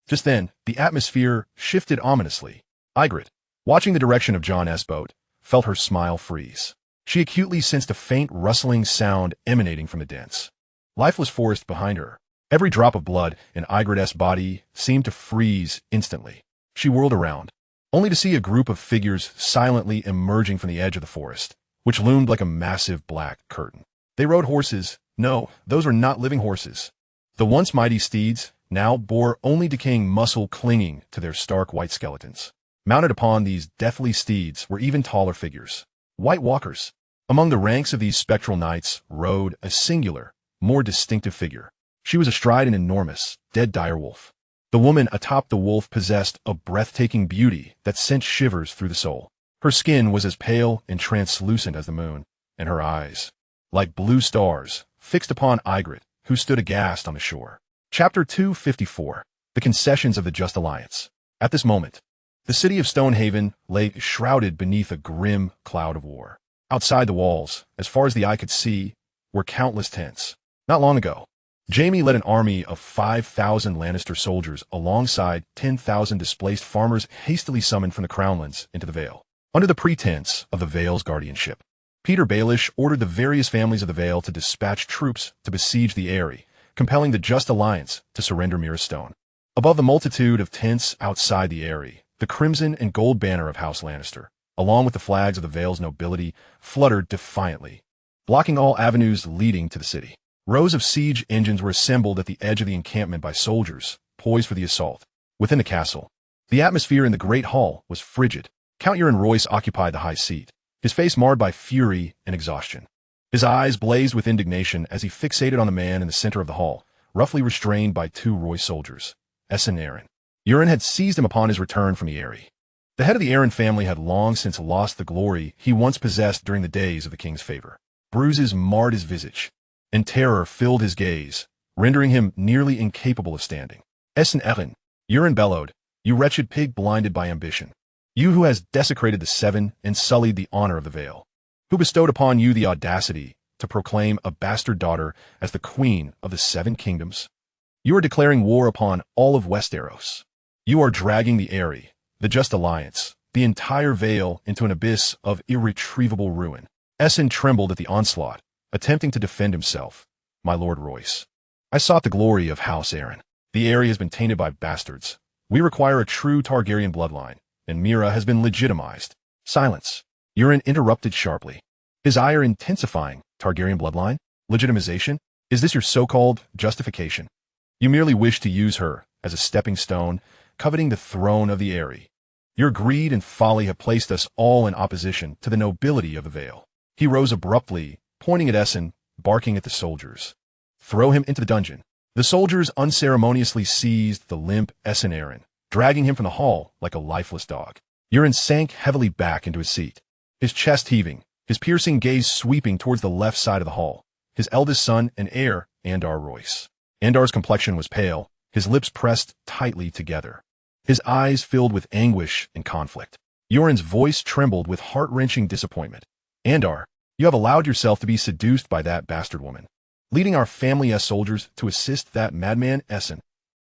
Just then, the atmosphere shifted ominously. Ygritte, watching the direction of Jon's boat, felt her smile freeze. She acutely sensed a faint rustling sound emanating from the dense, lifeless forest behind her. Every drop of blood in Ygritte's body seemed to freeze instantly. She whirled around, only to see a group of figures silently emerging from the edge of the forest, which loomed like a massive black curtain. They rode horses. No, those were not living horses. The once mighty steeds now bore only decaying muscle clinging to their stark white skeletons. Mounted upon these deathly steeds were even taller figures, White Walkers. Among the ranks of these spectral knights rode a singular, more distinctive figure. She was astride an enormous, dead direwolf. The woman atop the wolf possessed a breathtaking beauty that sent shivers through the soul. Her skin was as pale and translucent as the moon, and her eyes, like blue stars, fixed upon Ygritte, who stood aghast on the shore. Chapter 254. The Concessions of the Just Alliance. At this moment, the city of Stonehaven lay shrouded beneath a grim cloud of war. Outside the walls, as far as the eye could see, were countless tents. Not long ago, Jaime led an army of 5,000 Lannister soldiers alongside 10,000 displaced farmers hastily summoned from the Crownlands into the Vale. Under the pretense of the Vale's guardianship, Peter Baelish ordered the various families of the Vale to dispatch troops to besiege the Eyrie, compelling the Just Alliance to surrender Mira Stone. Above the multitude of tents outside the Eyrie, the crimson and gold banner of House Lannister, along with the flags of the Vale's nobility, fluttered defiantly, blocking all avenues leading to the city. Rows of siege engines were assembled at the edge of the encampment by soldiers, poised for the assault. Within the castle, the atmosphere in the Great Hall was frigid. Count Euron Royce occupied the high seat, his face marred by fury and exhaustion. His eyes blazed with indignation as he fixated on the man in the center of the hall, roughly restrained by 2 Royce soldiers, Ess and Arryn. Euron had seized him upon his return from the Eyrie. The head of the Arryn family had long since lost the glory he once possessed during the days of the king's favor. Bruises marred his visage, and terror filled his gaze, rendering him nearly incapable of standing. Ess and Arryn, Euron bellowed, you wretched pig blinded by ambition. You who has desecrated the Seven and sullied the honor of the Vale, who bestowed upon you the audacity to proclaim a bastard daughter as the queen of the 7 kingdoms. You are declaring war upon all of Westeros. You are dragging the Eyrie, the Just Alliance, the entire Vale into an abyss of irretrievable ruin. Essen trembled at the onslaught, attempting to defend himself. My Lord Royce, I sought the glory of House Arryn. The Eyrie has been tainted by bastards. We require a true Targaryen bloodline, and Mira has been legitimized. Silence. Euron interrupted sharply, his ire intensifying. Targaryen bloodline? Legitimization? Is this your so-called justification? You merely wish to use her as a stepping stone, coveting the throne of the Eyrie. Your greed and folly have placed us all in opposition to the nobility of the Vale. He rose abruptly, pointing at Essen, barking at the soldiers. Throw him into the dungeon. The soldiers unceremoniously seized the limp Essen Arryn, dragging him from the hall like a lifeless dog. Euron sank heavily back into his seat, his chest heaving, his piercing gaze sweeping towards the left side of the hall. His eldest son and heir, Andar Royce. Andar's complexion was pale, his lips pressed tightly together, his eyes filled with anguish and conflict. Euron's voice trembled with heart-wrenching disappointment. Andar, you have allowed yourself to be seduced by that bastard woman, leading our family as soldiers to assist that madman Essen,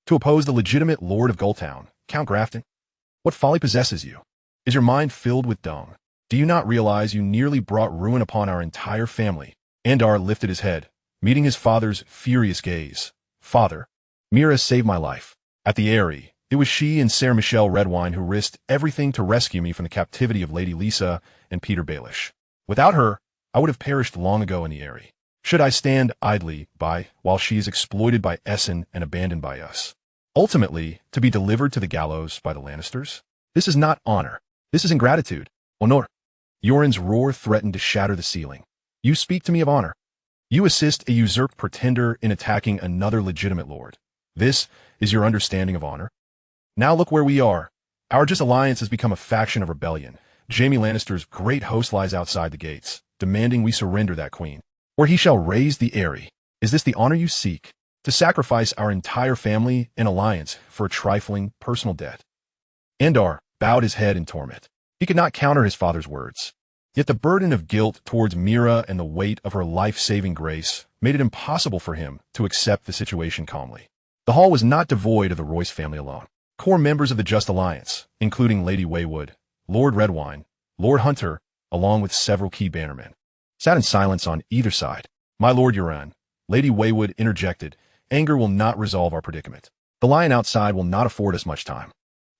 to oppose the legitimate Lord of Gulltown, Count Grafton. What folly possesses you? Is your mind filled with dung? Do you not realize you nearly brought ruin upon our entire family? Andar lifted his head, meeting his father's furious gaze. Father, Mira saved my life. At the Eyrie, It was she and Sarah Michelle Redwine who risked everything to rescue me from the captivity of Lady Lisa and Peter Baelish. Without her, I would have perished long ago in the Eyrie. Should I stand idly by while she is exploited by Essen and abandoned by us? Ultimately, to be delivered to the gallows by the Lannisters? This is not honor. This is ingratitude. Honor. Yoren's roar threatened to shatter the ceiling. You speak to me of honor. You assist a usurped pretender in attacking another legitimate lord. This is your understanding of honor? Now look where we are. Our just alliance has become a faction of rebellion. Jaime Lannister's great host lies outside the gates, demanding we surrender that queen, or he shall raise the Eyrie. Is this the honor you seek? To sacrifice our entire family and alliance for a trifling personal debt? Andar bowed his head in torment. He could not counter his father's words. Yet the burden of guilt towards Mira and the weight of her life-saving grace made it impossible for him to accept the situation calmly. The hall was not devoid of the Royce family alone. Core members of the Just Alliance, including Lady Waywood, Lord Redwine, Lord Hunter, along with several key bannermen, sat in silence on either side. My Lord Euron, Lady Waywood interjected, anger will not resolve our predicament. The lion outside will not afford us much time.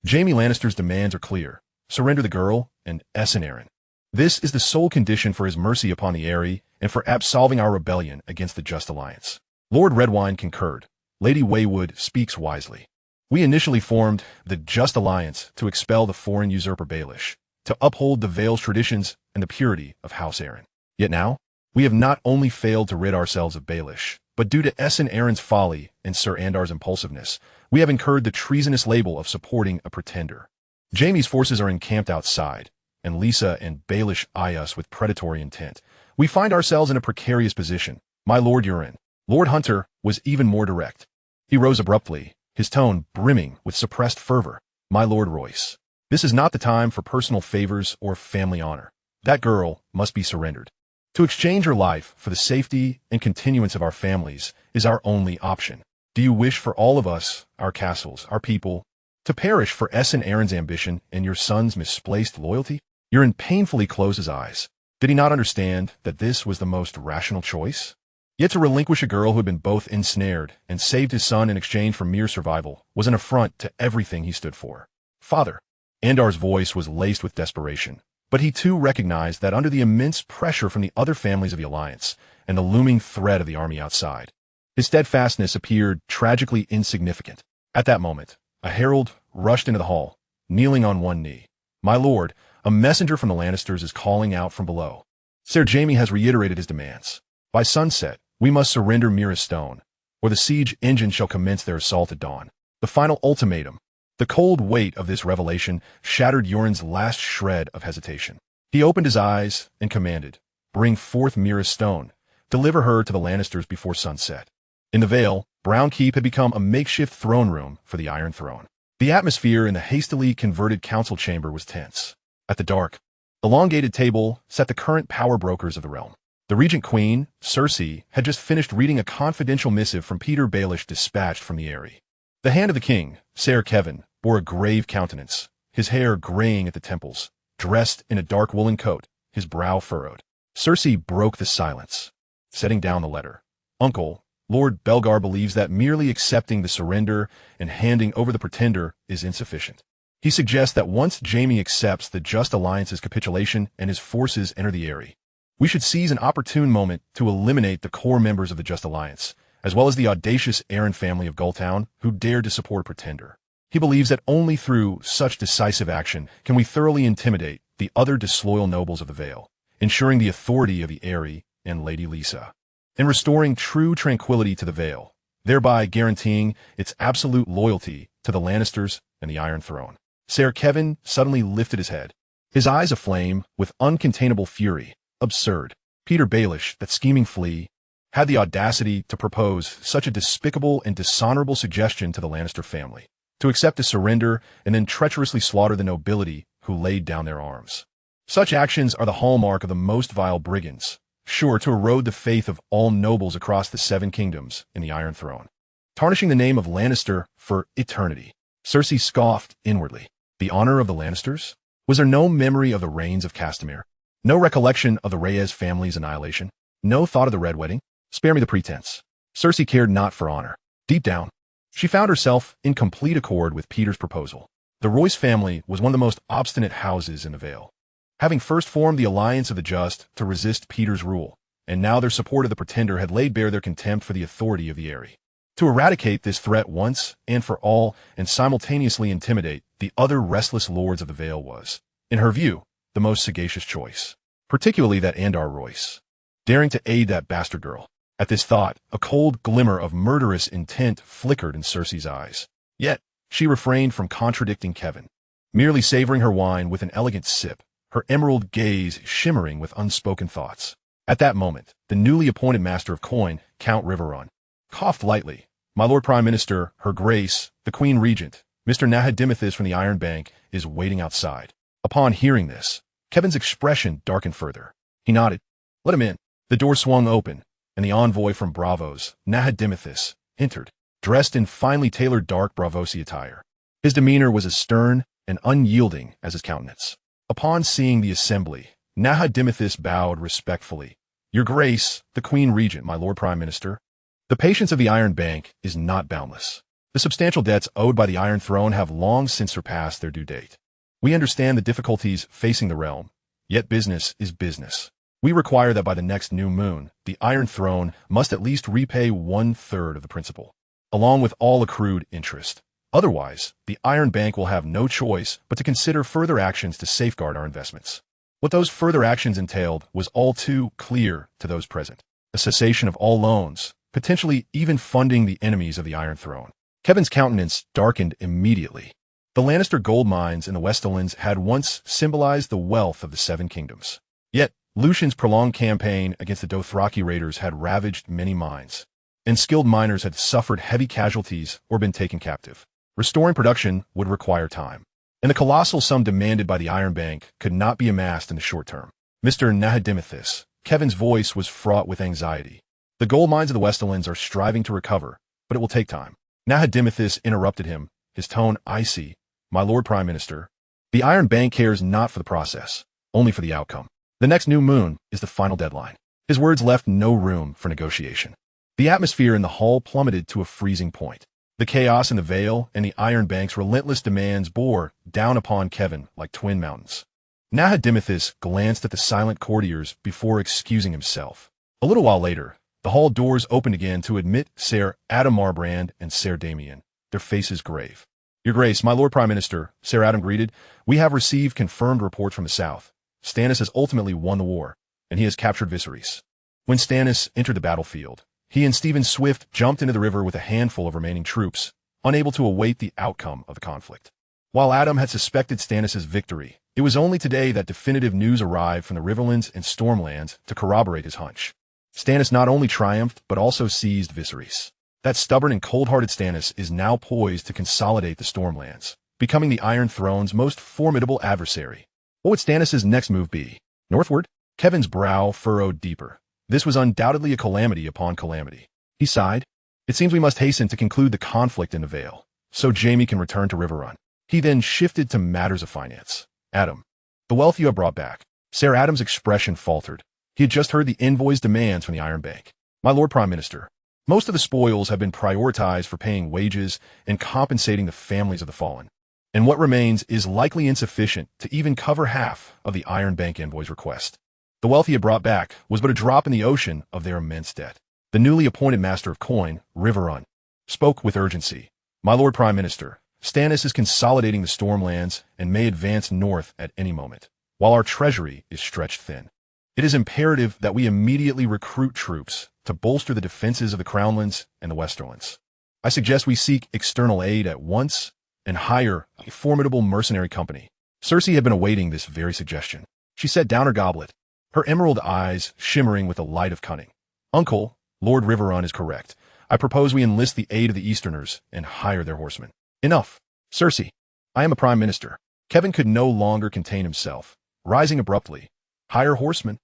Jaime Lannister's demands are clear. Surrender the girl and Essen Arryn. This is the sole condition for his mercy upon the Eyrie and for absolving our rebellion against the Just Alliance. Lord Redwine concurred. Lady Waywood speaks wisely. We initially formed the Just Alliance to expel the foreign usurper Baelish, to uphold the Vale's traditions and the purity of House Arryn. Yet now, we have not only failed to rid ourselves of Baelish, but due to Essen Arryn's folly and Sir Andar's impulsiveness, we have incurred the treasonous label of supporting a pretender. Jaime's forces are encamped outside, and Lisa and Baelish eye us with predatory intent. We find ourselves in a precarious position. My Lord Euron. Lord Hunter was even more direct. He rose abruptly, his tone brimming with suppressed fervor. My Lord Royce. This is not the time for personal favors or family honor. That girl must be surrendered. To exchange her life for the safety and continuance of our families is our only option. Do you wish for all of us, our castles, our people, to perish for Essen Arryn's ambition and your son's misplaced loyalty? Euron painfully closed his eyes. Did he not understand that this was the most rational choice? Yet to relinquish a girl who had been both ensnared and saved his son in exchange for mere survival was an affront to everything he stood for. Father. Andar's voice was laced with desperation, but he too recognized that under the immense pressure from the other families of the Alliance and the looming threat of the army outside, his steadfastness appeared tragically insignificant. At that moment, a herald rushed into the hall, kneeling on one knee. My lord, a messenger from the Lannisters is calling out from below. Sir Jaime has reiterated his demands. By sunset, we must surrender Mira Stone, or the siege engine shall commence their assault at dawn. The final ultimatum. The cold weight of this revelation shattered Euron's last shred of hesitation. He opened his eyes and commanded, bring forth Mira Stone, deliver her to the Lannisters before sunset. In the Vale, Brown Keep had become a makeshift throne room for the Iron Throne. The atmosphere in the hastily converted council chamber was tense. At the dark, elongated table sat the current power brokers of the realm. The Regent Queen, Cersei, had just finished reading a confidential missive from Peter Baelish dispatched from the Eyrie. The hand of the king, Ser Kevin, bore a grave countenance, his hair graying at the temples, dressed in a dark woolen coat, his brow furrowed. Cersei broke the silence, setting down the letter. Uncle, Lord Belgar believes that merely accepting the surrender and handing over the pretender is insufficient. He suggests that once Jaime accepts the Just Alliance's capitulation and his forces enter the Eyrie, we should seize an opportune moment to eliminate the core members of the Just Alliance, as well as the audacious Arryn family of Gulltown who dared to support a pretender. He believes that only through such decisive action can we thoroughly intimidate the other disloyal nobles of the Vale, ensuring the authority of the Eyrie and Lady Lisa, and restoring true tranquility to the Vale, thereby guaranteeing its absolute loyalty to the Lannisters and the Iron Throne. Ser Kevin suddenly lifted his head, his eyes aflame with uncontainable fury. Absurd. Peter Baelish, that scheming flea, had the audacity to propose such a despicable and dishonorable suggestion to the Lannister family, to accept a surrender and then treacherously slaughter the nobility who laid down their arms. Such actions are the hallmark of the most vile brigands, sure to erode the faith of all nobles across the Seven Kingdoms in the Iron Throne, tarnishing the name of Lannister for eternity. Cersei scoffed inwardly. The honor of the Lannisters? Was there no memory of the reigns of Castamere? No recollection of the Reyes family's annihilation? No thought of the Red Wedding? Spare me the pretense. Cersei cared not for honor. Deep down, She found herself in complete accord with Peter's proposal. The Royce family was one of the most obstinate houses in the Vale, having first formed the Alliance of the Just to resist Peter's rule, and now their support of the Pretender had laid bare their contempt for the authority of the Eyrie. To eradicate this threat once and for all and simultaneously intimidate the other restless lords of the Vale was, in her view, the most sagacious choice, particularly that Andar Royce, daring to aid that bastard girl. At this thought, a cold glimmer of murderous intent flickered in Cersei's eyes. Yet, she refrained from contradicting Kevin, merely savoring her wine with an elegant sip, her emerald gaze shimmering with unspoken thoughts. At that moment, the newly appointed Master of Coin, Count Riverrun, coughed lightly. "My Lord Prime Minister, Her Grace, the Queen Regent, Mr. Nahadimithis from the Iron Bank, is waiting outside." Upon hearing this, Kevin's expression darkened further. He nodded. "Let him in." The door swung open, and the envoy from Bravos, Nahadimithis, entered, dressed in finely tailored dark Bravosi attire. His demeanor was as stern and unyielding as his countenance. Upon seeing the assembly, Nahadimithis bowed respectfully. "Your Grace, the Queen Regent, my Lord Prime Minister." The patience of the Iron Bank is not boundless. The substantial debts owed by the Iron Throne have long since surpassed their due date. We understand the difficulties facing the realm, yet business is business. We require that by the next new moon, the Iron Throne must at least repay 1/3 of the principal, along with all accrued interest. Otherwise, the Iron Bank will have no choice but to consider further actions to safeguard our investments. What those further actions entailed was all too clear to those present. A cessation of all loans, potentially even funding the enemies of the Iron Throne. Kevin's countenance darkened immediately. The Lannister gold mines in the Westerlands had once symbolized the wealth of the Seven Kingdoms. Yet, Lucian's prolonged campaign against the Dothraki raiders had ravaged many mines, and skilled miners had suffered heavy casualties or been taken captive. Restoring production would require time, and the colossal sum demanded by the Iron Bank could not be amassed in the short term. Mr. Nahadimithis, Kevin's voice was fraught with anxiety. The gold mines of the Westerlands are striving to recover, but it will take time. Nahadimithis interrupted him, his tone icy. "My Lord Prime Minister, the Iron Bank cares not for the process, only for the outcome. The next new moon is the final deadline." His words left no room for negotiation. The atmosphere in the hall plummeted to a freezing point. The chaos in the Vale and the Iron Bank's relentless demands bore down upon Kevin like twin mountains. Nahadimithis glanced at the silent courtiers before excusing himself. A little while later, the hall doors opened again to admit Ser Adam Marbrand and Ser Damien, their faces grave. "Your Grace, my Lord Prime Minister," Ser Adam greeted, "we have received confirmed reports from the south. Stannis has ultimately won the war, and he has captured Viserys." When Stannis entered the battlefield, he and Stephen Swift jumped into the river with a handful of remaining troops, unable to await the outcome of the conflict. While Adam had suspected Stannis' victory, it was only today that definitive news arrived from the Riverlands and Stormlands to corroborate his hunch. Stannis not only triumphed, but also seized Viserys. That stubborn and cold-hearted Stannis is now poised to consolidate the Stormlands, becoming the Iron Throne's most formidable adversary. What would Stannis' next move be? Northward? Kevin's brow furrowed deeper. This was undoubtedly a calamity upon calamity. He sighed. "It seems we must hasten to conclude the conflict in the Vale, so Jaime can return to Riverrun." He then shifted to matters of finance. "Adam, the wealth you have brought back." Ser Adam's expression faltered. He had just heard the envoy's demands from the Iron Bank. "My Lord Prime Minister, most of the spoils have been prioritized for paying wages and compensating the families of the fallen, and what remains is likely insufficient to even cover half of the Iron Bank envoy's request." The wealth he had brought back was but a drop in the ocean of their immense debt. The newly appointed Master of Coin, Riverrun, spoke with urgency. "My Lord Prime Minister, Stannis is consolidating the Stormlands and may advance north at any moment, while our treasury is stretched thin. It is imperative that we immediately recruit troops to bolster the defenses of the Crownlands and the Westerlands. I suggest we seek external aid at once and hire a formidable mercenary company." Cersei had been awaiting this very suggestion. She set down her goblet, her emerald eyes shimmering with the light of cunning. "Uncle, Lord Riverrun is correct. I propose we enlist the aid of the Easterners and hire their horsemen." "Enough. Cersei, I am a prime minister." Kevin could no longer contain himself, rising abruptly. "Hire horsemen?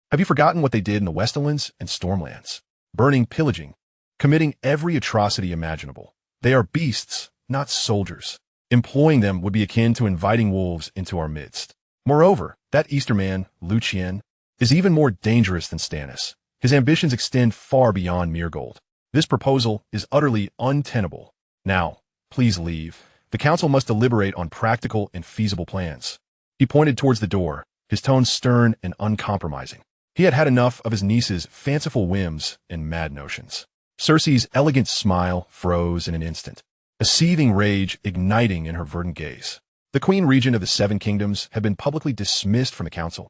Have you forgotten what they did in the Westerlands and Stormlands? Burning, pillaging, committing every atrocity imaginable. They are beasts, not soldiers. Employing them would be akin to inviting wolves into our midst. Moreover, that Easterman, Liu Qian, is even more dangerous than Stannis. His ambitions extend far beyond mere gold. This proposal is utterly untenable." Now, please leave. The council must deliberate on practical and feasible plans. He pointed towards the door, his tone stern and uncompromising. He had had enough of his niece's fanciful whims and mad notions. Cersei's elegant smile froze in an instant, a seething rage igniting in her verdant gaze. The Queen Regent of the Seven Kingdoms had been publicly dismissed from the council.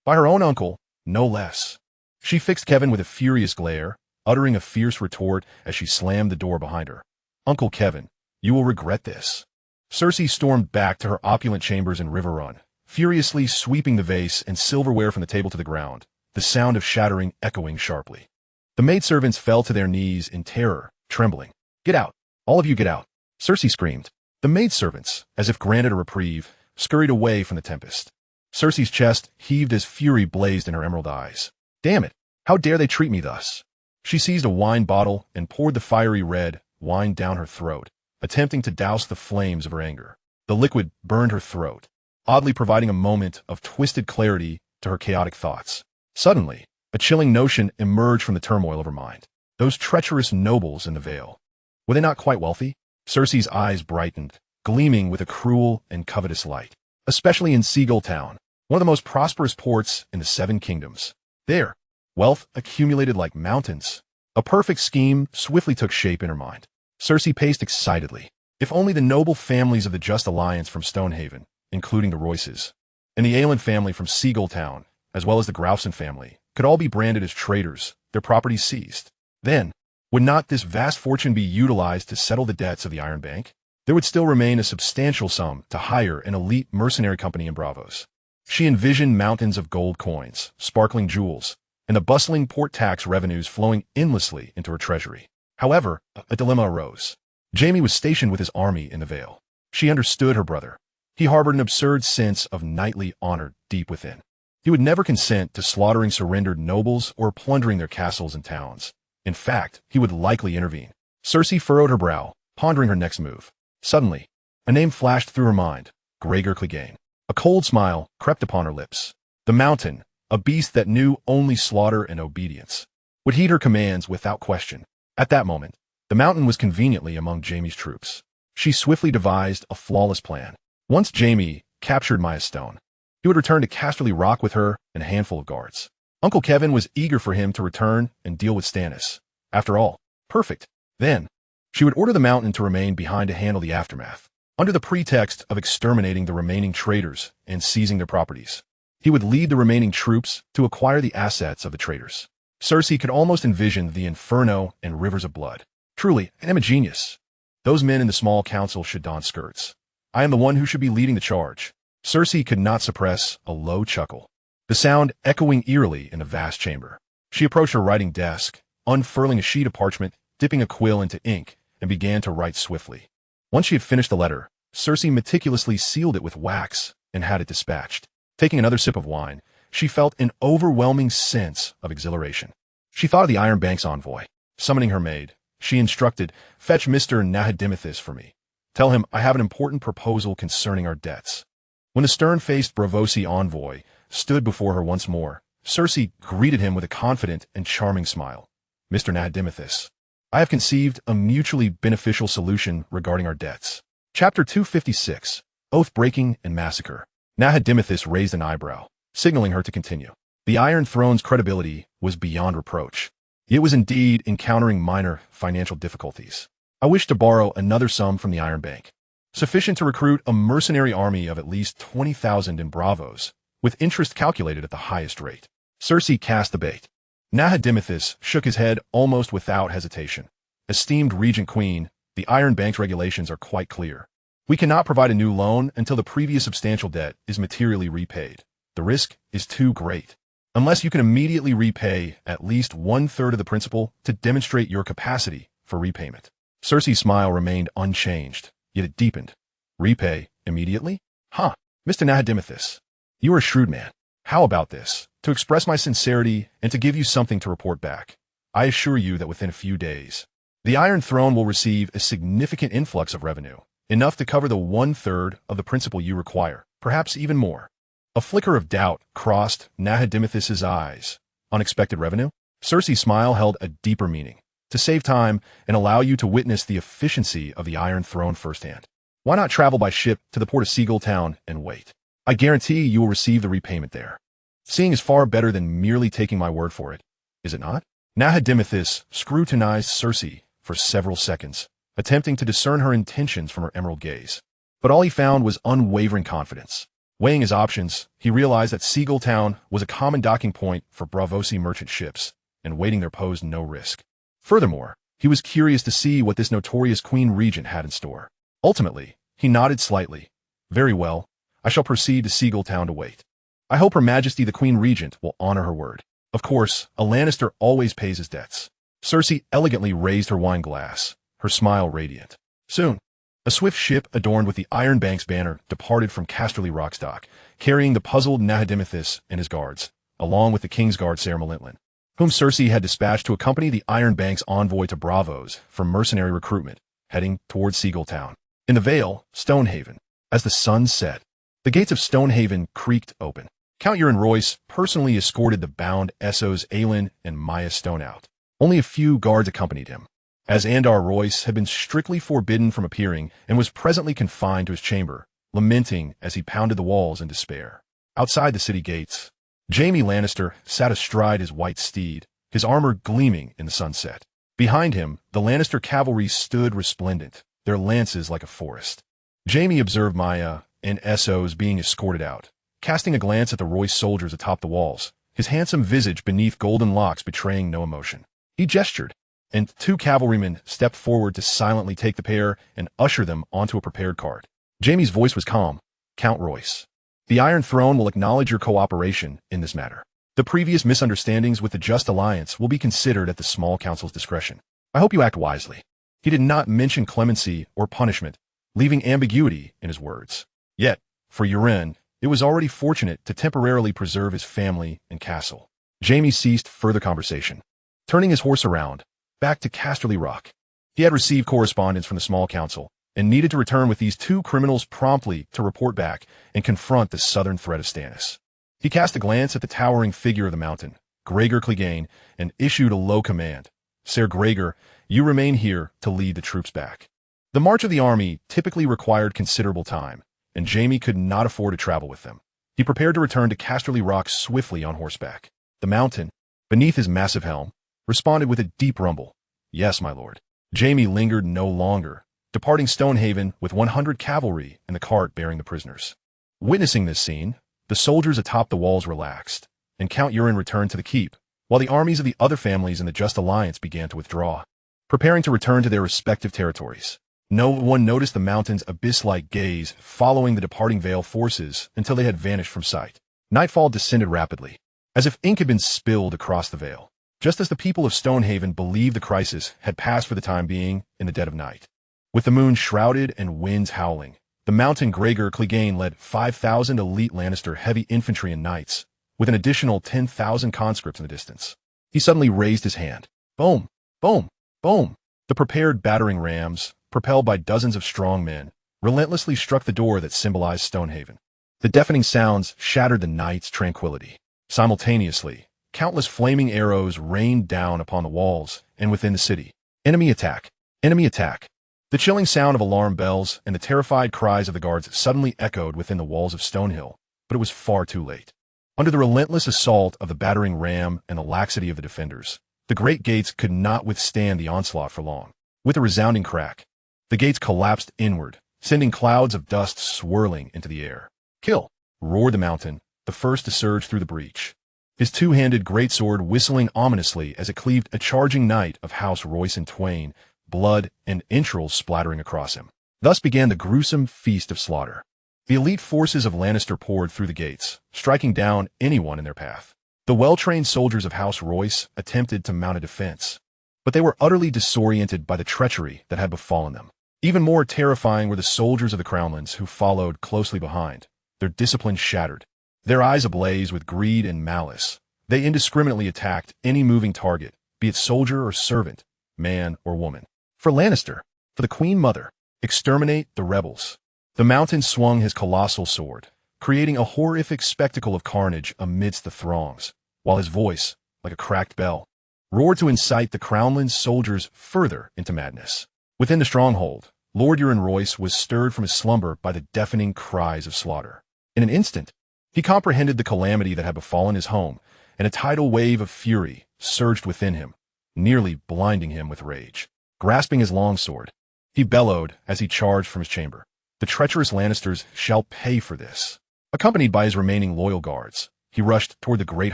By her own uncle, no less. She fixed Kevin with a furious glare, uttering a fierce retort as she slammed the door behind her. Uncle Kevin, you will regret this. Cersei stormed back to her opulent chambers in River Run, furiously sweeping the vase and silverware from the table to the ground, the sound of shattering echoing sharply. The maidservants fell to their knees in terror, trembling. Get out! All of you get out! Cersei screamed. The maidservants, as if granted a reprieve, scurried away from the tempest. Cersei's chest heaved as fury blazed in her emerald eyes. Damn it! How dare they treat me thus? She seized a wine bottle and poured the fiery red wine down her throat, attempting to douse the flames of her anger. The liquid burned her throat, oddly providing a moment of twisted clarity to her chaotic thoughts. Suddenly, a chilling notion emerged from the turmoil of her mind. Those treacherous nobles in the Vale. Were they not quite wealthy? Cersei's eyes brightened, gleaming with a cruel and covetous light. Especially in Seagull Town, one of the most prosperous ports in the Seven Kingdoms. There, wealth accumulated like mountains. A perfect scheme swiftly took shape in her mind. Cersei paced excitedly. If only the noble families of the Just Alliance from Stonehaven, including the Royces, and the Aelin family from Seagull Town, as well as the Grausen family, could all be branded as traitors, their properties seized. Then, would not this vast fortune be utilized to settle the debts of the Iron Bank? There would still remain a substantial sum to hire an elite mercenary company in Braavos. She envisioned mountains of gold coins, sparkling jewels, and the bustling port tax revenues flowing endlessly into her treasury. However, a dilemma arose. Jaime was stationed with his army in the Vale. She understood her brother. He harbored an absurd sense of knightly honor deep within. He would never consent to slaughtering surrendered nobles or plundering their castles and towns. In fact, he would likely intervene. Cersei furrowed her brow, pondering her next move. Suddenly, a name flashed through her mind, Gregor Clegane. A cold smile crept upon her lips. The Mountain, a beast that knew only slaughter and obedience, would heed her commands without question. At that moment, the Mountain was conveniently among Jaime's troops. She swiftly devised a flawless plan. Once Jaime captured Maya Stone, he would return to Casterly Rock with her and a handful of guards. Uncle Kevin was eager for him to return and deal with Stannis. After all, perfect. Then, she would order the Mountain to remain behind to handle the aftermath, under the pretext of exterminating the remaining traitors and seizing their properties. He would lead the remaining troops to acquire the assets of the traitors. Cersei could almost envision the inferno and rivers of blood. Truly, I am a genius. Those men in the small council should don skirts. I am the one who should be leading the charge. Cersei could not suppress a low chuckle, the sound echoing eerily in the vast chamber. She approached her writing desk, unfurling a sheet of parchment, dipping a quill into ink, and began to write swiftly. Once she had finished the letter, Cersei meticulously sealed it with wax and had it dispatched. Taking another sip of wine, she felt an overwhelming sense of exhilaration. She thought of the Iron Bank's envoy. Summoning her maid, she instructed, "Fetch Mr. Nahadimithis for me. Tell him I have an important proposal concerning our debts." When the stern-faced Bravosi envoy stood before her once more, Cersei greeted him with a confident and charming smile. "Mr. Nahadimithis, I have conceived a mutually beneficial solution regarding our debts." Chapter 256, Oath-Breaking and Massacre. Nahadimithis raised an eyebrow, signaling her to continue. The Iron Throne's credibility was beyond reproach. It was indeed encountering minor financial difficulties. "I wish to borrow another sum from the Iron Bank, sufficient to recruit a mercenary army of at least 20,000 in Braavos, with interest calculated at the highest rate." Cersei cast the bait. Nahadimithis shook his head almost without hesitation. "Esteemed Regent Queen, the Iron Bank's regulations are quite clear. We cannot provide a new loan until the previous substantial debt is materially repaid. The risk is too great. Unless you can immediately repay at least 1/3 of the principal to demonstrate your capacity for repayment." Cersei's smile remained unchanged, yet it deepened. "Repay immediately? Huh, Mr. Nahadimithis. You are a shrewd man. How about this? To express my sincerity and to give you something to report back, I assure you that within a few days, the Iron Throne will receive a significant influx of revenue, enough to cover the 1/3 of the principal you require, perhaps even more." A flicker of doubt crossed Nahadimithis's eyes. Unexpected revenue? Cersei's smile held a deeper meaning. to save time and allow you to witness the efficiency of the Iron Throne firsthand. Why not travel by ship to the port of Seagull Town and wait? I guarantee you will receive the repayment there. Seeing is far better than merely taking my word for it, is it not? Nahedimethys scrutinized Cersei for several seconds, attempting to discern her intentions from her emerald gaze. But all he found was unwavering confidence. Weighing his options, he realized that Seagull Town was a common docking point for Braavosi merchant ships, and waiting there posed no risk. Furthermore, he was curious to see what this notorious Queen Regent had in store. Ultimately, he nodded slightly. Very well, I shall proceed to Seagull Town to wait. I hope Her Majesty the Queen Regent will honor her word. Of course, a Lannister always pays his debts. Cersei elegantly raised her wine glass, her smile radiant. Soon, a swift ship adorned with the Iron Bank's banner departed from Casterly Rockstock, carrying the puzzled Nahedimethys and his guards, along with the Kingsguard Ser Malintlan, whom Cersei had dispatched to accompany the Iron Bank's envoy to Braavos for mercenary recruitment, heading towards Seagull Town. In the Vale, Stonehaven, as the sun set, the gates of Stonehaven creaked open. Count Euron Royce personally escorted the bound Essos, Aelin, and Maya Stone out. Only a few guards accompanied him, as Andar Royce had been strictly forbidden from appearing and was presently confined to his chamber, lamenting as he pounded the walls in despair. Outside the city gates, Jaime Lannister sat astride his white steed, his armor gleaming in the sunset. Behind him, the Lannister cavalry stood resplendent, their lances like a forest. Jaime observed Maya and Essos being escorted out, casting a glance at the Royce soldiers atop the walls, his handsome visage beneath golden locks betraying no emotion. He gestured, and two cavalrymen stepped forward to silently take the pair and usher them onto a prepared cart. Jaime's voice was calm. Count Royce, the Iron Throne will acknowledge your cooperation in this matter. The previous misunderstandings with the Just Alliance will be considered at the small council's discretion. I hope you act wisely. He did not mention clemency or punishment, leaving ambiguity in his words. Yet, for Euron, it was already fortunate to temporarily preserve his family and castle. Jaime ceased further conversation, turning his horse around, back to Casterly Rock. He had received correspondence from the small council and needed to return with these two criminals promptly to report back and confront the southern threat of Stannis. He cast a glance at the towering figure of the mountain, Gregor Clegane, and issued a low command. Ser Gregor, you remain here to lead the troops back. The march of the army typically required considerable time, and Jaime could not afford to travel with them. He prepared to return to Casterly Rock swiftly on horseback. The mountain, beneath his massive helm, responded with a deep rumble. Yes, my lord. Jaime lingered no longer, departing Stonehaven with 100 cavalry and the cart bearing the prisoners. Witnessing this scene, the soldiers atop the walls relaxed, and Count Euron returned to the keep, while the armies of the other families in the Just Alliance began to withdraw, preparing to return to their respective territories. No one noticed the mountain's abyss-like gaze following the departing Vale forces until they had vanished from sight. Nightfall descended rapidly, as if ink had been spilled across the Vale, just as the people of Stonehaven believed the crisis had passed for the time being in the dead of night. With the moon shrouded and winds howling, the mountain Gregor Clegane led 5,000 elite Lannister heavy infantry and knights, with an additional 10,000 conscripts in the distance. He suddenly raised his hand. Boom! Boom! Boom! The prepared battering rams, propelled by dozens of strong men, relentlessly struck the door that symbolized Stonehaven. The deafening sounds shattered the night's tranquility. Simultaneously, countless flaming arrows rained down upon the walls and within the city. Enemy attack! Enemy attack! The chilling sound of alarm bells and the terrified cries of the guards suddenly echoed within the walls of Stonehill, but it was far too late. Under the relentless assault of the battering ram and the laxity of the defenders, the great gates could not withstand the onslaught for long. With a resounding crack, the gates collapsed inward, sending clouds of dust swirling into the air. Kill! Roared the mountain, the first to surge through the breach, his two-handed greatsword whistling ominously as it cleaved a charging knight of House Royce and Twain, blood and entrails splattering across him. Thus began the gruesome feast of slaughter. The elite forces of Lannister poured through the gates, striking down anyone in their path. The well-trained soldiers of House Royce attempted to mount a defense, but they were utterly disoriented by the treachery that had befallen them. Even more terrifying were the soldiers of the Crownlands who followed closely behind, their discipline shattered. Their eyes ablaze with greed and malice, they indiscriminately attacked any moving target, be it soldier or servant, man or woman. For Lannister, for the Queen Mother, exterminate the rebels. The mountain swung his colossal sword, creating a horrific spectacle of carnage amidst the throngs, while his voice, like a cracked bell, roared to incite the Crownland's soldiers further into madness. Within the stronghold, Lord Euron Royce was stirred from his slumber by the deafening cries of slaughter. In an instant, he comprehended the calamity that had befallen his home, and a tidal wave of fury surged within him, nearly blinding him with rage. Grasping his longsword, he bellowed as he charged from his chamber. The treacherous Lannisters shall pay for this. Accompanied by his remaining loyal guards, he rushed toward the Great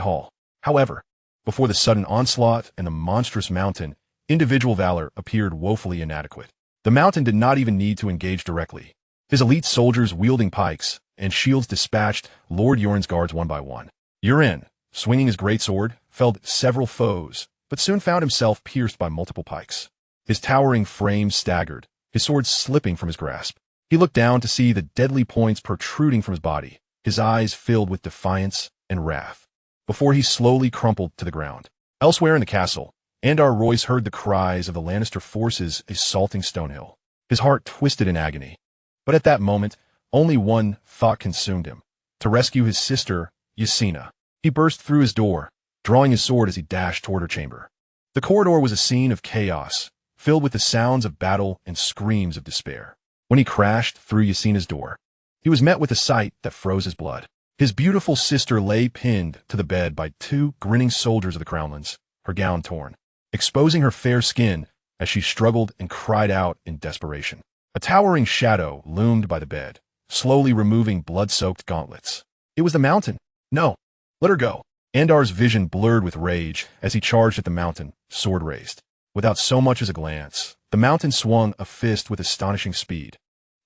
Hall. However, before the sudden onslaught and the monstrous mountain, individual valor appeared woefully inadequate. The mountain did not even need to engage directly. His elite soldiers wielding pikes and shields dispatched Lord Euron's guards one by one. Euron, swinging his greatsword, felled several foes, but soon found himself pierced by multiple pikes. His towering frame staggered, his sword slipping from his grasp. He looked down to see the deadly points protruding from his body, his eyes filled with defiance and wrath, before he slowly crumpled to the ground. Elsewhere in the castle, Andar Royce heard the cries of the Lannister forces assaulting Stonehill. His heart twisted in agony. But at that moment, only one thought consumed him: to rescue his sister, Ysena. He burst through his door, drawing his sword as he dashed toward her chamber. The corridor was a scene of chaos, filled with the sounds of battle and screams of despair. When he crashed through Ysena's door, he was met with a sight that froze his blood. His beautiful sister lay pinned to the bed by two grinning soldiers of the Crownlands, her gown torn, exposing her fair skin as she struggled and cried out in desperation. A towering shadow loomed by the bed, slowly removing blood-soaked gauntlets. It was the mountain. No, let her go. Andar's vision blurred with rage as he charged at the mountain, sword raised. Without so much as a glance, the mountain swung a fist with astonishing speed.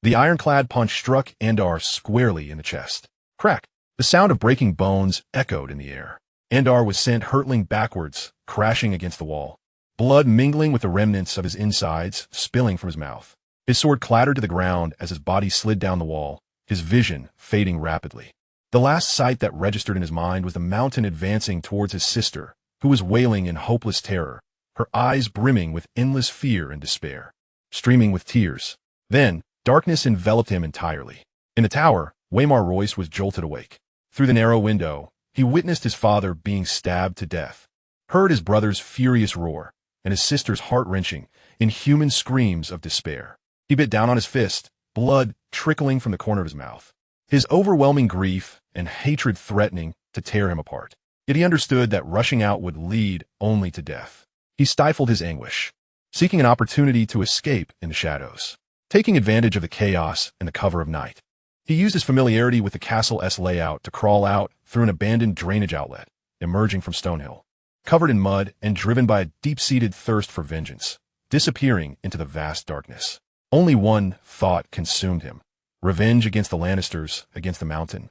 The ironclad punch struck Andar squarely in the chest. Crack! The sound of breaking bones echoed in the air. Andar was sent hurtling backwards, crashing against the wall, blood mingling with the remnants of his insides spilling from his mouth. His sword clattered to the ground as his body slid down the wall, his vision fading rapidly. The last sight that registered in his mind was the mountain advancing towards his sister, who was wailing in hopeless terror, her eyes brimming with endless fear and despair, streaming with tears. Then, darkness enveloped him entirely. In the tower, Waymar Royce was jolted awake. Through the narrow window, he witnessed his father being stabbed to death, heard his brother's furious roar, and his sister's heart-wrenching, inhuman screams of despair. He bit down on his fist, blood trickling from the corner of his mouth, his overwhelming grief and hatred threatening to tear him apart. Yet he understood that rushing out would lead only to death. He stifled his anguish, seeking an opportunity to escape in the shadows. Taking advantage of the chaos and the cover of night, he used his familiarity with the Castle-S layout to crawl out through an abandoned drainage outlet, emerging from Stonehill, covered in mud and driven by a deep-seated thirst for vengeance, disappearing into the vast darkness. Only one thought consumed him: revenge against the Lannisters, against the mountain,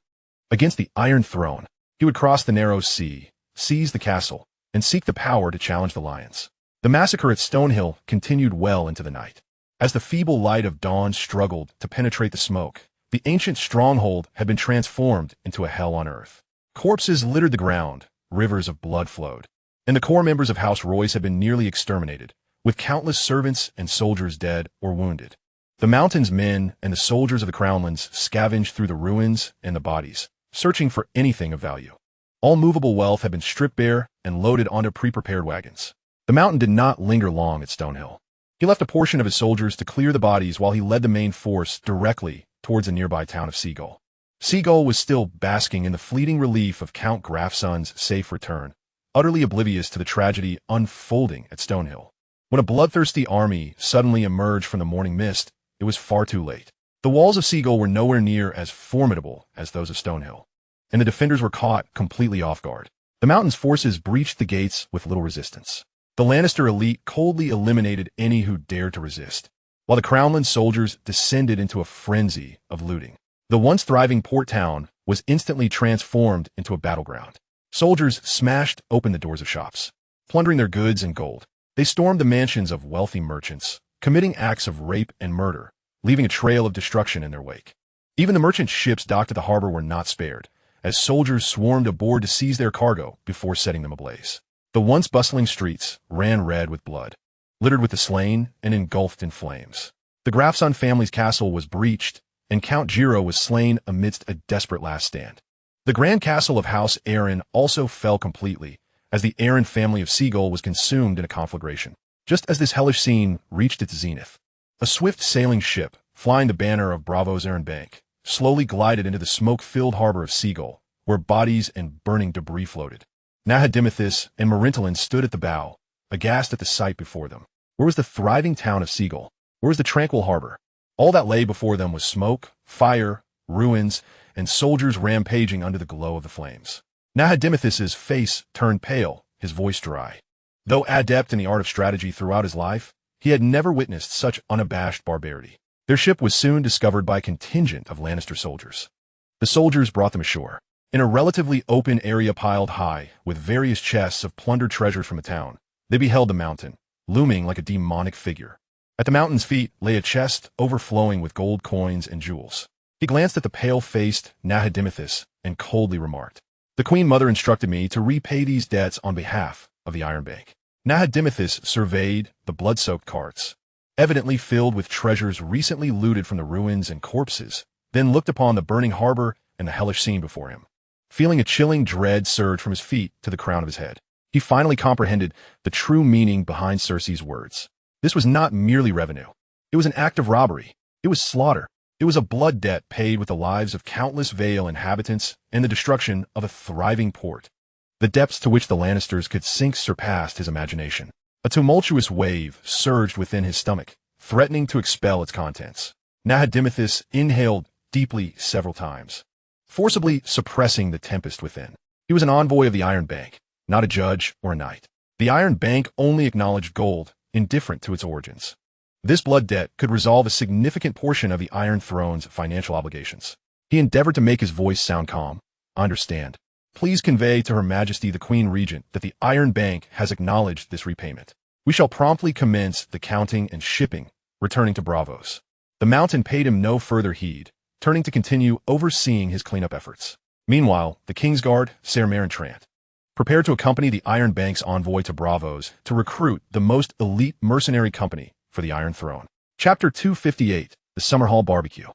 against the Iron Throne. He would cross the narrow sea, seize the castle, and seek the power to challenge the Lions. The massacre at Stonehill continued well into the night. As the feeble light of dawn struggled to penetrate the smoke, the ancient stronghold had been transformed into a hell on earth. Corpses littered the ground, rivers of blood flowed, and the core members of House Royce had been nearly exterminated, with countless servants and soldiers dead or wounded. The mountain's men and the soldiers of the Crownlands scavenged through the ruins and the bodies, searching for anything of value. All movable wealth had been stripped bare and loaded onto pre-prepared wagons. The mountain did not linger long at Stonehill. He left a portion of his soldiers to clear the bodies while he led the main force directly towards the nearby town of Seagull. Seagull was still basking in the fleeting relief of Count Grafson's safe return, utterly oblivious to the tragedy unfolding at Stonehill. When a bloodthirsty army suddenly emerged from the morning mist, it was far too late. The walls of Seagull were nowhere near as formidable as those of Stonehill, and the defenders were caught completely off guard. The mountain's forces breached the gates with little resistance. The Lannister elite coldly eliminated any who dared to resist, while the Crownland soldiers descended into a frenzy of looting. The once thriving port town was instantly transformed into a battleground. Soldiers smashed open the doors of shops, plundering their goods and gold. They stormed the mansions of wealthy merchants, committing acts of rape and murder, leaving a trail of destruction in their wake. Even the merchant ships docked at the harbor were not spared, as soldiers swarmed aboard to seize their cargo before setting them ablaze. The once bustling streets ran red with blood, littered with the slain and engulfed in flames. The Grafson family's castle was breached, and Count Giro was slain amidst a desperate last stand. The grand castle of House Aaron also fell completely, as the Arryn family of Seagull was consumed in a conflagration. Just as this hellish scene reached its zenith, a swift sailing ship, flying the banner of Bravo's Arryn Bank, slowly glided into the smoke-filled harbor of Seagull, where bodies and burning debris floated. Nahadimithis and Marintalin stood at the bow, aghast at the sight before them. Where was the thriving town of Seagull? Where was the tranquil harbor? All that lay before them was smoke, fire, ruins, and soldiers rampaging under the glow of the flames. Nahadimithis's face turned pale, his voice dry. Though adept in the art of strategy throughout his life, he had never witnessed such unabashed barbarity. Their ship was soon discovered by a contingent of Lannister soldiers. The soldiers brought them ashore, in a relatively open area piled high, with various chests of plundered treasure from the town. They beheld the mountain, looming like a demonic figure. At the mountain's feet lay a chest overflowing with gold coins and jewels. He glanced at the pale-faced Nahadimithis and coldly remarked, "The Queen Mother instructed me to repay these debts on behalf of the Iron Bank." Nahadimithis surveyed the blood-soaked carts, evidently filled with treasures recently looted from the ruins and corpses, then looked upon the burning harbor and the hellish scene before him. Feeling a chilling dread surge from his feet to the crown of his head, he finally comprehended the true meaning behind Cersei's words. This was not merely revenue. It was an act of robbery. It was slaughter. It was a blood debt paid with the lives of countless Vale inhabitants and the destruction of a thriving port. The depths to which the Lannisters could sink surpassed his imagination. A tumultuous wave surged within his stomach, threatening to expel its contents. Nahadimithis inhaled deeply several times, forcibly suppressing the tempest within. He was an envoy of the Iron Bank, not a judge or a knight. The Iron Bank only acknowledged gold, indifferent to its origins. This blood debt could resolve a significant portion of the Iron Throne's financial obligations. He endeavored to make his voice sound calm. "I understand. Please convey to Her Majesty the Queen Regent that the Iron Bank has acknowledged this repayment. We shall promptly commence the counting and shipping, returning to Bravos." The mountain paid him no further heed, turning to continue overseeing his cleanup efforts. Meanwhile, the Kingsguard, Ser Marintrant, prepared to accompany the Iron Bank's envoy to Bravos to recruit the most elite mercenary company for the Iron Throne. Chapter 258, The Summerhall Barbecue.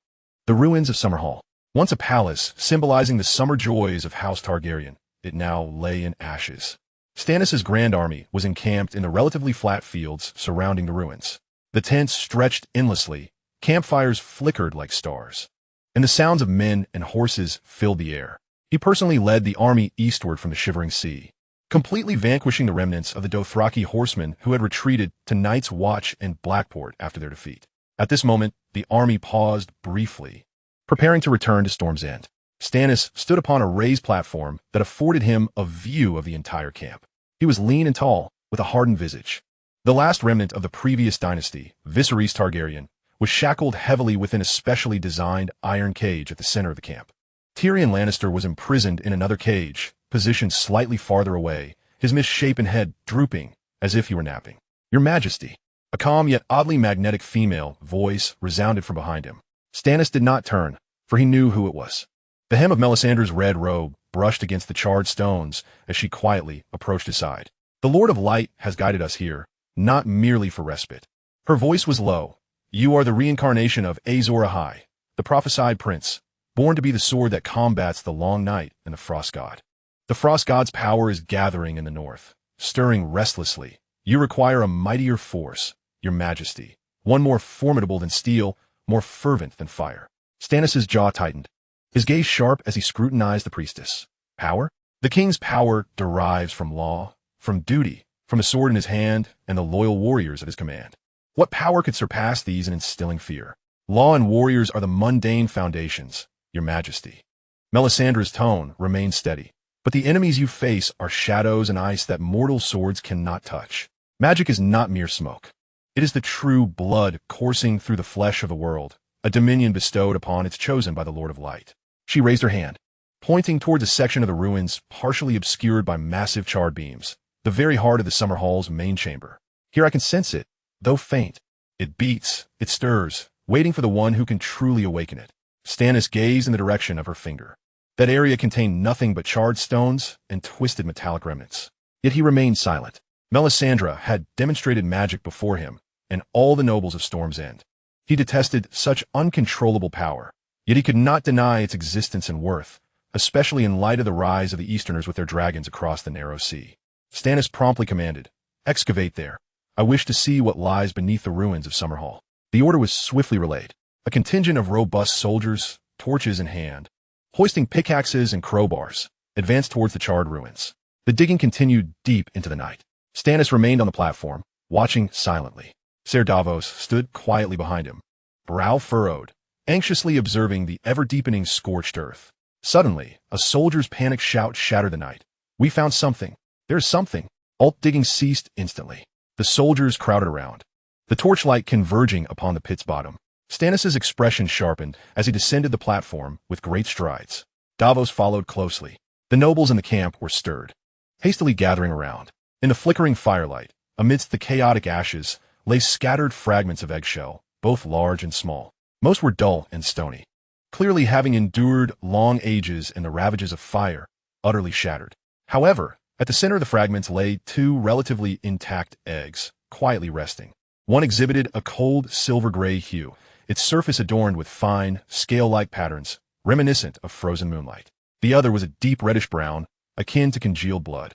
The ruins of Summerhall. Once a palace symbolizing the summer joys of House Targaryen, it now lay in ashes. Stannis' grand army was encamped in the relatively flat fields surrounding the ruins. The tents stretched endlessly, campfires flickered like stars, and the sounds of men and horses filled the air. He personally led the army eastward from the Shivering Sea, completely vanquishing the remnants of the Dothraki horsemen who had retreated to Night's Watch and Blackport after their defeat. At this moment, the army paused briefly, preparing to return to Storm's End. Stannis stood upon a raised platform that afforded him a view of the entire camp. He was lean and tall, with a hardened visage. The last remnant of the previous dynasty, Viserys Targaryen, was shackled heavily within a specially designed iron cage at the center of the camp. Tyrion Lannister was imprisoned in another cage, positioned slightly farther away, his misshapen head drooping as if he were napping. "Your Majesty." A calm yet oddly magnetic female voice resounded from behind him. Stannis did not turn, for he knew who it was. The hem of Melisandre's red robe brushed against the charred stones as she quietly approached his side. "The Lord of Light has guided us here, not merely for respite." Her voice was low. "You are the reincarnation of Azor Ahai, the prophesied prince, born to be the sword that combats the long night and the frost god. The frost god's power is gathering in the north, stirring restlessly. You require a mightier force, Your Majesty, one more formidable than steel, more fervent than fire." Stannis' jaw tightened, his gaze sharp as he scrutinized the priestess. Power? The king's power derives from law, from duty, from the sword in his hand and the loyal warriors at his command. What power could surpass these in instilling fear? Law and warriors are the mundane foundations, Your Majesty. Melisandre's tone remained steady. But the enemies you face are shadows and ice that mortal swords cannot touch. Magic is not mere smoke. It is the true blood coursing through the flesh of the world, a dominion bestowed upon its chosen by the Lord of Light. She raised her hand, pointing towards a section of the ruins partially obscured by massive charred beams, the very heart of the Summerhall's main chamber. "Here I can sense it, though faint. It beats, it stirs, waiting for the one who can truly awaken it." Stannis gazed in the direction of her finger. That area contained nothing but charred stones and twisted metallic remnants. Yet he remained silent. Melisandre had demonstrated magic before him, and all the nobles of Storm's End. He detested such uncontrollable power, yet he could not deny its existence and worth, especially in light of the rise of the Easterners with their dragons across the narrow sea. Stannis promptly commanded, "Excavate there. I wish to see what lies beneath the ruins of Summerhall." The order was swiftly relayed. A contingent of robust soldiers, torches in hand, hoisting pickaxes and crowbars, advanced towards the charred ruins. The digging continued deep into the night. Stannis remained on the platform, watching silently. Ser Davos stood quietly behind him, brow furrowed, anxiously observing the ever-deepening scorched earth. Suddenly, a soldier's panicked shout shattered the night. "We found something. There's something." Alt digging ceased instantly. The soldiers crowded around, the torchlight converging upon the pit's bottom. Stannis' expression sharpened as he descended the platform with great strides. Davos followed closely. The nobles in the camp were stirred, hastily gathering around. In the flickering firelight, amidst the chaotic ashes, lay scattered fragments of eggshell, both large and small. Most were dull and stony, clearly having endured long ages and the ravages of fire, utterly shattered. However, at the center of the fragments lay two relatively intact eggs, quietly resting. One exhibited a cold silver-gray hue, its surface adorned with fine, scale-like patterns, reminiscent of frozen moonlight. The other was a deep reddish-brown, akin to congealed blood.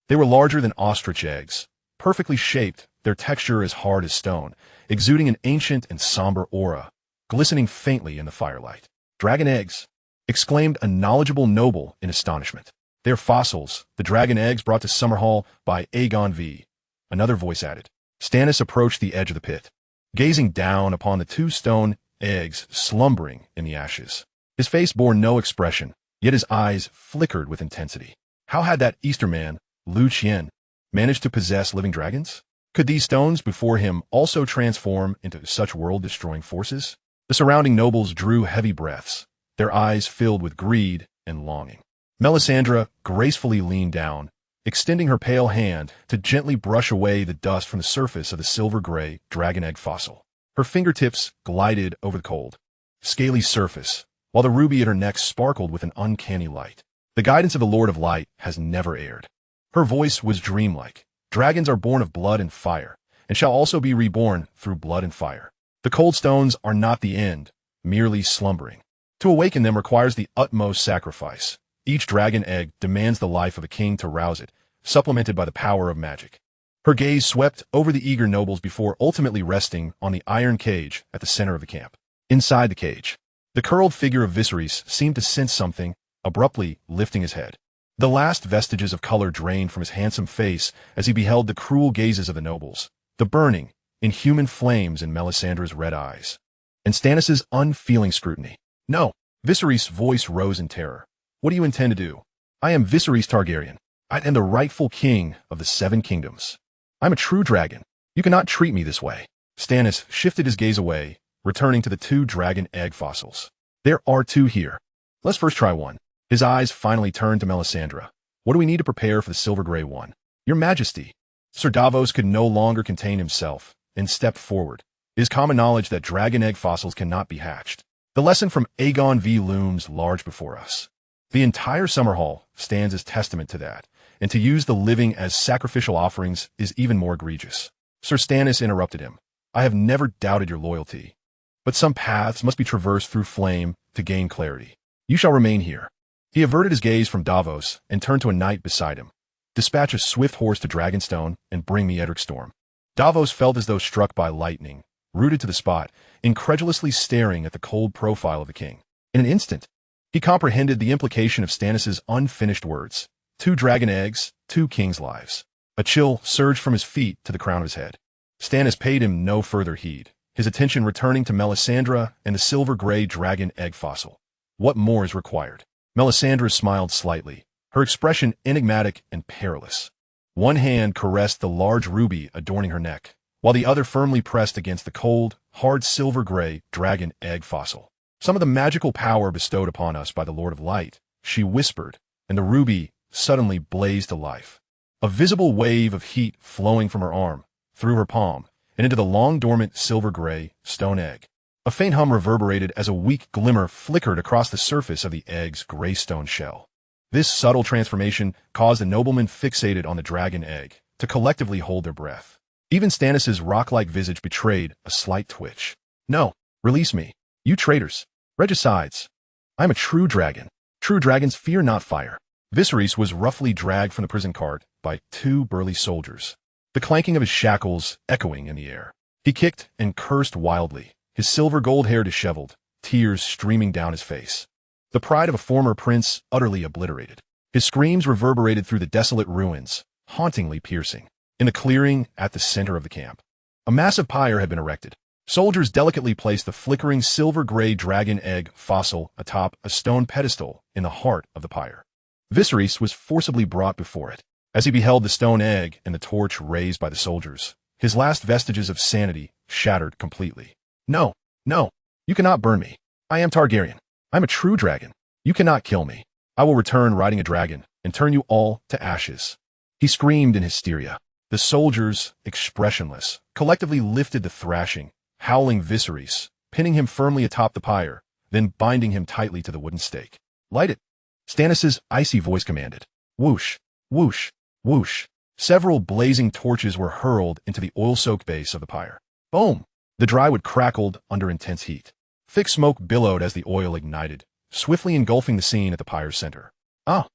They were larger than ostrich eggs, perfectly shaped, their texture as hard as stone, exuding an ancient and somber aura, glistening faintly in the firelight. "Dragon eggs!" exclaimed a knowledgeable noble in astonishment. "They're fossils, the dragon eggs brought to Summerhall by Aegon V," another voice added. Stannis approached the edge of the pit, gazing down upon the two stone eggs slumbering in the ashes. His face bore no expression, yet his eyes flickered with intensity. How had that Easterman, Liu Qian, managed to possess living dragons? Could these stones before him also transform into such world-destroying forces? The surrounding nobles drew heavy breaths, their eyes filled with greed and longing. Melisandre gracefully leaned down, extending her pale hand to gently brush away the dust from the surface of the silver-gray dragon egg fossil. Her fingertips glided over the cold, scaly surface, while the ruby at her neck sparkled with an uncanny light. "The guidance of the Lord of Light has never erred." Her voice was dreamlike. "Dragons are born of blood and fire, and shall also be reborn through blood and fire. The cold stones are not the end, merely slumbering. To awaken them requires the utmost sacrifice. Each dragon egg demands the life of a king to rouse it, supplemented by the power of magic." Her gaze swept over the eager nobles before ultimately resting on the iron cage at the center of the camp. Inside the cage, the curled figure of Viserys seemed to sense something, abruptly lifting his head. The last vestiges of color drained from his handsome face as he beheld the cruel gazes of the nobles, the burning, inhuman flames in Melisandre's red eyes, and Stannis' unfeeling scrutiny. "No!" Viserys' voice rose in terror. "What do you intend to do? I am Viserys Targaryen. I am the rightful king of the Seven Kingdoms. I'm a true dragon. You cannot treat me this way." Stannis shifted his gaze away, returning to the two dragon egg fossils. "There are two here. Let's first try one." His eyes finally turned to Melisandre. "What do we need to prepare for the silver-gray one?" "Your Majesty." Ser Davos could no longer contain himself and stepped forward. It is common knowledge that dragon egg fossils cannot be hatched. The lesson from Aegon V looms large before us. The entire Summerhall stands as testament to that, and to use the living as sacrificial offerings is even more egregious. Sir Stannis interrupted him. "I have never doubted your loyalty, but some paths must be traversed through flame to gain clarity. You shall remain here." He averted his gaze from Davos and turned to a knight beside him. "Dispatch a swift horse to Dragonstone and bring me Edric Storm." Davos felt as though struck by lightning, rooted to the spot, incredulously staring at the cold profile of the king. In an instant, he comprehended the implication of Stannis' unfinished words. Two dragon eggs, two kings' lives. A chill surged from his feet to the crown of his head. Stannis paid him no further heed, his attention returning to Melisandre and the silver-gray dragon egg fossil. What more is required? Melisandre smiled slightly, her expression enigmatic and perilous. One hand caressed the large ruby adorning her neck, while the other firmly pressed against the cold, hard silver-gray dragon egg fossil. "Some of the magical power bestowed upon us by the Lord of Light," she whispered, and the ruby suddenly blazed to life. A visible wave of heat flowing from her arm, through her palm, and into the long-dormant silver-gray stone egg. A faint hum reverberated as a weak glimmer flickered across the surface of the egg's gray stone shell. This subtle transformation caused the noblemen fixated on the dragon egg to collectively hold their breath. Even Stannis' rock-like visage betrayed a slight twitch. "No, release me, you traitors. Regicides. I am a true dragon. True dragons fear not fire." Viserys was roughly dragged from the prison cart by two burly soldiers, the clanking of his shackles echoing in the air. He kicked and cursed wildly, his silver gold hair disheveled, tears streaming down his face. The pride of a former prince utterly obliterated. His screams reverberated through the desolate ruins, hauntingly piercing. In the clearing at the center of the camp, a massive pyre had been erected. Soldiers delicately placed the flickering silver-gray dragon egg fossil atop a stone pedestal in the heart of the pyre. Viserys was forcibly brought before it. As he beheld the stone egg and the torch raised by the soldiers, his last vestiges of sanity shattered completely. No, no, you cannot burn me. I am Targaryen. I'm a true dragon. You cannot kill me. I will return riding a dragon and turn you all to ashes. He screamed in hysteria. The soldiers, expressionless, collectively lifted the thrashing, howling Viserys, pinning him firmly atop the pyre, then binding him tightly to the wooden stake. Light it, Stannis' icy voice commanded. Whoosh, whoosh, whoosh. Several blazing torches were hurled into the oil-soaked base of the pyre. Boom! The dry wood crackled under intense heat. Thick smoke billowed as the oil ignited, swiftly engulfing the scene at the pyre's center. Ah!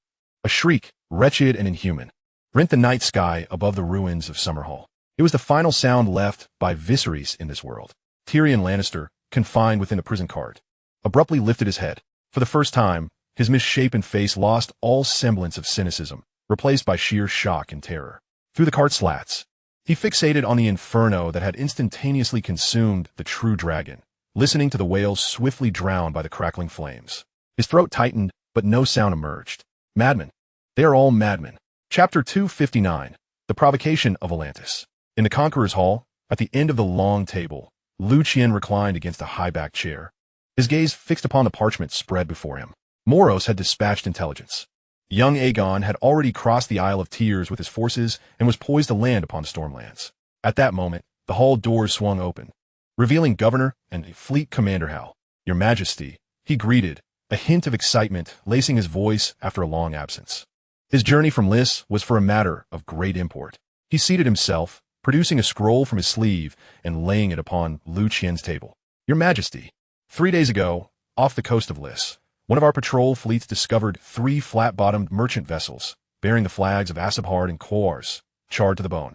A shriek, wretched and inhuman, rent the night sky above the ruins of Summerhall. It was the final sound left by Viserys in this world. Gillian Lannister, confined within the prison cart, abruptly lifted his head. For the first time, his misshapen face lost all semblance of cynicism, replaced by sheer shock and terror. Through the cart slats, he fixated on the inferno that had instantaneously consumed the true dragon, listening to the wails swiftly drowned by the crackling flames. His throat tightened, but no sound emerged. Madmen. They are all madmen. Chapter 259, The Provocation of Volantis. In the Conqueror's Hall, at the end of the long table, Liu Qian reclined against a high-backed chair, his gaze fixed upon the parchment spread before him. Moros had dispatched intelligence. Young Aegon had already crossed the Isle of Tears with his forces and was poised to land upon Stormlands. At that moment, the hall doors swung open, revealing Governor and Fleet Commander Hal. Your Majesty, he greeted, a hint of excitement lacing his voice after a long absence. His journey from Lys was for a matter of great import. He seated himself, producing a scroll from his sleeve and laying it upon Liu Qian's table. Your Majesty, 3 days ago, off the coast of Lys, one of our patrol fleets discovered 3 flat-bottomed merchant vessels, bearing the flags of Asabhard and Koars, charred to the bone,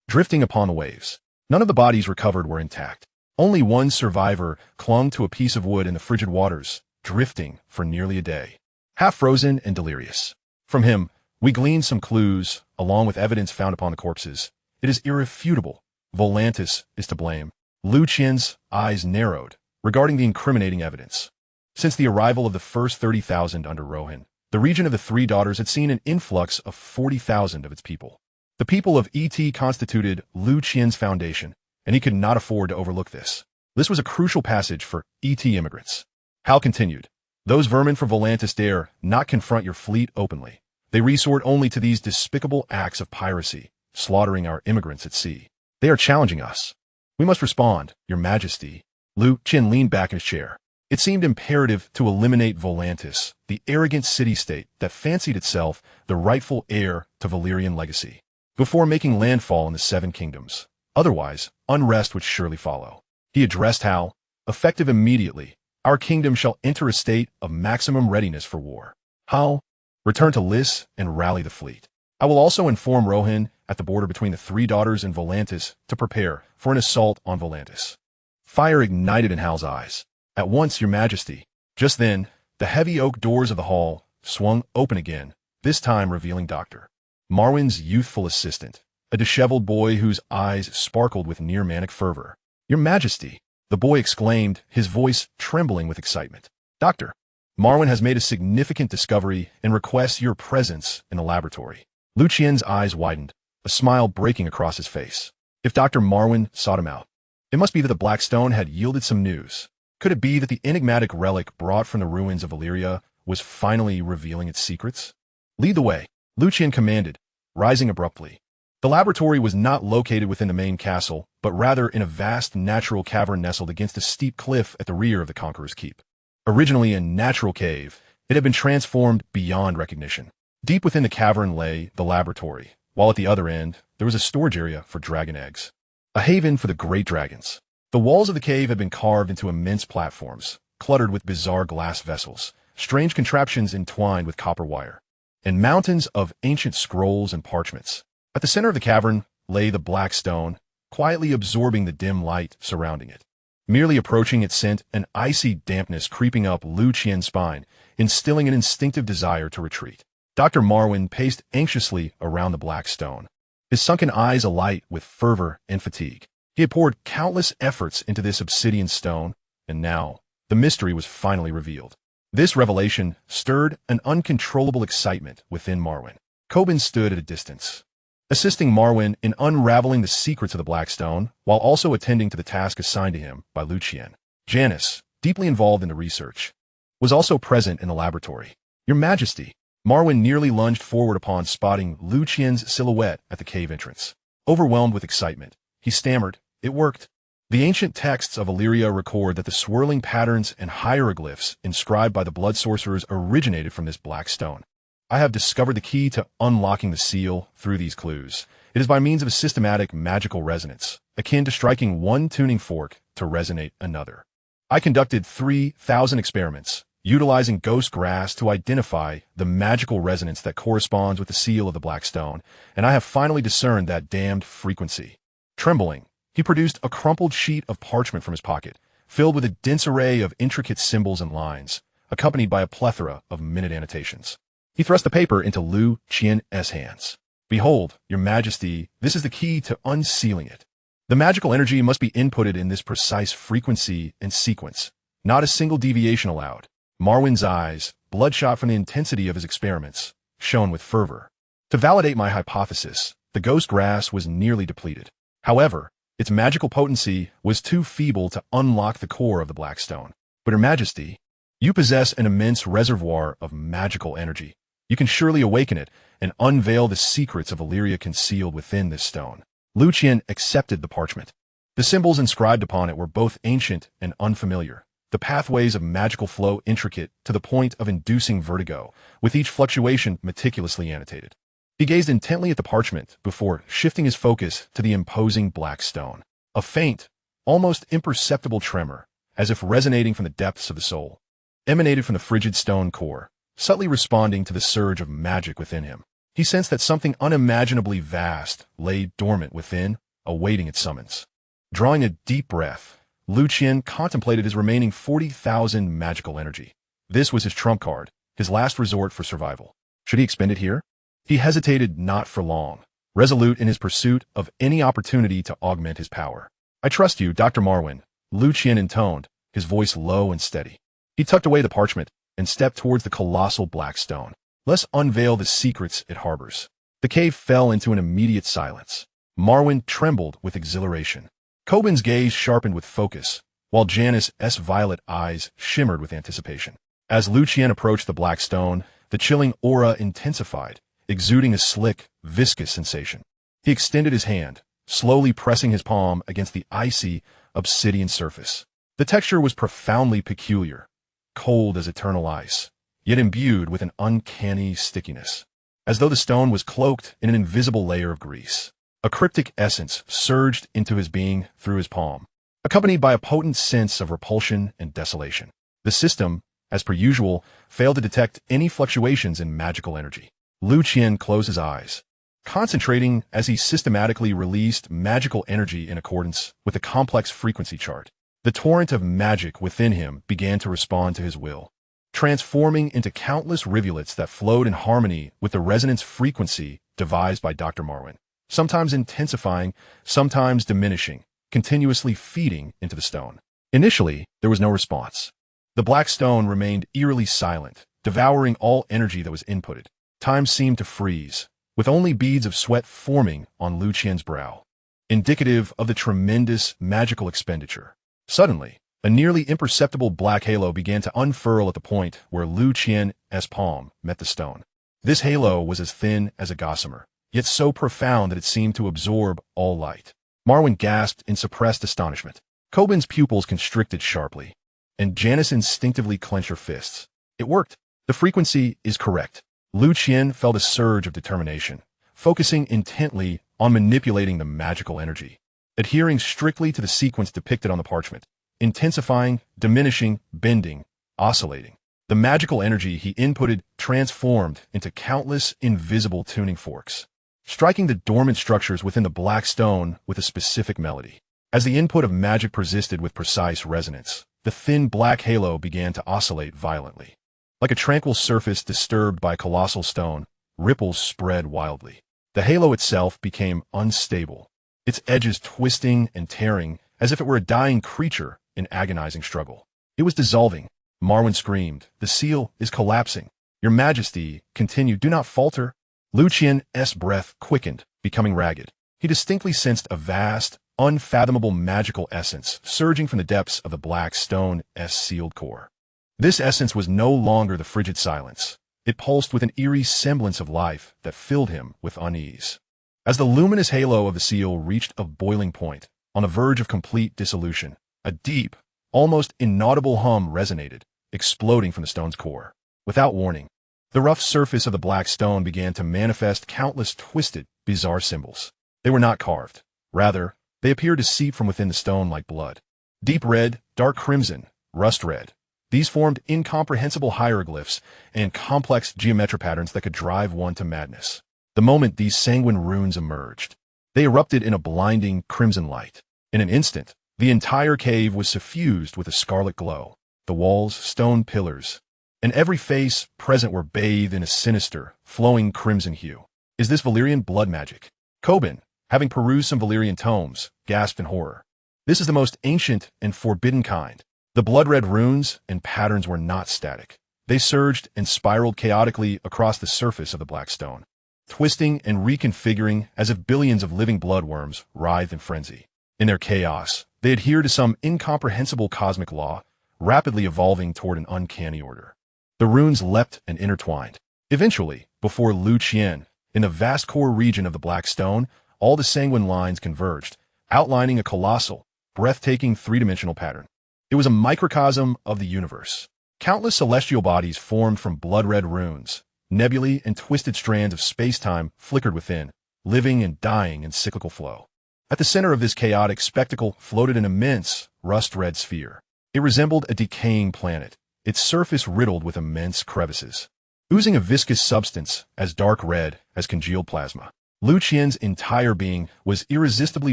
drifting upon the waves. None of the bodies recovered were intact. Only one survivor clung to a piece of wood in the frigid waters, drifting for nearly a day, half frozen and delirious. From him, we gleaned some clues, along with evidence found upon the corpses. It is irrefutable. Volantis is to blame. Liu Qian's eyes narrowed, regarding the incriminating evidence. Since the arrival of the first 30,000 under Rohan, the region of the Three Daughters had seen an influx of 40,000 of its people. The people of ET constituted Liu Qian's foundation, and he could not afford to overlook this. This was a crucial passage for ET immigrants. Hal continued, those vermin from Volantis dare not confront your fleet openly. They resort only to these despicable acts of piracy, slaughtering our immigrants at sea. They are challenging us. We must respond, Your Majesty. Liu Qian leaned back in his chair. It seemed imperative to eliminate Volantis, the arrogant city-state that fancied itself the rightful heir to Valyrian legacy, before making landfall in the Seven Kingdoms. Otherwise, unrest would surely follow. He addressed Hal, effective immediately. Our kingdom shall enter a state of maximum readiness for war. Hal, return to Lys and rally the fleet. I will also inform Rohan at the border between the Three Daughters and Volantis to prepare for an assault on Volantis. Fire ignited in Hal's eyes. At once, Your Majesty. Just then, the heavy oak doors of the hall swung open again, this time revealing Dr. Marwyn's youthful assistant, a disheveled boy whose eyes sparkled with near-manic fervor. Your Majesty, the boy exclaimed, his voice trembling with excitement. Dr. Marwyn has made a significant discovery and requests your presence in the laboratory. Liu Qian's eyes widened, a smile breaking across his face. If Dr. Marwyn sought him out, it must be that the Black Stone had yielded some news. Could it be that the enigmatic relic brought from the ruins of Valyria was finally revealing its secrets? Lead the way, Liu Qian commanded, rising abruptly. The laboratory was not located within the main castle, but rather in a vast natural cavern nestled against a steep cliff at the rear of the Conqueror's keep. Originally a natural cave, it had been transformed beyond recognition. Deep within the cavern lay the laboratory, while at the other end, there was a storage area for dragon eggs. A haven for the great dragons. The walls of the cave had been carved into immense platforms, cluttered with bizarre glass vessels, strange contraptions entwined with copper wire. and mountains of ancient scrolls and parchments. At the center of the cavern lay the black stone, quietly absorbing the dim light surrounding it. Merely approaching it sent an icy dampness creeping up Liu Qian's spine, instilling an instinctive desire to retreat. Dr. Marwyn paced anxiously around the black stone, his sunken eyes alight with fervor and fatigue. He had poured countless efforts into this obsidian stone, and now the mystery was finally revealed. This revelation stirred an uncontrollable excitement within Marwyn. Coben stood at a distance, assisting Marwyn in unraveling the secrets of the Black Stone, while also attending to the task assigned to him by Liu Qian. Janice, deeply involved in the research, was also present in the laboratory. Your Majesty, Marwyn nearly lunged forward upon spotting Liu Qian's silhouette at the cave entrance. Overwhelmed with excitement, he stammered, "It worked." The ancient texts of Valyria record that the swirling patterns and hieroglyphs inscribed by the blood sorcerers originated from this black stone. I have discovered the key to unlocking the seal through these clues. It is by means of a systematic magical resonance, akin to striking one tuning fork to resonate another. I conducted 3,000 experiments, utilizing ghost grass to identify the magical resonance that corresponds with the seal of the black stone, and I have finally discerned that damned frequency. Trembling, he produced a crumpled sheet of parchment from his pocket, filled with a dense array of intricate symbols and lines, accompanied by a plethora of minute annotations. He thrust the paper into Liu Qian's hands. "Behold, Your Majesty, this is the key to unsealing it. The magical energy must be inputted in this precise frequency and sequence, not a single deviation allowed." Marwyn's eyes, bloodshot from the intensity of his experiments, shone with fervor. To validate my hypothesis, the ghost grass was nearly depleted. However, its magical potency was too feeble to unlock the core of the black stone. "But Your Majesty, you possess an immense reservoir of magical energy. You can surely awaken it and unveil the secrets of Valyria concealed within this stone." Liu Qian accepted the parchment. The symbols inscribed upon it were both ancient and unfamiliar, the pathways of magical flow intricate to the point of inducing vertigo, with each fluctuation meticulously annotated. He gazed intently at the parchment before shifting his focus to the imposing black stone. A faint, almost imperceptible tremor, as if resonating from the depths of the soul, emanated from the frigid stone core, subtly responding to the surge of magic within him. He sensed that something unimaginably vast lay dormant within, awaiting its summons. Drawing a deep breath, Liu Qian contemplated his remaining 40,000 magical energy. This was his trump card, his last resort for survival. Should he expend it here? He hesitated not for long, resolute in his pursuit of any opportunity to augment his power. "I trust you, Dr. Marwyn," Liu Qian intoned, his voice low and steady. He tucked away the parchment and stepped towards the colossal black stone. "Let's unveil the secrets it harbors." The cave fell into an immediate silence. Marwyn trembled with exhilaration. Coben's gaze sharpened with focus, while Janice's violet eyes shimmered with anticipation. As Liu Qian approached the black stone, the chilling aura intensified, exuding a slick, viscous sensation. He extended his hand, slowly pressing his palm against the icy, obsidian surface. The texture was profoundly peculiar, cold as eternal ice, yet imbued with an uncanny stickiness, as though the stone was cloaked in an invisible layer of grease. A cryptic essence surged into his being through his palm, accompanied by a potent sense of repulsion and desolation. The system, as per usual, failed to detect any fluctuations in magical energy. Liu Qian closed his eyes, concentrating as he systematically released magical energy in accordance with a complex frequency chart. The torrent of magic within him began to respond to his will, transforming into countless rivulets that flowed in harmony with the resonance frequency devised by Dr. Marwyn, sometimes intensifying, sometimes diminishing, continuously feeding into the stone. Initially, there was no response. The black stone remained eerily silent, devouring all energy that was inputted. Time seemed to freeze, with only beads of sweat forming on Liu Qian's brow, indicative of the tremendous magical expenditure. Suddenly, a nearly imperceptible black halo began to unfurl at the point where Liu Qian's palm met the stone. This halo was as thin as a gossamer, yet so profound that it seemed to absorb all light. Marwyn gasped in suppressed astonishment. Coben's pupils constricted sharply, and Janice instinctively clenched her fists. "It worked. The frequency is correct." Liu Qian felt a surge of determination, focusing intently on manipulating the magical energy, adhering strictly to the sequence depicted on the parchment, intensifying, diminishing, bending, oscillating. The magical energy he inputted transformed into countless invisible tuning forks, striking the dormant structures within the black stone with a specific melody. As the input of magic persisted with precise resonance, the thin black halo began to oscillate violently. Like a tranquil surface disturbed by a colossal stone, ripples spread wildly. The halo itself became unstable, its edges twisting and tearing as if it were a dying creature in agonizing struggle. It was dissolving. Marwyn screamed, "The seal is collapsing." "Your Majesty," continued, "do not falter." Liu Qian's breath quickened, becoming ragged. He distinctly sensed a vast, unfathomable magical essence surging from the depths of the black stone's sealed core. This essence was no longer the frigid silence. It pulsed with an eerie semblance of life that filled him with unease. As the luminous halo of the seal reached a boiling point, on the verge of complete dissolution, a deep, almost inaudible hum resonated, exploding from the stone's core. Without warning, the rough surface of the black stone began to manifest countless twisted, bizarre symbols. They were not carved. Rather, they appeared to seep from within the stone like blood. Deep red, dark crimson, rust red. These formed incomprehensible hieroglyphs and complex geometric patterns that could drive one to madness. The moment these sanguine runes emerged, they erupted in a blinding crimson light. In an instant, the entire cave was suffused with a scarlet glow. The walls, stone pillars, and every face present were bathed in a sinister, flowing crimson hue. "Is this Valyrian blood magic?" Coben, having perused some Valyrian tomes, gasped in horror. "This is the most ancient and forbidden kind." The blood-red runes and patterns were not static. They surged and spiraled chaotically across the surface of the black stone, twisting and reconfiguring as if billions of living bloodworms writhed in frenzy. In their chaos, they adhered to some incomprehensible cosmic law, rapidly evolving toward an uncanny order. The runes leapt and intertwined. Eventually, before Liu Qian, in the vast core region of the black stone, all the sanguine lines converged, outlining a colossal, breathtaking three-dimensional pattern. It was a microcosm of the universe. Countless celestial bodies formed from blood-red runes. Nebulae and twisted strands of space-time flickered within, living and dying in cyclical flow. At the center of this chaotic spectacle floated an immense, rust-red sphere. It resembled a decaying planet, its surface riddled with immense crevices, oozing a viscous substance as dark red as congealed plasma. Liu Qian's entire being was irresistibly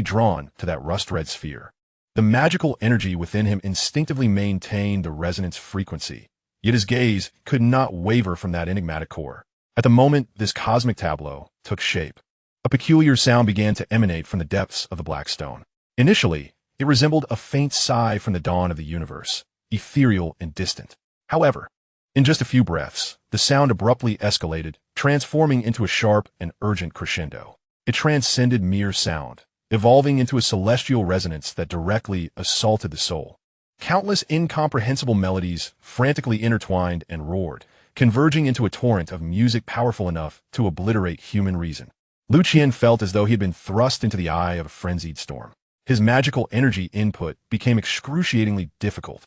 drawn to that rust-red sphere. The magical energy within him instinctively maintained the resonance frequency, yet his gaze could not waver from that enigmatic core. At the moment this cosmic tableau took shape, a peculiar sound began to emanate from the depths of the black stone. Initially, it resembled a faint sigh from the dawn of the universe, ethereal and distant. However, in just a few breaths, the sound abruptly escalated, transforming into a sharp and urgent crescendo. It transcended mere sound, evolving into a celestial resonance that directly assaulted the soul. Countless incomprehensible melodies frantically intertwined and roared, converging into a torrent of music powerful enough to obliterate human reason. Liu Qian felt as though he had been thrust into the eye of a frenzied storm. His magical energy input became excruciatingly difficult,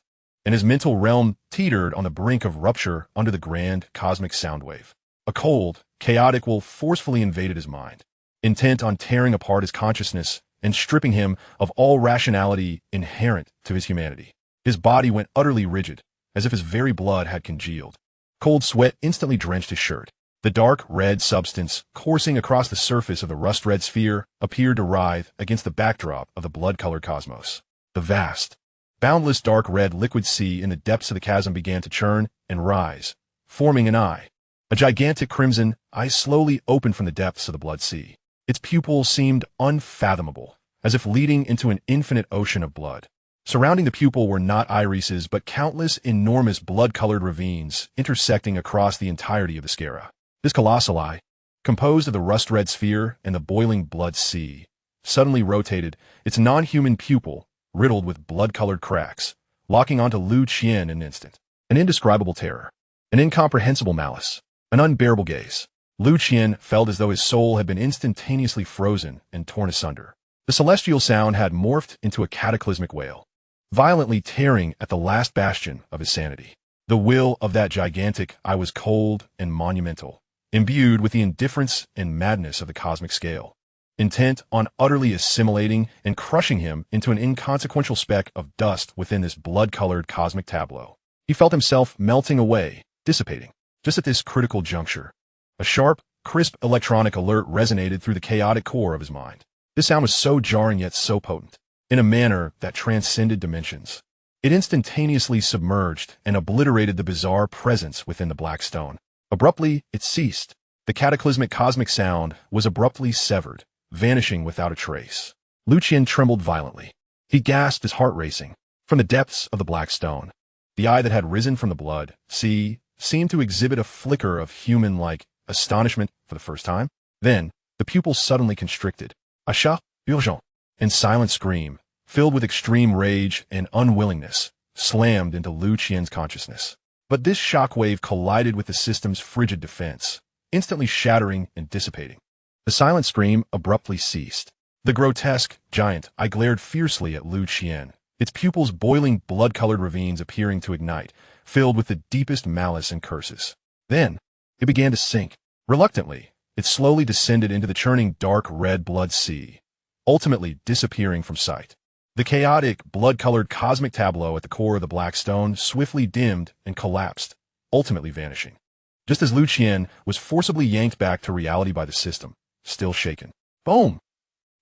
and his mental realm teetered on the brink of rupture under the grand cosmic sound wave. A cold, chaotic wolf forcefully invaded his mind, intent on tearing apart his consciousness and stripping him of all rationality inherent to his humanity. His body went utterly rigid, as if his very blood had congealed. Cold sweat instantly drenched his shirt. The dark red substance coursing across the surface of the rust-red sphere appeared to writhe against the backdrop of the blood-colored cosmos. The vast, boundless dark red liquid sea in the depths of the chasm began to churn and rise, forming an eye. A gigantic crimson eye slowly opened from the depths of the blood sea. Its pupils seemed unfathomable, as if leading into an infinite ocean of blood. Surrounding the pupil were not irises but countless enormous blood-colored ravines intersecting across the entirety of the sclera. This colossal eye, composed of the rust-red sphere and the boiling blood sea, suddenly rotated, its non-human pupil riddled with blood-colored cracks, locking onto Liu Qian in an instant. An indescribable terror, an incomprehensible malice, an unbearable gaze. Liu Qian felt as though his soul had been instantaneously frozen and torn asunder. The celestial sound had morphed into a cataclysmic wail, violently tearing at the last bastion of his sanity. The will of that gigantic eye was cold and monumental, imbued with the indifference and madness of the cosmic scale, intent on utterly assimilating and crushing him into an inconsequential speck of dust within this blood-colored cosmic tableau. He felt himself melting away, dissipating. Just at this critical juncture, a sharp, crisp electronic alert resonated through the chaotic core of his mind. This sound was so jarring yet so potent, in a manner that transcended dimensions. It instantaneously submerged and obliterated the bizarre presence within the black stone. Abruptly, it ceased. The cataclysmic cosmic sound was abruptly severed, vanishing without a trace. Liu Qian trembled violently. He gasped, his heart racing. From the depths of the black stone, the eye that had risen from the blood sea seemed to exhibit a flicker of human-like astonishment for the first time. Then, the pupils suddenly constricted. A chat urgent and silent scream, filled with extreme rage and unwillingness, slammed into Liu Qian's consciousness. But this shockwave collided with the system's frigid defense, instantly shattering and dissipating. The silent scream abruptly ceased. The grotesque giant eye glared fiercely at Liu Qian, its pupils boiling blood-colored ravines appearing to ignite, filled with the deepest malice and curses. Then, it began to sink. Reluctantly, it slowly descended into the churning dark red blood sea, ultimately disappearing from sight. The chaotic, blood-colored cosmic tableau at the core of the black stone swiftly dimmed and collapsed, ultimately vanishing. Just as Liu Qian was forcibly yanked back to reality by the system, still shaken. Boom!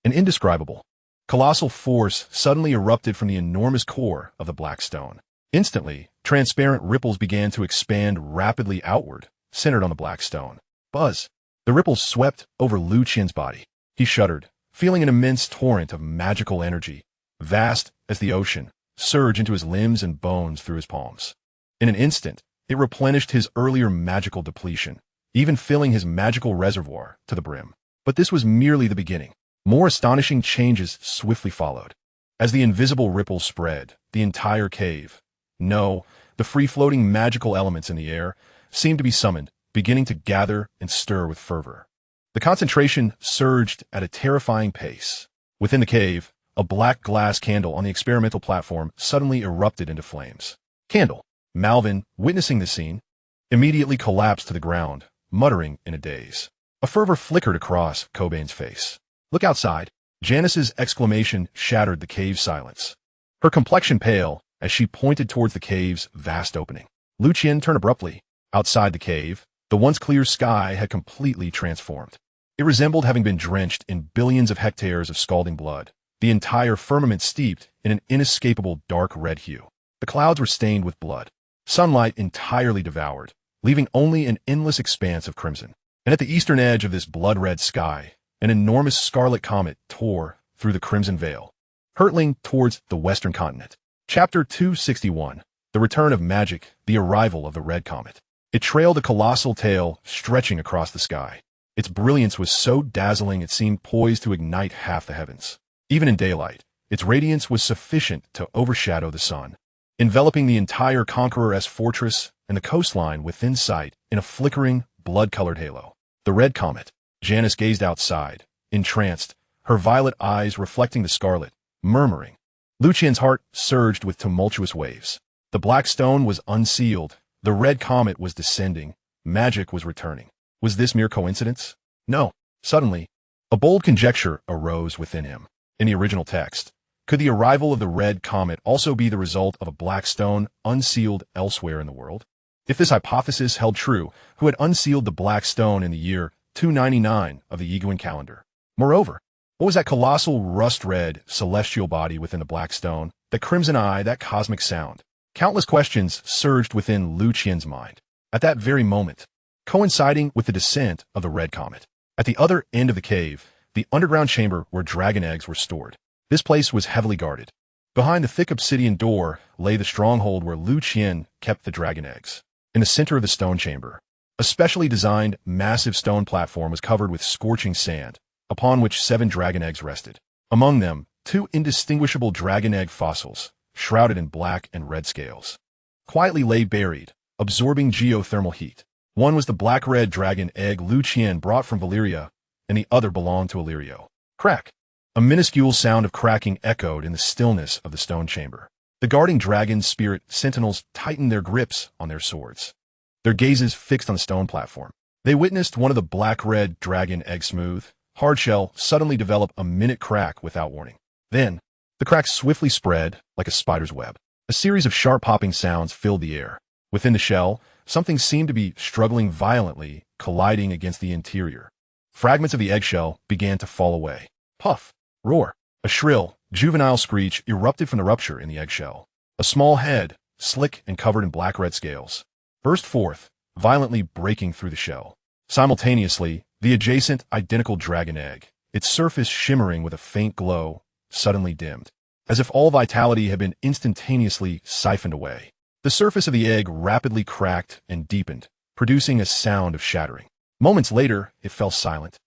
An indescribable, colossal force suddenly erupted from the enormous core of the black stone. Instantly, transparent ripples began to expand rapidly outward, centered on the black stone. Buzz! The ripples swept over Liu Qian's body. He shuddered, feeling an immense torrent of magical energy, vast as the ocean, surge into his limbs and bones through his palms. In an instant, it replenished his earlier magical depletion, even filling his magical reservoir to the brim. But this was merely the beginning. More astonishing changes swiftly followed. As the invisible ripples spread, the entire cave, no, the free-floating magical elements in the air, seemed to be summoned, beginning to gather and stir with fervor. The concentration surged at a terrifying pace. Within the cave, a black glass candle on the experimental platform suddenly erupted into flames. Candle. Malvin, witnessing the scene, immediately collapsed to the ground, muttering in a daze. A fervor flickered across Cobain's face. Look outside. Janice's exclamation shattered the cave's silence. Her complexion pale as she pointed towards the cave's vast opening. Liu Qian turned abruptly. Outside the cave, the once clear sky had completely transformed. It resembled having been drenched in billions of hectares of scalding blood, the entire firmament steeped in an inescapable dark red hue. The clouds were stained with blood, sunlight entirely devoured, leaving only an endless expanse of crimson. And at the eastern edge of this blood-red sky, an enormous scarlet comet tore through the crimson veil, hurtling towards the western continent. Chapter 261, The Return of Magic, the Arrival of the Red Comet. It trailed a colossal tail stretching across the sky. Its brilliance was so dazzling it seemed poised to ignite half the heavens. Even in daylight, its radiance was sufficient to overshadow the sun, enveloping the entire Conqueror's fortress and the coastline within sight in a flickering, blood-colored halo. The Red Comet. Janice gazed outside, entranced, her violet eyes reflecting the scarlet, murmuring. Liu Qian's heart surged with tumultuous waves. The black stone was unsealed. The red comet was descending. Magic was returning. Was this mere coincidence? No. Suddenly, a bold conjecture arose within him. In the original text, could the arrival of the red comet also be the result of a black stone unsealed elsewhere in the world? If this hypothesis held true, who had unsealed the black stone in the year 299 of the Iguan calendar? Moreover, what was that colossal rust-red celestial body within the black stone, that crimson eye, that cosmic sound? Countless questions surged within Liu Qian's mind. At that very moment, coinciding with the descent of the red comet, at the other end of the cave, the underground chamber where dragon eggs were stored. This place was heavily guarded. Behind the thick obsidian door lay the stronghold where Liu Qian kept the dragon eggs. In the center of the stone chamber, a specially designed, massive stone platform was covered with scorching sand, upon which 7 dragon eggs rested. Among them, 2 indistinguishable dragon egg fossils, shrouded in black and red scales, quietly lay buried, absorbing geothermal heat. One was the black-red dragon egg Liu Qian brought from Valyria, and the other belonged to Illyrio. Crack! A minuscule sound of cracking echoed in the stillness of the stone chamber. The guarding dragon spirit sentinels tightened their grips on their swords, their gazes fixed on the stone platform. They witnessed one of the black-red dragon egg smooth, hard shell suddenly develop a minute crack without warning. Then, the crack swiftly spread like a spider's web. A series of sharp popping sounds filled the air. Within the shell, something seemed to be struggling violently, colliding against the interior. Fragments of the eggshell began to fall away. Puff! Roar! A shrill, juvenile screech erupted from the rupture in the eggshell. A small head, slick and covered in black-red scales, burst forth, violently breaking through the shell. Simultaneously, the adjacent, identical dragon egg, its surface shimmering with a faint glow, suddenly dimmed, as if all vitality had been instantaneously siphoned away. The surface of the egg rapidly cracked and deepened, producing a sound of shattering. Moments later, it fell silent,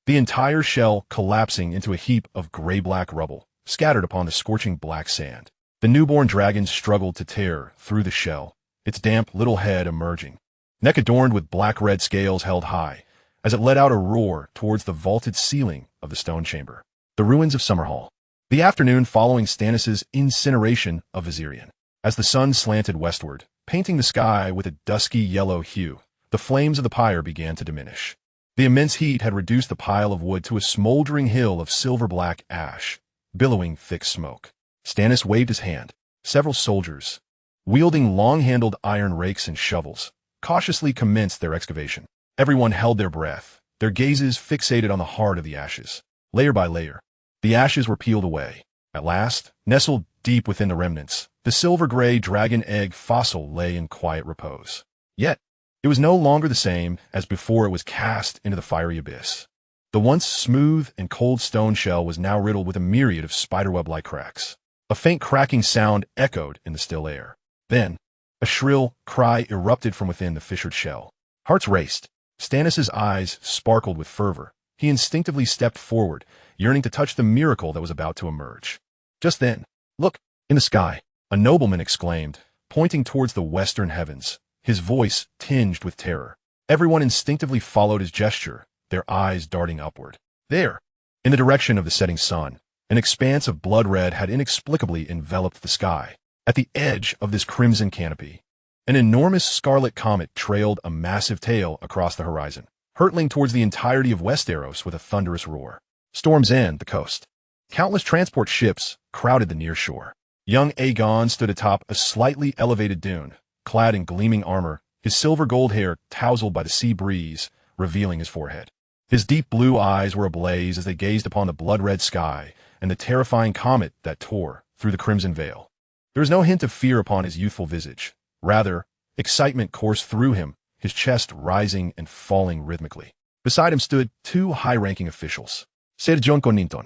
the entire shell collapsing into a heap of gray-black rubble, scattered upon the scorching black sand. The newborn dragon struggled to tear through the shell, its damp little head emerging, neck adorned with black-red scales held high, as it let out a roar towards the vaulted ceiling of the stone chamber. The ruins of Summerhall. The afternoon following Stannis' incineration of Viserion. As the sun slanted westward, painting the sky with a dusky yellow hue, the flames of the pyre began to diminish. The immense heat had reduced the pile of wood to a smoldering hill of silver-black ash, billowing thick smoke. Stannis waved his hand. Several soldiers, wielding long-handled iron rakes and shovels, cautiously commenced their excavation. Everyone held their breath, their gazes fixated on the heart of the ashes. Layer by layer, the ashes were peeled away. At last, nestled deep within the remnants, the silver-gray dragon egg fossil lay in quiet repose. Yet, it was no longer the same as before it was cast into the fiery abyss. The once smooth and cold stone shell was now riddled with a myriad of spiderweb-like cracks. A faint cracking sound echoed in the still air. Then, a shrill cry erupted from within the fissured shell. Hearts raced. Stannis' eyes sparkled with fervor. He instinctively stepped forward, yearning to touch the miracle that was about to emerge. Just then, look, in the sky, a nobleman exclaimed, pointing towards the western heavens, his voice tinged with terror. Everyone instinctively followed his gesture, their eyes darting upward. There, in the direction of the setting sun, an expanse of blood red had inexplicably enveloped the sky. At the edge of this crimson canopy, an enormous scarlet comet trailed a massive tail across the horizon, hurtling towards the entirety of Westeros with a thunderous roar. Storm's End, the coast. Countless transport ships crowded the near shore. Young Aegon stood atop a slightly elevated dune, clad in gleaming armor, his silver-gold hair tousled by the sea breeze, revealing his forehead. His deep blue eyes were ablaze as they gazed upon the blood-red sky and the terrifying comet that tore through the crimson veil. There was no hint of fear upon his youthful visage. Rather, excitement coursed through him, his chest rising and falling rhythmically. Beside him stood two high-ranking officials. Ser Jon Connington,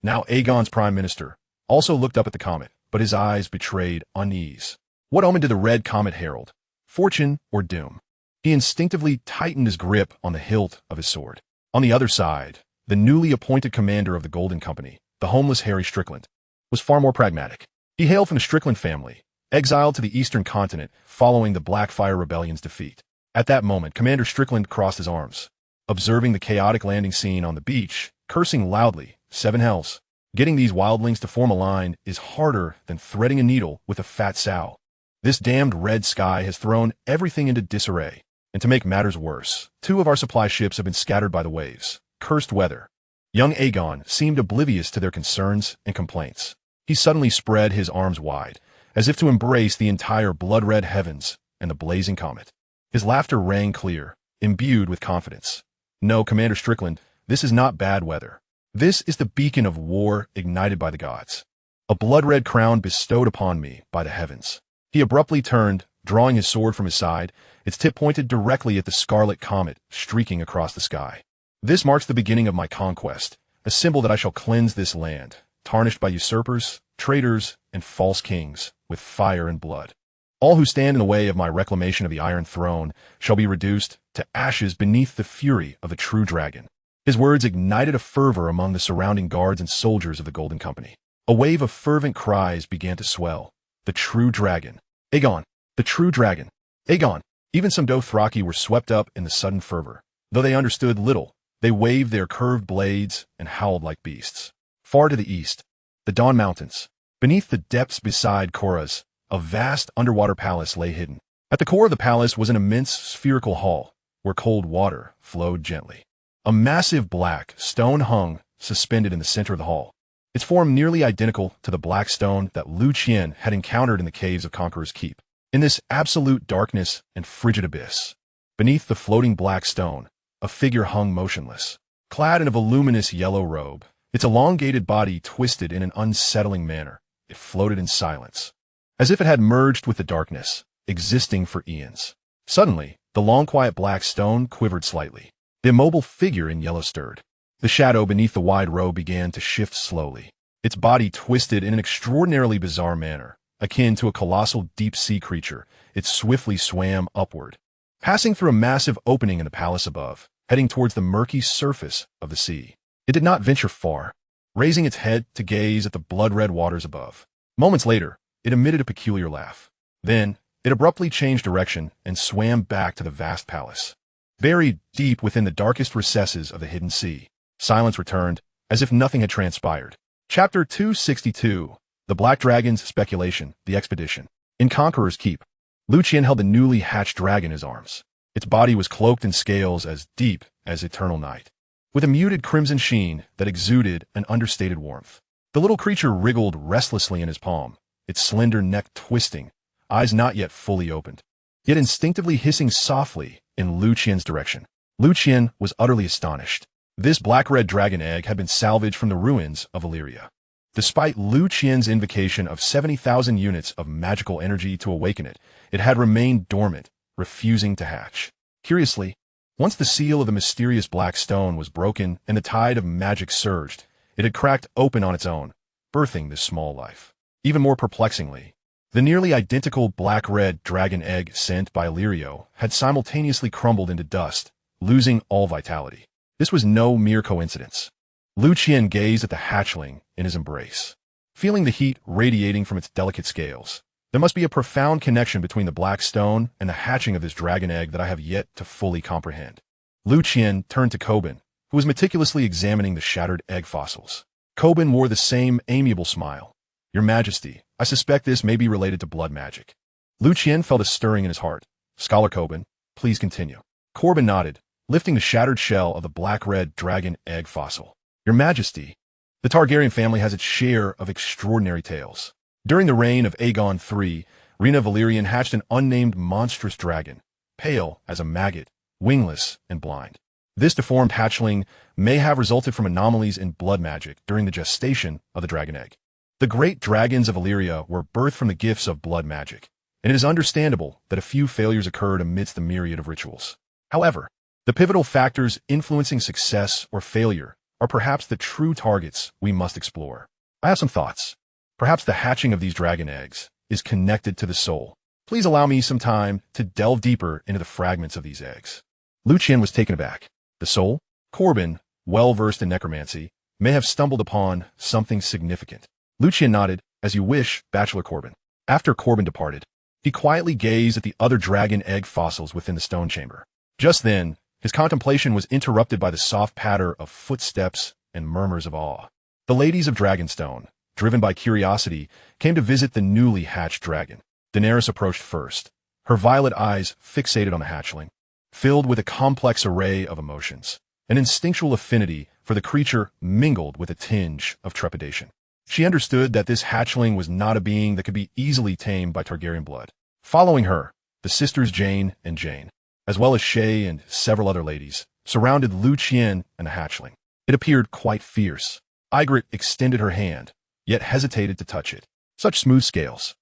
now Aegon's prime minister, also looked up at the comet, but his eyes betrayed unease. What omen did the red comet herald? Fortune or doom? He instinctively tightened his grip on the hilt of his sword. On the other side, the newly appointed commander of the Golden Company, the homeless Harry Strickland, was far more pragmatic. He hailed from the Strickland family, exiled to the eastern continent following the Blackfire Rebellion's defeat. At that moment, Commander Strickland crossed his arms, observing the chaotic landing scene on the beach, cursing loudly. Seven hells. Getting these wildlings to form a line is harder than threading a needle with a fat sow. This damned red sky has thrown everything into disarray. And to make matters worse, two of our supply ships have been scattered by the waves. Cursed weather. Young Aegon seemed oblivious to their concerns and complaints. He suddenly spread his arms wide, as if to embrace the entire blood-red heavens and the blazing comet. His laughter rang clear, imbued with confidence. No, Commander Strickland, this is not bad weather. This is the beacon of war ignited by the gods. A blood-red crown bestowed upon me by the heavens. He abruptly turned, drawing his sword from his side, its tip pointed directly at the scarlet comet streaking across the sky. This marks the beginning of my conquest, a symbol that I shall cleanse this land, tarnished by usurpers, traitors, and false kings, with fire and blood. All who stand in the way of my reclamation of the Iron Throne shall be reduced to ashes beneath the fury of the true dragon. His words ignited a fervor among the surrounding guards and soldiers of the Golden Company. A wave of fervent cries began to swell. The true dragon. Aegon. The true dragon. Aegon. Even some Dothraki were swept up in the sudden fervor. Though they understood little, they waved their curved blades and howled like beasts. Far to the east, the Dawn Mountains. Beneath the depths beside Korra's, a vast underwater palace lay hidden. At the core of the palace was an immense spherical hall, where cold water flowed gently. A massive black stone hung, suspended in the center of the hall. its form nearly identical to the black stone that Liu Qian had encountered in the caves of Conqueror's Keep. In this absolute darkness and frigid abyss, beneath the floating black stone, a figure hung motionless, clad in a voluminous yellow robe, its elongated body twisted in an unsettling manner. It floated in silence, as if it had merged with the darkness, existing for eons. Suddenly, the long quiet black stone quivered slightly. The immobile figure in yellow stirred. The shadow beneath the wide robe began to shift slowly. Its body twisted in an extraordinarily bizarre manner. Akin to a colossal deep-sea creature, it swiftly swam upward, passing through a massive opening in the palace above, heading towards the murky surface of the sea. It did not venture far, raising its head to gaze at the blood-red waters above. Moments later, it emitted a peculiar laugh. Then, it abruptly changed direction and swam back to the vast palace. Buried deep within the darkest recesses of the hidden sea, silence returned, as if nothing had transpired. Chapter 262. The Black Dragon's Speculation, the Expedition. In Conqueror's Keep, Liu Qian held the newly hatched dragon in his arms. Its body was cloaked in scales as deep as eternal night, with a muted crimson sheen that exuded an understated warmth. The little creature wriggled restlessly in his palm, its slender neck twisting, eyes not yet fully opened, yet instinctively hissing softly in Liu Qian's direction. Liu Qian was utterly astonished. This black-red dragon egg had been salvaged from the ruins of Valyria. Despite Liu Qian's invocation of 70,000 units of magical energy to awaken it, it had remained dormant, refusing to hatch. Curiously, once the seal of the mysterious black stone was broken and the tide of magic surged, it had cracked open on its own, birthing this small life. Even more perplexingly, the nearly identical black-red dragon egg sent by Valyria had simultaneously crumbled into dust, losing all vitality. This was no mere coincidence. Liu Qian gazed at the hatchling in his embrace, feeling the heat radiating from its delicate scales. There must be a profound connection between the black stone and the hatching of this dragon egg that I have yet to fully comprehend. Liu Qian turned to Kobin, who was meticulously examining the shattered egg fossils. Kobin wore the same amiable smile. Your Majesty, I suspect this may be related to blood magic. Liu Qian felt a stirring in his heart. Scholar Kobin, please continue. Corbin nodded, lifting the shattered shell of the black-red dragon egg fossil. Your Majesty, the Targaryen family has its share of extraordinary tales. During the reign of Aegon III, Rhaena Valerian hatched an unnamed monstrous dragon, pale as a maggot, wingless and blind. This deformed hatchling may have resulted from anomalies in blood magic during the gestation of the dragon egg. The great dragons of Valyria were birthed from the gifts of blood magic, and it is understandable that a few failures occurred amidst the myriad of rituals. However, the pivotal factors influencing success or failure are perhaps the true targets we must explore. I have some thoughts. Perhaps the hatching of these dragon eggs is connected to the soul. Please allow me some time to delve deeper into the fragments of these eggs. Liu Qian was taken aback. The soul? Corbin, well-versed in necromancy, may have stumbled upon something significant. Liu Qian nodded. As you wish, Bachelor Corbin. After Corbin departed, he quietly gazed at the other dragon egg fossils within the stone chamber. Just then, his contemplation was interrupted by the soft patter of footsteps and murmurs of awe. The ladies of Dragonstone, driven by curiosity, came to visit the newly hatched dragon. Daenerys approached first, her violet eyes fixated on the hatchling, filled with a complex array of emotions. An instinctual affinity for the creature mingled with a tinge of trepidation. She understood that this hatchling was not a being that could be easily tamed by Targaryen blood. Following her, the sisters Jane and Jane, as well as Shay and several other ladies, surrounded Liu Qian and the hatchling. It appeared quite fierce. Ygritte extended her hand, yet hesitated to touch it. Such smooth scales.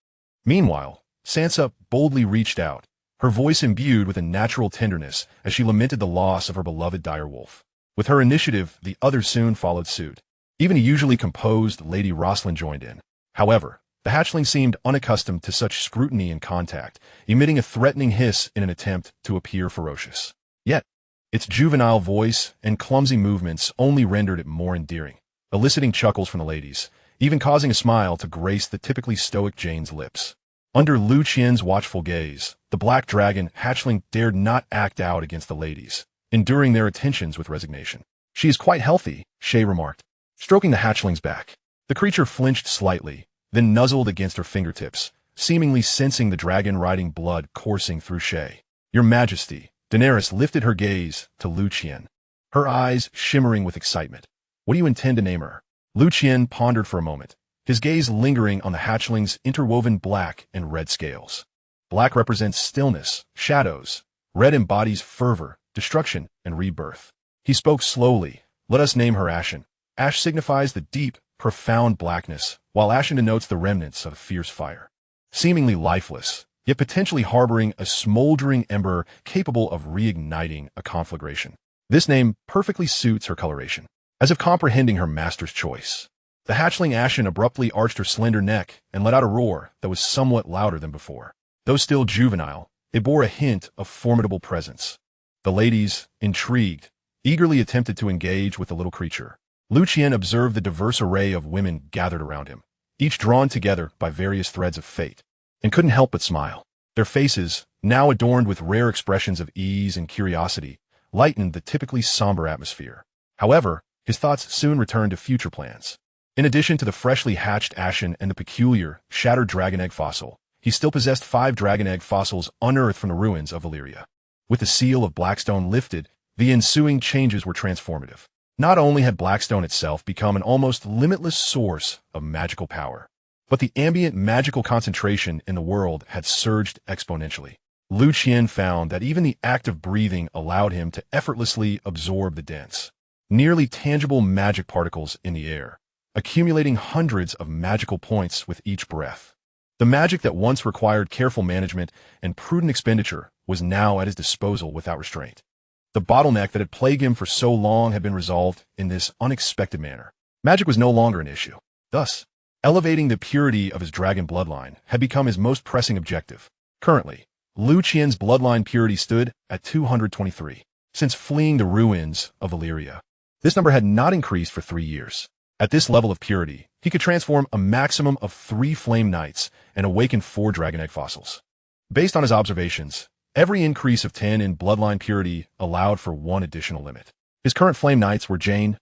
Meanwhile, Sansa boldly reached out, her voice imbued with a natural tenderness as she lamented the loss of her beloved direwolf. With her initiative, the others soon followed suit. Even a usually composed Lady Rosalind joined in. However, the hatchling seemed unaccustomed to such scrutiny and contact, emitting a threatening hiss in an attempt to appear ferocious. Yet, its juvenile voice and clumsy movements only rendered it more endearing, eliciting chuckles from the ladies, even causing a smile to grace the typically stoic Jane's lips. Under Liu Qian's watchful gaze, the black dragon hatchling dared not act out against the ladies, enduring their attentions with resignation. She is quite healthy, Shay remarked, stroking the hatchling's back. The creature flinched slightly, then nuzzled against her fingertips, seemingly sensing the dragon-riding blood coursing through Shay. Your Majesty, Daenerys lifted her gaze to Liu Qian, her eyes shimmering with excitement. What do you intend to name her? Liu Qian pondered for a moment, his gaze lingering on the hatchling's interwoven black and red scales. Black represents stillness, shadows. Red embodies fervor, destruction, and rebirth. He spoke slowly. Let us name her Ashen. Ash signifies the deep, profound blackness, while Ashen denotes the remnants of a fierce fire. Seemingly lifeless, yet potentially harboring a smoldering ember capable of reigniting a conflagration. This name perfectly suits her coloration, as if comprehending her master's choice. The hatchling Ashen abruptly arched her slender neck and let out a roar that was somewhat louder than before. Though still juvenile, it bore a hint of formidable presence. The ladies, intrigued, eagerly attempted to engage with the little creature. Liu Qian observed the diverse array of women gathered around him, each drawn together by various threads of fate, and couldn't help but smile. Their faces, now adorned with rare expressions of ease and curiosity, lightened the typically somber atmosphere. However, his thoughts soon returned to future plans. In addition to the freshly hatched Ashen and the peculiar, shattered dragon egg fossil, he still possessed 5 dragon egg fossils unearthed from the ruins of Valyria. With the seal of Blackstone lifted, the ensuing changes were transformative. Not only had Blackstone itself become an almost limitless source of magical power, but the ambient magical concentration in the world had surged exponentially. Liu Qian found that even the act of breathing allowed him to effortlessly absorb the dense, nearly tangible magic particles in the air, accumulating hundreds of magical points with each breath. The magic that once required careful management and prudent expenditure was now at his disposal without restraint. The bottleneck that had plagued him for so long had been resolved in this unexpected manner. Magic was no longer an issue. Thus, elevating the purity of his dragon bloodline had become his most pressing objective. Currently, Liu Qian's bloodline purity stood at 223. Since fleeing the ruins of Valyria, this number had not increased for 3 years. At this level of purity, he could transform a maximum of 3 flame knights and awaken 4 dragon egg fossils. Based on his observations, every increase of 10 in bloodline purity allowed for 1 additional limit. His current flame knights were Jane,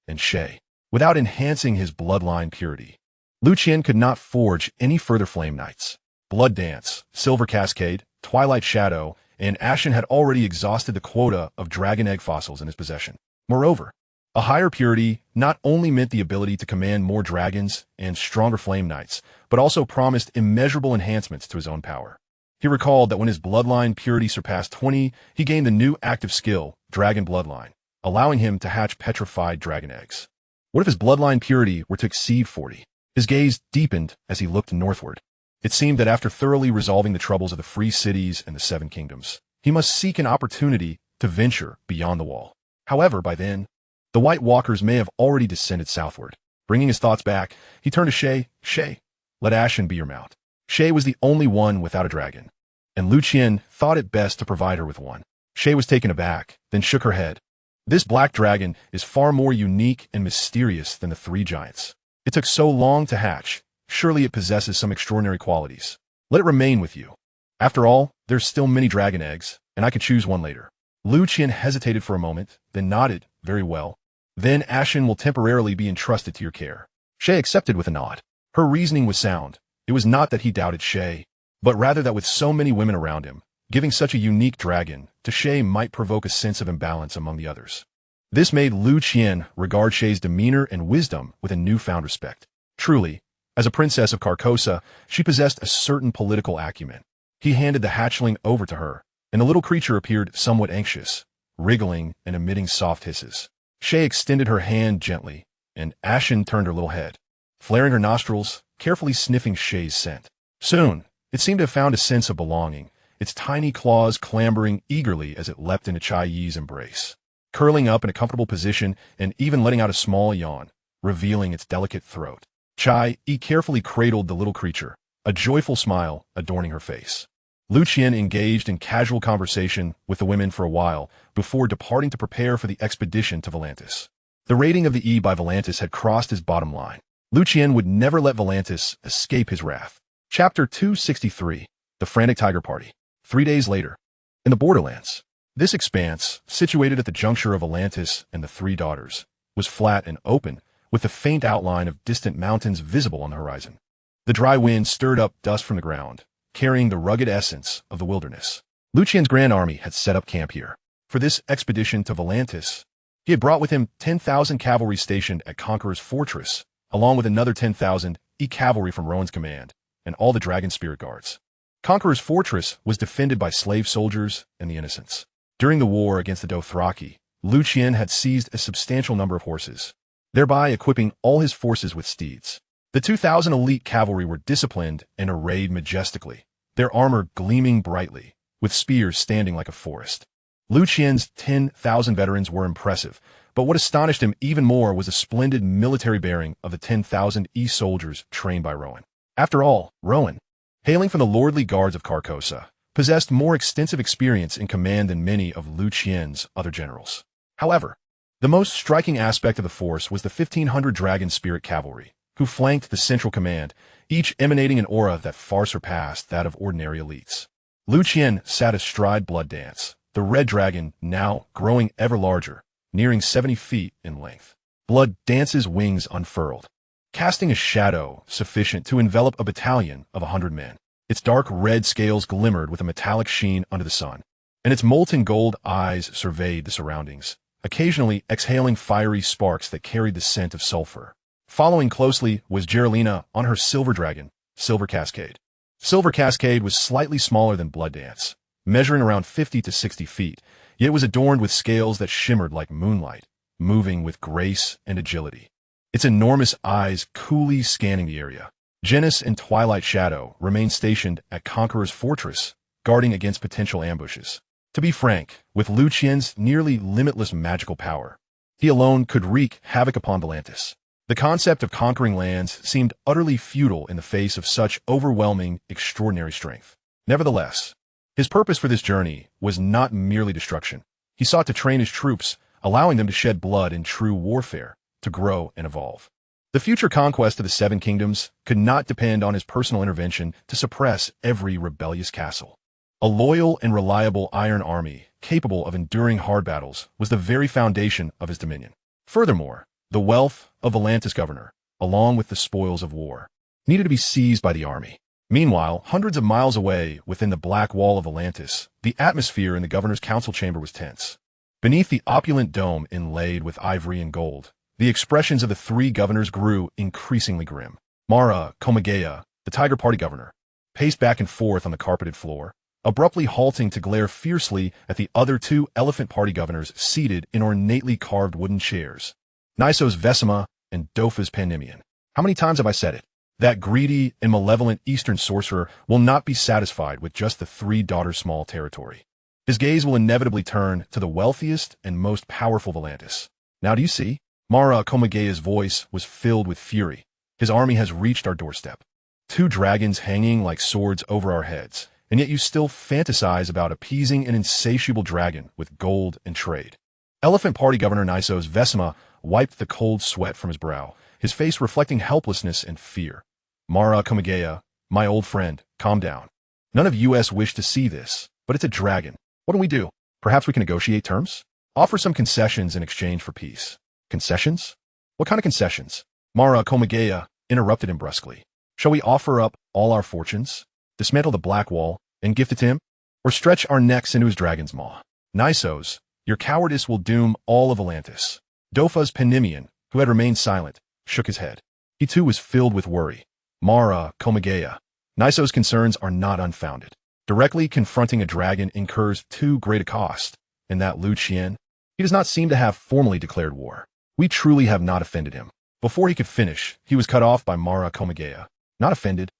and Shay. Without enhancing his bloodline purity, Liu Qian could not forge any further flame knights. Blood Dance, Silver Cascade, Twilight Shadow, and Ashen had already exhausted the quota of dragon egg fossils in his possession. Moreover, a higher purity not only meant the ability to command more dragons and stronger flame knights, but also promised immeasurable enhancements to his own power. He recalled that when his bloodline purity surpassed 20, he gained the new active skill, Dragon Bloodline, allowing him to hatch petrified dragon eggs. What if his bloodline purity were to exceed 40? His gaze deepened as he looked northward. It seemed that after thoroughly resolving the troubles of the free cities and the 7 kingdoms, he must seek an opportunity to venture beyond the wall. However, by then, the White Walkers may have already descended southward. Bringing his thoughts back, he turned to Shay. Shay, let Ashen be your mount. Shay was the only one without a dragon, and Liu Qian thought it best to provide her with one. Shay was taken aback, then shook her head. This black dragon is far more unique and mysterious than the 3 giants. It took so long to hatch. Surely it possesses some extraordinary qualities. Let it remain with you. After all, there's still many dragon eggs, and I could choose one later. Liu Qian hesitated for a moment, then nodded. Very well. Then Ashen will temporarily be entrusted to your care. Shay accepted with a nod. Her reasoning was sound. It was not that he doubted Shay, but rather that with so many women around him, giving such a unique dragon to Shay might provoke a sense of imbalance among the others. This made Liu Qian regard Shay's demeanor and wisdom with a newfound respect. Truly, as a princess of Carcosa, she possessed a certain political acumen. He handed the hatchling over to her, and the little creature appeared somewhat anxious, wriggling and emitting soft hisses. Shay extended her hand gently, and Ashen turned her little head, flaring her nostrils, carefully sniffing Shay's scent. Soon, it seemed to have found a sense of belonging, its tiny claws clambering eagerly as it leapt into Chai Yi's embrace, curling up in a comfortable position and even letting out a small yawn, revealing its delicate throat. Chai Yi carefully cradled the little creature, a joyful smile adorning her face. Liu Qian engaged in casual conversation with the women for a while before departing to prepare for the expedition to Volantis. The raiding of the E by Volantis had crossed his bottom line. Liu Qian would never let Volantis escape his wrath. Chapter 263, The Frantic Tiger Party. 3 days later, in the Borderlands. This expanse, situated at the juncture of Volantis and the 3 daughters, was flat and open, with the faint outline of distant mountains visible on the horizon. The dry wind stirred up dust from the ground, carrying the rugged essence of the wilderness. Liu Qian's grand army had set up camp here. For this expedition to Volantis, He had brought with him 10,000 cavalry stationed at Conqueror's fortress, along with another 10,000 cavalry from Rowan's command, and all the dragon spirit guards. Conqueror's fortress was defended by slave soldiers and the innocents. During the war against the Dothraki, Liu Qian had seized a substantial number of horses, thereby equipping all his forces with steeds. The 2,000 elite cavalry were disciplined and arrayed majestically, their armor gleaming brightly, with spears standing like a forest. Liu Qian's 10,000 veterans were impressive, but what astonished him even more was the splendid military bearing of the 10,000 soldiers trained by Rowan. After all, Rowan, hailing from the lordly guards of Carcosa, possessed more extensive experience in command than many of Liu Qian's other generals. However, the most striking aspect of the force was the 1,500 dragon spirit cavalry, who flanked the central command, each emanating an aura that far surpassed that of ordinary elites. Liu Qian sat astride Blood Dance, the red dragon now growing ever larger, nearing 70 feet in length. Blood Dance's wings unfurled, casting a shadow sufficient to envelop a battalion of 100 men. Its dark red scales glimmered with a metallic sheen under the sun, and its molten gold eyes surveyed the surroundings, occasionally exhaling fiery sparks that carried the scent of sulfur. Following closely was Geraldina on her silver dragon, Silver Cascade. Silver Cascade was slightly smaller than Blood Dance, measuring around 50 to 60 feet, yet was adorned with scales that shimmered like moonlight, moving with grace and agility. Its enormous eyes coolly scanning the area. Genis and Twilight Shadow remained stationed at Conqueror's fortress, guarding against potential ambushes. To be frank, with Liu Qian's nearly limitless magical power, he alone could wreak havoc upon Volantis. The concept of conquering lands seemed utterly futile in the face of such overwhelming, extraordinary strength. Nevertheless, his purpose for this journey was not merely destruction. He sought to train his troops, allowing them to shed blood in true warfare, to grow and evolve. The future conquest of the Seven Kingdoms could not depend on his personal intervention to suppress every rebellious castle. A loyal and reliable iron army, capable of enduring hard battles, was the very foundation of his dominion. Furthermore, the wealth of Volantis' governor, along with the spoils of war, needed to be seized by the army. Meanwhile, hundreds of miles away within the black wall of Volantis, the atmosphere in the governor's council chamber was tense. Beneath the opulent dome inlaid with ivory and gold, the expressions of the three governors grew increasingly grim. Mara Komagea, the Tiger Party governor, paced back and forth on the carpeted floor, abruptly halting to glare fiercely at the other two Elephant Party governors seated in ornately carved wooden chairs. Nisos Vesima and Dofas Pandemian. How many times have I said it? That greedy and malevolent eastern sorcerer will not be satisfied with just the three daughters' small territory. His gaze will inevitably turn to the wealthiest and most powerful Volantis. Now do you see? Mara Komagea's voice was filled with fury. His army has reached our doorstep. 2 dragons hanging like swords over our heads, and yet you still fantasize about appeasing an insatiable dragon with gold and trade. Elephant Party Governor Nisos Vesima wiped the cold sweat from his brow, his face reflecting helplessness and fear. Mara Komagea, my old friend, calm down. None of us wish to see this, but it's a dragon. What do we do? Perhaps we can negotiate terms? Offer some concessions in exchange for peace. Concessions? What kind of concessions? Mara Komagea interrupted him brusquely. Shall we offer up all our fortunes, dismantle the black wall, and gift it to him? Or stretch our necks into his dragon's maw? Nisos, your cowardice will doom all of Volantis. Dofas Pandemian, who had remained silent, shook his head. He too was filled with worry. Mara Komagea, Nisos' concerns are not unfounded. Directly confronting a dragon incurs too great a cost, and that Liu Qian, he does not seem to have formally declared war. We truly have not offended him. Before he could finish, he was cut off by Mara Komagea. Not offended.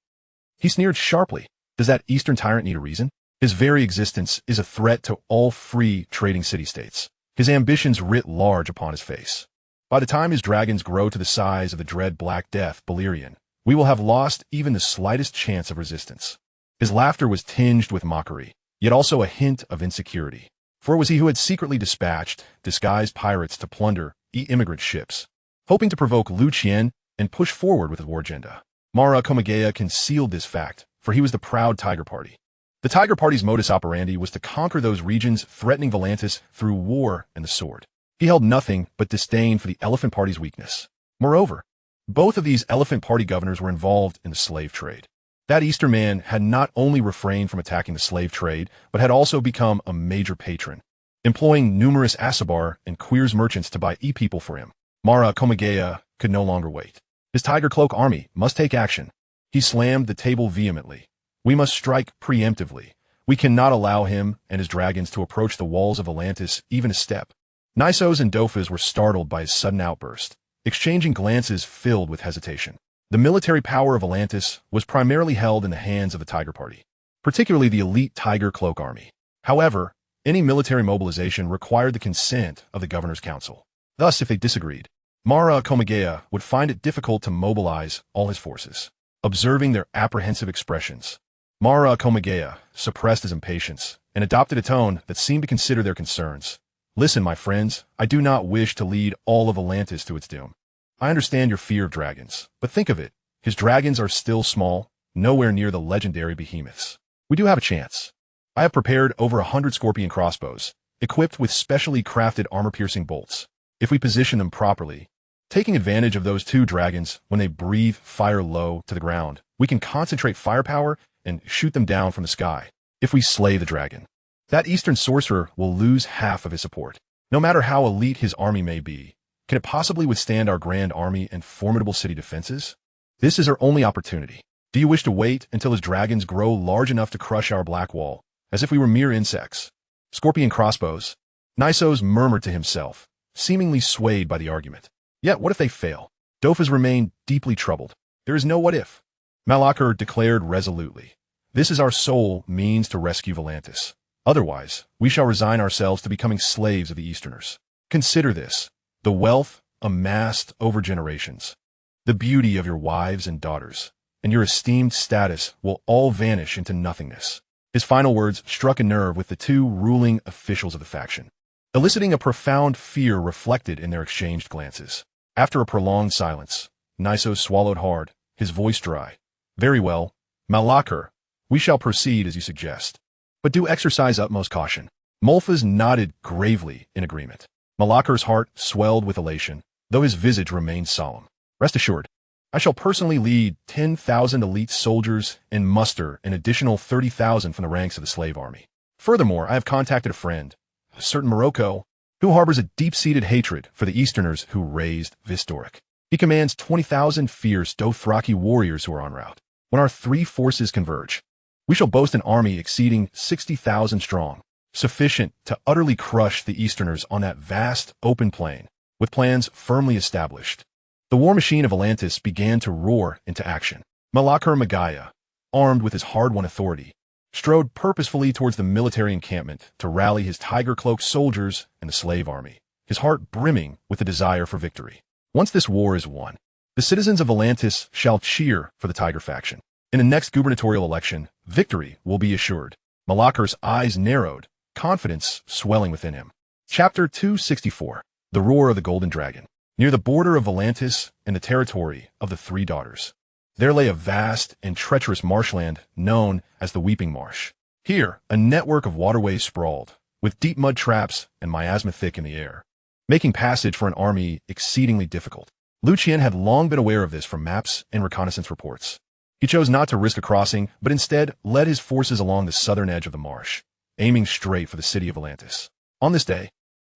He sneered sharply. Does that eastern tyrant need a reason? His very existence is a threat to all free trading city-states. His ambitions writ large upon his face. By the time his dragons grow to the size of the dread Black Death, Valyrian, we will have lost even the slightest chance of resistance. His laughter was tinged with mockery, yet also a hint of insecurity. For it was he who had secretly dispatched disguised pirates to plunder immigrant ships, hoping to provoke Liu Qian and push forward with his war agenda. Mara Komagea concealed this fact, for he was the proud Tiger Party. The Tiger Party's modus operandi was to conquer those regions threatening Volantis through war and the sword. He held nothing but disdain for the Elephant Party's weakness. Moreover, both of these Elephant Party governors were involved in the slave trade. That Eastern man had not only refrained from attacking the slave trade, but had also become a major patron. employing numerous Asabar and Queers merchants to buy e-people for him. Mara Komagea could no longer wait. His Tiger Cloak army must take action. He slammed the table vehemently. We must strike preemptively. We cannot allow him and his dragons to approach the walls of Atlantis even a step. Essos and Dofas were startled by his sudden outburst, exchanging glances filled with hesitation. The military power of Atlantis was primarily held in the hands of the Tiger Party, particularly the elite Tiger Cloak army. However, any military mobilization required the consent of the Governor's Council. Thus, if they disagreed, Mara Komagea would find it difficult to mobilize all his forces. Observing their apprehensive expressions, Mara Komagea suppressed his impatience and adopted a tone that seemed to consider their concerns. Listen, my friends, I do not wish to lead all of Atlantis to its doom. I understand your fear of dragons, but think of it. His dragons are still small, nowhere near the legendary behemoths. We do have a chance. I have prepared over 100 scorpion crossbows, equipped with specially crafted armor-piercing bolts. If we position them properly, taking advantage of those two dragons when they breathe fire low to the ground, we can concentrate firepower and shoot them down from the sky. If we slay the dragon, that eastern sorcerer will lose half of his support. No matter how elite his army may be, can it possibly withstand our grand army and formidable city defenses? This is our only opportunity. Do you wish to wait until his dragons grow large enough to crush our black wall, as if we were mere insects? Scorpion crossbows. Essos murmured to himself, seemingly swayed by the argument. Yet what if they fail? Dofas remained deeply troubled. There is no what if. Malachar declared resolutely. This is our sole means to rescue Volantis. Otherwise, we shall resign ourselves to becoming slaves of the Easterners. Consider this, the wealth amassed over generations, the beauty of your wives and daughters, and your esteemed status will all vanish into nothingness. His final words struck a nerve with the two ruling officials of the faction, eliciting a profound fear reflected in their exchanged glances. After a prolonged silence, Essos swallowed hard, his voice dry. Very well, Malachar, we shall proceed as you suggest. But do exercise utmost caution. Molfas nodded gravely in agreement. Malachar's heart swelled with elation, though his visage remained solemn. Rest assured, I shall personally lead 10,000 elite soldiers and muster an additional 30,000 from the ranks of the slave army. Furthermore, I have contacted a friend, a certain Morocco, who harbors a deep-seated hatred for the Easterners who raised Vistoric. He commands 20,000 fierce Dothraki warriors who are en route. When our three forces converge, we shall boast an army exceeding 60,000 strong, sufficient to utterly crush the Easterners on that vast, open plain, with plans firmly established. The war machine of Atlantis began to roar into action. Malachar Magaya, armed with his hard-won authority, strode purposefully towards the military encampment to rally his tiger-cloaked soldiers and the slave army, his heart brimming with the desire for victory. Once this war is won, the citizens of Atlantis shall cheer for the Tiger faction. In the next gubernatorial election, victory will be assured. Malachar's eyes narrowed, confidence swelling within him. Chapter 264. The Roar of the Golden Dragon. Near the border of Volantis and the territory of the Three Daughters, there lay a vast and treacherous marshland known as the Weeping Marsh. Here, a network of waterways sprawled, with deep mud traps and miasma thick in the air, making passage for an army exceedingly difficult. Liu Qian had long been aware of this from maps and reconnaissance reports. He chose not to risk a crossing, but instead led his forces along the southern edge of the marsh, aiming straight for the city of Atlantis. On this day,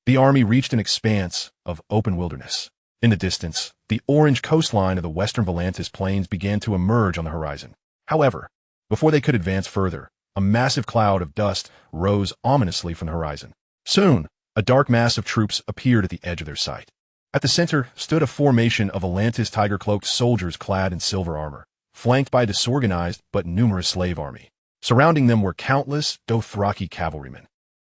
the army reached an expanse of open wilderness. In the distance, the orange coastline of the western Volantis plains began to emerge on the horizon. However, before they could advance further, a massive cloud of dust rose ominously from the horizon. Soon, a dark mass of troops appeared at the edge of their sight. At the center stood a formation of Atlantis tiger-cloaked soldiers clad in silver armor, flanked by a disorganized but numerous slave army. Surrounding them were countless Dothraki cavalrymen,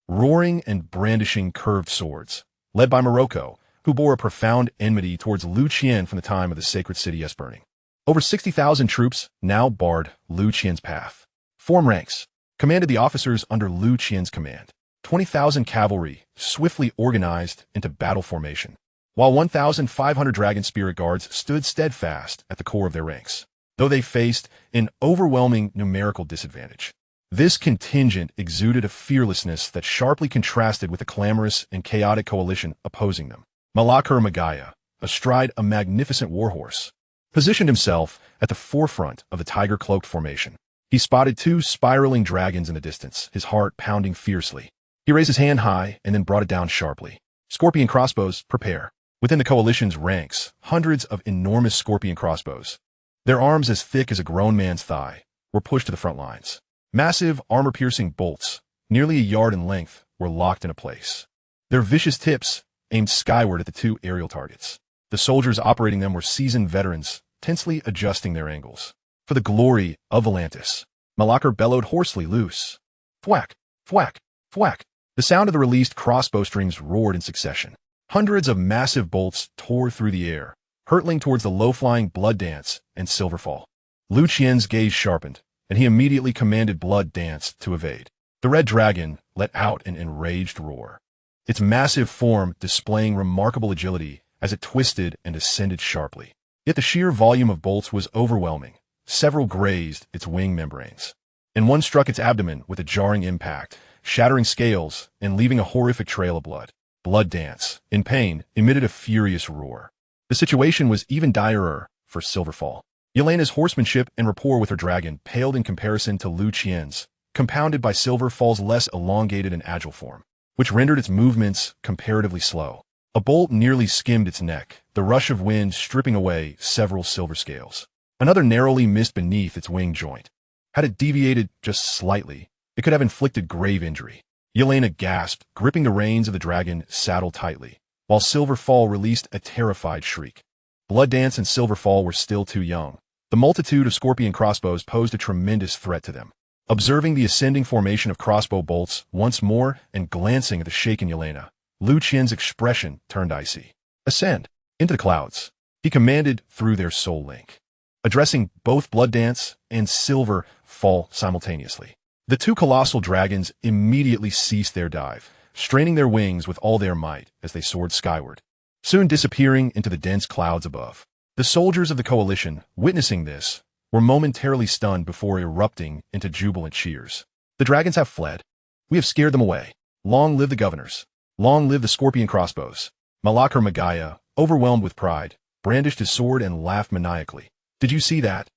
roaring and brandishing curved swords, led by Morocco, who bore a profound enmity towards Liu Qian from the time of the sacred city burning. Over 60,000 troops now barred Liu Qian's path. Form ranks, commanded the officers under Liu Qian's command. 20,000 cavalry swiftly organized into battle formation, while 1,500 dragon spirit guards stood steadfast at the core of their ranks, though they faced an overwhelming numerical disadvantage. This contingent exuded a fearlessness that sharply contrasted with the clamorous and chaotic coalition opposing them. Malachar Magaya, astride a magnificent warhorse, positioned himself at the forefront of the tiger-cloaked formation. He spotted two spiraling dragons in the distance, his heart pounding fiercely. He raised his hand high and then brought it down sharply. Scorpion crossbows, prepare. Within the coalition's ranks, hundreds of enormous scorpion crossbows, their arms as thick as a grown man's thigh, were pushed to the front lines. Massive, armor-piercing bolts, nearly a yard in length, were locked into place. Their vicious tips aimed skyward at the two aerial targets. The soldiers operating them were seasoned veterans, tensely adjusting their angles. For the glory of Volantis, Malakar bellowed hoarsely loose. Thwack, thwack, thwack. The sound of the released crossbow strings roared in succession. Hundreds of massive bolts tore through the air, hurtling towards the low-flying Blood Dance and Silverfall. Liu Qian's gaze sharpened, and he immediately commanded Blood Dance to evade. The red dragon let out an enraged roar, its massive form displaying remarkable agility as it twisted and ascended sharply. Yet the sheer volume of bolts was overwhelming. Several grazed its wing membranes, and one struck its abdomen with a jarring impact, shattering scales and leaving a horrific trail of blood. Blood Dance, in pain, emitted a furious roar. The situation was even direr for Silverfall. Yelena's horsemanship and rapport with her dragon paled in comparison to Liu Qian's, compounded by Silverfall's less elongated and agile form, which rendered its movements comparatively slow. A bolt nearly skimmed its neck, the rush of wind stripping away several silver scales. Another narrowly missed beneath its wing joint. Had it deviated just slightly, it could have inflicted grave injury. Yelena gasped, gripping the reins of the dragon saddle tightly, while Silverfall released a terrified shriek. Blood Dance and Silverfall were still too young. The multitude of scorpion crossbows posed a tremendous threat to them. Observing the ascending formation of crossbow bolts once more and glancing at the shaken Yelena, Liu Qian's expression turned icy. Ascend into the clouds, he commanded through their soul link, addressing both Blood Dance and Silverfall simultaneously. The two colossal dragons immediately ceased their dive, straining their wings with all their might as they soared skyward, soon disappearing into the dense clouds above. The soldiers of the coalition, witnessing this, were momentarily stunned before erupting into jubilant cheers. The dragons have fled. We have scared them away. Long live the governors. Long live the scorpion crossbows. Malakar Magaya, overwhelmed with pride, brandished his sword and laughed maniacally. Did you see that?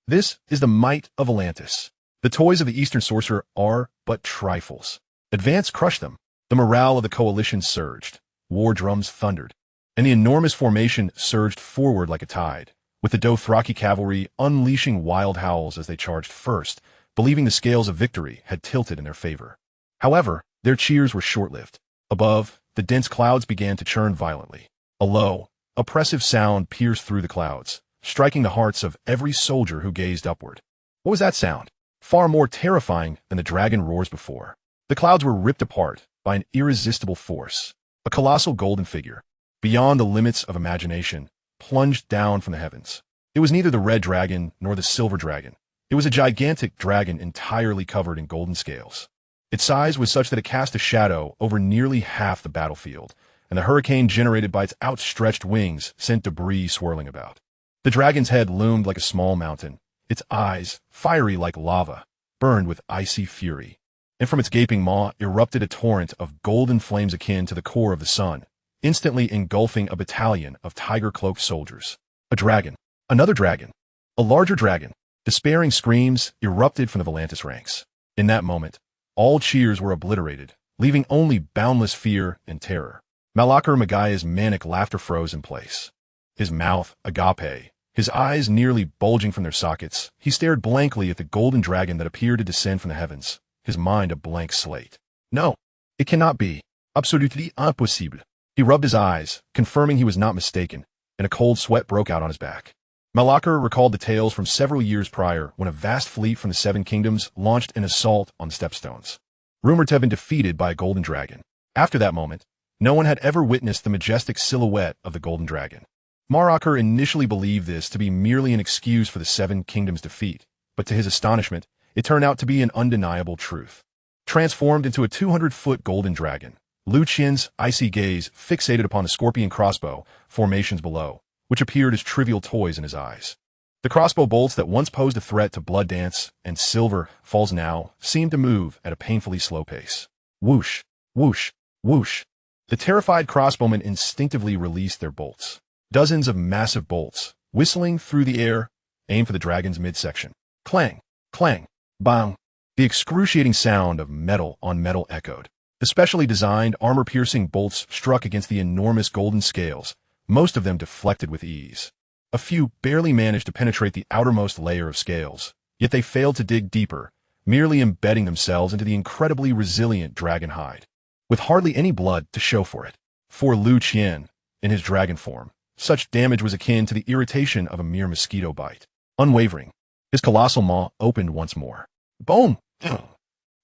This is the might of Volantis. The toys of the Eastern Sorcerer are but trifles. Advance crushed them. The morale of the coalition surged. War drums thundered, and the enormous formation surged forward like a tide, with the Dothraki cavalry unleashing wild howls as they charged first, believing the scales of victory had tilted in their favor. However, their cheers were short-lived. Above, the dense clouds began to churn violently. A low, oppressive sound pierced through the clouds, striking the hearts of every soldier who gazed upward. What was that sound? Far more terrifying than the dragon roars before. The clouds were ripped apart by an irresistible force. A colossal golden figure, beyond the limits of imagination, plunged down from the heavens. It was neither the red dragon nor the silver dragon. It was a gigantic dragon entirely covered in golden scales. Its size was such that it cast a shadow over nearly half the battlefield, and the hurricane generated by its outstretched wings sent debris swirling about. The dragon's head loomed like a small mountain, its eyes, fiery like lava, burned with icy fury, and from its gaping maw erupted a torrent of golden flames akin to the core of the sun, instantly engulfing a battalion of tiger-cloaked soldiers. A dragon. Another dragon. A larger dragon. Despairing screams erupted from the Volantis ranks. In that moment, all cheers were obliterated, leaving only boundless fear and terror. Malakar Magaya's manic laughter froze in place. His mouth agape, his eyes nearly bulging from their sockets, he stared blankly at the golden dragon that appeared to descend from the heavens, his mind a blank slate. No, it cannot be. Absolutely impossible. He rubbed his eyes, confirming he was not mistaken, and a cold sweat broke out on his back. Malakar recalled the tales from several years prior when a vast fleet from the Seven Kingdoms launched an assault on the Stepstones, rumored to have been defeated by a golden dragon. After that moment, no one had ever witnessed the majestic silhouette of the golden dragon. Malakar initially believed this to be merely an excuse for the Seven Kingdoms' defeat, but to his astonishment, it turned out to be an undeniable truth. Transformed into a 200-foot golden dragon, Liu Qian's icy gaze fixated upon the scorpion crossbow formations below, which appeared as trivial toys in his eyes. The crossbow bolts that once posed a threat to Blood Dance and Silverfall now seemed to move at a painfully slow pace. Whoosh, whoosh, whoosh. The terrified crossbowmen instinctively released their bolts. Dozens of massive bolts, whistling through the air, aimed for the dragon's midsection. Clang, clang, bang. The excruciating sound of metal on metal echoed. The The specially designed, armor-piercing bolts struck against the enormous golden scales, most of them deflected with ease. A few barely managed to penetrate the outermost layer of scales, yet they failed to dig deeper, merely embedding themselves into the incredibly resilient dragon hide, with hardly any blood to show for it. For Liu Qian, in his dragon form, such damage was akin to the irritation of a mere mosquito bite. Unwavering, his colossal maw opened once more. Boom!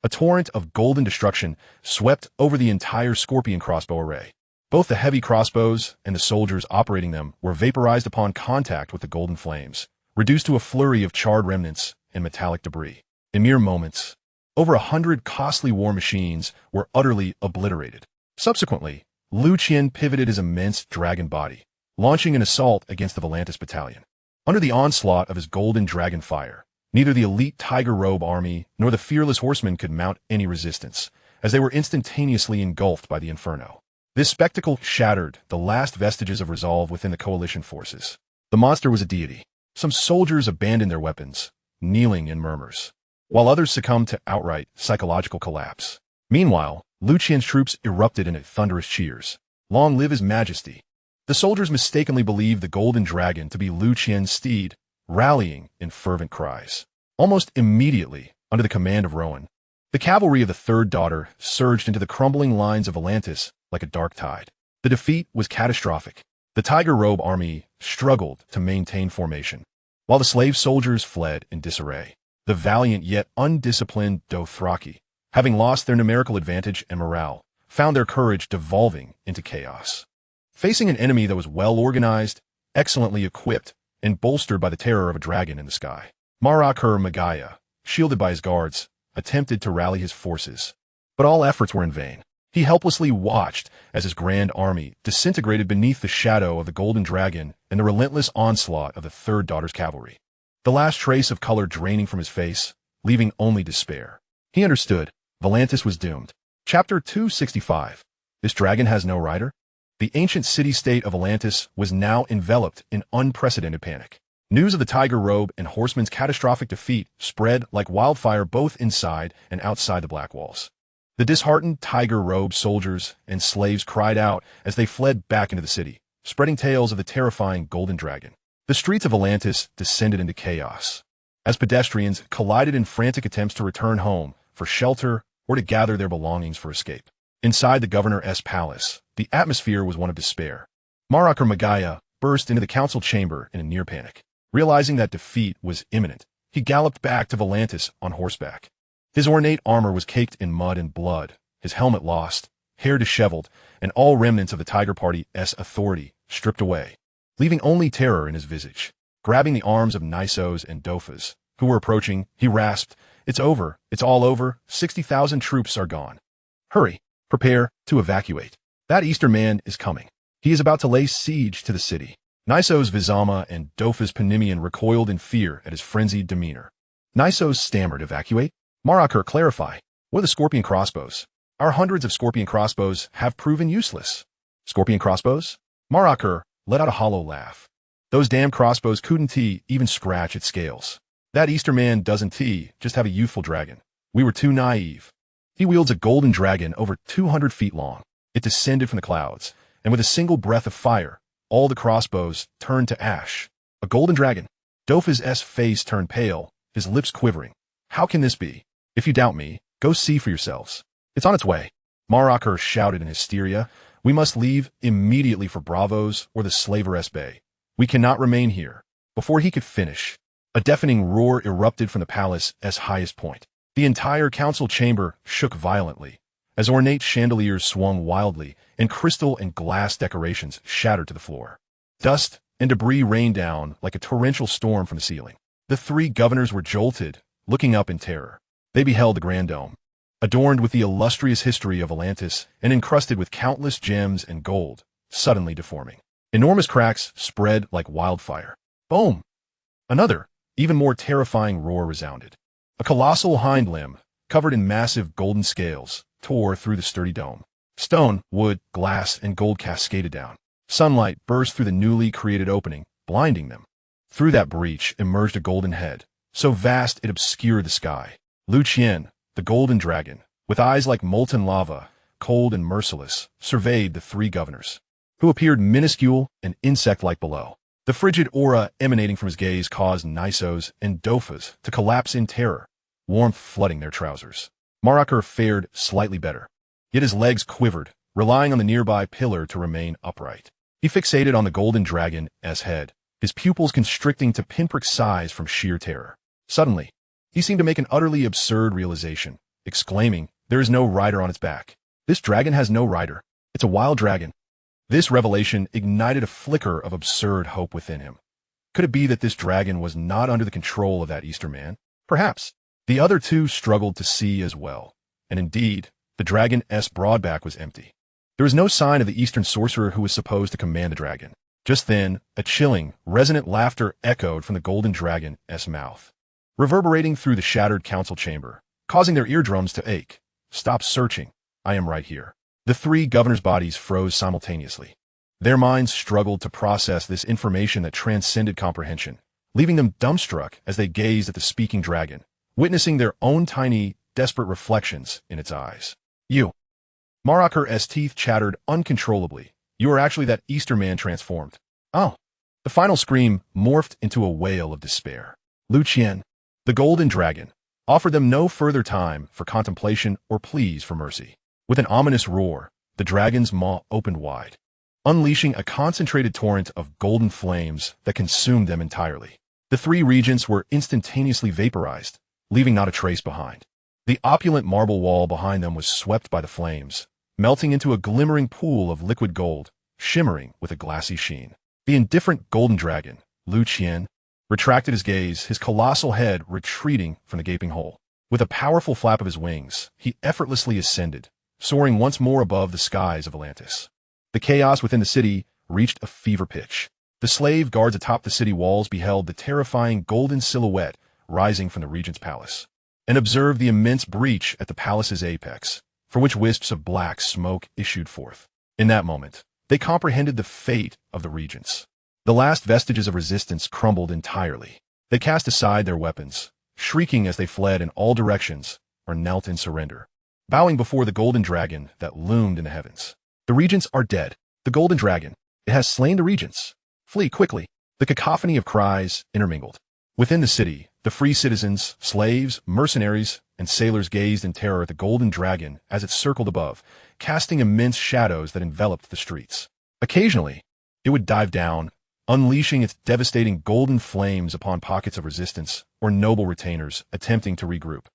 A torrent of golden destruction swept over the entire scorpion crossbow array. Both the heavy crossbows and the soldiers operating them were vaporized upon contact with the golden flames, reduced to a flurry of charred remnants and metallic debris. In mere moments, over 100 costly war machines were utterly obliterated. Subsequently, Liu Qian pivoted his immense dragon body, launching an assault against the Volantis battalion. Under the onslaught of his golden dragon fire, neither the elite tiger robe army nor the fearless horsemen could mount any resistance, as they were instantaneously engulfed by the inferno. This spectacle shattered the last vestiges of resolve within the coalition forces. The monster was a deity. Some soldiers abandoned their weapons, kneeling in murmurs, while others succumbed to outright psychological collapse. Meanwhile, Liu Qian's troops erupted into thunderous cheers. Long live his majesty! The soldiers mistakenly believed the golden dragon to be Liu Qian's steed, rallying in fervent cries. Almost immediately, under the command of Rowan, the cavalry of the third daughter surged into the crumbling lines of Volantis like a dark tide. The defeat was catastrophic. The tiger robe army struggled to maintain formation, while the slave soldiers fled in disarray. The valiant yet undisciplined Dothraki, having lost their numerical advantage and morale, found their courage devolving into chaos. Facing an enemy that was well organized, excellently equipped, and bolstered by the terror of a dragon in the sky, Marakur Magaya, shielded by his guards, attempted to rally his forces. But all efforts were in vain. He helplessly watched as his grand army disintegrated beneath the shadow of the golden dragon and the relentless onslaught of the third daughter's cavalry. The last trace of color draining from his face, leaving only despair. He understood. Volantis was doomed. Chapter 265. This dragon has no rider? The ancient city-state of Volantis was now enveloped in unprecedented panic. News of the tiger robe and horsemen's catastrophic defeat spread like wildfire both inside and outside the black walls. The disheartened tiger robe soldiers and slaves cried out as they fled back into the city, spreading tales of the terrifying golden dragon. The streets of Volantis descended into chaos, as pedestrians collided in frantic attempts to return home for shelter or to gather their belongings for escape. Inside the governor's palace, the atmosphere was one of despair. Marakur Magaya burst into the council chamber in a near panic. Realizing that defeat was imminent, he galloped back to Volantis on horseback. His ornate armor was caked in mud and blood, his helmet lost, hair disheveled, and all remnants of the Tiger Party's authority stripped away, leaving only terror in his visage. Grabbing the arms of Essos and Dofas, who were approaching, he rasped, "It's over. It's all over. 60,000 troops are gone. Hurry. Prepare to evacuate. That Eastern man is coming. He is about to lay siege to the city." Essos Vizama and Dofas Panimian recoiled in fear at his frenzied demeanor. Essos stammered, "Evacuate? Marakur, clarify. What are the scorpion crossbows? Our hundreds of scorpion crossbows have proven useless." "Scorpion crossbows?" Marakur let out a hollow laugh. "Those damn crossbows couldn't even scratch its scales. That Eastern man doesn't just have a youthful dragon. We were too naive. He wields a golden dragon over 200 feet long. It descended from the clouds, and with a single breath of fire, all the crossbows turned to ash. A golden dragon. Dofas' face turned pale, his lips quivering. "How can this be? If you doubt me, go see for yourselves. It's on its way." Marakur shouted in hysteria. "We must leave immediately for Bravos or the Slaver's Bay. We cannot remain here." Before he could finish, a deafening roar erupted from the palace's highest point. The entire council chamber shook violently, as ornate chandeliers swung wildly and crystal and glass decorations shattered to the floor. Dust and debris rained down like a torrential storm from the ceiling. The three governors were jolted, looking up in terror. They beheld the Grand Dome, adorned with the illustrious history of Volantis and encrusted with countless gems and gold, suddenly deforming. Enormous cracks spread like wildfire. Boom! Another, even more terrifying roar resounded. A colossal hind limb, covered in massive golden scales, tore through the sturdy dome. Stone, wood, glass, and gold cascaded down. Sunlight burst through the newly created opening, blinding them. Through that breach emerged a golden head, so vast it obscured the sky. Liu Qian, the golden dragon, with eyes like molten lava, cold and merciless, surveyed the three governors, who appeared minuscule and insect-like below. The frigid aura emanating from his gaze caused Nisos and Dofas to collapse in terror, warmth flooding their trousers. Marachar fared slightly better, yet his legs quivered, relying on the nearby pillar to remain upright. He fixated on the golden dragon's head, his pupils constricting to pinprick size from sheer terror. Suddenly, he seemed to make an utterly absurd realization, exclaiming, "There is no rider on its back. This dragon has no rider. It's a wild dragon." This revelation ignited a flicker of absurd hope within him. Could it be that this dragon was not under the control of that Eastern man? Perhaps. The other two struggled to see as well, and indeed, the dragon's broadback was empty. There was no sign of the Eastern sorcerer who was supposed to command the dragon. Just then, a chilling, resonant laughter echoed from the golden dragon's mouth, reverberating through the shattered council chamber, causing their eardrums to ache. "Stop searching. I am right here." The three governors' bodies froze simultaneously. Their minds struggled to process this information that transcended comprehension, leaving them dumbstruck as they gazed at the speaking dragon, witnessing their own tiny, desperate reflections in its eyes. "You." Marachar's teeth chattered uncontrollably. "You are actually that Easter man transformed." "Oh." The final scream morphed into a wail of despair. Liu Qian, the golden dragon, offered them no further time for contemplation or pleas for mercy. With an ominous roar, the dragon's maw opened wide, unleashing a concentrated torrent of golden flames that consumed them entirely. The three regents were instantaneously vaporized, leaving not a trace behind. The opulent marble wall behind them was swept by the flames, melting into a glimmering pool of liquid gold, shimmering with a glassy sheen. The indifferent golden dragon, Liu Qian, retracted his gaze, his colossal head retreating from the gaping hole. With a powerful flap of his wings, he effortlessly ascended, soaring once more above the skies of Atlantis. The chaos within the city reached a fever pitch. The slave guards atop the city walls beheld the terrifying golden silhouette rising from the regent's palace, and observed the immense breach at the palace's apex, from which wisps of black smoke issued forth. In that moment, they comprehended the fate of the regents. The last vestiges of resistance crumbled entirely. They cast aside their weapons, shrieking as they fled in all directions or knelt in surrender, bowing before the golden dragon that loomed in the heavens. "The regents are dead. The golden dragon, it has slain the regents. Flee quickly." The cacophony of cries intermingled. Within the city, the free citizens, slaves, mercenaries, and sailors gazed in terror at the golden dragon as it circled above, casting immense shadows that enveloped the streets. Occasionally, it would dive down, unleashing its devastating golden flames upon pockets of resistance or noble retainers attempting to regroup,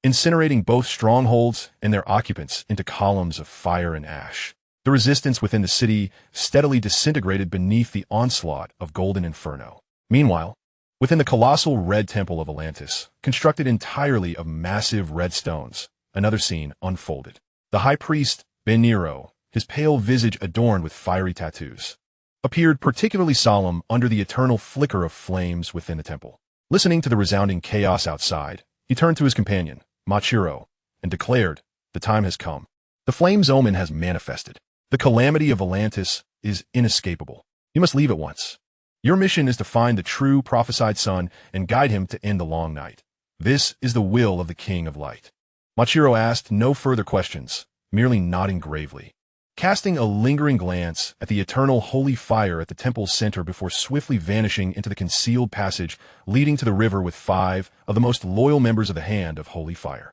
incinerating both strongholds and their occupants into columns of fire and ash. The resistance within the city steadily disintegrated beneath the onslaught of golden inferno. Meanwhile, within the colossal red temple of Atlantis, constructed entirely of massive red stones, another scene unfolded. The high priest, Ben Nero, his pale visage adorned with fiery tattoos, appeared particularly solemn under the eternal flicker of flames within the temple. Listening to the resounding chaos outside, he turned to his companion, Machiro, and declared, "The time has come. The flame's omen has manifested. The calamity of Atlantis is inescapable. You must leave at once. Your mission is to find the true prophesied sun and guide him to end the long night. This is the will of the King of Light." Machiro asked no further questions, merely nodding gravely, casting a lingering glance at the eternal holy fire at the temple's center before swiftly vanishing into the concealed passage leading to the river with 5 of the most loyal members of the Hand of Holy Fire.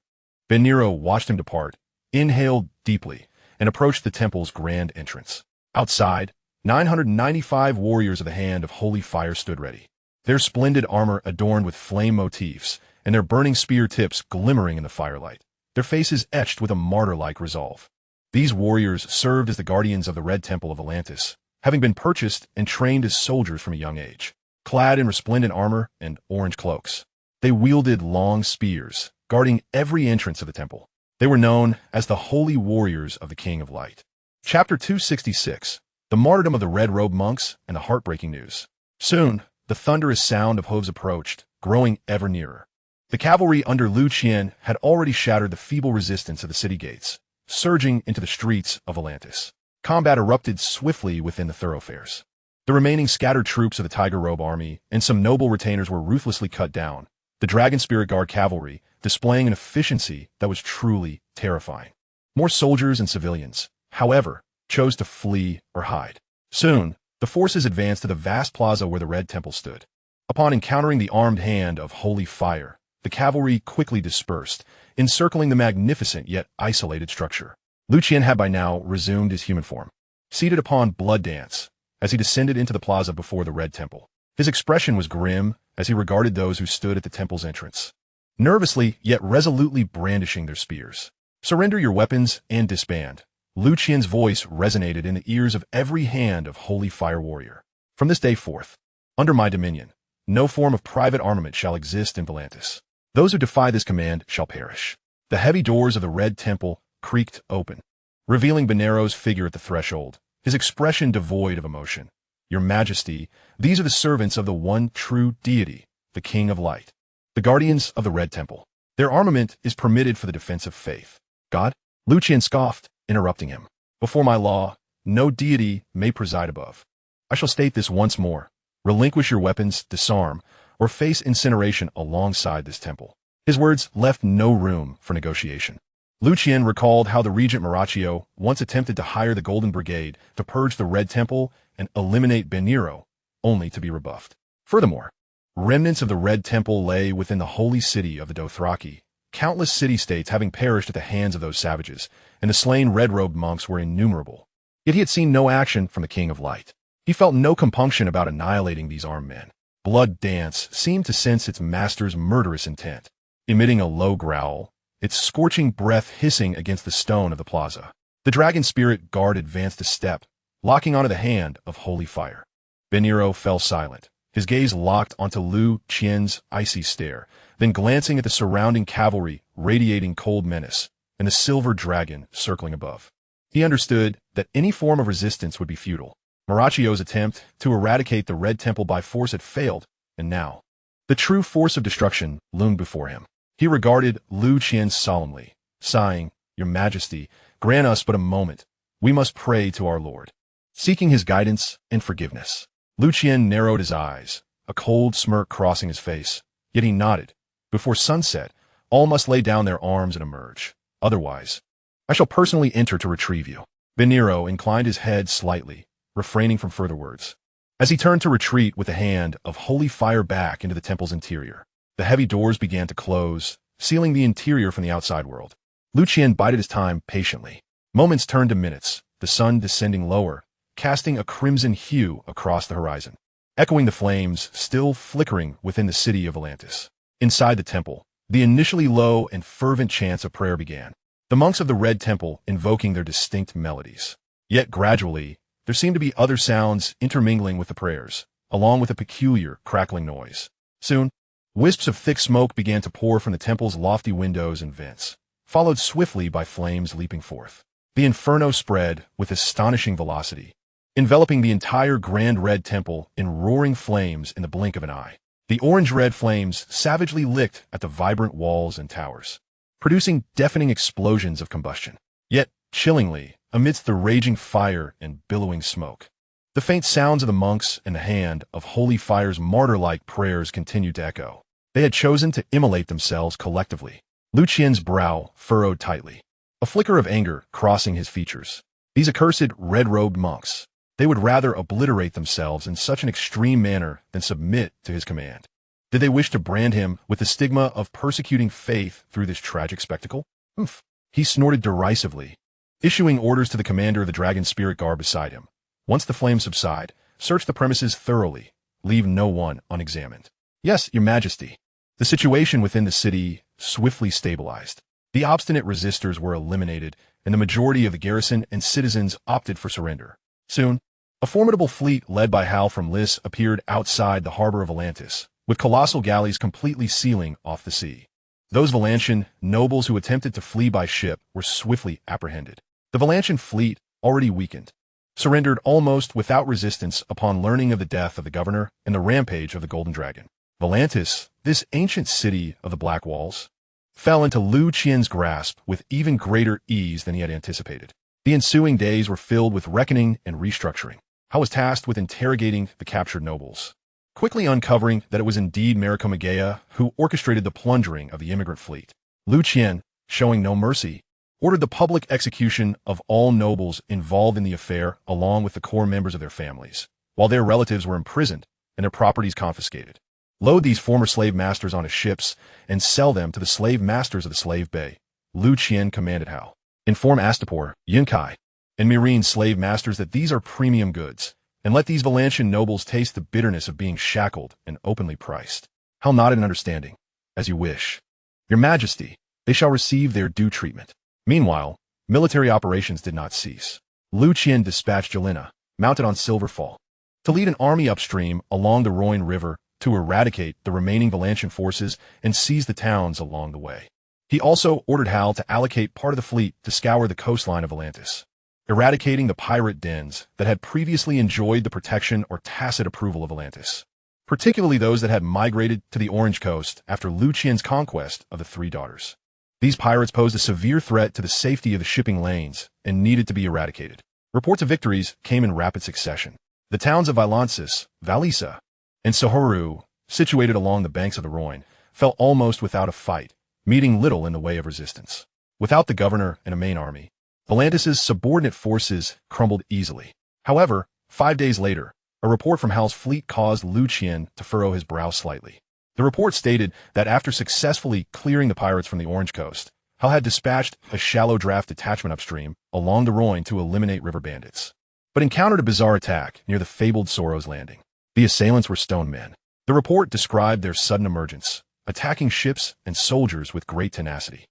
Ben Nero watched him depart, inhaled deeply, and approached the temple's grand entrance. Outside, 995 warriors of the Hand of Holy Fire stood ready, their splendid armor adorned with flame motifs and their burning spear tips glimmering in the firelight, their faces etched with a martyr-like resolve. These warriors served as the guardians of the Red Temple of Atlantis, having been purchased and trained as soldiers from a young age. Clad in resplendent armor and orange cloaks, they wielded long spears, guarding every entrance of the temple. They were known as the Holy Warriors of the King of Light. Chapter 266, The Martyrdom of the Red-Robed Monks and the Heartbreaking News. Soon, the thunderous sound of hooves approached, growing ever nearer. The cavalry under Liu Qian had already shattered the feeble resistance of the city gates, surging into the streets of Atlantis. Combat erupted swiftly within the thoroughfares. The remaining scattered troops of the Tiger Robe army and some noble retainers were ruthlessly cut down, the Dragon Spirit Guard cavalry displaying an efficiency that was truly terrifying. More soldiers and civilians, however, chose to flee or hide. Soon, the forces advanced to the vast plaza where the Red Temple stood. Upon encountering the armed hand of holy fire, the cavalry quickly dispersed, encircling the magnificent yet isolated structure. Liu Qian had by now resumed his human form. Seated upon Blood Dance, as he descended into the plaza before the Red Temple, his expression was grim as he regarded those who stood at the temple's entrance, nervously yet resolutely brandishing their spears. Surrender your weapons and disband. Liu Qian's voice resonated in the ears of every hand of holy fire warrior. From this day forth, under my dominion, no form of private armament shall exist in Volantis. Those who defy this command shall perish. The heavy doors of the Red Temple creaked open, revealing Benero's figure at the threshold, his expression devoid of emotion. Your Majesty, these are the servants of the one true deity, the King of Light, the guardians of the Red Temple. Their armament is permitted for the defense of faith. God? Liu Qian scoffed, interrupting him. Before my law, no deity may preside above. I shall state this once more. Relinquish your weapons, disarm, or face incineration alongside this temple. His words left no room for negotiation. Liu Qian recalled how the regent Maraccio once attempted to hire the Golden Brigade to purge the Red Temple and eliminate Beniro, only to be rebuffed. Furthermore, remnants of the Red Temple lay within the holy city of the Dothraki, countless city-states having perished at the hands of those savages, and the slain red-robed monks were innumerable. Yet he had seen no action from the King of Light. He felt no compunction about annihilating these armed men. Blood Dance seemed to sense its master's murderous intent. Emitting a low growl, its scorching breath hissing against the stone of the plaza, the dragon spirit guard advanced a step, locking onto the hand of holy fire. Beniro fell silent, his gaze locked onto Liu Qian's icy stare, then glancing at the surrounding cavalry radiating cold menace, and the silver dragon circling above. He understood that any form of resistance would be futile. Maraccio's attempt to eradicate the Red Temple by force had failed, and now the true force of destruction loomed before him. He regarded Liu Qian solemnly, sighing, Your Majesty, grant us but a moment. We must pray to our Lord. Seeking his guidance and forgiveness. Liu Qian narrowed his eyes, a cold smirk crossing his face, yet he nodded. Before sunset, all must lay down their arms and emerge. Otherwise, I shall personally enter to retrieve you. Beniro inclined his head slightly, refraining from further words. As he turned to retreat with the hand of holy fire back into the temple's interior, the heavy doors began to close, sealing the interior from the outside world. Liu Qian bided his time patiently. Moments turned to minutes, the sun descending lower, casting a crimson hue across the horizon, echoing the flames still flickering within the city of Volantis. Inside the temple, the initially low and fervent chants of prayer began, the monks of the Red Temple invoking their distinct melodies. Yet gradually, there seemed to be other sounds intermingling with the prayers, along with a peculiar crackling noise. Soon, wisps of thick smoke began to pour from the temple's lofty windows and vents, followed swiftly by flames leaping forth. The inferno spread with astonishing velocity, enveloping the entire Grand Red Temple in roaring flames in the blink of an eye. The orange-red flames savagely licked at the vibrant walls and towers, producing deafening explosions of combustion. Yet, chillingly, amidst the raging fire and billowing smoke, the faint sounds of the monks and the hand of holy fire's martyr-like prayers continued to echo. They had chosen to immolate themselves collectively. Liu Qian's brow furrowed tightly, a flicker of anger crossing his features. These accursed red-robed monks, they would rather obliterate themselves in such an extreme manner than submit to his command. Did they wish to brand him with the stigma of persecuting faith through this tragic spectacle? Humph. He snorted derisively, issuing orders to the commander of the Dragon Spirit Guard beside him. Once the flames subside, search the premises thoroughly. Leave no one unexamined. Yes, Your Majesty. The situation within the city swiftly stabilized. The obstinate resistors were eliminated, and the majority of the garrison and citizens opted for surrender. Soon, a formidable fleet led by Hal from Lys appeared outside the harbor of Volantis, with colossal galleys completely sealing off the sea. Those Volantian nobles who attempted to flee by ship were swiftly apprehended. The Volantian fleet, already weakened, surrendered almost without resistance upon learning of the death of the governor and the rampage of the Golden Dragon. Volantis, this ancient city of the Black Walls, fell into Liu Qian's grasp with even greater ease than he had anticipated. The ensuing days were filled with reckoning and restructuring. I was tasked with interrogating the captured nobles, quickly uncovering that it was indeed Maricomagea who orchestrated the plundering of the immigrant fleet. Liu Qian, showing no mercy, ordered the public execution of all nobles involved in the affair along with the core members of their families, while their relatives were imprisoned and their properties confiscated. Load these former slave masters onto ships and sell them to the slave masters of the slave bay, Liu Qian commanded Hal. Inform Astapor, Yunkai, and Meereen slave masters that these are premium goods, and let these Valantian nobles taste the bitterness of being shackled and openly priced. Hal nodded in understanding. As you wish. Your Majesty, they shall receive their due treatment. Meanwhile, military operations did not cease. Liu Qian dispatched Jelena, mounted on Silverfall, to lead an army upstream along the Rhoyne River to eradicate the remaining Valantian forces and seize the towns along the way. He also ordered Hal to allocate part of the fleet to scour the coastline of Volantis, eradicating the pirate dens that had previously enjoyed the protection or tacit approval of Volantis, particularly those that had migrated to the Orange Coast after Liu Qian's conquest of the Three Daughters. These pirates posed a severe threat to the safety of the shipping lanes and needed to be eradicated. Reports of victories came in rapid succession. The towns of Vylansis, Valisa, and Sothoryos, situated along the banks of the Rhoyne, fell almost without a fight, meeting little in the way of resistance. Without the governor and a main army, Volantis' subordinate forces crumbled easily. However, 5 days later, a report from Hal's fleet caused Liu Qian to furrow his brow slightly. The report stated that after successfully clearing the pirates from the Orange Coast, Hal had dispatched a shallow draft detachment upstream along the Rhoyne to eliminate river bandits, but encountered a bizarre attack near the fabled Soros Landing. The assailants were stone men. The report described their sudden emergence, attacking ships and soldiers with great tenacity.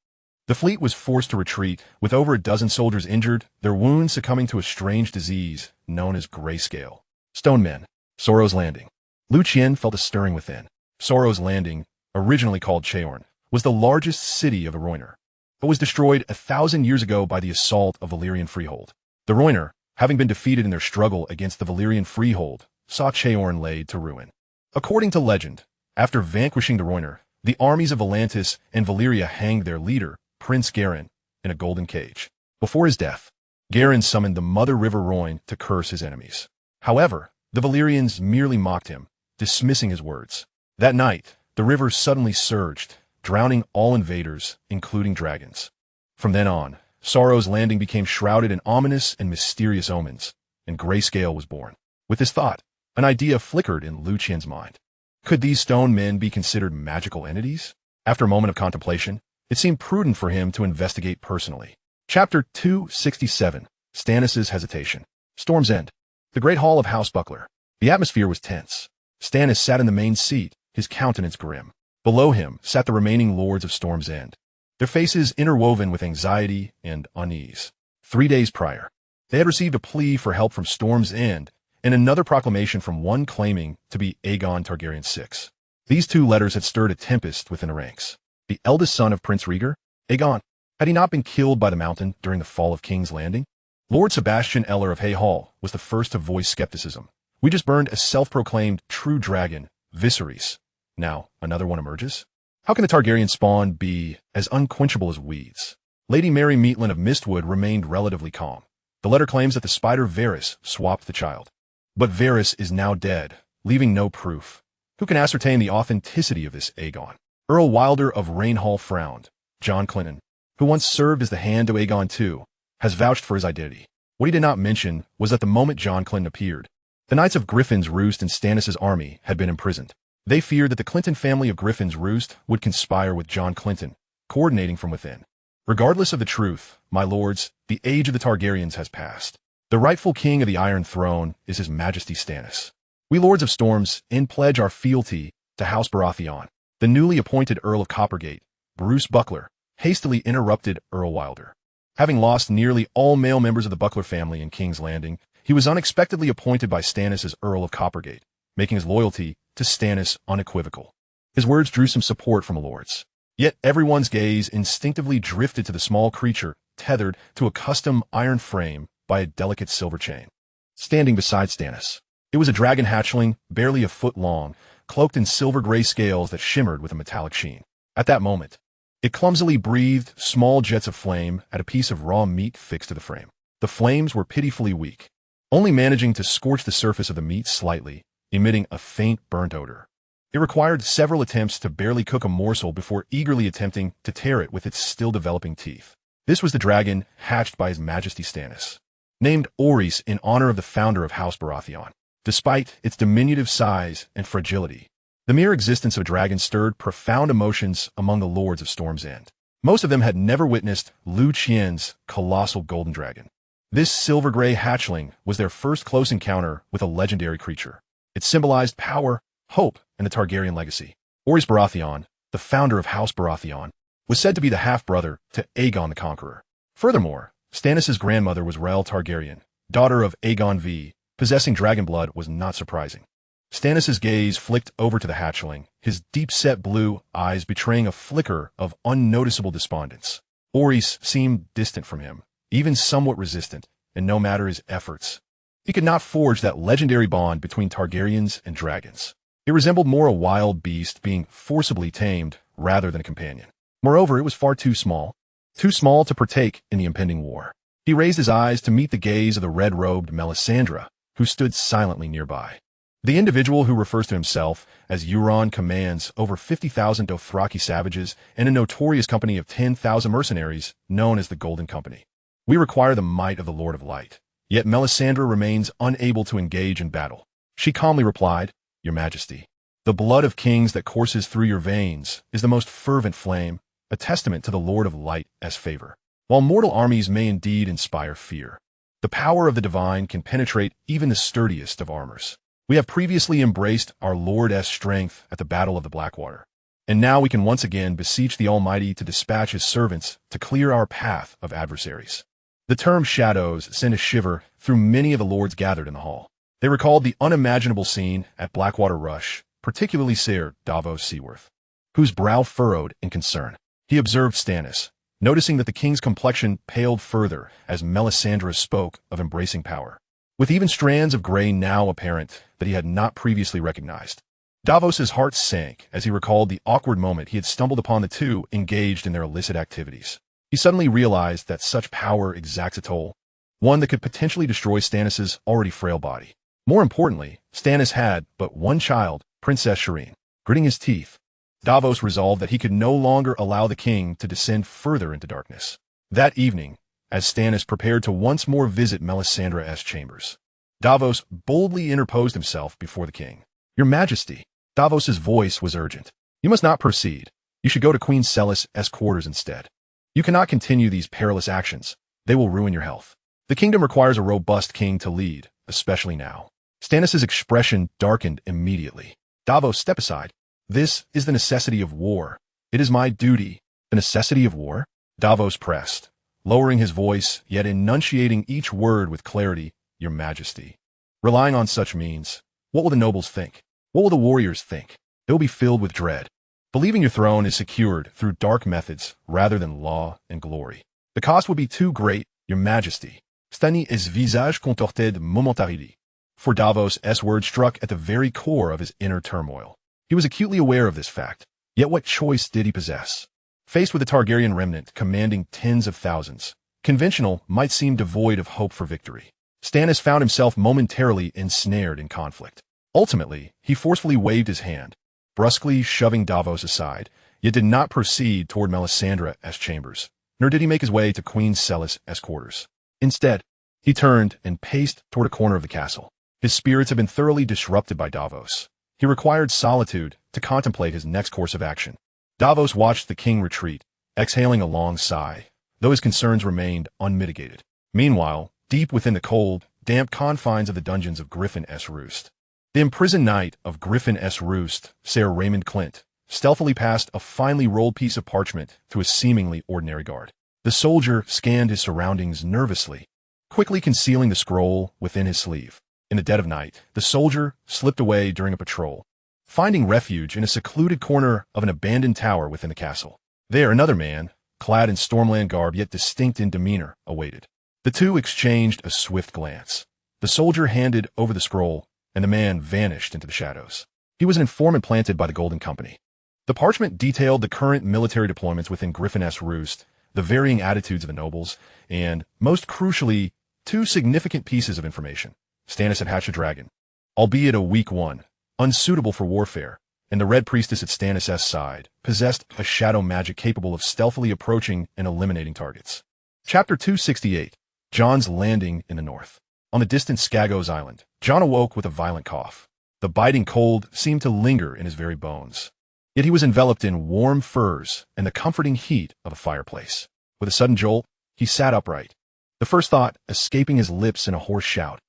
The fleet was forced to retreat, with over a dozen soldiers injured, their wounds succumbing to a strange disease known as grayscale. Stone men. Soros Landing. Liu Qian felt a stirring within. Soros Landing, originally called Cheorn, was the largest city of the Rhoyne, but was destroyed 1,000 years ago by the assault of Valyrian freehold. The Rhoyne, having been defeated in their struggle against the Valyrian freehold, saw Cheorn laid to ruin. According to legend, after vanquishing the Rhoyne, the armies of Volantis and Valyria hanged their leader, Prince Garin, in a golden cage. Before his death, Garin summoned the Mother River Rhoyne to curse his enemies. However, the Valyrians merely mocked him, dismissing his words. That night, the river suddenly surged, drowning all invaders, including dragons. From then on, Soros Landing became shrouded in ominous and mysterious omens, and Grayscale was born. With this thought, an idea flickered in Liu Qian's mind. Could these stone men be considered magical entities? After a moment of contemplation, it seemed prudent for him to investigate personally. Chapter 267, Stannis' Hesitation. Storm's End. The Great Hall of House Buckler. The atmosphere was tense. Stannis sat in the main seat, his countenance grim. Below him sat the remaining lords of Storm's End, their faces interwoven with anxiety and unease. 3 days prior, they had received a plea for help from Storm's End and another proclamation from one claiming to be Aegon Targaryen VI. These 2 letters had stirred a tempest within the ranks. The eldest son of Prince Rhaegar, Aegon, had he not been killed by the Mountain during the fall of King's Landing? Lord Sebastian Eller of Hay Hall was the first to voice skepticism. We just burned a self-proclaimed true dragon, Viserys. Now, another one emerges? How can the Targaryen spawn be as unquenchable as weeds? Lady Mary Maitland of Mistwood remained relatively calm. The letter claims that the spider Varys swapped the child. But Varys is now dead, leaving no proof. Who can ascertain the authenticity of this Aegon? Earl Wilder of Rainhall frowned. John Clinton, who once served as the hand to Aegon II, has vouched for his identity. What he did not mention was that the moment John Clinton appeared, the Knights of Griffin's Roost and Stannis' army had been imprisoned. They feared that the Clinton family of Griffin's Roost would conspire with John Clinton, coordinating from within. Regardless of the truth, my lords, the age of the Targaryens has passed. The rightful king of the Iron Throne is His Majesty Stannis. We Lords of Storms pledge our fealty to House Baratheon. The newly appointed Earl of Coppergate, Bruce Buckler, hastily interrupted Earl Wilder. Having lost nearly all male members of the Buckler family in King's Landing, he was unexpectedly appointed by Stannis as Earl of Coppergate, making his loyalty to Stannis unequivocal. His words drew some support from the lords. Yet everyone's gaze instinctively drifted to the small creature tethered to a custom iron frame by a delicate silver chain. Standing beside Stannis, it was a dragon hatchling, barely a foot long, cloaked in silver-gray scales that shimmered with a metallic sheen. At that moment, it clumsily breathed small jets of flame at a piece of raw meat fixed to the frame. The flames were pitifully weak, only managing to scorch the surface of the meat slightly, emitting a faint burnt odor. It required several attempts to barely cook a morsel before eagerly attempting to tear it with its still-developing teeth. This was the dragon hatched by His Majesty Stannis, named Orys in honor of the founder of House Baratheon. Despite its diminutive size and fragility, the mere existence of a dragon stirred profound emotions among the lords of Storm's End. Most of them had never witnessed Liu Qian's colossal golden dragon. This silver-gray hatchling was their first close encounter with a legendary creature. It symbolized power, hope, and the Targaryen legacy. Orys Baratheon, the founder of House Baratheon, was said to be the half-brother to Aegon the Conqueror. Furthermore, Stannis' grandmother was Rhael Targaryen, daughter of Aegon V. Possessing dragon blood was not surprising. Stannis' gaze flicked over to the hatchling, his deep-set blue eyes betraying a flicker of unnoticeable despondence. Orys seemed distant from him, even somewhat resistant, and no matter his efforts, he could not forge that legendary bond between Targaryens and dragons. It resembled more a wild beast being forcibly tamed rather than a companion. Moreover, it was far too small to partake in the impending war. He raised his eyes to meet the gaze of the red-robed Melisandre, who stood silently nearby. The individual who refers to himself as Euron commands over 50,000 Dothraki savages and a notorious company of 10,000 mercenaries known as the Golden Company. We require the might of the Lord of Light. Yet Melisandre remains unable to engage in battle. She calmly replied, Your Majesty, the blood of kings that courses through your veins is the most fervent flame, a testament to the Lord of Light as favor. While mortal armies may indeed inspire fear, the power of the divine can penetrate even the sturdiest of armors. We have previously embraced our Lord's strength at the Battle of the Blackwater, and now we can once again beseech the Almighty to dispatch His servants to clear our path of adversaries. The term shadows sent a shiver through many of the lords gathered in the hall. They recalled the unimaginable scene at Blackwater Rush, particularly Sir Davos Seaworth, whose brow furrowed in concern. He observed Stannis, noticing that the king's complexion paled further as Melisandre spoke of embracing power, with even strands of gray now apparent that he had not previously recognized. Davos's heart sank as he recalled the awkward moment he had stumbled upon the two engaged in their illicit activities. He suddenly realized that such power exacts a toll, one that could potentially destroy Stannis' already frail body. More importantly, Stannis had but one child, Princess Shireen. Gritting his teeth, Davos resolved that he could no longer allow the king to descend further into darkness. That evening, as Stannis prepared to once more visit Melisandre's chambers, Davos boldly interposed himself before the king. Your Majesty, Davos's voice was urgent. You must not proceed. You should go to Queen Celis' quarters instead. You cannot continue these perilous actions. They will ruin your health. The kingdom requires a robust king to lead, especially now. Stannis' expression darkened immediately. Davos, step aside. This is the necessity of war. It is my duty. The necessity of war? Davos pressed, lowering his voice, yet enunciating each word with clarity. Your Majesty. Relying on such means, what will the nobles think? What will the warriors think? They will be filled with dread. Believing your throne is secured through dark methods rather than law and glory. The cost would be too great, Your Majesty. Stannis' visage contorted momentarily. For Davos' words struck at the very core of his inner turmoil. He was acutely aware of this fact, yet what choice did he possess? Faced with a Targaryen remnant commanding tens of thousands, conventional might seem devoid of hope for victory. Stannis found himself momentarily ensnared in conflict. Ultimately, he forcefully waved his hand, brusquely shoving Davos aside, yet did not proceed toward Melisandre's chambers, nor did he make his way to Queen Celis' quarters. Instead, he turned and paced toward a corner of the castle. His spirits had been thoroughly disrupted by Davos. He required solitude to contemplate his next course of action. Davos watched the king retreat, exhaling a long sigh, though his concerns remained unmitigated. Meanwhile, deep within the cold, damp confines of the dungeons of Griffin's Roost, the imprisoned knight of Griffin's Roost, Sir Raymond Clint, stealthily passed a finely rolled piece of parchment to a seemingly ordinary guard. The soldier scanned his surroundings nervously, quickly concealing the scroll within his sleeve. In the dead of night, the soldier slipped away during a patrol, finding refuge in a secluded corner of an abandoned tower within the castle. There, another man, clad in Stormland garb yet distinct in demeanor, awaited. The two exchanged a swift glance. The soldier handed over the scroll, and the man vanished into the shadows. He was an informant planted by the Golden Company. The parchment detailed the current military deployments within Griffin's Roost, the varying attitudes of the nobles, and, most crucially, two significant pieces of information. Stannis had hatched a dragon, albeit a weak one, unsuitable for warfare, and the Red Priestess at Stannis' side possessed a shadow magic capable of stealthily approaching and eliminating targets. Chapter 268. Jon's landing in the north. On the distant Skagos Island, Jon awoke with a violent cough. The biting cold seemed to linger in his very bones. Yet he was enveloped in warm furs and the comforting heat of a fireplace. With a sudden jolt, he sat upright. The first thought escaping his lips in a hoarse shout.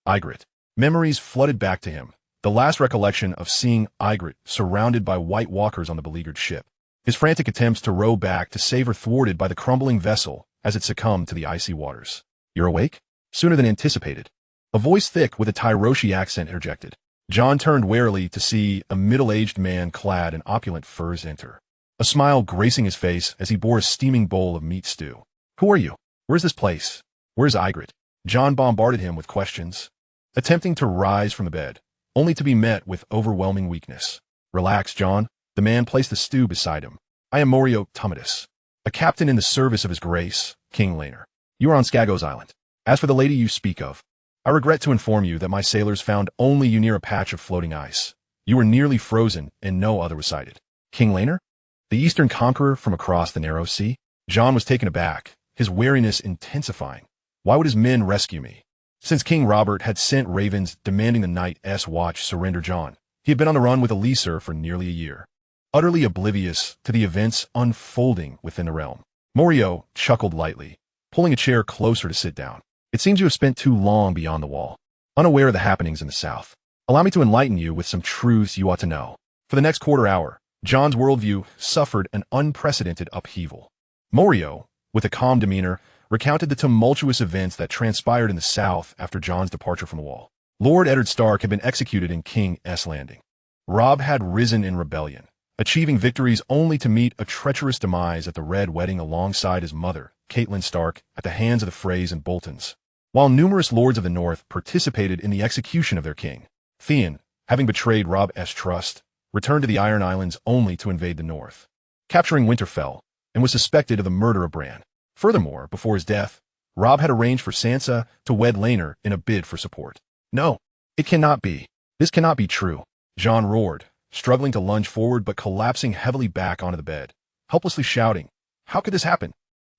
Ygritte. Memories flooded back to him. The last recollection of seeing Ygritte surrounded by white walkers on the beleaguered ship. His frantic attempts to row back to save her thwarted by the crumbling vessel as it succumbed to the icy waters. You're awake? Sooner than anticipated. A voice thick with a Tyroshi accent interjected. Jon turned warily to see a middle-aged man clad in opulent furs enter. A smile gracing his face as he bore a steaming bowl of meat stew. Who are you? Where's this place? Where's Ygritte? Jon bombarded him with questions, attempting to rise from the bed, only to be met with overwhelming weakness. Relax, Jon. The man placed the stew beside him. I am Morio Tumidus, a captain in the service of his grace, King Laenor. You are on Skagos Island. As for the lady you speak of, I regret to inform you that my sailors found only you near a patch of floating ice. You were nearly frozen, and no other was sighted. King Laenor? The Eastern Conqueror from across the narrow sea? Jon was taken aback, his wariness intensifying. Why would his men rescue me? Since King Robert had sent ravens demanding the Night S Watch surrender Jon, he had been on the run with Elysir for nearly a year, utterly oblivious to the events unfolding within the realm. Morio chuckled lightly, pulling a chair closer to sit down. It seems you have spent too long beyond the wall, unaware of the happenings in the south. Allow me to enlighten you with some truths you ought to know. For the next quarter hour, Jon's worldview suffered an unprecedented upheaval. Morio, with a calm demeanor, recounted the tumultuous events that transpired in the south after Jon's departure from the wall. Lord Eddard Stark had been executed in King S Landing. Robb had risen in rebellion, achieving victories only to meet a treacherous demise at the Red Wedding alongside his mother, Catelyn Stark, at the hands of the Freys and Boltons. While numerous lords of the north participated in the execution of their king, Theon, having betrayed Robb's trust, returned to the Iron Islands only to invade the north, capturing Winterfell, and was suspected of the murder of Bran. Furthermore, before his death, Robb had arranged for Sansa to wed Laenor in a bid for support. No, it cannot be. This cannot be true. Jon roared, struggling to lunge forward but collapsing heavily back onto the bed, helplessly shouting, How could this happen?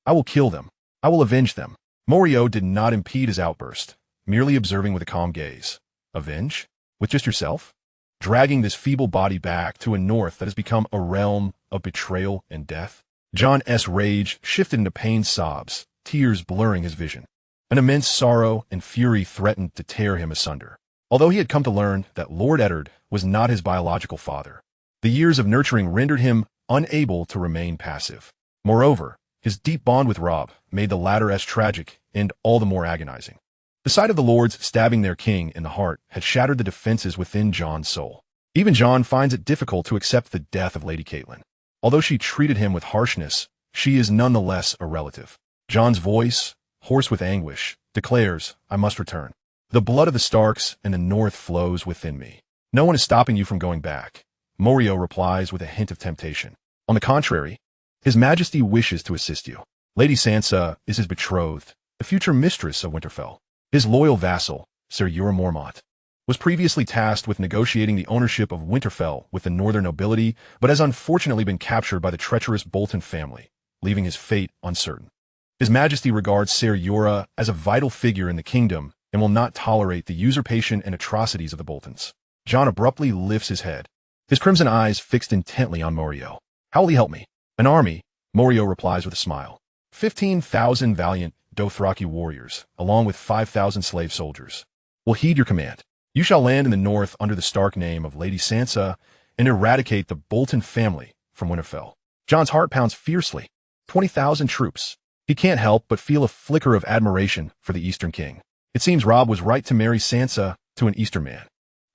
I will kill them. I will avenge them. Morio did not impede his outburst, merely observing with a calm gaze. Avenge? With just yourself? Dragging this feeble body back to a north that has become a realm of betrayal and death? Jon's rage shifted into pained sobs, tears blurring his vision. An immense sorrow and fury threatened to tear him asunder. Although he had come to learn that Lord Eddard was not his biological father, the years of nurturing rendered him unable to remain passive. Moreover, his deep bond with Robb made the latter as tragic and all the more agonizing. The sight of the lords stabbing their king in the heart had shattered the defenses within Jon's soul. Even Jon finds it difficult to accept the death of Lady Catelyn. Although she treated him with harshness, she is nonetheless a relative. Jon's voice, hoarse with anguish, declares, I must return. The blood of the Starks and the North flows within me. No one is stopping you from going back. Morio replies with a hint of temptation. On the contrary, His Majesty wishes to assist you. Lady Sansa is his betrothed, the future mistress of Winterfell. His loyal vassal, Ser Jorah Mormont, was previously tasked with negotiating the ownership of Winterfell with the northern nobility, but has unfortunately been captured by the treacherous Bolton family, leaving his fate uncertain. His Majesty regards Ser Jorah as a vital figure in the kingdom and will not tolerate the usurpation and atrocities of the Boltons. Jon abruptly lifts his head, his crimson eyes fixed intently on Morio. How will he help me? An army, Morio replies with a smile. 15,000 valiant Dothraki warriors, along with 5,000 slave soldiers, will heed your command. You shall land in the north under the Stark name of Lady Sansa and eradicate the Bolton family from Winterfell. Jon's heart pounds fiercely. 20,000 troops. He can't help but feel a flicker of admiration for the Eastern King. It seems Robb was right to marry Sansa to an Eastern man.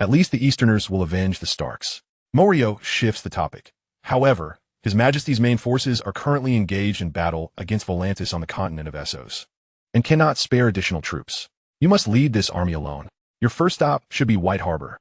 At least the Easterners will avenge the Starks. Morio shifts the topic. However, His Majesty's main forces are currently engaged in battle against Volantis on the continent of Essos, and cannot spare additional troops. You must lead this army alone. Your first stop should be White Harbor.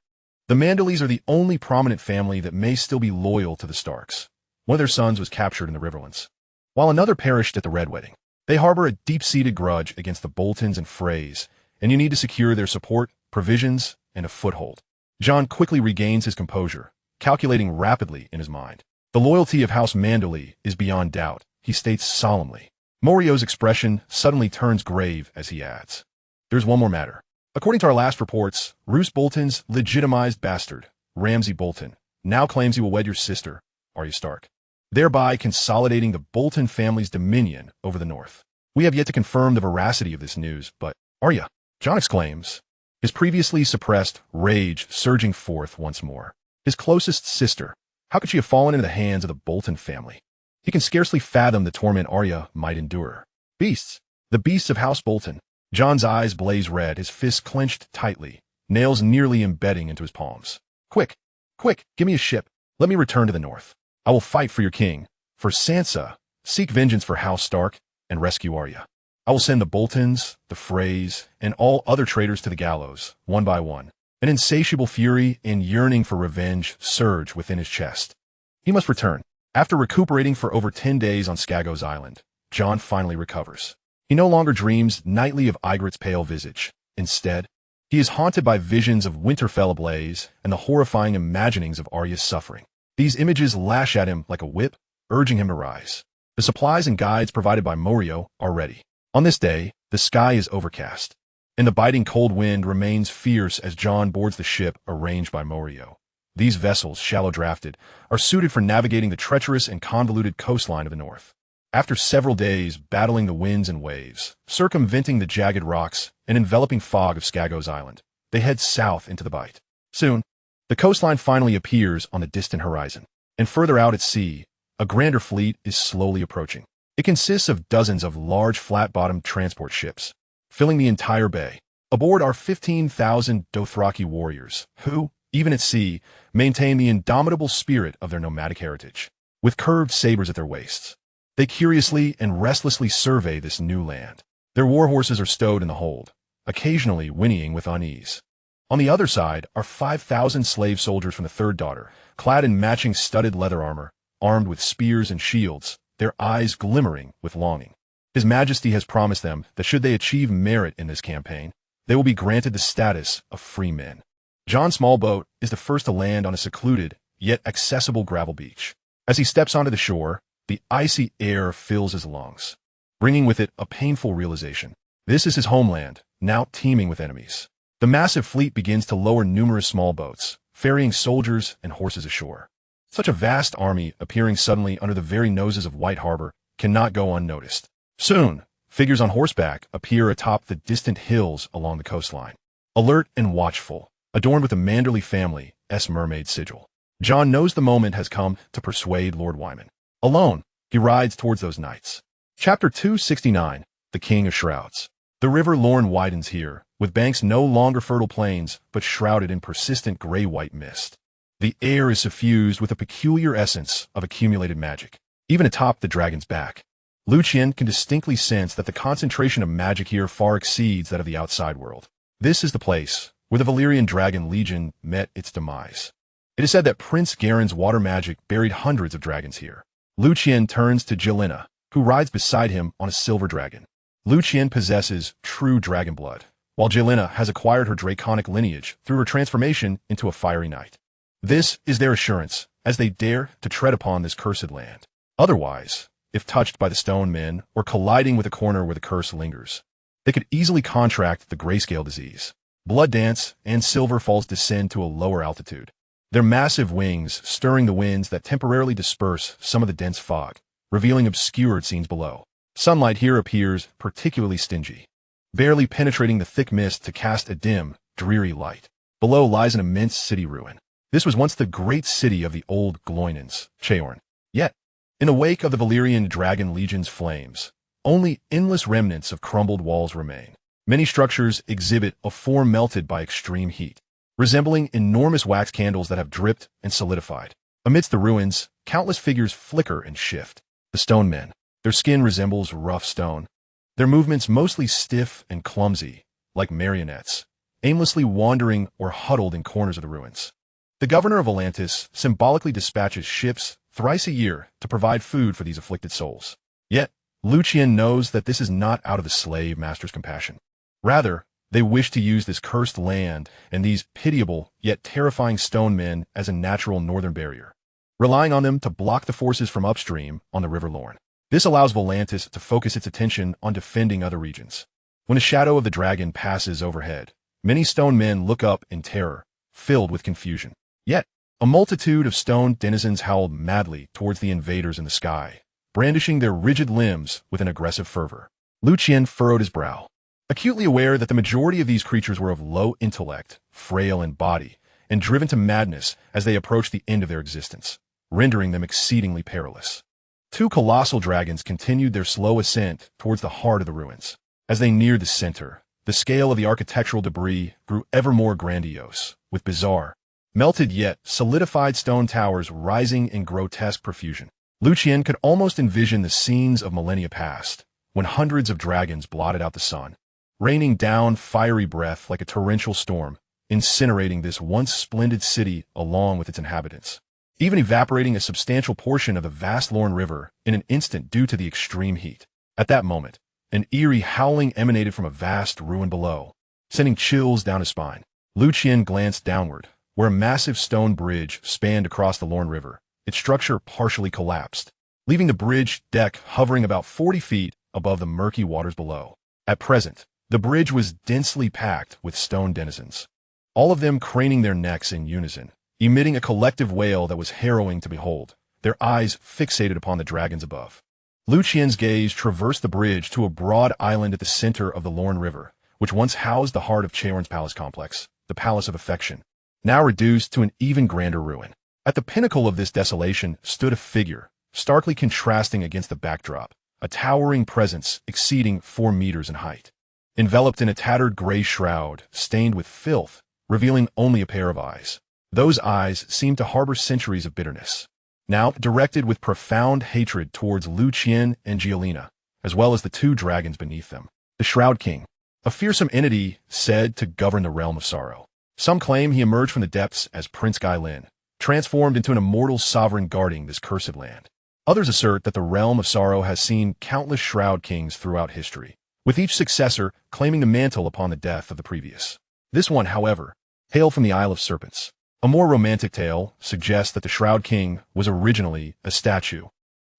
The Mandaleys are the only prominent family that may still be loyal to the Starks. One of their sons was captured in the Riverlands, while another perished at the Red Wedding. They harbor a deep-seated grudge against the Boltons and Freys, and you need to secure their support, provisions, and a foothold. Jon quickly regains his composure, calculating rapidly in his mind. The loyalty of House Mandalay is beyond doubt, he states solemnly. Morio's expression suddenly turns grave as he adds, "There's one more matter. According to our last reports, Roose Bolton's legitimized bastard, Ramsay Bolton, now claims he will wed your sister, Arya Stark, thereby consolidating the Bolton family's dominion over the north. We have yet to confirm the veracity of this news, but Arya," Jon exclaims, his previously suppressed rage surging forth once more. His closest sister, how could she have fallen into the hands of the Bolton family? He can scarcely fathom the torment Arya might endure. Beasts, the beasts of House Bolton. Jon's eyes blaze red, his fists clenched tightly, nails nearly embedding into his palms. Quick, quick, give me a ship. Let me return to the north. I will fight for your king, for Sansa, seek vengeance for House Stark, and rescue Arya. I will send the Boltons, the Freys, and all other traitors to the gallows, one by one. An insatiable fury and yearning for revenge surge within his chest. He must return. After recuperating for over 10 days on Skagos Island, Jon finally recovers. He no longer dreams nightly of Ygritte's pale visage. Instead, he is haunted by visions of Winterfell ablaze and the horrifying imaginings of Arya's suffering. These images lash at him like a whip, urging him to rise. The supplies and guides provided by Morio are ready. On this day, the sky is overcast, and the biting cold wind remains fierce as Jon boards the ship arranged by Morio. These vessels, shallow-drafted, are suited for navigating the treacherous and convoluted coastline of the north. After several days battling the winds and waves, circumventing the jagged rocks and enveloping fog of Skagos Island, they head south into the Bight. Soon, the coastline finally appears on the distant horizon, and further out at sea, a grander fleet is slowly approaching. It consists of dozens of large flat-bottomed transport ships, filling the entire bay. Aboard are 15,000 Dothraki warriors, who, even at sea, maintain the indomitable spirit of their nomadic heritage. With curved sabers at their waists, they curiously and restlessly survey this new land. Their war horses are stowed in the hold, occasionally whinnying with unease. On the other side are 5,000 slave soldiers from the Third Daughter, clad in matching studded leather armor, armed with spears and shields, their eyes glimmering with longing. His Majesty has promised them that should they achieve merit in this campaign, they will be granted the status of free men. Jon's small boat is the first to land on a secluded, yet accessible gravel beach. As he steps onto the shore, the icy air fills his lungs, bringing with it a painful realization. This is his homeland, now teeming with enemies. The massive fleet begins to lower numerous small boats, ferrying soldiers and horses ashore. Such a vast army appearing suddenly under the very noses of White Harbor cannot go unnoticed. Soon, figures on horseback appear atop the distant hills along the coastline. Alert and watchful, adorned with the Manderley family, Mermaid sigil. Jon knows the moment has come to persuade Lord Wyman. Alone, he rides towards those knights. Chapter 269, The King of Shrouds. The River Lorne widens here, with banks no longer fertile plains, but shrouded in persistent gray-white mist. The air is suffused with a peculiar essence of accumulated magic. Even atop the dragon's back, Liu Qian can distinctly sense that the concentration of magic here far exceeds that of the outside world. This is the place where the Valyrian dragon legion met its demise. It is said that Prince Garen's water magic buried hundreds of dragons here. Liu Qian turns to Jelena, who rides beside him on a silver dragon. Liu Qian possesses true dragon blood, while Jelena has acquired her draconic lineage through her transformation into a fiery knight. This is their assurance as they dare to tread upon this cursed land. Otherwise, if touched by the stone men or colliding with a corner where the curse lingers, they could easily contract the grayscale disease. Blood Dance and Silver Falls descend to a lower altitude, their massive wings stirring the winds that temporarily disperse some of the dense fog, revealing obscured scenes below. Sunlight here appears particularly stingy, barely penetrating the thick mist to cast a dim, dreary light. Below lies an immense city ruin. This was once the great city of the old Gloinans, Cheorn. Yet, in the wake of the Valyrian dragon legion's flames, only endless remnants of crumbled walls remain. Many structures exhibit a form melted by extreme heat, resembling enormous wax candles that have dripped and solidified. Amidst the ruins, countless figures flicker and shift. The stone men. Their skin resembles rough stone, their movements mostly stiff and clumsy, like marionettes, aimlessly wandering or huddled in corners of the ruins. The governor of Atlantis symbolically dispatches ships thrice a year to provide food for these afflicted souls. Yet, Liu Qian knows that this is not out of the slave master's compassion. Rather, they wish to use this cursed land and these pitiable yet terrifying stone men as a natural northern barrier, relying on them to block the forces from upstream on the River Lorne. This allows Volantis to focus its attention on defending other regions. When the shadow of the dragon passes overhead, many stone men look up in terror, filled with confusion. Yet, a multitude of stone denizens howled madly towards the invaders in the sky, brandishing their rigid limbs with an aggressive fervor. Liu Qian furrowed his brow, acutely aware that the majority of these creatures were of low intellect, frail in body, and driven to madness as they approached the end of their existence, rendering them exceedingly perilous. Two colossal dragons continued their slow ascent towards the heart of the ruins. As they neared the center, the scale of the architectural debris grew ever more grandiose, with bizarre, melted yet solidified stone towers rising in grotesque profusion. Liu Qian could almost envision the scenes of millennia past, when hundreds of dragons blotted out the sun, raining down fiery breath like a torrential storm, incinerating this once splendid city along with its inhabitants, even evaporating a substantial portion of the vast Lorne River in an instant due to the extreme heat. At that moment, an eerie howling emanated from a vast ruin below, sending chills down his spine. Liu Qian glanced downward, where a massive stone bridge spanned across the Lorne River. Its structure partially collapsed, leaving the bridge deck hovering about 40 feet above the murky waters below. At present, the bridge was densely packed with stone denizens, all of them craning their necks in unison, emitting a collective wail that was harrowing to behold, their eyes fixated upon the dragons above. Liu Qian's gaze traversed the bridge to a broad island at the center of the Lorne River, which once housed the heart of Charon's palace complex, the Palace of Affection, now reduced to an even grander ruin. At the pinnacle of this desolation stood a figure, starkly contrasting against the backdrop, a towering presence exceeding 4 meters in height. Enveloped in a tattered gray shroud, stained with filth, revealing only a pair of eyes. Those eyes seemed to harbor centuries of bitterness, now directed with profound hatred towards Liu Qian and Gillian, as well as the 2 dragons beneath them. The Shroud King, a fearsome entity said to govern the realm of sorrow. Some claim he emerged from the depths as Prince Gillian, transformed into an immortal sovereign guarding this cursed land. Others assert that the realm of sorrow has seen countless Shroud Kings throughout history, with each successor claiming the mantle upon the death of the previous. This one, however, hailed from the Isle of Serpents. A more romantic tale suggests that the Shroud King was originally a statue,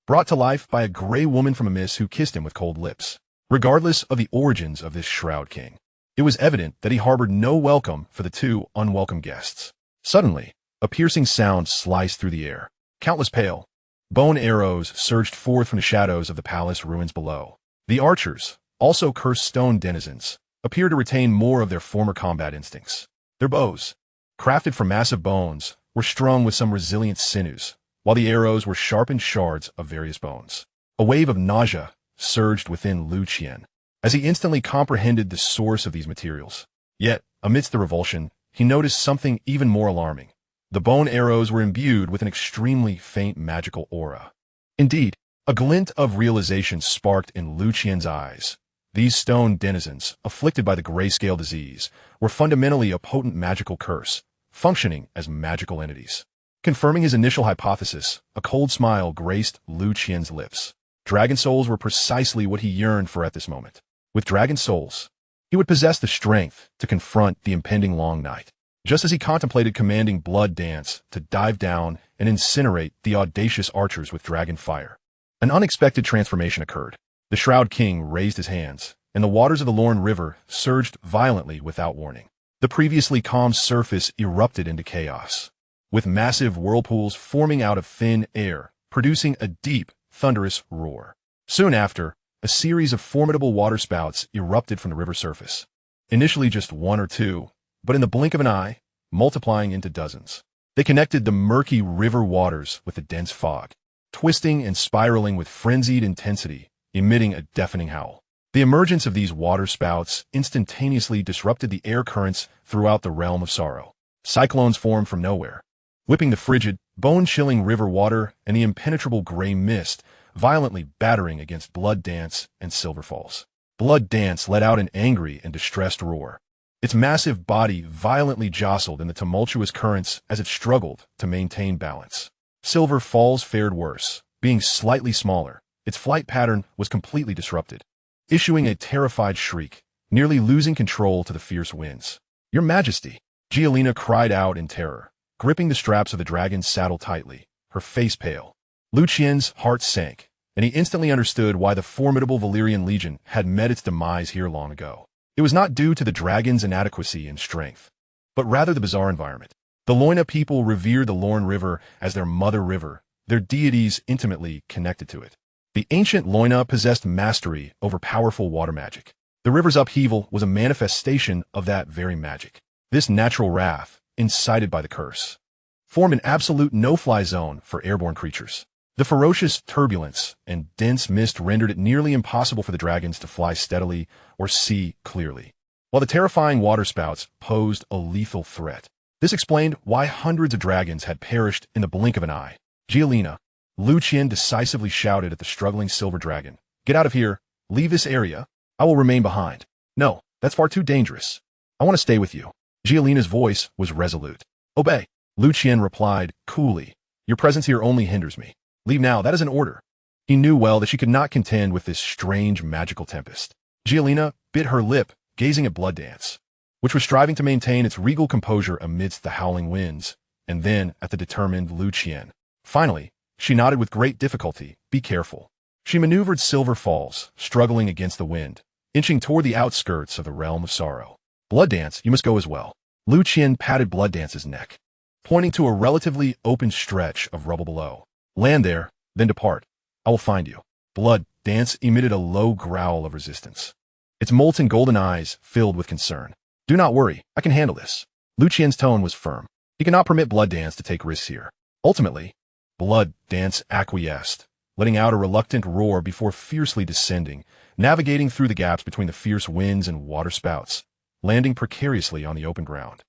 brought to life by a gray woman from Amis who kissed him with cold lips. Regardless of the origins of this Shroud King, it was evident that he harbored no welcome for the 2 unwelcome guests. Suddenly, a piercing sound sliced through the air. Countless pale, bone arrows surged forth from the shadows of the palace ruins below. The archers, also cursed stone denizens, appeared to retain more of their former combat instincts. Their bows, crafted from massive bones, were strung with some resilient sinews, while the arrows were sharpened shards of various bones. A wave of nausea surged within Liu Qian, as he instantly comprehended the source of these materials. Yet, amidst the revulsion, he noticed something even more alarming. The bone arrows were imbued with an extremely faint magical aura. Indeed, a glint of realization sparked in Liu Qian's eyes. These stone denizens, afflicted by the grayscale disease, were fundamentally a potent magical curse, functioning as magical entities. Confirming his initial hypothesis, a cold smile graced Liu Qian's lips. Dragon souls were precisely what he yearned for at this moment. With dragon souls, he would possess the strength to confront the impending long night. Just as he contemplated commanding Blood Dance to dive down and incinerate the audacious archers with dragon fire, an unexpected transformation occurred. The Shroud King raised his hands, and the waters of the Lorne River surged violently without warning. The previously calm surface erupted into chaos, with massive whirlpools forming out of thin air, producing a deep, thunderous roar. Soon after, a series of formidable waterspouts erupted from the river surface. Initially just 1 or 2, but in the blink of an eye, multiplying into dozens. They connected the murky river waters with the dense fog, twisting and spiraling with frenzied intensity, emitting a deafening howl. The emergence of these waterspouts instantaneously disrupted the air currents throughout the realm of sorrow. Cyclones formed from nowhere, whipping the frigid, bone-chilling river water and the impenetrable gray mist, violently battering against Blood Dance and Silver Falls. Blood Dance let out an angry and distressed roar. Its massive body violently jostled in the tumultuous currents as it struggled to maintain balance. Silver Falls fared worse, being slightly smaller. Its flight pattern was completely disrupted, issuing a terrified shriek, nearly losing control to the fierce winds. "Your Majesty!" Gillian cried out in terror, gripping the straps of the dragon's saddle tightly, her face pale. Liu Qian's heart sank, and he instantly understood why the formidable Valyrian legion had met its demise here long ago. It was not due to the dragon's inadequacy in strength, but rather the bizarre environment. The Loina people revere the Lorne River as their mother river, their deities intimately connected to it. The ancient Loina possessed mastery over powerful water magic. The river's upheaval was a manifestation of that very magic. This natural wrath, incited by the curse, formed an absolute no-fly zone for airborne creatures. The ferocious turbulence and dense mist rendered it nearly impossible for the dragons to fly steadily or see clearly, while the terrifying waterspouts posed a lethal threat. This explained why hundreds of dragons had perished in the blink of an eye. Gillian, Liu Qian decisively shouted at the struggling silver dragon, "Get out of here, leave this area. I will remain behind." "No, that's far too dangerous. I want to stay with you." Gillian's voice was resolute. "Obey," Liu Qian replied coolly. "Your presence here only hinders me. Leave now, that is an order." He knew well that she could not contend with this strange magical tempest. Gillian bit her lip, gazing at Blooddance, which was striving to maintain its regal composure amidst the howling winds, and then at the determined Liu Qian. Finally, she nodded with great difficulty, "Be careful." She maneuvered Silver Falls, struggling against the wind, inching toward the outskirts of the realm of sorrow. "Blooddance, you must go as well." Liu Qian patted Blooddance's neck, pointing to a relatively open stretch of rubble below. "Land there, then depart. I will find you." Blooddance emitted a low growl of resistance, its molten golden eyes filled with concern. "Do not worry, I can handle this." Liu Qian's tone was firm. He could not permit Blooddance to take risks here. Ultimately, Blooddance acquiesced, letting out a reluctant roar before fiercely descending, navigating through the gaps between the fierce winds and waterspouts, landing precariously on the open ground.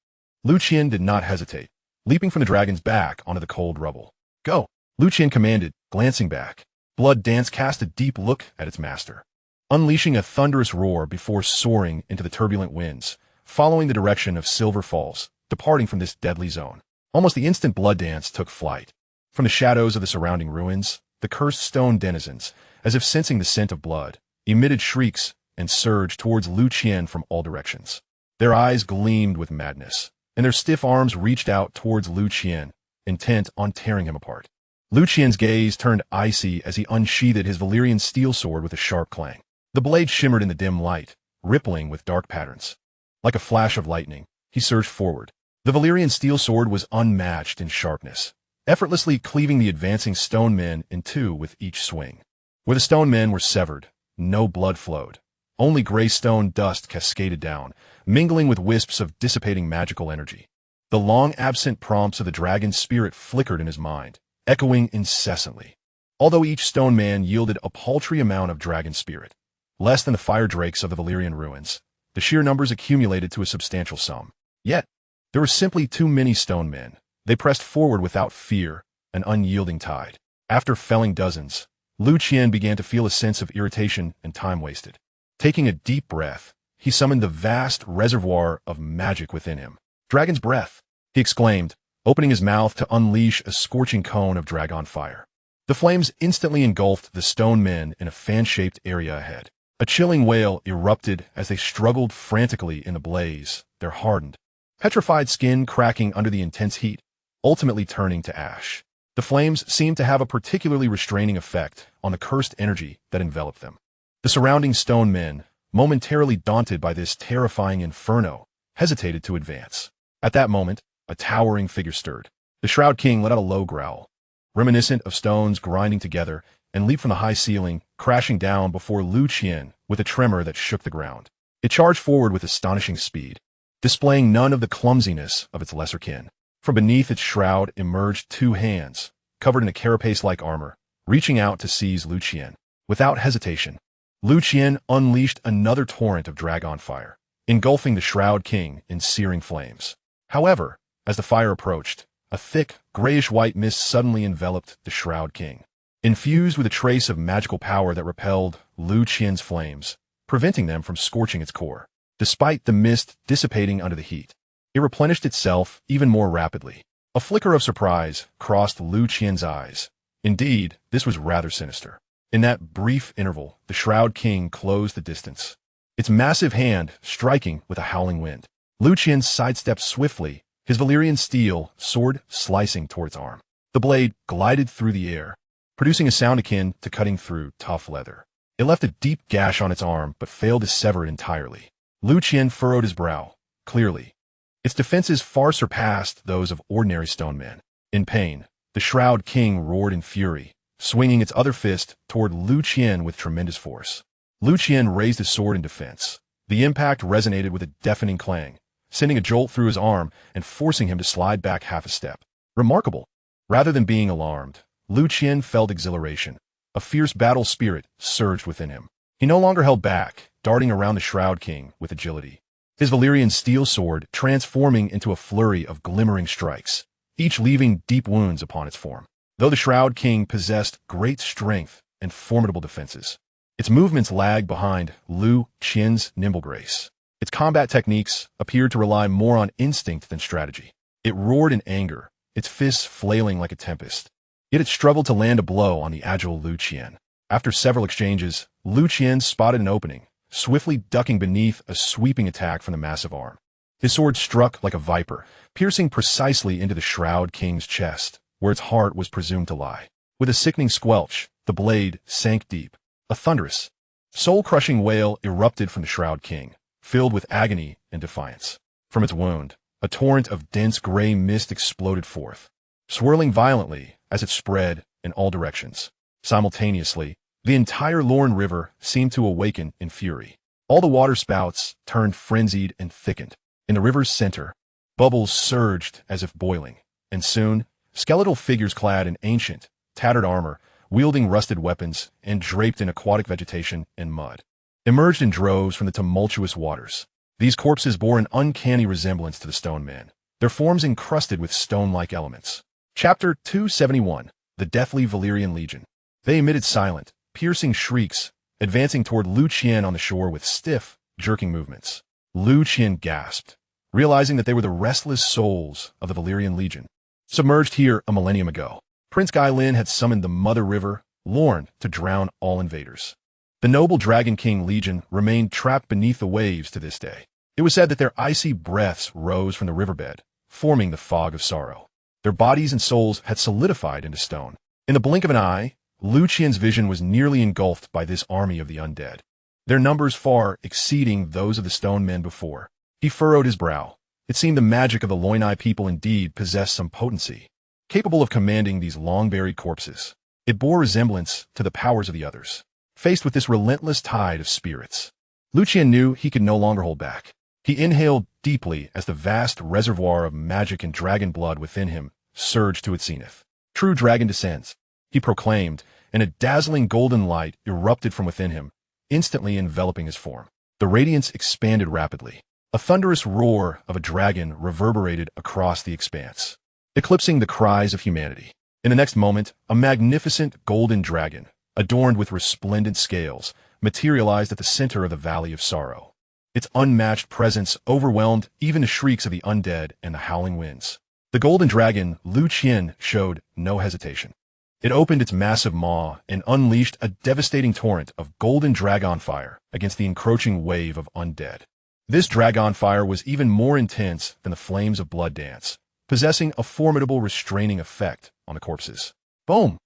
Liu Qian did not hesitate, leaping from the dragon's back onto the cold rubble. "Go," Liu Qian commanded, glancing back. Blooddance cast a deep look at its master, unleashing a thunderous roar before soaring into the turbulent winds, following the direction of Silver Falls, departing from this deadly zone. Almost the instant Blooddance took flight. From the shadows of the surrounding ruins, the cursed stone denizens, as if sensing the scent of blood, emitted shrieks and surged towards Liu Qian from all directions. Their eyes gleamed with madness, and their stiff arms reached out towards Liu Qian, intent on tearing him apart. Liu Qian's gaze turned icy as he unsheathed his Valyrian steel sword with a sharp clang. The blade shimmered in the dim light, rippling with dark patterns. Like a flash of lightning, he surged forward. The Valyrian steel sword was unmatched in sharpness, effortlessly cleaving the advancing stone men in two with each swing. Where the stone men were severed, no blood flowed. Only gray stone dust cascaded down, mingling with wisps of dissipating magical energy. The long-absent prompts of the dragon's spirit flickered in his mind, echoing incessantly. Although each stone man yielded a paltry amount of dragon spirit, less than the fire drakes of the Valyrian ruins, the sheer numbers accumulated to a substantial sum. Yet, there were simply too many stone men. They pressed forward without fear, an unyielding tide. After felling dozens, Liu Qian began to feel a sense of irritation and time wasted. Taking a deep breath, he summoned the vast reservoir of magic within him. "Dragon's breath," he exclaimed, opening his mouth to unleash a scorching cone of dragon fire. The flames instantly engulfed the stone men in a fan-shaped area ahead. A chilling wail erupted as they struggled frantically in the blaze, their hardened, petrified skin cracking under the intense heat, ultimately turning to ash. The flames seemed to have a particularly restraining effect on the cursed energy that enveloped them. The surrounding stone men, momentarily daunted by this terrifying inferno, hesitated to advance. At that moment, a towering figure stirred. The Shroud King let out a low growl, reminiscent of stones grinding together, and leaped from the high ceiling, crashing down before Liu Qian with a tremor that shook the ground. It charged forward with astonishing speed, displaying none of the clumsiness of its lesser kin. From beneath its shroud emerged two hands, covered in a carapace-like armor, reaching out to seize Liu Qian. Without hesitation, Liu Qian unleashed another torrent of dragon fire, engulfing the Shroud King in searing flames. However, as the fire approached, a thick, grayish-white mist suddenly enveloped the Shroud King, infused with a trace of magical power that repelled Liu Qian's flames, preventing them from scorching its core. Despite the mist dissipating under the heat, it replenished itself even more rapidly. A flicker of surprise crossed Liu Qian's eyes. Indeed, this was rather sinister. In that brief interval, the Shroud King closed the distance, its massive hand striking with a howling wind. Liu Qian sidestepped swiftly, his Valyrian steel sword slicing toward its arm. The blade glided through the air, producing a sound akin to cutting through tough leather. It left a deep gash on its arm, but failed to sever it entirely. Liu Qian furrowed his brow. Clearly, its defenses far surpassed those of ordinary stone men. In pain, the Shroud King roared in fury, swinging its other fist toward Liu Qian with tremendous force. Liu Qian raised his sword in defense. The impact resonated with a deafening clang, sending a jolt through his arm and forcing him to slide back half a step. Remarkable. Rather than being alarmed, Liu Qian felt exhilaration. A fierce battle spirit surged within him. He no longer held back, darting around the Shroud King with agility. His Valyrian steel sword transforming into a flurry of glimmering strikes, each leaving deep wounds upon its form. Though the Shroud King possessed great strength and formidable defenses, its movements lagged behind Liu Qian's nimble grace. Its combat techniques appeared to rely more on instinct than strategy. It roared in anger, its fists flailing like a tempest. Yet it struggled to land a blow on the agile Liu Qian. After several exchanges, Liu Qian spotted an opening, swiftly ducking beneath a sweeping attack from the massive arm. His sword struck like a viper, piercing precisely into the Shroud King's chest, where its heart was presumed to lie. With a sickening squelch, the blade sank deep. A thunderous, soul-crushing wail erupted from the Shroud King, filled with agony and defiance. From its wound, a torrent of dense gray mist exploded forth, swirling violently as it spread in all directions. Simultaneously, the entire Lorne River seemed to awaken in fury. All the water spouts turned frenzied and thickened. In the river's center, bubbles surged as if boiling, and soon, skeletal figures clad in ancient, tattered armor, wielding rusted weapons and draped in aquatic vegetation and mud, emerged in droves from the tumultuous waters. These corpses bore an uncanny resemblance to the stone men, their forms encrusted with stone-like elements. Chapter 271. The Deathly Valyrian Legion. They emitted silent, piercing shrieks, advancing toward Liu Qian on the shore with stiff, jerking movements. Liu Qian gasped, realizing that they were the restless souls of the Valyrian Legion, submerged here a millennium ago. Prince Gillian had summoned the Mother River, Lorne, to drown all invaders. The noble Dragon King Legion remained trapped beneath the waves to this day. It was said that their icy breaths rose from the riverbed, forming the fog of sorrow. Their bodies and souls had solidified into stone. In the blink of an eye, Liu Qian's vision was nearly engulfed by this army of the undead, their numbers far exceeding those of the stone men before. He furrowed his brow. It seemed the magic of the Loinai people indeed possessed some potency, capable of commanding these long-buried corpses. It bore resemblance to the powers of the others. Faced with this relentless tide of spirits, Liu Qian knew he could no longer hold back. He inhaled deeply as the vast reservoir of magic and dragon blood within him surged to its zenith. True dragon descends, he proclaimed, and a dazzling golden light erupted from within him, instantly enveloping his form. The radiance expanded rapidly. A thunderous roar of a dragon reverberated across the expanse, eclipsing the cries of humanity. In the next moment, a magnificent golden dragon, adorned with resplendent scales, materialized at the center of the Valley of Sorrow. Its unmatched presence overwhelmed even the shrieks of the undead and the howling winds. The golden dragon, Liu Qian, showed no hesitation. It opened its massive maw and unleashed a devastating torrent of golden dragon fire against the encroaching wave of undead. This dragon fire was even more intense than the flames of blood dance, possessing a formidable restraining effect on the corpses. Boom!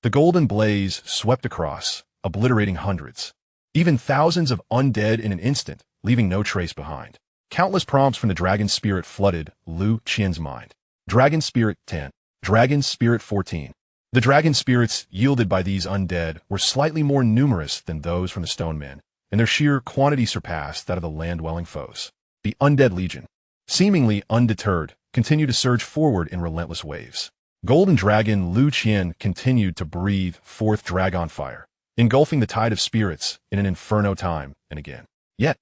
The golden blaze swept across, obliterating hundreds, even thousands of undead in an instant, leaving no trace behind. Countless prompts from the dragon spirit flooded Liu Qian's mind. Dragon Spirit 10. Dragon Spirit 14. The dragon spirits yielded by these undead were slightly more numerous than those from the stone men, and their sheer quantity surpassed that of the land-dwelling foes. The undead legion, seemingly undeterred, continued to surge forward in relentless waves. Golden Dragon Liu Qian continued to breathe forth dragon fire, engulfing the tide of spirits in an inferno time and again. Yet,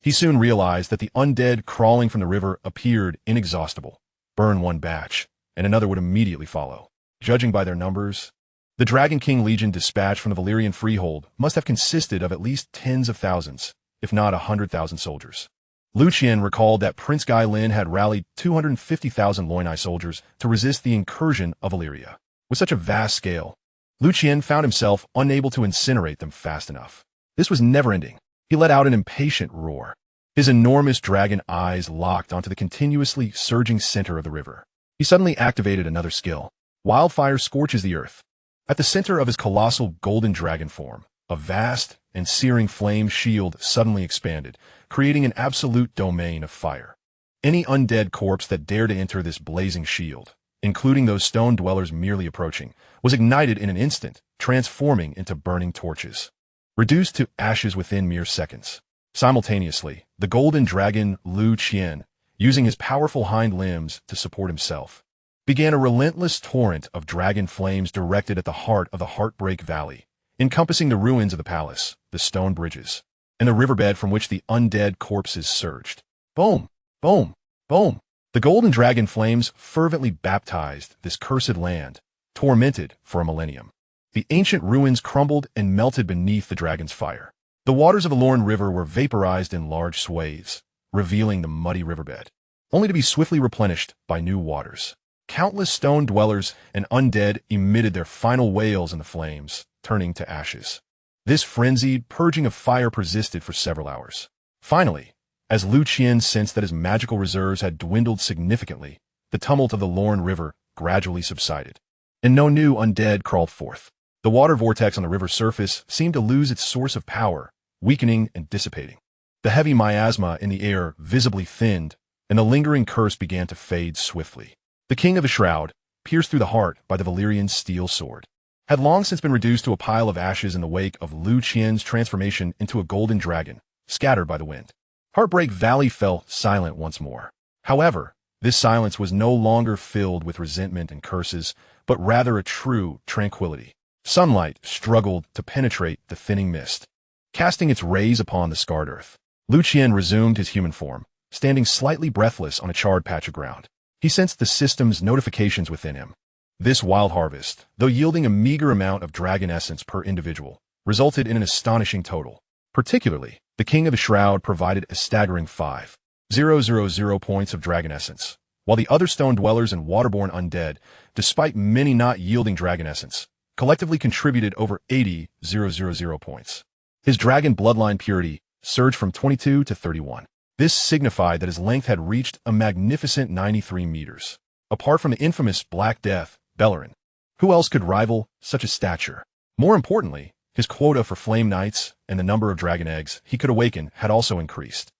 he soon realized that the undead crawling from the river appeared inexhaustible. Burn one batch, and another would immediately follow. Judging by their numbers, the Dragon King Legion dispatched from the Valyrian freehold must have consisted of at least tens of thousands, if not 100,000 soldiers. Liu Qian recalled that Prince Gillian had rallied 250,000 Loinai soldiers to resist the incursion of Valyria. With such a vast scale, Liu Qian found himself unable to incinerate them fast enough. This was never-ending. He let out an impatient roar. His enormous dragon eyes locked onto the continuously surging center of the river. He suddenly activated another skill. Wildfire scorches the earth. At the center of his colossal golden dragon form, a vast and searing flame shield suddenly expanded, creating an absolute domain of fire. Any undead corpse that dared to enter this blazing shield, including those stone dwellers merely approaching, was ignited in an instant, transforming into burning torches, reduced to ashes within mere seconds. Simultaneously, the golden dragon Liu Qian, using his powerful hind limbs to support himself, began a relentless torrent of dragon flames directed at the heart of the Heartbreak Valley, encompassing the ruins of the palace, the stone bridges, and the riverbed from which the undead corpses surged. Boom! Boom! Boom! The golden dragon flames fervently baptized this cursed land, tormented for a millennium. The ancient ruins crumbled and melted beneath the dragon's fire. The waters of the Lorne River were vaporized in large swathes, revealing the muddy riverbed, only to be swiftly replenished by new waters. Countless stone dwellers and undead emitted their final wails in the flames, turning to ashes. This frenzied purging of fire persisted for several hours. Finally, as Liu Qian sensed that his magical reserves had dwindled significantly, the tumult of the Lorne River gradually subsided, and no new undead crawled forth. The water vortex on the river's surface seemed to lose its source of power, weakening and dissipating. The heavy miasma in the air visibly thinned, and the lingering curse began to fade swiftly. The king of the shroud, pierced through the heart by the Valyrian steel sword, had long since been reduced to a pile of ashes in the wake of Liu Qian's transformation into a golden dragon, scattered by the wind. Heartbreak Valley fell silent once more. However, this silence was no longer filled with resentment and curses, but rather a true tranquility. Sunlight struggled to penetrate the thinning mist, casting its rays upon the scarred earth. Liu Qian resumed his human form, standing slightly breathless on a charred patch of ground. He sensed the system's notifications within him. This wild harvest, though yielding a meager amount of dragon essence per individual, resulted in an astonishing total. Particularly, the King of the Shroud provided a staggering 5,000 points of dragon essence, while the other stone dwellers and waterborne undead, despite many not yielding dragon essence, collectively contributed over 80,000 points. His dragon bloodline purity surged from 22 to 31. This signified that his length had reached a magnificent 93 meters. Apart from the infamous Black Death, Bellerin, who else could rival such a stature? More importantly, his quota for flame knights and the number of dragon eggs he could awaken had also increased.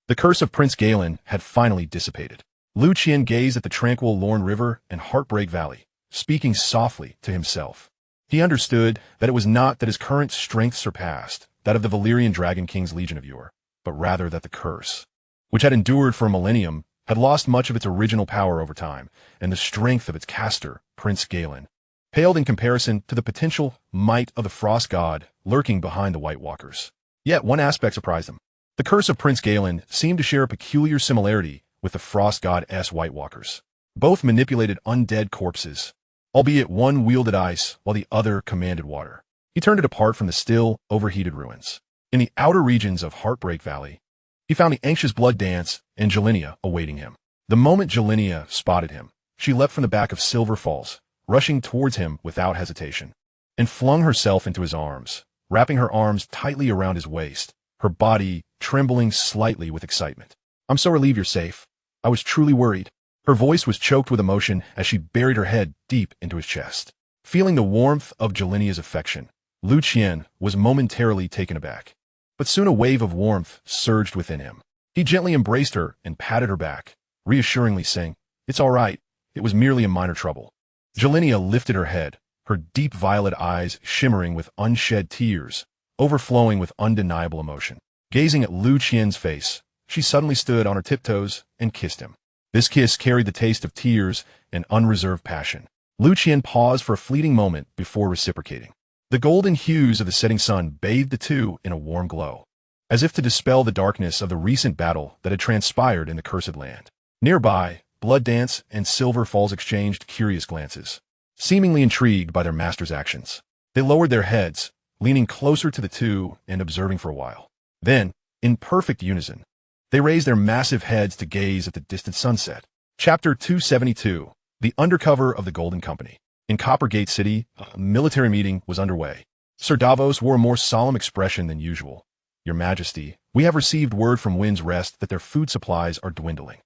The curse of Prince Galen had finally dissipated. Liu Qian gazed at the tranquil Lorne River and Heartbreak Valley, speaking softly to himself. He understood that it was not that his current strength surpassed that of the Valyrian Dragon King's Legion of yore, but rather that the curse, which had endured for a millennium, had lost much of its original power over time, and the strength of its caster, Prince Galen, paled in comparison to the potential might of the Frost God lurking behind the White Walkers. Yet one aspect surprised him. The curse of Prince Galen seemed to share a peculiar similarity with the Frost God's White Walkers. Both manipulated undead corpses, albeit one wielded ice while the other commanded water. He turned it apart from the still, overheated ruins. In the outer regions of Heartbreak Valley, he found the anxious Blood Dance and Gillian awaiting him. The moment Gillian spotted him, she leapt from the back of Silver Falls, rushing towards him without hesitation, and flung herself into his arms, wrapping her arms tightly around his waist, her body trembling slightly with excitement. "I'm so relieved you're safe. I was truly worried." Her voice was choked with emotion as she buried her head deep into his chest. Feeling the warmth of Gillian's affection, Liu Qian was momentarily taken aback. But soon a wave of warmth surged within him. He gently embraced her and patted her back, reassuringly saying, "It's all right. It was merely a minor trouble." Gillian lifted her head, her deep violet eyes shimmering with unshed tears, overflowing with undeniable emotion. Gazing at Liu Qian's face, she suddenly stood on her tiptoes and kissed him. This kiss carried the taste of tears and unreserved passion. Liu Qian paused for a fleeting moment before reciprocating. The golden hues of the setting sun bathed the two in a warm glow, as if to dispel the darkness of the recent battle that had transpired in the cursed land. Nearby, Blood Dance and Silver Falls exchanged curious glances, seemingly intrigued by their master's actions. They lowered their heads, leaning closer to the two and observing for a while. Then, in perfect unison, they raised their massive heads to gaze at the distant sunset. Chapter 272, The Undercover of the Golden Company. In Coppergate City, a military meeting was underway. Sir Davos wore a more solemn expression than usual. "Your Majesty, we have received word from Wind's Rest that their food supplies are dwindling.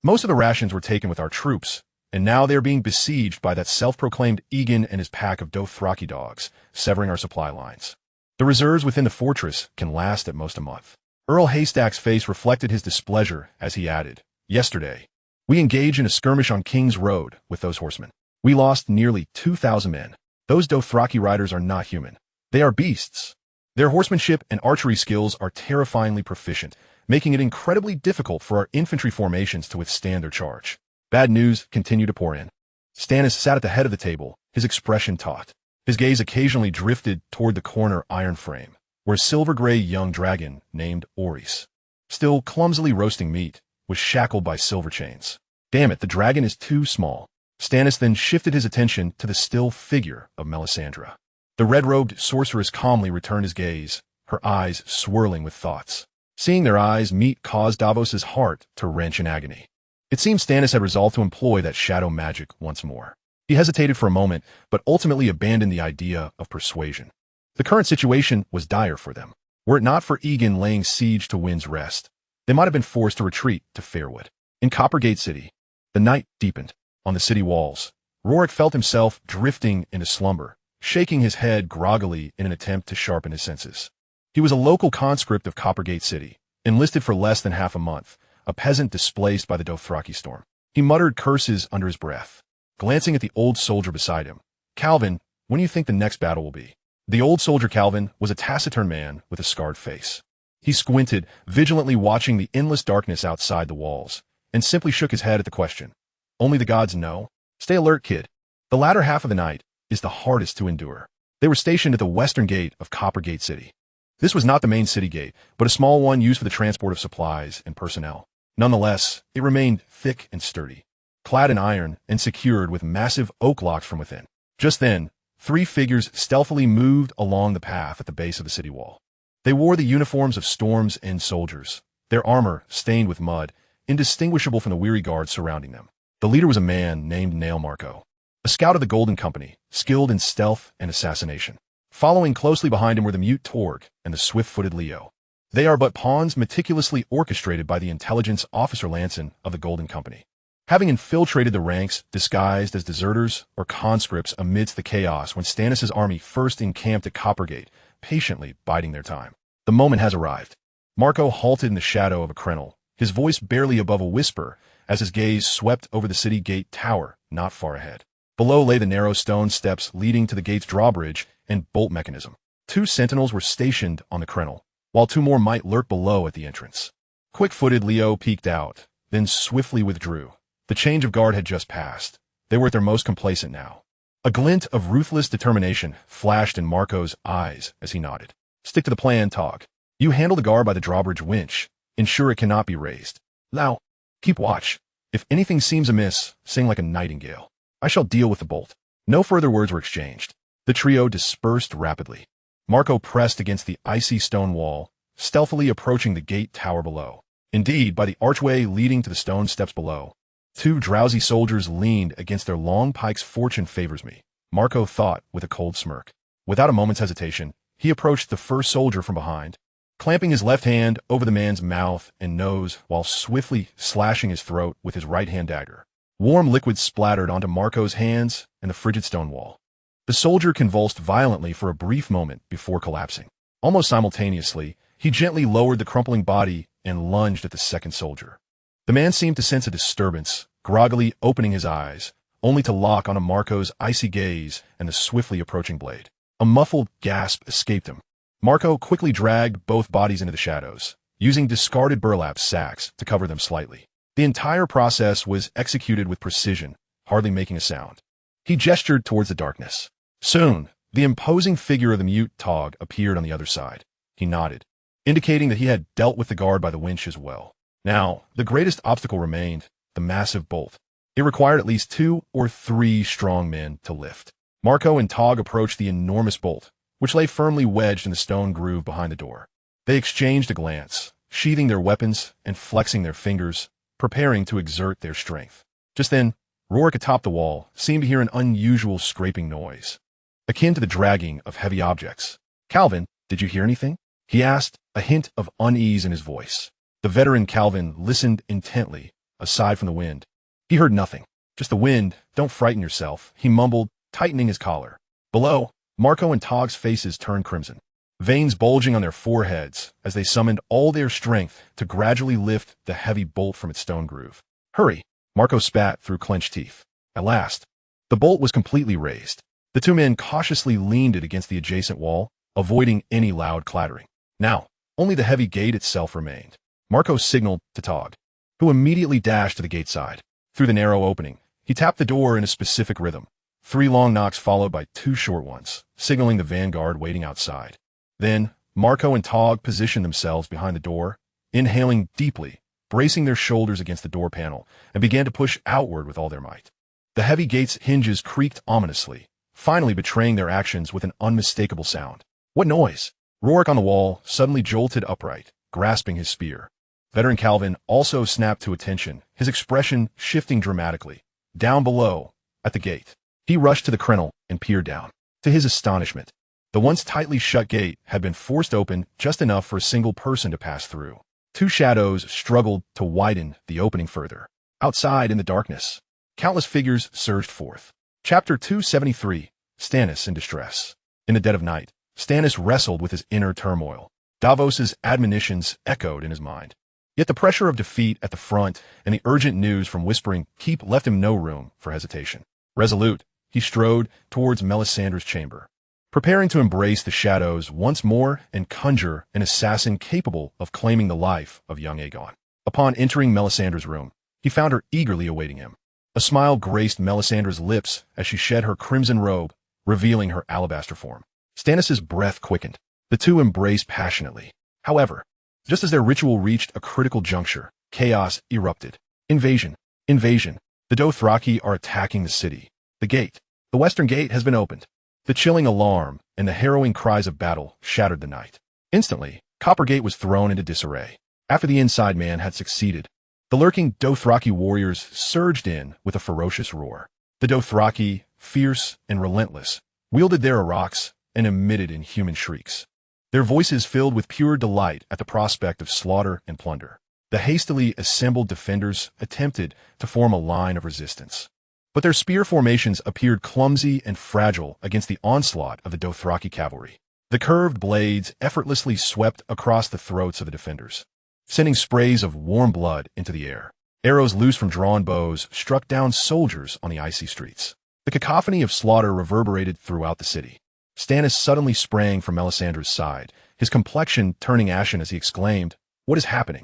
Most of the rations were taken with our troops, and now they are being besieged by that self-proclaimed Egan and his pack of Dothraki dogs, severing our supply lines. The reserves within the fortress can last at most a month. Earl Haystack's face reflected his displeasure as he added, "Yesterday, we engaged in a skirmish on King's Road with those horsemen. We lost nearly 2,000 men. Those Dothraki riders are not human. They are beasts. Their horsemanship and archery skills are terrifyingly proficient, making it incredibly difficult for our infantry formations to withstand their charge." Bad news continued to pour in. Stannis sat at the head of the table, his expression taut. His gaze occasionally drifted toward the corner iron frame, where a silver-gray young dragon named Orys, still clumsily roasting meat, was shackled by silver chains. Damn it, the dragon is too small. Stannis then shifted his attention to the still figure of Melisandre. The red-robed sorceress calmly returned his gaze, her eyes swirling with thoughts. Seeing their eyes meet caused Davos's heart to wrench in agony. It seemed Stannis had resolved to employ that shadow magic once more. He hesitated for a moment, but ultimately abandoned the idea of persuasion. The current situation was dire for them. Were it not for Egan laying siege to Wind's Rest, they might have been forced to retreat to Fairwood. In Coppergate City, the night deepened. On the city walls, Rorik felt himself drifting into slumber, shaking his head groggily in an attempt to sharpen his senses. He was a local conscript of Coppergate City, enlisted for less than half a month, a peasant displaced by the Dothraki storm. He muttered curses under his breath, glancing at the old soldier beside him. "Calvin, when do you think the next battle will be?" The old soldier Calvin was a taciturn man with a scarred face. He squinted, vigilantly watching the endless darkness outside the walls, and simply shook his head at the question. "Only the gods know. Stay alert, kid. The latter half of the night is the hardest to endure." They were stationed at the western gate of Coppergate City. This was not the main city gate, but a small one used for the transport of supplies and personnel. Nonetheless, it remained thick and sturdy, clad in iron and secured with massive oak locks from within. Just then, 3 figures stealthily moved along the path at the base of the city wall. They wore the uniforms of Storm's End soldiers, their armor stained with mud, indistinguishable from the weary guards surrounding them. The leader was a man named Nail Marco, a scout of the Golden Company, skilled in stealth and assassination. Following closely behind him were the mute Torg and the swift-footed Leo. They are but pawns meticulously orchestrated by the intelligence officer Lanson of the Golden Company. Having infiltrated the ranks disguised as deserters or conscripts amidst the chaos when Stannis' army first encamped at Coppergate, patiently biding their time. The moment has arrived. Marco halted in the shadow of a crenel, his voice barely above a whisper as his gaze swept over the city gate tower not far ahead. Below lay the narrow stone steps leading to the gate's drawbridge and bolt mechanism. 2 sentinels were stationed on the crenel, while 2 more might lurk below at the entrance. Quick-footed Leo peeked out, then swiftly withdrew. The change of guard had just passed. They were at their most complacent now. A glint of ruthless determination flashed in Marco's eyes as he nodded. "Stick to the plan, Tog. You handle the guard by the drawbridge winch. Ensure it cannot be raised. Now, keep watch. If anything seems amiss, sing like a nightingale. I shall deal with the bolt." No further words were exchanged. The trio dispersed rapidly. Marco pressed against the icy stone wall, stealthily approaching the gate tower below. Indeed, by the archway leading to the stone steps below, 2 drowsy soldiers leaned against their long pikes. "Fortune favors me," Marco thought with a cold smirk. Without a moment's hesitation, he approached the first soldier from behind, clamping his left hand over the man's mouth and nose while swiftly slashing his throat with his right-hand dagger. Warm liquid splattered onto Marco's hands and the frigid stone wall. The soldier convulsed violently for a brief moment before collapsing. Almost simultaneously, he gently lowered the crumpling body and lunged at the second soldier. The man seemed to sense a disturbance, groggily opening his eyes, only to lock onto Marco's icy gaze and the swiftly approaching blade. A muffled gasp escaped him. Marco quickly dragged both bodies into the shadows, using discarded burlap sacks to cover them slightly. The entire process was executed with precision, hardly making a sound. He gestured towards the darkness. Soon, the imposing figure of the mute Tog appeared on the other side. He nodded, indicating that he had dealt with the guard by the winch as well. Now, the greatest obstacle remained, the massive bolt. It required at least 2 or 3 strong men to lift. Marco and Tog approached the enormous bolt, which lay firmly wedged in the stone groove behind the door. They exchanged a glance, sheathing their weapons and flexing their fingers, preparing to exert their strength. Just then, Rorik atop the wall seemed to hear an unusual scraping noise, akin to the dragging of heavy objects. "Calvin, did you hear anything?" he asked, a hint of unease in his voice. The veteran Calvin listened intently, aside from the wind. He heard nothing. Just the wind, don't frighten yourself, he mumbled, tightening his collar. Below, Marco and Tog's faces turned crimson, veins bulging on their foreheads as they summoned all their strength to gradually lift the heavy bolt from its stone groove. Hurry, Marco spat through clenched teeth. At last, the bolt was completely raised. The two men cautiously leaned it against the adjacent wall, avoiding any loud clattering. Now, only the heavy gate itself remained. Marco signaled to Tog, who immediately dashed to the gate side. Through the narrow opening, he tapped the door in a specific rhythm, 3 long knocks followed by 2 short ones, signaling the vanguard waiting outside. Then, Marco and Tog positioned themselves behind the door, inhaling deeply, bracing their shoulders against the door panel, and began to push outward with all their might. The heavy gate's hinges creaked ominously, finally betraying their actions with an unmistakable sound. What noise? Rourke on the wall suddenly jolted upright, grasping his spear. Veteran Calvin also snapped to attention, his expression shifting dramatically. Down below, at the gate, he rushed to the crenel and peered down. To his astonishment, the once tightly shut gate had been forced open just enough for a single person to pass through. 2 shadows struggled to widen the opening further. Outside in the darkness, countless figures surged forth. Chapter 273, Stannis in Distress. In the dead of night, Stannis wrestled with his inner turmoil. Davos's admonitions echoed in his mind. Yet the pressure of defeat at the front and the urgent news from Whispering Keep left him no room for hesitation. Resolute, he strode towards Melisandre's chamber, preparing to embrace the shadows once more and conjure an assassin capable of claiming the life of young Aegon. Upon entering Melisandre's room, he found her eagerly awaiting him. A smile graced Melisandre's lips as she shed her crimson robe, revealing her alabaster form. Stannis' breath quickened. The two embraced passionately. However, just as their ritual reached a critical juncture, chaos erupted. Invasion! Invasion! The Dothraki are attacking the city. The gate, the western gate, has been opened. The chilling alarm and the harrowing cries of battle shattered the night. Instantly, Coppergate was thrown into disarray. After the inside man had succeeded, the lurking Dothraki warriors surged in with a ferocious roar. The Dothraki, fierce and relentless, wielded their araks and emitted inhuman shrieks, their voices filled with pure delight at the prospect of slaughter and plunder. The hastily assembled defenders attempted to form a line of resistance, but their spear formations appeared clumsy and fragile against the onslaught of the Dothraki cavalry. The curved blades effortlessly swept across the throats of the defenders, sending sprays of warm blood into the air. Arrows loose from drawn bows struck down soldiers on the icy streets. The cacophony of slaughter reverberated throughout the city. Stannis suddenly sprang from Melisandre's side, his complexion turning ashen as he exclaimed, "What is happening?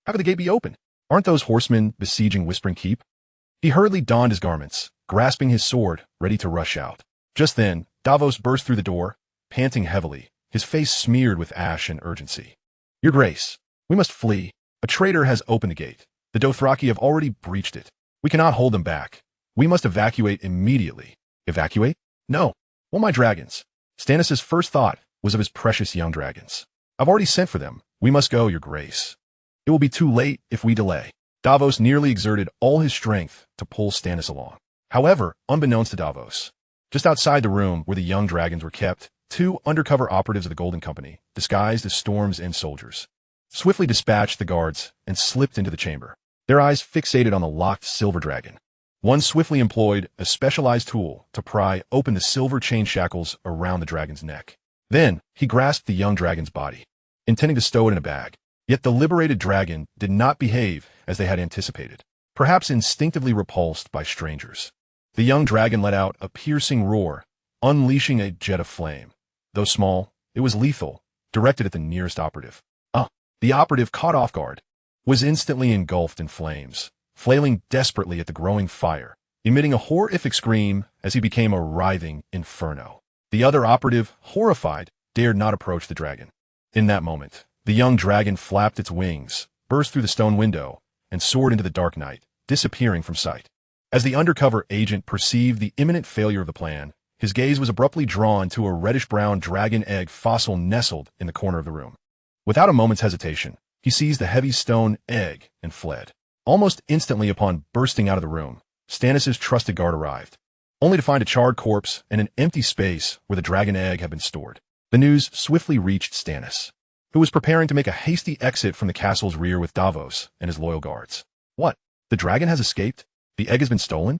How could the gate be open? Aren't those horsemen besieging Whispering Keep?" He hurriedly donned his garments, grasping his sword, ready to rush out. Just then, Davos burst through the door, panting heavily, his face smeared with ash and urgency. "Your Grace, we must flee. A traitor has opened the gate. The Dothraki have already breached it. We cannot hold them back. We must evacuate immediately." "Evacuate? No. Well, my dragons." Stannis' first thought was of his precious young dragons. "I've already sent for them. We must go, Your Grace. It will be too late if we delay." Davos nearly exerted all his strength to pull Stannis along. However, unbeknownst to Davos, just outside the room where the young dragons were kept, 2 undercover operatives of the Golden Company, disguised as Storm's End soldiers, swiftly dispatched the guards and slipped into the chamber, their eyes fixated on the locked silver dragon. One swiftly employed a specialized tool to pry open the silver chain shackles around the dragon's neck. Then, he grasped the young dragon's body, intending to stow it in a bag. Yet the liberated dragon did not behave as they had anticipated, perhaps instinctively repulsed by strangers. The young dragon let out a piercing roar, unleashing a jet of flame. Though small, it was lethal, directed at the nearest operative. The operative, caught off guard, was instantly engulfed in flames, flailing desperately at the growing fire, emitting a horrific scream as he became a writhing inferno. The other operative, horrified, dared not approach the dragon. In that moment, the young dragon flapped its wings, burst through the stone window, and soared into the dark night, disappearing from sight. As the undercover agent perceived the imminent failure of the plan, his gaze was abruptly drawn to a reddish-brown dragon egg fossil nestled in the corner of the room. Without a moment's hesitation, he seized the heavy stone egg and fled. Almost instantly upon bursting out of the room, Stannis' trusted guard arrived, only to find a charred corpse and an empty space where the dragon egg had been stored. The news swiftly reached Stannis, who was preparing to make a hasty exit from the castle's rear with Davos and his loyal guards. "What? The dragon has escaped? The egg has been stolen?"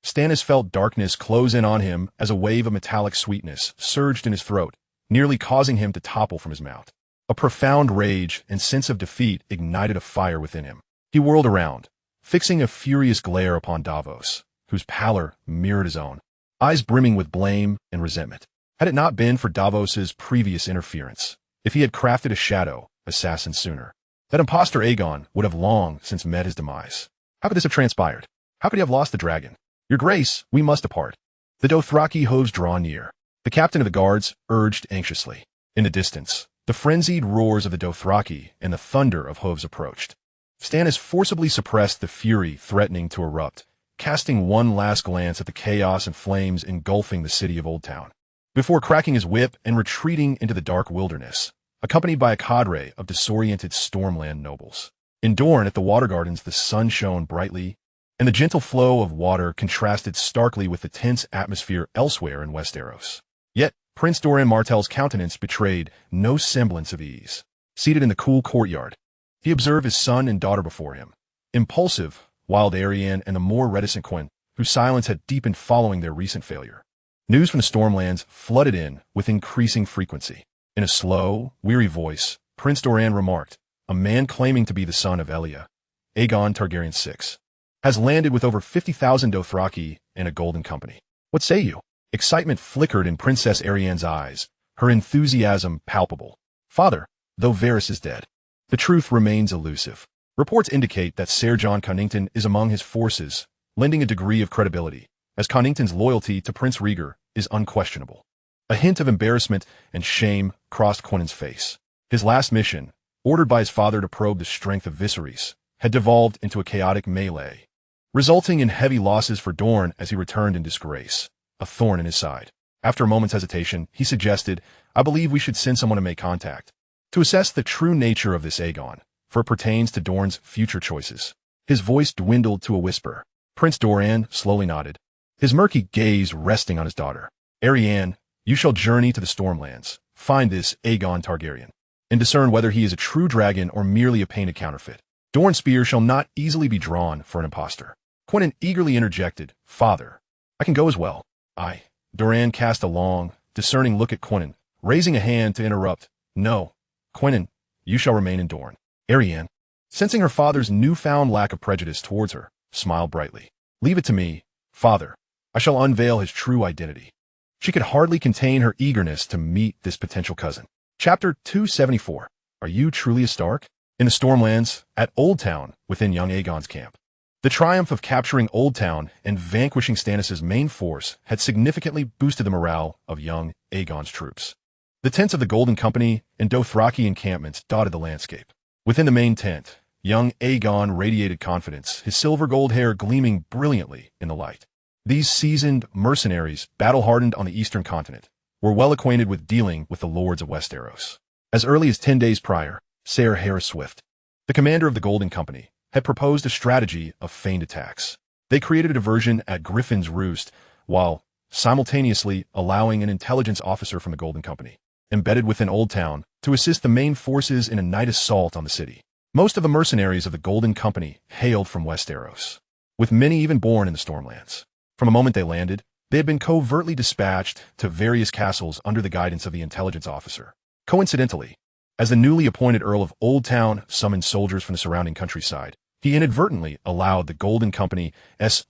Stannis felt darkness close in on him as a wave of metallic sweetness surged in his throat, nearly causing him to topple from his mount. A profound rage and sense of defeat ignited a fire within him. He whirled around, fixing a furious glare upon Davos, whose pallor mirrored his own, eyes brimming with blame and resentment. Had it not been for Davos's previous interference, if he had crafted a shadow assassin sooner, that imposter Aegon would have long since met his demise. How could this have transpired? How could he have lost the dragon? Your Grace, we must depart. The Dothraki hooves draw near. The captain of the guards urged anxiously. In the distance, the frenzied roars of the Dothraki and the thunder of hooves approached. Stannis forcibly suppressed the fury threatening to erupt, casting one last glance at the chaos and flames engulfing the city of Old Town, before cracking his whip and retreating into the dark wilderness, accompanied by a cadre of disoriented Stormland nobles. In Dorne at the Water Gardens, the sun shone brightly, and the gentle flow of water contrasted starkly with the tense atmosphere elsewhere in Westeros. Yet, Prince Doran Martell's countenance betrayed no semblance of ease. Seated in the cool courtyard, he observed his son and daughter before him, impulsive, wild Arianne and the more reticent Quinn, whose silence had deepened following their recent failure. News from the Stormlands flooded in with increasing frequency. In a slow, weary voice, Prince Doran remarked, "A man claiming to be the son of Elia, Aegon Targaryen VI, has landed with over 50,000 Dothraki and a golden company. What say you?" Excitement flickered in Princess Arianne's eyes, her enthusiasm palpable. "Father, though Varys is dead, the truth remains elusive. Reports indicate that Ser Jon Connington is among his forces, lending a degree of credibility, as Connington's loyalty to Prince Rhaegar is unquestionable." A hint of embarrassment and shame crossed Quinnen's face. His last mission, ordered by his father to probe the strength of Viserys, had devolved into a chaotic melee, resulting in heavy losses for Dorne as he returned in disgrace, a thorn in his side. After a moment's hesitation, he suggested, "I believe we should send someone to make contact, to assess the true nature of this Aegon, for it pertains to Dorne's future choices." His voice dwindled to a whisper. Prince Doran slowly nodded, his murky gaze resting on his daughter. "Arianne, you shall journey to the Stormlands, find this Aegon Targaryen, and discern whether he is a true dragon or merely a painted counterfeit. Dorne's spear shall not easily be drawn for an impostor." Quinnen eagerly interjected, "Father, I can go as well." "I." Doran cast a long, discerning look at Quinnen, raising a hand to interrupt. "No, Quinnen, you shall remain in Dorne." Arianne, sensing her father's newfound lack of prejudice towards her, smiled brightly. "Leave it to me, Father. I shall unveil his true identity." She could hardly contain her eagerness to meet this potential cousin. Chapter 274. Are you truly a Stark? In the Stormlands, at Old Town, within young Aegon's camp. The triumph of capturing Old Town and vanquishing Stannis' main force had significantly boosted the morale of young Aegon's troops. The tents of the Golden Company and Dothraki encampments dotted the landscape. Within the main tent, young Aegon radiated confidence, his silver-gold hair gleaming brilliantly in the light. These seasoned mercenaries, battle-hardened on the eastern continent, were well acquainted with dealing with the lords of Westeros. As early as 10 days prior, Ser Harris Swift, the commander of the Golden Company, had proposed a strategy of feigned attacks. They created a diversion at Griffin's Roost, while simultaneously allowing an intelligence officer from the Golden Company, embedded within Old Town, to assist the main forces in a night assault on the city. Most of the mercenaries of the Golden Company hailed from Westeros, with many even born in the Stormlands. From the moment they landed, they had been covertly dispatched to various castles under the guidance of the intelligence officer. Coincidentally, as the newly appointed Earl of Old Town summoned soldiers from the surrounding countryside, he inadvertently allowed the Golden Company's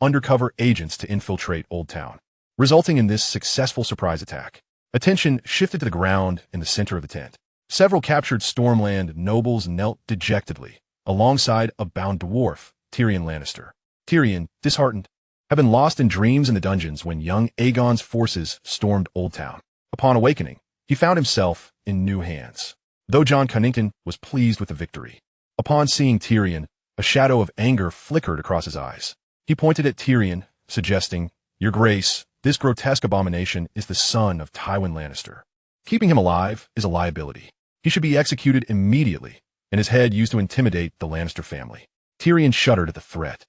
undercover agents to infiltrate Old Town, resulting in this successful surprise attack. Attention shifted to the ground in the center of the tent. Several captured Stormland nobles knelt dejectedly, alongside a bound dwarf, Gillian Lannister. Tyrion, disheartened, had been lost in dreams in the dungeons when young Aegon's forces stormed Old Town. Upon awakening, he found himself in new hands. Though Jon Connington was pleased with the victory, upon seeing Tyrion, a shadow of anger flickered across his eyes. He pointed at Tyrion, suggesting, "Your Grace, this grotesque abomination is the son of Tywin Lannister. Keeping him alive is a liability. He should be executed immediately, and his head used to intimidate the Lannister family." Tyrion shuddered at the threat,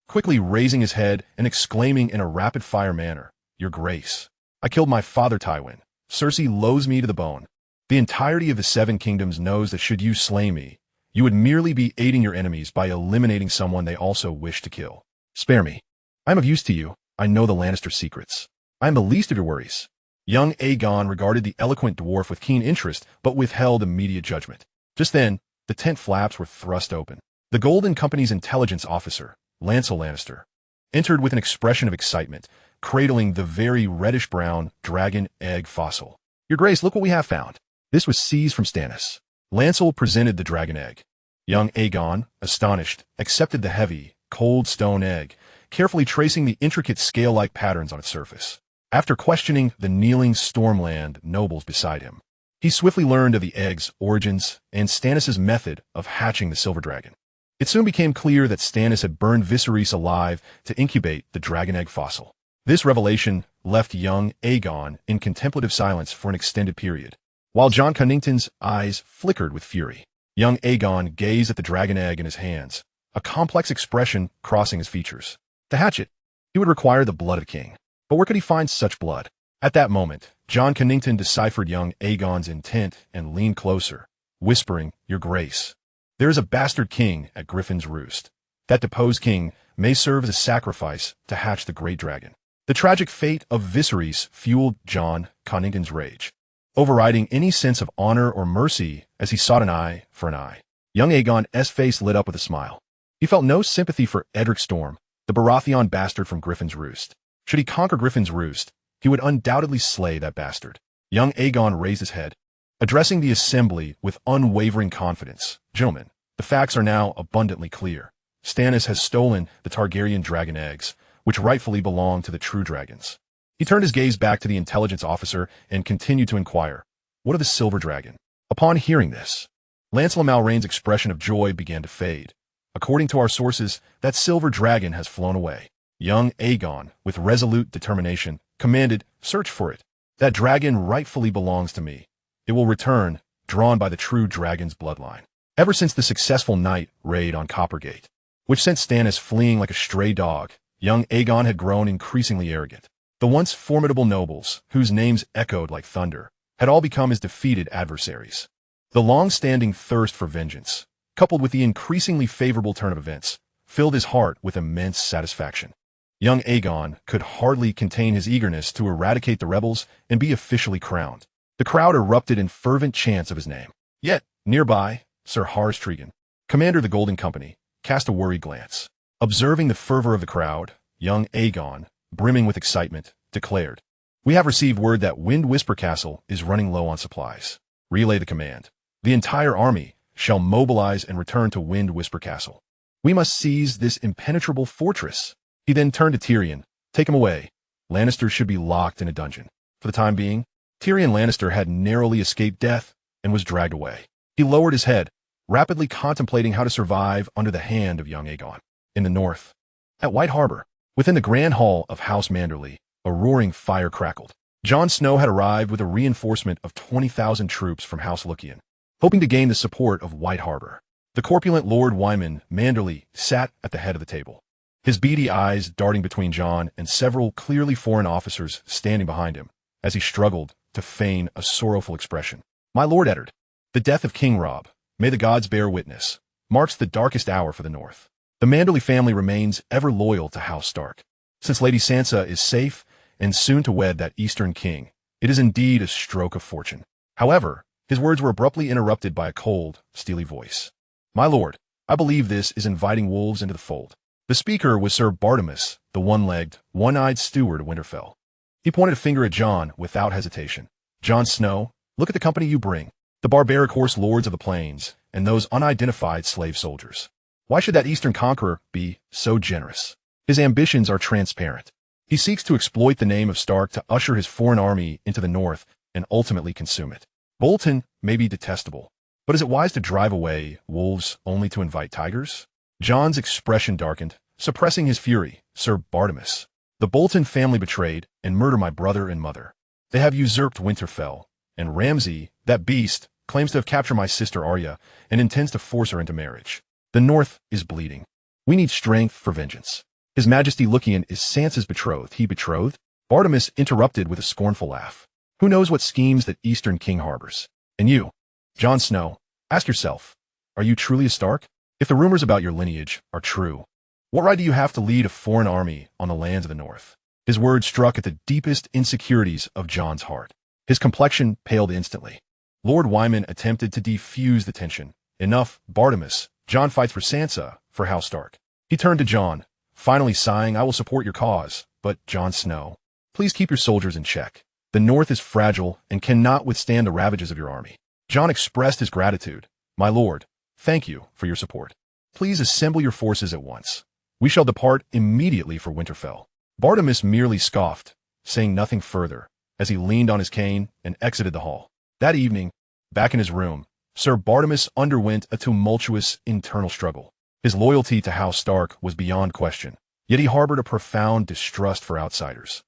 quickly raising his head and exclaiming in a rapid-fire manner, "Your Grace, I killed my father Tywin. Cersei loathes me to the bone. The entirety of the Seven Kingdoms knows that should you slay me, you would merely be aiding your enemies by eliminating someone they also wish to kill. Spare me. I am of use to you, I know the Lannister secrets. I am the least of your worries. Young Aegon regarded the eloquent dwarf with keen interest, but withheld immediate judgment. Just then, the tent flaps were thrust open. The Golden Company's intelligence officer, Lancel Lannister, entered with an expression of excitement, cradling the very reddish-brown dragon egg fossil. Your Grace, look what we have found. This was seized from Stannis. Lancel presented the dragon egg. Young Aegon, astonished, accepted the heavy, cold stone egg, carefully tracing the intricate scale-like patterns on its surface. After questioning the kneeling Stormland nobles beside him, he swiftly learned of the egg's origins and Stannis' method of hatching the silver dragon. It soon became clear that Stannis had burned Viserys alive to incubate the dragon egg fossil. This revelation left young Aegon in contemplative silence for an extended period. While Jon Connington's eyes flickered with fury, young Aegon gazed at the dragon egg in his hands, a complex expression crossing his features. To hatch it, he would require the blood of a king. But where could he find such blood? At that moment, Jon Connington deciphered young Aegon's intent and leaned closer, whispering, Your Grace, there is a bastard king at Griffin's Roost. That deposed king may serve as a sacrifice to hatch the great dragon. The tragic fate of Viserys fueled Jon Connington's rage, overriding any sense of honor or mercy as he sought an eye for an eye. Young Aegon's face lit up with a smile. He felt no sympathy for Edric Storm, the Baratheon bastard from Griffin's Roost. Should he conquer Griffin's Roost, he would undoubtedly slay that bastard. Young Aegon raised his head, addressing the assembly with unwavering confidence. Gentlemen, the facts are now abundantly clear. Stannis has stolen the Targaryen dragon eggs, which rightfully belong to the true dragons. He turned his gaze back to the intelligence officer and continued to inquire, What of the silver dragon? Upon hearing this, Lancel Malrain's expression of joy began to fade. According to our sources, that silver dragon has flown away. Young Aegon, with resolute determination, commanded, Search for it. That dragon rightfully belongs to me. It will return, drawn by the true dragon's bloodline. Ever since the successful night raid on Coppergate, which sent Stannis fleeing like a stray dog, young Aegon had grown increasingly arrogant. The once formidable nobles, whose names echoed like thunder, had all become his defeated adversaries. The long-standing thirst for vengeance, coupled with the increasingly favorable turn of events, filled his heart with immense satisfaction. Young Aegon could hardly contain his eagerness to eradicate the rebels and be officially crowned. The crowd erupted in fervent chants of his name. Yet, nearby, Sir Hars Tregan, commander of the Golden Company, cast a worried glance. Observing the fervor of the crowd, young Aegon, brimming with excitement, declared, We have received word that Wind Whisper Castle is running low on supplies. Relay the command. The entire army shall mobilize and return to Wind Whisper Castle. We must seize this impenetrable fortress. He then turned to Tyrion. Take him away. Lannister should be locked in a dungeon. For the time being, Tyrion Lannister had narrowly escaped death and was dragged away. He lowered his head, rapidly contemplating how to survive under the hand of young Aegon. In the north, at White Harbor, within the Grand Hall of House Manderly, a roaring fire crackled. Jon Snow had arrived with a reinforcement of 20,000 troops from House Lucian, hoping to gain the support of White Harbor. The corpulent Lord Wyman Manderly sat at the head of the table, his beady eyes darting between Jon and several clearly foreign officers standing behind him, as he struggled to feign a sorrowful expression. My Lord Eddard, the death of King Robb, may the gods bear witness, marks the darkest hour for the North. The Manderly family remains ever loyal to House Stark. Since Lady Sansa is safe and soon to wed that Eastern king, it is indeed a stroke of fortune. However, his words were abruptly interrupted by a cold, steely voice. My lord, I believe this is inviting wolves into the fold. The speaker was Sir Bartimus, the one-legged, one-eyed steward of Winterfell. He pointed a finger at Jon without hesitation. Jon Snow, look at the company you bring. The barbaric horse lords of the plains, and those unidentified slave soldiers. Why should that Eastern conqueror be so generous? His ambitions are transparent. He seeks to exploit the name of Stark to usher his foreign army into the north and ultimately consume it. Bolton may be detestable, but is it wise to drive away wolves only to invite tigers? Jon's expression darkened, suppressing his fury. Sir Bartimus, the Bolton family betrayed and murdered my brother and mother. They have usurped Winterfell, and Ramsay, that beast, claims to have captured my sister Arya and intends to force her into marriage. The North is bleeding. We need strength for vengeance. His Majesty Lucian is Sansa's betrothed. He betrothed? Bartimus interrupted with a scornful laugh. Who knows what schemes that Eastern king harbors? And you, Jon Snow, ask yourself, are you truly a Stark? If the rumors about your lineage are true, what right do you have to lead a foreign army on the lands of the North? His words struck at the deepest insecurities of Jon's heart. His complexion paled instantly. Lord Wyman attempted to defuse the tension. Enough, Bartimus. Jon fights for Sansa, for House Stark. He turned to Jon, finally sighing, I will support your cause, but Jon Snow, please keep your soldiers in check. The North is fragile and cannot withstand the ravages of your army. Jon expressed his gratitude. My lord, thank you for your support. Please assemble your forces at once. We shall depart immediately for Winterfell. Bartimus merely scoffed, saying nothing further, as he leaned on his cane and exited the hall. That evening, back in his room, Sir Bartimus underwent a tumultuous internal struggle. His loyalty to House Stark was beyond question, yet he harbored a profound distrust for outsiders,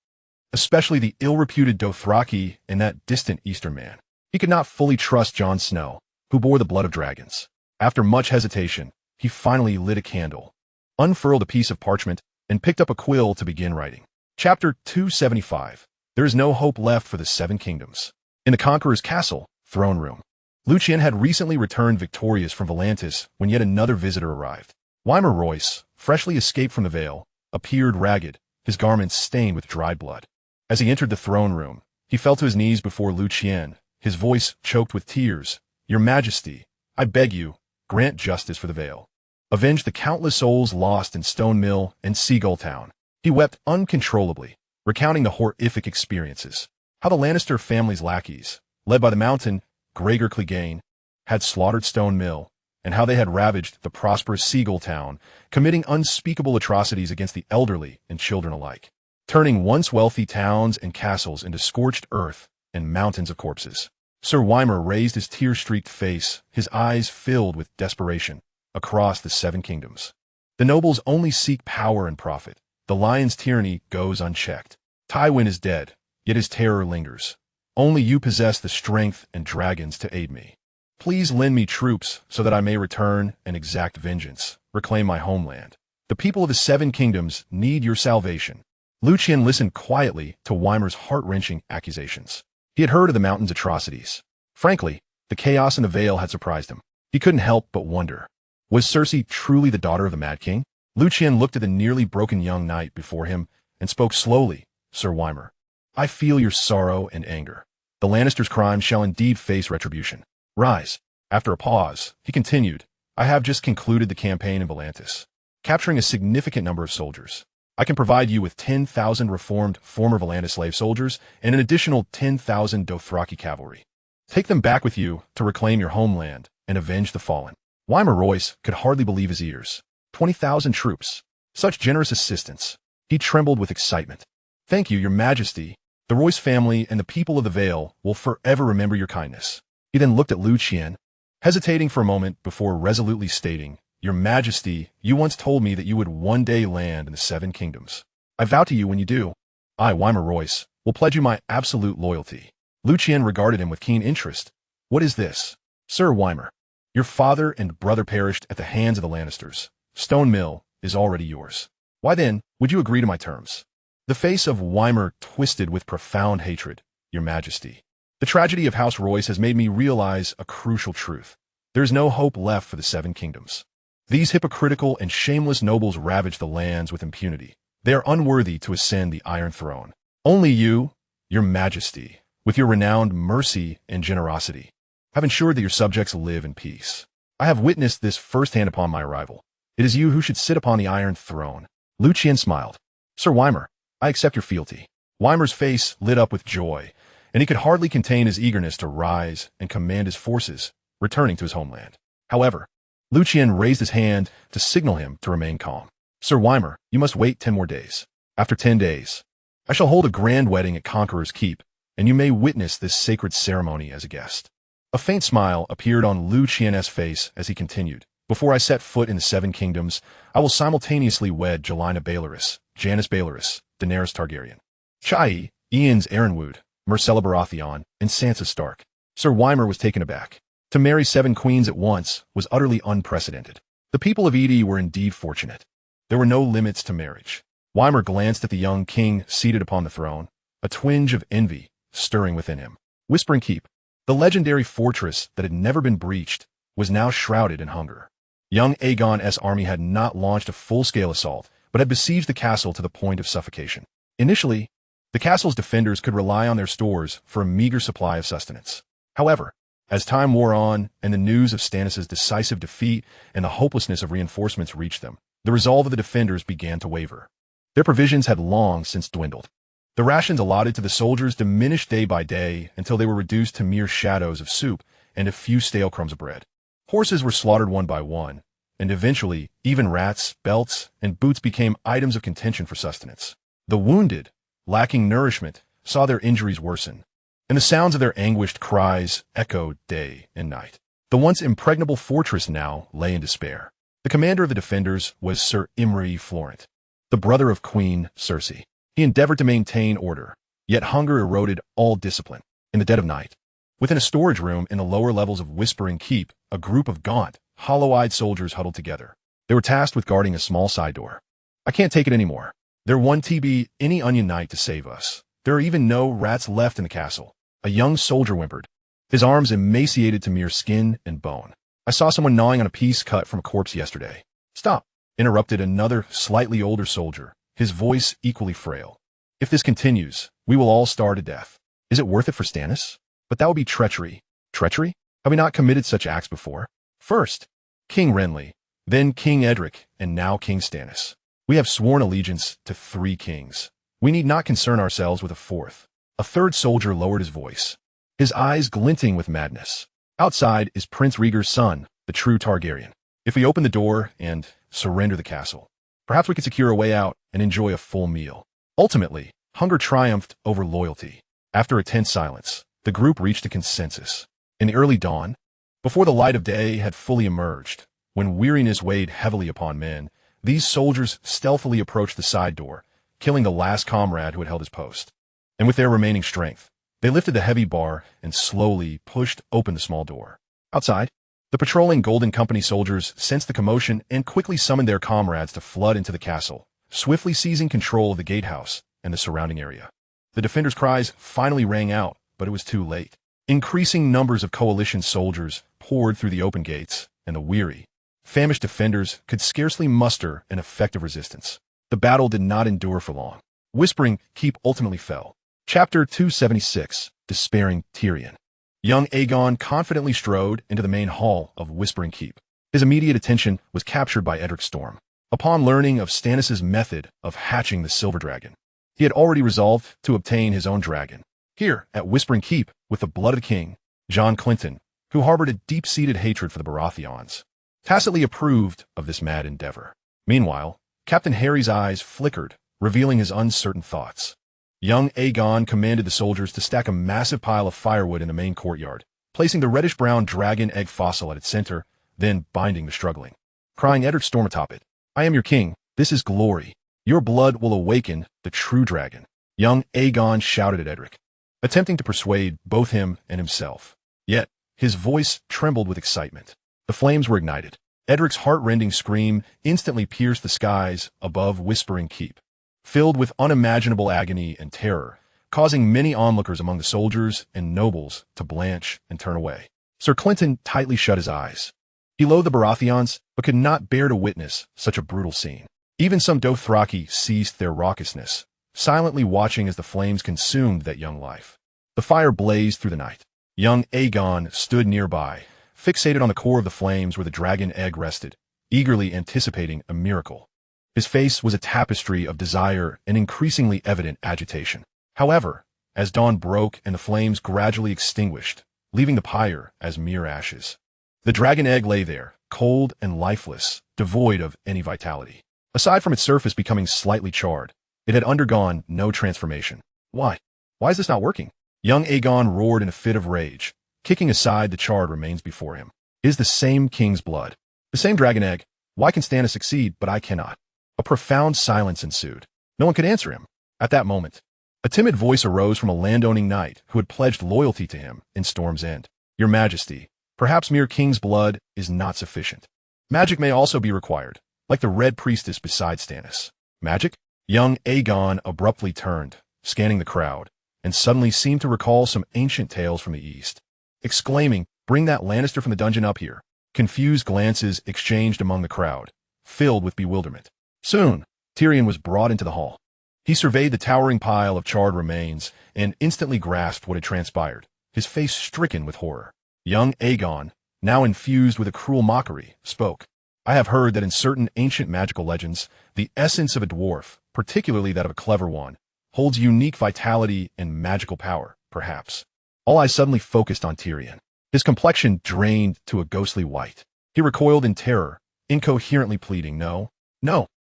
especially the ill-reputed Dothraki and that distant Eastern man. He could not fully trust Jon Snow, who bore the blood of dragons. After much hesitation, he finally lit a candle, unfurled a piece of parchment, and picked up a quill to begin writing. Chapter 275. There is no hope left for the Seven Kingdoms. In the Conqueror's castle, throne room, Liu Qian had recently returned victorious from Volantis when yet another visitor arrived. Wymer Royce, freshly escaped from the Vale, appeared ragged, his garments stained with dried blood. As he entered the throne room, he fell to his knees before Liu Qian, his voice choked with tears. Your Majesty, I beg you, grant justice for the Vale. Avenge the countless souls lost in Stone Mill and Seagull Town. He wept uncontrollably, recounting the horrific experiences. How the Lannister family's lackeys, led by the Mountain, Gregor Clegane, had slaughtered Stone Mill, and how they had ravaged the prosperous Seagull Town, committing unspeakable atrocities against the elderly and children alike, turning once wealthy towns and castles into scorched earth and mountains of corpses. Sir Wymer raised his tear-streaked face, his eyes filled with desperation, across the Seven Kingdoms. The nobles only seek power and profit. The lion's tyranny goes unchecked. Tywin is dead, yet his terror lingers. Only you possess the strength and dragons to aid me. Please lend me troops so that I may return and exact vengeance, reclaim my homeland. The people of the Seven Kingdoms need your salvation. Liu Qian listened quietly to Wymer's heart-wrenching accusations. He had heard of the Mountain's atrocities. Frankly, the chaos in the Vale had surprised him. He couldn't help but wonder. Was Cersei truly the daughter of the Mad King? Liu Qian looked at the nearly broken young knight before him and spoke slowly. Sir Wymer, I feel your sorrow and anger. The Lannisters' crime shall indeed face retribution. Rise. After a pause, he continued, I have just concluded the campaign in Volantis, capturing a significant number of soldiers. I can provide you with 10,000 reformed former Volantis slave soldiers and an additional 10,000 Dothraki cavalry. Take them back with you to reclaim your homeland and avenge the fallen. Wymer Royce could hardly believe his ears. 20,000 troops. Such generous assistance. He trembled with excitement. Thank you, Your Majesty. The Royce family and the people of the Vale will forever remember your kindness. He then looked at Liu Qian, hesitating for a moment before resolutely stating, Your Majesty, you once told me that you would one day land in the Seven Kingdoms. I vow to you when you do. I, Wymer Royce, will pledge you my absolute loyalty. Liu Qian regarded him with keen interest. What is this? Sir Wymer, your father and brother perished at the hands of the Lannisters. Stone Mill is already yours. Why then would you agree to my terms? The face of Wymer twisted with profound hatred. Your Majesty, the tragedy of House Royce has made me realize a crucial truth. There is no hope left for the Seven Kingdoms. These hypocritical and shameless nobles ravage the lands with impunity. They are unworthy to ascend the Iron Throne. Only you, Your Majesty, with your renowned mercy and generosity, have ensured that your subjects live in peace. I have witnessed this firsthand upon my arrival. It is you who should sit upon the Iron Throne. Liu Qian smiled. Sir Wymer, I accept your fealty. Wymer's face lit up with joy, and he could hardly contain his eagerness to rise and command his forces, returning to his homeland. However, Liu Qian raised his hand to signal him to remain calm. Sir Wymer, you must wait 10 more days. After 10 days, I shall hold a grand wedding at Conqueror's Keep, and you may witness this sacred ceremony as a guest. A faint smile appeared on Liu Qian's face as he continued. Before I set foot in the Seven Kingdoms, I will simultaneously wed Jelena Baelorys, Janis Baelorys, Daenerys Targaryen, Chai, Ian's Aaronwood, Myrcella Baratheon, and Sansa Stark. Sir Wymer was taken aback. To marry 7 queens at once was utterly unprecedented. The people of Edie were indeed fortunate. There were no limits to marriage. Wymer glanced at the young king seated upon the throne, a twinge of envy stirring within him. Whispering Keep, the legendary fortress that had never been breached, was now shrouded in hunger. Young Aegon's army had not launched a full-scale assault, but had besieged the castle to the point of suffocation. Initially, the castle's defenders could rely on their stores for a meager supply of sustenance. However, as time wore on and the news of Stannis' decisive defeat and the hopelessness of reinforcements reached them, the resolve of the defenders began to waver. Their provisions had long since dwindled. The rations allotted to the soldiers diminished day by day until they were reduced to mere shadows of soup and a few stale crumbs of bread. Horses were slaughtered one by one, and eventually even rats, belts, and boots became items of contention for sustenance. The wounded, lacking nourishment, saw their injuries worsen, and the sounds of their anguished cries echoed day and night. The once impregnable fortress now lay in despair. The commander of the defenders was Sir Imry Florent, the brother of Queen Cersei. He endeavored to maintain order, yet hunger eroded all discipline. In the dead of night, within a storage room in the lower levels of Whispering Keep, a group of gaunt, hollow-eyed soldiers huddled together. They were tasked with guarding a small side door. "I can't take it anymore. There won't be any onion knight to save us. There are even no rats left in the castle," a young soldier whimpered, his arms emaciated to mere skin and bone. "I saw someone gnawing on a piece cut from a corpse yesterday." "Stop," interrupted another slightly older soldier, his voice equally frail. "If this continues, we will all starve to death. Is it worth it for Stannis? But that would be treachery." "Treachery? Have we not committed such acts before? First, King Renly, then King Edric, and now King Stannis. We have sworn allegiance to 3 kings. We need not concern ourselves with a fourth." A third soldier lowered his voice, his eyes glinting with madness. "Outside is Prince Rhaegar's son, the true Targaryen. If we open the door and surrender the castle, perhaps we could secure a way out and enjoy a full meal." Ultimately, hunger triumphed over loyalty. After a tense silence, the group reached a consensus. In the early dawn, before the light of day had fully emerged, when weariness weighed heavily upon men, these soldiers stealthily approached the side door, killing the last comrade who had held his post. And with their remaining strength, they lifted the heavy bar and slowly pushed open the small door. Outside, the patrolling Golden Company soldiers sensed the commotion and quickly summoned their comrades to flood into the castle, swiftly seizing control of the gatehouse and the surrounding area. The defenders' cries finally rang out, but it was too late. Increasing numbers of coalition soldiers poured through the open gates, and the weary, famished defenders could scarcely muster an effective resistance. The battle did not endure for long. Whispering Keep ultimately fell. Chapter 276, Despairing Tyrion. Young Aegon confidently strode into the main hall of Whispering Keep. His immediate attention was captured by Edric Storm. Upon learning of Stannis' method of hatching the Silver Dragon, he had already resolved to obtain his own dragon. Here, at Whispering Keep, with the blood of the king, Jon Clinton, who harbored a deep-seated hatred for the Baratheons, tacitly approved of this mad endeavor. Meanwhile, Captain Harry's eyes flickered, revealing his uncertain thoughts. Young Aegon commanded the soldiers to stack a massive pile of firewood in the main courtyard, placing the reddish-brown dragon egg fossil at its center, then binding the struggling. Crying Edric Storm atop it, "I am your king. This is glory. Your blood will awaken the true dragon." Young Aegon shouted at Edric, attempting to persuade both him and himself. Yet, his voice trembled with excitement. The flames were ignited. Edric's heart-rending scream instantly pierced the skies above Whispering Keep, filled with unimaginable agony and terror, causing many onlookers among the soldiers and nobles to blanch and turn away. Sir Clinton tightly shut his eyes. He loathed the Baratheons, but could not bear to witness such a brutal scene. Even some Dothraki ceased their raucousness, silently watching as the flames consumed that young life. The fire blazed through the night. Young Aegon stood nearby, fixated on the core of the flames where the dragon egg rested, eagerly anticipating a miracle. His face was a tapestry of desire and increasingly evident agitation. However, as dawn broke and the flames gradually extinguished, leaving the pyre as mere ashes, the dragon egg lay there, cold and lifeless, devoid of any vitality. Aside from its surface becoming slightly charred, it had undergone no transformation. Why? Why is this not working? Young Aegon roared in a fit of rage, kicking aside the charred remains before him. It is the same king's blood, the same dragon egg. Why can Stannis succeed, but I cannot? A profound silence ensued. No one could answer him. At that moment, a timid voice arose from a landowning knight who had pledged loyalty to him in Storm's End. "Your Majesty, perhaps mere king's blood is not sufficient. Magic may also be required, like the Red Priestess beside Stannis." "Magic?" Young Aegon abruptly turned, scanning the crowd, and suddenly seemed to recall some ancient tales from the East. Exclaiming, "Bring that Lannister from the dungeon up here." Confused glances exchanged among the crowd, filled with bewilderment. Soon, Tyrion was brought into the hall. He surveyed the towering pile of charred remains and instantly grasped what had transpired, his face stricken with horror. Young Aegon, now infused with a cruel mockery, spoke. I have heard that in certain ancient magical legends, the essence of a dwarf, particularly that of a clever one, holds unique vitality and magical power, perhaps. All eyes suddenly focused on Tyrion. His complexion drained to a ghostly white. He recoiled in terror, incoherently pleading, No,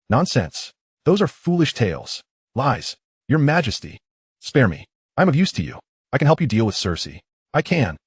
nonsense. Those are foolish tales. Lies. Your Majesty. Spare me. I'm of use to you. I can help you deal with Cersei. I can.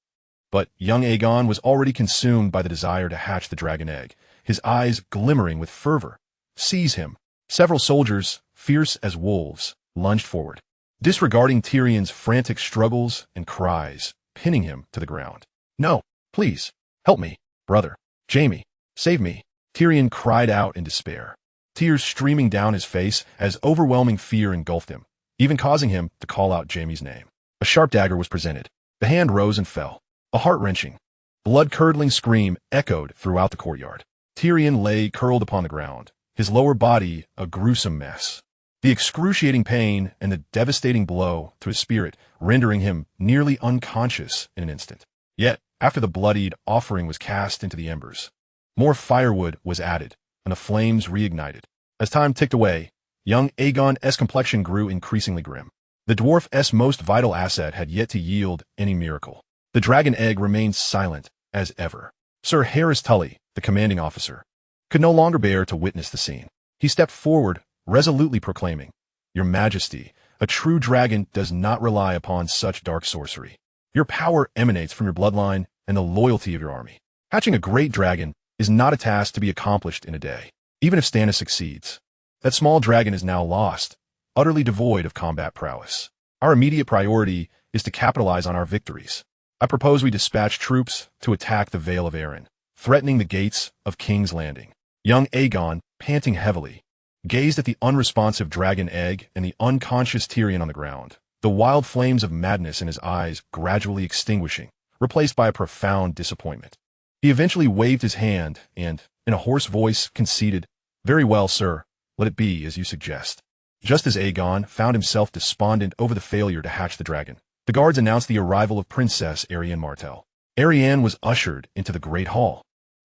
But young Aegon was already consumed by the desire to hatch the dragon egg, his eyes glimmering with fervor. Seize him. Several soldiers, fierce as wolves, lunged forward, disregarding Tyrion's frantic struggles and cries, pinning him to the ground. No, please, help me, brother. Jaime, save me. Tyrion cried out in despair, tears streaming down his face as overwhelming fear engulfed him, even causing him to call out Jaime's name. A sharp dagger was presented. The hand rose and fell. A heart-wrenching, blood-curdling scream echoed throughout the courtyard. Tyrion lay curled upon the ground, his lower body a gruesome mess. The excruciating pain and the devastating blow to his spirit rendering him nearly unconscious in an instant. Yet, after the bloodied offering was cast into the embers, more firewood was added, and the flames reignited. As time ticked away, young Aegon's complexion grew increasingly grim. The dwarf's most vital asset had yet to yield any miracle. The dragon egg remained silent as ever. Sir Harris Tully, the commanding officer, could no longer bear to witness the scene. He stepped forward, resolutely proclaiming, Your Majesty, a true dragon does not rely upon such dark sorcery. Your power emanates from your bloodline and the loyalty of your army. Hatching a great dragon is not a task to be accomplished in a day, even if Stannis succeeds. That small dragon is now lost, utterly devoid of combat prowess. Our immediate priority is to capitalize on our victories. I propose we dispatch troops to attack the Vale of Arryn, threatening the gates of King's Landing. Young Aegon, panting heavily, gazed at the unresponsive dragon egg and the unconscious Tyrion on the ground, the wild flames of madness in his eyes gradually extinguishing, replaced by a profound disappointment. He eventually waved his hand and, in a hoarse voice, conceded, Very well, sir, let it be as you suggest. Just as Aegon found himself despondent over the failure to hatch the dragon, the guards announced the arrival of Princess Arianne Martell. Arianne was ushered into the great hall,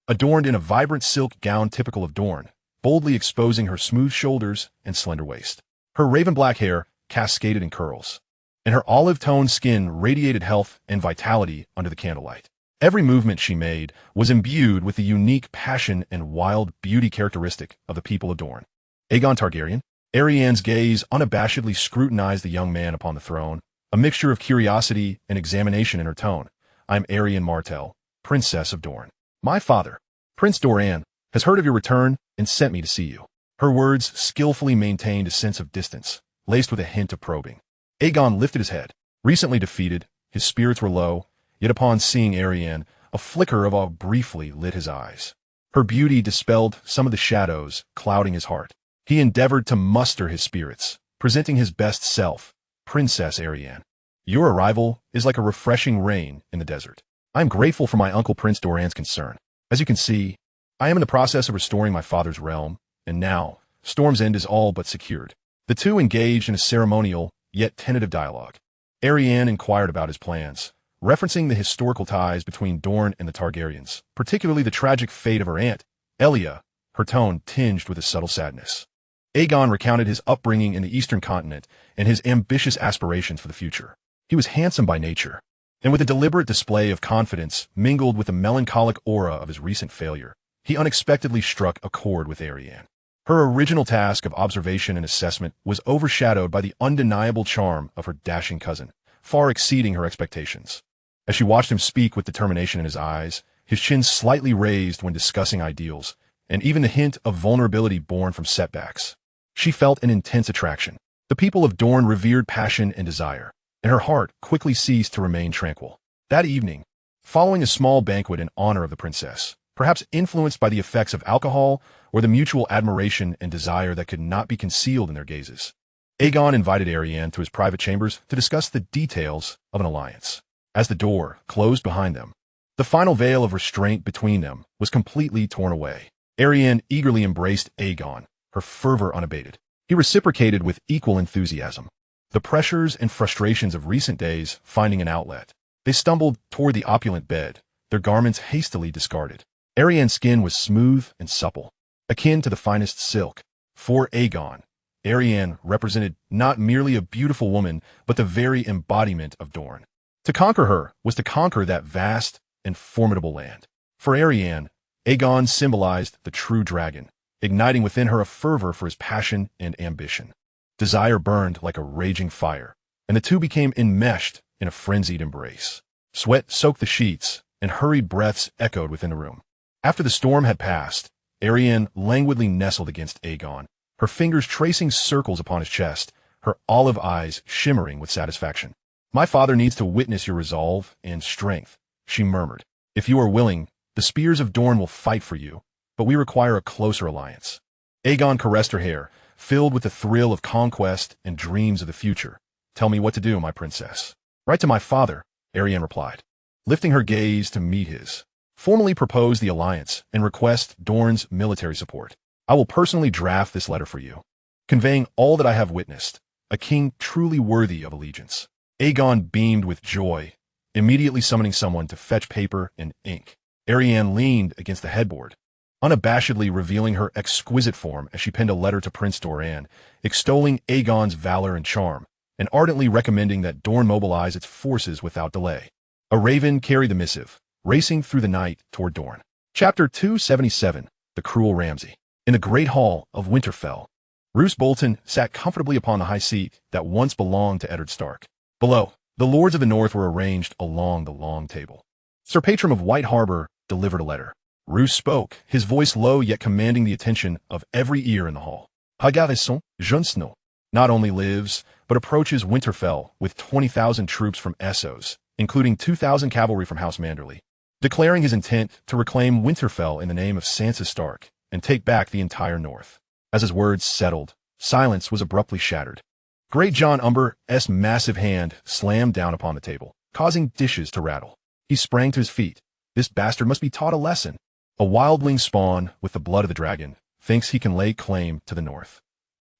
adorned in a vibrant silk gown typical of Dorne, boldly exposing her smooth shoulders and slender waist. Her raven-black hair cascaded in curls, and her olive-toned skin radiated health and vitality under the candlelight. Every movement she made was imbued with the unique passion and wild beauty characteristic of the people of Dorne. Aegon Targaryen, Arianne's gaze unabashedly scrutinized the young man upon the throne, a mixture of curiosity and examination in her tone. I'm Arianne Martell, Princess of Dorne. My father, Prince Doran, has heard of your return and sent me to see you. Her words skillfully maintained a sense of distance, laced with a hint of probing. Aegon lifted his head. Recently defeated, his spirits were low, yet upon seeing Arianne, a flicker of awe briefly lit his eyes. Her beauty dispelled some of the shadows clouding his heart. He endeavored to muster his spirits, presenting his best self, Princess Arianne. Your arrival is like a refreshing rain in the desert. I am grateful for my uncle Prince Doran's concern. As you can see, I am in the process of restoring my father's realm, and now, Storm's End is all but secured. The two engaged in a ceremonial, yet tentative dialogue. Arianne inquired about his plans, referencing the historical ties between Dorne and the Targaryens, particularly the tragic fate of her aunt, Elia, her tone tinged with a subtle sadness. Aegon recounted his upbringing in the Eastern Continent and his ambitious aspirations for the future. He was handsome by nature, and with a deliberate display of confidence mingled with the melancholic aura of his recent failure, he unexpectedly struck a chord with Arianne. Her original task of observation and assessment was overshadowed by the undeniable charm of her dashing cousin, far exceeding her expectations. As she watched him speak with determination in his eyes, his chin slightly raised when discussing ideals, and even the hint of vulnerability born from setbacks, she felt an intense attraction. The people of Dorne revered passion and desire, and her heart quickly ceased to remain tranquil. That evening, following a small banquet in honor of the princess, perhaps influenced by the effects of alcohol or the mutual admiration and desire that could not be concealed in their gazes, Aegon invited Arianne to his private chambers to discuss the details of an alliance. As the door closed behind them, the final veil of restraint between them was completely torn away. Arianne eagerly embraced Aegon, her fervor unabated. He reciprocated with equal enthusiasm. The pressures and frustrations of recent days finding an outlet. They stumbled toward the opulent bed, their garments hastily discarded. Ariane's skin was smooth and supple, akin to the finest silk. For Aegon, Ariane represented not merely a beautiful woman, but the very embodiment of Dorne. To conquer her was to conquer that vast and formidable land. For Ariane, Aegon symbolized the true dragon, igniting within her a fervor for his passion and ambition. Desire burned like a raging fire, and the two became enmeshed in a frenzied embrace. Sweat soaked the sheets, and hurried breaths echoed within the room. After the storm had passed, Ariane languidly nestled against Aegon, her fingers tracing circles upon his chest, her olive eyes shimmering with satisfaction. "My father needs to witness your resolve and strength," she murmured. "If you are willing, the spears of Dorne will fight for you, but we require a closer alliance." Aegon caressed her hair, filled with the thrill of conquest and dreams of the future. "Tell me what to do, my princess." "Write to my father," Ariane replied, lifting her gaze to meet his. "Formally propose the alliance and request Dorne's military support. I will personally draft this letter for you, conveying all that I have witnessed, a king truly worthy of allegiance." Aegon beamed with joy, immediately summoning someone to fetch paper and ink. Ariane leaned against the headboard, unabashedly revealing her exquisite form as she penned a letter to Prince Doran, extolling Aegon's valor and charm, and ardently recommending that Dorne mobilize its forces without delay. A raven carried the missive, racing through the night toward Dorne. Chapter 277, The Cruel Ramsay. In the great hall of Winterfell, Roose Bolton sat comfortably upon the high seat that once belonged to Eddard Stark. Below, the lords of the north were arranged along the long table. Sir Patram of White Harbor delivered a letter. Roose spoke, his voice low yet commanding the attention of every ear in the hall. Hagarison Jon Snow not only lives, but approaches Winterfell with 20,000 troops from Essos, including 2,000 cavalry from House Manderley, declaring his intent to reclaim Winterfell in the name of Sansa Stark and take back the entire north. As his words settled, silence was abruptly shattered. Great John Umber's massive hand slammed down upon the table, causing dishes to rattle. He sprang to his feet. This bastard must be taught a lesson. A wildling spawn with the blood of the dragon thinks he can lay claim to the north.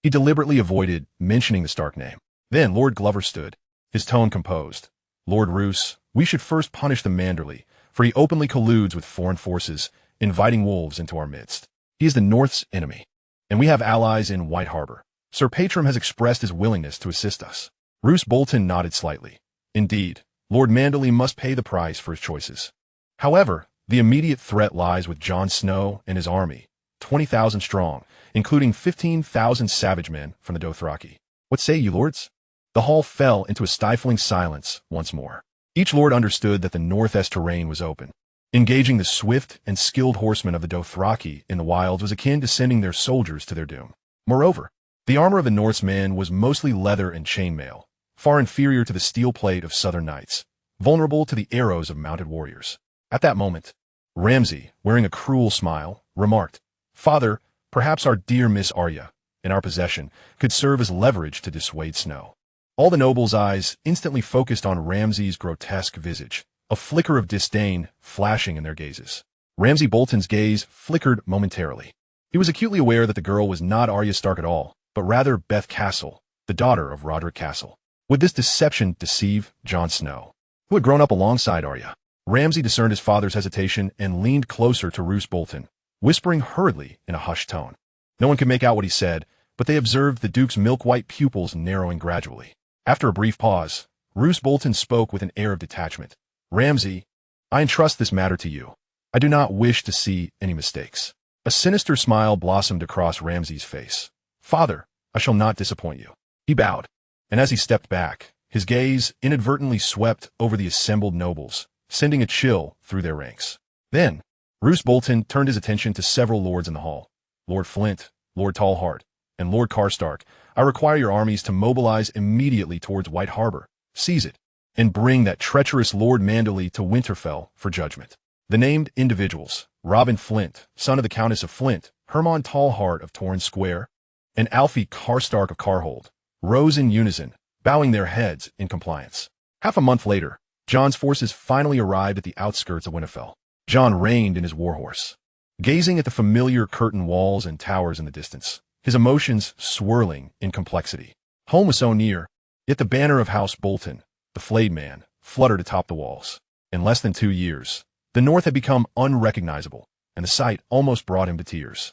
He deliberately avoided mentioning the Stark name. Then Lord Glover stood, his tone composed. "Lord Roose, we should first punish the Manderley, for he openly colludes with foreign forces, inviting wolves into our midst. He is the North's enemy, and we have allies in White Harbor. Sir Patram has expressed his willingness to assist us." Roose Bolton nodded slightly. Indeed, Lord Manderley must pay the price for his choices. However, the immediate threat lies with Jon Snow and his army, 20,000 strong, including 15,000 savage men from the Dothraki. "What say you, lords?" The hall fell into a stifling silence once more. Each lord understood that the northwest terrain was open. Engaging the swift and skilled horsemen of the Dothraki in the wilds was akin to sending their soldiers to their doom. Moreover, the armor of the Norsemen was mostly leather and chainmail, far inferior to the steel plate of southern knights, vulnerable to the arrows of mounted warriors. At that moment, Ramsay, wearing a cruel smile, remarked, "Father, perhaps our dear Miss Arya, in our possession, could serve as leverage to dissuade Snow." All the nobles' eyes instantly focused on Ramsay's grotesque visage, a flicker of disdain flashing in their gazes. Ramsay Bolton's gaze flickered momentarily. He was acutely aware that the girl was not Arya Stark at all, but rather Beth Castle, the daughter of Roderick Castle. Would this deception deceive Jon Snow, who had grown up alongside Arya? Ramsay discerned his father's hesitation and leaned closer to Roose Bolton, whispering hurriedly in a hushed tone. No one could make out what he said, but they observed the Duke's milk-white pupils narrowing gradually. After a brief pause, Roose Bolton spoke with an air of detachment. "Ramsay, I entrust this matter to you. I do not wish to see any mistakes." A sinister smile blossomed across Ramsay's face. "Father, I shall not disappoint you." He bowed, and as he stepped back, his gaze inadvertently swept over the assembled nobles, sending a chill through their ranks. Then, Roose Bolton turned his attention to several lords in the hall. "Lord Flint, Lord Tallhart, and Lord Karstark, I require your armies to mobilize immediately towards White Harbor, seize it, and bring that treacherous Lord Manderley to Winterfell for judgment." The named individuals, Robin Flint, son of the Countess of Flint, Hermon Tallhart of Torrance Square, and Alfie Karstark of Carhold, rose in unison, bowing their heads in compliance. Half a month later, Jon's forces finally arrived at the outskirts of Winterfell. Jon reined in his warhorse, gazing at the familiar curtain walls and towers in the distance, his emotions swirling in complexity. Home was so near, yet the banner of House Bolton, the flayed man, fluttered atop the walls. In less than 2 years, the North had become unrecognizable, and the sight almost brought him to tears.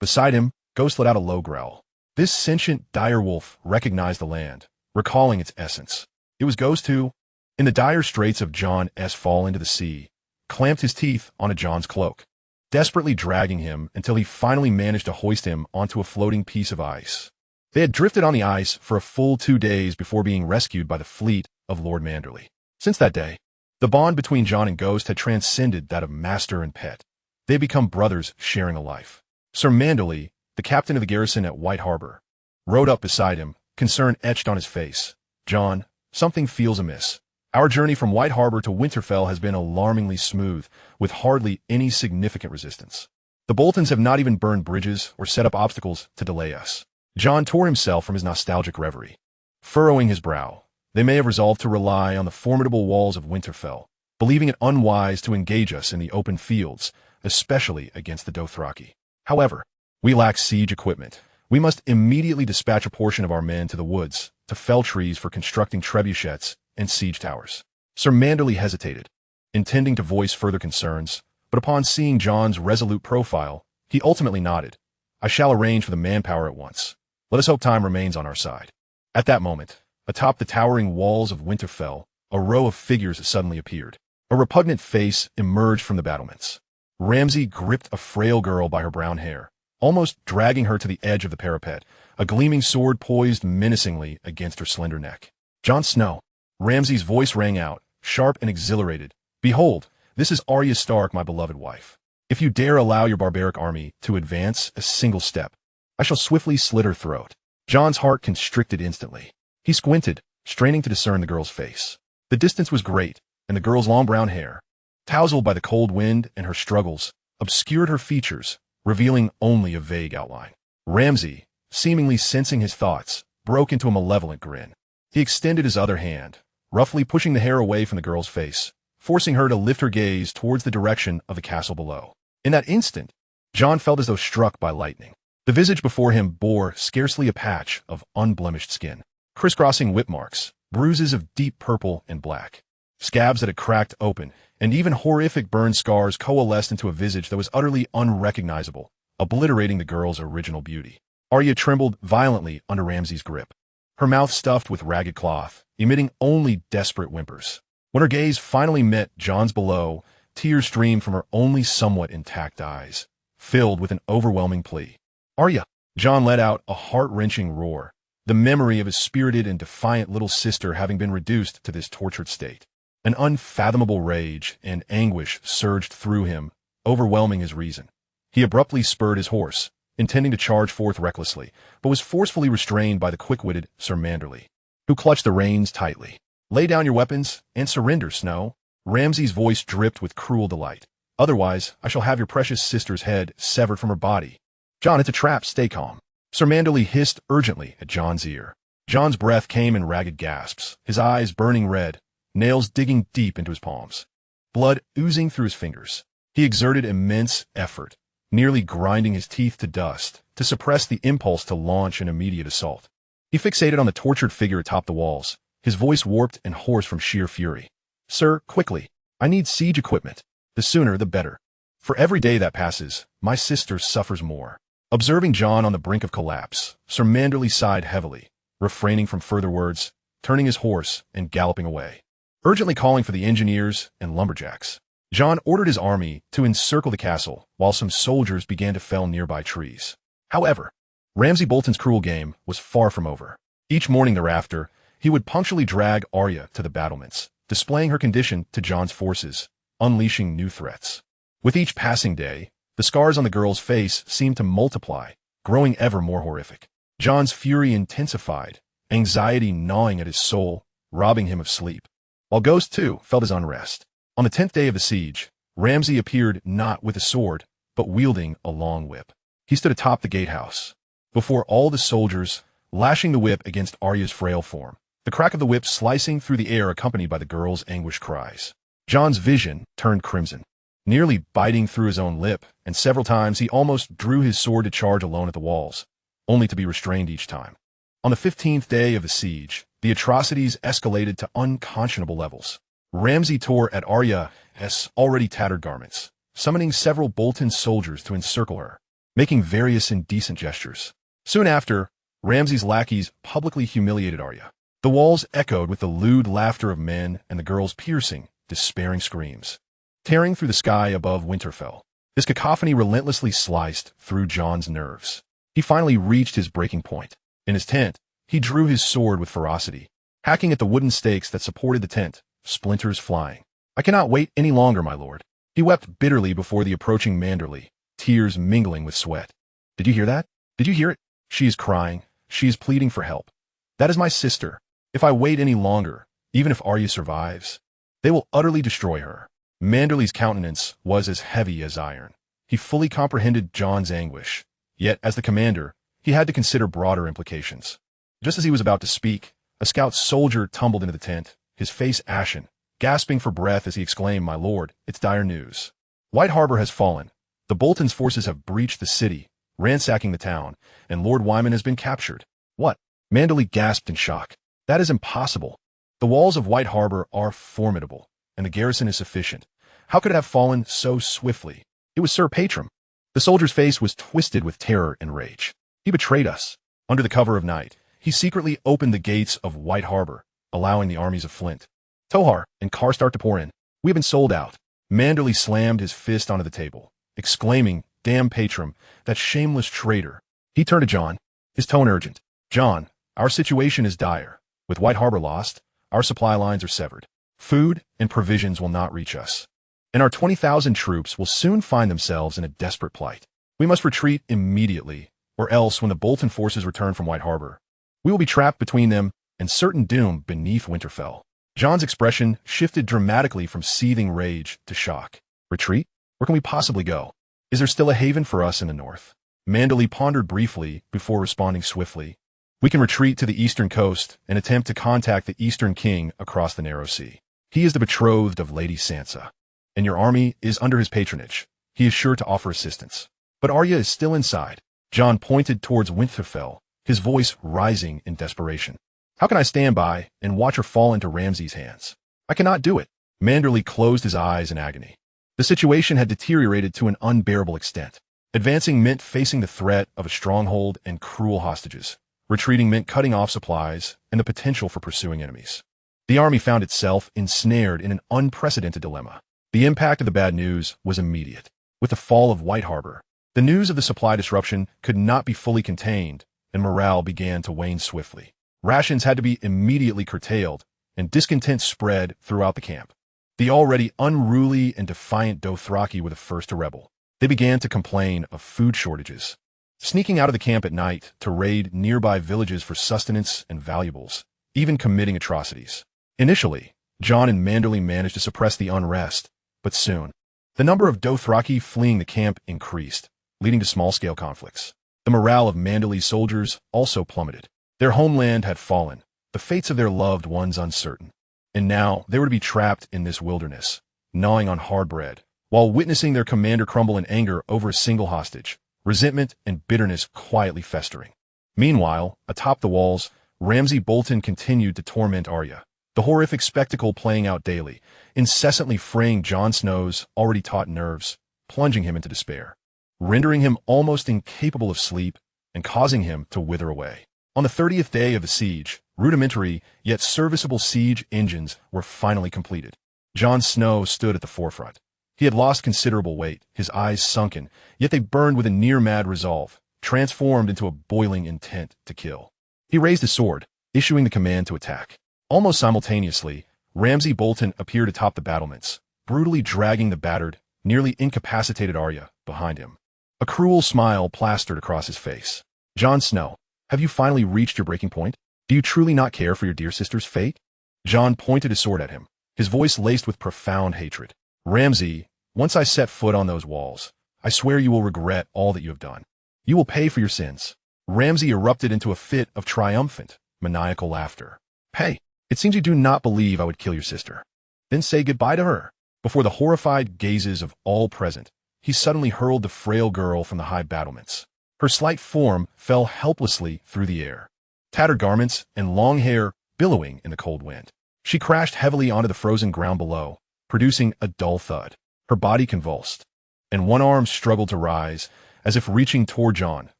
Beside him, Ghost let out a low growl. This sentient direwolf recognized the land, recalling its essence. It was Ghost who, in the dire straits of Jon S. fall into the sea, clamped his teeth onto Jon's cloak, desperately dragging him until he finally managed to hoist him onto a floating piece of ice. They had drifted on the ice for a full 2 days before being rescued by the fleet of Lord Manderley. Since that day, the bond between Jon and Ghost had transcended that of master and pet. They had become brothers sharing a life. Sir Manderley, the captain of the garrison at White Harbor, rode up beside him, concern etched on his face. Jon, something feels amiss. Our journey from White Harbor to Winterfell has been alarmingly smooth, with hardly any significant resistance. The Boltons have not even burned bridges or set up obstacles to delay us. Jon tore himself from his nostalgic reverie. Furrowing his brow, they may have resolved to rely on the formidable walls of Winterfell, believing it unwise to engage us in the open fields, especially against the Dothraki. However, we lack siege equipment. We must immediately dispatch a portion of our men to the woods to fell trees for constructing trebuchets and siege towers. Sir Manderley hesitated, intending to voice further concerns, but upon seeing Jon's resolute profile, he ultimately nodded. I shall arrange for the manpower at once. Let us hope time remains on our side. At that moment, atop the towering walls of Winterfell, a row of figures suddenly appeared. A repugnant face emerged from the battlements. Ramsay gripped a frail girl by her brown hair, almost dragging her to the edge of the parapet, a gleaming sword poised menacingly against her slender neck. Jon Snow. Ramsay's voice rang out, sharp and exhilarated. Behold, this is Arya Stark, my beloved wife. If you dare allow your barbaric army to advance a single step, I shall swiftly slit her throat. Jon's heart constricted instantly. He squinted, straining to discern the girl's face. The distance was great, and the girl's long brown hair, tousled by the cold wind and her struggles, obscured her features, revealing only a vague outline. Ramsay, seemingly sensing his thoughts, broke into a malevolent grin. He extended his other hand, roughly pushing the hair away from the girl's face, forcing her to lift her gaze towards the direction of the castle below. In that instant, Jon felt as though struck by lightning. The visage before him bore scarcely a patch of unblemished skin, crisscrossing whip marks, bruises of deep purple and black, scabs that had cracked open, and even horrific burn scars coalesced into a visage that was utterly unrecognizable, obliterating the girl's original beauty. Arya trembled violently under Ramsay's grip, her mouth stuffed with ragged cloth, emitting only desperate whimpers. When her gaze finally met Jon's below, tears streamed from her only somewhat intact eyes, filled with an overwhelming plea. Arya! Jon let out a heart-wrenching roar, the memory of his spirited and defiant little sister having been reduced to this tortured state. An unfathomable rage and anguish surged through him, overwhelming his reason. He abruptly spurred his horse, intending to charge forth recklessly, but was forcefully restrained by the quick-witted Sir Manderley, who clutched the reins tightly. Lay down your weapons and surrender, Snow. Ramsay's voice dripped with cruel delight. Otherwise, I shall have your precious sister's head severed from her body. Jon, it's a trap. Stay calm. Sir Manderley hissed urgently at Jon's ear. Jon's breath came in ragged gasps, his eyes burning red, nails digging deep into his palms, blood oozing through his fingers. He exerted immense effort, nearly grinding his teeth to dust, to suppress the impulse to launch an immediate assault. He fixated on the tortured figure atop the walls, his voice warped and hoarse from sheer fury. Sir, quickly. I need siege equipment. The sooner, the better. For every day that passes, my sister suffers more. Observing Jon on the brink of collapse, Sir Manderley sighed heavily, refraining from further words, turning his horse and galloping away, urgently calling for the engineers and lumberjacks. Jon ordered his army to encircle the castle while some soldiers began to fell nearby trees. However, Ramsay Bolton's cruel game was far from over. Each morning thereafter, he would punctually drag Arya to the battlements, displaying her condition to Jon's forces, unleashing new threats. With each passing day, the scars on the girl's face seemed to multiply, growing ever more horrific. Jon's fury intensified, anxiety gnawing at his soul, robbing him of sleep. While Ghost, too, felt his unrest. On the 10th day of the siege, Ramsay appeared not with a sword, but wielding a long whip. He stood atop the gatehouse, before all the soldiers, lashing the whip against Arya's frail form, the crack of the whip slicing through the air accompanied by the girl's anguished cries. Jon's vision turned crimson, nearly biting through his own lip, and several times he almost drew his sword to charge alone at the walls, only to be restrained each time. On the 15th day of the siege, the atrocities escalated to unconscionable levels. Ramsay tore at Arya's already tattered garments, summoning several Bolton soldiers to encircle her, making various indecent gestures. Soon after, Ramsay's lackeys publicly humiliated Arya. The walls echoed with the lewd laughter of men and the girls' piercing, despairing screams. Tearing through the sky above Winterfell, this cacophony relentlessly sliced through Jon's nerves. He finally reached his breaking point. In his tent, he drew his sword with ferocity, hacking at the wooden stakes that supported the tent, splinters flying. "I cannot wait any longer, my lord." He wept bitterly before the approaching Manderly, tears mingling with sweat. "Did you hear that? Did you hear it? She is crying. She is pleading for help. That is my sister. If I wait any longer, even if Arya survives, they will utterly destroy her." Manderly's countenance was as heavy as iron. He fully comprehended Jon's anguish, yet as the commander, he had to consider broader implications. Just as he was about to speak, a scout soldier tumbled into the tent, his face ashen, gasping for breath as he exclaimed, "My lord, it's dire news. White Harbor has fallen. The Bolton's forces have breached the city, ransacking the town, and Lord Wyman has been captured." "What?" Manderly gasped in shock. "That is impossible. The walls of White Harbor are formidable, and the garrison is sufficient. How could it have fallen so swiftly? It was Sir Patram." The soldier's face was twisted with terror and rage. "He betrayed us." Under the cover of night, he secretly opened the gates of White Harbor, allowing the armies of Flint, Tohar, and Karstark to pour in. "We have been sold out." Manderly slammed his fist onto the table, exclaiming, "Damn Patram, that shameless traitor." He turned to Jon, his tone urgent. "Jon, our situation is dire. With White Harbor lost, our supply lines are severed. Food and provisions will not reach us, and our 20,000 troops will soon find themselves in a desperate plight. We must retreat immediately, or else when the Bolton forces return from White Harbor, we will be trapped between them and certain doom beneath Winterfell." Jon's expression shifted dramatically from seething rage to shock. "Retreat? Where can we possibly go? Is there still a haven for us in the north?" Manderly pondered briefly before responding swiftly. "We can retreat to the eastern coast and attempt to contact the Eastern King across the Narrow Sea. He is the betrothed of Lady Sansa, and your army is under his patronage. He is sure to offer assistance. But Arya is still inside." Jon pointed towards Winterfell, his voice rising in desperation. "How can I stand by and watch her fall into Ramsay's hands? I cannot do it." Manderly closed his eyes in agony. The situation had deteriorated to an unbearable extent. Advancing meant facing the threat of a stronghold and cruel hostages. Retreating meant cutting off supplies and the potential for pursuing enemies. The army found itself ensnared in an unprecedented dilemma. The impact of the bad news was immediate. With the fall of White Harbor, the news of the supply disruption could not be fully contained, and morale began to wane swiftly. Rations had to be immediately curtailed, and discontent spread throughout the camp. The already unruly and defiant Dothraki were the first to rebel. They began to complain of food shortages, sneaking out of the camp at night to raid nearby villages for sustenance and valuables, even committing atrocities. Initially, Jon and Manderly managed to suppress the unrest, but soon, the number of Dothraki fleeing the camp increased, leading to small-scale conflicts. The morale of Manderly's soldiers also plummeted. Their homeland had fallen, the fates of their loved ones uncertain. And now they were to be trapped in this wilderness, gnawing on hard bread, while witnessing their commander crumble in anger over a single hostage, resentment and bitterness quietly festering. Meanwhile, atop the walls, Ramsay Bolton continued to torment Arya, the horrific spectacle playing out daily, incessantly fraying Jon Snow's already taut nerves, plunging him into despair, rendering him almost incapable of sleep and causing him to wither away. On the 30th day of the siege, rudimentary yet serviceable siege engines were finally completed. Jon Snow stood at the forefront. He had lost considerable weight, his eyes sunken, yet they burned with a near-mad resolve, transformed into a boiling intent to kill. He raised his sword, issuing the command to attack. Almost simultaneously, Ramsay Bolton appeared atop the battlements, brutally dragging the battered, nearly incapacitated Arya behind him. A cruel smile plastered across his face. "Jon Snow, have you finally reached your breaking point? Do you truly not care for your dear sister's fate?" Jon pointed his sword at him, his voice laced with profound hatred. "Ramsay, once I set foot on those walls, I swear you will regret all that you have done. You will pay for your sins." Ramsay erupted into a fit of triumphant, maniacal laughter. "Hey, it seems you do not believe I would kill your sister. Then say goodbye to her." Before the horrified gazes of all present, he suddenly hurled the frail girl from the high battlements. Her slight form fell helplessly through the air, tattered garments and long hair billowing in the cold wind. She crashed heavily onto the frozen ground below, producing a dull thud. Her body convulsed, and one arm struggled to rise, as if reaching toward Jon,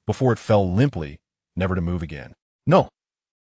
before it fell limply, never to move again. No!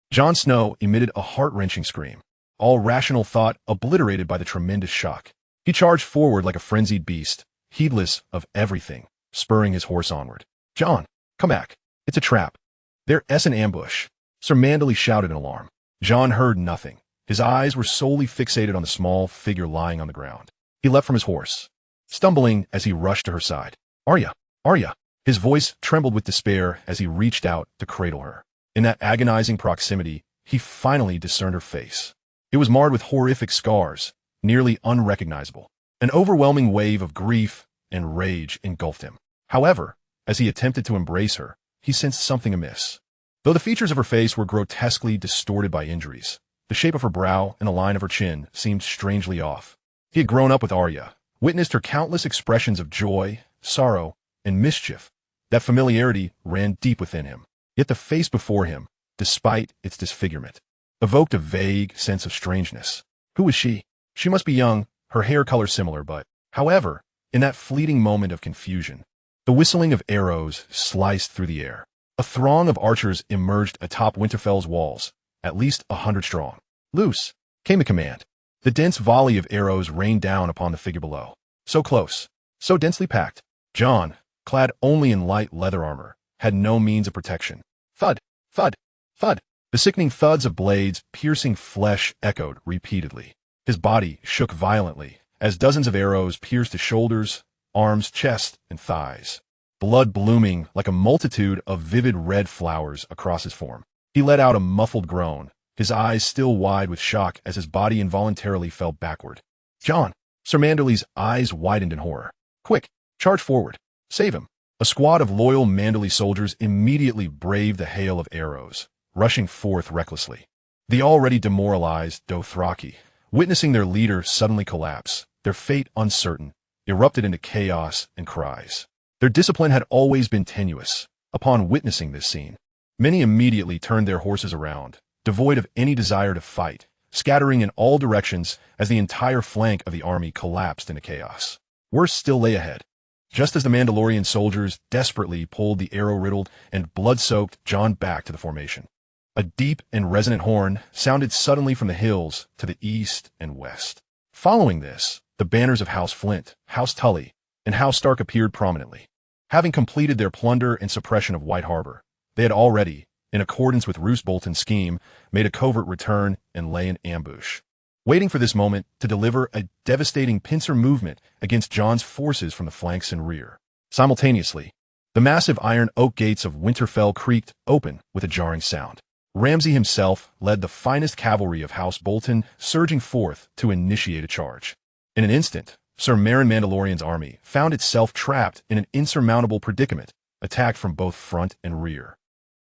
Jon Snow emitted a heart-wrenching scream, all rational thought obliterated by the tremendous shock. He charged forward like a frenzied beast, heedless of everything, spurring his horse onward. "Jon, come back. It's a trap. There's an ambush," Sir Manderly shouted in alarm. Jon heard nothing. His eyes were solely fixated on the small figure lying on the ground. He leapt from his horse, stumbling as he rushed to her side. Arya! Arya! His voice trembled with despair as he reached out to cradle her. In that agonizing proximity, he finally discerned her face. It was marred with horrific scars, nearly unrecognizable. An overwhelming wave of grief and rage engulfed him. However, as he attempted to embrace her, he sensed something amiss. Though the features of her face were grotesquely distorted by injuries, the shape of her brow and the line of her chin seemed strangely off. He had grown up with Arya, witnessed her countless expressions of joy, sorrow, and mischief. That familiarity ran deep within him. Yet the face before him, despite its disfigurement, evoked a vague sense of strangeness. Who was she? She must be young, her hair color similar, but, however, in that fleeting moment of confusion, the whistling of arrows sliced through the air. A throng of archers emerged atop Winterfell's walls, at least 100 strong. Loose, came the command. The dense volley of arrows rained down upon the figure below. So close, so densely packed. Jon, clad only in light leather armor, had no means of protection. Thud, thud, thud. The sickening thuds of blades piercing flesh echoed repeatedly. His body shook violently as dozens of arrows pierced his shoulders, arms, chest, and thighs, blood blooming like a multitude of vivid red flowers across his form. He let out a muffled groan, his eyes still wide with shock as his body involuntarily fell backward. Jon! Sir Manderly's eyes widened in horror. Quick, charge forward. Save him. A squad of loyal Manderly soldiers immediately braved the hail of arrows, rushing forth recklessly. The already demoralized Dothraki, witnessing their leader suddenly collapse, their fate uncertain, erupted into chaos and cries. Their discipline had always been tenuous. Upon witnessing this scene, many immediately turned their horses around, devoid of any desire to fight, scattering in all directions as the entire flank of the army collapsed into chaos. Worse still lay ahead. Just as the Mandalorian soldiers desperately pulled the arrow-riddled and blood-soaked Jon back to the formation, a deep and resonant horn sounded suddenly from the hills to the east and west. Following this, the banners of House Flint, House Tully, and House Stark appeared prominently. Having completed their plunder and suppression of White Harbor, they had already, in accordance with Roose Bolton's scheme, made a covert return and lay in ambush, waiting for this moment to deliver a devastating pincer movement against Jon's forces from the flanks and rear. Simultaneously, the massive iron oak gates of Winterfell creaked open with a jarring sound. Ramsay himself led the finest cavalry of House Bolton, surging forth to initiate a charge. In an instant, Sir Meryn Mandalorian's army found itself trapped in an insurmountable predicament, attacked from both front and rear.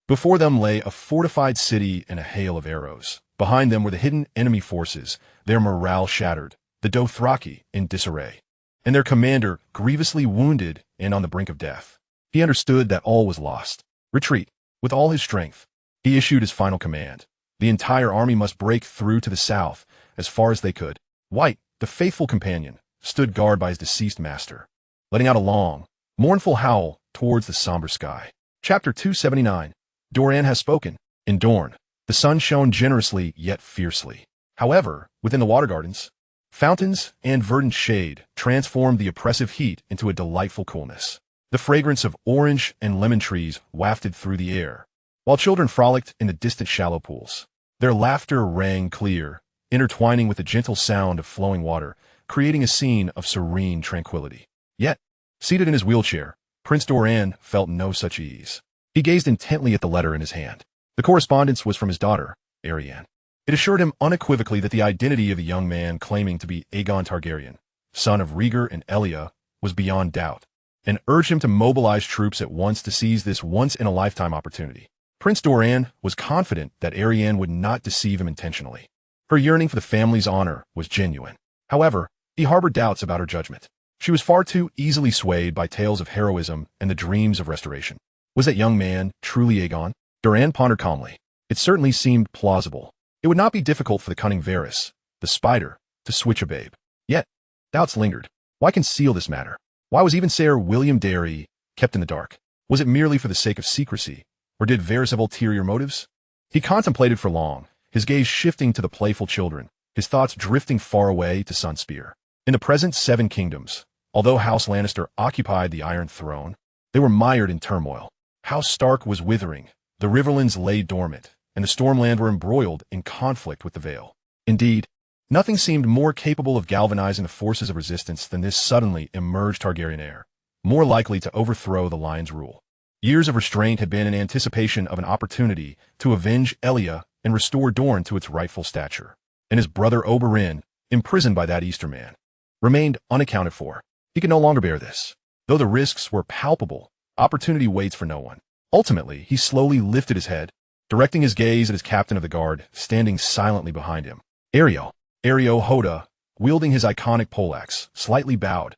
Before them lay a fortified city and a hail of arrows. Behind them were the hidden enemy forces, their morale shattered, the Dothraki in disarray, and their commander grievously wounded and on the brink of death. He understood that all was lost. Retreat. With all his strength, he issued his final command. The entire army must break through to the south as far as they could. White, the faithful companion, stood guard by his deceased master, letting out a long, mournful howl towards the somber sky. Chapter 279. Doran has spoken. In Dorne, the sun shone generously yet fiercely. However, within the water gardens, fountains and verdant shade transformed the oppressive heat into a delightful coolness. The fragrance of orange and lemon trees wafted through the air, while children frolicked in the distant shallow pools. Their laughter rang clear, intertwining with the gentle sound of flowing water, creating a scene of serene tranquility. Yet, seated in his wheelchair, Prince Doran felt no such ease. He gazed intently at the letter in his hand. The correspondence was from his daughter, Arianne. It assured him unequivocally that the identity of the young man claiming to be Aegon Targaryen, son of Rhaegar and Elia, was beyond doubt, and urged him to mobilize troops at once to seize this once-in-a-lifetime opportunity. Prince Doran was confident that Arianne would not deceive him intentionally. Her yearning for the family's honor was genuine. However, he harbored doubts about her judgment. She was far too easily swayed by tales of heroism and the dreams of restoration. Was that young man truly Aegon? Doran pondered calmly. It certainly seemed plausible. It would not be difficult for the cunning Varys, the spider, to switch a babe. Yet, doubts lingered. Why conceal this matter? Why was even Sir William Derry kept in the dark? Was it merely for the sake of secrecy, or did Varys have ulterior motives? He contemplated for long, his gaze shifting to the playful children, his thoughts drifting far away to Sunspear. In the present Seven Kingdoms, although House Lannister occupied the Iron Throne, they were mired in turmoil. House Stark was withering, the Riverlands lay dormant, and the Stormland were embroiled in conflict with the Vale. Indeed, nothing seemed more capable of galvanizing the forces of resistance than this suddenly emerged Targaryen heir, more likely to overthrow the Lion's rule. Years of restraint had been in anticipation of an opportunity to avenge Elia and restore Dorne to its rightful stature. And his brother Oberyn, imprisoned by that Easterman, remained unaccounted for. He could no longer bear this. Though the risks were palpable, opportunity waits for no one. Ultimately, he slowly lifted his head, directing his gaze at his captain of the guard, standing silently behind him. Areo Hoda, wielding his iconic poleaxe, slightly bowed.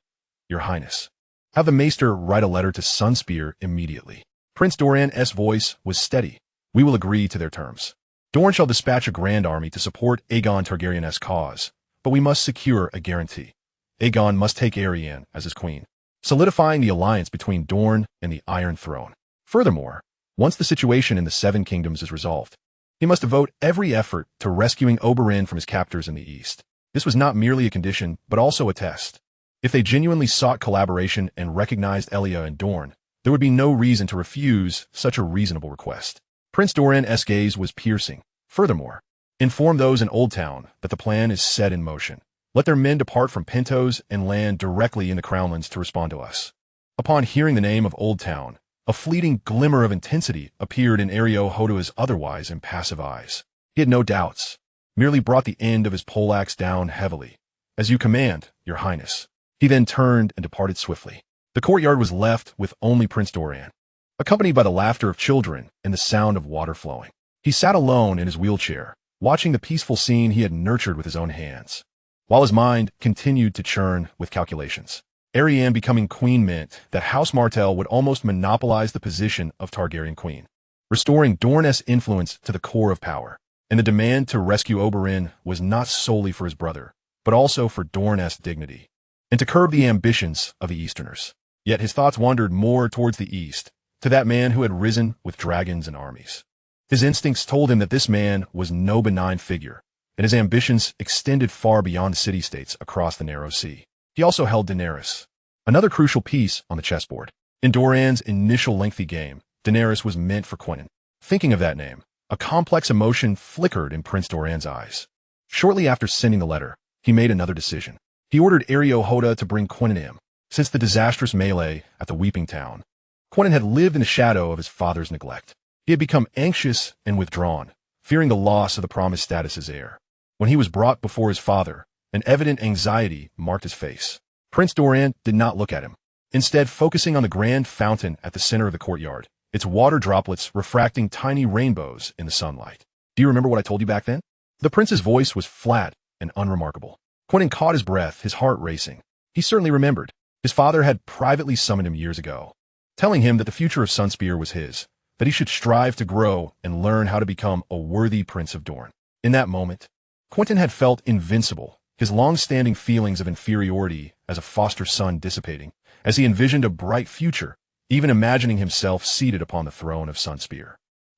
Your Highness. Have the Maester write a letter to Sunspear immediately. Prince Doran's voice was steady. We will agree to their terms. Dorne shall dispatch a grand army to support Aegon Targaryen's cause, but we must secure a guarantee. Aegon must take Arianne as his queen, solidifying the alliance between Dorne and the Iron Throne. Furthermore, once the situation in the Seven Kingdoms is resolved, he must devote every effort to rescuing Oberyn from his captors in the east. This was not merely a condition, but also a test. If they genuinely sought collaboration and recognized Elia and Dorne, there would be no reason to refuse such a reasonable request. Prince Doran's gaze was piercing. Furthermore, inform those in Old Town that the plan is set in motion. Let their men depart from Pentos and land directly in the Crownlands to respond to us. Upon hearing the name of Old Town, a fleeting glimmer of intensity appeared in Areo Hoda's otherwise impassive eyes. He had no doubts, merely brought the end of his poleaxe down heavily. As you command, Your Highness. He then turned and departed swiftly. The courtyard was left with only Prince Doran, accompanied by the laughter of children and the sound of water flowing. He sat alone in his wheelchair, watching the peaceful scene he had nurtured with his own hands, while his mind continued to churn with calculations. Arianne becoming queen meant that House Martell would almost monopolize the position of Targaryen queen, restoring Dorne's influence to the core of power. And the demand to rescue Oberyn was not solely for his brother, but also for Dorne's dignity, and to curb the ambitions of the Easterners. Yet his thoughts wandered more towards the east, to that man who had risen with dragons and armies. His instincts told him that this man was no benign figure, and his ambitions extended far beyond city-states across the narrow sea. He also held Daenerys, another crucial piece on the chessboard. In Doran's initial lengthy game, Daenerys was meant for Quentyn. Thinking of that name, a complex emotion flickered in Prince Doran's eyes. Shortly after sending the letter, he made another decision. He ordered Areo Hoda to bring Quentyn to him. Since the disastrous melee at the Weeping Town, Quentyn had lived in the shadow of his father's neglect. He had become anxious and withdrawn, fearing the loss of the promised status as heir. When he was brought before his father, an evident anxiety marked his face. Prince Doran did not look at him, instead focusing on the grand fountain at the center of the courtyard, its water droplets refracting tiny rainbows in the sunlight. Do you remember what I told you back then? The prince's voice was flat and unremarkable. Quentyn caught his breath, his heart racing. He certainly remembered. His father had privately summoned him years ago, telling him that the future of Sunspear was his, that he should strive to grow and learn how to become a worthy prince of Dorne. In that moment, Quentyn had felt invincible, his long-standing feelings of inferiority as a foster son dissipating, as he envisioned a bright future, even imagining himself seated upon the throne of Sunspear.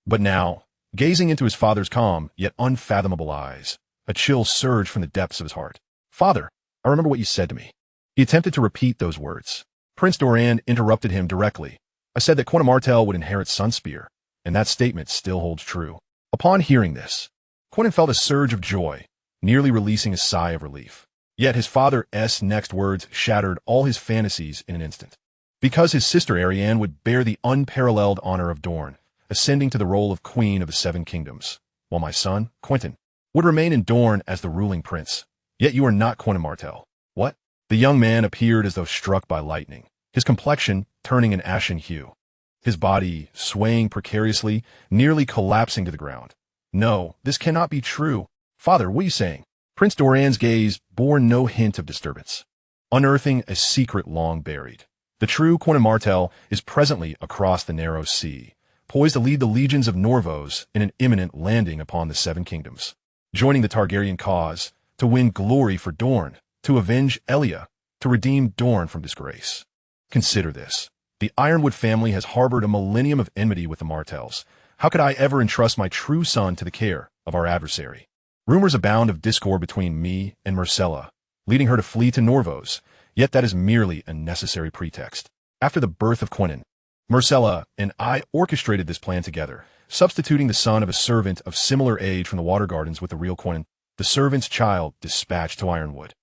But now, gazing into his father's calm yet unfathomable eyes, a chill surged from the depths of his heart. Father, I remember what you said to me. He attempted to repeat those words. Prince Doran interrupted him directly. I said that Quentyn Martell would inherit Sunspear, and that statement still holds true. Upon hearing this, Quentyn felt a surge of joy, nearly releasing a sigh of relief. Yet his father's next words shattered all his fantasies in an instant. Because his sister Arianne would bear the unparalleled honor of Dorne, ascending to the role of Queen of the Seven Kingdoms, while my son, Quentyn, would remain in Dorne as the ruling prince. Yet you are not Quentyn Martell. What? The young man appeared as though struck by lightning, his complexion turning an ashen hue, his body swaying precariously, nearly collapsing to the ground. No, this cannot be true. Father, what are you saying? Prince Doran's gaze bore no hint of disturbance, unearthing a secret long buried. The true Quentin Martell is presently across the narrow sea, poised to lead the legions of Norvos in an imminent landing upon the Seven Kingdoms, joining the Targaryen cause, to win glory for Dorne, to avenge Elia, to redeem Dorne from disgrace. Consider this. The Ironwood family has harbored a millennium of enmity with the Martells. How could I ever entrust my true son to the care of our adversary? Rumors abound of discord between me and Myrcella, leading her to flee to Norvos, yet that is merely a necessary pretext. After the birth of Quentin, Myrcella and I orchestrated this plan together, substituting the son of a servant of similar age from the Water Gardens with the real Quentin, the servant's child dispatched to Ironwood.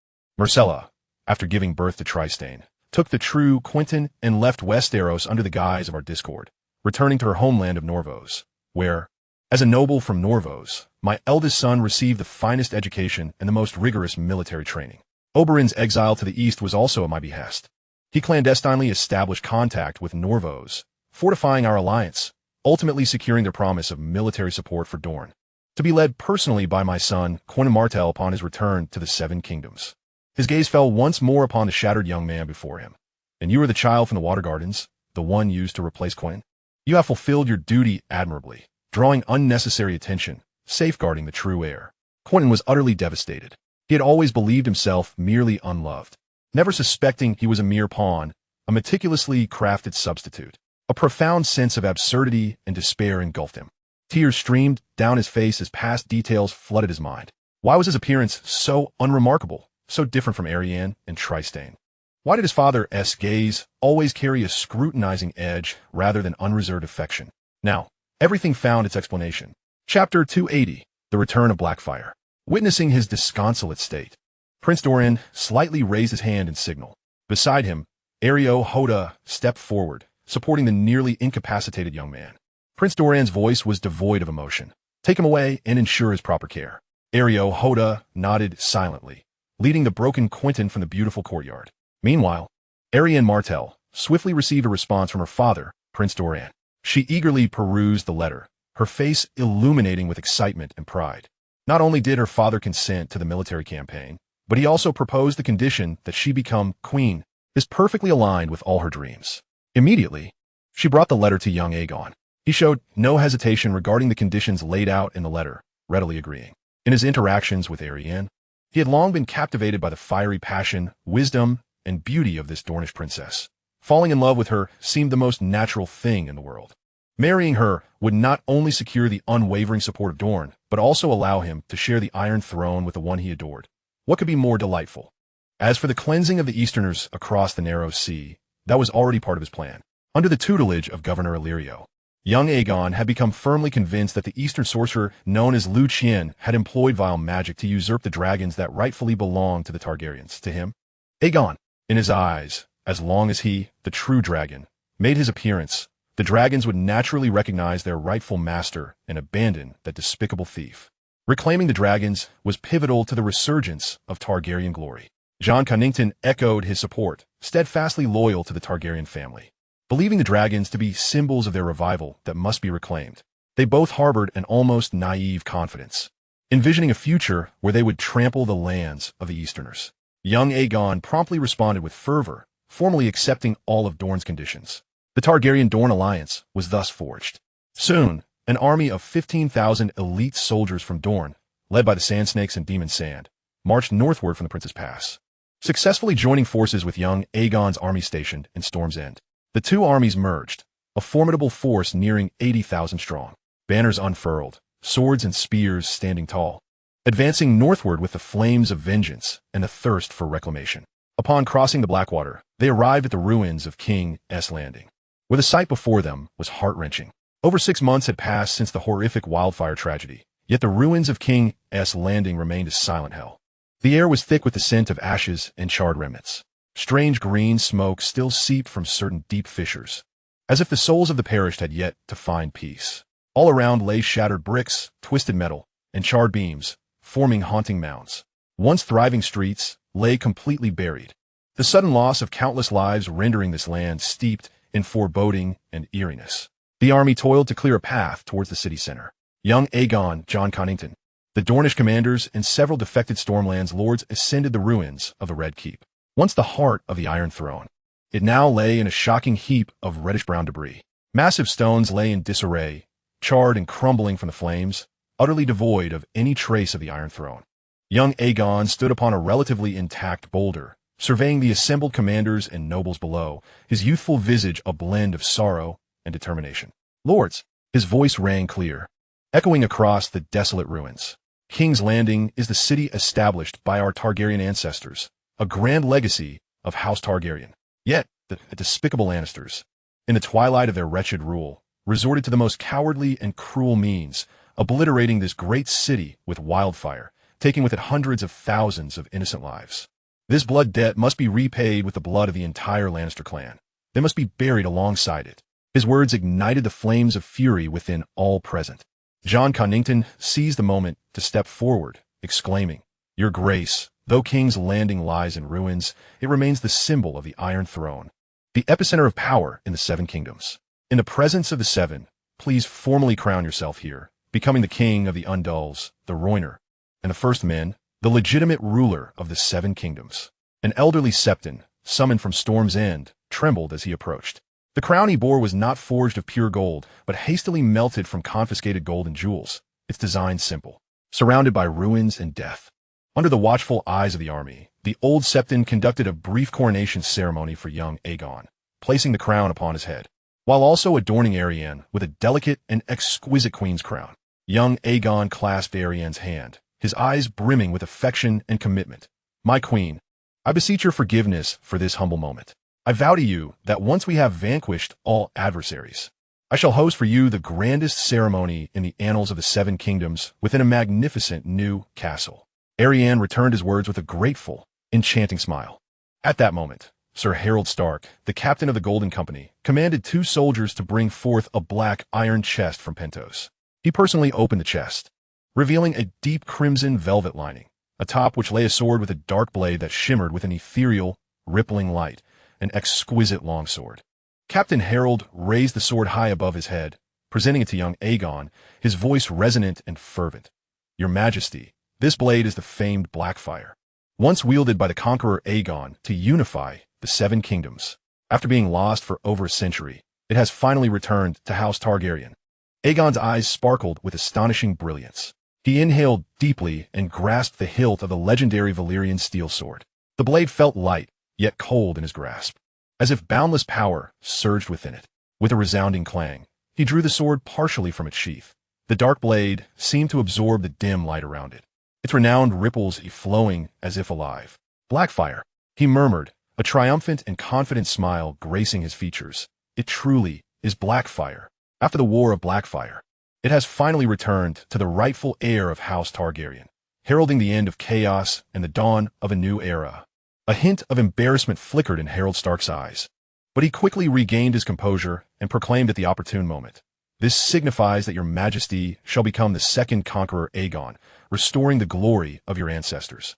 Myrcella, after giving birth to Trystane, took the true Quentin and left Westeros under the guise of our discord, returning to her homeland of Norvos, where, as a noble from Norvos, my eldest son received the finest education and the most rigorous military training. Oberyn's exile to the east was also at my behest. He clandestinely established contact with Norvos, fortifying our alliance, ultimately securing their promise of military support for Dorne, to be led personally by my son, Quentin Martell, upon his return to the Seven Kingdoms. His gaze fell once more upon the shattered young man before him. And you are the child from the Water Gardens, the one used to replace Quentin? You have fulfilled your duty admirably, drawing unnecessary attention, safeguarding the true heir. Quentin was utterly devastated. He had always believed himself merely unloved, never suspecting he was a mere pawn, a meticulously crafted substitute. A profound sense of absurdity and despair engulfed him. Tears streamed down his face as past details flooded his mind. Why was his appearance so unremarkable, so different from Arianne and Trystane? Why did his father's gaze always carry a scrutinizing edge rather than unreserved affection? Now, everything found its explanation. Chapter 280, The Return of Blackfyre. Witnessing his disconsolate state, Prince Doran slightly raised his hand in signal. Beside him, Ario Hoda stepped forward, supporting the nearly incapacitated young man. Prince Doran's voice was devoid of emotion. Take him away and ensure his proper care. Ario Hoda nodded silently, leading the broken Quentin from the beautiful courtyard. Meanwhile, Arianne Martell swiftly received a response from her father, Prince Doran. She eagerly perused the letter, her face illuminating with excitement and pride. Not only did her father consent to the military campaign, but he also proposed the condition that she become queen. This perfectly aligned with all her dreams. Immediately, she brought the letter to young Aegon. He showed no hesitation regarding the conditions laid out in the letter, readily agreeing. In his interactions with Arianne, he had long been captivated by the fiery passion, wisdom, and beauty of this Dornish princess. Falling in love with her seemed the most natural thing in the world. Marrying her would not only secure the unwavering support of Dorne, but also allow him to share the Iron Throne with the one he adored. What could be more delightful? As for the cleansing of the Easterners across the narrow sea, that was already part of his plan. Under the tutelage of Governor Illyrio, young Aegon had become firmly convinced that the Eastern sorcerer known as Liu Qian had employed vile magic to usurp the dragons that rightfully belonged to the Targaryens. To him, Aegon, in his eyes, as long as he, the true dragon, made his appearance, the dragons would naturally recognize their rightful master and abandon that despicable thief. Reclaiming the dragons was pivotal to the resurgence of Targaryen glory. Jon Connington echoed his support, steadfastly loyal to the Targaryen family. Believing the dragons to be symbols of their revival that must be reclaimed, they both harbored an almost naive confidence, envisioning a future where they would trample the lands of the Easterners. Young Aegon promptly responded with fervor, formally accepting all of Dorne's conditions. The Targaryen-Dorne alliance was thus forged. Soon, an army of 15,000 elite soldiers from Dorne, led by the Sand Snakes and Demon Sand, marched northward from the Prince's Pass, successfully joining forces with young Aegon's army stationed in Storm's End. The two armies merged, a formidable force nearing 80,000 strong, banners unfurled, swords and spears standing tall, advancing northward with the flames of vengeance and the thirst for reclamation. Upon crossing the Blackwater, they arrived at the ruins of King's Landing, where the sight before them was heart-wrenching. Over 6 months had passed since the horrific wildfire tragedy, yet the ruins of King's Landing remained a silent hell. The air was thick with the scent of ashes and charred remnants. Strange green smoke still seeped from certain deep fissures, as if the souls of the perished had yet to find peace. All around lay shattered bricks, twisted metal, and charred beams, forming haunting mounds. Once thriving streets lay completely buried, the sudden loss of countless lives rendering this land steeped in foreboding and eeriness. The army toiled to clear a path towards the city center. Young Aegon, Jon Connington, the Dornish commanders, and several defected Stormlands lords ascended the ruins of the Red Keep, once the heart of the Iron Throne. It now lay in a shocking heap of reddish-brown debris. Massive stones lay in disarray, charred and crumbling from the flames, utterly devoid of any trace of the Iron Throne. Young Aegon stood upon a relatively intact boulder, surveying the assembled commanders and nobles below, his youthful visage a blend of sorrow and determination. "Lords," his voice rang clear, echoing across the desolate ruins. "King's Landing is the city established by our Targaryen ancestors, a grand legacy of House Targaryen. Yet, the despicable Lannisters, in the twilight of their wretched rule, resorted to the most cowardly and cruel means, obliterating this great city with wildfire, taking with it hundreds of thousands of innocent lives. This blood debt must be repaid with the blood of the entire Lannister clan. They must be buried alongside it." His words ignited the flames of fury within all present. Jon Connington seized the moment to step forward, exclaiming, "Your Grace, though King's Landing lies in ruins, it remains the symbol of the Iron Throne, the epicenter of power in the Seven Kingdoms. In the presence of the Seven, please formally crown yourself here, becoming the king of the Undulls, the Royner, and the First Men, the legitimate ruler of the Seven Kingdoms." An elderly Septon, summoned from Storm's End, trembled as he approached. The crown he bore was not forged of pure gold, but hastily melted from confiscated gold and jewels, its design simple. Surrounded by ruins and death, under the watchful eyes of the army, the old Septon conducted a brief coronation ceremony for young Aegon, placing the crown upon his head, while also adorning Arianne with a delicate and exquisite queen's crown. Young Aegon clasped Arianne's hand, his eyes brimming with affection and commitment. "My queen, I beseech your forgiveness for this humble moment. I vow to you that once we have vanquished all adversaries, I shall host for you the grandest ceremony in the annals of the Seven Kingdoms within a magnificent new castle." Arianne returned his words with a grateful, enchanting smile. At that moment, Sir Harold Stark, the captain of the Golden Company, commanded 2 soldiers to bring forth a black iron chest from Pentos. He personally opened the chest, revealing a deep crimson velvet lining, atop which lay a sword with a dark blade that shimmered with an ethereal, rippling light, an exquisite longsword. Captain Harold raised the sword high above his head, presenting it to young Aegon, his voice resonant and fervent. "Your Majesty, this blade is the famed Blackfire, once wielded by the Conqueror Aegon to unify the Seven Kingdoms. After being lost for over a century, it has finally returned to House Targaryen." Aegon's eyes sparkled with astonishing brilliance. He inhaled deeply and grasped the hilt of the legendary Valyrian steel sword. The blade felt light, yet cold in his grasp, as if boundless power surged within it. With a resounding clang, he drew the sword partially from its sheath. The dark blade seemed to absorb the dim light around it, its renowned ripples flowing as if alive. "Blackfire," he murmured, a triumphant and confident smile gracing his features. "It truly is Blackfire. After the War of Blackfire, it has finally returned to the rightful heir of House Targaryen, heralding the end of chaos and the dawn of a new era." A hint of embarrassment flickered in Harold Stark's eyes, but he quickly regained his composure and proclaimed at the opportune moment, "This signifies that your Majesty shall become the second Conqueror Aegon, restoring the glory of your ancestors."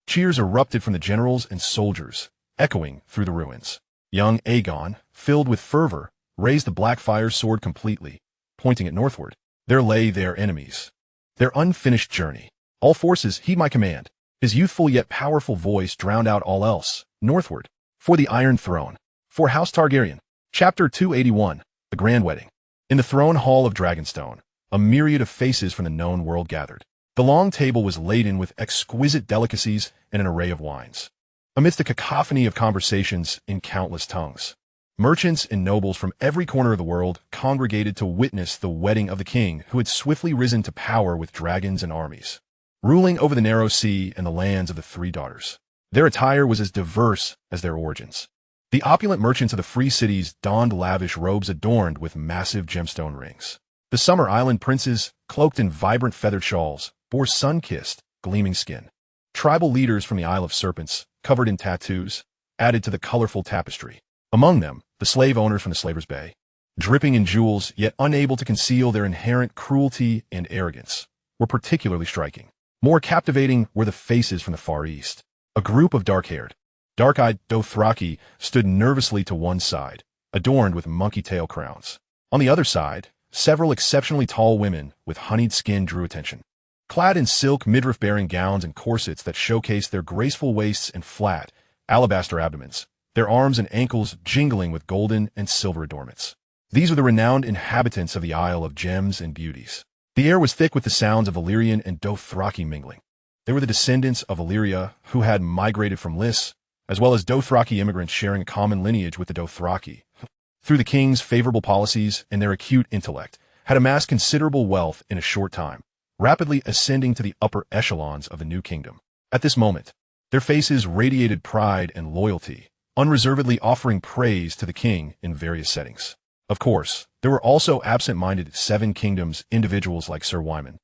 Cheers erupted from the generals and soldiers, echoing through the ruins. Young Aegon, filled with fervor, raised the Blackfire's sword completely, pointing it northward. "There lay their enemies, their unfinished journey. All forces heed my command." His youthful yet powerful voice drowned out all else. "Northward, for the Iron Throne, for House Targaryen." Chapter 281, The Grand Wedding. In the throne hall of Dragonstone, a myriad of faces from the known world gathered. The long table was laden with exquisite delicacies and an array of wines. Amidst a cacophony of conversations in countless tongues, merchants and nobles from every corner of the world congregated to witness the wedding of the king who had swiftly risen to power with dragons and armies, ruling over the narrow sea and the lands of the Three Daughters. Their attire was as diverse as their origins. The opulent merchants of the free cities donned lavish robes adorned with massive gemstone rings. The Summer Island princes, cloaked in vibrant feathered shawls, bore sun-kissed, gleaming skin. Tribal leaders from the Isle of Serpents, covered in tattoos, added to the colorful tapestry. Among them, the slave owners from the Slaver's Bay, dripping in jewels yet unable to conceal their inherent cruelty and arrogance, were particularly striking. More captivating were the faces from the Far East. A group of dark-haired, dark-eyed Dothraki stood nervously to one side, adorned with monkey-tail crowns. On the other side, several exceptionally tall women with honeyed skin drew attention. Clad in silk midriff-bearing gowns and corsets that showcased their graceful waists and flat, alabaster abdomens, their arms and ankles jingling with golden and silver adornments. These were the renowned inhabitants of the Isle of Gems and Beauties. The air was thick with the sounds of Valyrian and Dothraki mingling. They were the descendants of Valyria who had migrated from Lys, as well as Dothraki immigrants sharing a common lineage with the Dothraki. Through the king's favorable policies and their acute intellect, had amassed considerable wealth in a short time, rapidly ascending to the upper echelons of the new kingdom. At this moment, their faces radiated pride and loyalty, unreservedly offering praise to the king in various settings. Of course, there were also absent-minded Seven Kingdoms individuals like Sir Wyman,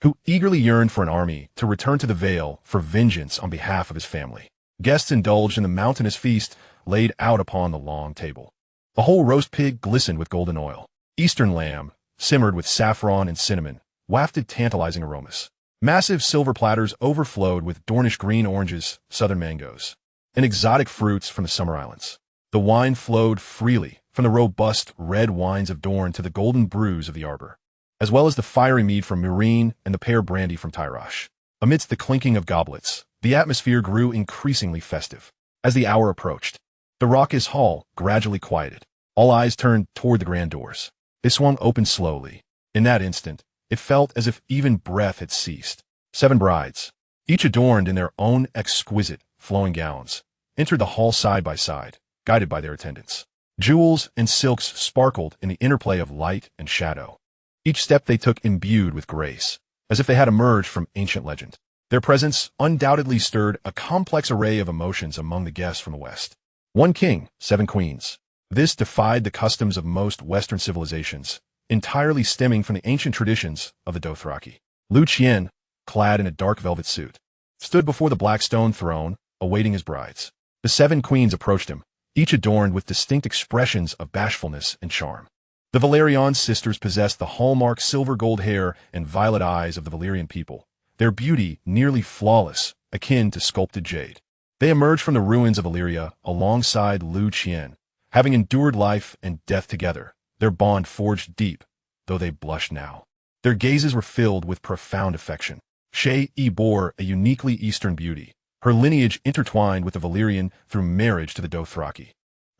who eagerly yearned for an army to return to the Vale for vengeance on behalf of his family. Guests indulged in the mountainous feast laid out upon the long table. A whole roast pig glistened with golden oil. Eastern lamb, simmered with saffron and cinnamon, wafted tantalizing aromas. Massive silver platters overflowed with Dornish green oranges, southern mangoes, and exotic fruits from the summer islands. The wine flowed freely from the robust red wines of Dorne to the golden brews of the arbor, as well as the fiery mead from Meereen and the pear brandy from Tyrosh. Amidst the clinking of goblets, the atmosphere grew increasingly festive. As the hour approached, the raucous hall gradually quieted. All eyes turned toward the grand doors. They swung open slowly. In that instant, it felt as if even breath had ceased. 7 brides, each adorned in their own exquisite, flowing gowns, entered the hall side by side, guided by their attendants. Jewels and silks sparkled in the interplay of light and shadow. Each step they took imbued with grace, as if they had emerged from ancient legend. Their presence undoubtedly stirred a complex array of emotions among the guests from the West. 1 king, 7 queens. This defied the customs of most Western civilizations, entirely stemming from the ancient traditions of the Dothraki. Liu Qian, clad in a dark velvet suit, stood before the black stone throne, awaiting his brides. The 7 queens approached him, each adorned with distinct expressions of bashfulness and charm. The Valyrian sisters possessed the hallmark silver-gold hair and violet eyes of the Valyrian people, their beauty nearly flawless, akin to sculpted jade. They emerged from the ruins of Valyria alongside Liu Qian, having endured life and death together, their bond forged deep, though they blushed now. Their gazes were filled with profound affection. Shae bore a uniquely Eastern beauty, her lineage intertwined with the Valyrian through marriage to the Dothraki.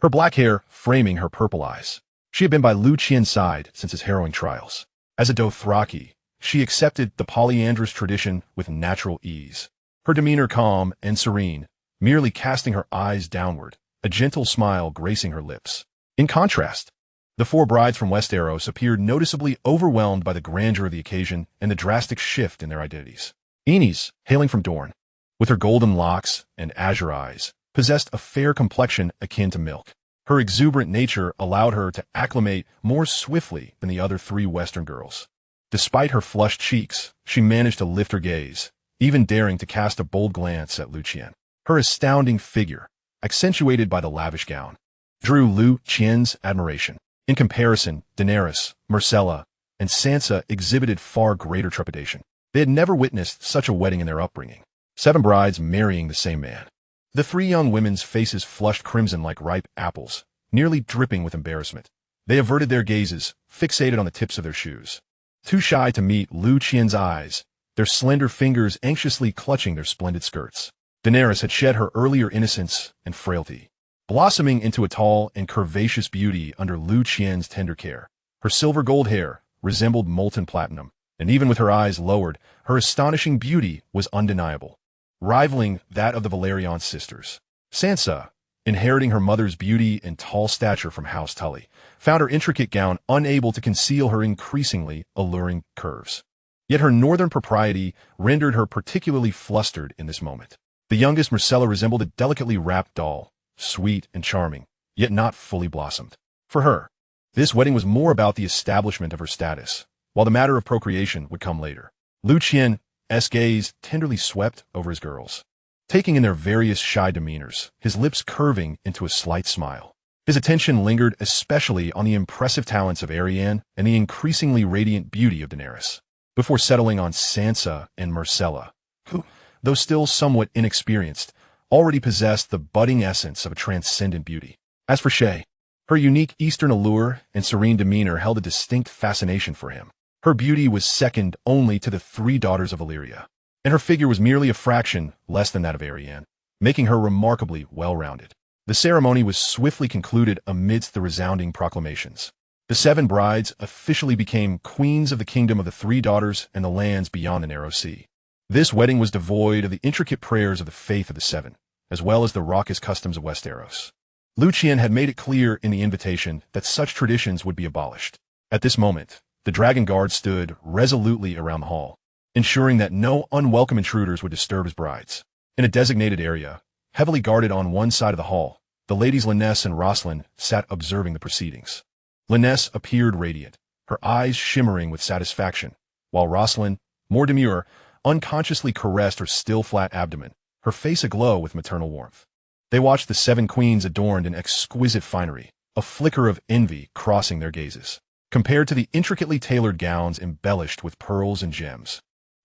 Her black hair framing her purple eyes. She had been by Liu Qian's side since his harrowing trials. As a Dothraki, she accepted the polyandrous tradition with natural ease. Her demeanor calm and serene, merely casting her eyes downward, a gentle smile gracing her lips. In contrast, the 4 brides from Westeros appeared noticeably overwhelmed by the grandeur of the occasion and the drastic shift in their identities. Aenys, hailing from Dorne, with her golden locks and azure eyes, possessed a fair complexion akin to milk. Her exuberant nature allowed her to acclimate more swiftly than the other 3 Western girls. Despite her flushed cheeks, she managed to lift her gaze, even daring to cast a bold glance at Liu Qian. Her astounding figure, accentuated by the lavish gown, drew Liu Qian's admiration. In comparison, Daenerys, Myrcella, and Sansa exhibited far greater trepidation. They had never witnessed such a wedding in their upbringing. 7 brides marrying the same man. The 3 young women's faces flushed crimson like ripe apples, nearly dripping with embarrassment. They averted their gazes, fixated on the tips of their shoes. Too shy to meet Liu Qian's eyes, their slender fingers anxiously clutching their splendid skirts. Daenerys had shed her earlier innocence and frailty, blossoming into a tall and curvaceous beauty under Liu Qian's tender care. Her silver gold hair resembled molten platinum, and even with her eyes lowered, her astonishing beauty was undeniable, rivaling that of the Valyrian sisters. Sansa, inheriting her mother's beauty and tall stature from House Tully, found her intricate gown unable to conceal her increasingly alluring curves. Yet her northern propriety rendered her particularly flustered in this moment. The youngest Myrcella resembled a delicately wrapped doll, sweet and charming, yet not fully blossomed. For her, this wedding was more about the establishment of her status, while the matter of procreation would come later. Liu Qian's gaze tenderly swept over his girls, taking in their various shy demeanors, his lips curving into a slight smile. His attention lingered especially on the impressive talents of Arianne and the increasingly radiant beauty of Daenerys, before settling on Sansa and Myrcella, who, though still somewhat inexperienced, already possessed the budding essence of a transcendent beauty. As for Shae, her unique Eastern allure and serene demeanor held a distinct fascination for him. Her beauty was second only to the 3 daughters of Valyria, and her figure was merely a fraction less than that of Arianne, making her remarkably well-rounded. The ceremony was swiftly concluded amidst the resounding proclamations. The 7 brides officially became queens of the kingdom of the 3 daughters and the lands beyond the narrow sea. This wedding was devoid of the intricate prayers of the faith of the 7, as well as the raucous customs of Westeros. Liu Qian had made it clear in the invitation that such traditions would be abolished. At this moment, the dragon guard stood resolutely around the hall, ensuring that no unwelcome intruders would disturb his brides. In a designated area, heavily guarded on one side of the hall, the ladies Lannister and Rosalind sat observing the proceedings. Lannister appeared radiant, her eyes shimmering with satisfaction, while Rosalind, more demure, unconsciously caressed her still flat abdomen, her face aglow with maternal warmth. They watched the 7 queens adorned in exquisite finery, a flicker of envy crossing their gazes, compared to the intricately tailored gowns embellished with pearls and gems.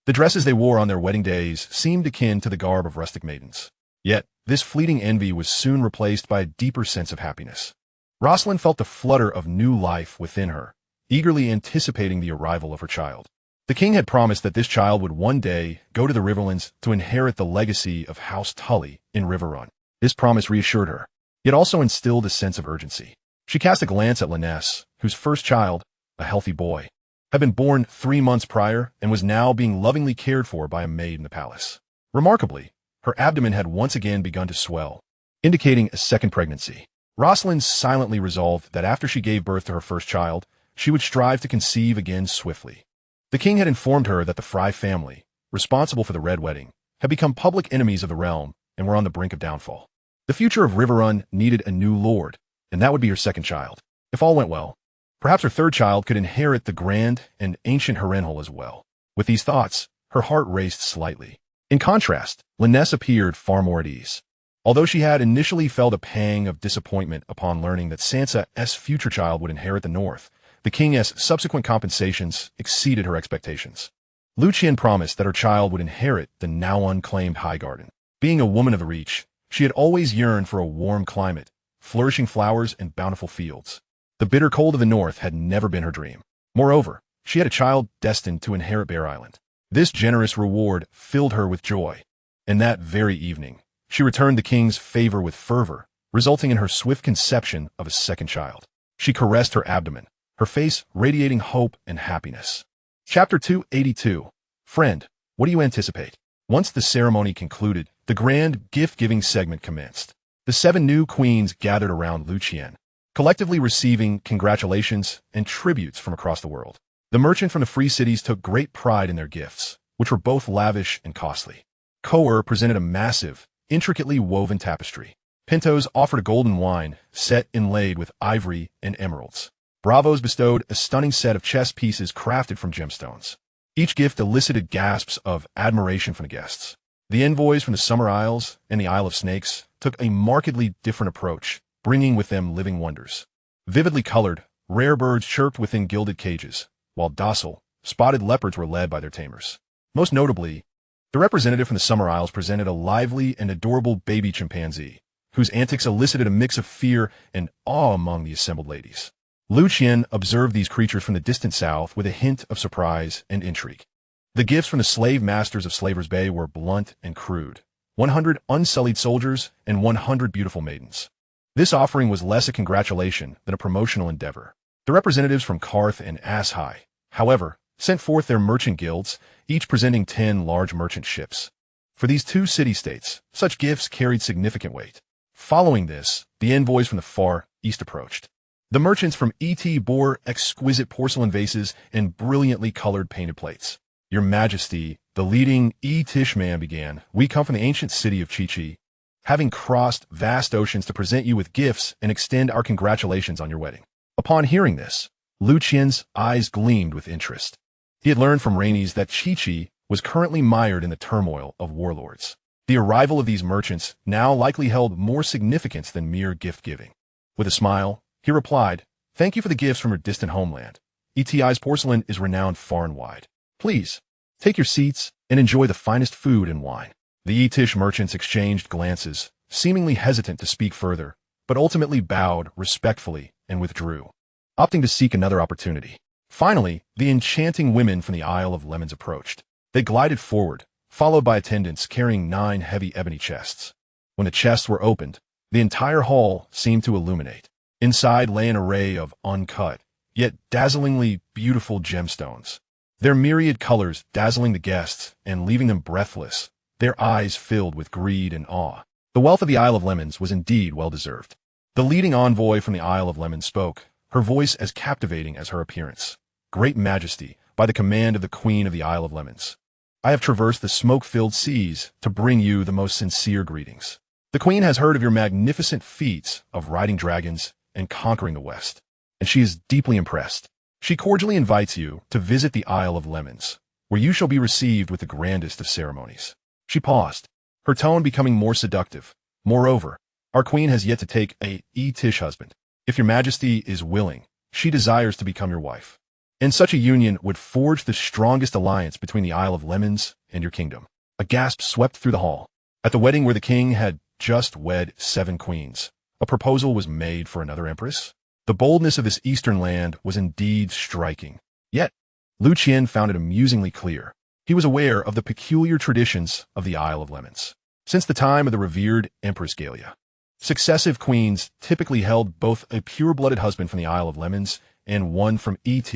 The dresses they wore on their wedding days seemed akin to the garb of rustic maidens. Yet, this fleeting envy was soon replaced by a deeper sense of happiness. Rosalind felt the flutter of new life within her, eagerly anticipating the arrival of her child. The king had promised that this child would one day go to the Riverlands to inherit the legacy of House Tully in Riverrun. This promise reassured her, yet also instilled a sense of urgency. She cast a glance at Lannister, whose first child, a healthy boy, had been born 3 months prior and was now being lovingly cared for by a maid in the palace. Remarkably, her abdomen had once again begun to swell, indicating a second pregnancy. Rosalind silently resolved that after she gave birth to her first child, she would strive to conceive again swiftly. The king had informed her that the Fry family, responsible for the Red Wedding, had become public enemies of the realm and were on the brink of downfall. The future of Riverrun needed a new lord, and that would be her second child. If all went well, perhaps her third child could inherit the grand and ancient Harrenhal as well. With these thoughts, her heart raced slightly. In contrast, Lannister appeared far more at ease. Although she had initially felt a pang of disappointment upon learning that Sansa's future child would inherit the North, the king's subsequent compensations exceeded her expectations. Liu Qian promised that her child would inherit the now unclaimed Highgarden. Being a woman of the Reach, she had always yearned for a warm climate, flourishing flowers and bountiful fields. The bitter cold of the North had never been her dream. Moreover, she had a child destined to inherit Bear Island. This generous reward filled her with joy, and that very evening, she returned the king's favor with fervor, resulting in her swift conception of a second child. She caressed her abdomen, her face radiating hope and happiness. Chapter 282. Friend, what do you anticipate? Once the ceremony concluded, the grand gift-giving segment commenced. The 7 new queens gathered around Liu Qian, collectively receiving congratulations and tributes from across the world. The merchant from the free cities took great pride in their gifts, which were both lavish and costly. Conqueror presented a massive, intricately woven tapestry. Pintos offered a golden wine set inlaid with ivory and emeralds. Bravos bestowed a stunning set of chess pieces crafted from gemstones. Each gift elicited gasps of admiration from the guests. The envoys from the Summer Isles and the Isle of Snakes took a markedly different approach, bringing with them living wonders. Vividly colored, rare birds chirped within gilded cages, while docile, spotted leopards were led by their tamers. Most notably, the representative from the Summer Isles presented a lively and adorable baby chimpanzee, whose antics elicited a mix of fear and awe among the assembled ladies. Liu Qian observed these creatures from the distant south with a hint of surprise and intrigue. The gifts from the slave masters of Slaver's Bay were blunt and crude: 100 unsullied soldiers and 100 beautiful maidens. This offering was less a congratulation than a promotional endeavor. The representatives from Karth and Ashai, however, sent forth their merchant guilds, each presenting 10 large merchant ships. For these 2 city-states, such gifts carried significant weight. Following this, the envoys from the far east approached. The merchants from ET bore exquisite porcelain vases and brilliantly colored painted plates. Your Majesty, the leading Etish man began, we come from the ancient city of Chi-Chi, having crossed vast oceans to present you with gifts and extend our congratulations on your wedding. Upon hearing this, Liu Qian's eyes gleamed with interest. He had learned from Rhaenys that Chi-Chi was currently mired in the turmoil of warlords. The arrival of these merchants now likely held more significance than mere gift-giving. With a smile, he replied, "Thank you for the gifts from your distant homeland. ETI's porcelain is renowned far and wide. Please, take your seats and enjoy the finest food and wine." The Etish merchants exchanged glances, seemingly hesitant to speak further, but ultimately bowed respectfully and withdrew, opting to seek another opportunity. Finally, the enchanting women from the Isle of Lemons approached. They glided forward, followed by attendants carrying 9 heavy ebony chests. When the chests were opened, The entire hall seemed to illuminate. Inside lay an array of uncut, yet dazzlingly beautiful gemstones. Their myriad colors dazzling the guests and leaving them breathless, their eyes filled with greed and awe. The wealth of the Isle of Lemons was indeed well-deserved. The leading envoy from the Isle of Lemons spoke, her voice as captivating as her appearance. Great Majesty, by the command of the Queen of the Isle of Lemons, I have traversed the smoke-filled seas to bring you the most sincere greetings. The Queen has heard of your magnificent feats of riding dragons and conquering the West, and she is deeply impressed. She cordially invites you to visit the Isle of Lemons, where you shall be received with the grandest of ceremonies. She paused, her tone becoming more seductive. Moreover, our Queen has yet to take a Tish husband. If your Majesty is willing, she desires to become your wife. And such a union would forge the strongest alliance between the Isle of Lemons and your kingdom. A gasp swept through the hall. At the wedding where the king had just wed 7 queens, a proposal was made for another empress? The boldness of this eastern land was indeed striking. Yet, Liu Qian found it amusingly clear. He was aware of the peculiar traditions of the Isle of Lemons. Since the time of the revered Empress Galia, successive queens typically held both a pure-blooded husband from the Isle of Lemons and one from ET,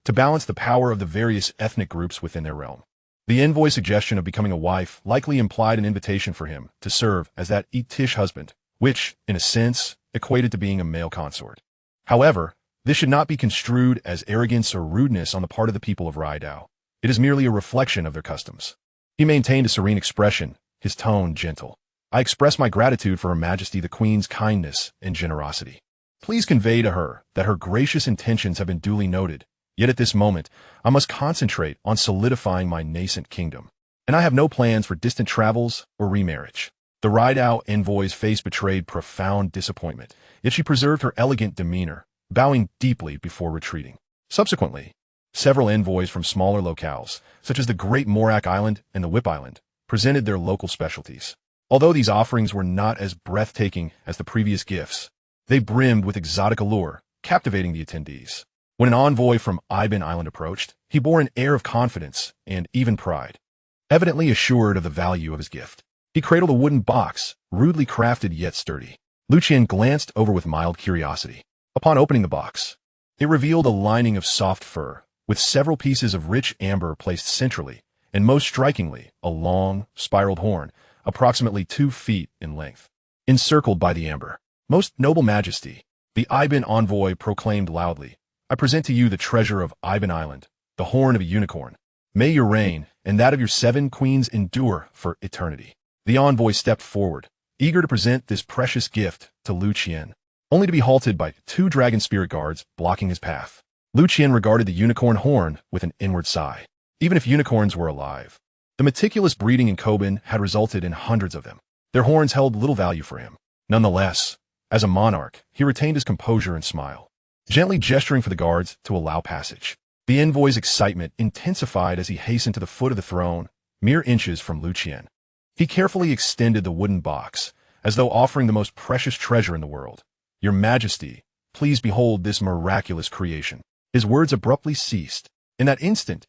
to balance the power of the various ethnic groups within their realm. The envoy's suggestion of becoming a wife likely implied an invitation for him to serve as that Tish husband, which, in a sense, equated to being a male consort. However, this should not be construed as arrogance or rudeness on the part of the people of Rydao. It is merely a reflection of their customs. He maintained a serene expression, his tone gentle. I express my gratitude for Her Majesty the Queen's kindness and generosity. Please convey to her that her gracious intentions have been duly noted. Yet at this moment, I must concentrate on solidifying my nascent kingdom, and I have no plans for distant travels or remarriage. The Rydao envoy's face betrayed profound disappointment, yet she preserved her elegant demeanor, bowing deeply before retreating. Subsequently, several envoys from smaller locales, such as the Great Morak Island and the Whip Island, presented their local specialties. Although these offerings were not as breathtaking as the previous gifts, they brimmed with exotic allure, captivating the attendees. When an envoy from Iban Island approached, he bore an air of confidence and even pride, evidently assured of the value of his gift. He cradled a wooden box, rudely crafted yet sturdy. Liu Qian glanced over with mild curiosity. Upon opening the box, it revealed a lining of soft fur, with several pieces of rich amber placed centrally, and most strikingly, a long, spiraled horn, approximately 2 feet in length, encircled by the amber. Most noble Majesty, the Iban envoy proclaimed loudly, I present to you the treasure of Iban Island, the horn of a unicorn. May your reign and that of your 7 queens endure for eternity. The envoy stepped forward, eager to present this precious gift to Liu Qian, only to be halted by 2 dragon spirit guards blocking his path. Liu Qian regarded the unicorn horn with an inward sigh. Even if unicorns were alive, the meticulous breeding in Kobin had resulted in hundreds of them. Their horns held little value for him. Nonetheless, as a monarch, he retained his composure and smile, gently gesturing for the guards to allow passage. The envoy's excitement intensified as he hastened to the foot of the throne, mere inches from Liu Qian. He carefully extended the wooden box, as though offering the most precious treasure in the world. Your Majesty, please behold this miraculous creation. His words abruptly ceased. In that instant,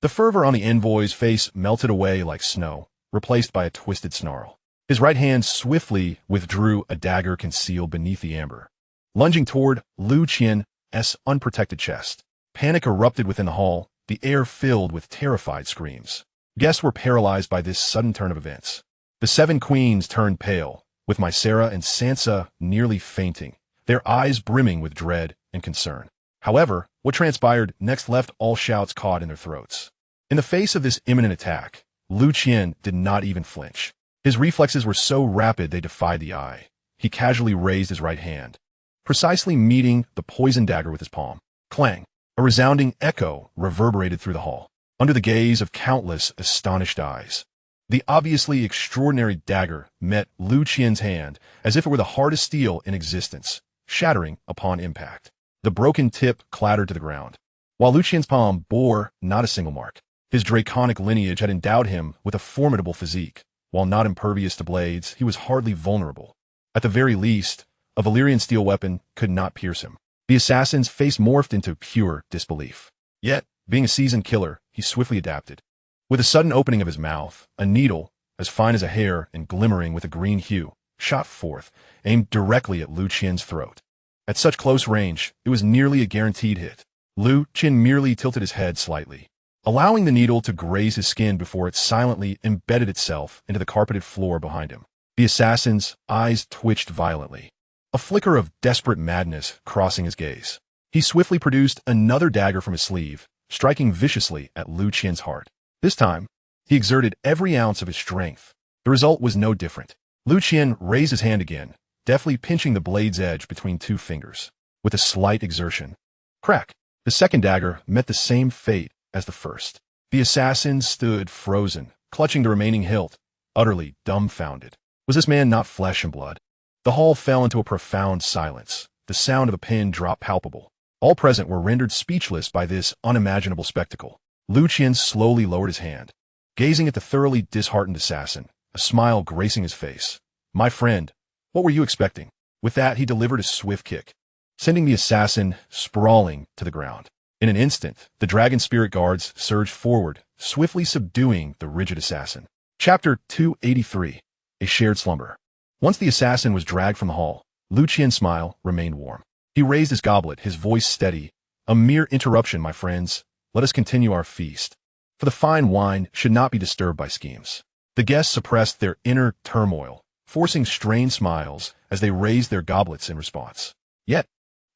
the fervor on the envoy's face melted away like snow, replaced by a twisted snarl. His right hand swiftly withdrew a dagger concealed beneath the amber. Lunging toward Liu Qian's unprotected chest, panic erupted within the hall, the air filled with terrified screams. Guests were paralyzed by this sudden turn of events. The 7 queens turned pale, with Mysera and Sansa nearly fainting, their eyes brimming with dread and concern. However, what transpired next left all shouts caught in their throats. In the face of this imminent attack, Liu Qian did not even flinch. His reflexes were so rapid they defied the eye. He casually raised his right hand, precisely meeting the poison dagger with his palm. Clang! A resounding echo reverberated through the hall, under the gaze of countless astonished eyes. The obviously extraordinary dagger met Liu Qian's hand as if it were the hardest steel in existence, shattering upon impact. The broken tip clattered to the ground, while Liu Qian's palm bore not a single mark. His draconic lineage had endowed him with a formidable physique. While not impervious to blades, he was hardly vulnerable. At the very least, a Valyrian steel weapon could not pierce him. The assassin's face morphed into pure disbelief. Yet, being a seasoned killer, he swiftly adapted. With a sudden opening of his mouth, a needle, as fine as a hair and glimmering with a green hue, shot forth, aimed directly at Liu Qian's throat. At such close range, it was nearly a guaranteed hit. Liu Qian merely tilted his head slightly, allowing the needle to graze his skin before it silently embedded itself into the carpeted floor behind him. The assassin's eyes twitched violently, a flicker of desperate madness crossing his gaze. He swiftly produced another dagger from his sleeve, striking viciously at Liu Qian's heart. This time, he exerted every ounce of his strength. The result was no different. Liu Qian raised his hand again, deftly pinching the blade's edge between two fingers. With a slight exertion, crack! The second dagger met the same fate as the first. The assassin stood frozen, clutching the remaining hilt, utterly dumbfounded. Was this man not flesh and blood? The hall fell into a profound silence. The sound of a pin drop palpable. All present were rendered speechless by this unimaginable spectacle. Liu Qian slowly lowered his hand, gazing at the thoroughly disheartened assassin, a smile gracing his face. "My friend, what were you expecting?" With that, he delivered a swift kick, sending the assassin sprawling to the ground. In an instant, the dragon spirit guards surged forward, swiftly subduing the rigid assassin. Chapter 283. A Shared Slumber. Once the assassin was dragged from the hall, Liu Qian's smile remained warm. He raised his goblet, his voice steady. "A mere interruption, my friends. Let us continue our feast." For the fine wine should not be disturbed by schemes. The guests suppressed their inner turmoil, forcing strained smiles as they raised their goblets in response. Yet,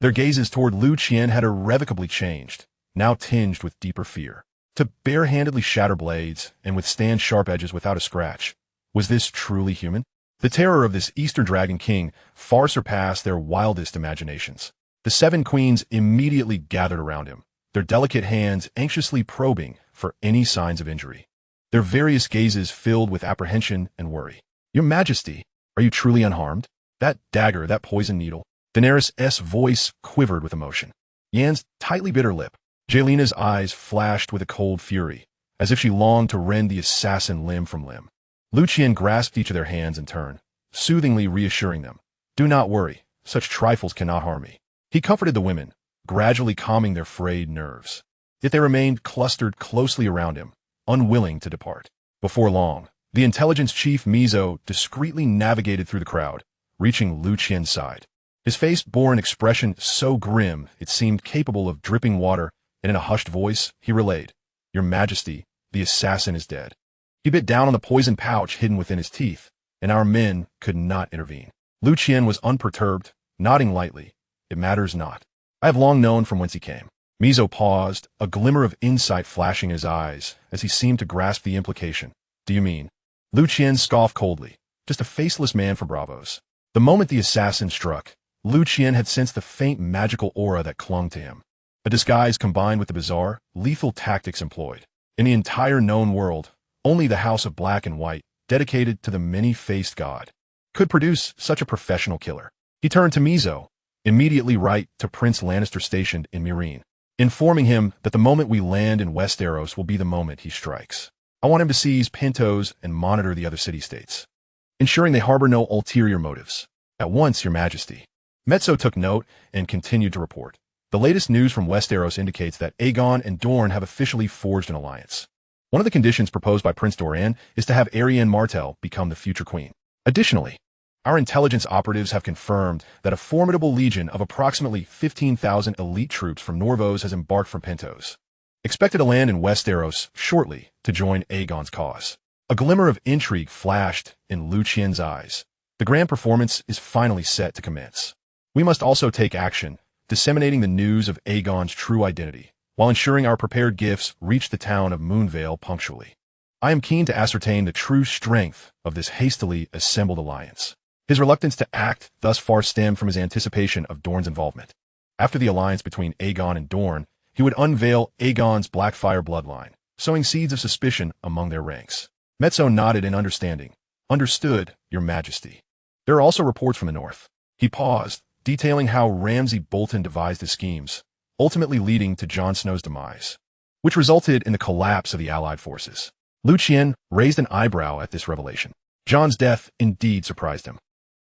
their gazes toward Liu Qian had irrevocably changed, now tinged with deeper fear. To barehandedly shatter blades and withstand sharp edges without a scratch, was this truly human? The terror of this Eastern Dragon King far surpassed their wildest imaginations. The seven queens immediately gathered around him, their delicate hands anxiously probing for any signs of injury. Their various gazes filled with apprehension and worry. "Your Majesty, are you truly unharmed? That dagger, that poison needle." Daenerys' voice quivered with emotion. Yan's tightly bit her lip. Jelena's eyes flashed with a cold fury, as if she longed to rend the assassin limb from limb. Liu Qian grasped each of their hands in turn, soothingly reassuring them. "Do not worry, such trifles cannot harm me." He comforted the women, gradually calming their frayed nerves. Yet they remained clustered closely around him, unwilling to depart. Before long, the intelligence chief Mizo discreetly navigated through the crowd, reaching Liu Qian's side. His face bore an expression so grim it seemed capable of dripping water, and in a hushed voice, he relayed, "Your Majesty, the assassin is dead." He bit down on the poison pouch hidden within his teeth, and our men could not intervene. Liu Qian was unperturbed, nodding lightly. "It matters not. I have long known from whence he came." Mizo paused, a glimmer of insight flashing in his eyes as he seemed to grasp the implication. "Do you mean?" Liu Qian scoffed coldly. "Just a faceless man for bravos." The moment the assassin struck, Liu Qian had sensed the faint magical aura that clung to him. A disguise combined with the bizarre, lethal tactics employed. In the entire known world, only the House of Black and White, dedicated to the many-faced god, could produce such a professional killer. He turned to Mizo, immediately write to Prince Lannister stationed in Meereen, informing him that the moment we land in Westeros will be the moment he strikes. I want him to seize Pintos and monitor the other city-states, ensuring they harbor no ulterior motives. At once, Your Majesty. Mezzo took note and continued to report. The latest news from Westeros indicates that Aegon and Dorne have officially forged an alliance. One of the conditions proposed by Prince Doran is to have Arianne Martell become the future queen. Additionally, our intelligence operatives have confirmed that a formidable legion of approximately 15,000 elite troops from Norvos has embarked from Pintos, expected to land in Westeros shortly to join Aegon's cause. A glimmer of intrigue flashed in Liu Qian's eyes. The grand performance is finally set to commence. We must also take action, disseminating the news of Aegon's true identity, while ensuring our prepared gifts reach the town of Moonvale punctually. I am keen to ascertain the true strength of this hastily assembled alliance. His reluctance to act thus far stemmed from his anticipation of Dorne's involvement. After the alliance between Aegon and Dorne, he would unveil Aegon's Blackfire bloodline, sowing seeds of suspicion among their ranks. Mezzo nodded in understanding. "Understood, Your Majesty." There are also reports from the north. He paused, detailing how Ramsay Bolton devised his schemes, ultimately leading to Jon Snow's demise, which resulted in the collapse of the Allied forces. Liu Qian raised an eyebrow at this revelation. Jon's death indeed surprised him.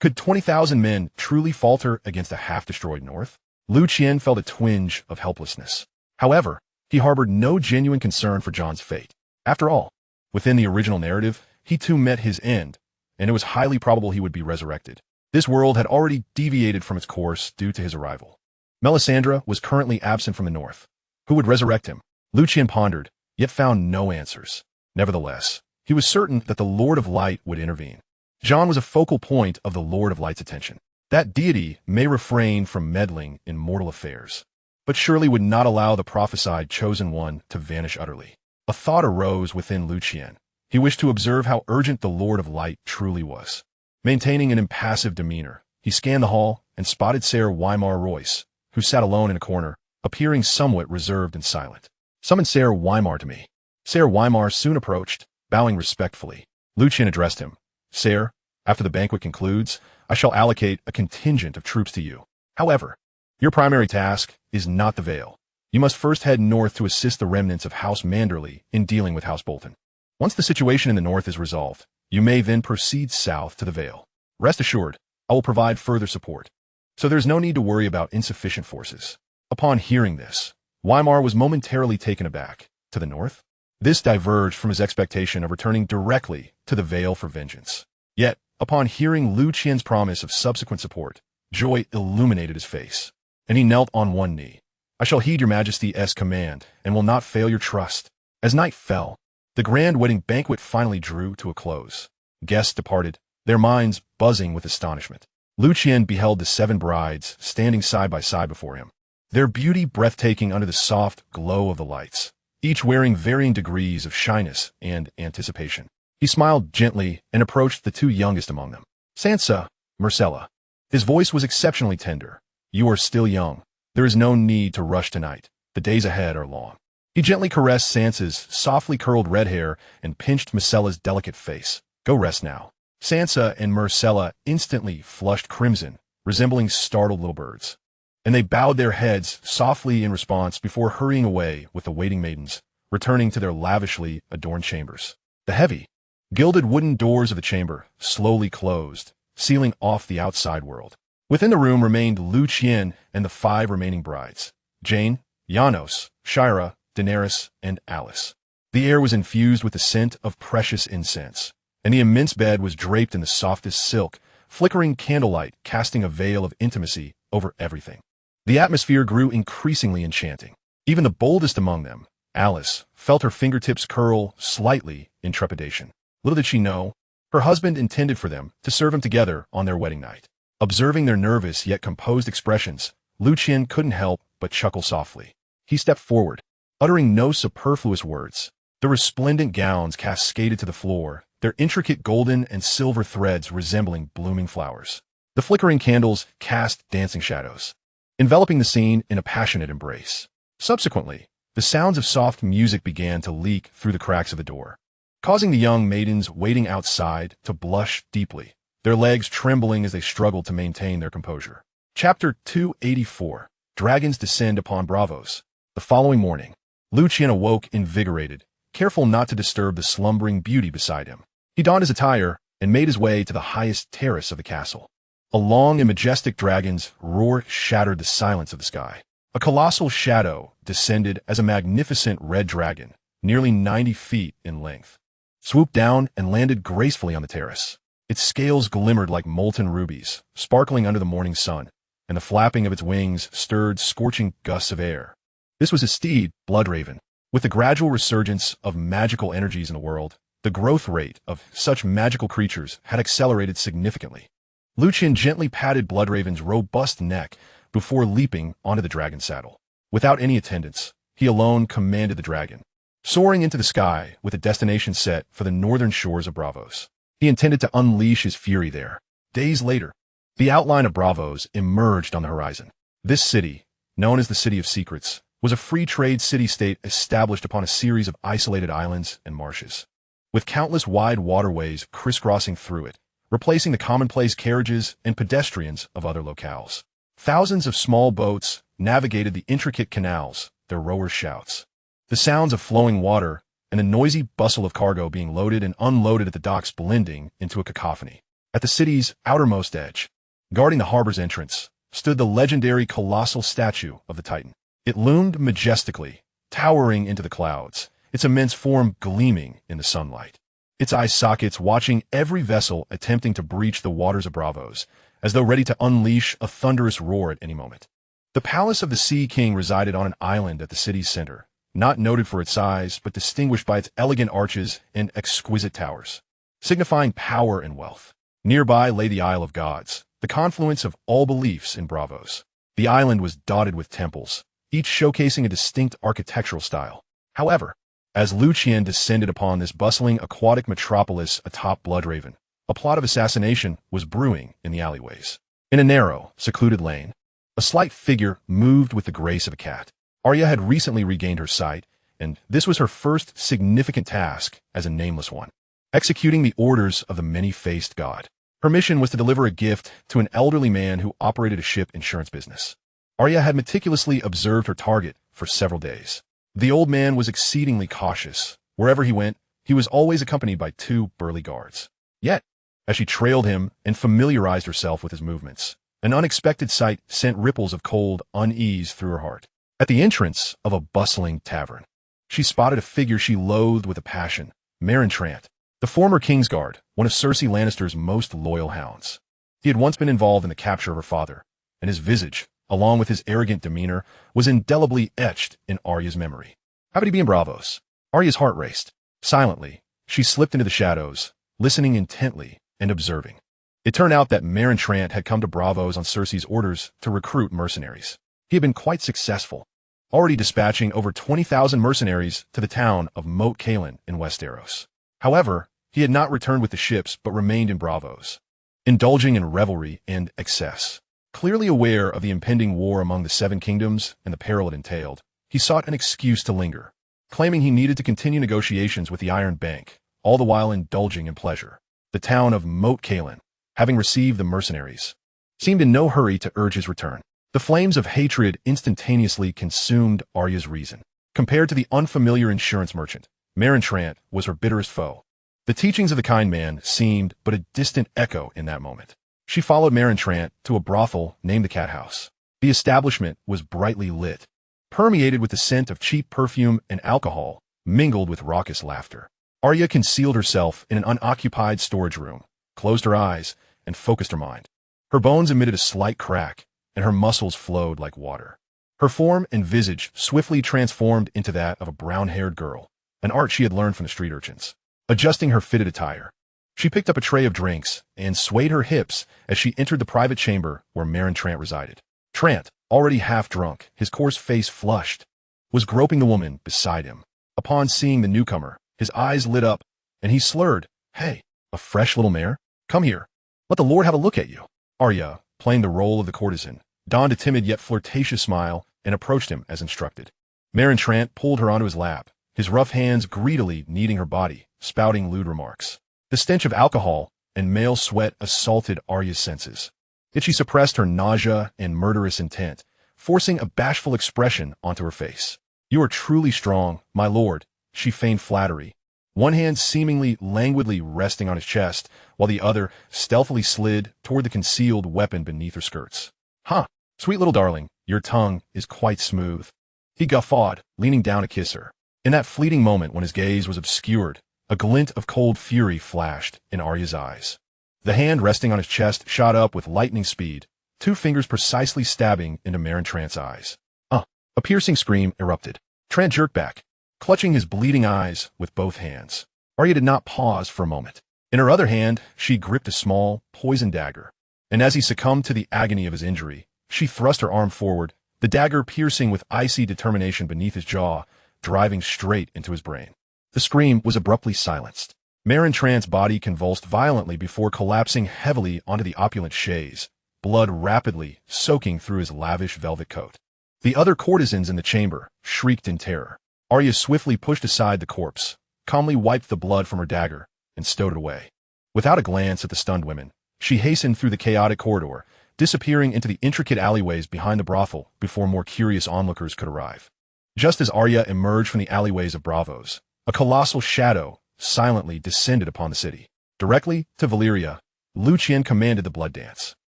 Could 20,000 men truly falter against a half-destroyed North? Liu Qian felt a twinge of helplessness. However, he harbored no genuine concern for Jon's fate. After all, within the original narrative, he too met his end, and it was highly probable he would be resurrected. This world had already deviated from its course due to his arrival. Melisandre was currently absent from the north. Who would resurrect him? Liu Qian pondered, yet found no answers. Nevertheless, he was certain that the Lord of Light would intervene. Jon was a focal point of the Lord of Light's attention. That deity may refrain from meddling in mortal affairs, but surely would not allow the prophesied chosen one to vanish utterly. A thought arose within Liu Qian. He wished to observe how urgent the Lord of Light truly was. Maintaining an impassive demeanor, he scanned the hall and spotted Ser Wymar Royce, who sat alone in a corner, appearing somewhat reserved and silent. "Summon Ser Wymar to me." Ser Wymar soon approached, bowing respectfully. Liu Qian addressed him. "Ser, after the banquet concludes, I shall allocate a contingent of troops to you. However, your primary task is not the Vale. You must first head north to assist the remnants of House Manderley in dealing with House Bolton. Once the situation in the north is resolved, you may then proceed south to the Vale. Rest assured, I will provide further support. So there's no need to worry about insufficient forces." Upon hearing this, Wymar was momentarily taken aback. To the north? This diverged from his expectation of returning directly to the Vale for vengeance. Yet, upon hearing Liu Qian's promise of subsequent support, joy illuminated his face, and he knelt on one knee. "I shall heed your majesty's command, and will not fail your trust." As night fell, the grand wedding banquet finally drew to a close. Guests departed, their minds buzzing with astonishment. Liu Qian beheld the 7 brides standing side by side before him, their beauty breathtaking under the soft glow of the lights, each wearing varying degrees of shyness and anticipation. He smiled gently and approached the 2 youngest among them. "Sansa, Myrcella." His voice was exceptionally tender. "You are still young. There is no need to rush tonight. The days ahead are long." He gently caressed Sansa's softly curled red hair and pinched Myrcella's delicate face. "Go rest now." Sansa and Myrcella instantly flushed crimson, resembling startled little birds, and they bowed their heads softly in response before hurrying away with the waiting maidens, returning to their lavishly adorned chambers. The heavy, gilded wooden doors of the chamber slowly closed, sealing off the outside world. Within the room remained Liu Qian and the 5 remaining brides: Jane, Janos, Shira, Daenerys, and Alice. The air was infused with the scent of precious incense, and the immense bed was draped in the softest silk, flickering candlelight casting a veil of intimacy over everything. The atmosphere grew increasingly enchanting. Even the boldest among them, Alice, felt her fingertips curl slightly in trepidation. Little did she know, her husband intended for them to serve him together on their wedding night. Observing their nervous yet composed expressions, Liu Qian couldn't help but chuckle softly. He stepped forward, uttering no superfluous words. The resplendent gowns cascaded to the floor, their intricate golden and silver threads resembling blooming flowers. The flickering candles cast dancing shadows, enveloping the scene in a passionate embrace. Subsequently, the sounds of soft music began to leak through the cracks of the door, causing the young maidens waiting outside to blush deeply, their legs trembling as they struggled to maintain their composure. Chapter 284. Dragons Descend Upon Bravos. The following morning, Liu Qian awoke invigorated, careful not to disturb the slumbering beauty beside him. He donned his attire and made his way to the highest terrace of the castle. A long and majestic dragon's roar shattered the silence of the sky. A colossal shadow descended as a magnificent red dragon, nearly 90 feet in length, swooped down and landed gracefully on the terrace. Its scales glimmered like molten rubies, sparkling under the morning sun, and the flapping of its wings stirred scorching gusts of air. This was his steed, Bloodraven. With the gradual resurgence of magical energies in the world, the growth rate of such magical creatures had accelerated significantly. Liu Qian gently patted Bloodraven's robust neck before leaping onto the dragon's saddle. Without any attendants, he alone commanded the dragon, soaring into the sky with a destination set for the northern shores of Bravos. He intended to unleash his fury there. Days later, the outline of Bravos emerged on the horizon. This city, known as the City of Secrets, was a free trade city-state established upon a series of isolated islands and marshes, with countless wide waterways crisscrossing through it, replacing the commonplace carriages and pedestrians of other locales. Thousands of small boats navigated the intricate canals, their rowers' shouts, the sounds of flowing water, and the noisy bustle of cargo being loaded and unloaded at the docks blending into a cacophony. At the city's outermost edge, guarding the harbor's entrance, stood the legendary colossal statue of the Titan. It loomed majestically, towering into the clouds, its immense form gleaming in the sunlight. its eye sockets watching every vessel attempting to breach the waters of Braavos, as though ready to unleash a thunderous roar at any moment. The palace of the Sea King resided on an island at the city's center, not noted for its size, but distinguished by its elegant arches and exquisite towers, signifying power and wealth. Nearby lay the Isle of Gods, the confluence of all beliefs in Braavos. The island was dotted with temples, each showcasing a distinct architectural style. However, as Liu Qian descended upon this bustling aquatic metropolis atop Bloodraven, a plot of assassination was brewing in the alleyways. In a narrow, secluded lane, a slight figure moved with the grace of a cat. Arya had recently regained her sight, and this was her first significant task as a nameless one, executing the orders of the many-faced god. Her mission was to deliver a gift to an elderly man who operated a ship insurance business. Arya had meticulously observed her target for several days. The old man was exceedingly cautious. Wherever he went, he was always accompanied by 2 burly guards. Yet, as she trailed him and familiarized herself with his movements, an unexpected sight sent ripples of cold unease through her heart. At the entrance of a bustling tavern, she spotted a figure she loathed with a passion, Meryn Trant, the former Kingsguard, one of Cersei Lannister's most loyal hounds. He had once been involved in the capture of her father, and his visage, along with his arrogant demeanor, was indelibly etched in Arya's memory. How would he be in Braavos? Arya's heart raced. Silently, she slipped into the shadows, listening intently and observing. It turned out that Meryn Trant had come to Braavos on Cersei's orders to recruit mercenaries. He had been quite successful, already dispatching over 20,000 mercenaries to the town of Moat Cailin in Westeros. However, he had not returned with the ships but remained in Braavos, indulging in revelry and excess. Clearly aware of the impending war among the 7 kingdoms and the peril it entailed, he sought an excuse to linger, claiming he needed to continue negotiations with the Iron Bank, all the while indulging in pleasure. The town of Moat Cailin, having received the mercenaries, seemed in no hurry to urge his return. The flames of hatred instantaneously consumed Arya's reason. Compared to the unfamiliar insurance merchant, Meryn Trant was her bitterest foe. The teachings of the kind man seemed but a distant echo in that moment. She followed Meryn Trant to a brothel named the Cat House. The establishment was brightly lit, permeated with the scent of cheap perfume and alcohol, mingled with raucous laughter. Arya concealed herself in an unoccupied storage room, closed her eyes, and focused her mind. Her bones emitted a slight crack, and her muscles flowed like water. Her form and visage swiftly transformed into that of a brown-haired girl, an art she had learned from the street urchins. Adjusting her fitted attire, she picked up a tray of drinks and swayed her hips as she entered the private chamber where Meryn Trant resided. Trant, already half drunk, his coarse face flushed, was groping the woman beside him. Upon seeing the newcomer, his eyes lit up, and he slurred, "Hey, a fresh little mare? Come here. Let the Lord have a look at you." Arya, playing the role of the courtesan, donned a timid yet flirtatious smile and approached him as instructed. Meryn Trant pulled her onto his lap, his rough hands greedily kneading her body, spouting lewd remarks. The stench of alcohol and male sweat assaulted Arya's senses. Yet she suppressed her nausea and murderous intent, forcing a bashful expression onto her face. "You are truly strong, my lord," she feigned flattery, one hand seemingly languidly resting on his chest, while the other stealthily slid toward the concealed weapon beneath her skirts. "Huh, sweet little darling, your tongue is quite smooth." He guffawed, leaning down to kiss her. In that fleeting moment when his gaze was obscured, a glint of cold fury flashed in Arya's eyes. The hand resting on his chest shot up with lightning speed, 2 fingers precisely stabbing into Meryn Trant's eyes. A piercing scream erupted. Trant jerked back, clutching his bleeding eyes with both hands. Arya did not pause for a moment. In her other hand, she gripped a small, poisoned dagger, and as he succumbed to the agony of his injury, she thrust her arm forward, the dagger piercing with icy determination beneath his jaw, driving straight into his brain. The scream was abruptly silenced. Meryn Trant's body convulsed violently before collapsing heavily onto the opulent chaise, blood rapidly soaking through his lavish velvet coat. The other courtesans in the chamber shrieked in terror. Arya swiftly pushed aside the corpse, calmly wiped the blood from her dagger, and stowed it away. Without a glance at the stunned women, she hastened through the chaotic corridor, disappearing into the intricate alleyways behind the brothel before more curious onlookers could arrive. Just as Arya emerged from the alleyways of Braavos, a colossal shadow silently descended upon the city. Directly to Valyria, Liu Qian commanded the blood dance.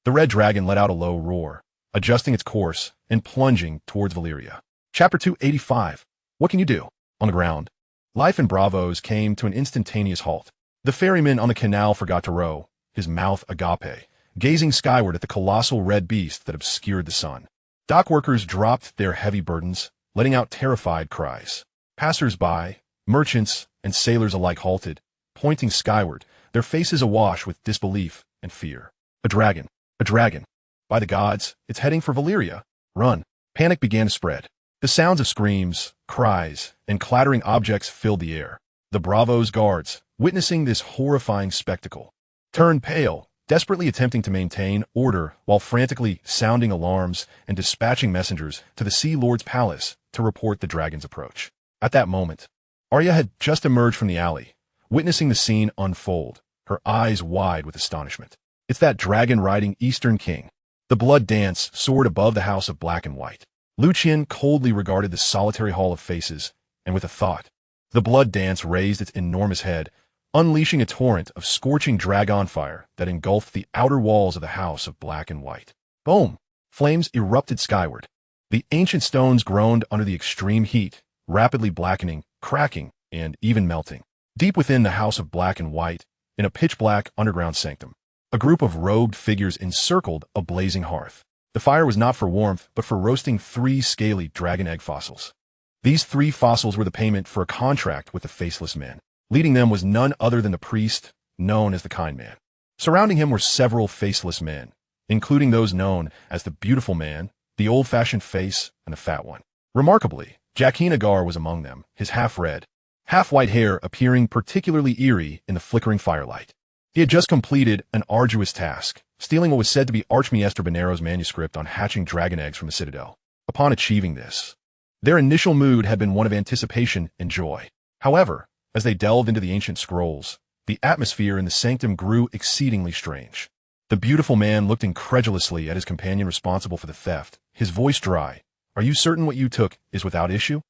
The red dragon let out a low roar, adjusting its course and plunging towards Valyria. Chapter 285. What can you do? On the ground, Life in Bravos came to an instantaneous halt. The ferryman on the canal forgot to row, his mouth agape, gazing skyward at the colossal red beast that obscured the sun. Dock workers dropped their heavy burdens, letting out terrified cries. Passers-by, merchants, and sailors alike halted, pointing skyward, their faces awash with disbelief and fear. A dragon! A dragon! By the gods, it's heading for Valyria. Run! Panic began to spread. The sounds of screams, cries, and clattering objects filled the air. The Bravos guards, witnessing this horrifying spectacle, turned pale, desperately attempting to maintain order while frantically sounding alarms and dispatching messengers to the Sea Lord's palace to report the dragon's approach. At that moment, Arya had just emerged from the alley, witnessing the scene unfold, her eyes wide with astonishment. It's that dragon-riding Eastern king. The blood dance soared above the house of black and white. Liu Qian coldly regarded the solitary hall of faces, and with a thought, the blood dance raised its enormous head, unleashing a torrent of scorching dragon fire that engulfed the outer walls of the house of black and white. Boom! Flames erupted skyward. The ancient stones groaned under the extreme heat, rapidly blackening, cracking, and even melting. Deep within the house of black and white, in a pitch-black underground sanctum, a group of robed figures encircled a blazing hearth. The fire was not for warmth, but for roasting 3 scaly dragon egg fossils. These 3 fossils were the payment for a contract with the faceless men. Leading them was none other than the priest, known as the Kind Man. Surrounding him were several faceless men, including those known as the Beautiful Man, the Old-Fashioned Face, and the Fat One. Remarkably, Jaqen Agar was among them, his half-red, half-white hair appearing particularly eerie in the flickering firelight. He had just completed an arduous task, stealing what was said to be Archmaester Benero's manuscript on hatching dragon eggs from the citadel. Upon achieving this, their initial mood had been one of anticipation and joy. However, as they delved into the ancient scrolls, the atmosphere in the sanctum grew exceedingly strange. The Beautiful Man looked incredulously at his companion responsible for the theft, his voice dry. "Are you certain what you took is without issue?"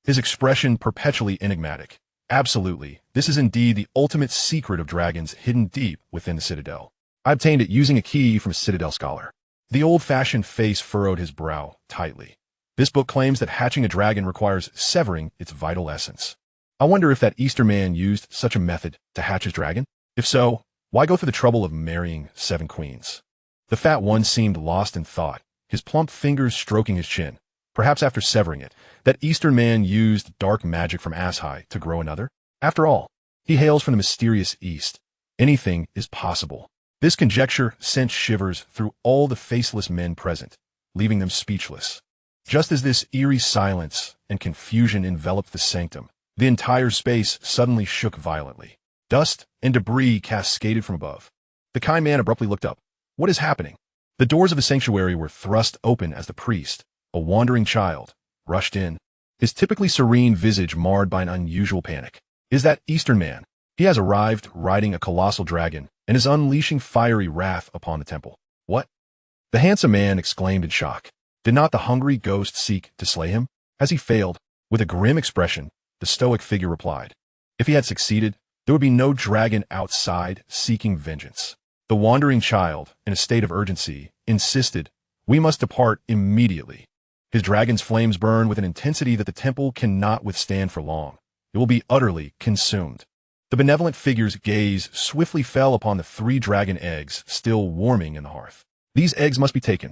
His expression perpetually enigmatic. "Absolutely. This is indeed the ultimate secret of dragons hidden deep within the citadel. I obtained it using a key from a citadel scholar." The old-fashioned face furrowed his brow tightly. This book claims that hatching a dragon requires severing its vital essence. I wonder if that Easter man used such a method to hatch his dragon? If so, why go through the trouble of marrying 7 queens? The Fat One seemed lost in thought, his plump fingers stroking his chin. Perhaps after severing it, that Eastern man used dark magic from Ashai to grow another? After all, he hails from the mysterious East. Anything is possible. This conjecture sent shivers through all the faceless men present, leaving them speechless. Just as this eerie silence and confusion enveloped the sanctum, the entire space suddenly shook violently. Dust and debris cascaded from above. The Kind Man abruptly looked up. What is happening? The doors of the sanctuary were thrust open as the priest, a wandering child, rushed in, his typically serene visage marred by an unusual panic. Is that Eastern man? He has arrived riding a colossal dragon and is unleashing fiery wrath upon the temple. What? The handsome man exclaimed in shock. Did not the hungry ghost seek to slay him? Has he failed? With a grim expression, the stoic figure replied. If he had succeeded, there would be no dragon outside seeking vengeance. The wandering child, in a state of urgency, insisted, "We must depart immediately." His dragon's flames burn with an intensity that the temple cannot withstand for long. It will be utterly consumed. The benevolent figure's gaze swiftly fell upon the 3 dragon eggs still warming in the hearth. These eggs must be taken.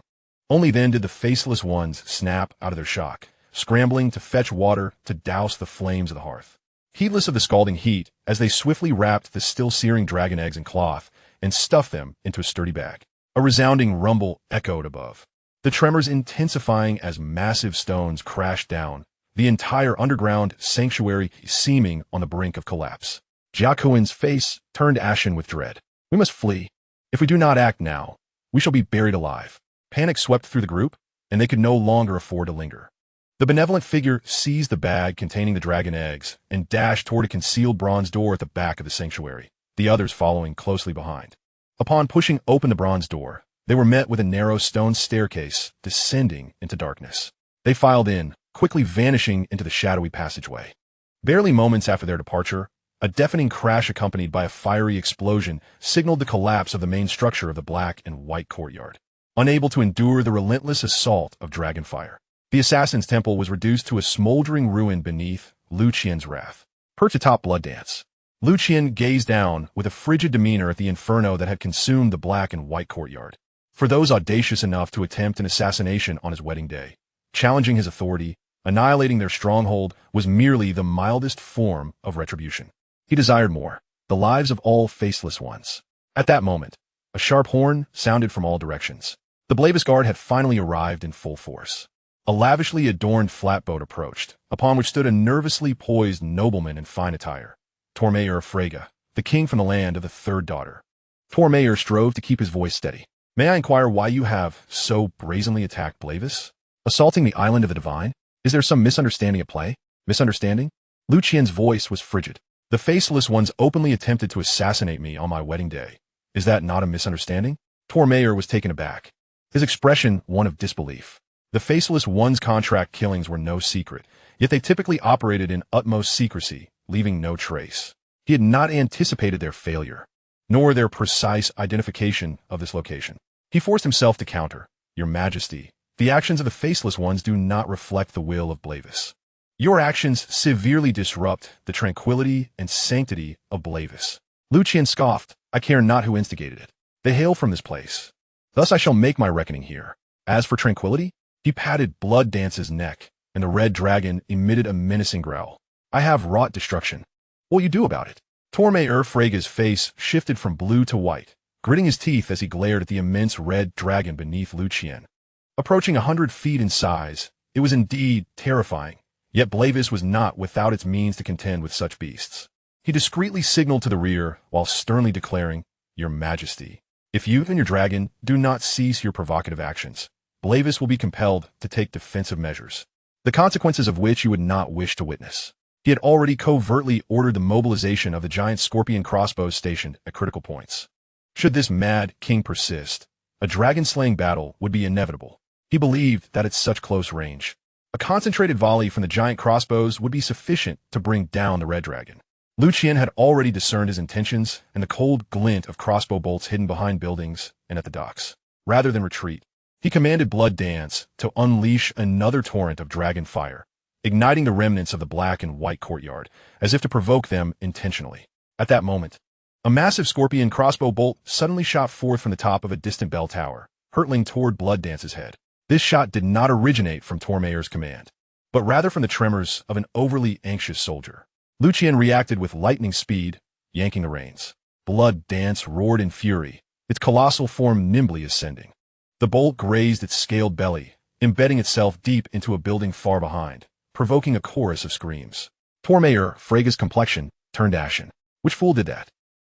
Only then did the faceless ones snap out of their shock, scrambling to fetch water to douse the flames of the hearth. Heedless of the scalding heat, as they swiftly wrapped the still searing dragon eggs in cloth and stuffed them into a sturdy bag. A resounding rumble echoed above, the tremors intensifying as massive stones crashed down, the entire underground sanctuary seeming on the brink of collapse. Jiaquin's face turned ashen with dread. We must flee. If we do not act now, we shall be buried alive. Panic swept through the group, and they could no longer afford to linger. The benevolent figure seized the bag containing the dragon eggs and dashed toward a concealed bronze door at the back of the sanctuary, the others following closely behind. Upon pushing open the bronze door, they were met with a narrow stone staircase descending into darkness. They filed in, quickly vanishing into the shadowy passageway. Barely moments after their departure, a deafening crash accompanied by a fiery explosion signaled the collapse of the main structure of the black and white courtyard. Unable to endure the relentless assault of dragon fire, the assassin's temple was reduced to a smoldering ruin beneath Liu Qian's wrath. Perched atop Blood Dance, Liu Qian gazed down with a frigid demeanor at the inferno that had consumed the black and white courtyard. For those audacious enough to attempt an assassination on his wedding day, challenging his authority, annihilating their stronghold was merely the mildest form of retribution. He desired more, the lives of all faceless ones. At that moment, a sharp horn sounded from all directions. The Blavis Guard had finally arrived in full force. A lavishly adorned flatboat approached, upon which stood a nervously poised nobleman in fine attire, Tormayer of Frega, the king from the land of the third daughter. Tormayer strove to keep his voice steady. "May I inquire why you have so brazenly attacked Blavis? Assaulting the island of the divine? Is there some misunderstanding at play?" "Misunderstanding?" Liu Qian's voice was frigid. "The faceless ones openly attempted to assassinate me on my wedding day. Is that not a misunderstanding?" Tormayer was taken aback, his expression one of disbelief. The faceless ones' contract killings were no secret, yet they typically operated in utmost secrecy, leaving no trace. He had not anticipated their failure, nor their precise identification of this location. He forced himself to counter, "Your Majesty, the actions of the faceless ones do not reflect the will of Blavis. Your actions severely disrupt the tranquility and sanctity of Blavis." Liu Qian scoffed, "I care not who instigated it. They hail from this place. Thus I shall make my reckoning here. As for tranquility," he patted Blood Dance's neck, and the red dragon emitted a menacing growl. "I have wrought destruction. What will you do about it?" Tormayer Frega's face shifted from blue to white, gritting his teeth as he glared at the immense red dragon beneath Liu Qian. Approaching 100 feet in size, it was indeed terrifying, yet Blavis was not without its means to contend with such beasts. He discreetly signaled to the rear while sternly declaring, "Your Majesty, if you and your dragon do not cease your provocative actions, Blavis will be compelled to take defensive measures, the consequences of which you would not wish to witness." He had already covertly ordered the mobilization of the giant scorpion crossbows stationed at critical points. Should this mad king persist, a dragon-slaying battle would be inevitable. He believed that at such close range, a concentrated volley from the giant crossbows would be sufficient to bring down the red dragon. Liu Qian had already discerned his intentions and the cold glint of crossbow bolts hidden behind buildings and at the docks. Rather than retreat, he commanded Blood Dance to unleash another torrent of dragon fire, igniting the remnants of the black and white courtyard, as if to provoke them intentionally. At that moment, a massive scorpion crossbow bolt suddenly shot forth from the top of a distant bell tower, hurtling toward Blood Dance's head. This shot did not originate from Tormayer's command, but rather from the tremors of an overly anxious soldier. Liu Qian reacted with lightning speed, yanking the reins. Blood Dance roared in fury, its colossal form nimbly ascending. The bolt grazed its scaled belly, embedding itself deep into a building far behind, provoking a chorus of screams. Tormayer Frega's complexion turned ashen. "Which fool did that?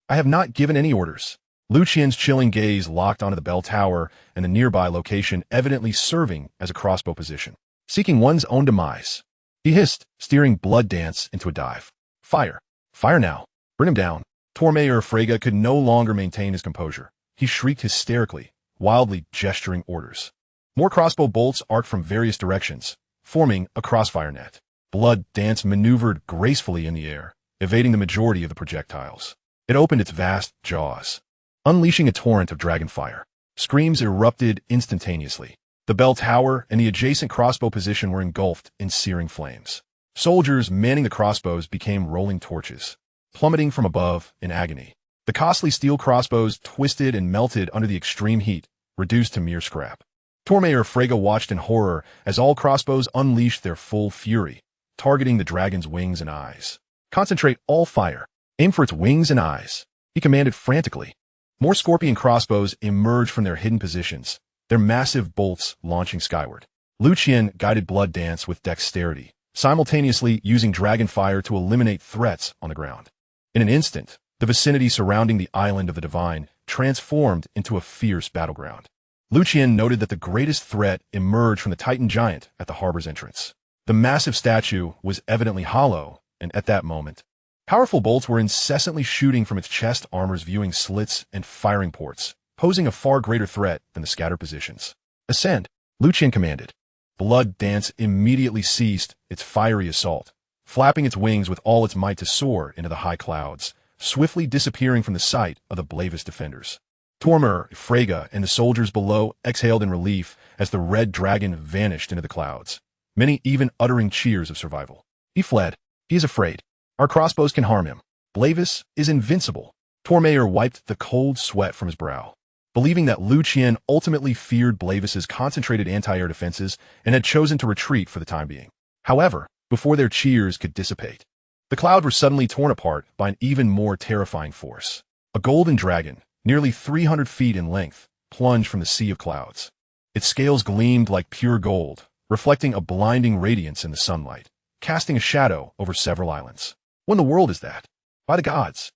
I have not given any orders." Liu Qian's chilling gaze locked onto the bell tower and the nearby location, evidently serving as a crossbow position. "Seeking one's own demise," he hissed, steering Blood Dance into a dive. "Fire! Fire now! Bring him down!" Tormayer Frega could no longer maintain his composure. He shrieked hysterically, wildly gesturing orders. More crossbow bolts arced from various directions, forming a crossfire net. Blood Dance maneuvered gracefully in the air, evading the majority of the projectiles. It opened its vast jaws, unleashing a torrent of dragon fire. Screams erupted instantaneously. The bell tower and the adjacent crossbow position were engulfed in searing flames. Soldiers manning the crossbows became rolling torches, plummeting from above in agony. The costly steel crossbows twisted and melted under the extreme heat, reduced to mere scrap. Tormayer Frega watched in horror as all crossbows unleashed their full fury, targeting the dragon's wings and eyes. "Concentrate all fire. Aim for its wings and eyes," he commanded frantically. More scorpion crossbows emerged from their hidden positions, their massive bolts launching skyward. Liu Qian guided Blood Dance with dexterity, simultaneously using dragon fire to eliminate threats on the ground. In an instant, the vicinity surrounding the island of the divine transformed into a fierce battleground. Liu Qian noted that the greatest threat emerged from the Titan giant at the harbor's entrance. The massive statue was evidently hollow, and at that moment, powerful bolts were incessantly shooting from its chest armor's viewing slits and firing ports, posing a far greater threat than the scattered positions. "Ascend," Liu Qian commanded. Blood Dance immediately ceased its fiery assault, flapping its wings with all its might to soar into the high clouds, swiftly disappearing from the sight of the Blavis defenders. Tormayer Frega and the soldiers below exhaled in relief as the red dragon vanished into the clouds, many even uttering cheers of survival. He fled, He is afraid. Our crossbows can harm him. Blavis is invincible. Tormayer wiped the cold sweat from his brow, believing that Liu Qian ultimately feared Blavis's concentrated anti-air defenses and had chosen to retreat for the time being. However, before their cheers could dissipate, the clouds were suddenly torn apart by an even more terrifying force. A golden dragon, nearly 300 feet in length, plunged from the sea of clouds. Its scales gleamed like pure gold, reflecting a blinding radiance in the sunlight, casting a shadow over several islands. What in the world is that? By the gods!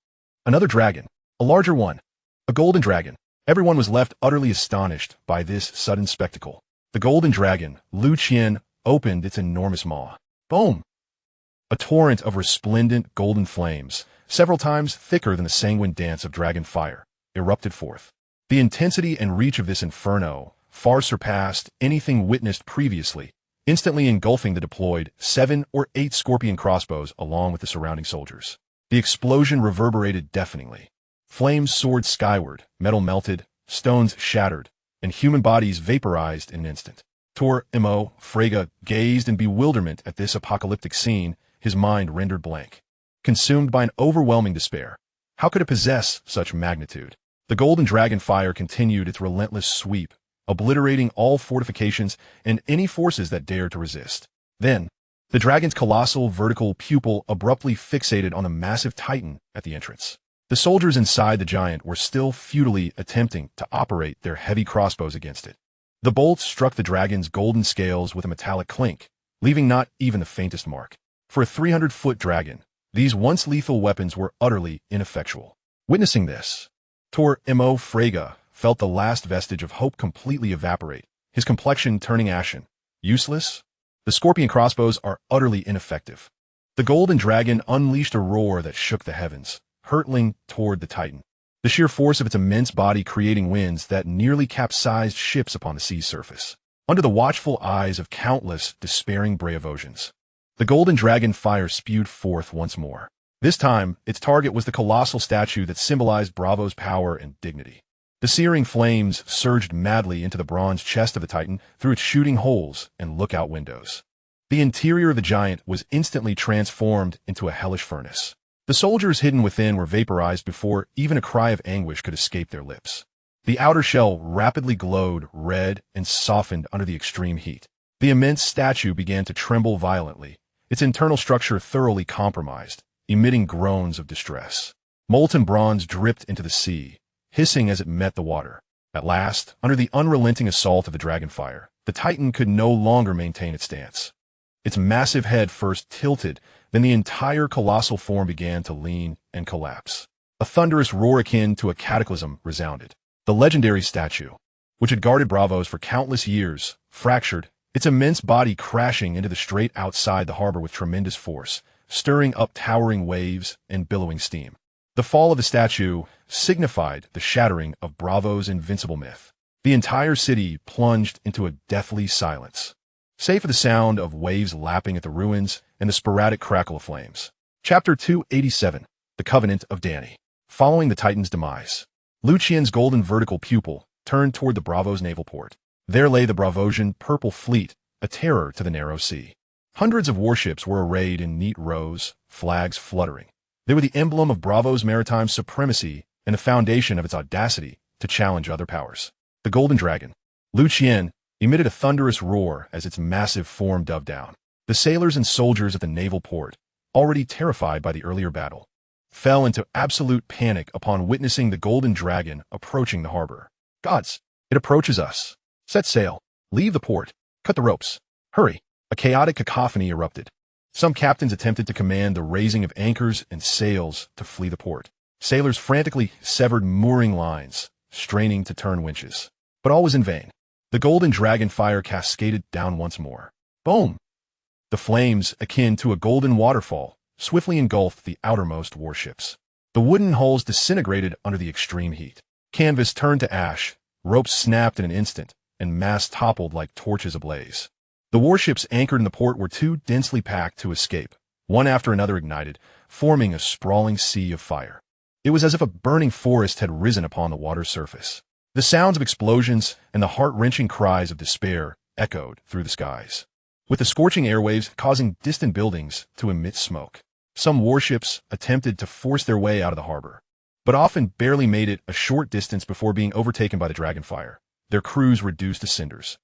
Another dragon, a larger one, a golden dragon. Everyone was left utterly astonished by this sudden spectacle. The golden dragon, Liu Qian, opened its enormous maw. Boom! A torrent of resplendent golden flames, several times thicker than the sanguine dance of dragon fire, erupted forth. The intensity and reach of this inferno far surpassed anything witnessed previously, instantly engulfing the deployed 7 or 8 scorpion crossbows along with the surrounding soldiers. The explosion reverberated deafeningly. Flames soared skyward, metal melted, stones shattered, and human bodies vaporized in an instant. Tormayer Frege gazed in bewilderment at this apocalyptic scene, his mind rendered blank. Consumed by an overwhelming despair. How could it possess such magnitude? The golden dragon fire continued its relentless sweep, obliterating all fortifications and any forces that dared to resist. Then, the dragon's colossal vertical pupil abruptly fixated on the massive titan at the entrance. The soldiers inside the giant were still futilely attempting to operate their heavy crossbows against it. The bolts struck the dragon's golden scales with a metallic clink, leaving not even the faintest mark. For a 300-foot dragon, these once lethal weapons were utterly ineffectual. Witnessing this, Tormayer Frege felt the last vestige of hope completely evaporate, his complexion turning ashen. Useless? The scorpion crossbows are utterly ineffective. The golden dragon unleashed a roar that shook the heavens, hurtling toward the titan. The sheer force of its immense body creating winds that nearly capsized ships upon the sea's surface. Under the watchful eyes of countless despairing Braavosians, the golden dragon fire spewed forth once more. This time, its target was the colossal statue that symbolized Bravo's power and dignity. The searing flames surged madly into the bronze chest of the titan through its shooting holes and lookout windows. The interior of the giant was instantly transformed into a hellish furnace. The soldiers hidden within were vaporized before even a cry of anguish could escape their lips. The outer shell rapidly glowed red and softened under the extreme heat. The immense statue began to tremble violently, its internal structure thoroughly compromised, emitting groans of distress. Molten bronze dripped into the sea, hissing as it met the water. At last, under the unrelenting assault of the dragonfire, the titan could no longer maintain its stance. Its massive head first tilted, then the entire colossal form began to lean and collapse. A thunderous roar akin to a cataclysm resounded. The legendary statue, which had guarded Braavos for countless years, fractured, its immense body crashing into the strait outside the harbor with tremendous force, stirring up towering waves and billowing steam. The fall of the statue signified the shattering of Bravo's invincible myth. The entire city plunged into a deathly silence, save for the sound of waves lapping at the ruins and the sporadic crackle of flames. Chapter 287, The Covenant of Dany. Following the Titan's demise, Liu Qian's golden vertical pupil turned toward the Bravo's naval port. There lay the Bravosian Purple Fleet, a terror to the narrow sea. Hundreds of warships were arrayed in neat rows, flags fluttering. They were the emblem of Bravo's maritime supremacy and the foundation of its audacity to challenge other powers. The Golden Dragon, Liu Qian, emitted a thunderous roar as its massive form dove down. The sailors and soldiers at the naval port, already terrified by the earlier battle, fell into absolute panic upon witnessing the Golden Dragon approaching the harbor. Gods, it approaches us. Set sail. Leave the port. Cut the ropes. Hurry. A chaotic cacophony erupted. Some captains attempted to command the raising of anchors and sails to flee the port. Sailors frantically severed mooring lines, straining to turn winches. But all was in vain. The Golden Dragon fire cascaded down once more. Boom! The flames, akin to a golden waterfall, swiftly engulfed the outermost warships. The wooden hulls disintegrated under the extreme heat. Canvas turned to ash, ropes snapped in an instant, and masts toppled like torches ablaze. The warships anchored in the port were too densely packed to escape. One after another ignited, forming a sprawling sea of fire. It was as if a burning forest had risen upon the water's surface. The sounds of explosions and the heart-wrenching cries of despair echoed through the skies. with the scorching airwaves causing distant buildings to emit smoke. Some warships attempted to force their way out of the harbor, but often barely made it a short distance before being overtaken by the dragonfire, their crews reduced to cinders.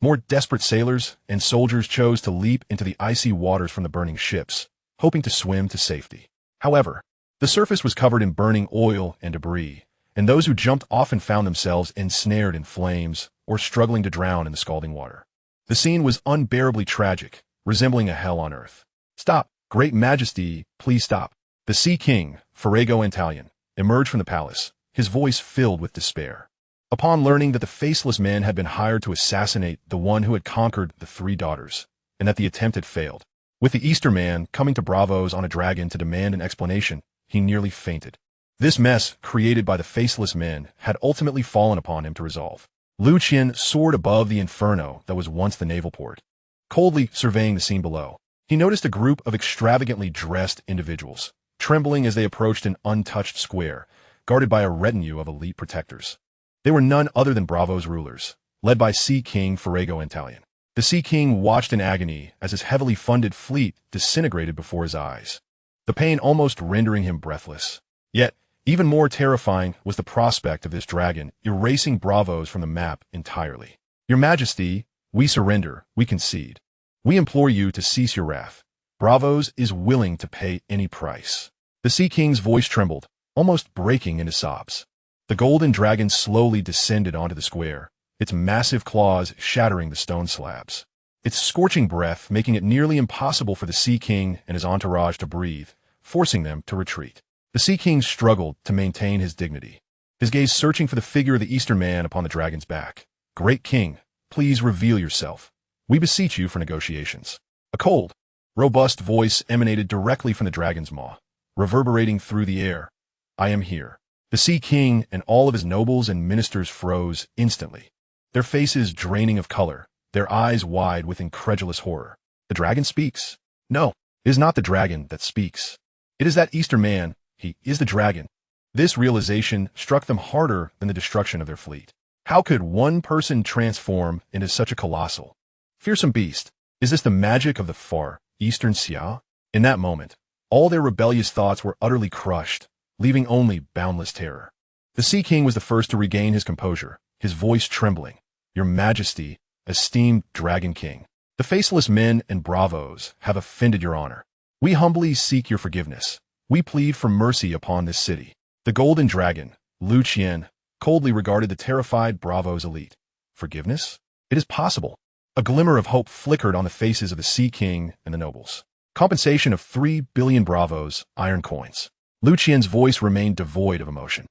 More desperate sailors and soldiers chose to leap into the icy waters from the burning ships, hoping to swim to safety. However, the surface was covered in burning oil and debris, and those who jumped often found themselves ensnared in flames or struggling to drown in the scalding water. The scene was unbearably tragic, resembling a hell on earth. "Stop, Great Majesty, please stop." The Sea King, Ferrago Antalion, emerged from the palace, his voice filled with despair. Upon learning that the faceless men had been hired to assassinate the one who had conquered the three daughters, and that the attempt had failed, with the Easterman coming to Braavos on a dragon to demand an explanation, he nearly fainted. This mess, created by the faceless men, had ultimately fallen upon him to resolve. Liu Qian soared above the inferno that was once the naval port. Coldly surveying the scene below, he noticed a group of extravagantly dressed individuals, trembling as they approached an untouched square, guarded by a retinue of elite protectors. They were none other than Braavos' rulers, led by Sea King Ferrago Antalion. The Sea King watched in agony as his heavily funded fleet disintegrated before his eyes, the pain almost rendering him breathless. Yet, even more terrifying was the prospect of this dragon erasing Braavos from the map entirely. "Your Majesty, we surrender, we concede. We implore you to cease your wrath. Braavos is willing to pay any price." The Sea King's voice trembled, almost breaking into sobs. The golden dragon slowly descended onto the square, its massive claws shattering the stone slabs, its scorching breath making it nearly impossible for the Sea King and his entourage to breathe, forcing them to retreat. The Sea King struggled to maintain his dignity, his gaze searching for the figure of the Eastern man upon the dragon's back. "Great King, please reveal yourself. We beseech you for negotiations." A cold, robust voice emanated directly from the dragon's maw, reverberating through the air. "I am here." The Sea King and all of his nobles and ministers froze instantly, their faces draining of color, their eyes wide with incredulous horror. "The dragon speaks." "No, it is not the dragon that speaks. It is that Eastern man. He is the dragon." This realization struck them harder than the destruction of their fleet. How could one person transform into such a colossal, fearsome beast? Is this the magic of the far Eastern Xia? In that moment, all their rebellious thoughts were utterly crushed, leaving only boundless terror. The Sea King was the first to regain his composure, his voice trembling. "Your Majesty, esteemed Dragon King, the faceless men and Braavos have offended your honor. We humbly seek your forgiveness. We plead for mercy upon this city." The golden dragon, Liu Qian, coldly regarded the terrified Braavos elite. "Forgiveness? It is possible." A glimmer of hope flickered on the faces of the Sea King and the nobles. "Compensation of 3 billion Braavos, iron coins." Liu Qian's voice remained devoid of emotion.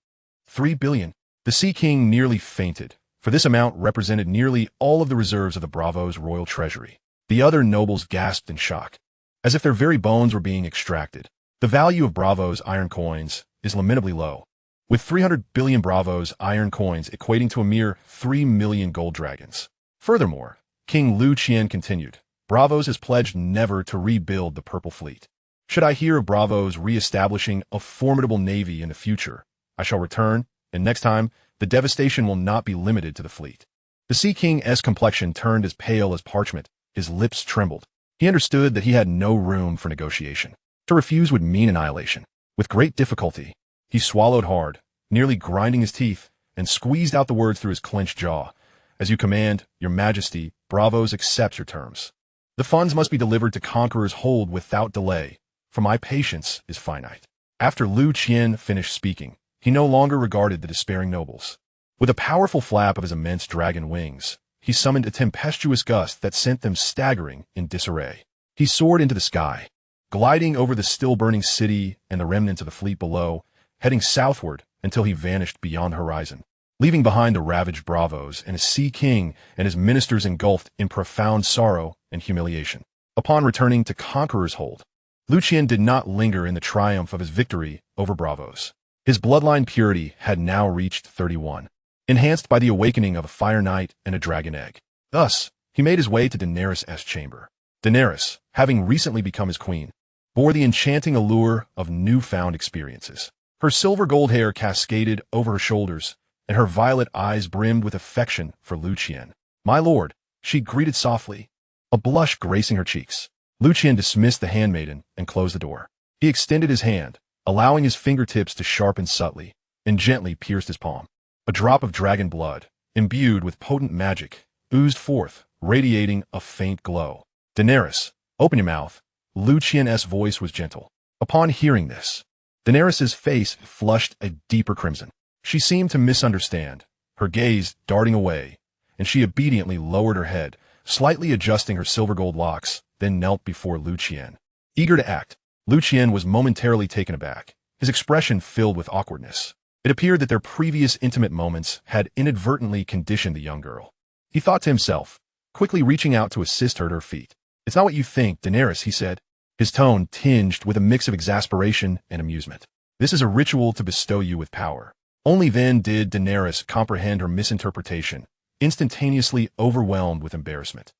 3 billion. The Sea King nearly fainted, for this amount represented nearly all of the reserves of the Braavos' royal treasury. The other nobles gasped in shock, as if their very bones were being extracted. The value of Braavos' iron coins is lamentably low, with 300 billion Braavos' iron coins equating to a mere 3 million gold dragons. Furthermore, King Liu Qian continued, "Braavos has pledged never to rebuild the Purple Fleet. Should I hear of Braavos re-establishing a formidable navy in the future, I shall return, and next time, the devastation will not be limited to the fleet." The Sea King's complexion turned as pale as parchment, his lips trembled. He understood that he had no room for negotiation. To refuse would mean annihilation. With great difficulty, he swallowed hard, nearly grinding his teeth, and squeezed out the words through his clenched jaw. "As you command, Your Majesty, Braavos accepts your terms. The funds must be delivered to Conqueror's hold without delay, for my patience is finite." After Liu Qian finished speaking, he no longer regarded the despairing nobles. With a powerful flap of his immense dragon wings, he summoned a tempestuous gust that sent them staggering in disarray. He soared into the sky, gliding over the still-burning city and the remnants of the fleet below, heading southward until he vanished beyond the horizon, leaving behind the ravaged Braavos and a Sea King and his ministers engulfed in profound sorrow and humiliation. Upon returning to Conqueror's hold, Liu Qian did not linger in the triumph of his victory over Braavos. His bloodline purity had now reached 31, enhanced by the awakening of a fire knight and a dragon egg. Thus, he made his way to Daenerys' chamber. Daenerys, having recently become his queen, bore the enchanting allure of newfound experiences. Her silver gold hair cascaded over her shoulders, and her violet eyes brimmed with affection for Liu Qian. "My lord," she greeted softly, a blush gracing her cheeks. Liu Qian dismissed the handmaiden and closed the door. He extended his hand, allowing his fingertips to sharpen subtly, and gently pierced his palm. A drop of dragon blood, imbued with potent magic, oozed forth, radiating a faint glow. Daenerys, open your mouth. Liu Qian's voice was gentle. Upon hearing this, Daenerys's face flushed a deeper crimson. She seemed to misunderstand, her gaze darting away, and she obediently lowered her head, slightly adjusting her silver gold locks, then knelt before Liu Qian. Eager to act, Liu Qian was momentarily taken aback, his expression filled with awkwardness. It appeared that their previous intimate moments had inadvertently conditioned the young girl. He thought to himself, quickly reaching out to assist her at her feet. It's not what you think, Daenerys, he said, his tone tinged with a mix of exasperation and amusement. This is a ritual to bestow you with power. Only then did Daenerys comprehend her misinterpretation, instantaneously overwhelmed with embarrassment.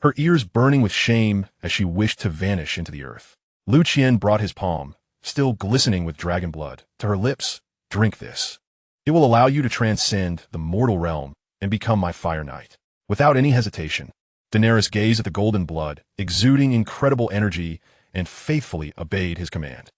Her ears burning with shame as she wished to vanish into the earth. Liu Qian brought his palm, still glistening with dragon blood, to her lips. Drink this. It will allow you to transcend the mortal realm and become my fire knight. Without any hesitation, Daenerys gazed at the golden blood, exuding incredible energy, and faithfully obeyed his command.